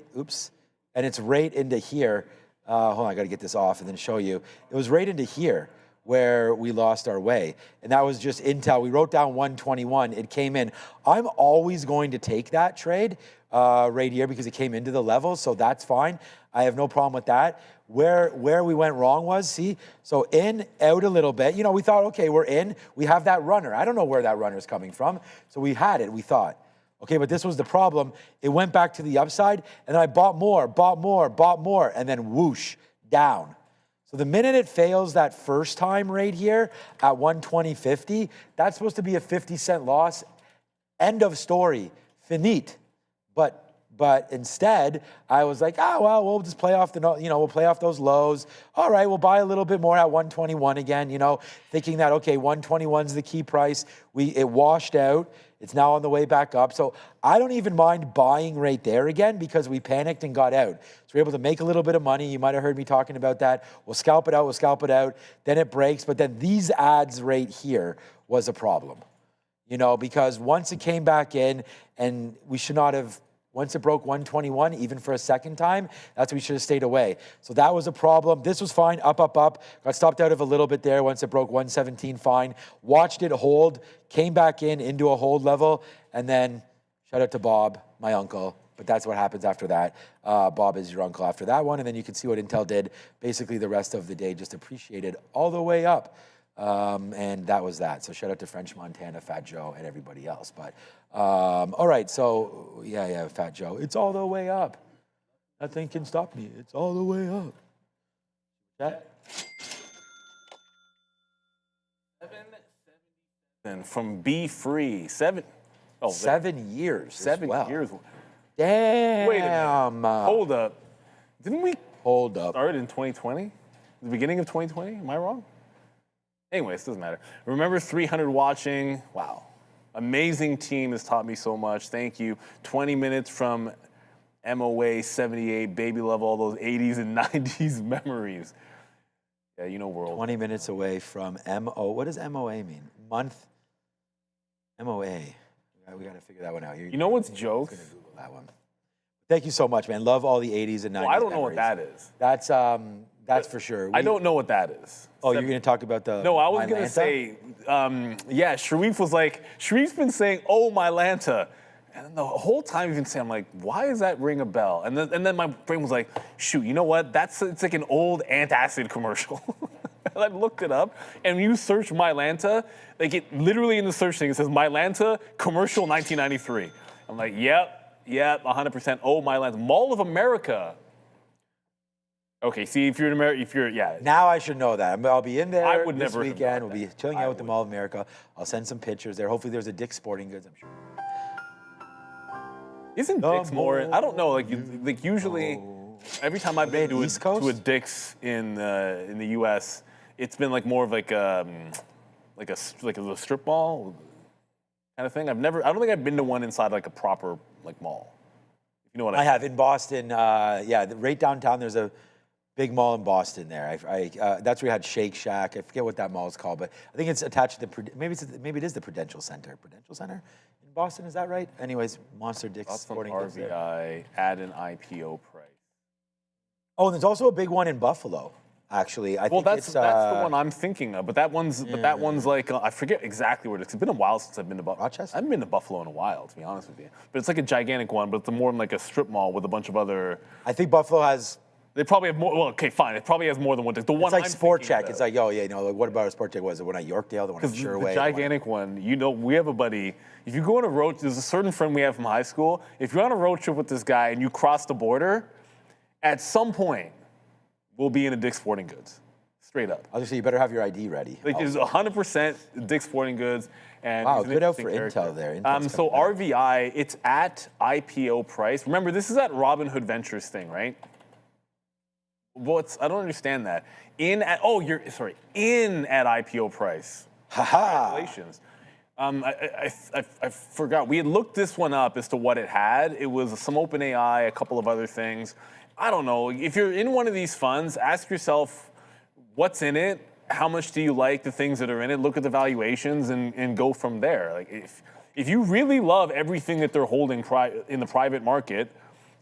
Speaker 4: into here. Hold on, I got to get this off and then show you. It was right into here where we lost our way. And that was just Intel. We wrote down 121. It came in. I'm always going to take that trade right here because it came into the level. So that's fine. I have no problem with that. Where we went wrong was, so in, out a little bit. We thought, okay, we're in. We have that runner. I don't know where that runner is coming from. So we had it, we thought.
Speaker 8: Okay, but this was the problem. It went back to the upside, and then I bought more, and then whoosh, down. So the minute it fails that first time right here at 120.50, that's supposed to be a 50-cent loss. End of story, finite. But instead, I was like, well, we'll just play off we'll play off those lows. All right, we'll buy a little bit more at 121 again, thinking that, okay, 121 is the key price. It washed out. It's now on the way back up. So I don't even mind buying right there again because we panicked and got out. So we're able to make a little bit of money. You might have heard me talking about that. We'll scalp it out. Then it breaks. But then these ads right here was a problem, because once it came back in and we should not have, once it broke 121, even for a second time, that's when we should have stayed away. So that was a problem. This was fine, up. Got stopped out of a little bit there once it broke 117, fine. Watched it hold, came back into a hold level, and then shout out to Bob, my uncle. But that's what happens after that. Bob is your uncle after that one. And then you can see what Intel did. Basically, the rest of the day just appreciated all the way up. And that was that. So shout out to French Montana, Fat Joe, and everybody else. But all right, so yeah, Fat Joe. It's all the way up. Nothing can stop me. It's all the way up. That?
Speaker 3: And from Be Free, 7
Speaker 8: years.
Speaker 3: 7 years.
Speaker 8: Damn.
Speaker 3: Wait a minute. Hold up. Didn't we start in 2020? The beginning of 2020? Am I wrong? Anyways, doesn't matter. Remember 300 watching. Wow. Amazing team has taught me so much. Thank you. 20 minutes from MOA 78, baby love all those 80s and 90s memories. Yeah, world.
Speaker 8: 20 minutes away from MO. What does MOA mean? Month? MOA. We got to figure that one out.
Speaker 3: You know what's jokes?
Speaker 8: I'm going to Google that one. Thank you so much, man. Love all the 80s and 90s
Speaker 3: Well, I don't know
Speaker 8: memories.
Speaker 3: what that is.
Speaker 8: That's for sure.
Speaker 3: I don't know what that is.
Speaker 8: Oh, you're going to talk about the
Speaker 3: No, I was going to say, Sharif's been saying, oh, my Lanta. And the whole time you've been saying, I'm like, why does that ring a bell? And then my brain was like, shoot, you know what? It's like an old antacid commercial. And I looked it up, and when you search my Lanta, like it literally in the search thing, it says my Lanta commercial 1993. I'm like, yep, 100%. Oh, my Lanta. Mall of America. Okay, see, if you're in America,
Speaker 8: Now I should know that. I'll be in there
Speaker 3: I would
Speaker 8: this
Speaker 3: never have
Speaker 8: weekend.
Speaker 3: thought
Speaker 8: We'll be
Speaker 3: that.
Speaker 8: chilling out with the Mall of America. I'll send some pictures there. Hopefully there's a Dick's Sporting Goods, I'm sure.
Speaker 3: Isn't Dick's more? I don't know. Like usually, every time I've been to a Dick's in the U.S., it's been like more of like a strip mall kind of thing. I don't think I've been to one inside like a proper like mall. If you know what I mean.
Speaker 8: I have in Boston. Right downtown. There's a big mall in Boston there. That's where we had Shake Shack. I forget what that mall is called, but I think it's attached to the maybe it is the Prudential Center. Prudential Center in Boston, is that right? Anyways, Monster Dick's Sporting Goods there.
Speaker 3: RVI add an IPO price.
Speaker 8: Oh, and there's also a big one in Buffalo. Actually, I think
Speaker 3: that's the one I'm thinking of. But that one's like I forget exactly where it is. It's been a while since I've been to Buffalo.
Speaker 8: Rochester?
Speaker 3: I haven't been to Buffalo in a while, to be honest with you. But it's like a gigantic one, but it's more like a strip mall with a bunch of other.
Speaker 8: I think Buffalo has.
Speaker 3: They probably have more. Well, okay, fine. It probably has more than one. The one
Speaker 8: It's like
Speaker 3: I'm
Speaker 8: Sport
Speaker 3: thinking
Speaker 8: Check.
Speaker 3: of.
Speaker 8: It's like, oh yeah, like, what about a Sport Check? Was it one at Yorkdale? The one at Sherway?
Speaker 3: The gigantic one. We have a buddy. If you go on a road, there's a certain friend we have from high school. If you're on a road trip with this guy and you cross the border, at some point, we'll be in a Dick's Sporting Goods. Straight up.
Speaker 8: Obviously, you better have your ID ready.
Speaker 3: Like it's 100% Dick's Sporting Goods. And
Speaker 8: wow, good out for Intel there.
Speaker 3: So RVI, it's at IPO price. Remember, this is at Robinhood Ventures thing, right? Well, I don't understand that. In at IPO price. Congratulations. I forgot. We had looked this one up as to what it had. It was some OpenAI, a couple of other things. I don't know. If you're in one of these funds, ask yourself, what's in it? How much do you like the things that are in it? Look at the valuations and go from there. Like if you really love everything that they're holding in the private market,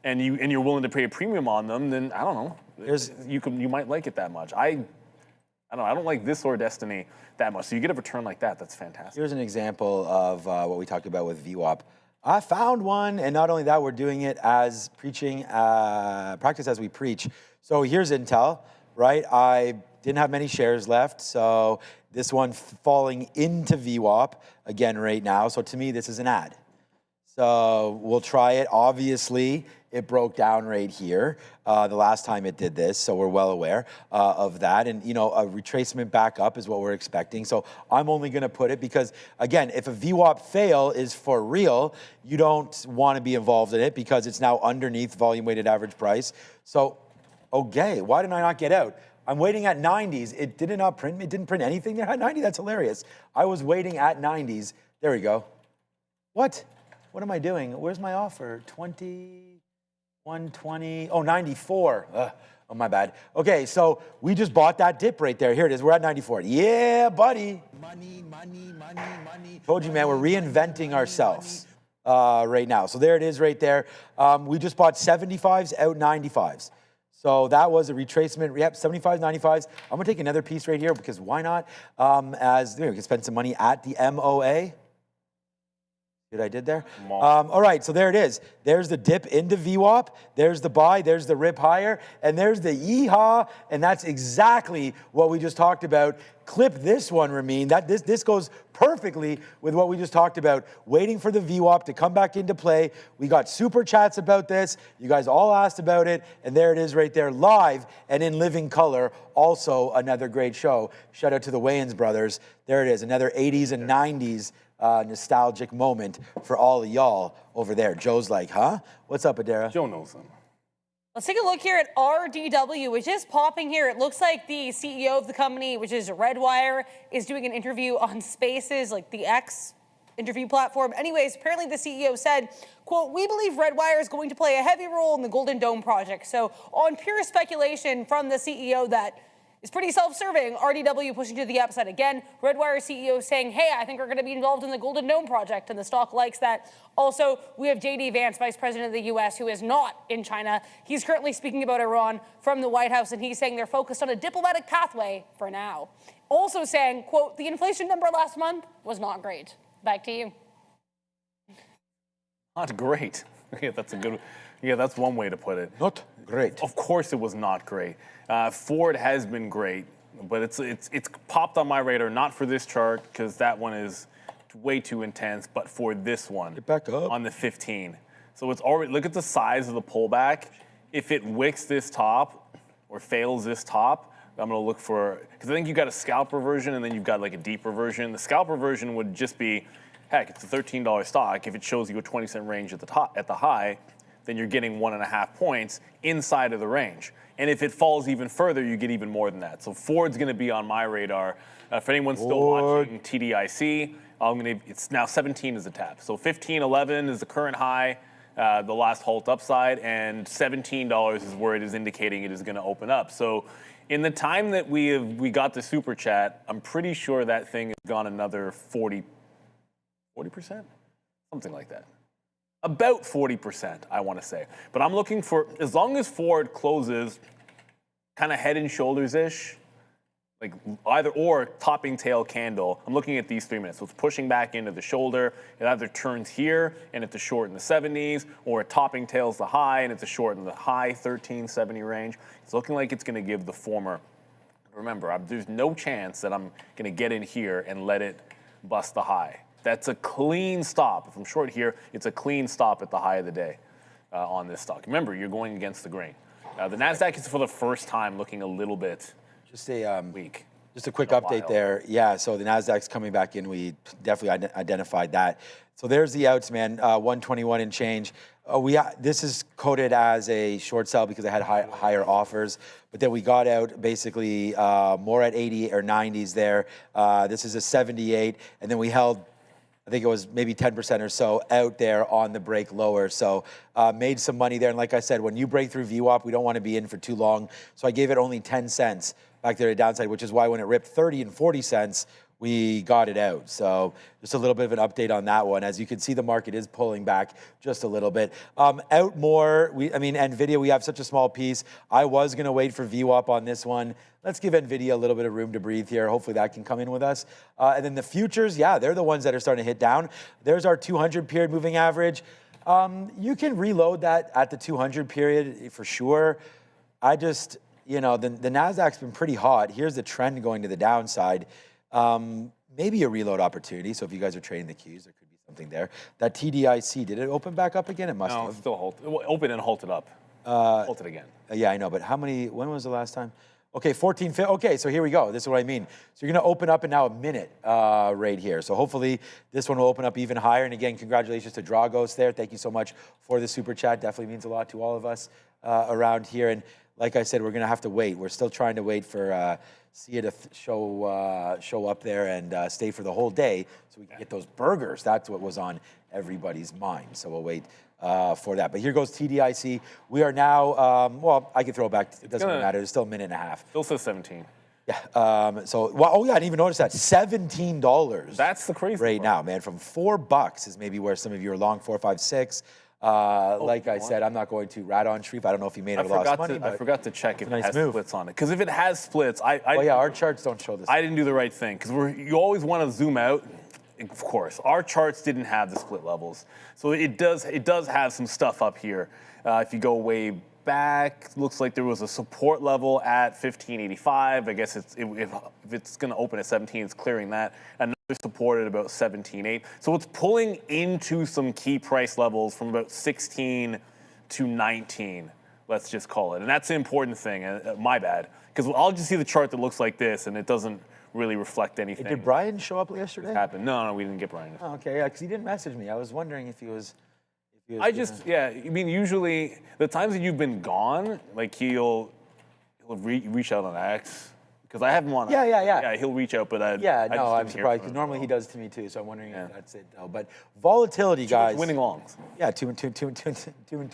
Speaker 3: and you're willing to pay a premium on them, then I don't know. You might like it that much. I don't know. I don't like this or Destiny that much. So you get a return like that. That's fantastic.
Speaker 8: Here's an example of what we talked about with VWAP. I found one, and not only that, we're doing it as practice as we preach. So here's Intel, right? I didn't have many shares left, so this one falling into VWAP again right now. So to me, this is an ad.
Speaker 4: So we'll try it. Obviously, it broke down right here the last time it did this, so we're well aware of that. And, you know, a retracement back up is what we're expecting. So I'm only going to put it because, again, if a VWAP fail is for real, you don't want to be involved in it because it's now underneath volume-weighted average price. So, okay, why did I not get out? I'm waiting at 90s. It did not print. It didn't print anything there at 90. That's hilarious. I was waiting at 90s. There we go. What? What am I doing? Where's my offer? 20, 120, oh, 94. Oh, my bad. Okay, so we just bought that dip right there. Here it is. We're at 94. Yeah, buddy. Money, money, money, money. Told you, man, we're reinventing ourselves right now. So there it is right there. We just bought 75s out 95s. So that was a retracement. Yep, 75s, 95s. I'm going to take another piece right here because why not? As you know, we can spend some money at the MOA. What I did there? All right, so there it is. There's the dip into VWAP. There's the buy. There's the rip higher. And there's the yeehaw. And that's exactly what we just talked about. Clip this one, Ramin. This goes perfectly with what we just talked about. Waiting for the VWAP to come back into play. We got super chats about this. You guys all asked about it. And there it is right there, live and in living color. Also another great show. Shout out to the Wayans brothers. There it is, another 80s and 90s nostalgic moment for all of y'all over there. Joe's like, huh? What's up, Adara?
Speaker 3: Joe knows them.
Speaker 7: Let's take a look here at RDW, which is popping here. It looks like the CEO of the company, which is Redwire, is doing an interview on Spaces, like the X interview platform. Anyways, apparently the CEO said, quote, "We believe Redwire is going to play a heavy role in the Golden Dome project." So on pure speculation from the CEO that is pretty self-serving, RDW pushing to the upside again. Redwire CEO saying, hey, I think we're going to be involved in the Golden Dome project, and the stock likes that. Also, we have J.D. Vance, Vice President of the U.S., who is not in China. He's currently speaking about Iran from the White House, and he's saying they're focused on a diplomatic pathway for now. Also saying, quote, the inflation number last month was not great. Back to you.
Speaker 3: Not great. Yeah, that's a good. Yeah, that's one way to put it.
Speaker 4: Not great.
Speaker 3: Of course, it was not great. Ford has been great, but it's popped on my radar. Not for this chart because that one is way too intense, but for this one.
Speaker 4: Get back up
Speaker 3: on the 15. So it's already. Look at the size of the pullback. If it wicks this top or fails this top, I'm going to look for, because I think you've got a scalper version and then you've got like a deeper version. The scalper version would just be, heck, it's a $13 stock. If it shows you a 20-cent range at the top, at the high, then you're getting 1.5 points inside of the range. And if it falls even further, you get even more than that. So Ford's going to be on my radar. For anyone still watching TDIC, it's now 17 is the tap. So 15.11 is the current high, the last halt upside, and $17 is where it is indicating it is going to open up. So in the time that we got the super chat, I'm pretty sure that thing has gone another 40%, something like that. About 40%, I want to say. But I'm looking for, as long as Ford closes kind of head and shoulders-ish, like either or topping tail candle, I'm looking at these 3 minutes. So it's pushing back into the shoulder. It either turns here and it's a short in the 70s, or it topping tails the high and it's a short in the high 1370 range. It's looking like it's going to give the former. Remember, there's no chance that I'm going to get in here and let it bust the high. That's a clean stop. If I'm short here, it's a clean stop at the high of the day on this stock. Remember, you're going against the grain. The NASDAQ is for the first time looking a little bit weak.
Speaker 4: Just a quick update there. Yeah, so the NASDAQ's coming back in. We definitely identified that. So there's the outs, man, 121 and change. This is coded as a short sell because it had higher offers, but then we got out basically more at 80 or 90s there. This is a 78, and then we held, I think it was maybe 10% or so out there on the break lower. So made some money there. And like I said, when you break through VWAP, we don't want to be in for too long. So I gave it only 10 cents back there to the downside, which is why when it ripped 30 and 40 cents, we got it out. So just a little bit of an update on that one. As you can see, the market is pulling back just a little bit. Out more, NVIDIA, we have such a small piece. I was going to wait for VWAP on this one. Let's give NVIDIA a little bit of room to breathe here. Hopefully that can come in with us. And then the futures, yeah, they're the ones that are starting to hit down. There's our 200 period moving average. You can reload that at the 200 period for sure. I just, the NASDAQ's been pretty hot. Here's the trend going to the downside. Maybe a reload opportunity. So if you guys are trading the Qs, there could be something there. That TDIC, did it open back up again? It must
Speaker 3: No,
Speaker 4: have.
Speaker 3: still open and halted up. Halted again.
Speaker 4: Yeah, I know, but when was the last time? Okay, 14, okay, so here we go. This is what I mean. So you're gonna open up in now a minute right here. So hopefully this one will open up even higher. And again, congratulations to Dragos there. Thank you so much for the super chat. Definitely means a lot to all of us around here. And like I said, we're gonna have to wait. We're still trying to wait for Sia to show up there and stay for the whole day so we can get those burgers. That's what was on everybody's mind. So we'll wait for that. But here goes TDIC. We are now, well, I can throw it back. It doesn't really matter. It's still a minute and a half.
Speaker 3: Still says 17.
Speaker 4: Yeah. Oh yeah, I didn't even notice that. $17.
Speaker 3: That's the crazy
Speaker 4: right
Speaker 3: part.
Speaker 4: now, man. From $4 is maybe where some of you are long, 4, 5, 6. Like I said, I'm not going to rat on Shreve. I don't know if he made or lost money.
Speaker 3: I forgot to check if it has
Speaker 4: move.
Speaker 3: splits on it. Because if it has splits,
Speaker 4: oh yeah, our charts don't show this.
Speaker 3: I didn't do the right thing. Because you always want to zoom out. Of course, our charts didn't have the split levels, so it does have some stuff up here. If you go way back, looks like there was a support level at 1585. I guess if it's going to open at 17, it's clearing that. Another support at about 17.8. So it's pulling into some key price levels from about 16 to 19. Let's just call it, and that's the important thing. My bad, because I'll just see the chart that looks like this, and it doesn't really reflect anything.
Speaker 4: Did Brian show up yesterday?
Speaker 3: Happened. No, we didn't get Brian.
Speaker 4: Oh, okay, yeah, because he didn't message me. I was wondering if he was.
Speaker 3: I mean, usually the times that you've been gone, like he'll reach out on X. Because I have him on.
Speaker 4: Yeah.
Speaker 3: He'll reach out, but
Speaker 4: I'm surprised because normally he does to me too. So I'm wondering if that's it. though. But volatility,
Speaker 3: Too
Speaker 4: guys.
Speaker 3: much winning longs.
Speaker 4: Yeah, too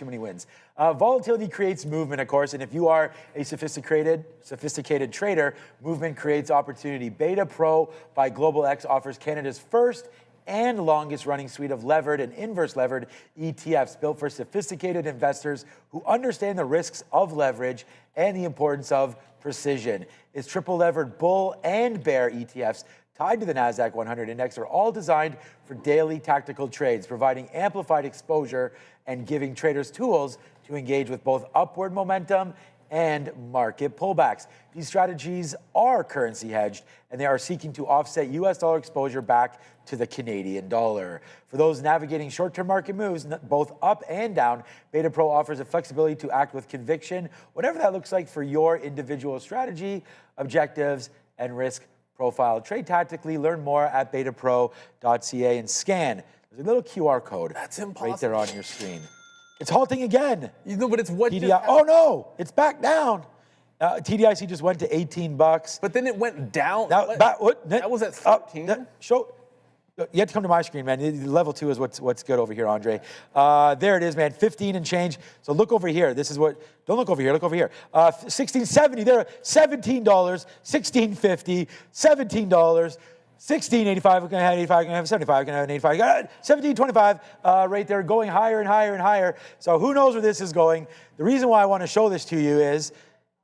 Speaker 4: many wins. Volatility creates movement, of course, and if you are a sophisticated trader, movement creates opportunity. Beta Pro by Global X offers Canada's first and longest running suite of levered and inverse levered ETFs built for sophisticated investors who understand the risks of leverage and the importance of precision. Its triple levered bull and bear ETFs tied to the NASDAQ 100 index are all designed for daily tactical trades, providing amplified exposure and giving traders tools to engage with both upward momentum and market pullbacks. These strategies are currency hedged, and they are seeking to offset US dollar exposure back to the Canadian dollar. For those navigating short-term market moves, both up and down, Beta Pro offers a flexibility to act with conviction, whatever that looks like for your individual strategy, objectives, and risk profile. Trade tactically, learn more at betapro.ca and scan. There's a little QR code.
Speaker 3: That's impossible.
Speaker 4: Right there on your screen. It's halting again.
Speaker 3: But it's what
Speaker 4: TDI. Oh no, it's back down. TDIC just went to $18.
Speaker 3: But then it went down.
Speaker 4: That
Speaker 3: was at 13.
Speaker 4: You have to come to my screen, man. Level 2 is what's good over here, Andre. There it is, man. 15 and change. So look over here. This is what. Don't look over here. Look over here. 16.70. There, $17. 16.50. $17. 16.85. We're gonna have 85. We're gonna have 75. We're gonna have an 85. 17.25. Right there, going higher and higher and higher. So who knows where this is going? The reason why I want to show this to you is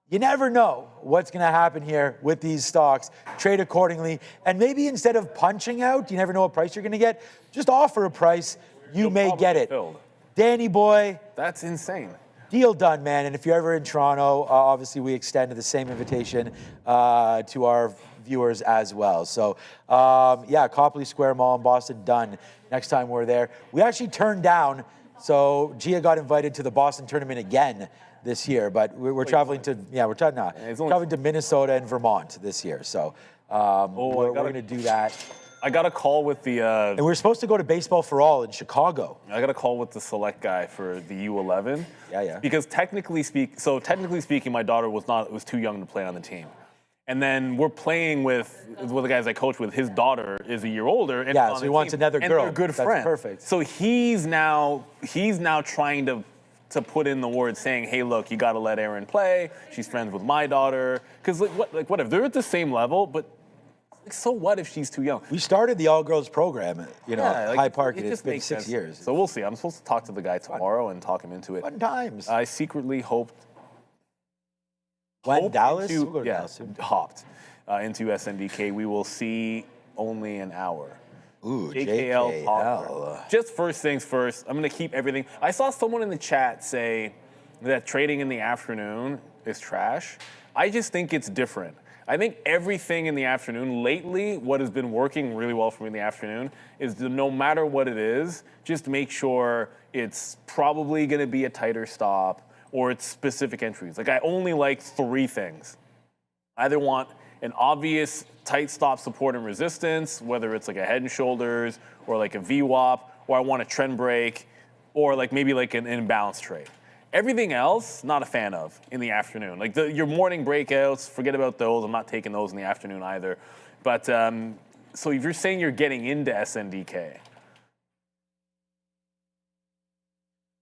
Speaker 4: you never know what's going to happen here with these stocks. Trade accordingly. And maybe instead of punching out, you never know what price you're going to get, just offer a price. You may get it. Danny boy.
Speaker 3: That's insane.
Speaker 4: Deal done, man. And if you're ever in Toronto, obviously we extend the same invitation to our viewers as well. So, Copley Square Mall in Boston, done. Next time we're there. We actually turned down, so Gia got invited to the Boston tournament again this year, but we're traveling to traveling to Minnesota and Vermont this year. So we're going to do that.
Speaker 3: I got a call with the.
Speaker 4: And we're supposed to go to Baseball for All in Chicago.
Speaker 3: I got a call with the select guy for the U11.
Speaker 4: Yeah.
Speaker 3: Because technically speaking, my daughter was too young to play on the team. And then we're playing with the guys I coach with. His daughter is a year older. And
Speaker 4: so he wants another girl.
Speaker 3: And they're good friends.
Speaker 4: That's perfect.
Speaker 3: So he's now trying to put in the word saying, hey, look, you got to let Erin play. She's friends with my daughter. Because what if they're at the same level, but so what if she's too young?
Speaker 4: We started the all-girls program, High Park. It's been 6 years.
Speaker 3: So we'll see. I'm supposed to talk to the guy tomorrow and talk him into it.
Speaker 4: Fun times.
Speaker 3: I secretly hoped.
Speaker 4: Dallas?
Speaker 3: We'll
Speaker 4: go to Dallas soon.
Speaker 3: Hopped into SNDK. We will see only an hour.
Speaker 4: Ooh,
Speaker 3: JKL Popper. Just first things first, I'm going to keep everything. I saw someone in the chat say that trading in the afternoon is trash. I just think it's different. I think everything in the afternoon, lately, what has been working really well for me in the afternoon is to, no matter what it is, just make sure it's probably going to be a tighter stop or it's specific entries. Like, I only like 3 things. I either want an obvious tight stop support and resistance, whether it's like a head and shoulders or like a VWAP, or I want a trend break, or like maybe like an imbalance trade. Everything else, not a fan of in the afternoon. Like your morning breakouts, forget about those. I'm not taking those in the afternoon either. But so if you're saying you're getting into SNDK,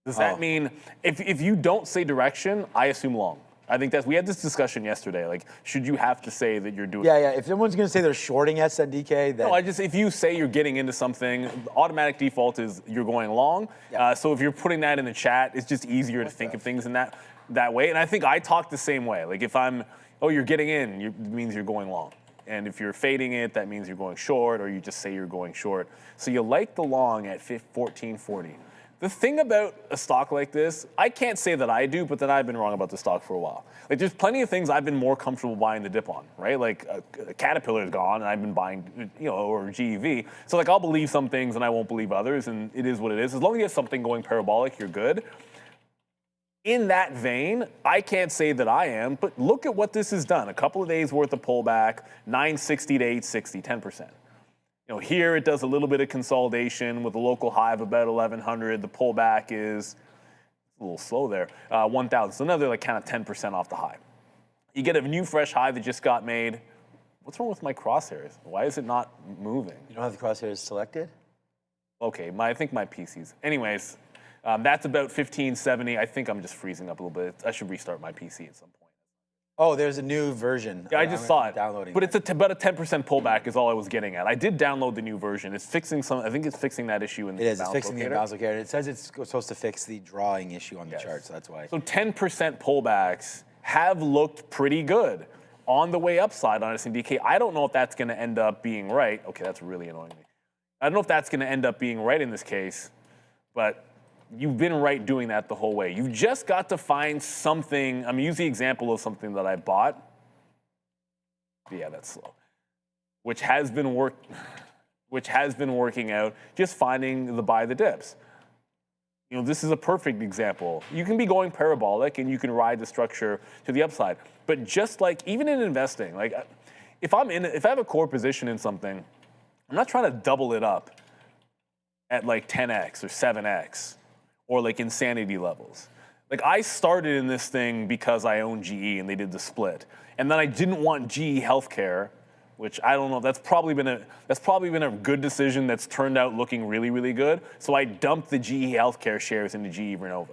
Speaker 3: does that mean if you don't say direction, I assume long? I think we had this discussion yesterday. Like, should you have to say that you're doing?
Speaker 8: Yeah. If someone's going to say they're shorting SNDK, then
Speaker 3: no. If you say you're getting into something, the automatic default is you're going long.
Speaker 8: Yeah.
Speaker 3: So if you're putting that in the chat, it's just easier to think of things in that way. And I think I talk the same way. Like if you're getting in, it means you're going long. And if you're fading it, that means you're going short, or you just say you're going short. So you like the long at 1440. The thing about a stock like this, I can't say that I do, but then I've been wrong about the stock for a while. Like, there's plenty of things I've been more comfortable buying the dip on, right? Like, Caterpillar is gone, and I've been buying, or GEV. So, like, I'll believe some things, and I won't believe others, and it is what it is. As long as you have something going parabolic, you're good. In that vein, I can't say that I am, but look at what this has done. A couple of days worth of pullback, 960 to 860, 10%. Here it does a little bit of consolidation with a local high of about 1,100. The pullback is a little slow there, 1,000. So another like kind of 10% off the high. You get a new fresh high that just got made. What's wrong with my crosshairs? Why is it not moving?
Speaker 8: You don't have the crosshairs selected?
Speaker 3: Okay, I think my PC's. Anyways, that's about 1570. I think I'm just freezing up a little bit. I should restart my PC at some point.
Speaker 8: Oh, there's a new version.
Speaker 3: Yeah, I just saw it.
Speaker 8: Downloading
Speaker 3: but it's about a 10% pullback is all I was getting at. I did download the new version. It's fixing I think it's fixing that issue in the
Speaker 8: It is. It's
Speaker 3: imbalance
Speaker 8: fixing the
Speaker 3: locator.
Speaker 8: imbalance locator. It says it's supposed to fix the drawing issue on the chart, so that's why.
Speaker 3: So 10% pullbacks have looked pretty good on the way upside on SNDK. I don't know if that's going to end up being right. Okay, that's really annoying me. I don't know if that's going to end up being right in this case, but you've been right doing that the whole way. You've just got to find something. I'm using the example of something that I bought. Yeah, that's slow. Which has been working out. Just finding the buy the dips. This is a perfect example. You can be going parabolic and you can ride the structure to the upside. But just like even in investing, like if I have a core position in something, I'm not trying to double it up at like 10x or 7x. Or like insanity levels. Like I started in this thing because I own GE and they did the split. And then I didn't want GE Healthcare, which I don't know, that's probably been a good decision that's turned out looking really, really good. So I dumped the GE Healthcare shares into GE Vernova,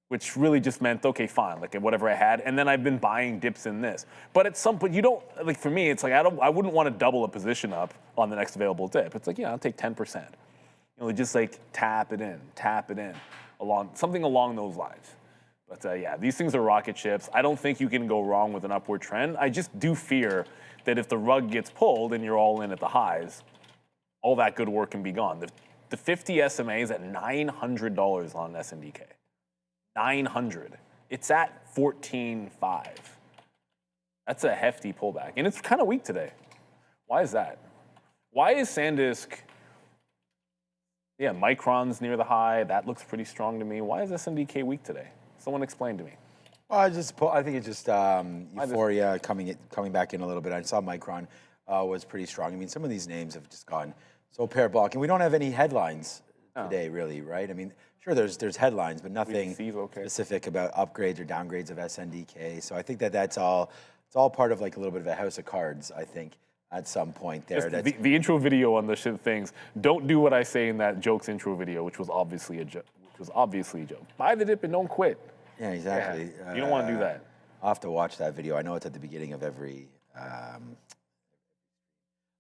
Speaker 3: which really just meant, okay, fine, like whatever I had. And then I've been buying dips in this. But at some point, you don't, like for me, it's like I wouldn't want to double a position up on the next available dip. It's like, I'll take 10%. Just like tap it in, something along those lines. But yeah, these things are rocket ships. I don't think you can go wrong with an upward trend. I just do fear that if the rug gets pulled and you're all in at the highs, all that good work can be gone. The 50 SMA is at $900 on SNDK. 900. It's at 14.5. That's a hefty pullback. And it's kind of weak today. Why is that? Why is SanDisk... Yeah, Micron's near the high. That looks pretty strong to me. Why is SNDK weak today? Someone explain to me.
Speaker 8: Well, I think it's just euphoria coming back in a little bit. I saw Micron was pretty strong. I mean, some of these names have just gone so parabolic, and we don't have any headlines today, really, right? I mean, sure, there's headlines, but nothing specific about upgrades or downgrades of SNDK. So I think it's all part of like a little bit of a house of cards, I think. At some point there.
Speaker 3: The intro video on the things, don't do what I say in that jokes intro video, which was obviously a joke. Buy the dip and don't quit.
Speaker 8: Yeah, exactly.
Speaker 3: Yeah. You don't want to do that.
Speaker 8: I'll have to watch that video. I know it's at the beginning of every...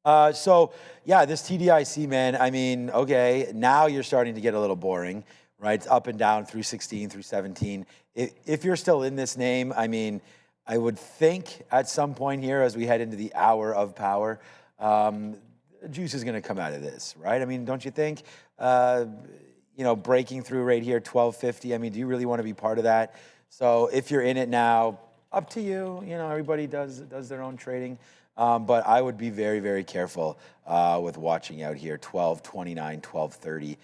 Speaker 8: So, yeah, this TDIC, man, I mean, okay, now you're starting to get a little boring, right? It's up and down through 16, through 17. If you're still in this name, I mean... I would think at some point here, as we head into the hour of power, juice is going to come out of this, right? I mean, don't you think? Breaking through right here, 1250. I mean, do you really want to be part of that? So if you're in it now, up to you. You know, everybody does their own trading. But I would be very, very careful with watching out here. 12.29, 12.30.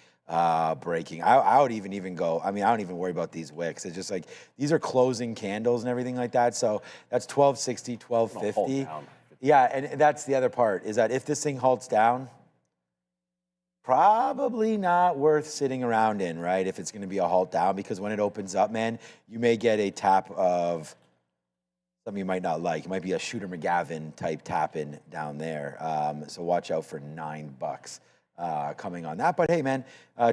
Speaker 8: Breaking. I would even go, I mean, I don't even worry about these wicks. It's just like, these are closing candles and everything like that. So that's 12.60, 12.50. Yeah, and that's the other part, is that if this thing halts down, probably not worth sitting around in, right? If it's going to be a halt down, because when it opens up, man, you may get a tap of something you might not like. It might be a Shooter McGavin type tap in down there. So watch out for $9 coming on that. But hey, man,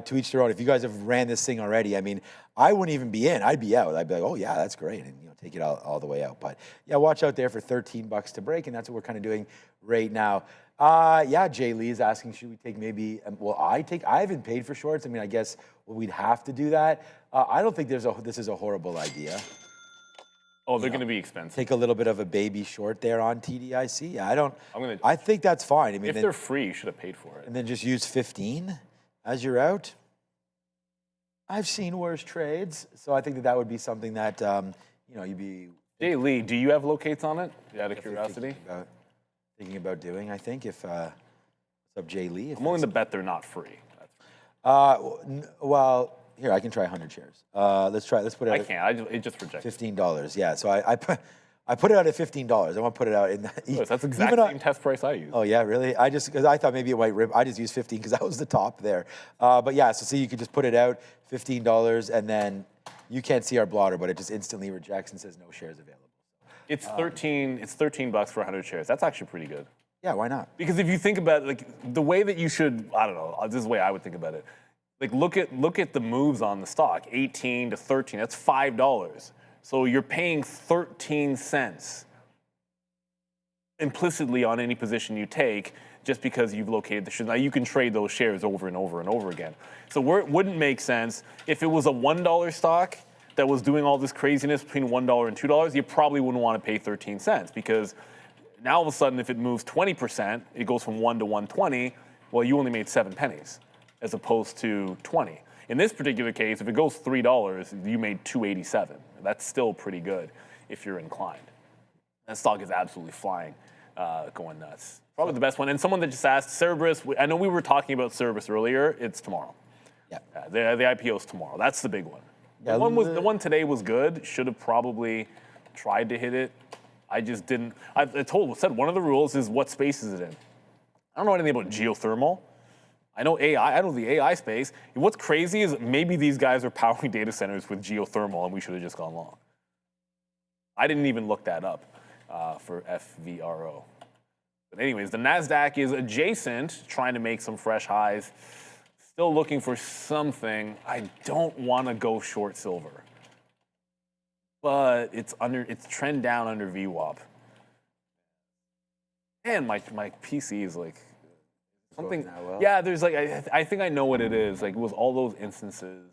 Speaker 8: to each their own. If you guys have ran this thing already, I mean, I wouldn't even be in. I'd be out. I'd be like, oh yeah, that's great, and take it all the way out. But yeah, watch out there for $13 to break, and that's what we're kind of doing right now. Yeah, Jay Lee is asking, should we take maybe? I haven't paid for shorts. I mean, I guess we'd have to do that. I don't think this is a horrible idea.
Speaker 3: Oh, they're going to be expensive.
Speaker 8: Take a little bit of a baby short there on TDIC. Yeah, I think that's fine. I mean,
Speaker 3: if they're free, you should have paid for it.
Speaker 8: And then just use 15 as you're out. I've seen worse trades, so I think that would be something that you'd be.
Speaker 3: Jay Lee, do you have locates on it? Out of curiosity.
Speaker 8: Thinking about doing. I think if what's up, Jay Lee?
Speaker 3: I'm willing to bet they're not free.
Speaker 8: Well. Here, I can try 100 shares. Let's try. Let's put it.
Speaker 3: I can't. It just rejects.
Speaker 8: $15. Yeah. So I put it out at $15. I want to put it out in.
Speaker 3: That's exactly the same test price I use.
Speaker 8: Oh yeah, really? Because I thought maybe it might rip. I just used 15 because that was the top there. But yeah, so see, you could just put it out $15, and then you can't see our blotter, but it just instantly rejects and says no shares available.
Speaker 3: It's 13. It's $13 for 100 shares. That's actually pretty good.
Speaker 8: Yeah, why not?
Speaker 3: Because if you think about it, like the way that you should, I don't know. This is the way I would think about it. Like look at the moves on the stock, 18 to 13. That's $5. So you're paying 13 cents implicitly on any position you take, just because you've located the shares. Now you can trade those shares over and over and over again. So where it wouldn't make sense if it was a $1 stock that was doing all this craziness between $1 and $2, you probably wouldn't want to pay 13 cents, because now all of a sudden if it moves 20%, it goes from 1 to 120. Well, you only made 7 pennies. As opposed to 20. In this particular case, if it goes $3, you made $2.87. That's still pretty good if you're inclined. That stock is absolutely flying, going nuts. Probably the best one. And someone that just asked, Cerberus, I know we were talking about Cerberus earlier. It's tomorrow. Yeah. The IPO's tomorrow. That's the big one. Yeah, the one today was good. Should have probably tried to hit it. I just didn't. I said one of the rules is what space is it in. I don't know anything about geothermal. I know AI. I know the AI space. And what's crazy is maybe these guys are powering data centers with geothermal, and we should have just gone long. I didn't even look that up for FVRO. But anyways, the NASDAQ is adjacent, trying to make some fresh highs. Still looking for something. I don't want to go short silver, but it's trend down under VWAP. And my PC is like. Something, yeah, there's like, I think I know what it is. Like, it was all those instances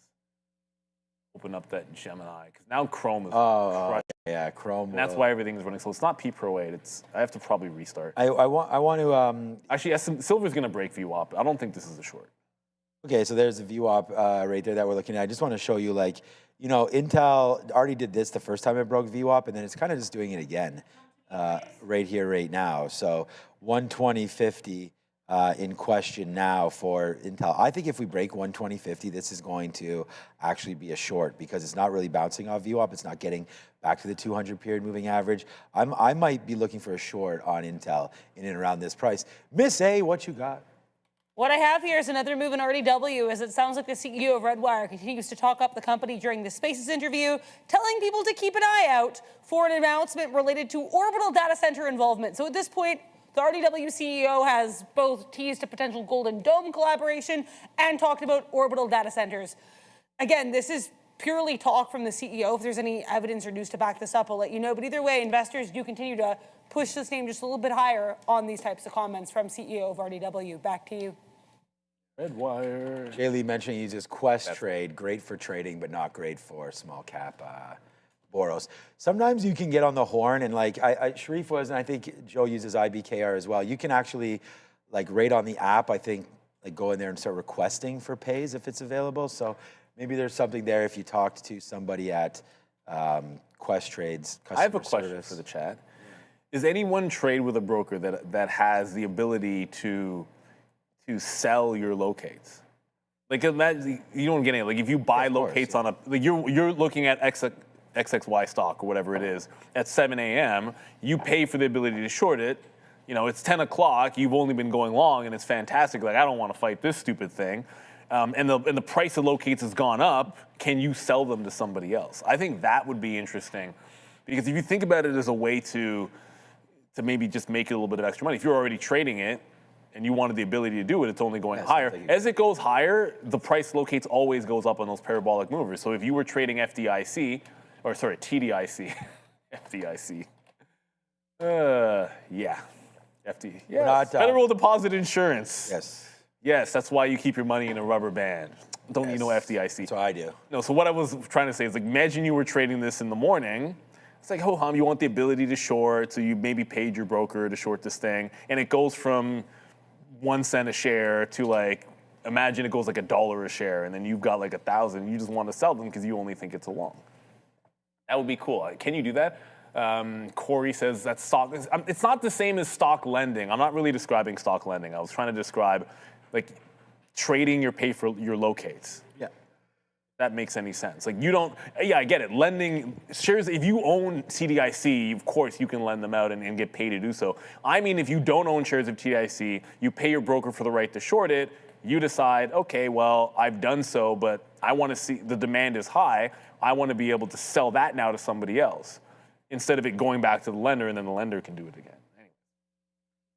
Speaker 3: open up that Gemini. Because now Chrome is crushed.
Speaker 8: Yeah, Chrome.
Speaker 3: And that's why everything is running slow. It's not P Pro 8. I have to probably restart.
Speaker 8: I want to...
Speaker 3: Actually, silver's going to break VWAP. I don't think this is a short.
Speaker 8: Okay, so there's the VWAP right there that we're looking at. I just want to show you, like, Intel already did this the first time it broke VWAP, and then it's kind of just doing it again right here, right now. So 120.50. In question now for Intel. I think if we break 120.50, this is going to actually be a short, because it's not really bouncing off VWAP. It's not getting back to the 200 period moving average. I might be looking for a short on Intel in and around this price. Miss A, what you got?
Speaker 7: What I have here is another move in RDW, as it sounds like the CEO of Redwire continues to talk up the company during the Spaces interview, telling people to keep an eye out for an announcement related to orbital data center involvement. So at this point, the RDW CEO has both teased a potential Golden Dome collaboration and talked about orbital data centers. Again, this is purely talk from the CEO. If there's any evidence or news to back this up, I'll let you know. But either way, investors do continue to push this name just a little bit higher on these types of comments from CEO of RDW. Back to you.
Speaker 3: Redwire.
Speaker 8: Jay Lee mentioned he uses Quest Trade, great for trading, but not great for small cap Boros. Sometimes you can get on the horn, and like Sharif was, and I think Joe uses IBKR as well. You can actually, like, right on the app, I think, like, go in there and start requesting for pays if it's available. So maybe there's something there if you talked to somebody at
Speaker 4: Quest trades, customer
Speaker 3: I have a question
Speaker 4: service.
Speaker 3: for the chat. Is anyone trade with a broker that has the ability to sell your locates? Like, imagine, you don't get it. Like, if you buy locates on a, like, you're looking at XXY stock or whatever it is at 7 a.m. You pay for the ability to short it. You know, it's 10 o'clock. You've only been going long, and it's fantastic. Like, I don't want to fight this stupid thing. And the price of locates has gone up. Can you sell them to somebody else? I think that would be interesting, because if you think about it as a way to maybe just make it a little bit of extra money. If you're already trading it and you wanted the ability to do it, it's only going higher. As it goes higher, the price locates always goes up on those parabolic movers. So if you were trading TDIC, FDIC. Yeah. FD. Yes. Federal Deposit Insurance.
Speaker 4: Yes.
Speaker 3: Yes, that's why you keep your money in a rubber band. Don't you know FDIC?
Speaker 4: That's what I do.
Speaker 3: No, so what I was trying to say is, like, imagine you were trading this in the morning. It's like, ho hum, you want the ability to short, so you maybe paid your broker to short this thing, and it goes from 1 cent a share to, like, imagine it goes like $1 a share, and then you've got like 1,000. You just want to sell them because you only think it's a long. That would be cool. Can you do that? Corey says that's stock. It's not the same as stock lending. I'm not really describing stock lending. I was trying to describe, like, trading your pay for your locates.
Speaker 4: Yeah.
Speaker 3: That makes any sense. Like, you don't, yeah, I get it. Lending shares, if you own TDIC, of course you can lend them out and get paid to do so. I mean, if you don't own shares of TDIC, you pay your broker for the right to short it, you decide, okay, well, I've done so, but I want to see, the demand is high, I want to be able to sell that now to somebody else, instead of it going back to the lender and then the lender can do it again. Anyway,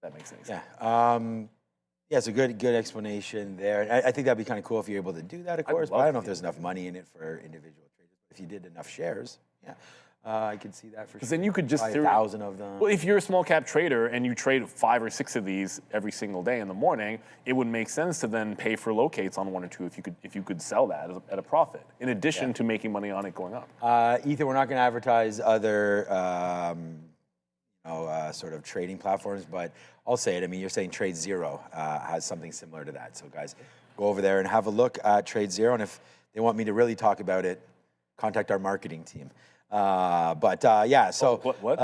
Speaker 3: that makes sense.
Speaker 4: Yeah. Yeah, it's a good explanation there. I think that'd be kind of cool if you're able to do that, of course, but I don't know if there's enough money in it for individual traders. If you did enough shares, yeah, I could see that for sure.
Speaker 3: Because then you could just
Speaker 4: buy 1,000 of them.
Speaker 3: Well, if you're a small cap trader and you trade 5 or 6 of these every single day in the morning, it would make sense to then pay for locates on 1 or 2 if you could sell that at a profit, in addition to making money on it going up.
Speaker 4: Ethan, we're not going to advertise other sort of trading platforms, but I'll say it. I mean, you're saying Trade Zero has something similar to that. So guys, go over there and have a look at Trade Zero. And if they want me to really talk about it, contact our marketing team. Yeah, so
Speaker 3: what?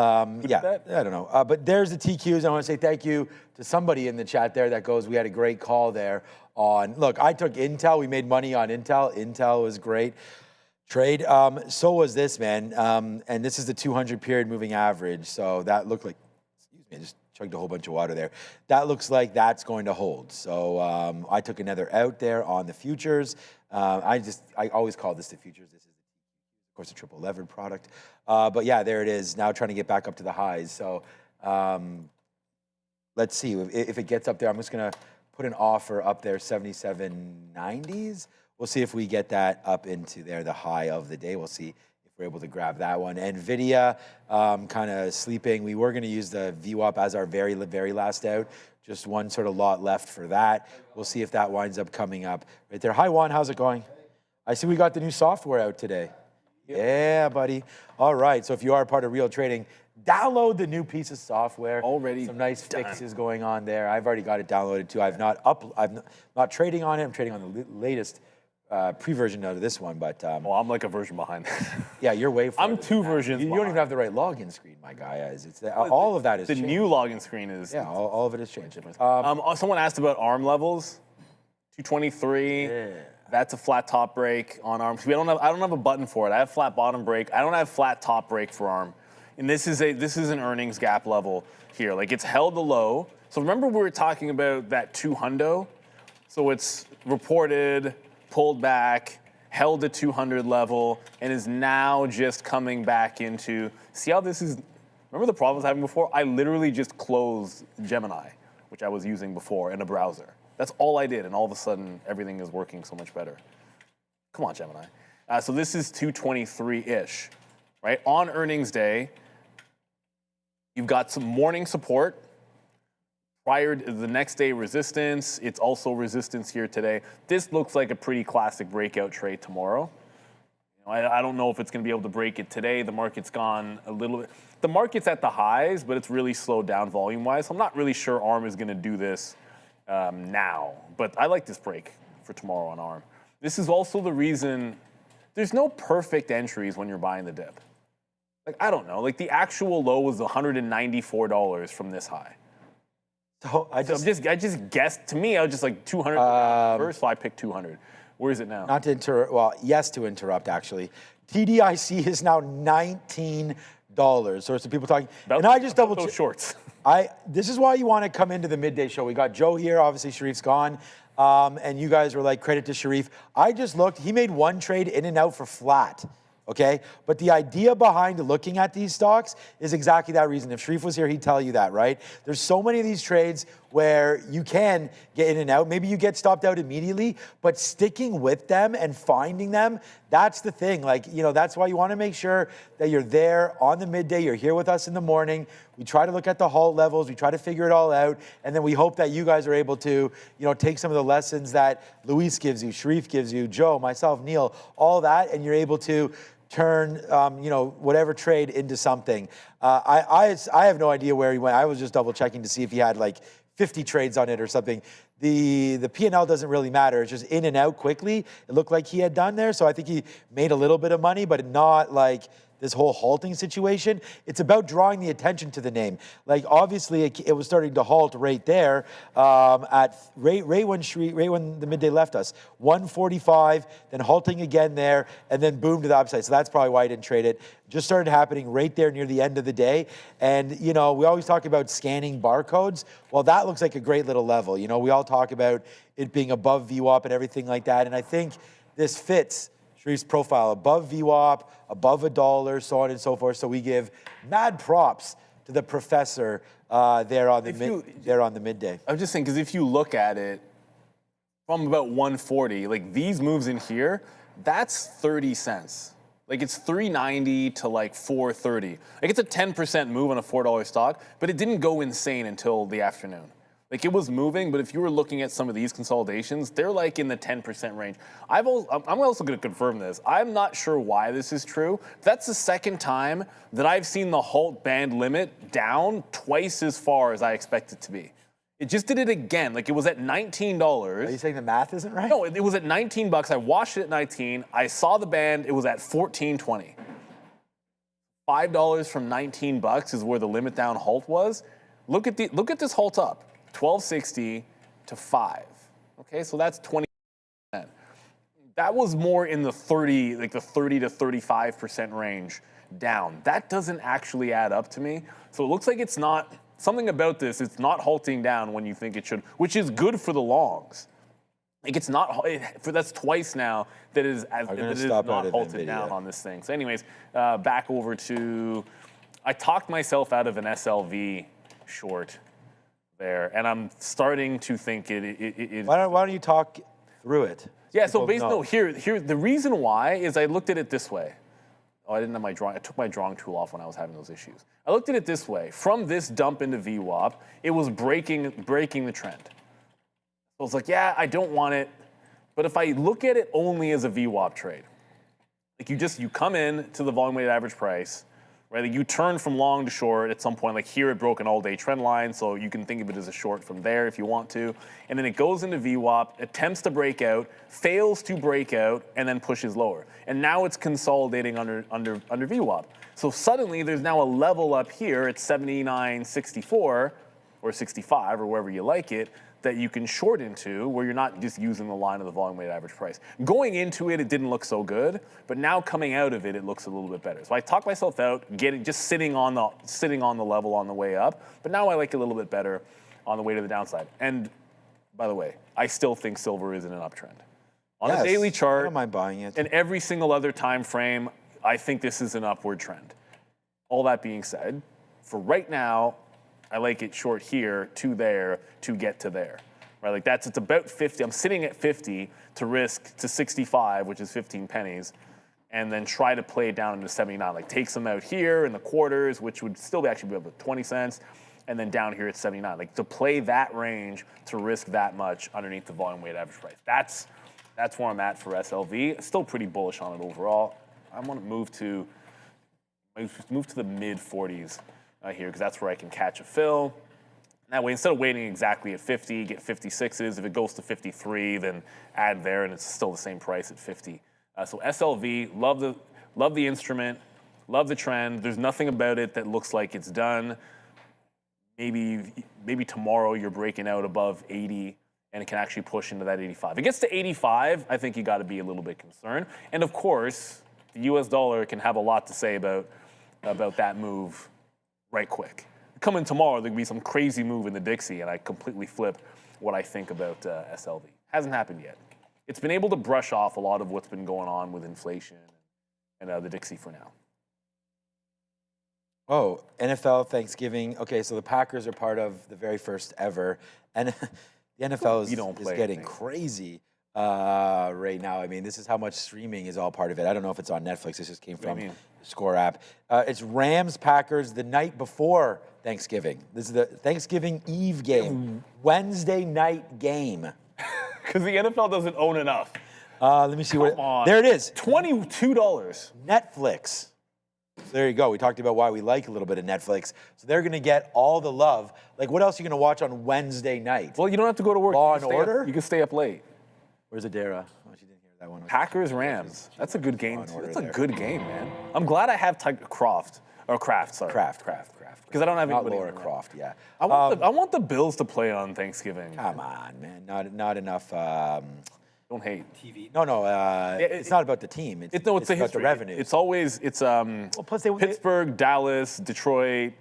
Speaker 4: Yeah, I don't know. But there's the TQs. I want to say thank you to somebody in the chat there that goes, we had a great call there on, look, I took Intel. We made money on Intel. Intel was great trade. So was this, man. And this is the 200 period moving average. So that looked like, excuse me, I just chugged a whole bunch of water there. That looks like that's going to hold. So I took another out there on the futures. I always call this the futures. This is, of course, a triple levered product. But yeah, there it is. Now trying to get back up to the highs. So let's see if it gets up there. I'm just going to put an offer up there, 77.90s. We'll see if we get that up into there, the high of the day. We'll see if we're able to grab that one. NVIDIA kind of sleeping. We were going to use the VWAP as our very, very last out. Just one sort of lot left for that. We'll see if that winds up coming up. Right there. Hi, Juan. How's it going? I see we got the new software out today. Yeah, buddy. All right. So if you are part of Real Trading, download the new piece of software.
Speaker 3: Already
Speaker 4: some nice
Speaker 3: done.
Speaker 4: fixes going on there. I've already got it downloaded too. I'm not trading on it. I'm trading on the latest pre-version of this one, but
Speaker 3: well, I'm like a version behind.
Speaker 4: Yeah, you're way farther.
Speaker 3: I'm 2 versions.
Speaker 4: You don't even have the right login screen, my guy. All of that is
Speaker 3: the
Speaker 4: changed.
Speaker 3: new login screen is.
Speaker 4: Yeah, all of it has changed.
Speaker 3: Someone asked about ARM levels. 223.
Speaker 4: Yeah.
Speaker 3: That's a flat top break on ARM. I don't have a button for it. I have flat bottom break. I don't have flat top break for ARM. And this is an earnings gap level here. Like, it's held the low. So remember we were talking about that 200. So it's reported, pulled back, held the 200 level, and is now just coming back into. See how this is? Remember the problem I was having before? I literally just closed Gemini, which I was using before in a browser. That's all I did, and all of a sudden, everything is working so much better. Come on, Gemini. So this is 223-ish, right? On earnings day, you've got some morning support. Prior to the next day resistance. It's also resistance here today. This looks like a pretty classic breakout trade tomorrow. I don't know if it's going to be able to break it today. The market's gone a little bit. The market's at the highs, but it's really slowed down volume-wise. So I'm not really sure ARM is going to do this now. But I like this break for tomorrow on ARM. This is also the reason there's no perfect entries when you're buying the dip. Like, I don't know. Like, the actual low was $194 from this high.
Speaker 8: So I just
Speaker 3: guessed. To me, I was just like 200 first, so I picked 200. Where is it now?
Speaker 8: Not to interrupt. Well, yes, to interrupt. Actually, TDIC is now $19. So some people talking, and I just double check
Speaker 3: shorts.
Speaker 8: This is why you want to come into the midday show. We got Joe here. Obviously, Sharif's gone, and you guys were like, credit to Sharif. I just looked. He made one trade in and out for flat. Okay, but the idea behind looking at these stocks is exactly that reason. If Sharif was here, he'd tell you that, right? There's so many of these trades where you can get in and out. Maybe you get stopped out immediately, but sticking with them and finding them, that's the thing. Like, you know, that's why you want to make sure that you're there on the midday. You're here with us in the morning. We try to look at the halt levels. We try to figure it all out. And then we hope that you guys are able to, you know, take some of the lessons that Luis gives you, Sharif gives you, Joe, myself, Neil, all that, and you're able to turn, you know, whatever trade into something. I have no idea where he went. I was just double checking to see if he had like 50 trades on it or something. The P&L doesn't really matter. It's just in and out quickly. It looked like he had done there. So I think he made a little bit of money, but not like this whole halting situation. It's about drawing the attention to the name. Like, obviously, it was starting to halt right there at right when the midday left us. 145, then halting again there, and then boom to the upside. So that's probably why I didn't trade it. Just started happening right there near the end of the day. And, you know, we always talk about scanning barcodes. Well, that looks like a great little level. You know, we all talk about it being above VWAP and everything like that. And I think this fits Sharif's profile, above VWAP, above $1, so on and so forth. So we give mad props to the professor there on the midday.
Speaker 3: I'm just saying, because if you look at it from about 140, like these moves in here, that's 30 cents. Like, it's 390 to like 430. Like, it's a 10% move on a $4 stock, but it didn't go insane until the afternoon. Like, it was moving, but if you were looking at some of these consolidations, they're like in the 10% range. I'm also going to confirm this. I'm not sure why this is true. That's the second time that I've seen the halt band limit down twice as far as I expect it to be. It just did it again. Like, it was at $19.
Speaker 8: Are you saying the math isn't right?
Speaker 3: No, it was at 19 bucks. I watched it at 19. I saw the band. It was at 14.20. $5 from 19 bucks is where the limit down halt was. Look at this halt up. 1260 to 5. Okay, so that's 20%. That was more in the 30 to 35% range down. That doesn't actually add up to me. So it looks like it's not something about this. It's not halting down when you think it should, which is good for the longs. Like, it's not. That's twice now that it is not halted down on this thing. So, anyways, back over to. I talked myself out of an SLV short there, and I'm starting to think it
Speaker 8: Why don't you talk through it?
Speaker 3: Yeah, so basically, here the reason why is I looked at it this way. Oh, I didn't have my drawing. I took my drawing tool off when I was having those issues. I looked at it this way. From this dump into VWAP, it was breaking the trend. So I was like, yeah, I don't want it. But if I look at it only as a VWAP trade, like you come in to the volume weighted average price, right? Like, you turn from long to short at some point. Like, here it broke an all-day trend line, so you can think of it as a short from there if you want to. And then it goes into VWAP, attempts to break out, fails to break out, and then pushes lower. And now it's consolidating under VWAP. So suddenly there's now a level up here at 79.64 or 65 or wherever you like it that you can short into, where you're not just using the line of the volume weighted average price. Going into it, it didn't look so good, but now coming out of it, it looks a little bit better. So I talked myself out, just sitting on the level on the way up, but now I like it a little bit better on the way to the downside. And by the way, I still think silver is in an uptrend. On the daily chart,
Speaker 8: I don't mind buying it.
Speaker 3: and every single other time frame, I think this is an upward trend. All that being said, for right now, I like it short here to there to get to there, right? Like, it's about 50. I'm sitting at 50 to risk to 65, which is 15 pennies, and then try to play it down into 79. Like, take some out here in the quarters, which would still actually be about 20 cents, and then down here at 79. Like, to play that range to risk that much underneath the volume weighted average price. That's where I'm at for SLV. Still pretty bullish on it overall. I want to move to the mid 40s. Here, because that's where I can catch a fill. That way, instead of waiting exactly at 50, get 56s. If it goes to 53, then add there, and it's still the same price at 50. So SLV, love the instrument, love the trend. There's nothing about it that looks like it's done. Maybe tomorrow you're breaking out above 80 and it can actually push into that 85. If it gets to 85, I think you got to be a little bit concerned. And of course, the US dollar can have a lot to say about that move right quick. Coming tomorrow, there could be some crazy move in the Dixie and I completely flip what I think about SLV. Hasn't happened yet. It's been able to brush off a lot of what's been going on with inflation and the Dixie for now.
Speaker 4: Oh, NFL Thanksgiving. Okay, so the Packers are part of the very first ever. And the NFL is getting crazy right now. I mean, this is how much streaming is all part of it. I don't know if it's on Netflix. This just came from the Score app. It's Rams-Packers the night before Thanksgiving. This is the Thanksgiving Eve game. Wednesday night game.
Speaker 3: Because the NFL doesn't own enough.
Speaker 4: Let me see what. There it is.
Speaker 3: $22.
Speaker 4: Netflix. So there you go. We talked about why we like a little bit of Netflix. So they're going to get all the love. Like, what else are you going to watch on Wednesday night?
Speaker 3: Well, you don't have to go to work.
Speaker 4: Law and Order?
Speaker 3: You can stay up late.
Speaker 4: Where's Adara? Oh, she didn't hear that one.
Speaker 3: Packers Rams. That's a good game. That's a good game, man. I'm glad I have Kraft. Kraft. Because I don't have anybody.
Speaker 4: Laura Croft, yeah.
Speaker 3: I want the Bills to play on Thanksgiving.
Speaker 4: Come on, man. Not enough.
Speaker 3: Don't hate.
Speaker 4: TV. No. It's not about the team. It's
Speaker 3: the
Speaker 4: about
Speaker 3: history.
Speaker 4: the revenue.
Speaker 3: It's always
Speaker 4: plus
Speaker 3: Pittsburgh, Dallas, Detroit.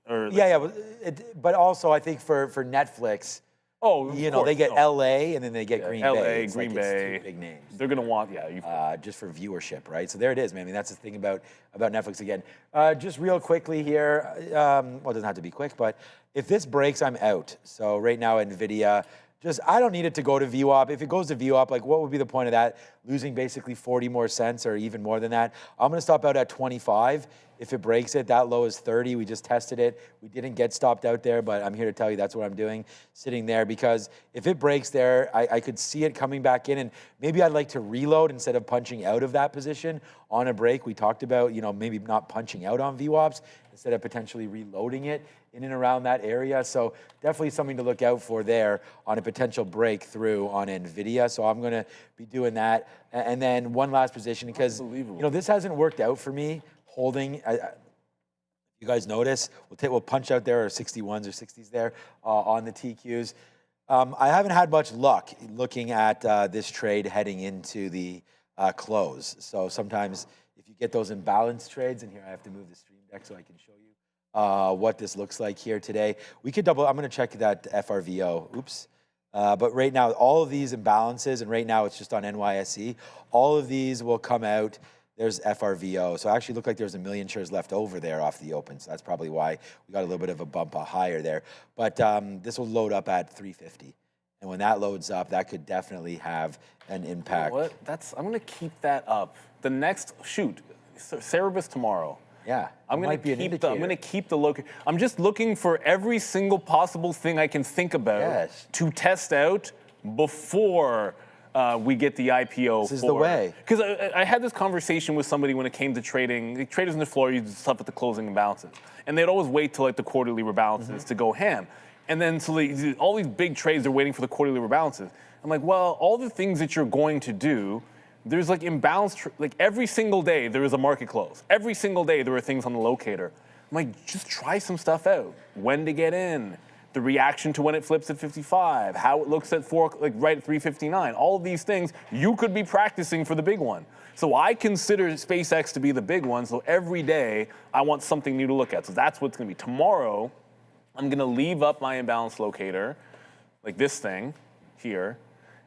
Speaker 4: But also I think for Netflix.
Speaker 3: Oh,
Speaker 4: they get LA and then they get Green Bay.
Speaker 3: LA,
Speaker 4: it's
Speaker 3: Green
Speaker 4: like
Speaker 3: Bay.
Speaker 4: It's two big names.
Speaker 3: They're gonna want
Speaker 4: just for viewership, right? So there it is, man. I mean, that's the thing about Netflix again. Just real quickly here. Well, it doesn't have to be quick, but if this breaks, I'm out. So right now, Nvidia. I don't need it to go to VWAP. If it goes to VWAP, like what would be the point of that? Losing basically 40 more cents or even more than that. I'm going to stop out at 25. If it breaks it, that low is 30. We just tested it. We didn't get stopped out there, but I'm here to tell you that's what I'm doing, sitting there, because if it breaks there, I could see it coming back in, and maybe I'd like to reload instead of punching out of that position on a break. We talked about, maybe not punching out on VWAPs instead of potentially reloading it in and around that area. So definitely something to look out for there on a potential breakthrough on NVIDIA. So I'm going to be doing that. And then one last position, because this hasn't worked out for me holding. You guys notice, we'll punch out there, or 61s or 60s there on the TQs. I haven't had much luck looking at this trade heading into the close. So sometimes if you get those imbalanced trades, and here I have to move the stream deck so I can show you what this looks like here today. We could I'm going to check that FRVO. Oops. But right now, all of these imbalances, and right now it's just on NYSE, all of these will come out. There's FRVO. So it actually looked like there's 1 million shares left over there off the open. So that's probably why we got a little bit of a bump higher there. But this will load up at 350. And when that loads up, that could definitely have an impact.
Speaker 3: I'm going to keep that up. The next, Cerebus tomorrow.
Speaker 4: Yeah,
Speaker 3: I'm going to keep the look. I'm just looking for every single possible thing I can think about to test out before we get the IPO.
Speaker 4: This is the way.
Speaker 3: Because I had this conversation with somebody when it came to trading. The traders in the floor use stuff at the closing imbalances, and they'd always wait till the quarterly rebalances to go ham. And then all these big trades are waiting for the quarterly rebalances. I'm like, well, all the things that you're going to do. There's imbalance, every single day there is a market close. Every single day there are things on the locator. I'm like, just try some stuff out. When to get in, the reaction to when it flips at 55, how it looks at right at 359. All of these things you could be practicing for the big one. So I consider SpaceX to be the big one. So every day I want something new to look at. So that's what's going to be. Tomorrow, I'm going to leave up my imbalance locator, like this thing here.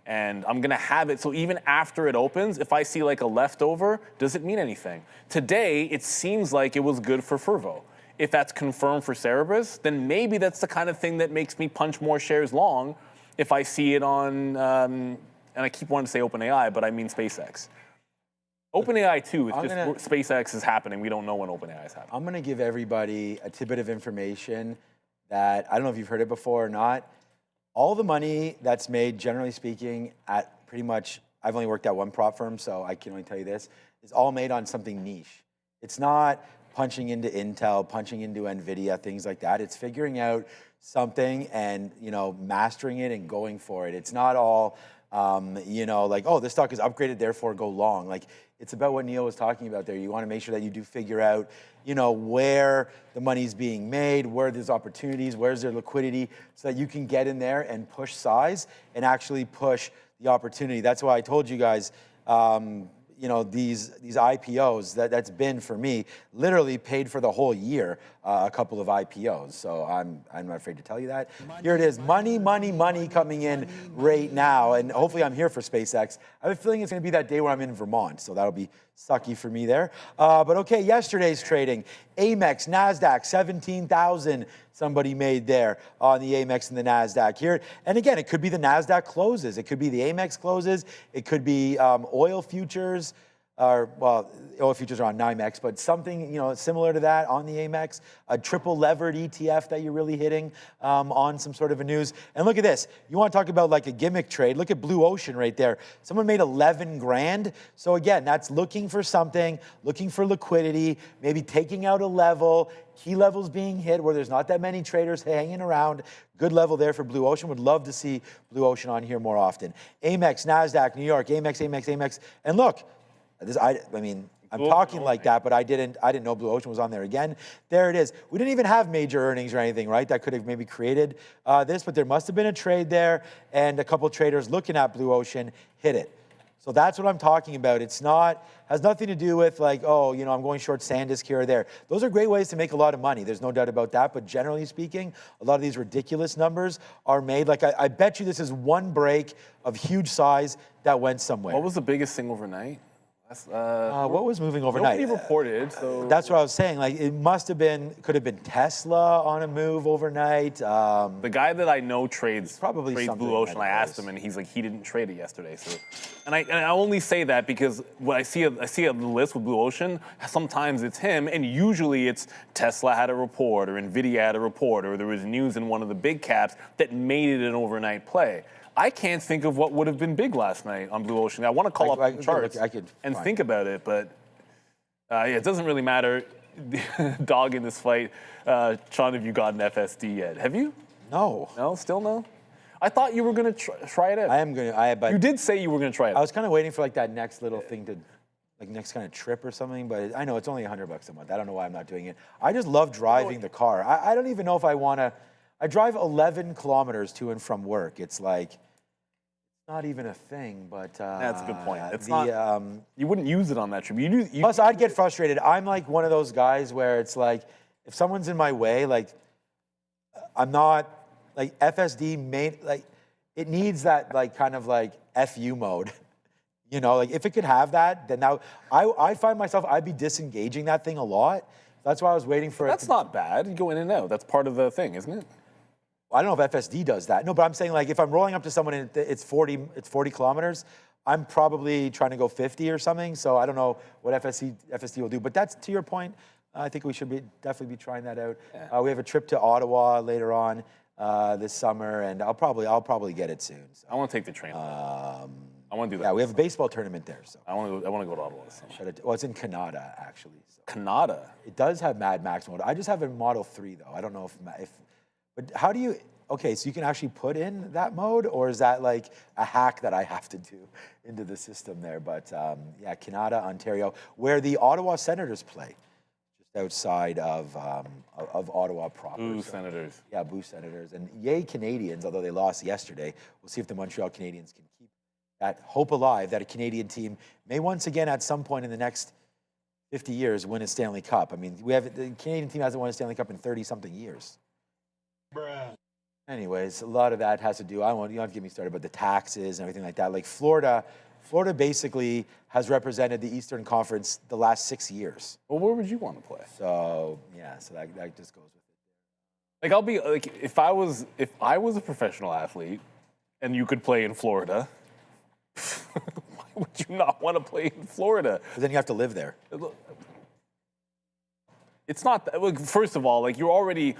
Speaker 3: And I'm going to have it, so even after it opens, if I see a leftover, does it mean anything? Today, it seems like it was good for Fervo. If that's confirmed for Cerebus, then maybe that's the kind of thing that makes me punch more shares long if I see it on, and I keep wanting to say OpenAI, but I mean SpaceX. OpenAI too, SpaceX is happening. We don't know when OpenAI is happening.
Speaker 4: I'm going to give everybody a tidbit of information that, I don't know if you've heard it before or not. All the money that's made, generally speaking, at pretty much, I've only worked at one prop firm, so I can only tell you this, is all made on something niche. It's not punching into Intel, punching into NVIDIA, things like that. It's figuring out something and mastering it and going for it. It's not all
Speaker 8: You know, like, oh, this stock is upgraded, therefore go long. Like, it's about what Neil was talking about there. You want to make sure that you do figure out, you know, where the money's being made, where there's opportunities, where's there liquidity, so that you can get in there and push size and actually push the opportunity. That's why I told you guys, you know, these IPOs, that's been, for me, literally paid for the whole year, a couple of IPOs. So I'm not afraid to tell you that. Here it is, money coming in right now. And hopefully I'm here for SpaceX. I have a feeling it's going to be that day where I'm in Vermont. So that'll be sucky for me there. But okay, yesterday's trading, Amex, NASDAQ, 17,000 somebody made there on the Amex and the NASDAQ here. And again, it could be the NASDAQ closes. It could be the Amex closes. It could be oil futures. Or, well, oil futures are on NYMEX, but something, you know, similar to that on the Amex, a triple levered ETF that you're really hitting on some sort of a news. And look at this. You want to talk about like a gimmick trade? Look at Blue Ocean right there. Someone made 11 grand. So again, that's looking for something, looking for liquidity, maybe taking out a level, key levels being hit where there's not that many traders hanging around. Good level there for Blue Ocean. Would love to see Blue Ocean on here more often. Amex, NASDAQ, New York, Amex. And look, I mean, I'm talking like that, but I didn't know Blue Ocean was on there again. There it is. We didn't even have major earnings or anything, right? That could have maybe created this, but there must have been a trade there, and a couple traders looking at Blue Ocean hit it. So that's what I'm talking about. It's not, has nothing to do with like, oh, you know, I'm going short SanDisk here or there. Those are great ways to make a lot of money. There's no doubt about that. But generally speaking, a lot of these ridiculous numbers are made. Like, I bet you this is one break of huge size that went somewhere.
Speaker 3: What was the biggest thing overnight?
Speaker 8: What was moving overnight?
Speaker 3: Nobody reported, so
Speaker 8: that's what I was saying. Like, it must have been, could have been Tesla on a move overnight.
Speaker 3: The guy that I know trades
Speaker 8: something
Speaker 3: Blue Ocean. I asked him, and he's like, he didn't trade it yesterday. So, and I only say that because when I see a list with Blue Ocean, sometimes it's him, and usually it's Tesla had a report, or Nvidia had a report, or there was news in one of the big caps that made it an overnight play. I can't think of what would have been big last night on Blue Ocean. I want to call up the charts and think about it, but yeah, it doesn't really matter. Dog in this fight. Sean, have you gotten FSD yet? Have you?
Speaker 8: No.
Speaker 3: No? Still no? I thought you were going to try it out.
Speaker 8: I am going to. But
Speaker 3: you did say you were going to try it out.
Speaker 8: I was kind of waiting for like that next little thing to, like next kind of trip or something, but I know it's only $100 a month. I don't know why I'm not doing it. I just love driving the car. I don't even know if I want to. I drive 11 kilometers to and from work. It's like, not even a thing, but
Speaker 3: that's a good point. It's not. You wouldn't use it on that trip.
Speaker 8: Plus, I'd get frustrated. I'm like one of those guys where it's like, if someone's in my way, like, I'm not like FSD. Like, it needs that like kind of like FU mode. You know, like if it could have that, then now I find myself I'd be disengaging that thing a lot. That's why I was waiting for it.
Speaker 3: That's not bad. You go in and out. That's part of the thing, isn't it?
Speaker 8: I don't know if FSD does that. No, but I'm saying like if I'm rolling up to someone and it's 40 kilometers, I'm probably trying to go 50 or something. So I don't know what FSD will do. But that's to your point. I think we should definitely be trying that out. Yeah. We have a trip to Ottawa later on this summer, and I'll probably get it soon. So.
Speaker 3: I want to take the train. I want to do that.
Speaker 8: Yeah, we have a baseball tournament there. So
Speaker 3: I want to go to Ottawa this summer.
Speaker 8: Well, it's in Canada actually. So.
Speaker 3: Canada.
Speaker 8: It does have Mad Max mode. I just have a Model 3 though. I don't know if but how do you? Okay, so you can actually put in that mode, or is that like a hack that I have to do into the system there? But yeah, Canada, Ontario, where the Ottawa Senators play, just outside of Ottawa proper.
Speaker 3: Boo Senators.
Speaker 8: Yeah, boo Senators. And yay Canadians, although they lost yesterday. We'll see if the Montreal Canadiens can keep that hope alive that a Canadian team may once again at some point in the next 50 years win a Stanley Cup. I mean, the Canadian team hasn't won a Stanley Cup in 30-something years. Bruh. Anyways, a lot of that has to do, you don't have to get me started, but the taxes and everything like that. Like Florida basically has represented the Eastern Conference the last 6 years.
Speaker 3: Well, where would you want to play?
Speaker 8: So, yeah, so that just goes with it.
Speaker 3: Like, I'll be, like, if I was a professional athlete and you could play in Florida, why would you not want to play in Florida?
Speaker 8: Because then you have to live there.
Speaker 3: It's not that, look, first of all, like you're already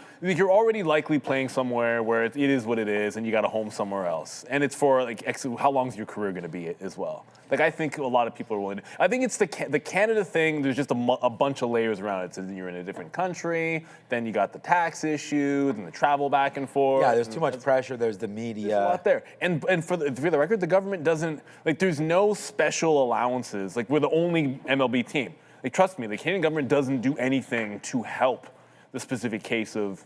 Speaker 3: likely playing somewhere where it is what it is, and you got a home somewhere else, and it's for like how long's your career going to be as well. Like I think a lot of people are willing. I think it's the Canada thing. There's just a bunch of layers around it. So you're in a different country, then you got the tax issue, then the travel back and forth.
Speaker 4: Yeah, there's too much pressure. There's the media.
Speaker 3: There's a lot there, and for the record, the government doesn't like. There's no special allowances. Like we're the only MLB team. Like, trust me, the Canadian government doesn't do anything to help the specific case of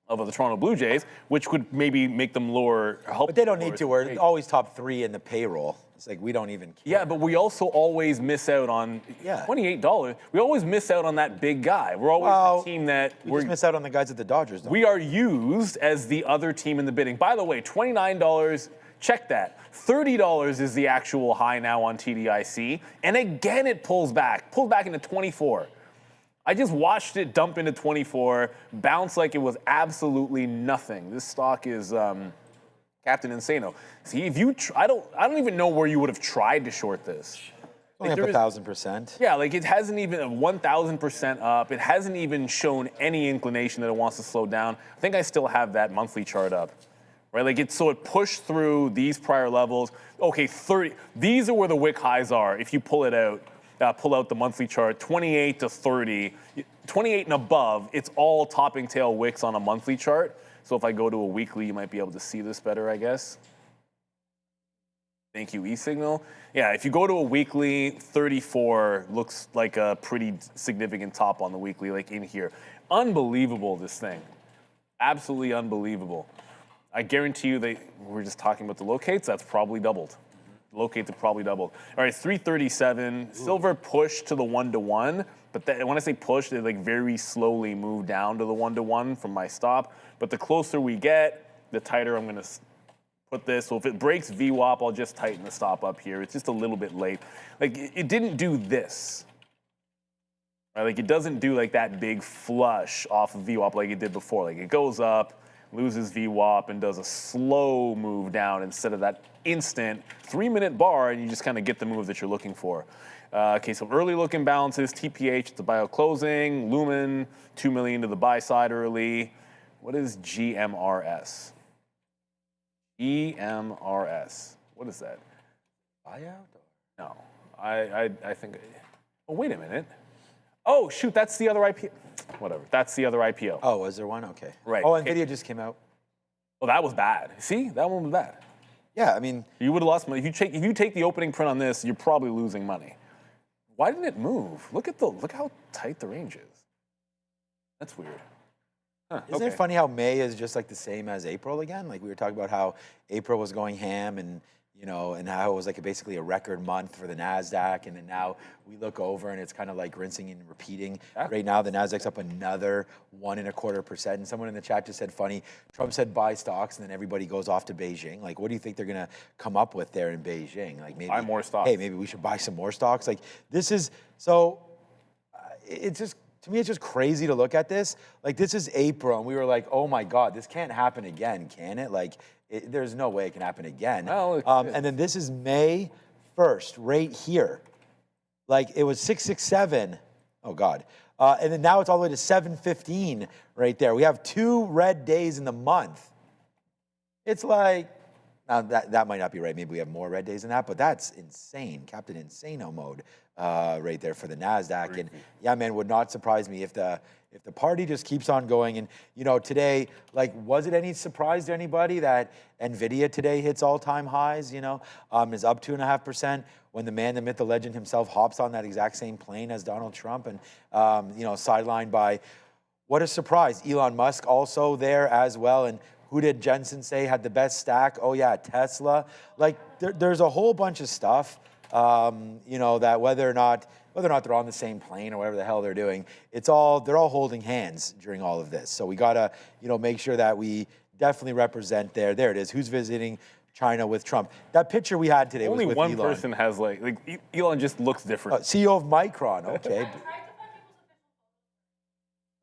Speaker 3: the Toronto Blue Jays, which could maybe make them lower.
Speaker 8: But they don't need to. We're always top 3 in the payroll. It's like we don't even care.
Speaker 3: Yeah, but we also always miss out on $28. We always miss out on that big guy. We're always the team that
Speaker 8: we just miss out on the guys at the Dodgers.
Speaker 3: We are used as the other team in the bidding. By the way, $29. Check that. $30 is the actual high now on TDIC. And again, it pulls back into 24. I just watched it dump into 24, bounce like it was absolutely nothing. This stock is Captain Insano. See, if you, I don't even know where you would have tried to short this.
Speaker 4: Only up 1,000%.
Speaker 3: Yeah, like it hasn't even 1,000% up. It hasn't even shown any inclination that it wants to slow down. I think I still have that monthly chart up. Right, like so it pushed through these prior levels. Okay, 30. These are where the wick highs are. If you pull it out, pull out the monthly chart, 28 to 30, 28 and above. It's all topping tail wicks on a monthly chart. So if I go to a weekly, you might be able to see this better, I guess. Thank you, e-signal. Yeah, if you go to a weekly, 34 looks like a pretty significant top on the weekly, like in here. Unbelievable, this thing. Absolutely unbelievable. I guarantee you we're just talking about the locates, that's probably doubled. Locates have probably doubled. All right, 337. Ooh. Silver pushed to the 1-to-1, but when I say push, they like very slowly move down to the 1-to-1 from my stop. But the closer we get, the tighter I'm gonna put this. So if it breaks VWAP, I'll just tighten the stop up here. It's just a little bit late. Like it didn't do this. Right? Like it doesn't do like that big flush off of VWAP like it did before. Like it goes up, loses VWAP, and does a slow move down instead of that instant 3-minute bar, and you just kind of get the move that you're looking for. Okay, so early look imbalances, TPH at the buyout closing, Lumen, 2 million to the buy side early. What is GMRS? EMRS. What is that?
Speaker 4: Buyout?
Speaker 3: No, I think, oh, wait a minute. Oh, shoot, that's the other IPO. Whatever, that's the other IPO.
Speaker 4: Oh, was there one? Okay.
Speaker 3: Right.
Speaker 4: Oh, NVIDIA just came out.
Speaker 3: Well, that was bad. See, that one was bad.
Speaker 4: Yeah, I mean.
Speaker 3: You would have lost money. If you take the opening print on this, you're probably losing money. Why didn't it move? Look how tight the range is. That's weird. Huh,
Speaker 4: Isn't it funny how May is just like the same as April again? Like we were talking about how April was going ham and and how it was like basically a record month for the NASDAQ. And then now we look over and it's kind of like rinsing and repeating. Yeah. Right now, the NASDAQ's up another 1.25%. And someone in the chat just said, funny, Trump said buy stocks and then everybody goes off to Beijing. Like, what do you think they're going to come up with there in Beijing? Like maybe
Speaker 3: buy more stocks.
Speaker 4: Hey, maybe we should buy some more stocks. Like this is, so it's just, to me, it's just crazy to look at this. Like this is April and we were like, oh my God, this can't happen again, can it? Like, there's no way it can happen again.
Speaker 3: Well,
Speaker 4: and then this is May 1st, right here. Like it was 667. Oh God. And then now it's all the way to 715 right there. We have 2 red days in the month. It's like, now that might not be right. Maybe we have more red days than that, but that's insane. Captain Insano mode right there for the NASDAQ. And yeah, man, would not surprise me if the party just keeps on going. And, today, like, was it any surprise to anybody that NVIDIA today hits all-time highs, is up 2.5% when the man, the myth, the legend himself hops on that exact same plane as Donald Trump and, sidelined by, what a surprise. Elon Musk also there as well. And who did Jensen say had the best stack? Oh, yeah, Tesla. Like, there's a whole bunch of stuff, that whether or not they're on the same plane or whatever the hell they're doing, they're all holding hands during all of this. So we gotta, make sure that we definitely represent there. There it is. Who's visiting China with Trump? That picture we had today was with Elon.
Speaker 3: Only one person has like Elon just looks different.
Speaker 4: CEO of Micron, okay.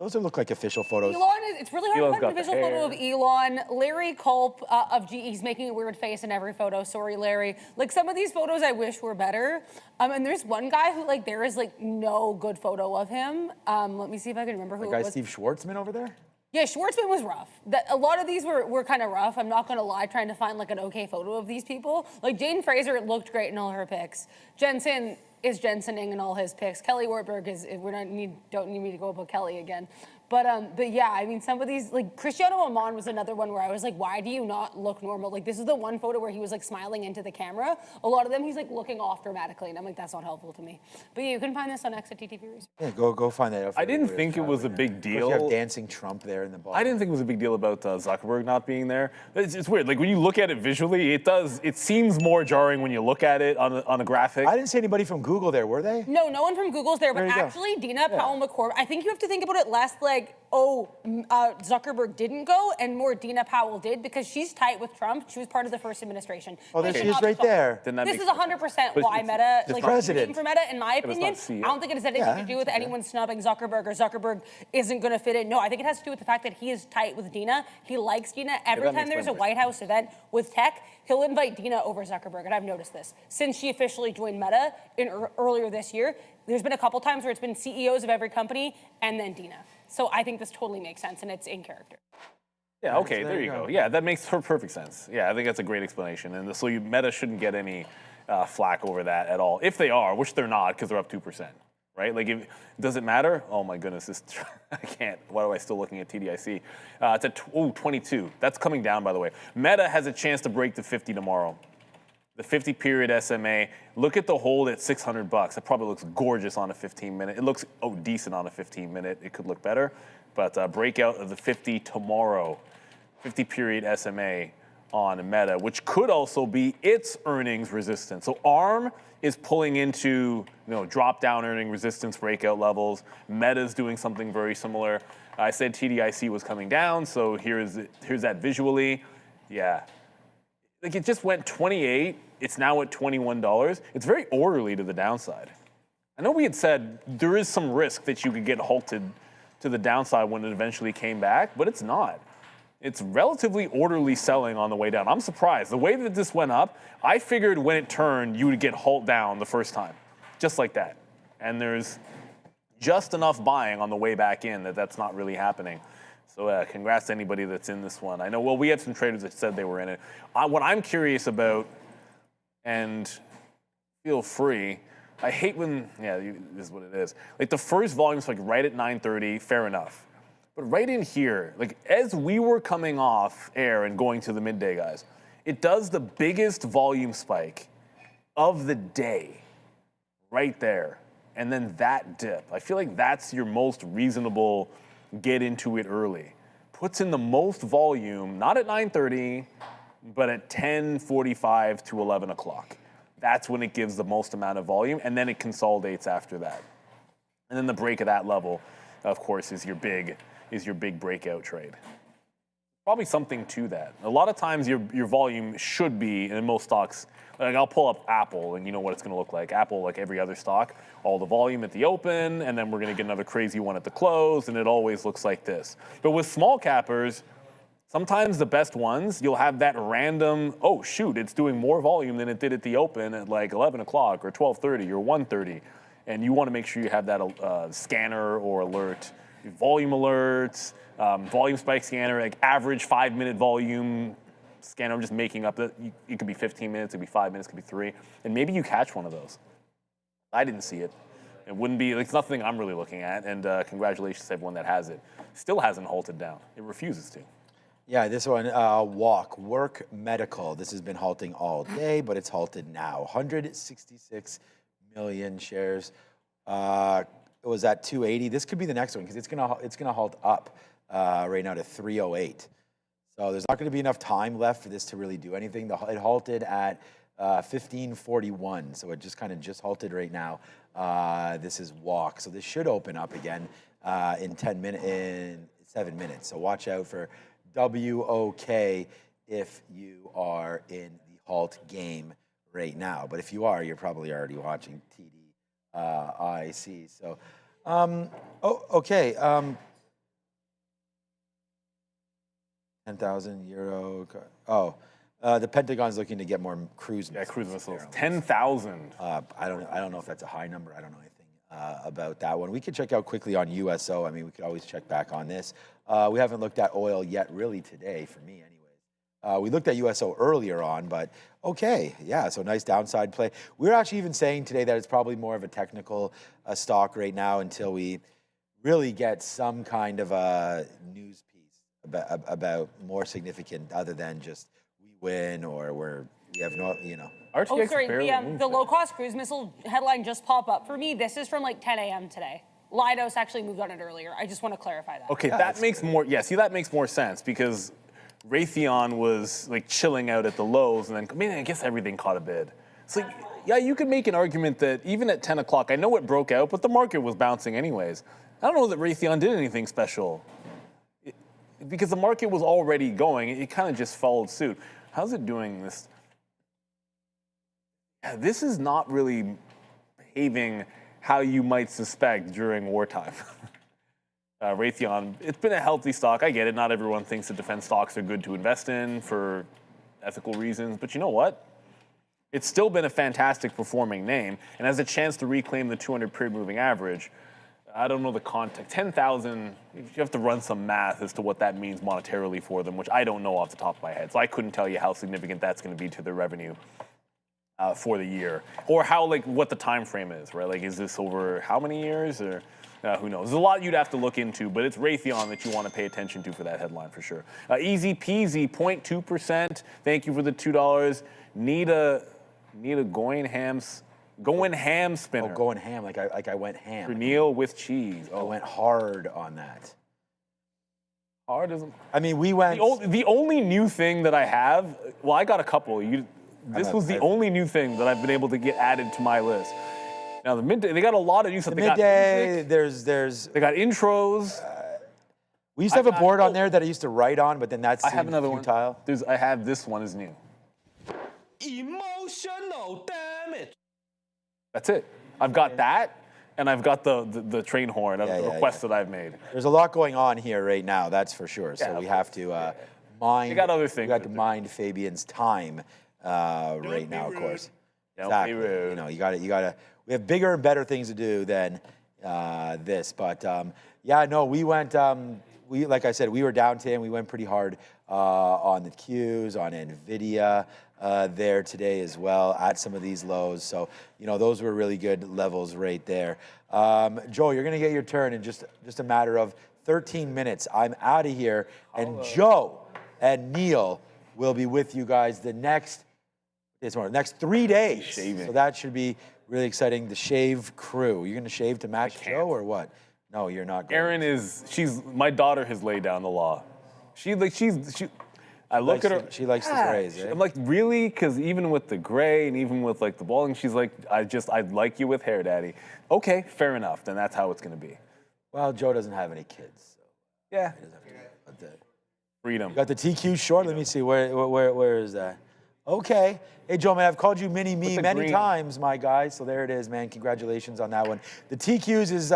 Speaker 4: Those look like official photos.
Speaker 7: It's really hard to find an official photo of Elon. Larry Culp of GE, he's making a weird face in every photo. Sorry, Larry. Like, some of these photos I wish were better. And there's one guy who, like, there is, like, no good photo of him. Let me see if I can remember who it was.
Speaker 4: Steve Schwartzman over there?
Speaker 7: Yeah, Schwartzman was rough. A lot of these were kind of rough. I'm not going to lie, trying to find, like, an okay photo of these people. Like, Jane Fraser looked great in all her pics. Jensen is Jensening in all his picks. Kelly Wartburg don't need me to go about Kelly again. But yeah, I mean, some of these, like Cristiano Amon was another one where I was like, why do you not look normal? Like, this is the one photo where he was like smiling into the camera. A lot of them, he's like looking off dramatically, and I'm like, that's not helpful to me. But yeah, you can find this on X at TTV Research.
Speaker 4: Yeah, go find that.
Speaker 3: I didn't think it was a big deal.
Speaker 4: You have dancing Trump there in the bottom.
Speaker 3: I didn't think it was a big deal about Zuckerberg not being there. It's weird. Like, when you look at it visually, it seems more jarring when you look at it on a graphic.
Speaker 4: I didn't see anybody from Google there, were they?
Speaker 7: No one from Google's there, but actually, Dina Powell-McCord, I think you have to think about it less like, Zuckerberg didn't go, and more Dina Powell did, because she's tight with Trump. She was part of the first administration.
Speaker 4: Oh, there she is right there.
Speaker 7: This is 100% why Meta, like,
Speaker 4: president.
Speaker 7: for Meta, in my opinion, I don't think it has anything to do with anyone snubbing Zuckerberg or Zuckerberg isn't going to fit in. No, I think it has to do with the fact that he is tight with Dina. He likes Dina. Every time there's a White House event with tech, he'll invite Dina over Zuckerberg, and I've noticed this. Since she officially joined Meta earlier this year, there's been a couple times where it's been CEOs of every company and then Dina. So I think this totally makes sense, and it's in character.
Speaker 3: Yeah, okay, there you go. Yeah, that makes perfect sense. Yeah, I think that's a great explanation. And so Meta shouldn't get any flack over that at all. If they are, which they're not, because they're up 2%, right? Like, does it matter? Oh my goodness, I can't. Why am I still looking at TDIC? It's at 22. That's coming down, by the way. Meta has a chance to break the 50 tomorrow. The 50-period SMA, look at the hold at $600. It probably looks gorgeous on a 15-minute. It looks decent on a 15-minute. It could look better, but breakout of the 50 tomorrow, 50-period SMA on Meta, which could also be its earnings resistance. So ARM is pulling into drop-down earning resistance breakout levels. Meta's doing something very similar. I said TDIC was coming down, so here's that visually. Yeah. Like, it just went 28. It's now at $21. It's very orderly to the downside. I know we had said there is some risk that you could get halted to the downside when it eventually came back, but it's not. It's relatively orderly selling on the way down. I'm surprised. The way that this went up, I figured when it turned, you would get halt down the first time, just like that. And there's just enough buying on the way back in that's not really happening. So congrats to anybody that's in this one. I know, we had some traders that said they were in it. What I'm curious about, and feel free, I hate when, this is what it is. Like, the first volume's like right at 9:30, fair enough. But right in here, like, as we were coming off air and going to the midday, guys, it does the biggest volume spike of the day right there. And then that dip. I feel like that's your most reasonable get into it early. Puts in the most volume, not at 9:30, but at 10:45 to 11 o'clock. That's when it gives the most amount of volume, and then it consolidates after that. And then the break of that level, of course, is your big breakout trade. Probably something to that. A lot of times your volume should be, in most stocks, like, I'll pull up Apple and you know what it's going to look like. Apple, like every other stock, all the volume at the open, and then we're going to get another crazy one at the close, and it always looks like this. But with small cappers, sometimes the best ones, you'll have that random, oh shoot, it's doing more volume than it did at the open at like 11 o'clock or 12:30 or 1:30. And you want to make sure you have that scanner or alert, volume alerts, volume spike scanner, like average 5-minute volume scanner. I'm just making up that it could be 15 minutes, it could be 5 minutes, it could be 3. And maybe you catch one of those. I didn't see it. It wouldn't be, it's nothing I'm really looking at. And congratulations to everyone that has it. Still hasn't halted down. It refuses to.
Speaker 4: Yeah, this one, Work Medical. This has been halting all day, but it's halted now. 166 million shares. It was at 280. This could be the next one because it's gonna halt up right now to 308. So there's not going to be enough time left for this to really do anything. It halted at 1541, so it just halted right now. This is walk, so this should open up again in 7 minutes. So watch out for WOK if you are in the halt game right now. But if you are, you're probably already watching TDIC. So, okay. 10,000 euro. The Pentagon's looking to get more cruise missiles.
Speaker 3: Yeah, cruise missiles. 10,000.
Speaker 4: I don't know if that's a high number. I don't know anything about that one. We could check out quickly on USO. I mean, we could always check back on this. We haven't looked at oil yet, really, today, for me anyways. We looked at USO earlier on, but okay, yeah, so nice downside play. We're actually even saying today that it's probably more of a technical stock right now until we really get some kind of a news piece about more significant other than just we win or we have no,
Speaker 7: Oh, sorry, the low-cost cruise missile headline just popped up for me. This is from like 10 a.m. today. Leidos actually moved on it earlier. I just want to clarify that.
Speaker 3: Okay, that makes more, that makes more sense because Raytheon was like chilling out at the lows and then, I guess everything caught a bid. It's like, yeah, you could make an argument that even at 10 o'clock, I know it broke out, but the market was bouncing anyways. I don't know that Raytheon did anything special because the market was already going. It kind of just followed suit. How's it doing this? Yeah, this is not really behaving how you might suspect during wartime. Raytheon, it's been a healthy stock. I get it. Not everyone thinks that defense stocks are good to invest in for ethical reasons. But you know what? It's still been a fantastic performing name and has a chance to reclaim the 200 period moving average. I don't know the context. 10,000, you have to run some math as to what that means monetarily for them, which I don't know off the top of my head. So I couldn't tell you how significant that's going to be to their revenue for the year, or how what the time frame is, right? Like, is this over how many years, or who knows? There's a lot you'd have to look into, but it's Raytheon that you want to pay attention to for that headline for sure. Easy peasy, 0.2%. Thank you for the $2. Need a going ham spinner.
Speaker 4: Oh, going ham, like I went ham.
Speaker 3: For Neil with cheese.
Speaker 4: I went hard on that.
Speaker 3: Hard isn't.
Speaker 4: I mean, we went.
Speaker 3: The only new thing that I have, well, I got a couple. This was the only new thing that I've been able to get added to my list. Now the midday, they got a lot of new stuff.
Speaker 4: The midday, there's.
Speaker 3: They got intros.
Speaker 4: We used to have a board on there that I used to write on, but then that's.
Speaker 3: I have another
Speaker 4: futile.
Speaker 3: one. I have this one is new.
Speaker 9: Emotional damage.
Speaker 3: That's it. I've got that, and I've got the train horn of the request that I've made.
Speaker 4: There's a lot going on here right now, that's for sure. So we have to mine.
Speaker 3: You got other things.
Speaker 4: We got to mine Fabian's time right now, of course.
Speaker 3: Don't be rude.
Speaker 4: You got to. We have bigger and better things to do than this. But we went. Like I said, we were down today, and we went pretty hard on the Qs, on Nvidia there today as well at some of these lows. So those were really good levels right there. Joe, you're going to get your turn in just a matter of 13 minutes. I'm out of here, and Joe and Neil will be with you guys the next 3 days.
Speaker 3: Shaving.
Speaker 4: So that should be really exciting. The shave crew. You're going to shave to match Joe or what? No, you're not going.
Speaker 3: Erin my daughter has laid down the law. I look at her.
Speaker 4: She likes the grays.
Speaker 3: I'm like, really? Because even with the gray and even with the balding, she's like, I'd like you with hair, Daddy. Okay, fair enough. Then that's how it's going to be.
Speaker 4: Well, Joe doesn't have any kids. So
Speaker 3: yeah.
Speaker 4: He doesn't have to,
Speaker 3: Freedom.
Speaker 4: You got the TQ short. Let me see. Where is that? Okay. Hey, Joe, man, I've called you mini-me many times, my guy. So there it is, man. Congratulations on that one. The TQs is,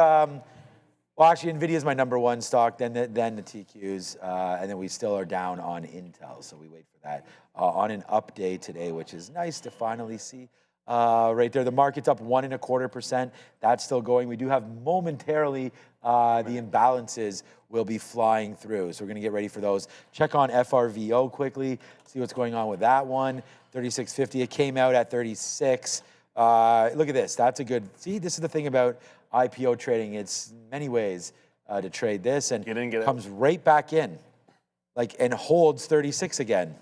Speaker 4: well, actually, NVIDIA is my number one stock, then the TQs, and then we still are down on Intel. So we wait for that on an update today, which is nice to finally see. Right there, the market's up 1.25%. That's still going. We do have momentarily the imbalances will be flying through. So we're going to get ready for those. Check on FRVO quickly, see what's going on with that one. 36.50. It came out at 36. Look at this. That's a good. See, this is the thing about IPO trading. It's many ways to trade this, and comes right back in, and holds 36 again.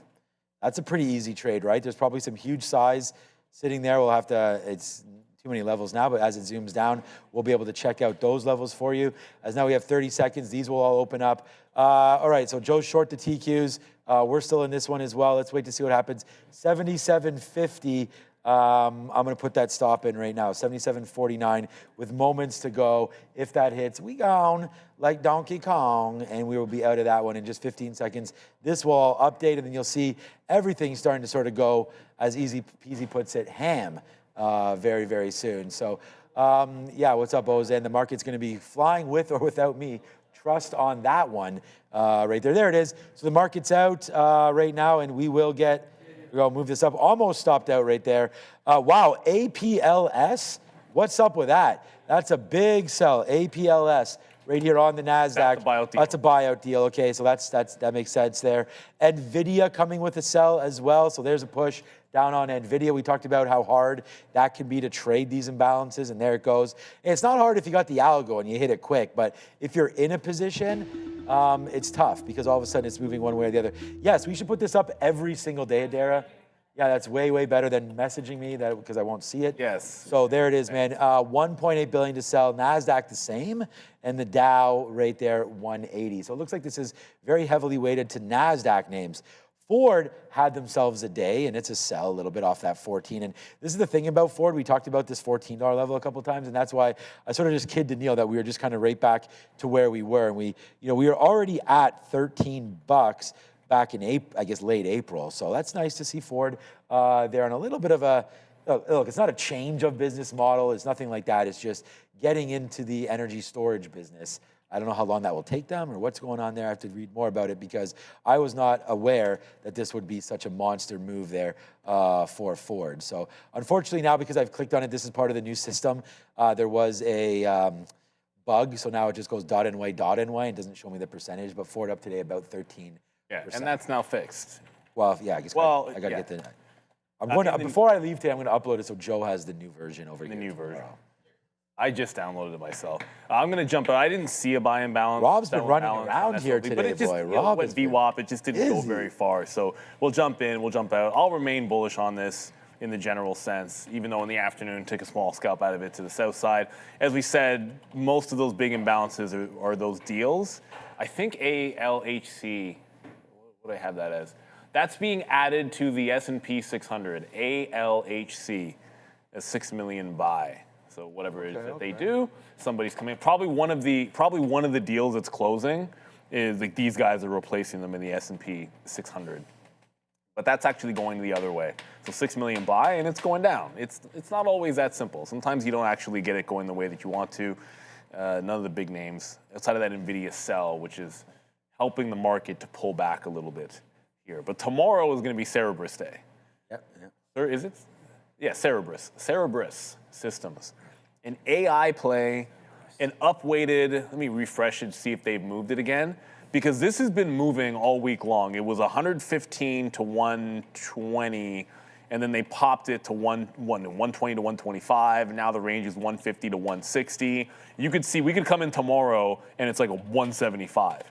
Speaker 4: That's a pretty easy trade, right? There's probably some huge size sitting there. We'll have to. It's too many levels now, but as it zooms down, we'll be able to check out those levels for you. As now we have 30 seconds. These will all open up. All right, so Joe's short the TQs. We're still in this one as well. Let's wait to see what happens. 77.50. I'm going to put that stop in right now. 77.49 with moments to go. If that hits, we gone like Donkey Kong, and we will be out of that one in just 15 seconds. This will all update, and then you'll see everything starting to sort of go, as Easy Peasy puts it, ham very, very soon. So, what's up, Ozen? The market's going to be flying with or without me
Speaker 8: trust on that one right there. There it is. So the market's out right now, and we will get, we'll move this up, almost stopped out right there. Wow, APLS, what's up with that? That's a big sell, APLS. Right here on the NASDAQ.
Speaker 3: That's a buyout deal.
Speaker 8: That's a buyout deal. Okay, so that makes sense there. NVIDIA coming with a sell as well. So there's a push down on NVIDIA. We talked about how hard that can be to trade these imbalances, and there it goes. And it's not hard if you got the algo and you hit it quick, but if you're in a position, it's tough because all of a sudden it's moving one way or the other. Yes, we should put this up every single day, Adara. Yeah, that's way, way better than messaging me that because I won't see it.
Speaker 3: Yes.
Speaker 8: So there it is, man. 1.8 billion to sell. NASDAQ the same, and the Dow right there, 180. So it looks like this is very heavily weighted to NASDAQ names. Ford had themselves a day, and it's a sell a little bit off that 14. And this is the thing about Ford. We talked about this $14 level a couple of times, and that's why I sort of just kid to Neil that we were just kind of right back to where we were. And we were already at $13 back in April, I guess late April. So that's nice to see Ford there on a little bit of a, look, it's not a change of business model. It's nothing like that. It's just getting into the energy storage business. I don't know how long that will take them or what's going on there. I have to read more about it because I was not aware that this would be such a monster move there for Ford. So unfortunately now, because I've clicked on it, this is part of the new system. There was a bug, so now it just goes .NY. It doesn't show me the percentage, but Ford up today about 13%.
Speaker 3: Yeah, and that's now fixed.
Speaker 8: Well, yeah, I guess
Speaker 3: Well,
Speaker 8: I got to
Speaker 3: yeah.
Speaker 8: get the. I'm going to, before I leave today, I'm going to upload it so Joe has the new version over here.
Speaker 3: The new version.
Speaker 8: tomorrow.
Speaker 3: I just downloaded it myself. I'm going to jump out. I didn't see a buy and balance.
Speaker 8: Rob's been
Speaker 3: sell
Speaker 8: running
Speaker 3: balance
Speaker 8: around
Speaker 3: on
Speaker 8: here
Speaker 3: SLB,
Speaker 8: today,
Speaker 3: but it just,
Speaker 8: boy.
Speaker 3: Rob
Speaker 8: Rob
Speaker 3: with
Speaker 8: has been
Speaker 3: VWAP, it just didn't go
Speaker 8: busy.
Speaker 3: very far. So we'll jump in, we'll jump out. I'll remain bullish on this in the general sense, even though in the afternoon took a small scalp out of it to the south side. As we said, most of those big imbalances are those deals. I think ALHC, what do I have that as? That's being added to the S&P 600, ALHC, a 6 million buy. So whatever it is that they do, somebody's coming. Probably one of the deals that's closing is like these guys are replacing them in the S&P 600. But that's actually going the other way. So 6 million buy and it's going down. It's not always that simple. Sometimes you don't actually get it going the way that you want to. None of the big names outside of that NVIDIA sell, which is helping the market to pull back a little bit here. But tomorrow is going to be Cerberus Day.
Speaker 8: Yep.
Speaker 3: Or is it? Yeah, Cerberus Systems. An AI play, an upweighted, let me refresh it, see if they've moved it again. Because this has been moving all week long. It was 115 to 120, and then they popped it to 120 to 125, and now the range is 150 to 160. You could see, we could come in tomorrow, and it's like a 175.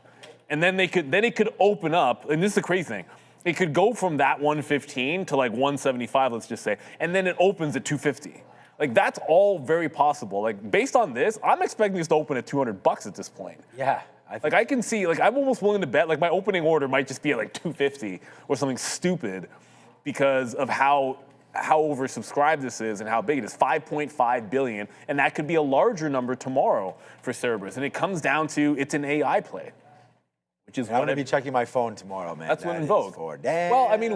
Speaker 3: And then it could open up, and this is the crazy thing. It could go from that 115 to like 175, let's just say, and then it opens at 250. Like that's all very possible. Like based on this, I'm expecting this to open at $200 at this point.
Speaker 8: Yeah.
Speaker 3: I can see, like I'm almost willing to bet, like my opening order might just be at like 250 or something stupid because of how oversubscribed this is and how big it is, 5.5 billion, and that could be a larger number tomorrow for Cerberus. And it comes down to, it's an AI play. Which is
Speaker 8: I'm going to be checking my phone tomorrow, man.
Speaker 3: That's when in vogue. Well, I mean,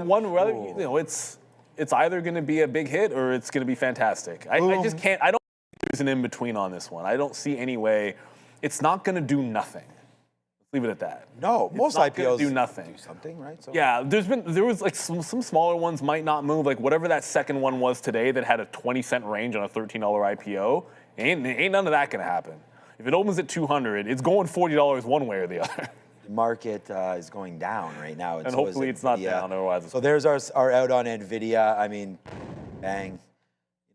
Speaker 3: it's either going to be a big hit or it's going to be fantastic. I just can't. I don't think there's an in between on this one. I don't see any way. It's not going to do nothing. Let's leave it at that.
Speaker 8: No, most IPOs
Speaker 3: do nothing.
Speaker 8: Do something, right? So.
Speaker 3: Yeah, there was like some smaller ones might not move. Like whatever that second one was today that had a 20-cent range on a $13 IPO. Ain't none of that going to happen. If it opens at 200, it's going $40 one way or the other.
Speaker 8: The market is going down right now.
Speaker 3: And so hopefully it's not down, otherwise.
Speaker 8: So there's our out on NVIDIA. I mean, bang.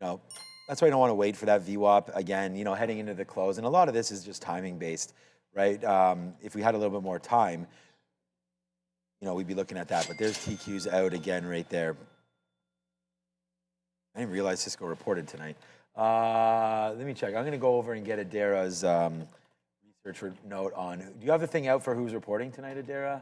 Speaker 8: That's why I don't want to wait for that VWAP again, heading into the close. And a lot of this is just timing based, right? If we had a little bit more time, we'd be looking at that. But there's TQ's out again right there. I didn't realize Cisco reported tonight. Let me check. I'm going to go over and get Adara's research note on. Do you have the thing out for who's reporting tonight, Adara?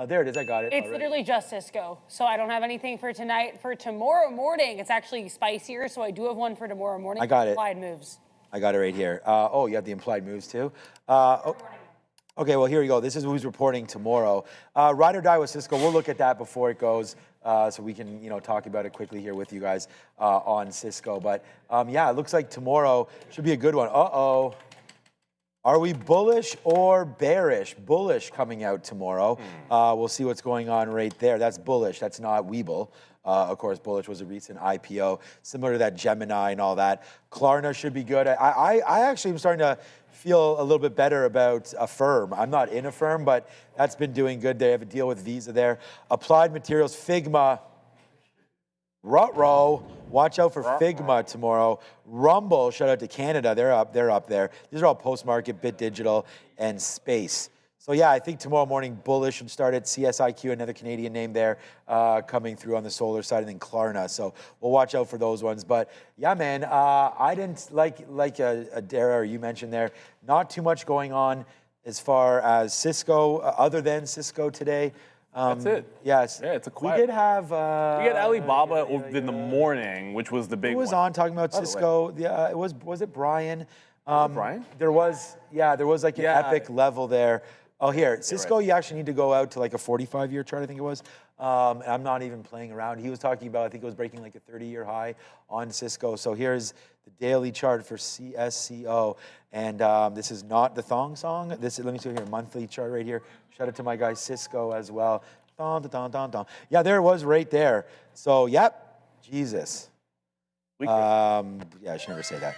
Speaker 8: There it is. I got it.
Speaker 7: It's literally just Cisco. So I don't have anything for tonight. For tomorrow morning, it's actually spicier. So I do have one for tomorrow morning.
Speaker 8: I got it.
Speaker 7: Implied moves.
Speaker 8: I got it right here. You have the implied moves too? Okay, well, here we go. This is who's reporting tomorrow. Ride or die with Cisco. We'll look at that before it goes so we can, talk about it quickly here with you guys on Cisco. But, yeah, it looks like tomorrow should be a good one. Are we bullish or bearish? Bullish coming out tomorrow. We'll see what's going on right there. That's bullish. That's not Weeble. Of course, bullish was a recent IPO, similar to that Gemini and all that. Klarna should be good. I actually am starting to feel a little bit better about a firm. I'm not in a firm, but that's been doing good. They have a deal with Visa there. Applied Materials, Figma. Ruh-roh. Watch out for Figma tomorrow. Rumble, shout out to Canada. They're up there. These are all post-market, Bit Digital, and Space. So yeah, I think tomorrow morning bullish should start at CSIQ, another Canadian name there, coming through on the solar side, and then Klarna. So we'll watch out for those ones. But yeah, man, I didn't like Dara, or you mentioned there, not too much going on as far as Cisco, other than Cisco today.
Speaker 3: That's it.
Speaker 8: Yes.
Speaker 3: Yeah, it's a quiet.
Speaker 8: We did have.
Speaker 3: We had Alibaba in the morning, which was the big one.
Speaker 8: Who was on talking about Cisco? Yeah, it was it Brian?
Speaker 3: Brian?
Speaker 8: There was like an epic level there. Oh, here, Cisco, you actually need to go out to like a 45-year chart, I think it was. And I'm not even playing around. He was talking about, I think it was breaking like a 30-year high on Cisco. So here's the daily chart for CSCO. And this is not the thong song. Let me see here, monthly chart right here. Shout out to my guy Cisco as well. Dun, dun, dun, dun. Yeah, there it was right there. So, yep, Jesus. Yeah, I should never say that.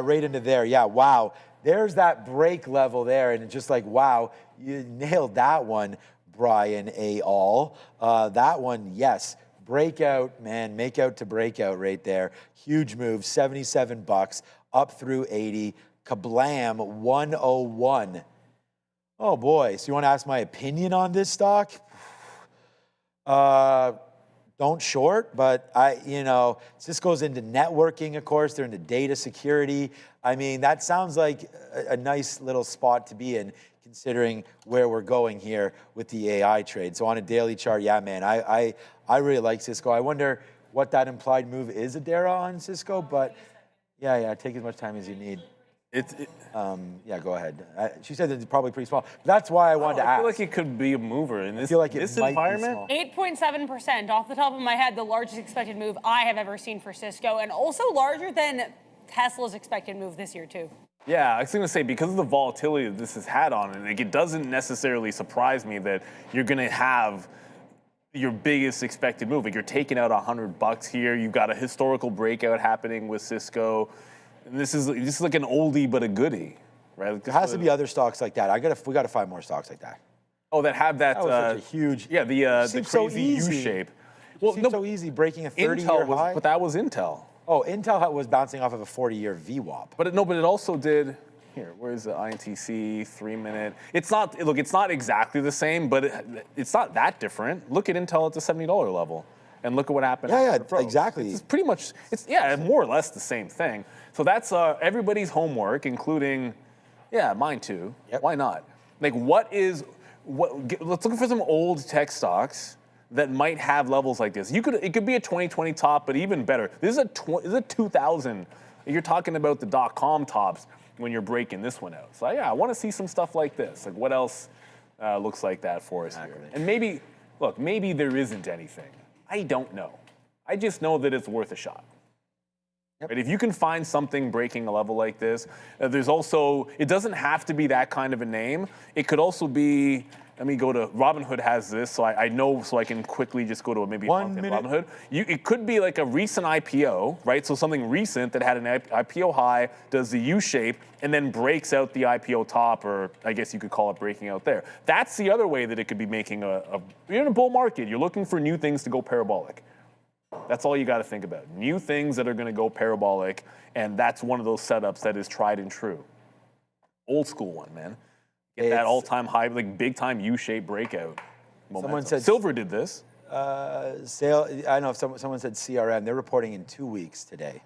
Speaker 8: Right into there. Yeah, wow. There's that break level there, and it's just like, wow, you nailed that one, Brian A. All. That one, yes. Breakout, man, make out to breakout right there. Huge move, $77, up through 80. Kablam, 101. Oh boy, so you want to ask my opinion on this stock? Don't short, but Cisco's into networking, of course. They're into data security. I mean, that sounds like a nice little spot to be in, considering where we're going here with the AI trade. So on a daily chart, yeah, man, I really like Cisco. I wonder what that implied move is, Adara, on Cisco, but yeah, take as much time as you need. Yeah, go ahead. She said it's probably pretty small. That's why I wanted to ask.
Speaker 3: I feel like it could be a mover in this,
Speaker 8: this
Speaker 3: environment.
Speaker 7: 8.7%, off the top of my head, the largest expected move I have ever seen for Cisco, and also larger than Tesla's expected move this year, too.
Speaker 3: Yeah, I was going to say, because of the volatility that this has had on it, it doesn't necessarily surprise me that you're going to have your biggest expected move. Like, you're taking out $100 here. You've got a historical breakout happening with Cisco. And this is like an oldie but a goodie, right?
Speaker 8: There has to be other stocks like that. We got to find more stocks like that.
Speaker 3: Oh, that have that.
Speaker 8: That was such a huge.
Speaker 3: Yeah, the crazy
Speaker 8: so
Speaker 3: U shape.
Speaker 8: Well, seems so easy breaking a 30-year high.
Speaker 3: But that was Intel.
Speaker 8: Oh, Intel was bouncing off of a 40-year VWAP.
Speaker 3: But it also did. Here, where's the INTC 3-minute? It's not. Look, it's not exactly the same, but it's not that different. Look at Intel at the $70 level. And look at what happened.
Speaker 8: Yeah, exactly.
Speaker 3: It's pretty much, more or less the same thing. So that's everybody's homework, including, mine too.
Speaker 8: Yep.
Speaker 3: Why not? Like, let's look for some old tech stocks that might have levels like this. It could be a 2020 top, but even better. This is a 2000. You're talking about the .com tops when you're breaking this one out. So I want to see some stuff like this. Like, what else looks like that for us here? And maybe there isn't anything. I don't know. I just know that it's worth a shot. Yep. Right? If you can find something breaking a level like this, there's also, it doesn't have to be that kind of a name. It could also be, let me go to, Robinhood has this, so I know, so I can quickly just go to maybe a month in Robinhood. It could be like a recent IPO, right? So something recent that had an IPO high, does the U shape, and then breaks out the IPO top, or I guess you could call it breaking out there. That's the other way that it could be making you're in a bull market. You're looking for new things to go parabolic. That's all you got to think about. New things that are going to go parabolic, and that's one of those setups that is tried and true. Old school one, man. Get that all-time high, like big-time U-shaped breakout. Someone said Silver did this.
Speaker 8: I know someone said CRM. They're reporting in 2 weeks today,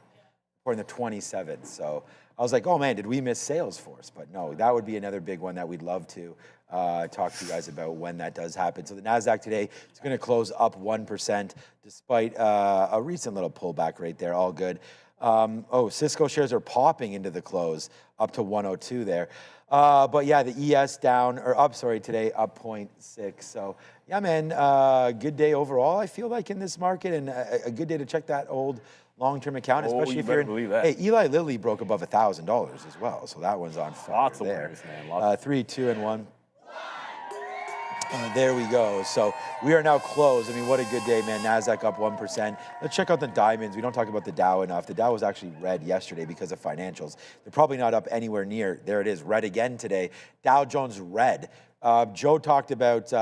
Speaker 8: reporting the 27th. So I was like, oh man, did we miss Salesforce? But no, that would be another big one that we'd love to talk to you guys about when that does happen. So the NASDAQ today is going to close up 1% despite a recent little pullback right there. All good. Cisco shares are popping into the close up to 102 there. But yeah, the ES down, or up, sorry, today, up 0.6. So yeah, man, good day overall, I feel like, in this market, and a good day to check that old long-term account, especially
Speaker 3: you
Speaker 8: if you're
Speaker 3: better believe that.
Speaker 8: Hey, Eli Lilly broke above $1,000 as well, so that one's on fire.
Speaker 3: Lots of
Speaker 8: there.
Speaker 3: winners, man.
Speaker 8: 3, 2, and 1. There we go. So we are now closed. I mean, what a good day, man. NASDAQ up 1%. Let's check out the diamonds. We don't talk about the Dow enough. The Dow was actually red yesterday because of financials. They're probably not up anywhere near. There it is, red again today. Dow Jones red. Joe talked about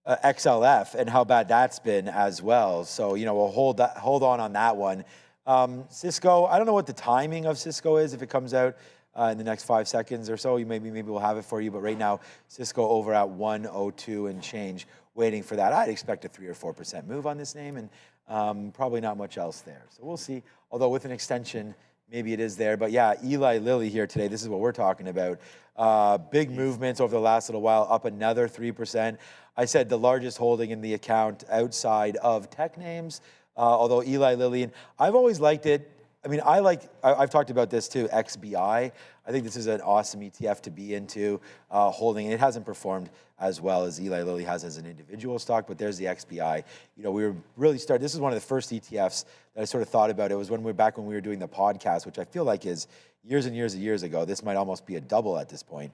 Speaker 8: XLF and how bad that's been as well. So, you know, we'll hold on that one. Cisco, I don't know what the timing of Cisco is if it comes out in the next 5 seconds or so. Maybe we'll have it for you. But right now, Cisco over at 102 and change, waiting for that. I'd expect a 3 or 4% move on this name, and probably not much else there. So we'll see. Although with an extension, maybe it is there. But yeah, Eli Lilly here today. This is what we're talking about. Big movements over the last little while, up another 3%. I said the largest holding in the account outside of tech names, although Eli Lilly, and I've always liked it. I mean, I've talked about this too, XBI. I think this is an awesome ETF to be into, holding. It hasn't performed as well as Eli Lilly has as an individual stock, but there's the XBI. You know, we were really this is one of the first ETFs that I sort of thought about. It was back when we were doing the podcast, which I feel like is years and years and years ago. This might almost be a double at this point.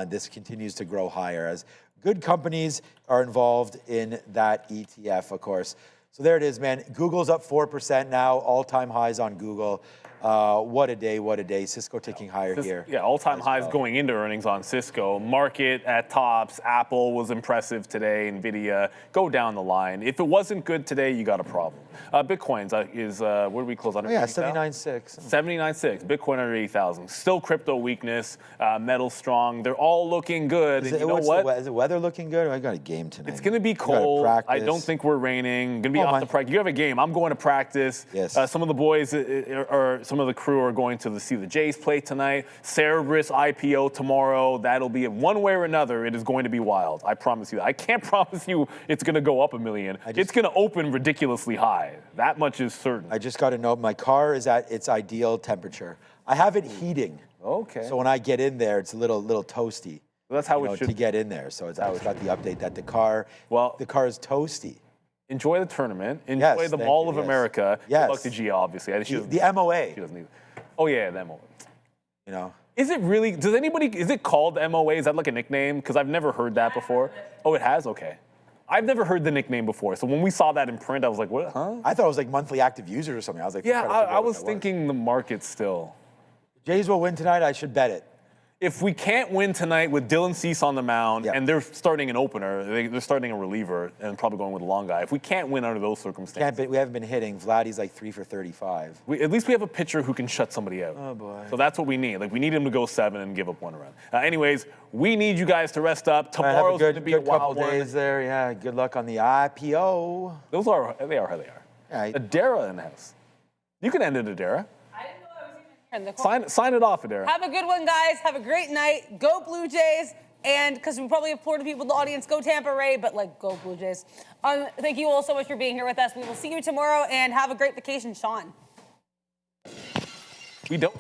Speaker 8: This continues to grow higher as good companies are involved in that ETF, of course. So there it is, man. Google's up 4% now, all-time highs on Google. What a day, what a day. Cisco ticking higher here.
Speaker 3: Yeah, all-time highs going into earnings on Cisco. Market at tops. Apple was impressive today. NVIDIA. Go down the line. If it wasn't good today, you got a problem. Bitcoin's is, where did we close? Under
Speaker 8: 79.6.
Speaker 3: 79.6. Bitcoin under 80,000. Still crypto weakness. Metal strong. They're all looking good. And you know what?
Speaker 8: Is the weather looking good? I got a game tonight.
Speaker 3: It's going to be cold. I don't think we're raining. Going to be off the practice. You have a game. I'm going to practice.
Speaker 8: Yes.
Speaker 3: Some of the boys some of the crew are going to see the Jays play tonight. Cerberus IPO tomorrow. That'll be one way or another. It is going to be wild. I promise you that. I can't promise you it's going to go up $1 million. It's going to open ridiculously high. That much is certain.
Speaker 8: I just got to know my car is at its ideal temperature. I have it heating.
Speaker 3: Okay.
Speaker 8: So when I get in there, it's a little toasty.
Speaker 3: Well, that's how it should
Speaker 8: to get in there. So I got the update that the car is toasty.
Speaker 3: Enjoy the tournament. Enjoy the Mall of America.
Speaker 8: Yes.
Speaker 3: Good luck to Gia, obviously.
Speaker 8: The MOA.
Speaker 3: She doesn't need it. Oh, yeah, the MOA.
Speaker 8: You know.
Speaker 3: Is it really, is it called MOA? Is that like a nickname? Because I've never heard that before. Oh, it has? Okay. I've never heard the nickname before. So when we saw that in print, I was like, what, huh?
Speaker 8: I thought it was like monthly active users or something. I was like,
Speaker 3: yeah, I was thinking the market still.
Speaker 8: Jays will win tonight. I should bet it.
Speaker 3: If we can't win tonight with Dylan Cease on the mound, and they're starting an opener, they're starting a reliever, and probably going with a long guy. If we can't win under those circumstances.
Speaker 8: We haven't been hitting. Vladdy's like 3 for 35.
Speaker 3: At least we have a pitcher who can shut somebody out.
Speaker 8: Oh, boy.
Speaker 3: So that's what we need. Like, we need him to go 7 and give up 1 run. Anyways, we need you guys to rest up. Tomorrow's going to be a wild
Speaker 8: couple days there. Yeah, good luck on the IPO.
Speaker 3: They are how they are.
Speaker 8: Yeah.
Speaker 3: Adara in the house. You can end it, Adara. Sign it off, Adara.
Speaker 7: Have a good one, guys. Have a great night. Go Blue Jays. And because we probably have Florida people in the audience, go Tampa Ray, but go Blue Jays. Thank you all so much for being here with us. We will see you tomorrow and have a great vacation, Sean.
Speaker 3: We don't.